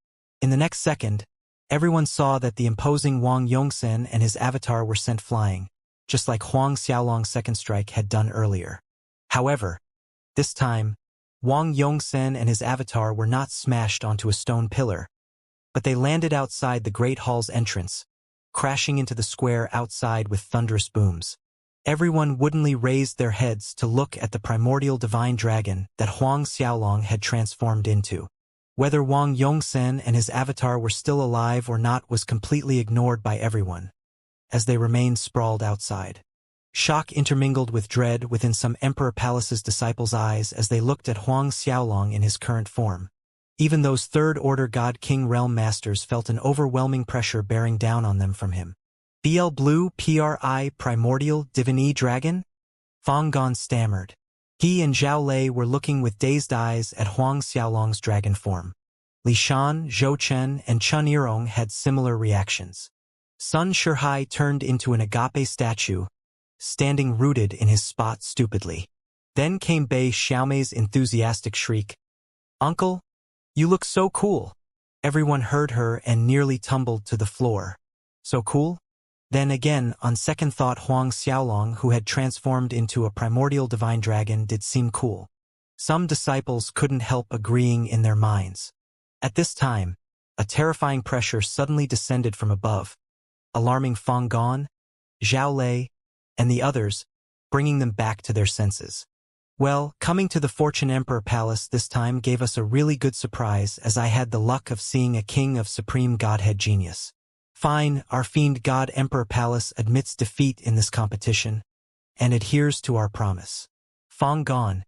In the next second, everyone saw that the imposing Wang Yongsan and his avatar were sent flying, just like Huang Xiaolong's second strike had done earlier. However, this time, Wang Yongsan and his avatar were not smashed onto a stone pillar, but they landed outside the Great Hall's entrance, crashing into the square outside with thunderous booms. Everyone woodenly raised their heads to look at the primordial divine dragon that Huang Xiaolong had transformed into. Whether Wang Yongsan and his avatar were still alive or not was completely ignored by everyone, as they remained sprawled outside. Shock intermingled with dread within some Emperor Palace's disciples' eyes as they looked at Huang Xiaolong in his current form. Even those third-order God-King realm masters felt an overwhelming pressure bearing down on them from him. BL Blue PRI Primordial Divinity Dragon? Fang Gong stammered. He and Zhao Lei were looking with dazed eyes at Huang Xiaolong's dragon form. Li Shan, Zhou Chen, and Chun Yirong had similar reactions. Sun Shihai turned into an agape statue, standing rooted in his spot stupidly. Then came Bei Xiaomei's enthusiastic shriek. "Uncle, you look so cool." Everyone heard her and nearly tumbled to the floor. So cool? Then again, on second thought, Huang Xiaolong, who had transformed into a primordial divine dragon, did seem cool. Some disciples couldn't help agreeing in their minds. At this time, a terrifying pressure suddenly descended from above, alarming Fang Gong, Zhao Lei, and the others, bringing them back to their senses. Well, coming to the Fortune Emperor Palace this time gave us a really good surprise, as I had the luck of seeing a king of supreme godhead genius. Fine, our fiend god Emperor Palace admits defeat in this competition, and adheres to our promise. Fang Gong,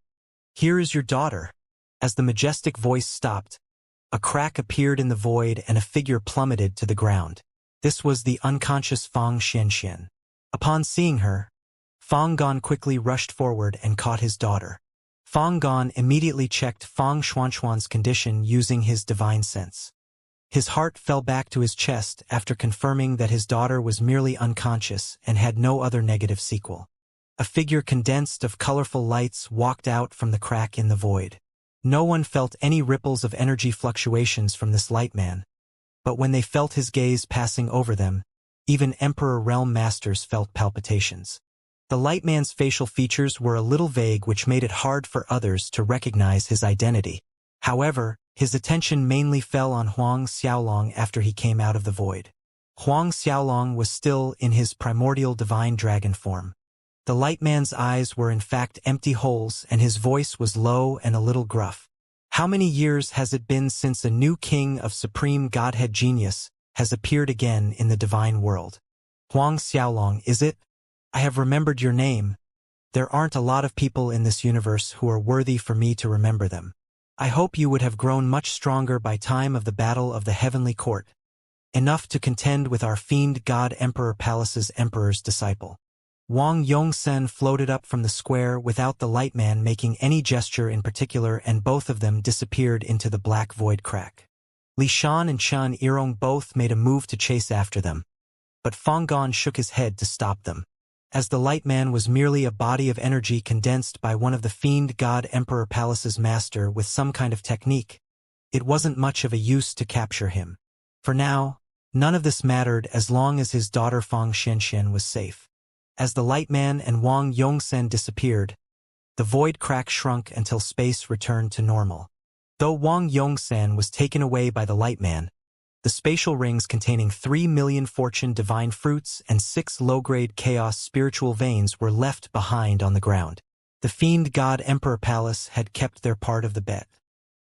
here is your daughter. As the majestic voice stopped, a crack appeared in the void and a figure plummeted to the ground. This was the unconscious Fang Xianxia. Upon seeing her, Fang Gong quickly rushed forward and caught his daughter. Fang Gong immediately checked Fang Xuanxuan's condition using his divine sense. His heart fell back to his chest after confirming that his daughter was merely unconscious and had no other negative sequel. A figure condensed of colorful lights walked out from the crack in the void. No one felt any ripples of energy fluctuations from this light man, but when they felt his gaze passing over them, even Emperor Realm Masters felt palpitations. The light man's facial features were a little vague, which made it hard for others to recognize his identity. However, his attention mainly fell on Huang Xiaolong after he came out of the void. Huang Xiaolong was still in his primordial divine dragon form. The light man's eyes were in fact empty holes, and his voice was low and a little gruff. How many years has it been since a new king of supreme godhead genius has appeared again in the divine world? Huang Xiaolong, is it? I have remembered your name. There aren't a lot of people in this universe who are worthy for me to remember them. I hope you would have grown much stronger by time of the battle of the heavenly court, enough to contend with our fiend god Emperor Palace's emperor's disciple. Wang Yongsen floated up from the square without the light man making any gesture in particular, and both of them disappeared into the black void crack. Li Shan and Chun Yirong both made a move to chase after them, but Fang Gong shook his head to stop them. As the light man was merely a body of energy condensed by one of the fiend god Emperor Palace's master with some kind of technique, it wasn't much of a use to capture him. For now, none of this mattered as long as his daughter Fang Xianxian was safe. As the light man and Wang Yongsen disappeared, the void crack shrunk until space returned to normal. Though Wang Yongsen was taken away by the light man, the spatial rings containing 3 million fortune divine fruits and 6 low-grade chaos spiritual veins were left behind on the ground. The fiend god Emperor Palace had kept their part of the bet.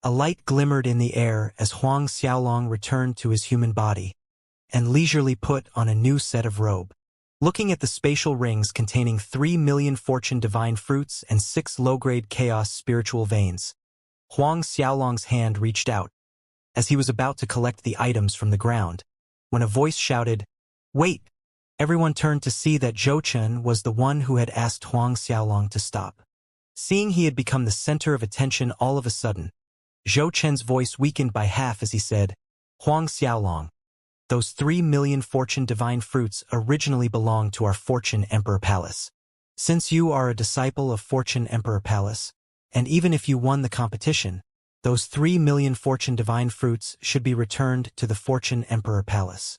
A light glimmered in the air as Huang Xiaolong returned to his human body and leisurely put on a new set of robe. Looking at the spatial rings containing 3 million fortune divine fruits and 6 low-grade chaos spiritual veins, Huang Xiaolong's hand reached out as he was about to collect the items from the ground, when a voice shouted, "Wait!" Everyone turned to see that Zhou Chen was the one who had asked Huang Xiaolong to stop. Seeing he had become the center of attention all of a sudden, Zhou Chen's voice weakened by half as he said, "Huang Xiaolong, those 3 million fortune divine fruits originally belonged to our Fortune Emperor Palace. Since you are a disciple of Fortune Emperor Palace, and even if you won the competition, those 3 million fortune divine fruits should be returned to the Fortune Emperor Palace.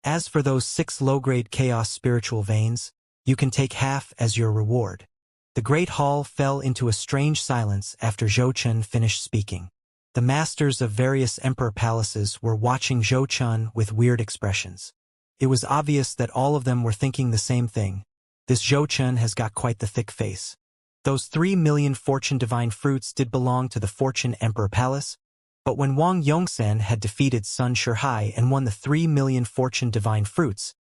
As for those 6 low-grade chaos spiritual veins, you can take half as your reward." The great hall fell into a strange silence after Zhou Chen finished speaking. The masters of various emperor palaces were watching Zhou Chen with weird expressions. It was obvious that all of them were thinking the same thing. This Zhou Chen has got quite the thick face. Those 3 million fortune divine fruits did belong to the Fortune Emperor Palace, but when Wang Yongsen had defeated Sun Shihai and won the 3 million fortune divine fruits,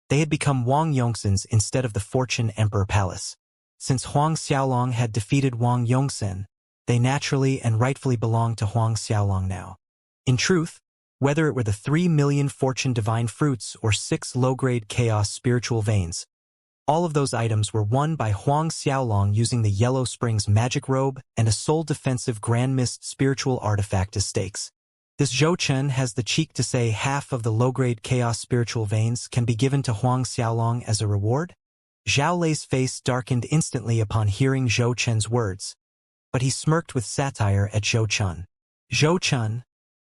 they had become Wang Yongsen's instead of the Fortune Emperor Palace. Since Huang Xiaolong had defeated Wang Yongsen, they naturally and rightfully belonged to Huang Xiaolong now. In truth, Whether it were the 3 million fortune divine fruits or 6 low-grade chaos spiritual veins, all of those items were won by Huang Xiaolong using the Yellow Springs magic robe and a soul defensive Grand Mist spiritual artifact as stakes. This Zhou Chen has the cheek to say half of the low-grade chaos spiritual veins can be given to Huang Xiaolong as a reward? Zhao Lei's face darkened instantly upon hearing Zhou Chen's words, but he smirked with satire at Zhou Chen. Zhou Chen,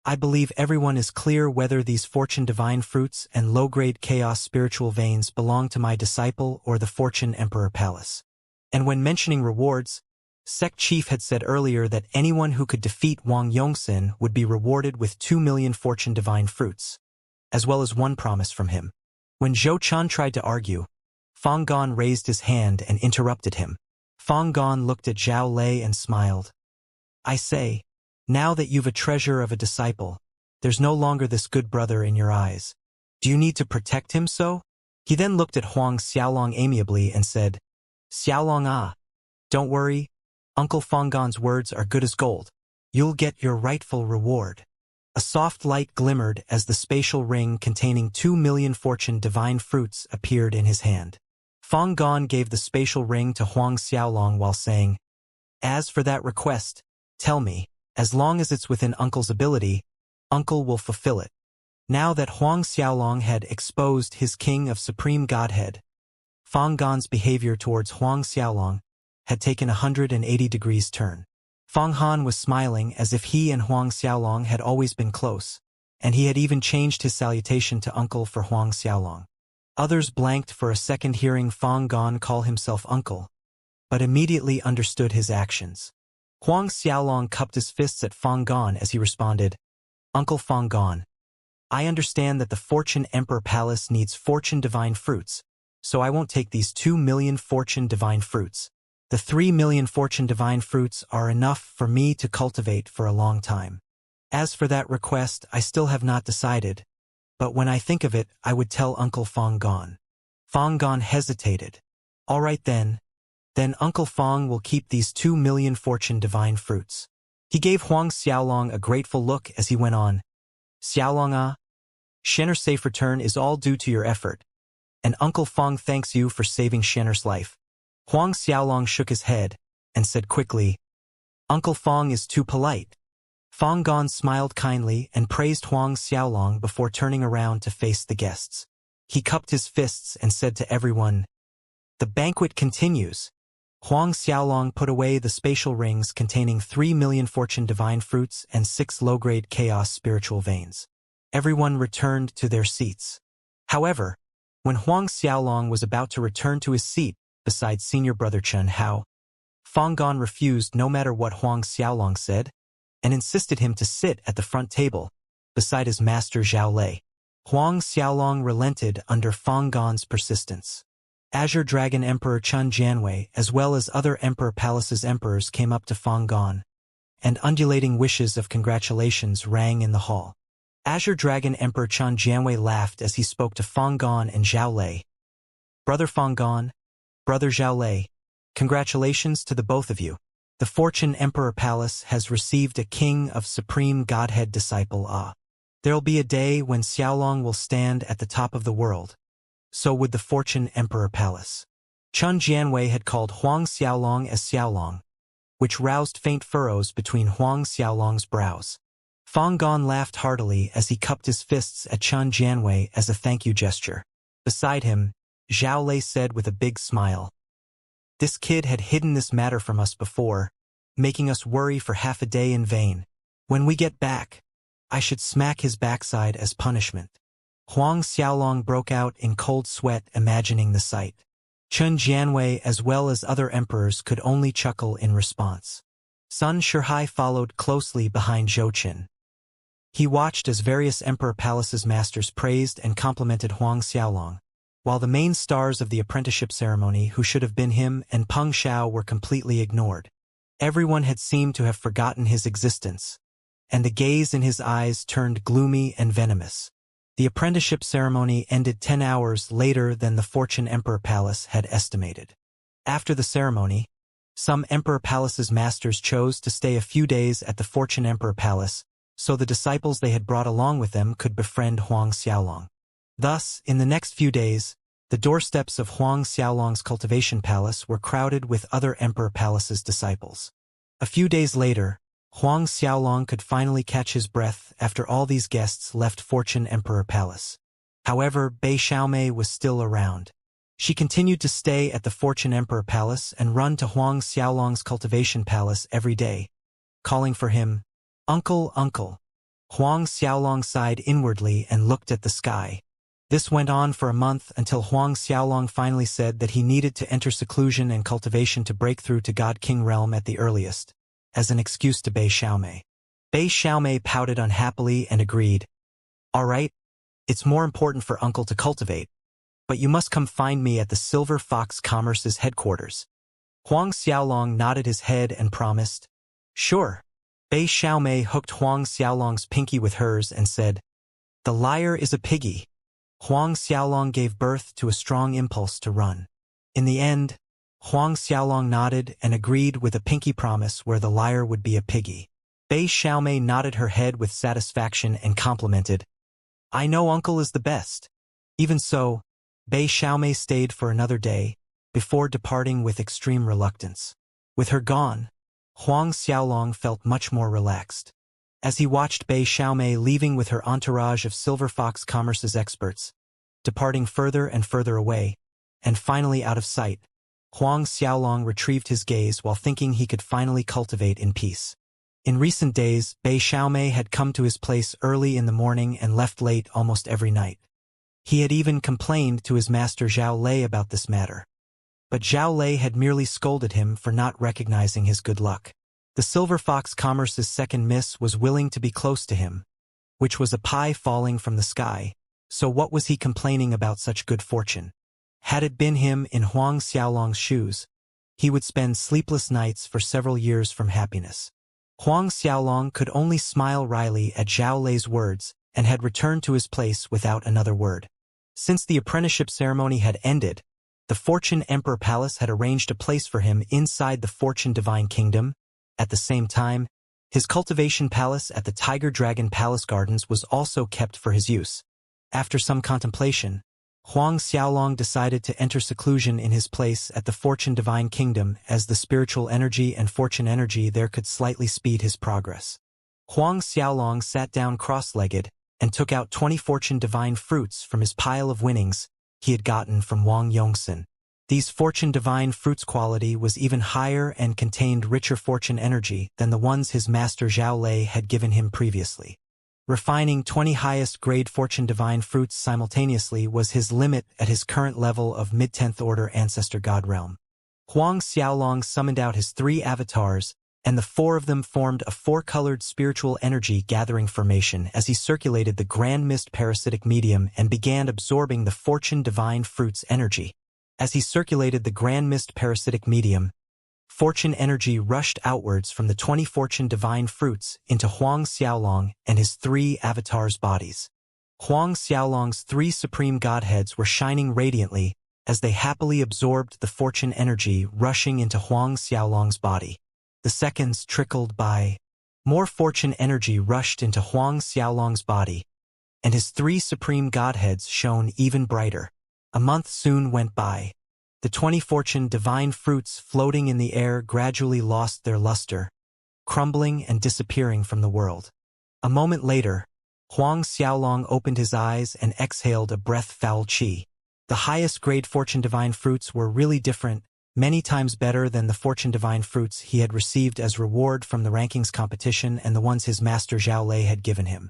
I believe everyone is clear whether these fortune divine fruits and low-grade chaos spiritual veins belong to my disciple or the Fortune Emperor Palace. And when mentioning rewards, Sect Chief had said earlier that anyone who could defeat Wang Yongxin would be rewarded with 2 million fortune divine fruits, as well as one promise from him. When Zhou Chen tried to argue, Fang Gan raised his hand and interrupted him. Fang Gan looked at Zhao Lei and smiled. I say, now that you've a treasure of a disciple, there's no longer this good brother in your eyes. Do you need to protect him so? He then looked at Huang Xiaolong amiably and said, Xiaolong ah, don't worry, Uncle Fang Gan's words are good as gold. You'll get your rightful reward. A soft light glimmered as the spatial ring containing 2 million fortune divine fruits appeared in his hand. Fang Gan gave the spatial ring to Huang Xiaolong while saying, as for that request, tell me, as long as it's within Uncle's ability, Uncle will fulfill it. Now that Huang Xiaolong had exposed his king of supreme godhead, Fang Gan's behavior towards Huang Xiaolong had taken a 180-degree turn. Fang Han was smiling as if he and Huang Xiaolong had always been close, and he had even changed his salutation to Uncle for Huang Xiaolong. Others blanked for a second hearing Fang Gan call himself Uncle, but immediately understood his actions. Huang Xiaolong cupped his fists at Fang Gan as he responded, Uncle Fang Gan, I understand that the Fortune Emperor Palace needs fortune divine fruits, so I won't take these 2 million fortune divine fruits. The 3 million fortune divine fruits are enough for me to cultivate for a long time. As for that request, I still have not decided, but when I think of it, I would tell Uncle Fang Gan. Fang Gan hesitated. All right then Uncle Fang will keep these 2 million fortune divine fruits. He gave Huang Xiaolong a grateful look as he went on. Xiaolong ah, Shenner's safe return is all due to your effort, and Uncle Fang thanks you for saving Shenner's life. Huang Xiaolong shook his head and said quickly, Uncle Fang is too polite. Fang Gan smiled kindly and praised Huang Xiaolong before turning around to face the guests. He cupped his fists and said to everyone, the banquet continues. Huang Xiaolong put away the spatial rings containing 3 million fortune divine fruits and 6 low-grade chaos spiritual veins. Everyone returned to their seats. However, when Huang Xiaolong was about to return to his seat beside senior brother Chen Hao, Fang Gan refused no matter what Huang Xiaolong said, and insisted him to sit at the front table, beside his master Zhao Lei. Huang Xiaolong relented under Fang Gan's persistence. Azure Dragon Emperor Chen Jianwei as well as other Emperor Palace's emperors came up to Fang Gan, and undulating wishes of congratulations rang in the hall. Azure Dragon Emperor Chen Jianwei laughed as he spoke to Fang Gan and Zhao Lei. Brother Fang Gan, Brother Zhao Lei, congratulations to the both of you. The Fortune Emperor Palace has received a King of Supreme Godhead disciple Ah. There'll be a day when Xiaolong will stand at the top of the world. So would the Fortune Emperor Palace. Chen Jianwei had called Huang Xiaolong as Xiaolong, which roused faint furrows between Huang Xiaolong's brows. Fang Gan laughed heartily as he cupped his fists at Chen Jianwei as a thank you gesture. Beside him, Zhao Lei said with a big smile, this kid had hidden this matter from us before, making us worry for half a day in vain. When we get back, I should smack his backside as punishment. Huang Xiaolong broke out in cold sweat imagining the sight. Chen Jianwei as well as other emperors could only chuckle in response. Sun Shihai followed closely behind Zhou Qin. He watched as various Emperor Palace's masters praised and complimented Huang Xiaolong, while the main stars of the apprenticeship ceremony who should have been him and Peng Shao were completely ignored. Everyone had seemed to have forgotten his existence, and the gaze in his eyes turned gloomy and venomous. The apprenticeship ceremony ended 10 hours later than the Fortune Emperor Palace had estimated. After the ceremony, some Emperor Palace's masters chose to stay a few days at the Fortune Emperor Palace so the disciples they had brought along with them could befriend Huang Xiaolong. Thus, in the next few days, the doorsteps of Huang Xiaolong's cultivation palace were crowded with other Emperor Palace's disciples. A few days later, Huang Xiaolong could finally catch his breath after all these guests left Fortune Emperor Palace. However, Bei Xiaomei was still around. She continued to stay at the Fortune Emperor Palace and run to Huang Xiaolong's cultivation palace every day, calling for him, "Uncle, uncle." Huang Xiaolong sighed inwardly and looked at the sky. This went on for a month until Huang Xiaolong finally said that he needed to enter seclusion and cultivation to break through to God King realm at the earliest, as an excuse to Bei Xiaomei. Bei Xiaomei pouted unhappily and agreed, "All right, it's more important for uncle to cultivate, but you must come find me at the Silver Fox Commerce's headquarters." Huang Xiaolong nodded his head and promised, "Sure." Bei Xiaomei hooked Huang Xiaolong's pinky with hers and said, "The liar is a piggy." Huang Xiaolong gave birth to a strong impulse to run. In the end, Huang Xiaolong nodded and agreed with a pinky promise where the liar would be a piggy. Bei Xiaomei nodded her head with satisfaction and complimented, "I know uncle is the best." Even so, Bei Xiaomei stayed for another day, before departing with extreme reluctance. With her gone, Huang Xiaolong felt much more relaxed. As he watched Bei Xiaomei leaving with her entourage of Silver Fox Commerce's experts, departing further and further away, and finally out of sight, Huang Xiaolong retrieved his gaze while thinking he could finally cultivate in peace. In recent days, Bei Xiaomei had come to his place early in the morning and left late almost every night. He had even complained to his master Zhao Lei about this matter. But Zhao Lei had merely scolded him for not recognizing his good luck. The Silver Fox Commerce's second miss was willing to be close to him, which was a pie falling from the sky, so what was he complaining about such good fortune? Had it been him in Huang Xiaolong's shoes, he would spend sleepless nights for several years from happiness. Huang Xiaolong could only smile wryly at Zhao Lei's words and had returned to his place without another word. Since the apprenticeship ceremony had ended, the Fortune Emperor Palace had arranged a place for him inside the Fortune Divine Kingdom. At the same time, his cultivation palace at the Tiger Dragon Palace Gardens was also kept for his use. After some contemplation, Huang Xiaolong decided to enter seclusion in his place at the Fortune Divine Kingdom, as the spiritual energy and fortune energy there could slightly speed his progress. Huang Xiaolong sat down cross-legged and took out 20 Fortune Divine fruits from his pile of winnings he had gotten from Wang Yongxin. These Fortune Divine fruits' quality was even higher and contained richer fortune energy than the ones his master Zhao Lei had given him previously. Refining 20 highest-grade Fortune Divine fruits simultaneously was his limit at his current level of mid-10th order Ancestor God Realm. Huang Xiaolong summoned out his 3 avatars, and the 4 of them formed a 4-colored spiritual energy gathering formation as he circulated the Grand Mist parasitic medium and began absorbing the Fortune Divine fruits' energy. As he circulated the Grand Mist parasitic medium, fortune energy rushed outwards from the 20 Fortune Divine fruits into Huang Xiaolong and his 3 avatars' bodies. Huang Xiaolong's 3 supreme godheads were shining radiantly as they happily absorbed the fortune energy rushing into Huang Xiaolong's body. The seconds trickled by. More fortune energy rushed into Huang Xiaolong's body, and his 3 supreme godheads shone even brighter. A month soon went by. The 20 Fortune Divine fruits floating in the air gradually lost their luster, crumbling and disappearing from the world. A moment later, Huang Xiaolong opened his eyes and exhaled a breath-foul qi. The highest-grade Fortune Divine fruits were really different, many times better than the Fortune Divine fruits he had received as reward from the rankings competition and the ones his master Zhao Lei had given him.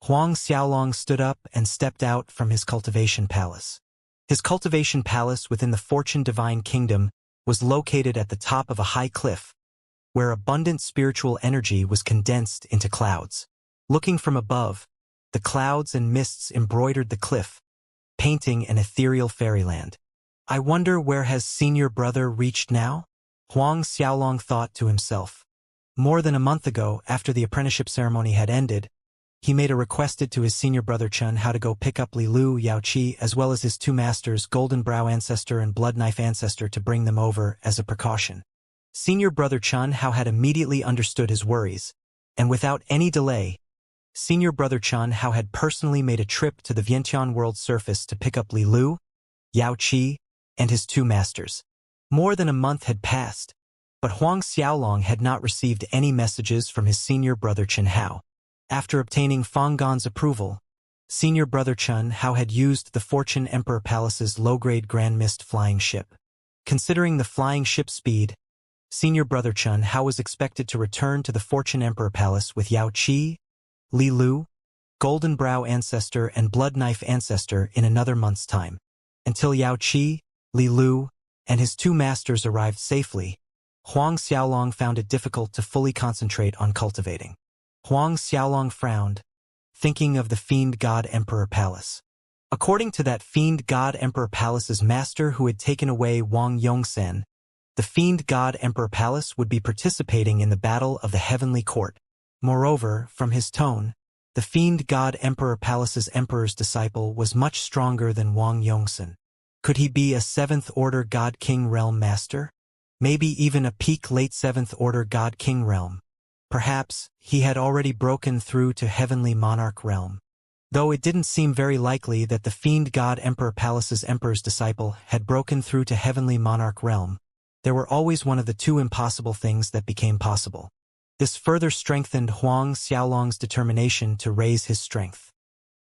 Huang Xiaolong stood up and stepped out from his cultivation palace. His cultivation palace within the Fortune Divine Kingdom was located at the top of a high cliff, where abundant spiritual energy was condensed into clouds. Looking from above, the clouds and mists embroidered the cliff, painting an ethereal fairyland. "I wonder where has senior brother reached now?" Huang Xiaolong thought to himself. More than a month ago, after the apprenticeship ceremony had ended, he made a requested to his senior brother Chun how to go pick up Li Lu Yaoqi as well as his 2 masters, Golden Brow Ancestor and Blood Knife Ancestor, to bring them over as a precaution. Senior brother Chun Hao had immediately understood his worries, and without any delay, Senior Brother Chun Hao had personally made a trip to the Vientiane world surface to pick up Li Lu, Yao Qi, and his two masters. More than a month had passed, but Huang Xiaolong had not received any messages from his senior brother Chen Hao. After obtaining Fang Gan's approval, Senior Brother Chun Hao had used the Fortune Emperor Palace's low-grade Grand Mist flying ship. Considering the flying ship's speed, Senior Brother Chun Hao was expected to return to the Fortune Emperor Palace with Yao Qi, Li Lu, Golden Brow Ancestor and Blood Knife Ancestor in another month's time. Until Yao Qi, Li Lu, and his two masters arrived safely, Huang Xiaolong found it difficult to fully concentrate on cultivating. Huang Xiaolong frowned, thinking of the Fiend God Emperor Palace. According to that Fiend God Emperor Palace's master who had taken away Wang Yongsan, the Fiend God Emperor Palace would be participating in the Battle of the Heavenly Court. Moreover, from his tone, the Fiend God Emperor Palace's Emperor's disciple was much stronger than Wang Yongsan. Could he be a Seventh Order God King Realm Master? Maybe even a peak late Seventh Order God King Realm. Perhaps he had already broken through to Heavenly Monarch Realm. Though it didn't seem very likely that the Fiend God Emperor Palace's Emperor's disciple had broken through to Heavenly Monarch Realm, there were always one of the two impossible things that became possible. This further strengthened Huang Xiaolong's determination to raise his strength.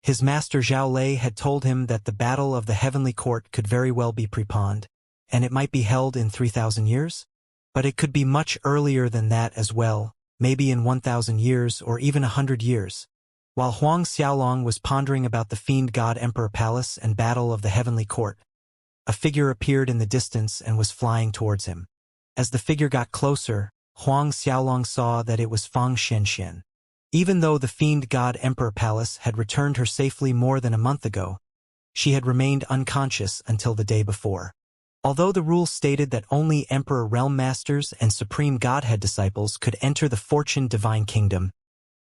His master Zhao Lei had told him that the Battle of the Heavenly Court could very well be preponed, and it might be held in 3,000 years? But it could be much earlier than that as well, maybe in 1,000 years or even 100 years. While Huang Xiaolong was pondering about the Fiend God Emperor Palace and Battle of the Heavenly Court, a figure appeared in the distance and was flying towards him. As the figure got closer, Huang Xiaolong saw that it was Fang Xianxian. Even though the Fiend God Emperor Palace had returned her safely more than a month ago, she had remained unconscious until the day before. Although the rule stated that only Emperor Realm Masters and Supreme Godhead disciples could enter the Fortune Divine Kingdom,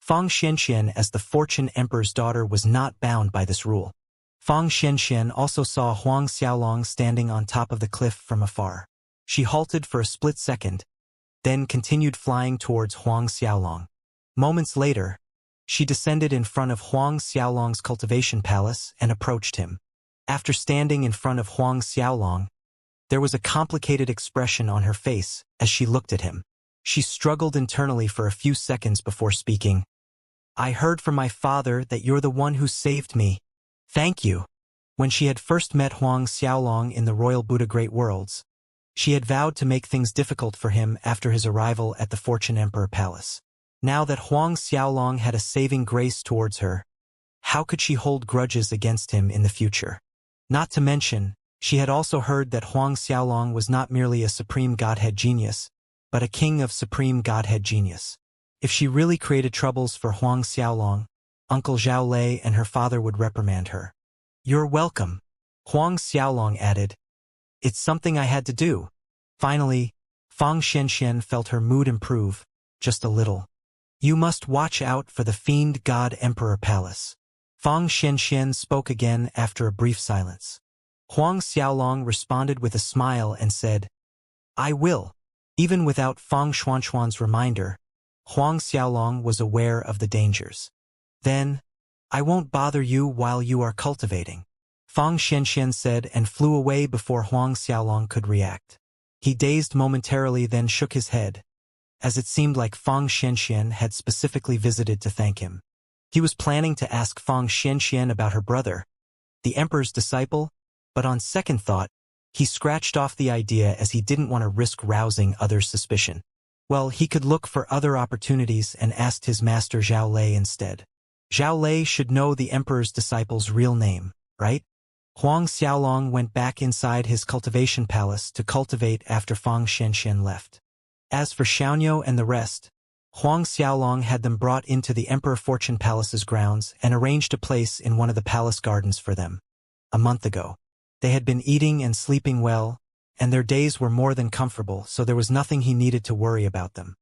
Fang Xianxian as the Fortune Emperor's daughter was not bound by this rule. Fang Xianxian also saw Huang Xiaolong standing on top of the cliff from afar. She halted for a split second, then continued flying towards Huang Xiaolong. Moments later, she descended in front of Huang Xiaolong's cultivation palace and approached him. After standing in front of Huang Xiaolong, there was a complicated expression on her face as she looked at him. She struggled internally for a few seconds before speaking. "I heard from my father that you're the one who saved me. Thank you." When she had first met Huang Xiaolong in the Royal Buddha Great Worlds, she had vowed to make things difficult for him after his arrival at the Fortune Emperor Palace. Now that Huang Xiaolong had a saving grace towards her, how could she hold grudges against him in the future? Not to mention, she had also heard that Huang Xiaolong was not merely a Supreme Godhead genius, but a king of Supreme Godhead genius. If she really created troubles for Huang Xiaolong, Uncle Zhao Lei and her father would reprimand her. "You're welcome," Huang Xiaolong added. "It's something I had to do." Finally, Fang Xianxian felt her mood improve, just a little. "You must watch out for the Fiend God Emperor Palace." Fang Xianxian spoke again after a brief silence. Huang Xiaolong responded with a smile and said, "I will." Even without Fang Xuanxuan's reminder, Huang Xiaolong was aware of the dangers. "Then, I won't bother you while you are cultivating," Fang Xianxian said and flew away before Huang Xiaolong could react. He dazed momentarily, then shook his head, as it seemed like Fang Xianxian had specifically visited to thank him. He was planning to ask Fang Xianxian about her brother, the Emperor's disciple, but on second thought, he scratched off the idea as he didn't want to risk rousing others' suspicion. Well, he could look for other opportunities and asked his master Zhao Lei instead. Zhao Lei should know the Emperor's disciple's real name, right? Huang Xiaolong went back inside his cultivation palace to cultivate after Fang Xianxian left. As for Xiaonyo and the rest, Huang Xiaolong had them brought into the Emperor Fortune Palace's grounds and arranged a place in one of the palace gardens for them. A month ago, they had been eating and sleeping well, and their days were more than comfortable, so there was nothing he needed to worry about them.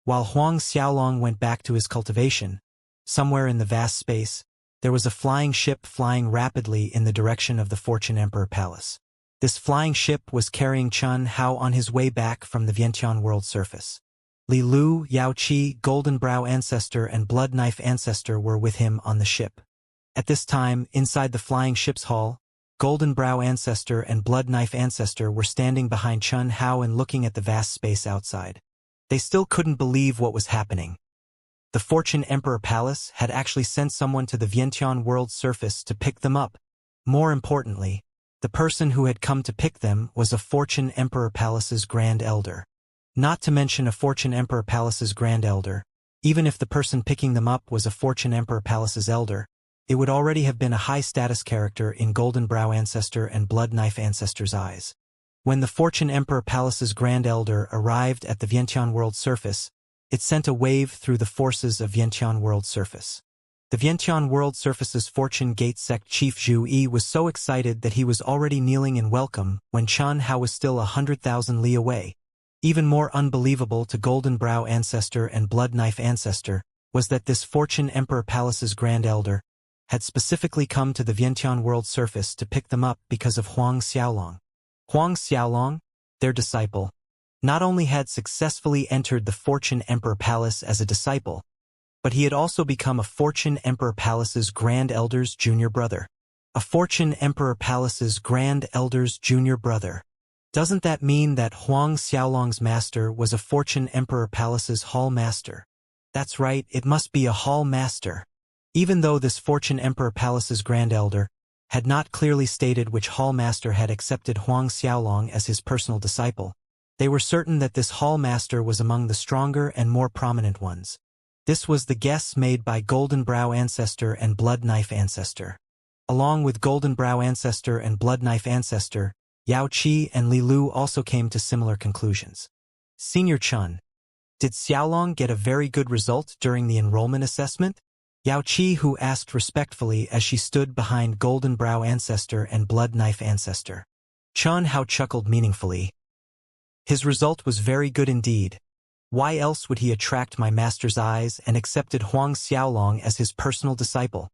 While Huang Xiaolong went back to his cultivation, somewhere in the vast space, there was a flying ship flying rapidly in the direction of the Fortune Emperor Palace. This flying ship was carrying Chun Hao on his way back from the Vientiane world surface. Li Lu, Yao Qi, Golden Brow Ancestor and Blood Knife Ancestor were with him on the ship. At this time, inside the flying ship's hull, Golden Brow Ancestor and Blood Knife Ancestor were standing behind Chun Hao and looking at the vast space outside. They still couldn't believe what was happening. The Fortune Emperor Palace had actually sent someone to the Vientiane world's surface to pick them up. More importantly, the person who had come to pick them was a Fortune Emperor Palace's Grand Elder. Not to mention a Fortune Emperor Palace's Grand Elder, even if the person picking them up was a Fortune Emperor Palace's Elder, it would already have been a high-status character in Golden Brow Ancestor and Blood Knife Ancestor's eyes. When the Fortune Emperor Palace's Grand Elder arrived at the Vientiane world's surface, it sent a wave through the forces of Vientiane world's surface. The Vientiane world surface's Fortune Gate Sect Chief Zhu Yi was so excited that he was already kneeling in welcome when Chun Hao was still 100,000 li away. Even more unbelievable to Golden Brow Ancestor and Blood Knife Ancestor was that this Fortune Emperor Palace's Grand Elder had specifically come to the Vientiane world surface to pick them up because of Huang Xiaolong. Huang Xiaolong, their disciple, not only had successfully entered the Fortune Emperor Palace as a disciple, but he had also become a Fortune Emperor Palace's Grand Elder's junior brother. A Fortune Emperor Palace's Grand Elder's junior brother. Doesn't that mean that Huang Xiaolong's master was a Fortune Emperor Palace's hall master? That's right, it must be a hall master. Even though this Fortune Emperor Palace's Grand Elder had not clearly stated which hall master had accepted Huang Xiaolong as his personal disciple, they were certain that this hall master was among the stronger and more prominent ones. This was the guess made by Golden Brow Ancestor and Blood Knife Ancestor. Along with Golden Brow Ancestor and Blood Knife Ancestor, Yao Qi and Li Lu also came to similar conclusions. Senior Chun, did Xiaolong get a very good result during the enrollment assessment? Yao Qi, who asked respectfully as she stood behind Golden Brow Ancestor and Blood Knife Ancestor. Chun Hao chuckled meaningfully. His result was very good indeed. Why else would he attract my master's eyes and accepted Huang Xiaolong as his personal disciple?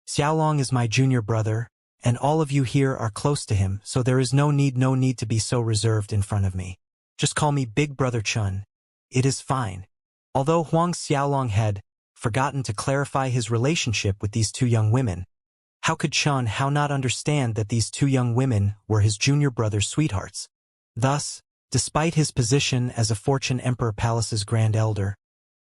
Xiaolong is my junior brother, and all of you here are close to him, so there is no need to be so reserved in front of me. Just call me Big Brother Chun. It is fine. Although Huang Xiaolong had forgotten to clarify his relationship with these two young women, how could Chun Hao not understand that these two young women were his junior brother's sweethearts? Thus, despite his position as a Fortune Emperor Palace's Grand Elder,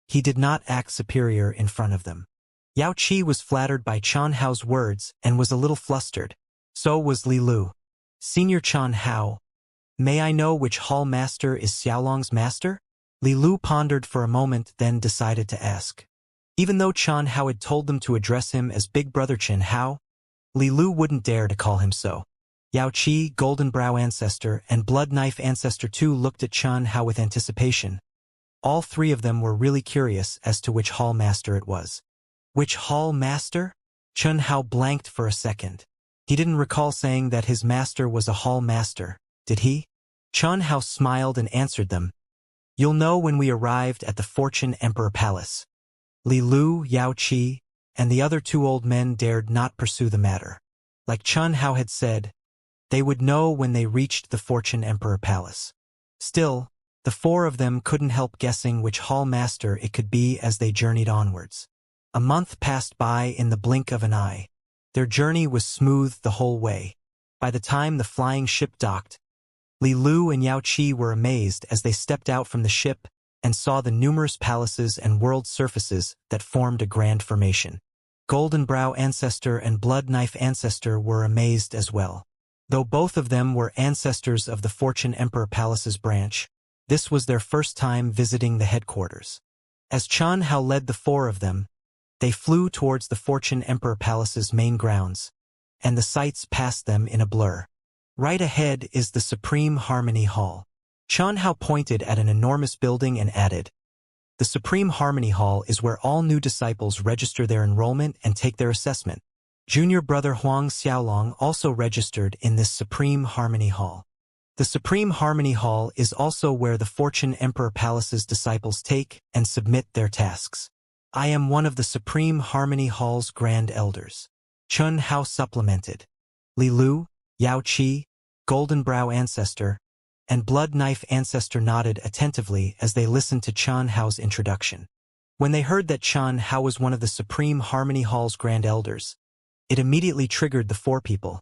he did not act superior in front of them. Yao Qi was flattered by Chun Hao's words and was a little flustered. So was Li Lu. Senior Chun Hao, may I know which hall master is Xiaolong's master? Li Lu pondered for a moment, then decided to ask. Even though Chun Hao had told them to address him as Big Brother Chun Hao, Li Lu wouldn't dare to call him so. Yao Qi, Golden Brow Ancestor, and Blood Knife Ancestor too looked at Chun Hao with anticipation. All three of them were really curious as to which hall master it was. Which hall master? Chun Hao blanked for a second. He didn't recall saying that his master was a hall master, did he? Chun Hao smiled and answered them. You'll know when we arrived at the Fortune Emperor Palace. Li Lu, Yao Qi, and the other two old men dared not pursue the matter. Like Chun Hao had said, they would know when they reached the Fortune Emperor Palace. Still, the four of them couldn't help guessing which hall master it could be as they journeyed onwards. A month passed by in the blink of an eye. Their journey was smooth the whole way. By the time the flying ship docked, Li Lu and Yao Qi were amazed as they stepped out from the ship and saw the numerous palaces and world surfaces that formed a grand formation. Golden Brow Ancestor and Blood Knife Ancestor were amazed as well. Though both of them were ancestors of the Fortune Emperor Palace's branch, this was their first time visiting the headquarters. As Chun Hao led the four of them, they flew towards the Fortune Emperor Palace's main grounds, and the sights passed them in a blur. Right ahead is the Supreme Harmony Hall. Chun Hao pointed at an enormous building and added, the Supreme Harmony Hall is where all new disciples register their enrollment and take their assessment. Junior brother Huang Xiaolong also registered in this Supreme Harmony Hall. The Supreme Harmony Hall is also where the Fortune Emperor Palace's disciples take and submit their tasks. I am one of the Supreme Harmony Hall's Grand Elders. Chun Hao supplemented. Li Lu, Yao Qi, Golden Brow Ancestor, and Blood Knife Ancestor nodded attentively as they listened to Chen Hao's introduction. When they heard that Chen Hao was one of the Supreme Harmony Hall's Grand Elders, it immediately triggered the four people.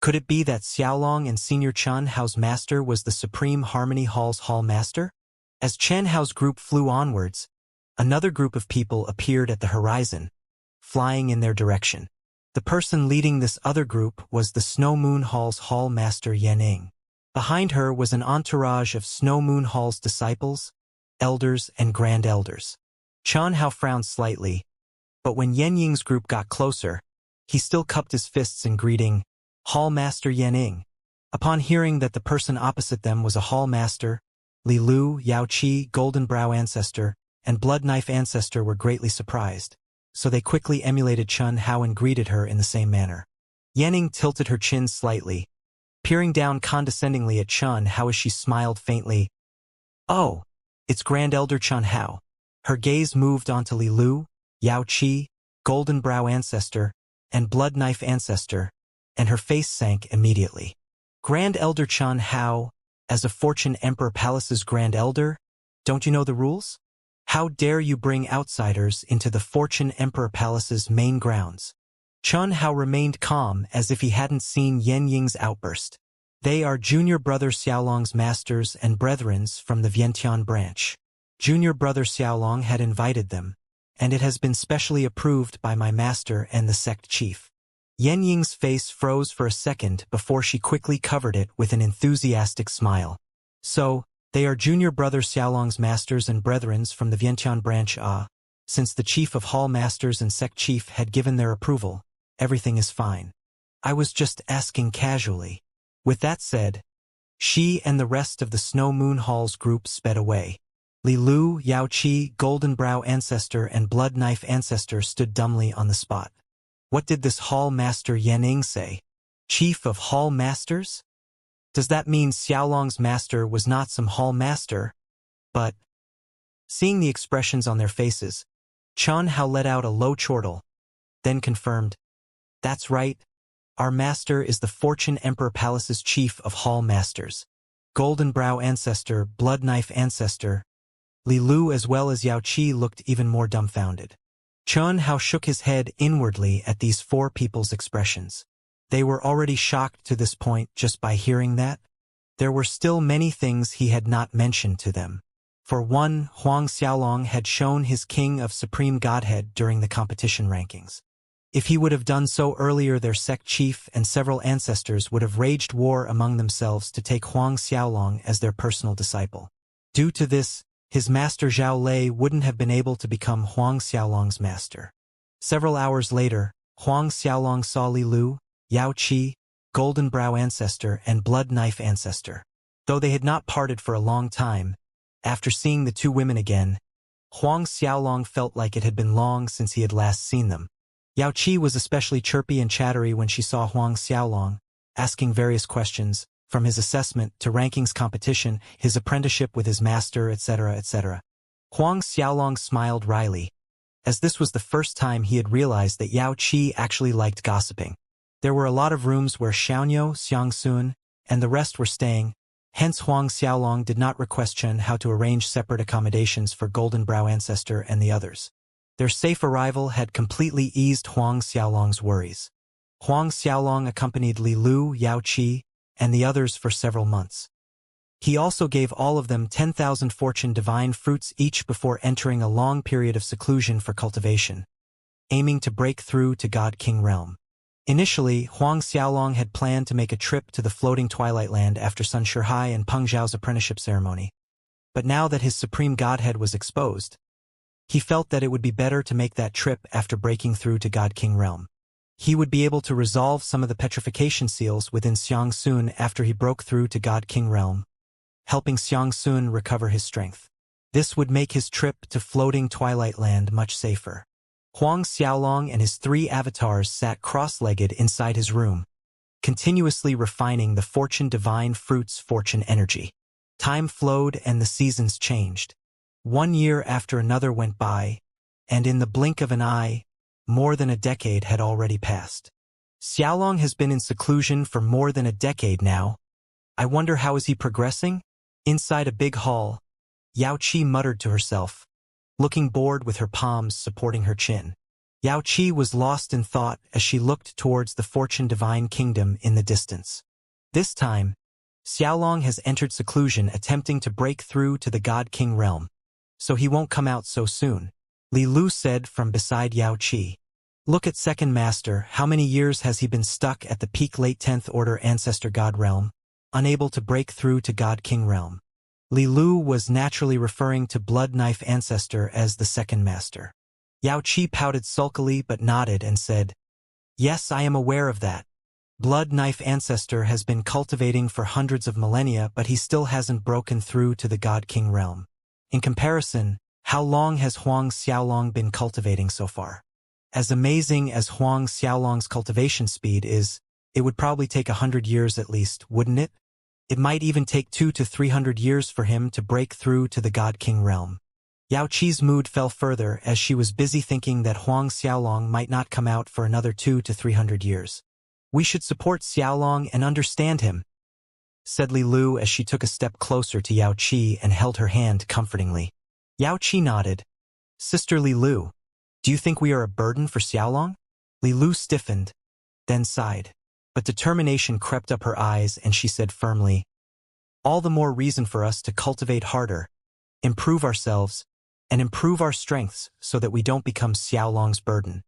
Could it be that Xiaolong and Senior Chen Hao's master was the Supreme Harmony Hall's Hall Master? As Chen Hao's group flew onwards, another group of people appeared at the horizon, flying in their direction. The person leading this other group was the Snow Moon Hall's Hall Master Yanning. Behind her was an entourage of Snow Moon Hall's disciples, elders, and grand elders. Chen Hao frowned slightly, but when Yan Ying's group got closer, he still cupped his fists in greeting, Hall Master Yanning. Upon hearing that the person opposite them was a Hall Master, Li Lu, Yao Qi, Golden Brow Ancestor, and Blood Knife Ancestor were greatly surprised, so they quickly emulated Chen Hao and greeted her in the same manner. Yanning tilted her chin slightly, peering down condescendingly at Chen Hao as she smiled faintly. Oh, it's Grand Elder Chen Hao. Her gaze moved onto Li Lu, Yao Qi, Golden Brow Ancestor, and Blood Knife Ancestor, and her face sank immediately. Grand Elder Chen Hao, as a Fortune Emperor Palace's Grand Elder, don't you know the rules? How dare you bring outsiders into the Fortune Emperor Palace's main grounds? Chen Hao remained calm as if he hadn't seen Yan Ying's outburst. They are junior brother Xiaolong's masters and brethrens from the Vientiane branch. Junior brother Xiaolong had invited them, and it has been specially approved by my master and the sect chief. Yan Ying's face froze for a second before she quickly covered it with an enthusiastic smile. So, they are junior brother Xiaolong's masters and brethrens from the Vientiane branch. Since the chief of hall masters and sect chief had given their approval, everything is fine. I was just asking casually. With that said, she and the rest of the Snow Moon Hall's group sped away. Li Lu, Yao Qi, Golden Brow Ancestor, and Blood Knife Ancestor stood dumbly on the spot. What did this Hall Master Yanning say? Chief of Hall Masters? Does that mean Xiaolong's master was not some Hall Master, but... Seeing the expressions on their faces, Chen Hao let out a low chortle, then confirmed, That's right, our master is the Fortune Emperor Palace's Chief of Hall Masters. Golden Brow Ancestor, Blood Knife Ancestor, Li Lu as well as Yao Qi looked even more dumbfounded. Chen Hao shook his head inwardly at these four people's expressions. They were already shocked to this point just by hearing that. There were still many things he had not mentioned to them. For one, Huang Xiaolong had shown his King of Supreme Godhead during the competition rankings. If he would have done so earlier, their sect chief and several ancestors would have waged war among themselves to take Huang Xiaolong as their personal disciple. Due to this, his master Zhao Lei wouldn't have been able to become Huang Xiaolong's master. Several hours later, Huang Xiaolong saw Li Lu, Yao Qi, Golden Brow Ancestor, and Blood Knife Ancestor. Though they had not parted for a long time, after seeing the two women again, Huang Xiaolong felt like it had been long since he had last seen them. Yao Qi was especially chirpy and chattery when she saw Huang Xiaolong, asking various questions, from his assessment to rankings competition, his apprenticeship with his master, etc., etc. Huang Xiaolong smiled wryly, as this was the first time he had realized that Yao Qi actually liked gossiping. There were a lot of rooms where Xianxia, Xiangsun, and the rest were staying, hence Huang Xiaolong did not request Chen how to arrange separate accommodations for Golden Brow Ancestor and the others. Their safe arrival had completely eased Huang Xiaolong's worries. Huang Xiaolong accompanied Li Lu, Yao Qi, and the others for several months. He also gave all of them 10,000 fortune divine fruits each before entering a long period of seclusion for cultivation, aiming to break through to God King realm. Initially, Huang Xiaolong had planned to make a trip to the floating Twilight Land after Sun Shihai and Peng Zhao's apprenticeship ceremony. But now that his supreme godhead was exposed, he felt that it would be better to make that trip after breaking through to God King realm. He would be able to resolve some of the petrification seals within Xiangsun after he broke through to God King realm, helping Xiangsun recover his strength. This would make his trip to floating Twilight Land much safer. Huang Xiaolong and his three avatars sat cross-legged inside his room, continuously refining the Fortune Divine Fruit's fortune energy. Time flowed and the seasons changed. 1 year after another went by, and in the blink of an eye, more than a decade had already passed. Xiaolong has been in seclusion for more than a decade now. I wonder how is he progressing? Inside a big hall, Yao Qi muttered to herself, looking bored with her palms supporting her chin. Yao Qi was lost in thought as she looked towards the Fortune Divine Kingdom in the distance. This time, Xiaolong has entered seclusion attempting to break through to the God King realm, so he won't come out so soon, Li Lu said from beside Yao Qi. Look at Second Master, how many years has he been stuck at the peak late 10th Order Ancestor God realm, unable to break through to God King realm. Li Lu was naturally referring to Blood Knife Ancestor as the Second Master. Yao Qi pouted sulkily but nodded and said, "Yes, I am aware of that. Blood Knife Ancestor has been cultivating for hundreds of millennia, but he still hasn't broken through to the God King realm. In comparison, how long has Huang Xiaolong been cultivating so far? As amazing as Huang Xiaolong's cultivation speed is, it would probably take 100 years at least, wouldn't it? It might even take 200 to 300 years for him to break through to the God King realm." Yao Qi's mood fell further as she was busy thinking that Huang Xiaolong might not come out for another 200 to 300 years. "We should support Xiaolong and understand him," said Li Lu as she took a step closer to Yao Qi and held her hand comfortingly. Yao Qi nodded. "Sister Li Lu, do you think we are a burden for Xiaolong?" Li Lu stiffened, then sighed. But determination crept up her eyes and she said firmly, "All the more reason for us to cultivate harder, improve ourselves, and improve our strengths so that we don't become Xiaolong's burden."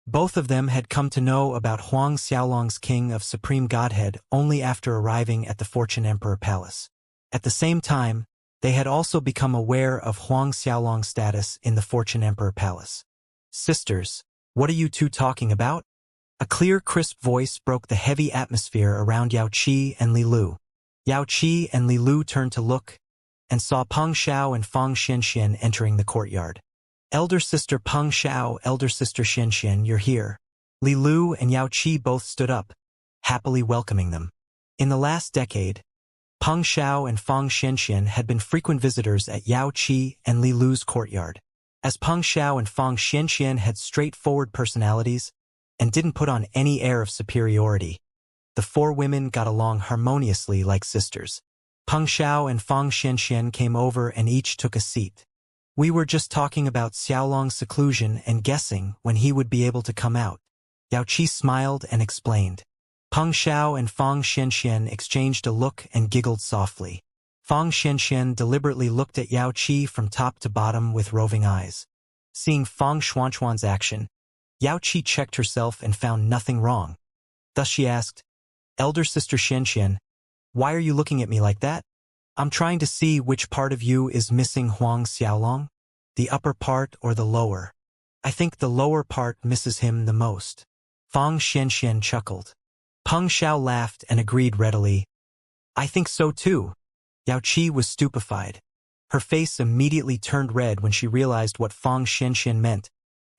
Both of them had come to know about Huang Xiaolong's King of Supreme Godhead only after arriving at the Fortune Emperor Palace. At the same time, they had also become aware of Huang Xiaolong's status in the Fortune Emperor Palace. "Sisters, what are you two talking about?" A clear, crisp voice broke the heavy atmosphere around Yao Qi and Li Lu. Yao Qi and Li Lu turned to look, and saw Peng Xiao and Fang Xianxian entering the courtyard. "Elder sister Peng Xiao, elder sister Xianxian, you're here." Li Lu and Yao Qi both stood up, happily welcoming them. In the last decade, Peng Xiao and Fang Xianxian had been frequent visitors at Yao Qi and Li Lu's courtyard. As Peng Xiao and Fang Xianxian had straightforward personalities and didn't put on any air of superiority, the four women got along harmoniously like sisters. Peng Xiao and Fang Xianxian came over and each took a seat. "We were just talking about Xiaolong's seclusion and guessing when he would be able to come out." Yao Qi smiled and explained. Peng Xiao and Fang Xianxian exchanged a look and giggled softly. Fang Xianxian deliberately looked at Yao Qi from top to bottom with roving eyes. Seeing Fang Xuanchuan's action, Yao Qi checked herself and found nothing wrong. Thus she asked, "Elder sister Xianxian, why are you looking at me like that?" "I'm trying to see which part of you is missing Huang Xiaolong, the upper part or the lower. I think the lower part misses him the most." Fang Xianxian chuckled. Peng Xiao laughed and agreed readily. "I think so too." Yao Qi was stupefied. Her face immediately turned red when she realized what Fang Xianxian meant,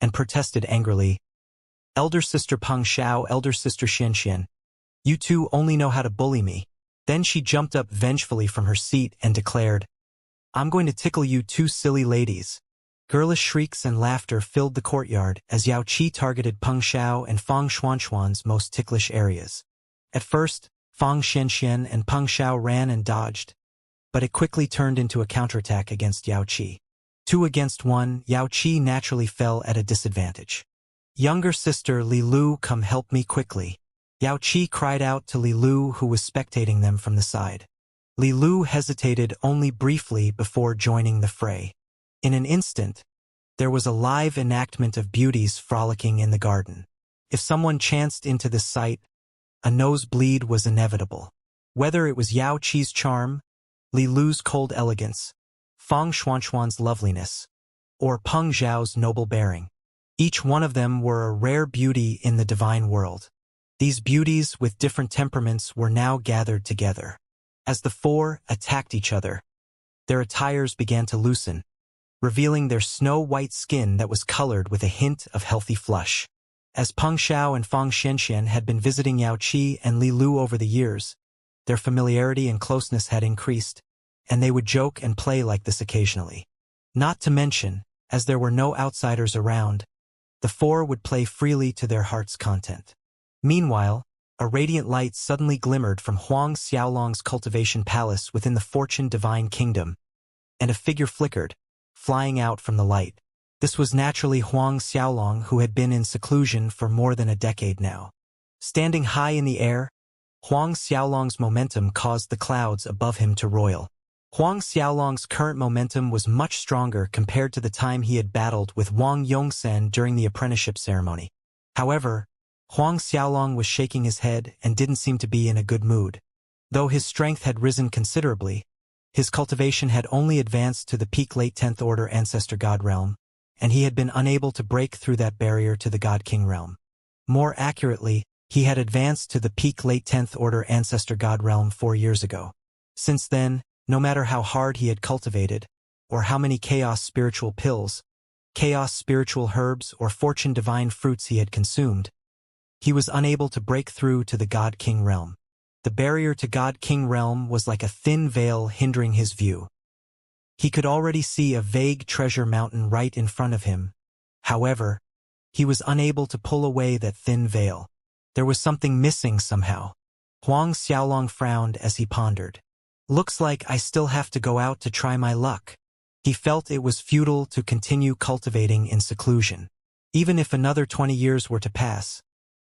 and protested angrily. "Elder sister Peng Xiao, elder sister Xianxian, you two only know how to bully me." Then she jumped up vengefully from her seat and declared, "I'm going to tickle you two silly ladies." Girlish shrieks and laughter filled the courtyard as Yao Qi targeted Peng Xiao and Fang Xuanchuan's most ticklish areas. At first, Fang Xianxian and Peng Xiao ran and dodged, but it quickly turned into a counterattack against Yao Qi. 2 against 1, Yao Qi naturally fell at a disadvantage. "Younger sister Li Lu, come help me quickly." Yao Qi cried out to Li Lu, who was spectating them from the side. Li Lu hesitated only briefly before joining the fray. In an instant, there was a live enactment of beauties frolicking in the garden. If someone chanced into this sight, a nosebleed was inevitable. Whether it was Yao Qi's charm, Li Lu's cold elegance, Fang Xuanchuan's loveliness, or Peng Xiao's noble bearing, each one of them were a rare beauty in the divine world. These beauties with different temperaments were now gathered together. As the four attacked each other, their attires began to loosen, revealing their snow-white skin that was colored with a hint of healthy flush. As Peng Xiao and Fang Xianxian had been visiting Yao Qi and Li Lu over the years, their familiarity and closeness had increased, and they would joke and play like this occasionally. Not to mention, as there were no outsiders around, the four would play freely to their heart's content. Meanwhile, a radiant light suddenly glimmered from Huang Xiaolong's cultivation palace within the Fortune Divine Kingdom, and a figure flickered, flying out from the light. This was naturally Huang Xiaolong, who had been in seclusion for more than a decade now. Standing high in the air, Huang Xiaolong's momentum caused the clouds above him to roil. Huang Xiaolong's current momentum was much stronger compared to the time he had battled with Wang Yongsen during the apprenticeship ceremony. However, Huang Xiaolong was shaking his head and didn't seem to be in a good mood. Though his strength had risen considerably, his cultivation had only advanced to the peak late 10th order Ancestor God realm, and he had been unable to break through that barrier to the God King realm. More accurately, he had advanced to the peak late 10th order Ancestor God realm 4 years ago. Since then, no matter how hard he had cultivated, or how many chaos spiritual pills, chaos spiritual herbs, or fortune divine fruits he had consumed, he was unable to break through to the God King realm. The barrier to God King realm was like a thin veil hindering his view. He could already see a vague treasure mountain right in front of him. However, he was unable to pull away that thin veil. There was something missing somehow. Huang Xiaolong frowned as he pondered. Looks like I still have to go out to try my luck. He felt it was futile to continue cultivating in seclusion. Even if another 20 years were to pass,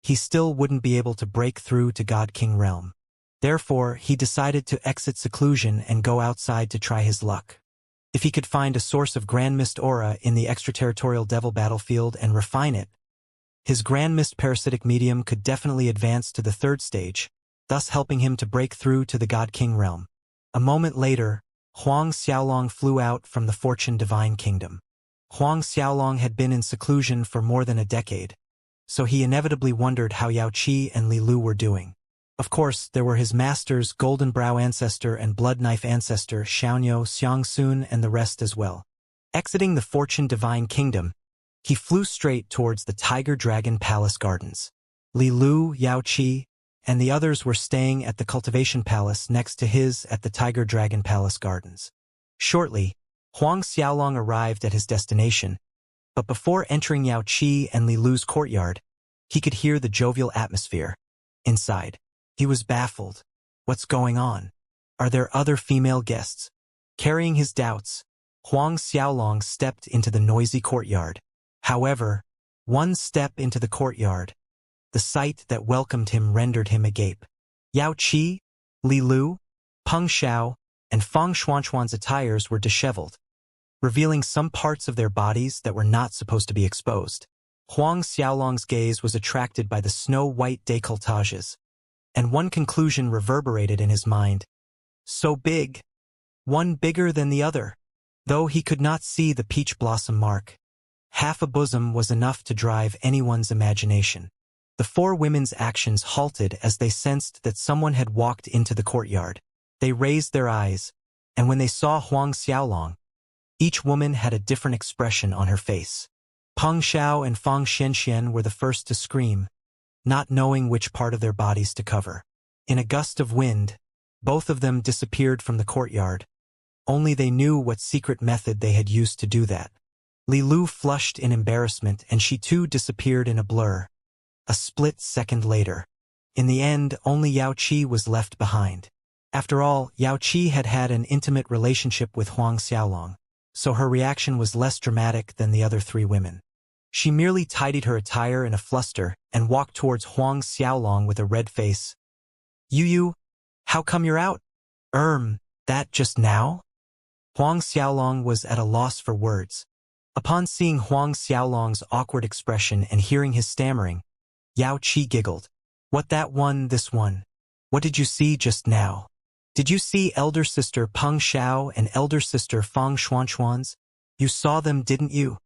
he still wouldn't be able to break through to God King realm. Therefore, he decided to exit seclusion and go outside to try his luck. If he could find a source of Grand Mist aura in the extraterritorial devil battlefield and refine it, his Grand Mist parasitic medium could definitely advance to the 3rd stage, thus helping him to break through to the God King realm. A moment later, Huang Xiaolong flew out from the Fortune Divine Kingdom. Huang Xiaolong had been in seclusion for more than a decade, so he inevitably wondered how Yao Qi and Li Lu were doing. Of course, there were his masters, Golden Brow Ancestor and Blood Knife Ancestor, Xianxia, Xiangsun, and the rest as well. Exiting the Fortune Divine Kingdom, he flew straight towards the Tiger Dragon Palace Gardens. Li Lu, Yao Qi, and the others were staying at the Cultivation Palace next to his at the Tiger Dragon Palace Gardens. Shortly, Huang Xiaolong arrived at his destination, but before entering Yao Qi and Li Lu's courtyard, he could hear the jovial atmosphere. Inside, he was baffled. What's going on? Are there other female guests? Carrying his doubts, Huang Xiaolong stepped into the noisy courtyard. However, one step into the courtyard, the sight that welcomed him rendered him agape. Yao Qi, Li Lu, Peng Xiao, and Fang Xuanchuan's attires were disheveled, revealing some parts of their bodies that were not supposed to be exposed. Huang Xiaolong's gaze was attracted by the snow-white décolletages, and one conclusion reverberated in his mind. So big, one bigger than the other. Though he could not see the peach blossom mark, half a bosom was enough to drive anyone's imagination. The 4 women's actions halted as they sensed that someone had walked into the courtyard. They raised their eyes, and when they saw Huang Xiaolong, each woman had a different expression on her face. Peng Xiao and Fang Xianxian were the first to scream, not knowing which part of their bodies to cover. In a gust of wind, both of them disappeared from the courtyard. Only they knew what secret method they had used to do that. Li Lu flushed in embarrassment, and she too disappeared in a blur. A split second later. In the end, only Yao Qi was left behind. After all, Yao Qi had had an intimate relationship with Huang Xiaolong, so her reaction was less dramatic than the other 3 women. She merely tidied her attire in a fluster and walked towards Huang Xiaolong with a red face. You, how come you're out? That just now? Huang Xiaolong was at a loss for words. Upon seeing Huang Xiaolong's awkward expression and hearing his stammering, Yao Qi giggled. What, that one, this one? What did you see just now? Did you see elder sister Peng Xiao and elder sister Fang Xuanchuan's? You saw them, didn't you?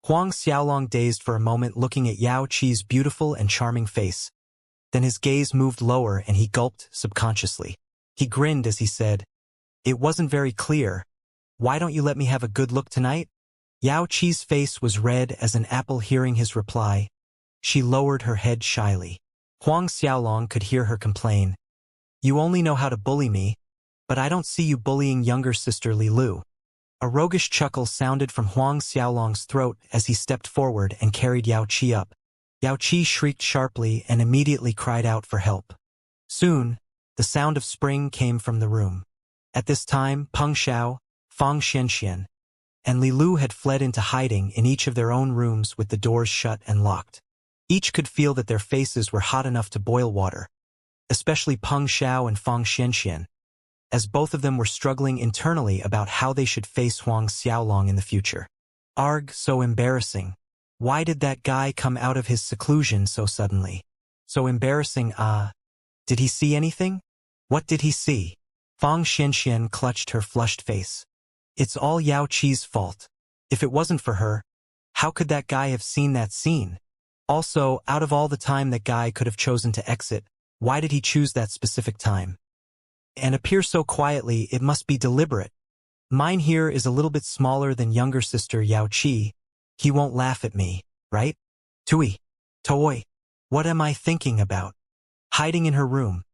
Huang Xiaolong dazed for a moment, looking at Yao Qi's beautiful and charming face. Then his gaze moved lower and he gulped subconsciously. He grinned as he said, "It wasn't very clear. Why don't you let me have a good look tonight?" Yao Qi's face was red as an apple hearing his reply. She lowered her head shyly. Huang Xiaolong could hear her complain. "You only know how to bully me, but I don't see you bullying younger sister Li Lu." A roguish chuckle sounded from Huang Xiaolong's throat as he stepped forward and carried Yao Qi up. Yao Qi shrieked sharply and immediately cried out for help. Soon, the sound of spring came from the room. At this time, Peng Xiao, Fang Xianxian, and Li Lu had fled into hiding in each of their own rooms with the doors shut and locked. Each could feel that their faces were hot enough to boil water, especially Peng Xiao and Fang Xianxian, as both of them were struggling internally about how they should face Huang Xiaolong in the future. Arg, so embarrassing. Why did that guy come out of his seclusion so suddenly? So embarrassing, Did he see anything? What did he see? Fang Xianxian clutched her flushed face. It's all Yao Qi's fault. If it wasn't for her, how could that guy have seen that scene? Also, out of all the time that guy could have chosen to exit, why did he choose that specific time? And appear so quietly, it must be deliberate. Mine here is a little bit smaller than younger sister Yao Qi. He won't laugh at me, right? Tui. Toy. What am I thinking about? Hiding in her room.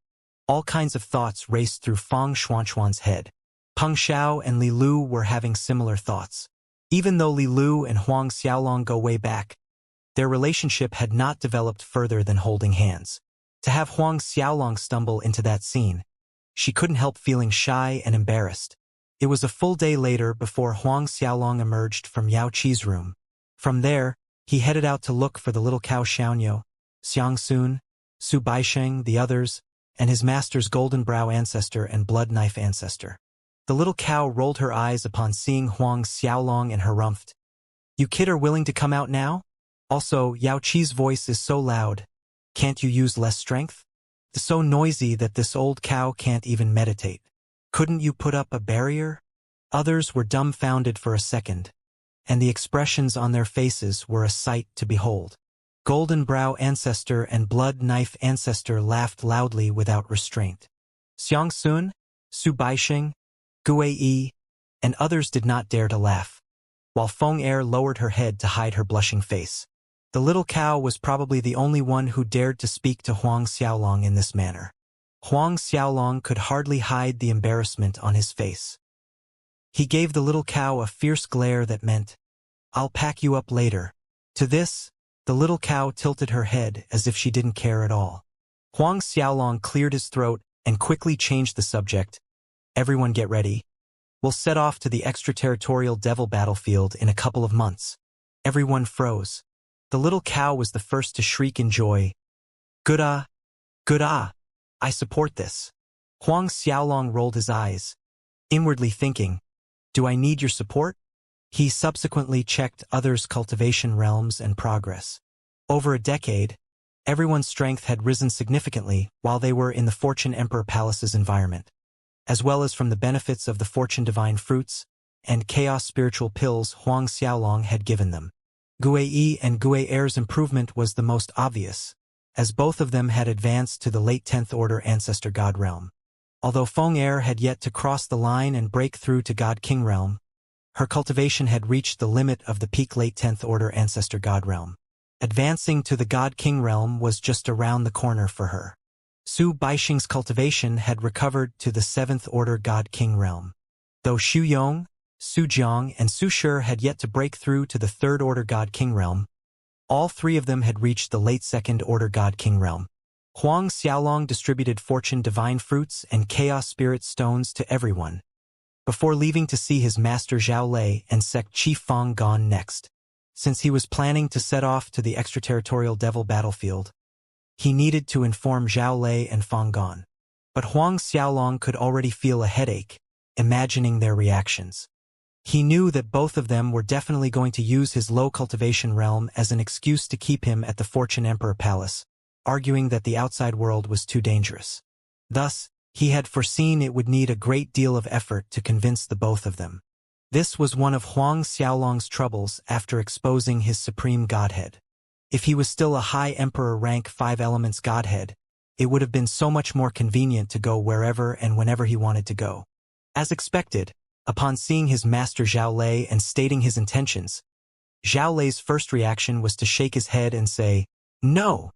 All kinds of thoughts raced through Fang Xuanchuan's head. Peng Xiao and Li Lu were having similar thoughts. Even though Li Lu and Huang Xiaolong go way back, their relationship had not developed further than holding hands. To have Huang Xiaolong stumble into that scene, she couldn't help feeling shy and embarrassed. It was a full day later before Huang Xiaolong emerged from Yao Qi's room. From there, he headed out to look for the little cow Xianyo, Xiangsun, Su Baisheng, the others, and his master's golden brow ancestor and blood knife ancestor. The little cow rolled her eyes upon seeing Huang Xiaolong and harumphed. You kid are willing to come out now? Also, Yao Qi's voice is so loud. Can't you use less strength? It's so noisy that this old cow can't even meditate. Couldn't you put up a barrier? Others were dumbfounded for a second, and the expressions on their faces were a sight to behold. Golden Brow Ancestor and Blood Knife Ancestor laughed loudly without restraint. Xiangsun, Su Baisheng, Guei, and others did not dare to laugh, while Feng Er lowered her head to hide her blushing face. The little cow was probably the only one who dared to speak to Huang Xiaolong in this manner. Huang Xiaolong could hardly hide the embarrassment on his face. He gave the little cow a fierce glare that meant, "I'll pack you up later." To this, the little cow tilted her head as if she didn't care at all. Huang Xiaolong cleared his throat and quickly changed the subject. Everyone get ready. We'll set off to the extraterritorial devil battlefield in a couple of months. Everyone froze. The little cow was the first to shriek in joy. Good ah, I support this. Huang Xiaolong rolled his eyes, inwardly thinking, do I need your support? He subsequently checked others' cultivation realms and progress. Over a decade, everyone's strength had risen significantly while they were in the Fortune Emperor Palace's environment, as well as from the benefits of the Fortune Divine Fruits and Chaos Spiritual Pills Huang Xiaolong had given them. Guei and Guei Er's improvement was the most obvious, as both of them had advanced to the late 10th Order Ancestor God Realm. Although Feng Er had yet to cross the line and break through to God King Realm, her cultivation had reached the limit of the peak late 10th Order Ancestor God Realm. Advancing to the God King Realm was just around the corner for her. Su Baisheng's cultivation had recovered to the 7th Order God King Realm. Though Xu Yong, Su Jiang, and Su Shi had yet to break through to the 3rd Order God King Realm, all three of them had reached the late 2nd Order God King Realm. Huang Xiaolong distributed Fortune Divine Fruits and Chaos Spirit Stones to everyone, before leaving to see his master Zhao Lei and Sect Chief Fang Gon next. Since he was planning to set off to the extraterritorial devil battlefield, he needed to inform Zhao Lei and Fang Gon. But Huang Xiaolong could already feel a headache, imagining their reactions. He knew that both of them were definitely going to use his low cultivation realm as an excuse to keep him at the Fortune Emperor Palace, arguing that the outside world was too dangerous. Thus, he had foreseen it would need a great deal of effort to convince the both of them. This was one of Huang Xiaolong's troubles after exposing his supreme godhead. If he was still a high emperor rank 5 elements godhead, it would have been so much more convenient to go wherever and whenever he wanted to go. As expected, upon seeing his master Zhao Lei and stating his intentions, Zhao Lei's first reaction was to shake his head and say, "No!"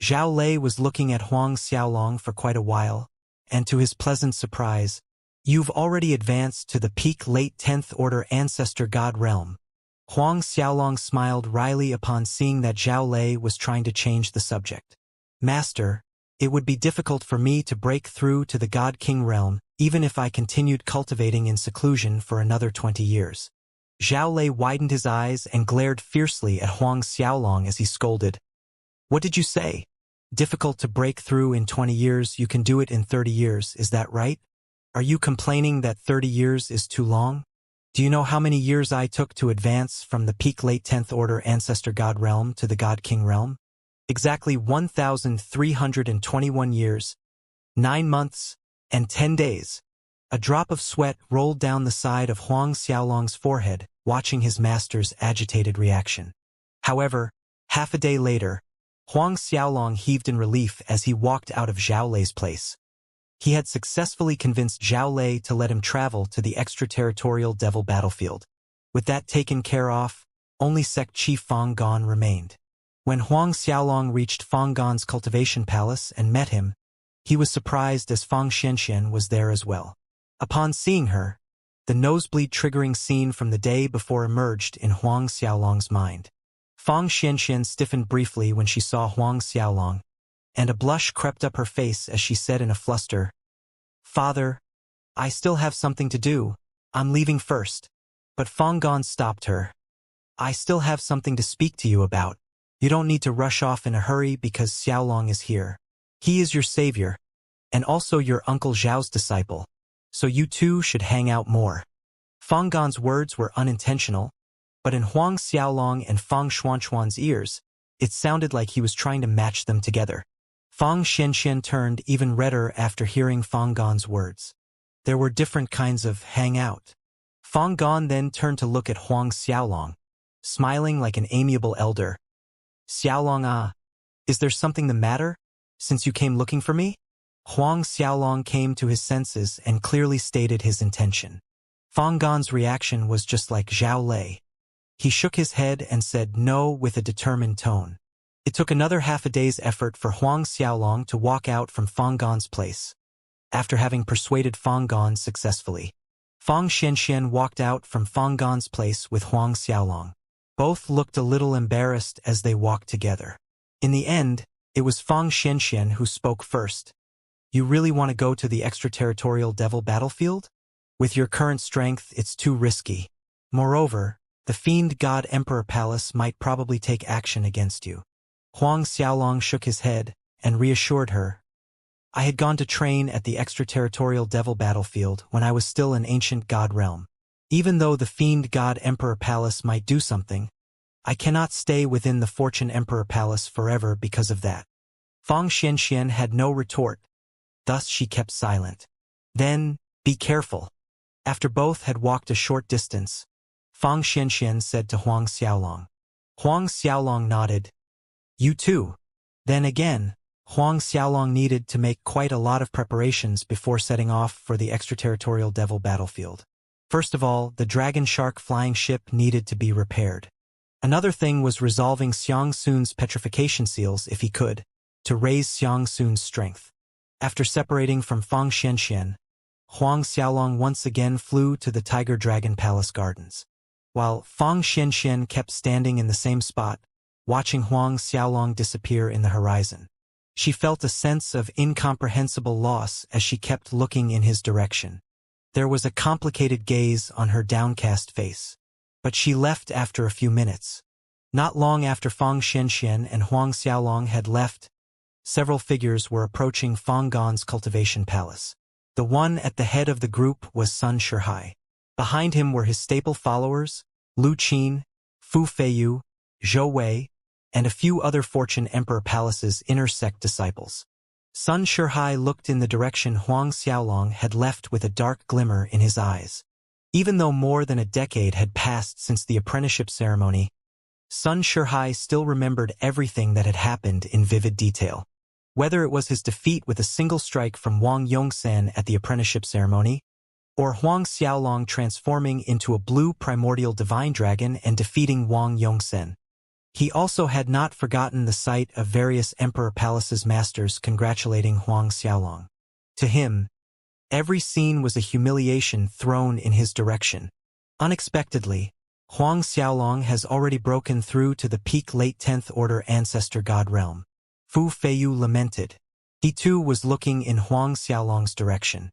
Zhao Lei was looking at Huang Xiaolong for quite a while, and to his pleasant surprise, "You've already advanced to the peak late 10th Order Ancestor God Realm. Huang Xiaolong smiled wryly upon seeing that Zhao Lei was trying to change the subject. Master, it would be difficult for me to break through to the God King realm, even if I continued cultivating in seclusion for another 20 years. Zhao Lei widened his eyes and glared fiercely at Huang Xiaolong as he scolded. What did you say? Difficult to break through in 20 years, you can do it in 30 years, is that right? Are you complaining that 30 years is too long? Do you know how many years I took to advance from the peak late 10th order ancestor god realm to the god king realm? Exactly 1,321 years, 9 months, and 10 days. A drop of sweat rolled down the side of Huang Xiaolong's forehead, watching his master's agitated reaction. However, half a day later, Huang Xiaolong heaved in relief as he walked out of Zhao Lei's place. He had successfully convinced Zhao Lei to let him travel to the extraterritorial devil battlefield. With that taken care of, only Sect Chief Fang Gon remained. When Huang Xiaolong reached Fang Gon's cultivation palace and met him, he was surprised as Fang Xianxian was there as well. Upon seeing her, the nosebleed-triggering scene from the day before emerged in Huang Xiaolong's mind. Fang Xianxian stiffened briefly when she saw Huang Xiaolong, and a blush crept up her face as she said in a fluster, Father, I still have something to do. I'm leaving first. But Fang Gon stopped her. I still have something to speak to you about. You don't need to rush off in a hurry because Xiaolong is here. He is your savior, and also your Uncle Zhao's disciple, so you two should hang out more. Fang Gon's words were unintentional, but in Huang Xiaolong and Fang Xuanchuan's ears, it sounded like he was trying to match them together. Fang Xianxian turned even redder after hearing Fang Gon's words. There were different kinds of hang out. Fang Gon then turned to look at Huang Xiaolong, smiling like an amiable elder. Xiaolong, is there something the matter, since you came looking for me? Huang Xiaolong came to his senses and clearly stated his intention. Fang Gon's reaction was just like Zhao Lei. He shook his head and said no with a determined tone. It took another half a day's effort for Huang Xiaolong to walk out from Fang Gon's place. After having persuaded Fang Gon successfully, Fang Xianxian walked out from Fang Gon's place with Huang Xiaolong. Both looked a little embarrassed as they walked together. In the end, it was Fang Xianxian who spoke first. You really want to go to the extraterritorial devil battlefield? With your current strength, it's too risky. Moreover, the Fiend God Emperor Palace might probably take action against you. Huang Xiaolong shook his head and reassured her. I had gone to train at the extraterritorial devil battlefield when I was still in ancient god realm. Even though the Fiend God Emperor Palace might do something, I cannot stay within the Fortune Emperor Palace forever because of that. Fang Xianxian had no retort, thus she kept silent. Then, be careful. After both had walked a short distance, Fang Xianxian said to Huang Xiaolong. Huang Xiaolong nodded. You too. Then again, Huang Xiaolong needed to make quite a lot of preparations before setting off for the extraterritorial devil battlefield. First of all, the dragon shark flying ship needed to be repaired. Another thing was resolving Xiangsun's petrification seals if he could, to raise Xiangsun's strength. After separating from Fang Xianxian, Huang Xiaolong once again flew to the Tiger Dragon Palace Gardens. While Fang Xianxian kept standing in the same spot, watching Huang Xiaolong disappear in the horizon. She felt a sense of incomprehensible loss as she kept looking in his direction. There was a complicated gaze on her downcast face. But she left after a few minutes. Not long after Fang Xianxian and Huang Xiaolong had left, several figures were approaching Fang Gon's cultivation palace. The one at the head of the group was Sun Shihai. Behind him were his staple followers, Lu Qin, Fu Feiyu, Zhou Wei, and a few other Fortune Emperor Palace's inner sect disciples. Sun Shihai looked in the direction Huang Xiaolong had left with a dark glimmer in his eyes. Even though more than a decade had passed since the apprenticeship ceremony, Sun Shihai still remembered everything that had happened in vivid detail. Whether it was his defeat with a single strike from Wang Yongsan at the apprenticeship ceremony, or Huang Xiaolong transforming into a blue primordial divine dragon and defeating Wang Yongsan. He also had not forgotten the sight of various Emperor Palace's masters congratulating Huang Xiaolong. To him, every scene was a humiliation thrown in his direction. Unexpectedly, Huang Xiaolong has already broken through to the peak late 10th Order Ancestor God realm. Fu Feiyu lamented. He too was looking in Huang Xiaolong's direction.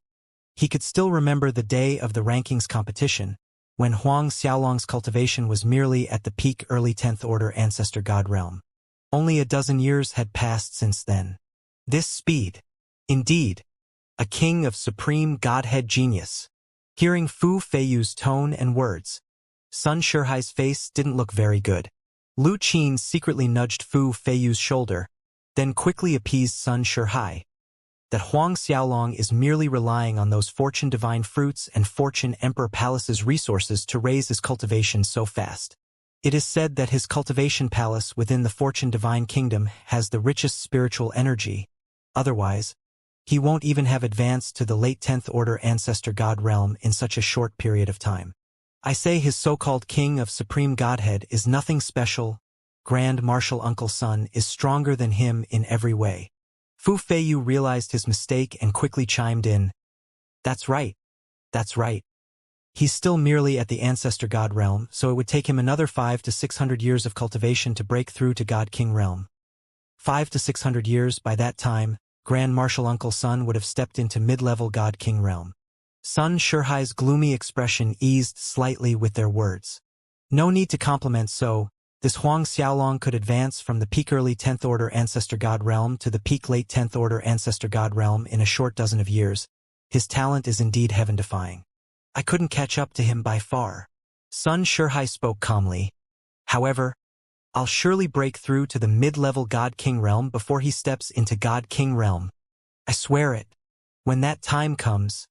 He could still remember the day of the rankings competition, when Huang Xiaolong's cultivation was merely at the peak early 10th Order Ancestor God realm. Only a dozen years had passed since then. This speed. Indeed. A king of supreme godhead genius. Hearing Fu Feiyu's tone and words, Sun Shihai's face didn't look very good. Lu Qin secretly nudged Fu Feiyu's shoulder, then quickly appeased Sun Shihai. That Huang Xiaolong is merely relying on those Fortune Divine Fruits and Fortune Emperor Palace's resources to raise his cultivation so fast. It is said that his cultivation palace within the Fortune Divine Kingdom has the richest spiritual energy. Otherwise, he won't even have advanced to the late 10th Order Ancestor God realm in such a short period of time. I say his so-called King of Supreme Godhead is nothing special. Grand Marshal Uncle Sun is stronger than him in every way. Fu Feiyu realized his mistake and quickly chimed in. That's right. That's right. He's still merely at the Ancestor God realm, so it would take him another 500 to 600 years of cultivation to break through to God King realm. 500 to 600 years, by that time, Grand Marshal Uncle Sun would have stepped into mid-level God King realm. Sun Shihai's gloomy expression eased slightly with their words. No need to compliment so. This Huang Xiaolong could advance from the peak early 10th Order Ancestor God realm to the peak late 10th Order Ancestor God realm in a short dozen of years. His talent is indeed heaven-defying. I couldn't catch up to him by far. Sun Shihai spoke calmly. However, I'll surely break through to the mid-level God King realm before he steps into God King realm. I swear it. When that time comes,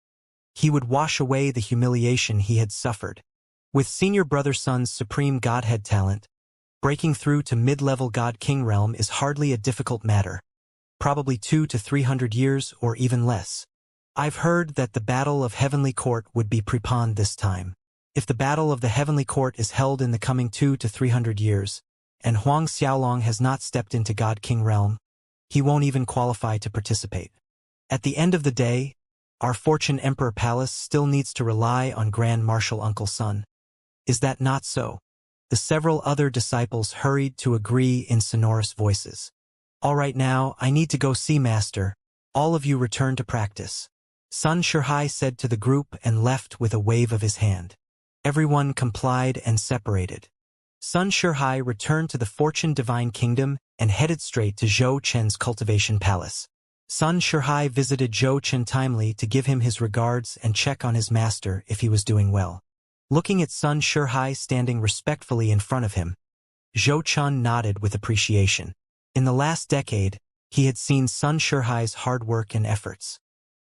he would wash away the humiliation he had suffered. With senior brother Sun's supreme godhead talent, breaking through to mid-level God King realm is hardly a difficult matter. Probably 200 to 300 years or even less. I've heard that the Battle of Heavenly Court would be preponed this time. If the Battle of the Heavenly Court is held in the coming 200 to 300 years, and Huang Xiaolong has not stepped into God King realm, he won't even qualify to participate. At the end of the day, our Fortune Emperor Palace still needs to rely on Grand Marshal Uncle Sun. Is that not so? The several other disciples hurried to agree in sonorous voices. All right, now, I need to go see Master. All of you return to practice. Sun Shihai said to the group and left with a wave of his hand. Everyone complied and separated. Sun Shihai returned to the Fortune Divine Kingdom and headed straight to Zhou Chen's cultivation palace. Sun Shihai visited Zhou Chen timely to give him his regards and check on his master if he was doing well. Looking at Sun Shihai standing respectfully in front of him, Zhou Chen nodded with appreciation. In the last decade, he had seen Sun Shihai's hard work and efforts.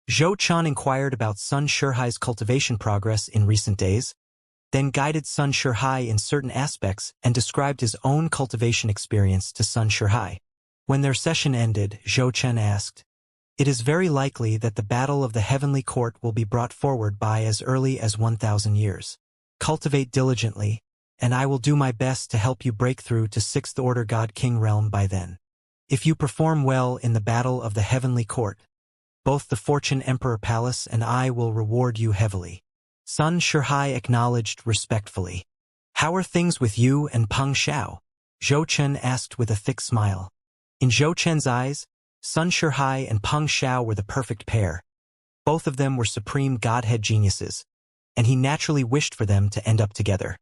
Zhou Chen inquired about Sun Shihai's cultivation progress in recent days, then guided Sun Shihai in certain aspects and described his own cultivation experience to Sun Shihai. When their session ended, Zhou Chen asked, "It is very likely that the Battle of the Heavenly Court will be brought forward by as early as 1,000 years. Cultivate diligently, and I will do my best to help you break through to 6th Order God King realm by then. If you perform well in the Battle of the Heavenly Court, both the Fortune Emperor Palace and I will reward you heavily." Sun Shihai acknowledged respectfully. "How are things with you and Peng Xiao?" Zhou Chen asked with a thick smile. In Zhou Chen's eyes, Sun Shihai and Peng Xiao were the perfect pair. Both of them were supreme godhead geniuses, and he naturally wished for them to end up together.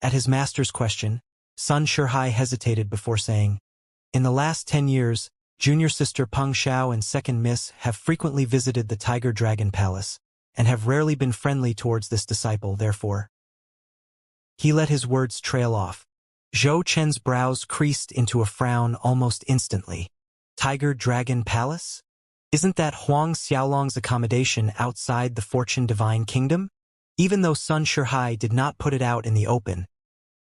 At his master's question, Sun Shihai hesitated before saying, "In the last 10 years, junior sister Peng Xiao and second miss have frequently visited the Tiger Dragon Palace, and have rarely been friendly towards this disciple, therefore." He let his words trail off. Zhou Chen's brows creased into a frown almost instantly. Tiger Dragon Palace? Isn't that Huang Xiaolong's accommodation outside the Fortune Divine Kingdom? Even though Sun Shihai did not put it out in the open,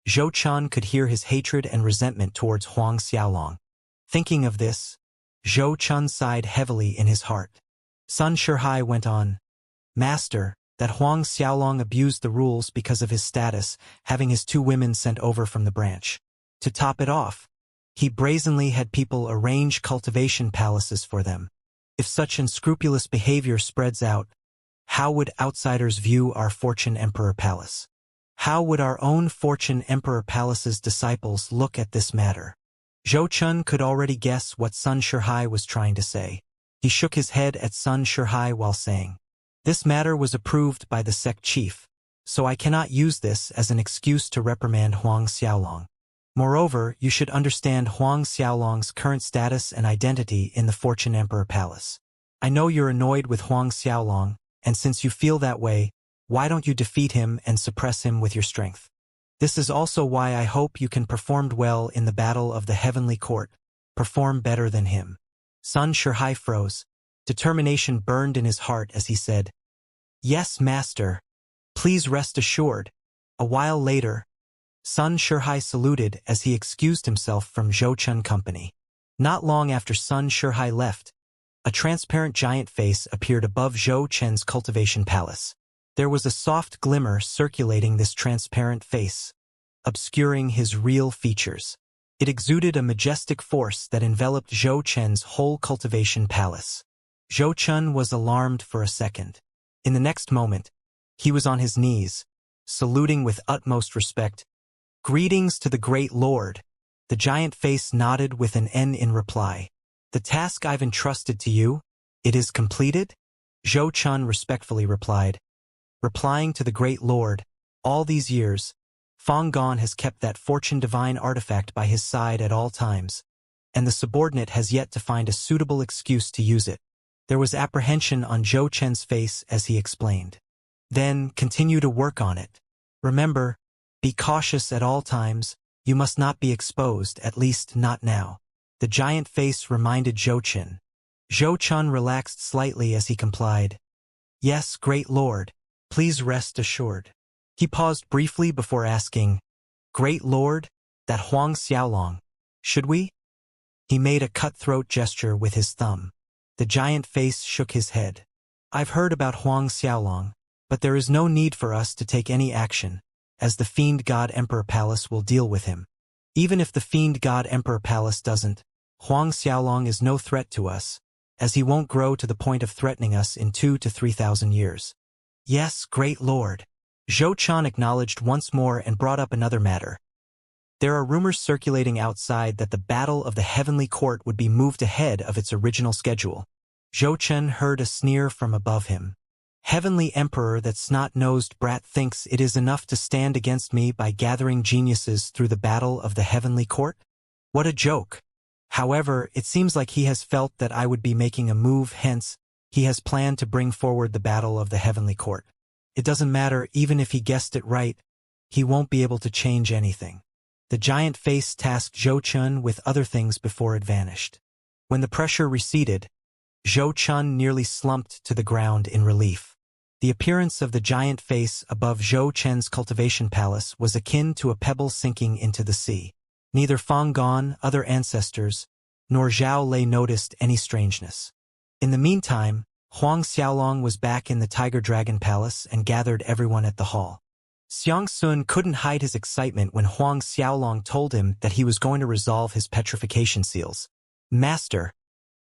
Zhou Chen could hear his hatred and resentment towards Huang Xiaolong. Thinking of this, Zhou Chen sighed heavily in his heart. Sun Shihai went on, "Master, that Huang Xiaolong abused the rules because of his status, having his 2 women sent over from the branch. To top it off, he brazenly had people arrange cultivation palaces for them. If such unscrupulous behavior spreads out, how would outsiders view our Fortune Emperor Palace? How would our own Fortune Emperor Palace's disciples look at this matter? Zhou Chun could already guess what Sun Shihai was trying to say. He shook his head at Sun Shihai while saying, "This matter was approved by the sect chief, so I cannot use this as an excuse to reprimand Huang Xiaolong. Moreover, you should understand Huang Xiaolong's current status and identity in the Fortune Emperor Palace. I know you're annoyed with Huang Xiaolong, and since you feel that way, why don't you defeat him and suppress him with your strength? This is also why I hope you can perform well in the battle of the Heavenly Court. Perform better than him." Sun Shihai froze. Determination burned in his heart as he said, "Yes, master. Please rest assured." A while later, Sun Shihai saluted as he excused himself from Zhou Chun Company. Not long after Sun Shihai left, a transparent giant face appeared above Zhou Chen's Cultivation Palace. There was a soft glimmer circulating this transparent face, obscuring his real features. It exuded a majestic force that enveloped Zhou Chen's whole Cultivation Palace. Zhou Chun was alarmed for a second. In the next moment, he was on his knees, saluting with utmost respect. "Greetings to the great lord." The giant face nodded with an N in reply. "The task I've entrusted to you, it is completed?" Zhou Chun respectfully replied. Replying to the great lord, all these years, Fang Gon has kept that Fortune Divine artifact by his side at all times, and the subordinate has yet to find a suitable excuse to use it. There was apprehension on Zhou Chen's face as he explained. "Then continue to work on it. Remember, be cautious at all times. You must not be exposed, at least not now." The giant face reminded Zhou Chen. Zhou Chun relaxed slightly as he complied. "Yes, great lord. Please rest assured." He paused briefly before asking, "Great lord, that Huang Xiaolong, should we?" He made a cutthroat gesture with his thumb. The giant face shook his head. "I've heard about Huang Xiaolong, but there is no need for us to take any action, as the Fiend God Emperor Palace will deal with him. Even if the Fiend God Emperor Palace doesn't, Huang Xiaolong is no threat to us, as he won't grow to the point of threatening us in 2,000 to 3,000 years. "Yes, great lord." Zhou Chun acknowledged once more and brought up another matter. "There are rumors circulating outside that the Battle of the Heavenly Court would be moved ahead of its original schedule." Zhou Chun heard a sneer from above him. "Heavenly Emperor, that snot-nosed brat thinks it is enough to stand against me by gathering geniuses through the Battle of the Heavenly Court? What a joke. However, it seems like he has felt that I would be making a move, hence, he has planned to bring forward the Battle of the Heavenly Court. It doesn't matter, even if he guessed it right, he won't be able to change anything." The giant face tasked Zhou Chun with other things before it vanished. When the pressure receded, Zhou Chun nearly slumped to the ground in relief. The appearance of the giant face above Zhou Chen's Cultivation Palace was akin to a pebble sinking into the sea. Neither Fang Gon, other ancestors, nor Zhao Lei noticed any strangeness. In the meantime, Huang Xiaolong was back in the Tiger Dragon Palace and gathered everyone at the hall. Xianxia couldn't hide his excitement when Huang Xiaolong told him that he was going to resolve his petrification seals. "Master,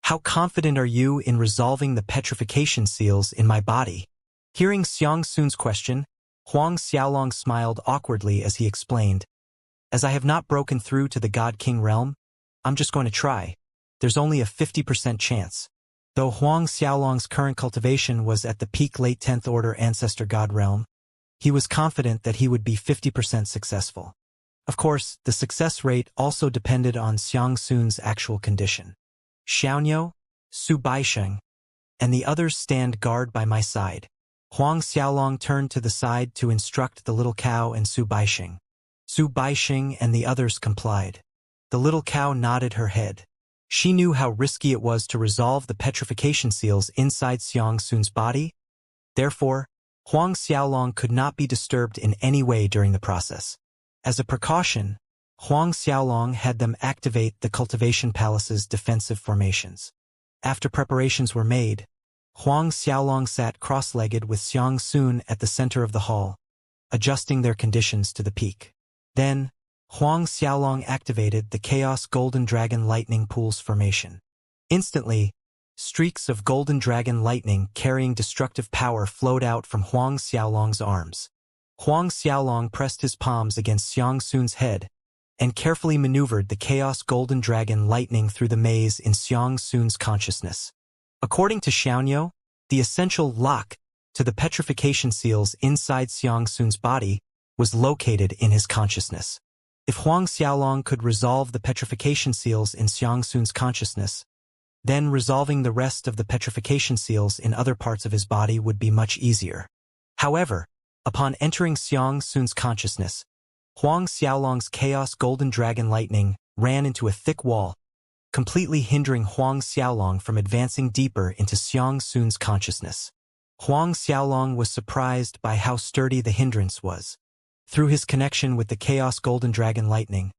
how confident are you in resolving the petrification seals in my body?" Hearing Xianxia's question, Huang Xiaolong smiled awkwardly as he explained, "As I have not broken through to the God King realm, I'm just going to try. There's only a 50% chance." Though Huang Xiaolong's current cultivation was at the peak late 10th Order Ancestor God realm, he was confident that he would be 50% successful. Of course, the success rate also depended on Xianxia's actual condition. "Xiaonyo, Su Baisheng, and the others stand guard by my side." Huang Xiaolong turned to the side to instruct the little cow and Su Baisheng. Su Baisheng and the others complied. The little cow nodded her head. She knew how risky it was to resolve the petrification seals inside Xianxia's body. Therefore, Huang Xiaolong could not be disturbed in any way during the process. As a precaution, Huang Xiaolong had them activate the Cultivation Palace's defensive formations. After preparations were made, Huang Xiaolong sat cross-legged with Xianxia at the center of the hall, adjusting their conditions to the peak. Then, Huang Xiaolong activated the Chaos Golden Dragon Lightning Pools formation. Instantly, streaks of Golden Dragon lightning carrying destructive power flowed out from Huang Xiaolong's arms. Huang Xiaolong pressed his palms against Xiangsun's head and carefully maneuvered the Chaos Golden Dragon lightning through the maze in Xiangsun's consciousness. According to Xianxia, the essential lock to the petrification seals inside Xiangsun's body was located in his consciousness. If Huang Xiaolong could resolve the petrification seals in Xiangsun's consciousness, then resolving the rest of the petrification seals in other parts of his body would be much easier. However, upon entering Xiangsun's consciousness, Huang Xiaolong's Chaos Golden Dragon lightning ran into a thick wall, completely hindering Huang Xiaolong from advancing deeper into Xiangsun's consciousness. Huang Xiaolong was surprised by how sturdy the hindrance was. Through his connection with the Chaos Golden Dragon lightning,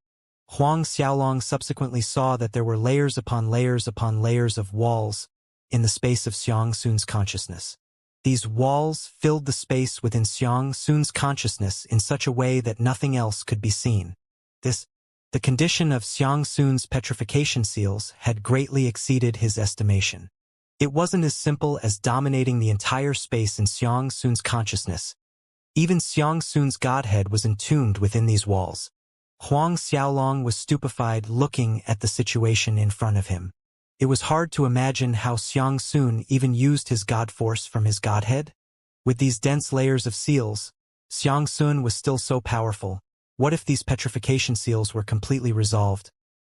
Huang Xiaolong subsequently saw that there were layers upon layers upon layers of walls in the space of Xiangsun's consciousness. These walls filled the space within Xiangsun's consciousness in such a way that nothing else could be seen. The condition of Xiangsun's petrification seals had greatly exceeded his estimation. It wasn't as simple as dominating the entire space in Xiangsun's consciousness. Even Xiangsun's godhead was entombed within these walls. Huang Xiaolong was stupefied looking at the situation in front of him. It was hard to imagine how Xiangsun even used his god force from his godhead. With these dense layers of seals, Xiangsun was still so powerful. What if these petrification seals were completely resolved?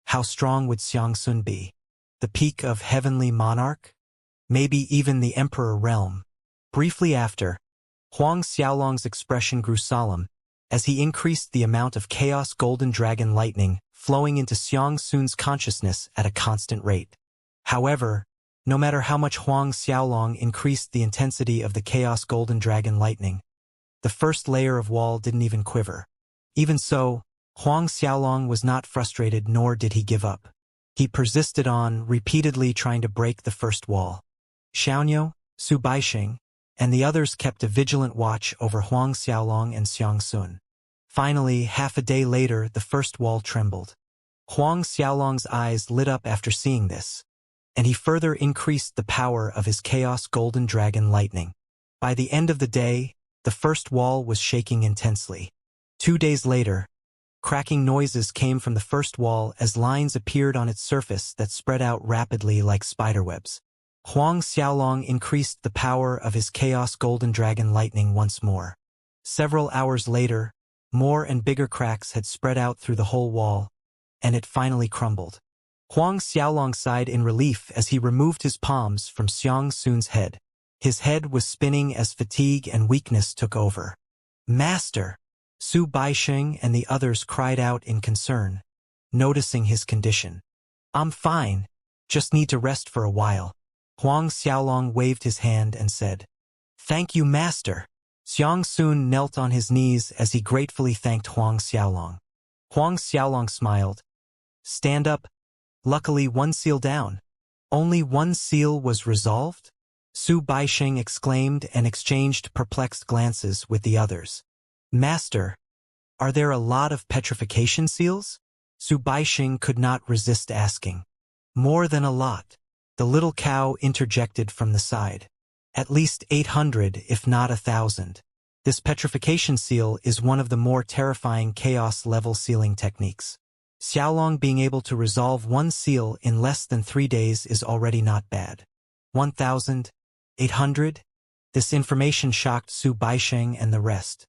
How strong would Xiangsun be? The peak of heavenly monarch? Maybe even the emperor realm. Briefly after, Huang Xiaolong's expression grew solemn as he increased the amount of Chaos Golden Dragon lightning flowing into Xiangsun's consciousness at a constant rate. However, no matter how much Huang Xiaolong increased the intensity of the Chaos Golden Dragon lightning, the first layer of wall didn't even quiver. Even so, Huang Xiaolong was not frustrated, nor did he give up. He persisted on, repeatedly trying to break the first wall. Xianxia, Su Baixing, and the others kept a vigilant watch over Huang Xiaolong and Xiangsun. Finally, half a day later, the first wall trembled. Huang Xiaolong's eyes lit up after seeing this, and he further increased the power of his Chaos Golden Dragon lightning. By the end of the day, the first wall was shaking intensely. 2 days later, cracking noises came from the first wall as lines appeared on its surface that spread out rapidly like spiderwebs. Huang Xiaolong increased the power of his Chaos Golden Dragon lightning once more. Several hours later, more and bigger cracks had spread out through the whole wall, and it finally crumbled. Huang Xiaolong sighed in relief as he removed his palms from Xiangsun's head. His head was spinning as fatigue and weakness took over. "Master!" Su Baixing and the others cried out in concern, noticing his condition. "I'm fine, just need to rest for a while." Huang Xiaolong waved his hand and said, "Thank you, Master." Xiangsun knelt on his knees as he gratefully thanked Huang Xiaolong. Huang Xiaolong smiled. "Stand up. Luckily, one seal down." "Only one seal was resolved?" Su Baixing exclaimed and exchanged perplexed glances with the others. "Master, are there a lot of petrification seals?" Su Baixing could not resist asking. "More than a lot," the little cow interjected from the side. "At least 800, if not 1,000. This petrification seal is one of the more terrifying chaos-level sealing techniques. Xiaolong being able to resolve one seal in less than 3 days is already not bad. 1,800? This information shocked Su Baixing and the rest.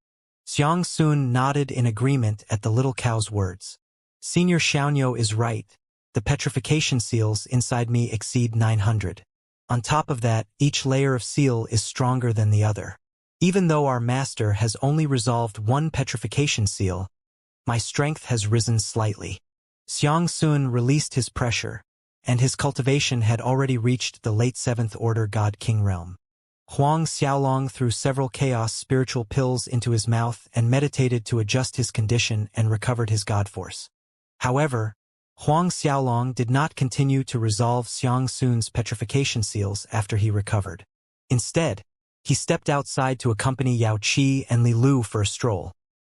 Xiangsun nodded in agreement at the little cow's words. "Senior Xianxia is right. The petrification seals inside me exceed 900. On top of that, each layer of seal is stronger than the other. Even though our master has only resolved one petrification seal, my strength has risen slightly." Xiangsun released his pressure, and his cultivation had already reached the late 7th Order God King realm. Huang Xiaolong threw several chaos spiritual pills into his mouth and meditated to adjust his condition and recovered his god force. However, Huang Xiaolong did not continue to resolve Xiangsun's petrification seals after he recovered. Instead, he stepped outside to accompany Yao Qi and Li Lu for a stroll.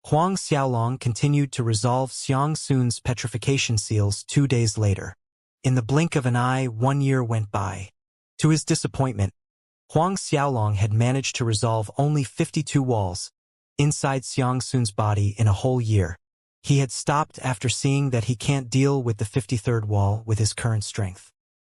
Huang Xiaolong continued to resolve Xiangsun's petrification seals 2 days later. In the blink of an eye, 1 year went by. To his disappointment, Huang Xiaolong had managed to resolve only 52 walls, inside Xianxun's body in a whole year. He had stopped after seeing that he can't deal with the 53rd wall with his current strength.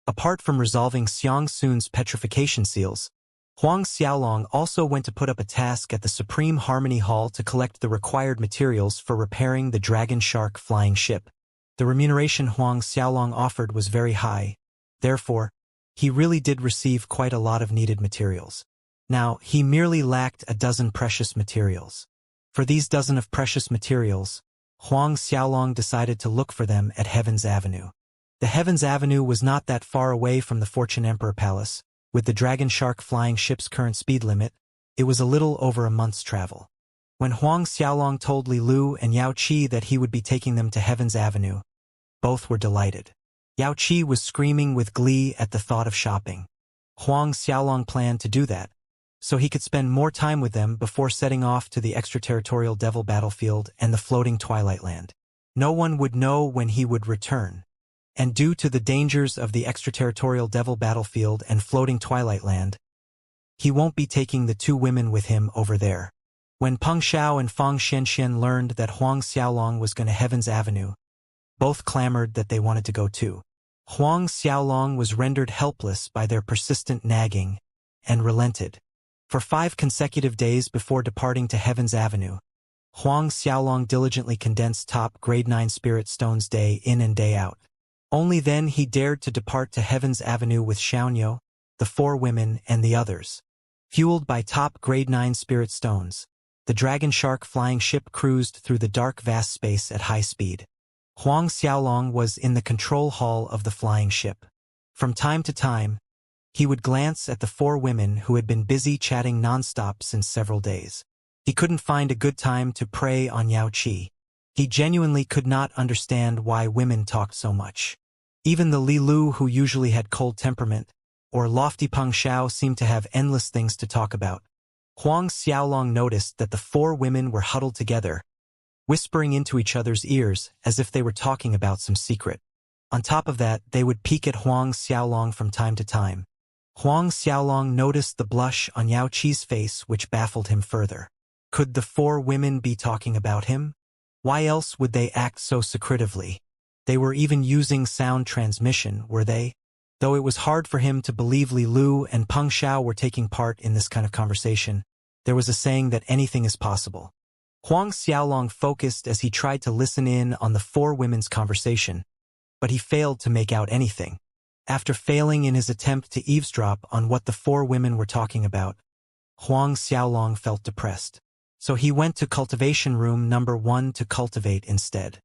Apart from resolving Xianxun's petrification seals, Huang Xiaolong also went to put up a task at the Supreme Harmony Hall to collect the required materials for repairing the Dragon Shark flying ship. The remuneration Huang Xiaolong offered was very high. Therefore, he really did receive quite a lot of needed materials. Now, he merely lacked a dozen precious materials. For these dozen of precious materials, Huang Xiaolong decided to look for them at Heaven's Avenue. The Heaven's Avenue was not that far away from the Fortune Emperor Palace. With the Dragon Shark flying ship's current speed limit, it was a little over a month's travel. When Huang Xiaolong told Li Lu and Yao Qi that he would be taking them to Heaven's Avenue, both were delighted. Yao Qi was screaming with glee at the thought of shopping. Huang Xiaolong planned to do that, so he could spend more time with them before setting off to the extraterritorial devil battlefield and the floating Twilight Land. No one would know when he would return. And due to the dangers of the extraterritorial devil battlefield and floating Twilight Land, he won't be taking the two women with him over there. When Peng Xiao and Fang Xianxian learned that Huang Xiaolong was going to Heaven's Avenue, both clamored that they wanted to go too. Huang Xiaolong was rendered helpless by their persistent nagging and relented. For 5 consecutive days before departing to Heaven's Avenue, Huang Xiaolong diligently condensed top grade 9 spirit stones day in and day out. Only then he dared to depart to Heaven's Avenue with Xianxia, the 4 women, and the others. Fueled by top grade 9 spirit stones, the Dragon Shark flying ship cruised through the dark vast space at high speed. Huang Xiaolong was in the control hall of the flying ship. From time to time, he would glance at the 4 women who had been busy chatting nonstop since several days. He couldn't find a good time to prey on Yao Qi. He genuinely could not understand why women talked so much. Even the Li Lu, who usually had cold temperament, or lofty Peng Xiao, seemed to have endless things to talk about. Huang Xiaolong noticed that the 4 women were huddled together, whispering into each other's ears as if they were talking about some secret. On top of that, they would peek at Huang Xiaolong from time to time. Huang Xiaolong noticed the blush on Yao Qi's face, which baffled him further. Could the 4 women be talking about him? Why else would they act so secretively? They were even using sound transmission, were they? Though it was hard for him to believe Li Lu and Peng Xiao were taking part in this kind of conversation, there was a saying that anything is possible. Huang Xiaolong focused as he tried to listen in on the 4 women's conversation, but he failed to make out anything. After failing in his attempt to eavesdrop on what the 4 women were talking about, Huang Xiaolong felt depressed. So he went to cultivation room number 1 to cultivate instead.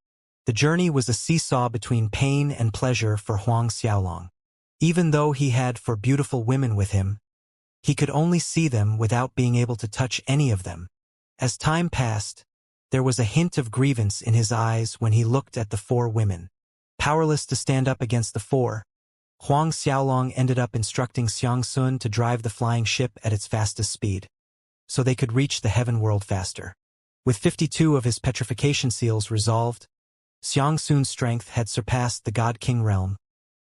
The journey was a seesaw between pain and pleasure for Huang Xiaolong. Even though he had 4 beautiful women with him, he could only see them without being able to touch any of them. As time passed, there was a hint of grievance in his eyes when he looked at the 4 women. Powerless to stand up against the 4, Huang Xiaolong ended up instructing Xianxun to drive the flying ship at its fastest speed, so they could reach the heaven world faster. With 52 of his petrification seals resolved, Xianxun's strength had surpassed the God King realm,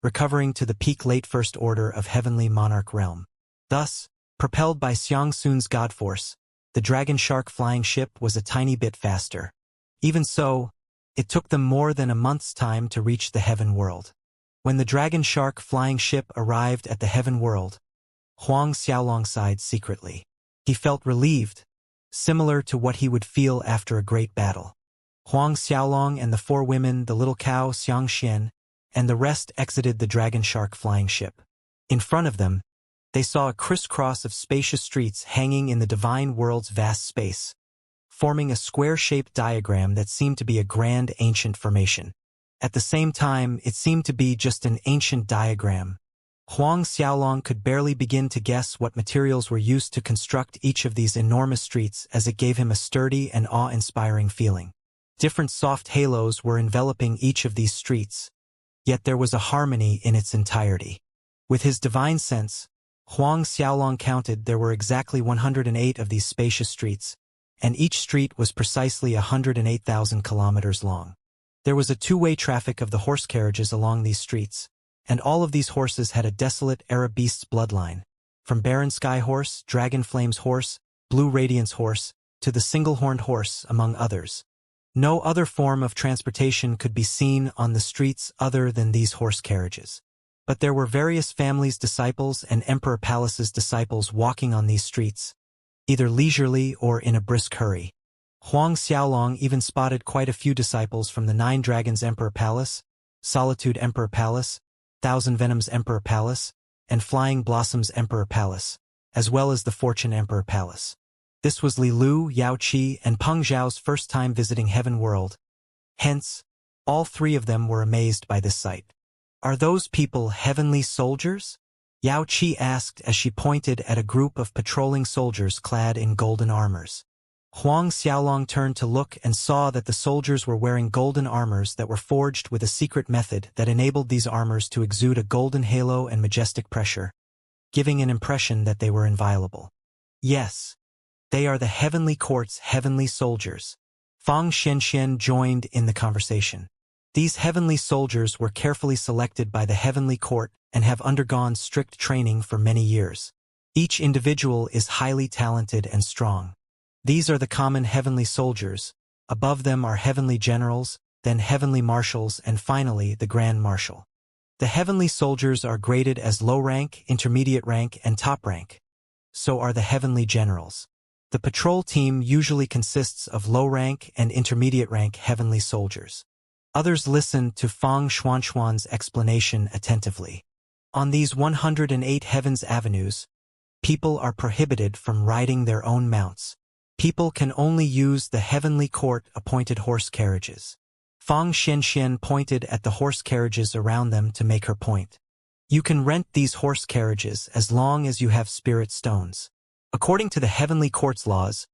recovering to the peak late First Order of Heavenly Monarch realm. Thus, propelled by Xianxun's God Force, the Dragon Shark flying ship was a tiny bit faster. Even so, it took them more than a month's time to reach the heaven world. When the Dragon Shark flying ship arrived at the heaven world, Huang Xiaolong sighed secretly. He felt relieved, similar to what he would feel after a great battle. Huang Xiaolong and the 4 women, the little cow Xianxia, and the rest exited the Dragon Shark flying ship. In front of them, they saw a crisscross of spacious streets hanging in the divine world's vast space, forming a square-shaped diagram that seemed to be a grand ancient formation. At the same time, it seemed to be just an ancient diagram. Huang Xiaolong could barely begin to guess what materials were used to construct each of these enormous streets, as it gave him a sturdy and awe-inspiring feeling. Different soft halos were enveloping each of these streets, yet there was a harmony in its entirety. With his divine sense, Huang Xiaolong counted there were exactly 108 of these spacious streets, and each street was precisely 108,000 kilometers long. There was a 2-way traffic of the horse carriages along these streets, and all of these horses had a desolate Arab beast's bloodline, from Baron Sky Horse, Dragon Flame's horse, Blue Radiance horse, to the single-horned horse, among others. No other form of transportation could be seen on the streets other than these horse carriages. But there were various families' disciples and Emperor Palace's disciples walking on these streets, either leisurely or in a brisk hurry. Huang Xiaolong even spotted quite a few disciples from the Nine Dragons Emperor Palace, Solitude Emperor Palace, Thousand Venoms Emperor Palace, and Flying Blossoms Emperor Palace, as well as the Fortune Emperor Palace. This was Li Lu, Yao Qi, and Peng Zhao's first time visiting Heaven World. Hence, all three of them were amazed by this sight. "Are those people heavenly soldiers?" Yao Qi asked as she pointed at a group of patrolling soldiers clad in golden armors. Huang Xiaolong turned to look and saw that the soldiers were wearing golden armors that were forged with a secret method that enabled these armors to exude a golden halo and majestic pressure, giving an impression that they were inviolable. "Yes. They are the Heavenly Court's heavenly soldiers." Fang Xianxian joined in the conversation. These heavenly soldiers were carefully selected by the Heavenly Court and have undergone strict training for many years. Each individual is highly talented and strong. These are the common heavenly soldiers. Above them are heavenly generals, then heavenly marshals, and finally the Grand Marshal. The heavenly soldiers are graded as low rank, intermediate rank, and top rank. So are the heavenly generals. The patrol team usually consists of low-rank and intermediate-rank heavenly soldiers. Others listened to Fang Xuanxuan's explanation attentively. On these 108 Heavens Avenues, people are prohibited from riding their own mounts. People can only use the Heavenly Court-appointed horse carriages. Fang Xianxian pointed at the horse carriages around them to make her point. You can rent these horse carriages as long as you have spirit stones. According to the Heavenly Court's laws,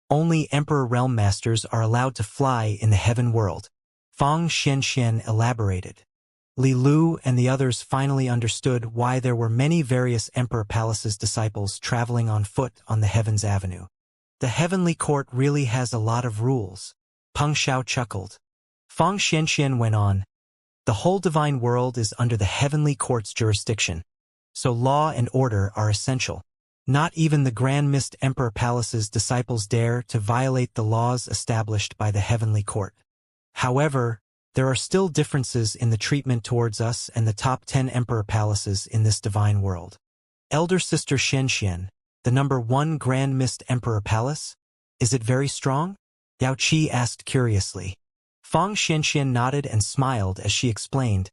only Emperor Realm Masters are allowed to fly in the Heaven World. Fang Xianxian elaborated. Li Lu and the others finally understood why there were many various Emperor Palace's disciples traveling on foot on the Heavens Avenue. The Heavenly Court really has a lot of rules. Peng Xiao chuckled. Fang Xianxian went on. The whole divine world is under the Heavenly Court's jurisdiction, so law and order are essential. Not even the Grand Mist Emperor Palace's disciples dare to violate the laws established by the Heavenly Court. However, there are still differences in the treatment towards us and the top 10 Emperor Palaces in this divine world. Elder Sister Xianxian, the number 1 Grand Mist Emperor Palace, is it very strong? Yao Qi asked curiously. Fang Xianxian nodded and smiled as she explained.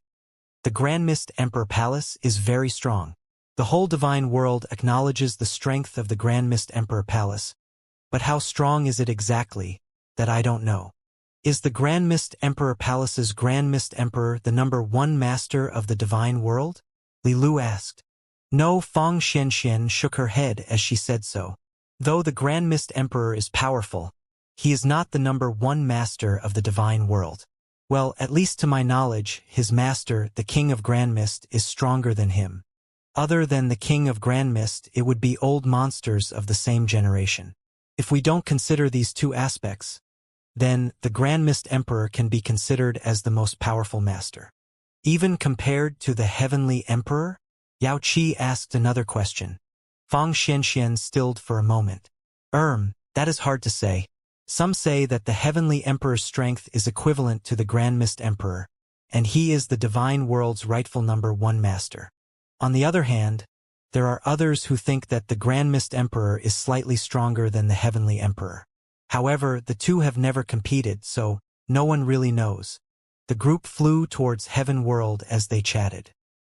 The Grand Mist Emperor Palace is very strong. The whole divine world acknowledges the strength of the Grand Mist Emperor Palace. But how strong is it exactly? That I don't know. Is the Grand Mist Emperor Palace's Grand Mist Emperor the number 1 master of the divine world? Li Lu asked. No, Fang Xianxian shook her head as she said so. Though the Grand Mist Emperor is powerful, he is not the number 1 master of the divine world. Well, at least to my knowledge, his master, the King of Grand Mist, is stronger than him. Other than the King of Grand Mist, it would be old monsters of the same generation. If we don't consider these two aspects, then the Grand Mist Emperor can be considered as the most powerful master. Even compared to the Heavenly Emperor? Yao Qi asked another question. Fang Xianxian stilled for a moment. That is hard to say. Some say that the Heavenly Emperor's strength is equivalent to the Grand Mist Emperor, and he is the divine world's rightful number 1 master. On the other hand, there are others who think that the Grand Mist Emperor is slightly stronger than the Heavenly Emperor. However, the two have never competed, so no one really knows. The group flew towards Heaven World as they chatted.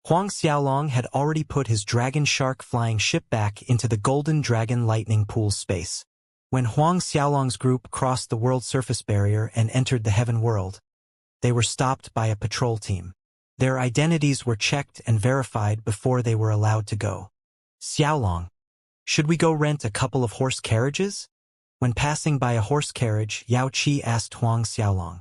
Huang Xiaolong had already put his dragon shark flying ship back into the Golden Dragon Lightning Pool space. When Huang Xiaolong's group crossed the world surface barrier and entered the Heaven World, they were stopped by a patrol team. Their identities were checked and verified before they were allowed to go. Xiaolong, should we go rent a couple of horse carriages? When passing by a horse carriage, Yao Qi asked Huang Xiaolong.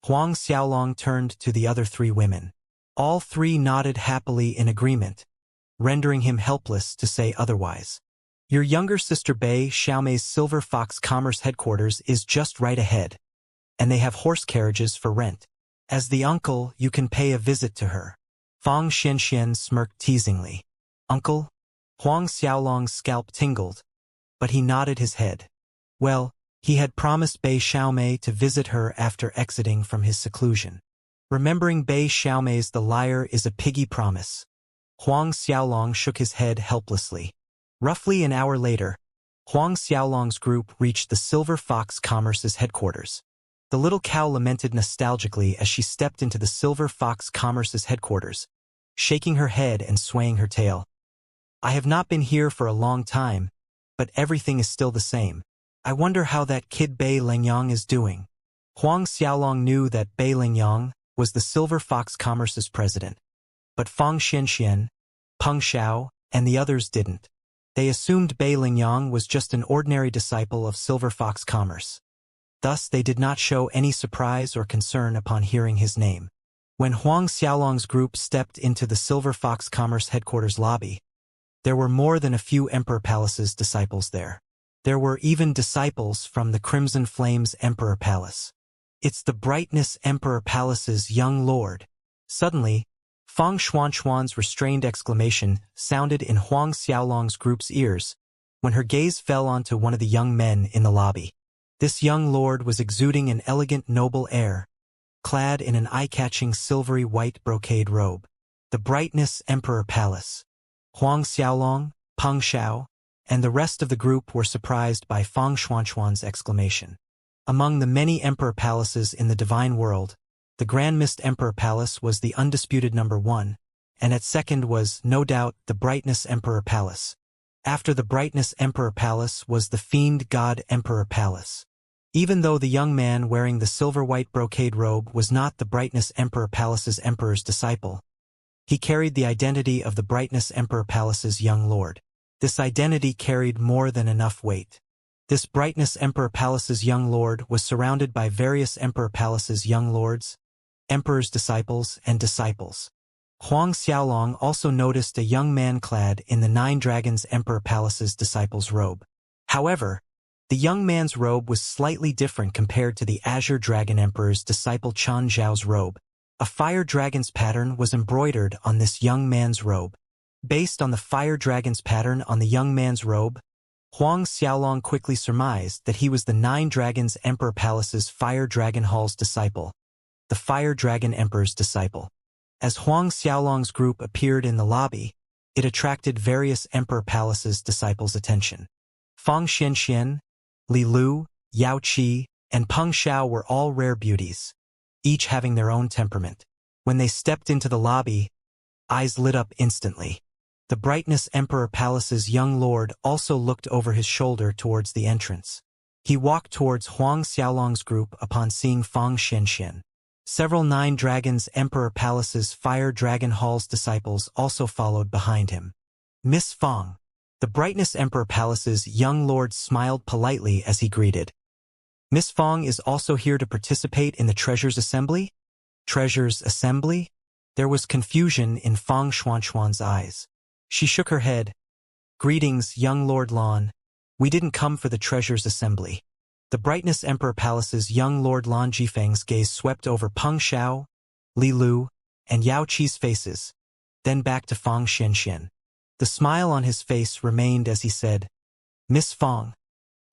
Huang Xiaolong turned to the other 3 women. All 3 nodded happily in agreement, rendering him helpless to say otherwise. Your younger sister Bei Xiaomei's Silver Fox Commerce headquarters is just right ahead, and they have horse carriages for rent. As the uncle, you can pay a visit to her. Fang Xianxian smirked teasingly. Uncle? Huang Xiaolong's scalp tingled, but he nodded his head. Well, He had promised Bei Xiaomei to visit her after exiting from his seclusion. Remembering Bei Xiaomei's "the liar is a piggy" promise, Huang Xiaolong shook his head helplessly. Roughly an hour later, Huang Xiaolong's group reached the Silver Fox Commerce's headquarters. The little cow lamented nostalgically as she stepped into the Silver Fox Commerce's headquarters, shaking her head and swaying her tail. "I have not been here for a long time, but everything is still the same. I wonder how that kid Bei Lingyang is doing." Huang Xiaolong knew that Bei Lingyang was the Silver Fox Commerce's president, but Fang Xianxian, Peng Xiao, and the others didn't. They assumed Bei Lingyang was just an ordinary disciple of Silver Fox Commerce. Thus, they did not show any surprise or concern upon hearing his name. When Huang Xiaolong's group stepped into the Silver Fox Commerce headquarters lobby, there were more than a few Emperor Palace's disciples there. There were even disciples from the Crimson Flames Emperor Palace. "It's the Brightness Emperor Palace's young lord." Suddenly, Fang Xuanxuan's restrained exclamation sounded in Huang Xiaolong's group's ears when her gaze fell onto one of the young men in the lobby. This young lord was exuding an elegant, noble air, clad in an eye-catching silvery white brocade robe. The Brightness Emperor Palace. Huang Xiaolong, Peng Xiao, and the rest of the group were surprised by Fang Xuanxuan's exclamation. Among the many Emperor Palaces in the Divine World, the Grand Mist Emperor Palace was the undisputed number one, and at second was, no doubt, the Brightness Emperor Palace. After the Brightness Emperor Palace was the Fiend God Emperor Palace. Even though the young man wearing the silver-white brocade robe was not the Brightness Emperor Palace's emperor's disciple, he carried the identity of the Brightness Emperor Palace's young lord. This identity carried more than enough weight. This Brightness Emperor Palace's young lord was surrounded by various Emperor Palace's young lords, emperor's disciples, and disciples. Huang Xiaolong also noticed a young man clad in the Nine Dragons Emperor Palace's disciples' robe. However, the young man's robe was slightly different compared to the Azure Dragon Emperor's disciple Chen Zhao's robe. A fire dragon's pattern was embroidered on this young man's robe. Based on the fire dragon's pattern on the young man's robe, Huang Xiaolong quickly surmised that he was the Nine Dragons Emperor Palace's Fire Dragon Hall's disciple, the Fire Dragon Emperor's disciple. As Huang Xiaolong's group appeared in the lobby, it attracted various Emperor Palace's disciples' attention. Fang Xianxian, Li Lu, Yao Qi, and Peng Xiao were all rare beauties, each having their own temperament. When they stepped into the lobby, eyes lit up instantly. The Brightness Emperor Palace's young lord also looked over his shoulder towards the entrance. He walked towards Huang Xiaolong's group upon seeing Fang Xianxian. Several Nine Dragons Emperor Palace's Fire Dragon Hall's disciples also followed behind him. "Miss Fang." The Brightness Emperor Palace's young lord smiled politely as he greeted. "Miss Fang is also here to participate in the Treasures Assembly?" "Treasures Assembly?" There was confusion in Fang Xuanxuan's eyes. She shook her head. "Greetings, young Lord Lan. We didn't come for the Treasures Assembly." The Brightness Emperor Palace's young Lord Lan Jifeng's gaze swept over Peng Xiao, Li Lu, and Yao Qi's faces, then back to Fang Xianxian. The smile on his face remained as he said, "Miss Fang,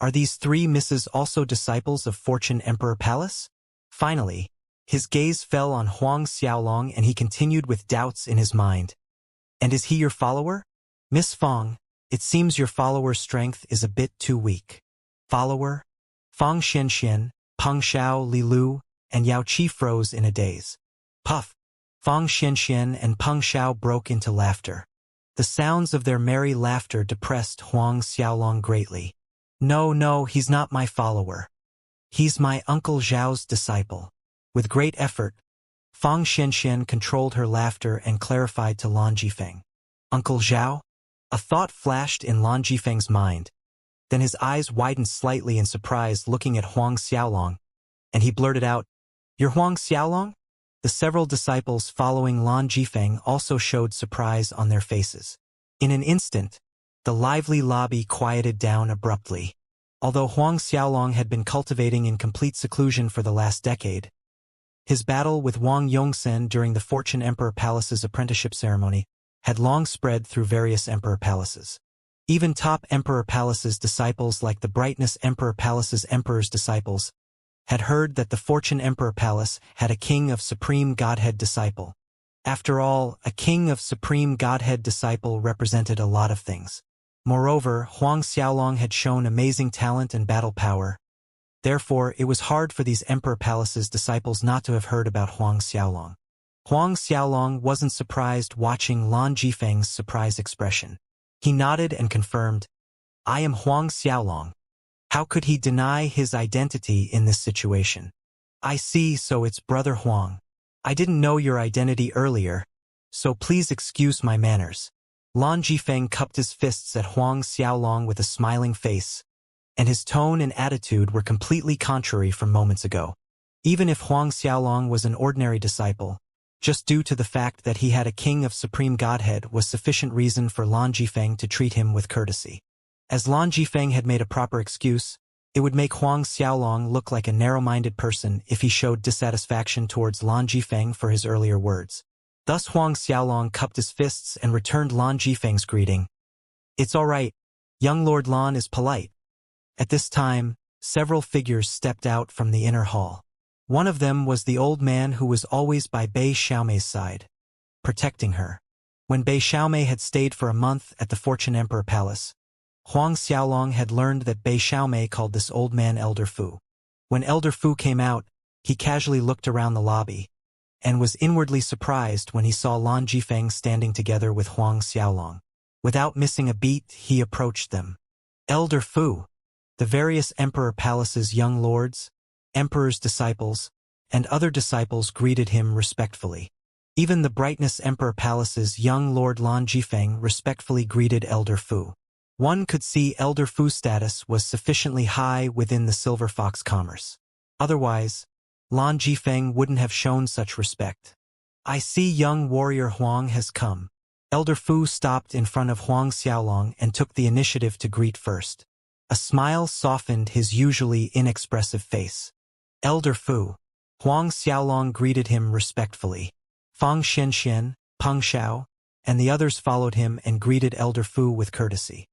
are these three misses also disciples of Fortune Emperor Palace?" Finally, his gaze fell on Huang Xiaolong and he continued with doubts in his mind. "And is he your follower?" "Miss Fang, it seems your follower's strength is a bit too weak." "Follower?" Fang Xianxian, Peng Xiao, Li Lu, and Yao Qi froze in a daze. Puff! Fang Xianxian and Peng Xiao broke into laughter. The sounds of their merry laughter depressed Huang Xiaolong greatly. No, he's not my follower. He's my Uncle Zhao's disciple." With great effort, Fang Xianxian controlled her laughter and clarified to Lan Jifeng. "Uncle Zhao?" A thought flashed in Lan Jifeng's mind. Then his eyes widened slightly in surprise looking at Huang Xiaolong, and he blurted out, "You're Huang Xiaolong?" The several disciples following Lan Jifeng also showed surprise on their faces. In an instant, the lively lobby quieted down abruptly. Although Huang Xiaolong had been cultivating in complete seclusion for the last decade, his battle with Wang Yongsen during the Fortune Emperor Palace's apprenticeship ceremony had long spread through various Emperor Palaces. Even top Emperor Palace's disciples like the Brightness Emperor Palace's Emperor's disciples had heard that the Fortune Emperor Palace had a King of Supreme Godhead disciple. After all, a King of Supreme Godhead disciple represented a lot of things. Moreover, Huang Xiaolong had shown amazing talent and battle power. Therefore, it was hard for these Emperor Palace's disciples not to have heard about Huang Xiaolong. Huang Xiaolong wasn't surprised watching Lan Jifeng's surprised expression. He nodded and confirmed, "I am Huang Xiaolong." How could he deny his identity in this situation? "I see, so it's Brother Huang. I didn't know your identity earlier, so please excuse my manners." Lan Jifeng cupped his fists at Huang Xiaolong with a smiling face, and his tone and attitude were completely contrary from moments ago. Even if Huang Xiaolong was an ordinary disciple, just due to the fact that he had a King of Supreme Godhead was sufficient reason for Lan Jifeng to treat him with courtesy. As Lan Jifeng had made a proper excuse, it would make Huang Xiaolong look like a narrow-minded person if he showed dissatisfaction towards Lan Jifeng for his earlier words. Thus Huang Xiaolong cupped his fists and returned Lan Jifeng's greeting. "It's all right. Young Lord Lan is polite." At this time, several figures stepped out from the inner hall. One of them was the old man who was always by Bei Xiaomei's side, protecting her. When Bei Xiaomei had stayed for a month at the Fortune Emperor Palace, Huang Xiaolong had learned that Bei Xiaomei called this old man Elder Fu. When Elder Fu came out, he casually looked around the lobby, and was inwardly surprised when he saw Lan Jifeng standing together with Huang Xiaolong. Without missing a beat, he approached them. "Elder Fu." The various Emperor Palace's young lords, Emperor's disciples, and other disciples greeted him respectfully. Even the Brightness Emperor Palace's young Lord Lan Jifeng respectfully greeted Elder Fu. One could see Elder Fu's status was sufficiently high within the Silver Fox commerce. Otherwise, Lan Jifeng wouldn't have shown such respect. "I see young warrior Huang has come." Elder Fu stopped in front of Huang Xiaolong and took the initiative to greet first. A smile softened his usually inexpressive face. "Elder Fu." Huang Xiaolong greeted him respectfully. Fang Xianxian, Peng Xiao, and the others followed him and greeted Elder Fu with courtesy.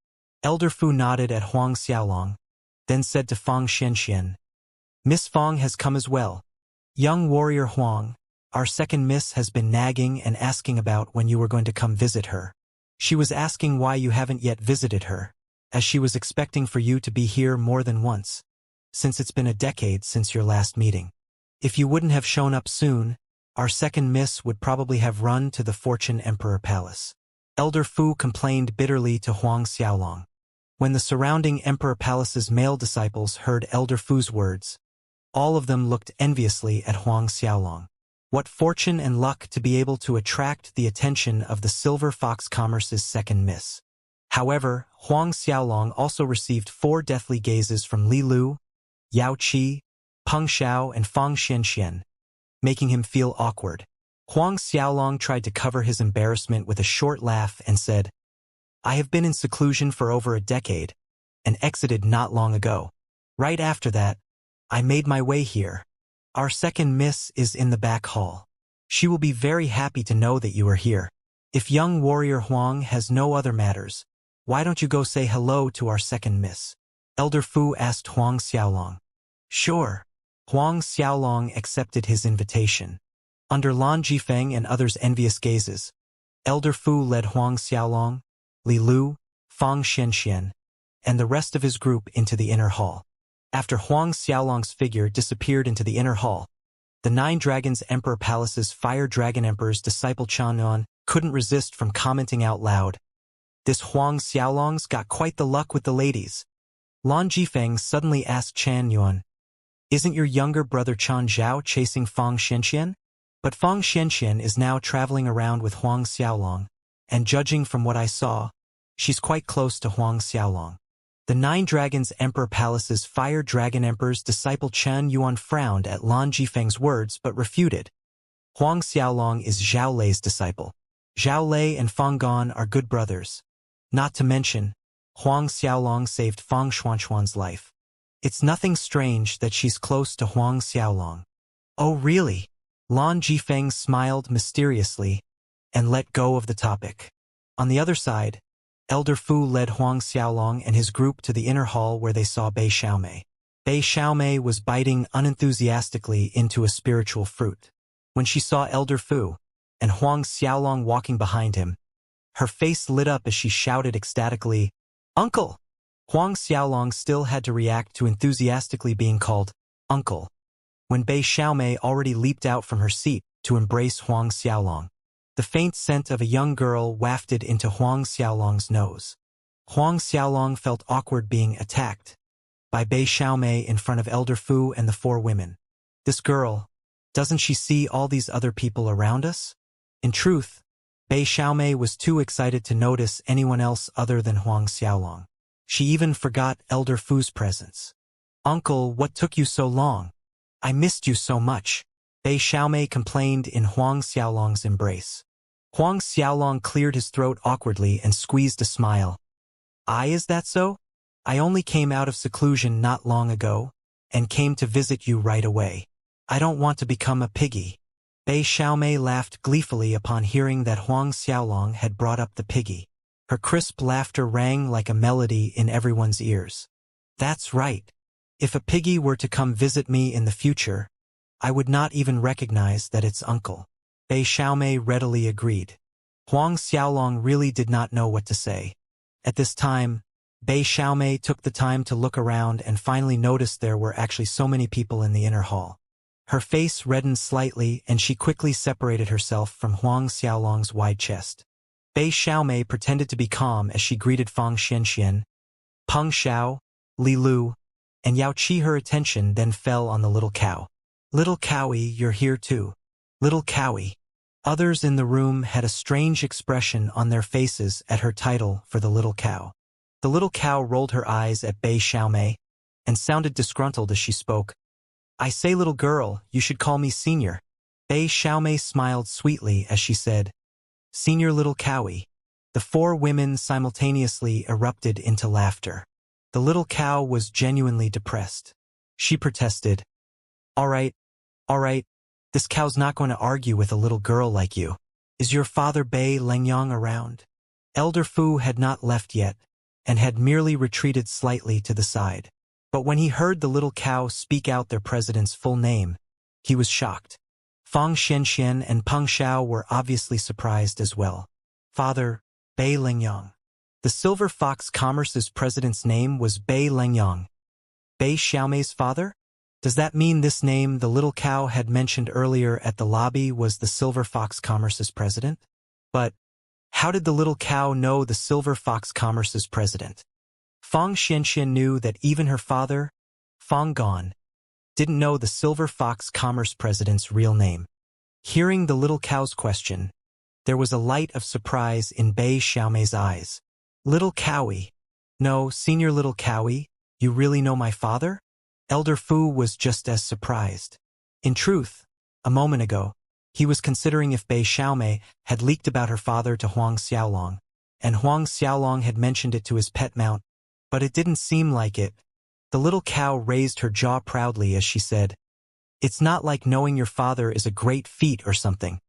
Elder Fu nodded at Huang Xiaolong, then said to Fang Xianxian, "Miss Fang has come as well. Young warrior Huang, our second miss has been nagging and asking about when you were going to come visit her. She was asking why you haven't yet visited her, as she was expecting for you to be here more than once, since it's been a decade since your last meeting. If you wouldn't have shown up soon, our second miss would probably have run to the Fortune Emperor Palace." Elder Fu complained bitterly to Huang Xiaolong. When the surrounding Emperor Palace's male disciples heard Elder Fu's words, all of them looked enviously at Huang Xiaolong. What fortune and luck to be able to attract the attention of the Silver Fox Commerce's second miss. However, Huang Xiaolong also received 4 deathly gazes from Li Lu, Yao Qi, Peng Xiao, and Fang Xianxian, making him feel awkward. Huang Xiaolong tried to cover his embarrassment with a short laugh and said, "I have been in seclusion for over a decade, and exited not long ago. Right after that, I made my way here. Our second miss is in the back hall. She will be very happy to know that you are here. If young warrior Huang has no other matters, why don't you go say hello to our second miss?" Elder Fu asked Huang Xiaolong. "Sure." Huang Xiaolong accepted his invitation. Under Lan Jifeng and others' envious gazes, Elder Fu led Huang Xiaolong, Li Lu, Fang Xianxian, and the rest of his group into the inner hall. After Huang Xiaolong's figure disappeared into the inner hall, the 9 Dragons Emperor Palace's Fire Dragon Emperor's disciple Chen Yuan couldn't resist from commenting out loud, "This Huang Xiaolong's got quite the luck with the ladies." Lan Jifeng suddenly asked Chen Yuan, "Isn't your younger brother Chen Zhao chasing Fang Xianxian?" But Fang Xianxian is now traveling around with Huang Xiaolong, and judging from what I saw, she's quite close to Huang Xiaolong. The 9 Dragons Emperor Palace's Fire Dragon Emperor's disciple Chen Yuan frowned at Lan Jifeng's words but refuted. Huang Xiaolong is Zhao Lei's disciple. Zhao Lei and Fang Gan are good brothers. Not to mention, Huang Xiaolong saved Fang Xuanxuan's life. It's nothing strange that she's close to Huang Xiaolong. "Oh really?" Lan Jifeng smiled mysteriously and let go of the topic. On the other side, Elder Fu led Huang Xiaolong and his group to the inner hall where they saw Bei Xiaomei. Bei Xiaomei was biting unenthusiastically into a spiritual fruit. When she saw Elder Fu and Huang Xiaolong walking behind him, her face lit up as she shouted ecstatically, "Uncle!" Huang Xiaolong still had to react to enthusiastically being called uncle, when Bei Xiaomei already leaped out from her seat to embrace Huang Xiaolong. The faint scent of a young girl wafted into Huang Xiaolong's nose. Huang Xiaolong felt awkward being attacked by Bei Xiaomei in front of Elder Fu and the four women. This girl, doesn't she see all these other people around us? In truth, Bei Xiaomei was too excited to notice anyone else other than Huang Xiaolong. She even forgot Elder Fu's presence. "Uncle, what took you so long? I missed you so much," Bei Xiaomei complained in Huang Xiaolong's embrace. Huang Xiaolong cleared his throat awkwardly and squeezed a smile. Is that so? I only came out of seclusion not long ago, and came to visit you right away. I don't want to become a piggy." Bei Xiaomei laughed gleefully upon hearing that Huang Xiaolong had brought up the piggy. Her crisp laughter rang like a melody in everyone's ears. "That's right. If a piggy were to come visit me in the future, I would not even recognize that it's uncle." Bei Xiaomei readily agreed. Huang Xiaolong really did not know what to say. At this time, Bei Xiaomei took the time to look around and finally noticed there were actually so many people in the inner hall. Her face reddened slightly and she quickly separated herself from Huang Xiaolong's wide chest. Bei Xiaomei pretended to be calm as she greeted Fang Xianxian, Peng Xiao, Li Lu, and Yao Qi. Her attention then fell on the little cow. "Little Cowie, you're here too. Little Cowie." Others in the room had a strange expression on their faces at her title for the little cow. The little cow rolled her eyes at Bei Xiaomei and sounded disgruntled as she spoke. "I say, little girl, you should call me senior." Bei Xiaomei smiled sweetly as she said, "Senior little Cowie." The four women simultaneously erupted into laughter. The little cow was genuinely depressed. She protested, all right, this cow's not going to argue with a little girl like you. Is your father Bei Lengyang around?" Elder Fu had not left yet, and had merely retreated slightly to the side. But when he heard the little cow speak out their president's full name, he was shocked. Fang Xianxian and Peng Xiao were obviously surprised as well. "Father, Bei Lengyang." The Silver Fox Commerce's president's name was Bei Lengyang. Bei Xiaomei's father? Does that mean this name the little cow had mentioned earlier at the lobby was the Silver Fox Commerce's president? But how did the little cow know the Silver Fox Commerce's president? Fang Xianxian knew that even her father, Fang Gon, didn't know the Silver Fox Commerce president's real name. Hearing the little cow's question, there was a light of surprise in Bei Xiaomei's eyes. "Little Cowie. No, senior little Cowie, you really know my father?" Elder Fu was just as surprised. In truth, a moment ago, he was considering if Bei Xiaomei had leaked about her father to Huang Xiaolong, and Huang Xiaolong had mentioned it to his pet mount, but it didn't seem like it. The little cow raised her jaw proudly as she said, "It's not like knowing your father is a great feat or something.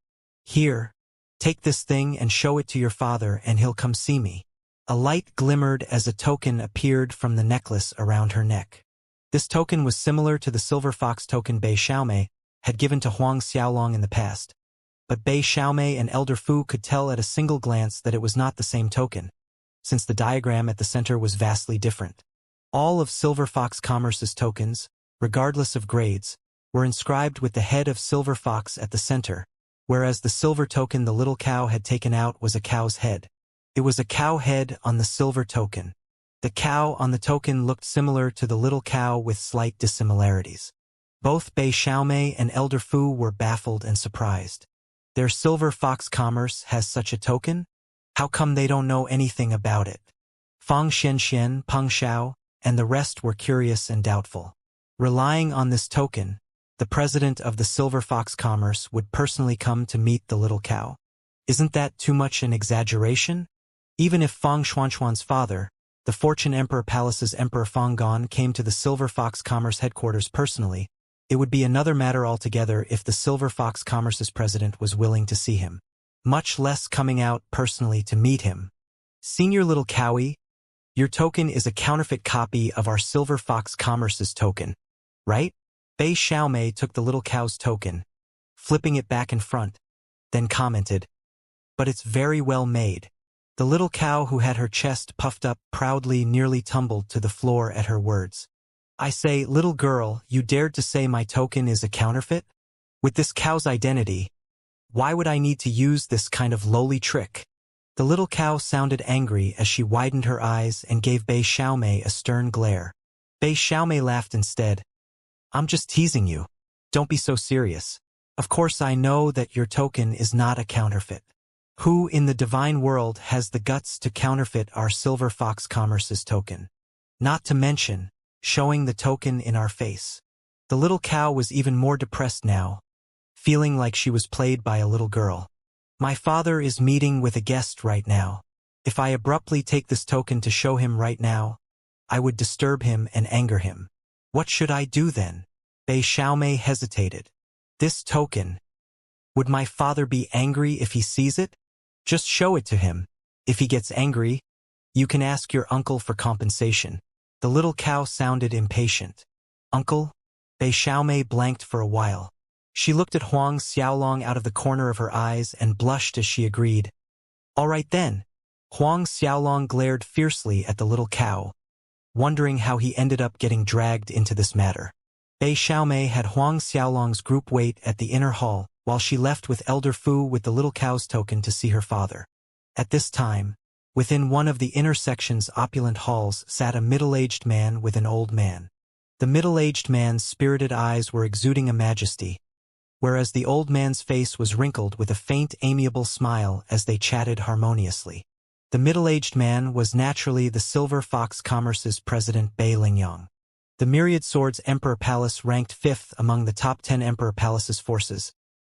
Here, take this thing and show it to your father and he'll come see me." A light glimmered as a token appeared from the necklace around her neck. This token was similar to the Silver Fox token Bei Xiaomei had given to Huang Xiaolong in the past, but Bei Xiaomei and Elder Fu could tell at a single glance that it was not the same token, since the diagram at the center was vastly different. All of Silver Fox Commerce's tokens, regardless of grades, were inscribed with the head of Silver Fox at the center, whereas the silver token the little cow had taken out was a cow's head. It was a cow head on the silver token. The cow on the token looked similar to the little cow with slight dissimilarities. Both Bei Xiaomei and Elder Fu were baffled and surprised. Their Silver Fox Commerce has such a token? How come they don't know anything about it? Fang Xianxian, Peng Xiao, and the rest were curious and doubtful. Relying on this token, the president of the Silver Fox Commerce would personally come to meet the little cow. Isn't that too much an exaggeration? Even if Fang Xuanxuan's father, the Fortune Emperor Palace's Emperor Fang Gon, came to the Silver Fox Commerce headquarters personally, it would be another matter altogether if the Silver Fox Commerce's president was willing to see him. Much less coming out personally to meet him. Senior little cowie, your token is a counterfeit copy of our Silver Fox Commerce's token, right? Bei Xiaomei took the little cow's token, flipping it back and front, then commented, but it's very well made. The little cow, who had her chest puffed up proudly, nearly tumbled to the floor at her words. I say, little girl, you dared to say my token is a counterfeit? With this cow's identity, why would I need to use this kind of lowly trick? The little cow sounded angry as she widened her eyes and gave Bei Xiaomei a stern glare. Bei Xiaomei laughed instead. I'm just teasing you. Don't be so serious. Of course I know that your token is not a counterfeit. Who in the divine world has the guts to counterfeit our Silver Fox Commerce's token? Not to mention, showing the token in our face. The little cow was even more depressed now, feeling like she was played by a little girl. My father is meeting with a guest right now. If I abruptly take this token to show him right now, I would disturb him and anger him. What should I do then? Bei Xiaomei hesitated. This token. Would my father be angry if he sees it? Just show it to him. If he gets angry, you can ask your uncle for compensation. The little cow sounded impatient. Uncle? Bei Xiaomei blanked for a while. She looked at Huang Xiaolong out of the corner of her eyes and blushed as she agreed. All right then. Huang Xiaolong glared fiercely at the little cow, wondering how he ended up getting dragged into this matter. Bei Xiaomei had Huang Xiaolong's group wait at the inner hall, while she left with Elder Fu with the little cow's token to see her father. At this time, within one of the inner section's opulent halls sat a middle-aged man with an old man. The middle-aged man's spirited eyes were exuding a majesty, whereas the old man's face was wrinkled with a faint, amiable smile as they chatted harmoniously. The middle-aged man was naturally the Silver Fox Commerce's president Bei Lingyang. The Myriad Swords Emperor Palace ranked 5th among the top 10 Emperor Palace's forces,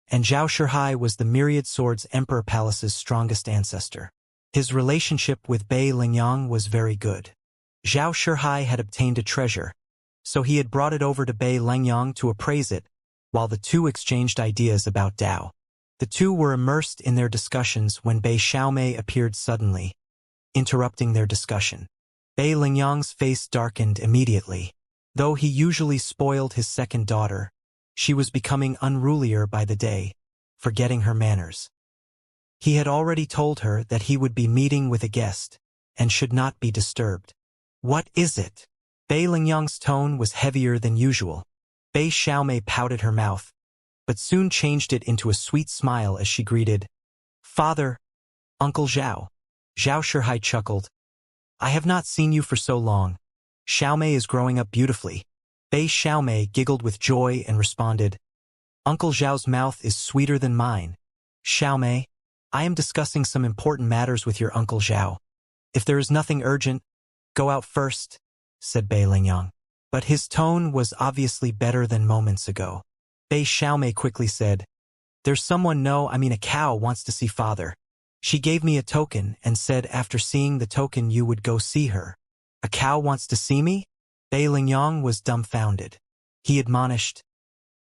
and Zhao Shihai was the Myriad Swords Emperor Palace's strongest ancestor. His relationship with Bei Lingyang was very good. Zhao Shihai had obtained a treasure, so he had brought it over to Bei Lingyang to appraise it, while the two exchanged ideas about Dao. The two were immersed in their discussions when Bei Xiaomei appeared suddenly, interrupting their discussion. Bei Lingyang's face darkened immediately. Though he usually spoiled his second daughter, she was becoming unrulier by the day, forgetting her manners. He had already told her that he would be meeting with a guest, and should not be disturbed. What is it? Bei Lingyang's tone was heavier than usual. Bei Xiaomei pouted her mouth, but soon changed it into a sweet smile as she greeted, Father, Uncle Zhao. Zhao Shihai chuckled. I have not seen you for so long. Xiaomei is growing up beautifully. Bei Xiaomei giggled with joy and responded, Uncle Zhao's mouth is sweeter than mine. Xiaomei, I am discussing some important matters with your Uncle Zhao. If there is nothing urgent, go out first, said Bei Lingyang. But his tone was obviously better than moments ago. Bei Xiaomei quickly said, There's someone a cow wants to see father. She gave me a token and said after seeing the token you would go see her. A cow wants to see me? Bei Lingyang was dumbfounded. He admonished,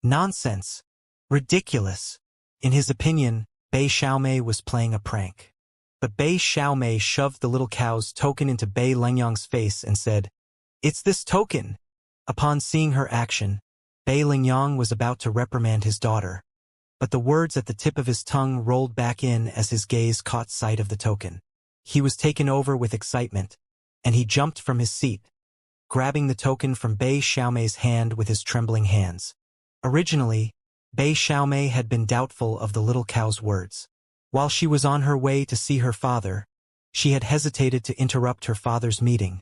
Nonsense. Ridiculous. In his opinion, Bei Xiaomei was playing a prank. But Bei Xiaomei shoved the little cow's token into Bei Lingyang's face and said, It's this token. Upon seeing her action, Bei Lingyang was about to reprimand his daughter, but the words at the tip of his tongue rolled back in as his gaze caught sight of the token. He was taken over with excitement, and he jumped from his seat, grabbing the token from Bei Xiaomei's hand with his trembling hands. Originally, Bei Xiaomei had been doubtful of the little cow's words. While she was on her way to see her father, she had hesitated to interrupt her father's meeting,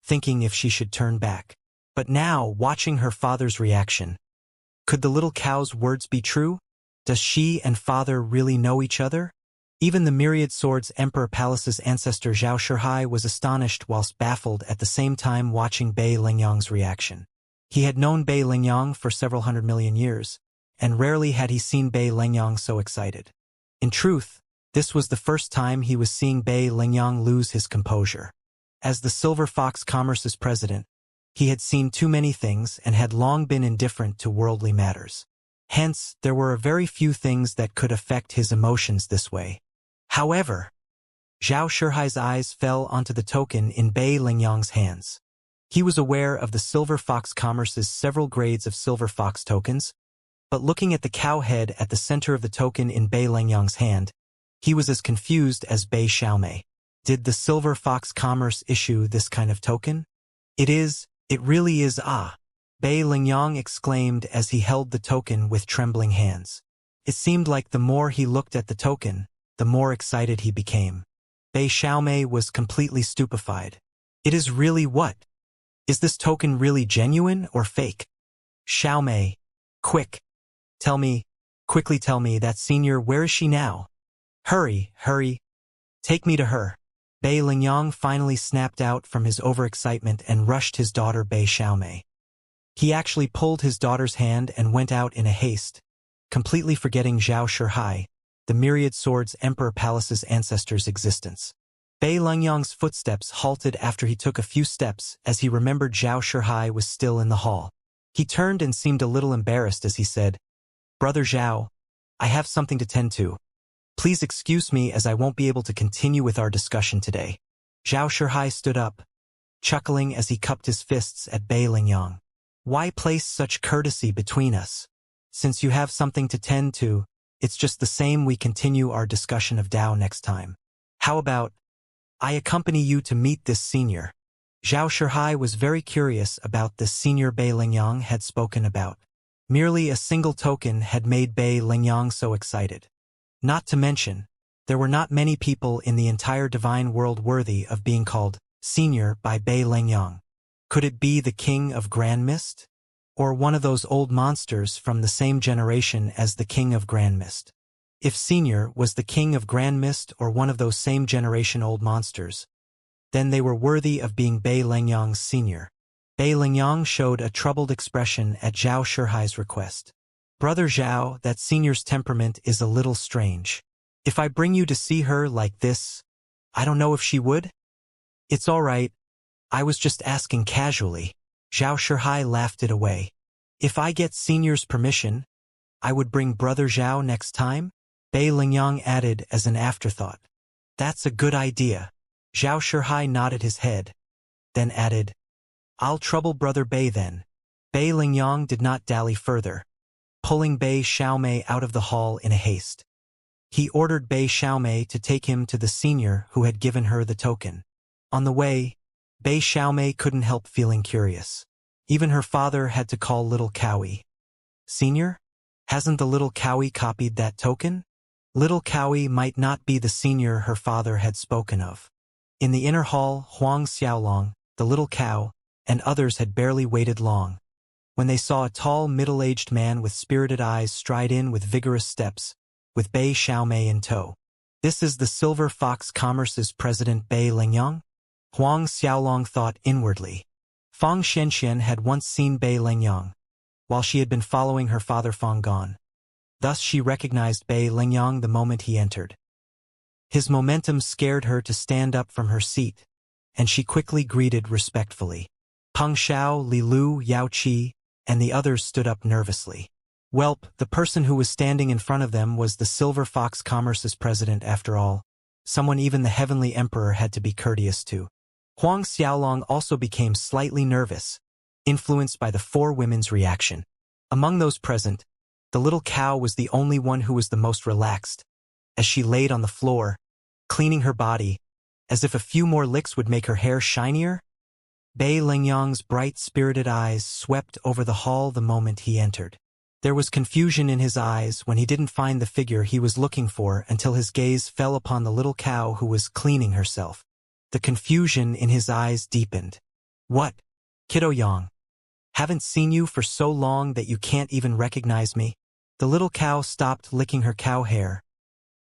thinking if she should turn back. But now, watching her father's reaction, could the little cow's words be true? Does she and father really know each other? Even the Myriad Swords Emperor Palace's ancestor Zhao Shihai was astonished whilst baffled at the same time watching Bei Lingyang's reaction. He had known Bei Lingyang for several 100 million years, and rarely had he seen Bei Lingyang so excited. In truth, this was the first time he was seeing Bei Lingyang lose his composure. As the Silver Fox Commerce's president, he had seen too many things and had long been indifferent to worldly matters. Hence, there were a very few things that could affect his emotions this way. However, Zhao Shihai's eyes fell onto the token in Bei Lingyang's hands. He was aware of the Silver Fox Commerce's several grades of Silver Fox tokens, but looking at the cow head at the center of the token in Bei Lingyang's hand, he was as confused as Bei Xiaomei. Did the Silver Fox Commerce issue this kind of token? It really is ah! Bei Lingyang exclaimed as he held the token with trembling hands. It seemed like the more he looked at the token, the more excited he became. Bei Xiaomei was completely stupefied. It is really what? Is this token really genuine or fake? Xiaomei, quick. Quickly tell me that senior, where is she now? Hurry. Take me to her. Bei Lingyang finally snapped out from his overexcitement and rushed his daughter Bei Xiaomei. He actually pulled his daughter's hand and went out in a haste, completely forgetting Zhao Shihai, the Myriad Swords Emperor Palace's ancestor's existence. Bei Lingyang's footsteps halted after he took a few steps as he remembered Zhao Shihai was still in the hall. He turned and seemed a little embarrassed as he said, "Brother Zhao, I have something to tend to. Please excuse me as I won't be able to continue with our discussion today." Zhao Shihai stood up, chuckling as he cupped his fists at Bei Lingyang. "Why place such courtesy between us? Since you have something to tend to, it's just the same we continue our discussion of Dao next time. How about I accompany you to meet this senior?" Zhao Shihai was very curious about this senior Bei Lingyang had spoken about. Merely a single token had made Bei Lingyang so excited. Not to mention, there were not many people in the entire divine world worthy of being called senior by Bei Lingyang. Could it be the king of Grand Mist? Or one of those old monsters from the same generation as the king of Grand Mist? If senior was the king of Grand Mist or one of those same generation old monsters, then they were worthy of being Bei Lingyang's senior. Bei Lingyang showed a troubled expression at Zhao Shihai's request. "Brother Zhao, that senior's temperament is a little strange. If I bring you to see her like this, I don't know if she would?" "It's all right. I was just asking casually." Zhao Shihai laughed it away. "If I get senior's permission, I would bring Brother Zhao next time?" Bei Lingyang added as an afterthought. "That's a good idea." Zhao Shihai nodded his head, then added, "I'll trouble Brother Bei then." Bei Lingyang did not dally further, pulling Bei Xiaomei out of the hall in a haste. He ordered Bei Xiaomei to take him to the senior who had given her the token. On the way, Bei Xiaomei couldn't help feeling curious. Even her father had to call little Cowie. "Senior? Hasn't the little Cowie copied that token?" Little Cowie might not be the senior her father had spoken of. In the inner hall, Huang Xiaolong, the little cow, and others had barely waited long when they saw a tall, middle-aged man with spirited eyes stride in with vigorous steps, with Bei Xiaomei in tow. "This is the Silver Fox Commerce's president Bei Lingyang?" Huang Xiaolong thought inwardly. Fang Xianxian had once seen Bei Lingyang, while she had been following her father Fang Gong. Thus she recognized Bei Lingyang the moment he entered. His momentum scared her to stand up from her seat, and she quickly greeted respectfully. Peng Shao, Li Lu, Yao Qi, and the others stood up nervously. Welp, the person who was standing in front of them was the Silver Fox Commerce's president after all, someone even the Heavenly Emperor had to be courteous to. Huang Xiaolong also became slightly nervous, influenced by the four women's reaction. Among those present, the little cow was the only one who was the most relaxed, as she laid on the floor, cleaning her body, as if a few more licks would make her hair shinier. Bei Lingyang's bright, spirited eyes swept over the hall the moment he entered. There was confusion in his eyes when he didn't find the figure he was looking for until his gaze fell upon the little cow who was cleaning herself. The confusion in his eyes deepened. "What? Kiddo Yang? Haven't seen you for so long that you can't even recognize me?" The little cow stopped licking her cow hair,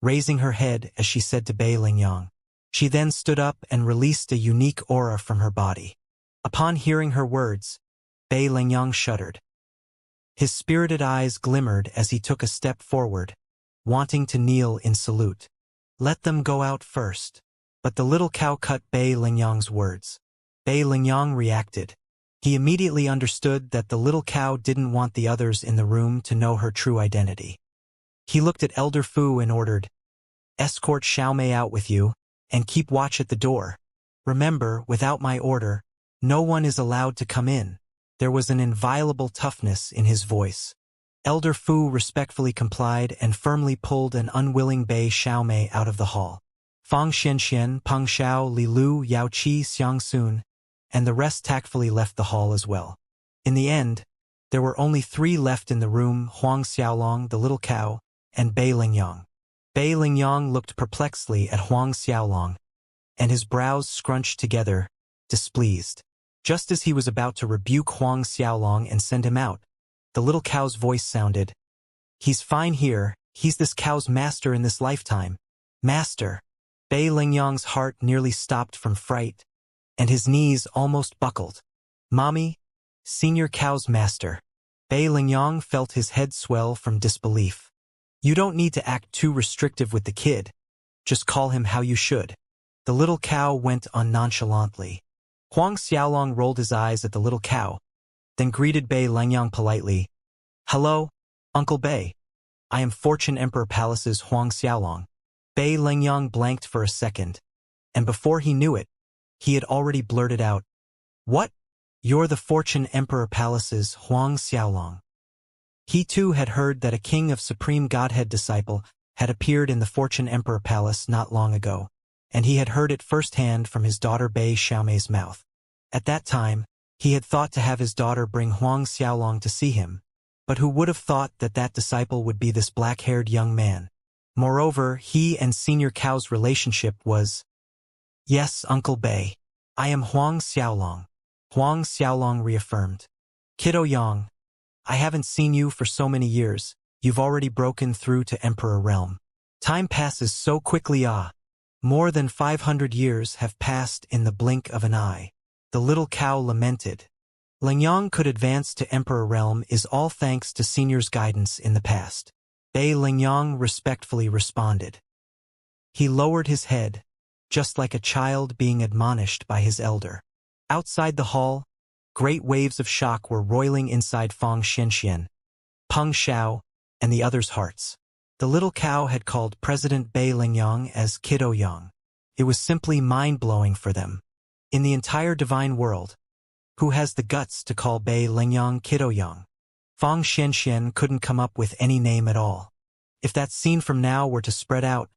raising her head as she said to Bei Lingyang. She then stood up and released a unique aura from her body. Upon hearing her words, Bei Lingyang shuddered. His spirited eyes glimmered as he took a step forward, wanting to kneel in salute. "Let them go out first." But the little cow cut Bei Lingyang's words. Bei Lingyang reacted. He immediately understood that the little cow didn't want the others in the room to know her true identity. He looked at Elder Fu and ordered, "Escort Xiaomei out with you." and keep watch at the door. Remember, without my order, no one is allowed to come in. There was an inviolable toughness in his voice. Elder Fu respectfully complied and firmly pulled an unwilling Bei Xiaomei out of the hall. Fang Xianxian, Peng Xiao, Li Lu, Yao Qi, Xiang Sun, and the rest tactfully left the hall as well. In the end, there were only 3 left in the room: Huang Xiaolong, the little cow, and Bei Lingyang. Bei Lingyang looked perplexedly at Huang Xiaolong, and his brows scrunched together, displeased. Just as he was about to rebuke Huang Xiaolong and send him out, the little cow's voice sounded. "He's fine here, he's this cow's master in this lifetime." Master! Bei Lingyang's heart nearly stopped from fright, and his knees almost buckled. Mommy? Senior cow's master. Bei Lingyang felt his head swell from disbelief. You don't need to act too restrictive with the kid. Just call him how you should. The little cow went on nonchalantly. Huang Xiaolong rolled his eyes at the little cow, then greeted Bei Lingyang politely. "Hello, Uncle Bei. I am Fortune Emperor Palace's Huang Xiaolong." Bei Lingyang blanked for a second, and before he knew it, he had already blurted out, "What? You're the Fortune Emperor Palace's Huang Xiaolong." He too had heard that a king of Supreme Godhead disciple had appeared in the Fortune Emperor Palace not long ago, and he had heard it firsthand from his daughter Bei Xiaomei's mouth. At that time, he had thought to have his daughter bring Huang Xiaolong to see him, but who would have thought that that disciple would be this black-haired young man? Moreover, he and Senior Cow's relationship was, "Yes, Uncle Bei. I am Huang Xiaolong." Huang Xiaolong reaffirmed. "Kiddo Yang, I haven't seen you for so many years. You've already broken through to Emperor Realm. Time passes so quickly. More than 500 years have passed in the blink of an eye." The little cow lamented. Lingyang could advance to Emperor Realm is all thanks to Senior's guidance in the past. Bei Lingyang respectfully responded. He lowered his head, just like a child being admonished by his elder. Outside the hall, great waves of shock were roiling inside Fang Xianxian, Peng Xiao, and the others' hearts. The little cow had called President Bei Lingyang as Kiddo Yang. It was simply mind-blowing for them. In the entire divine world, who has the guts to call Bei Lingyang Kiddo Yang? Fang Xianxian couldn't come up with any name at all. If that scene from now were to spread out,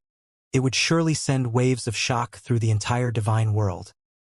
it would surely send waves of shock through the entire divine world.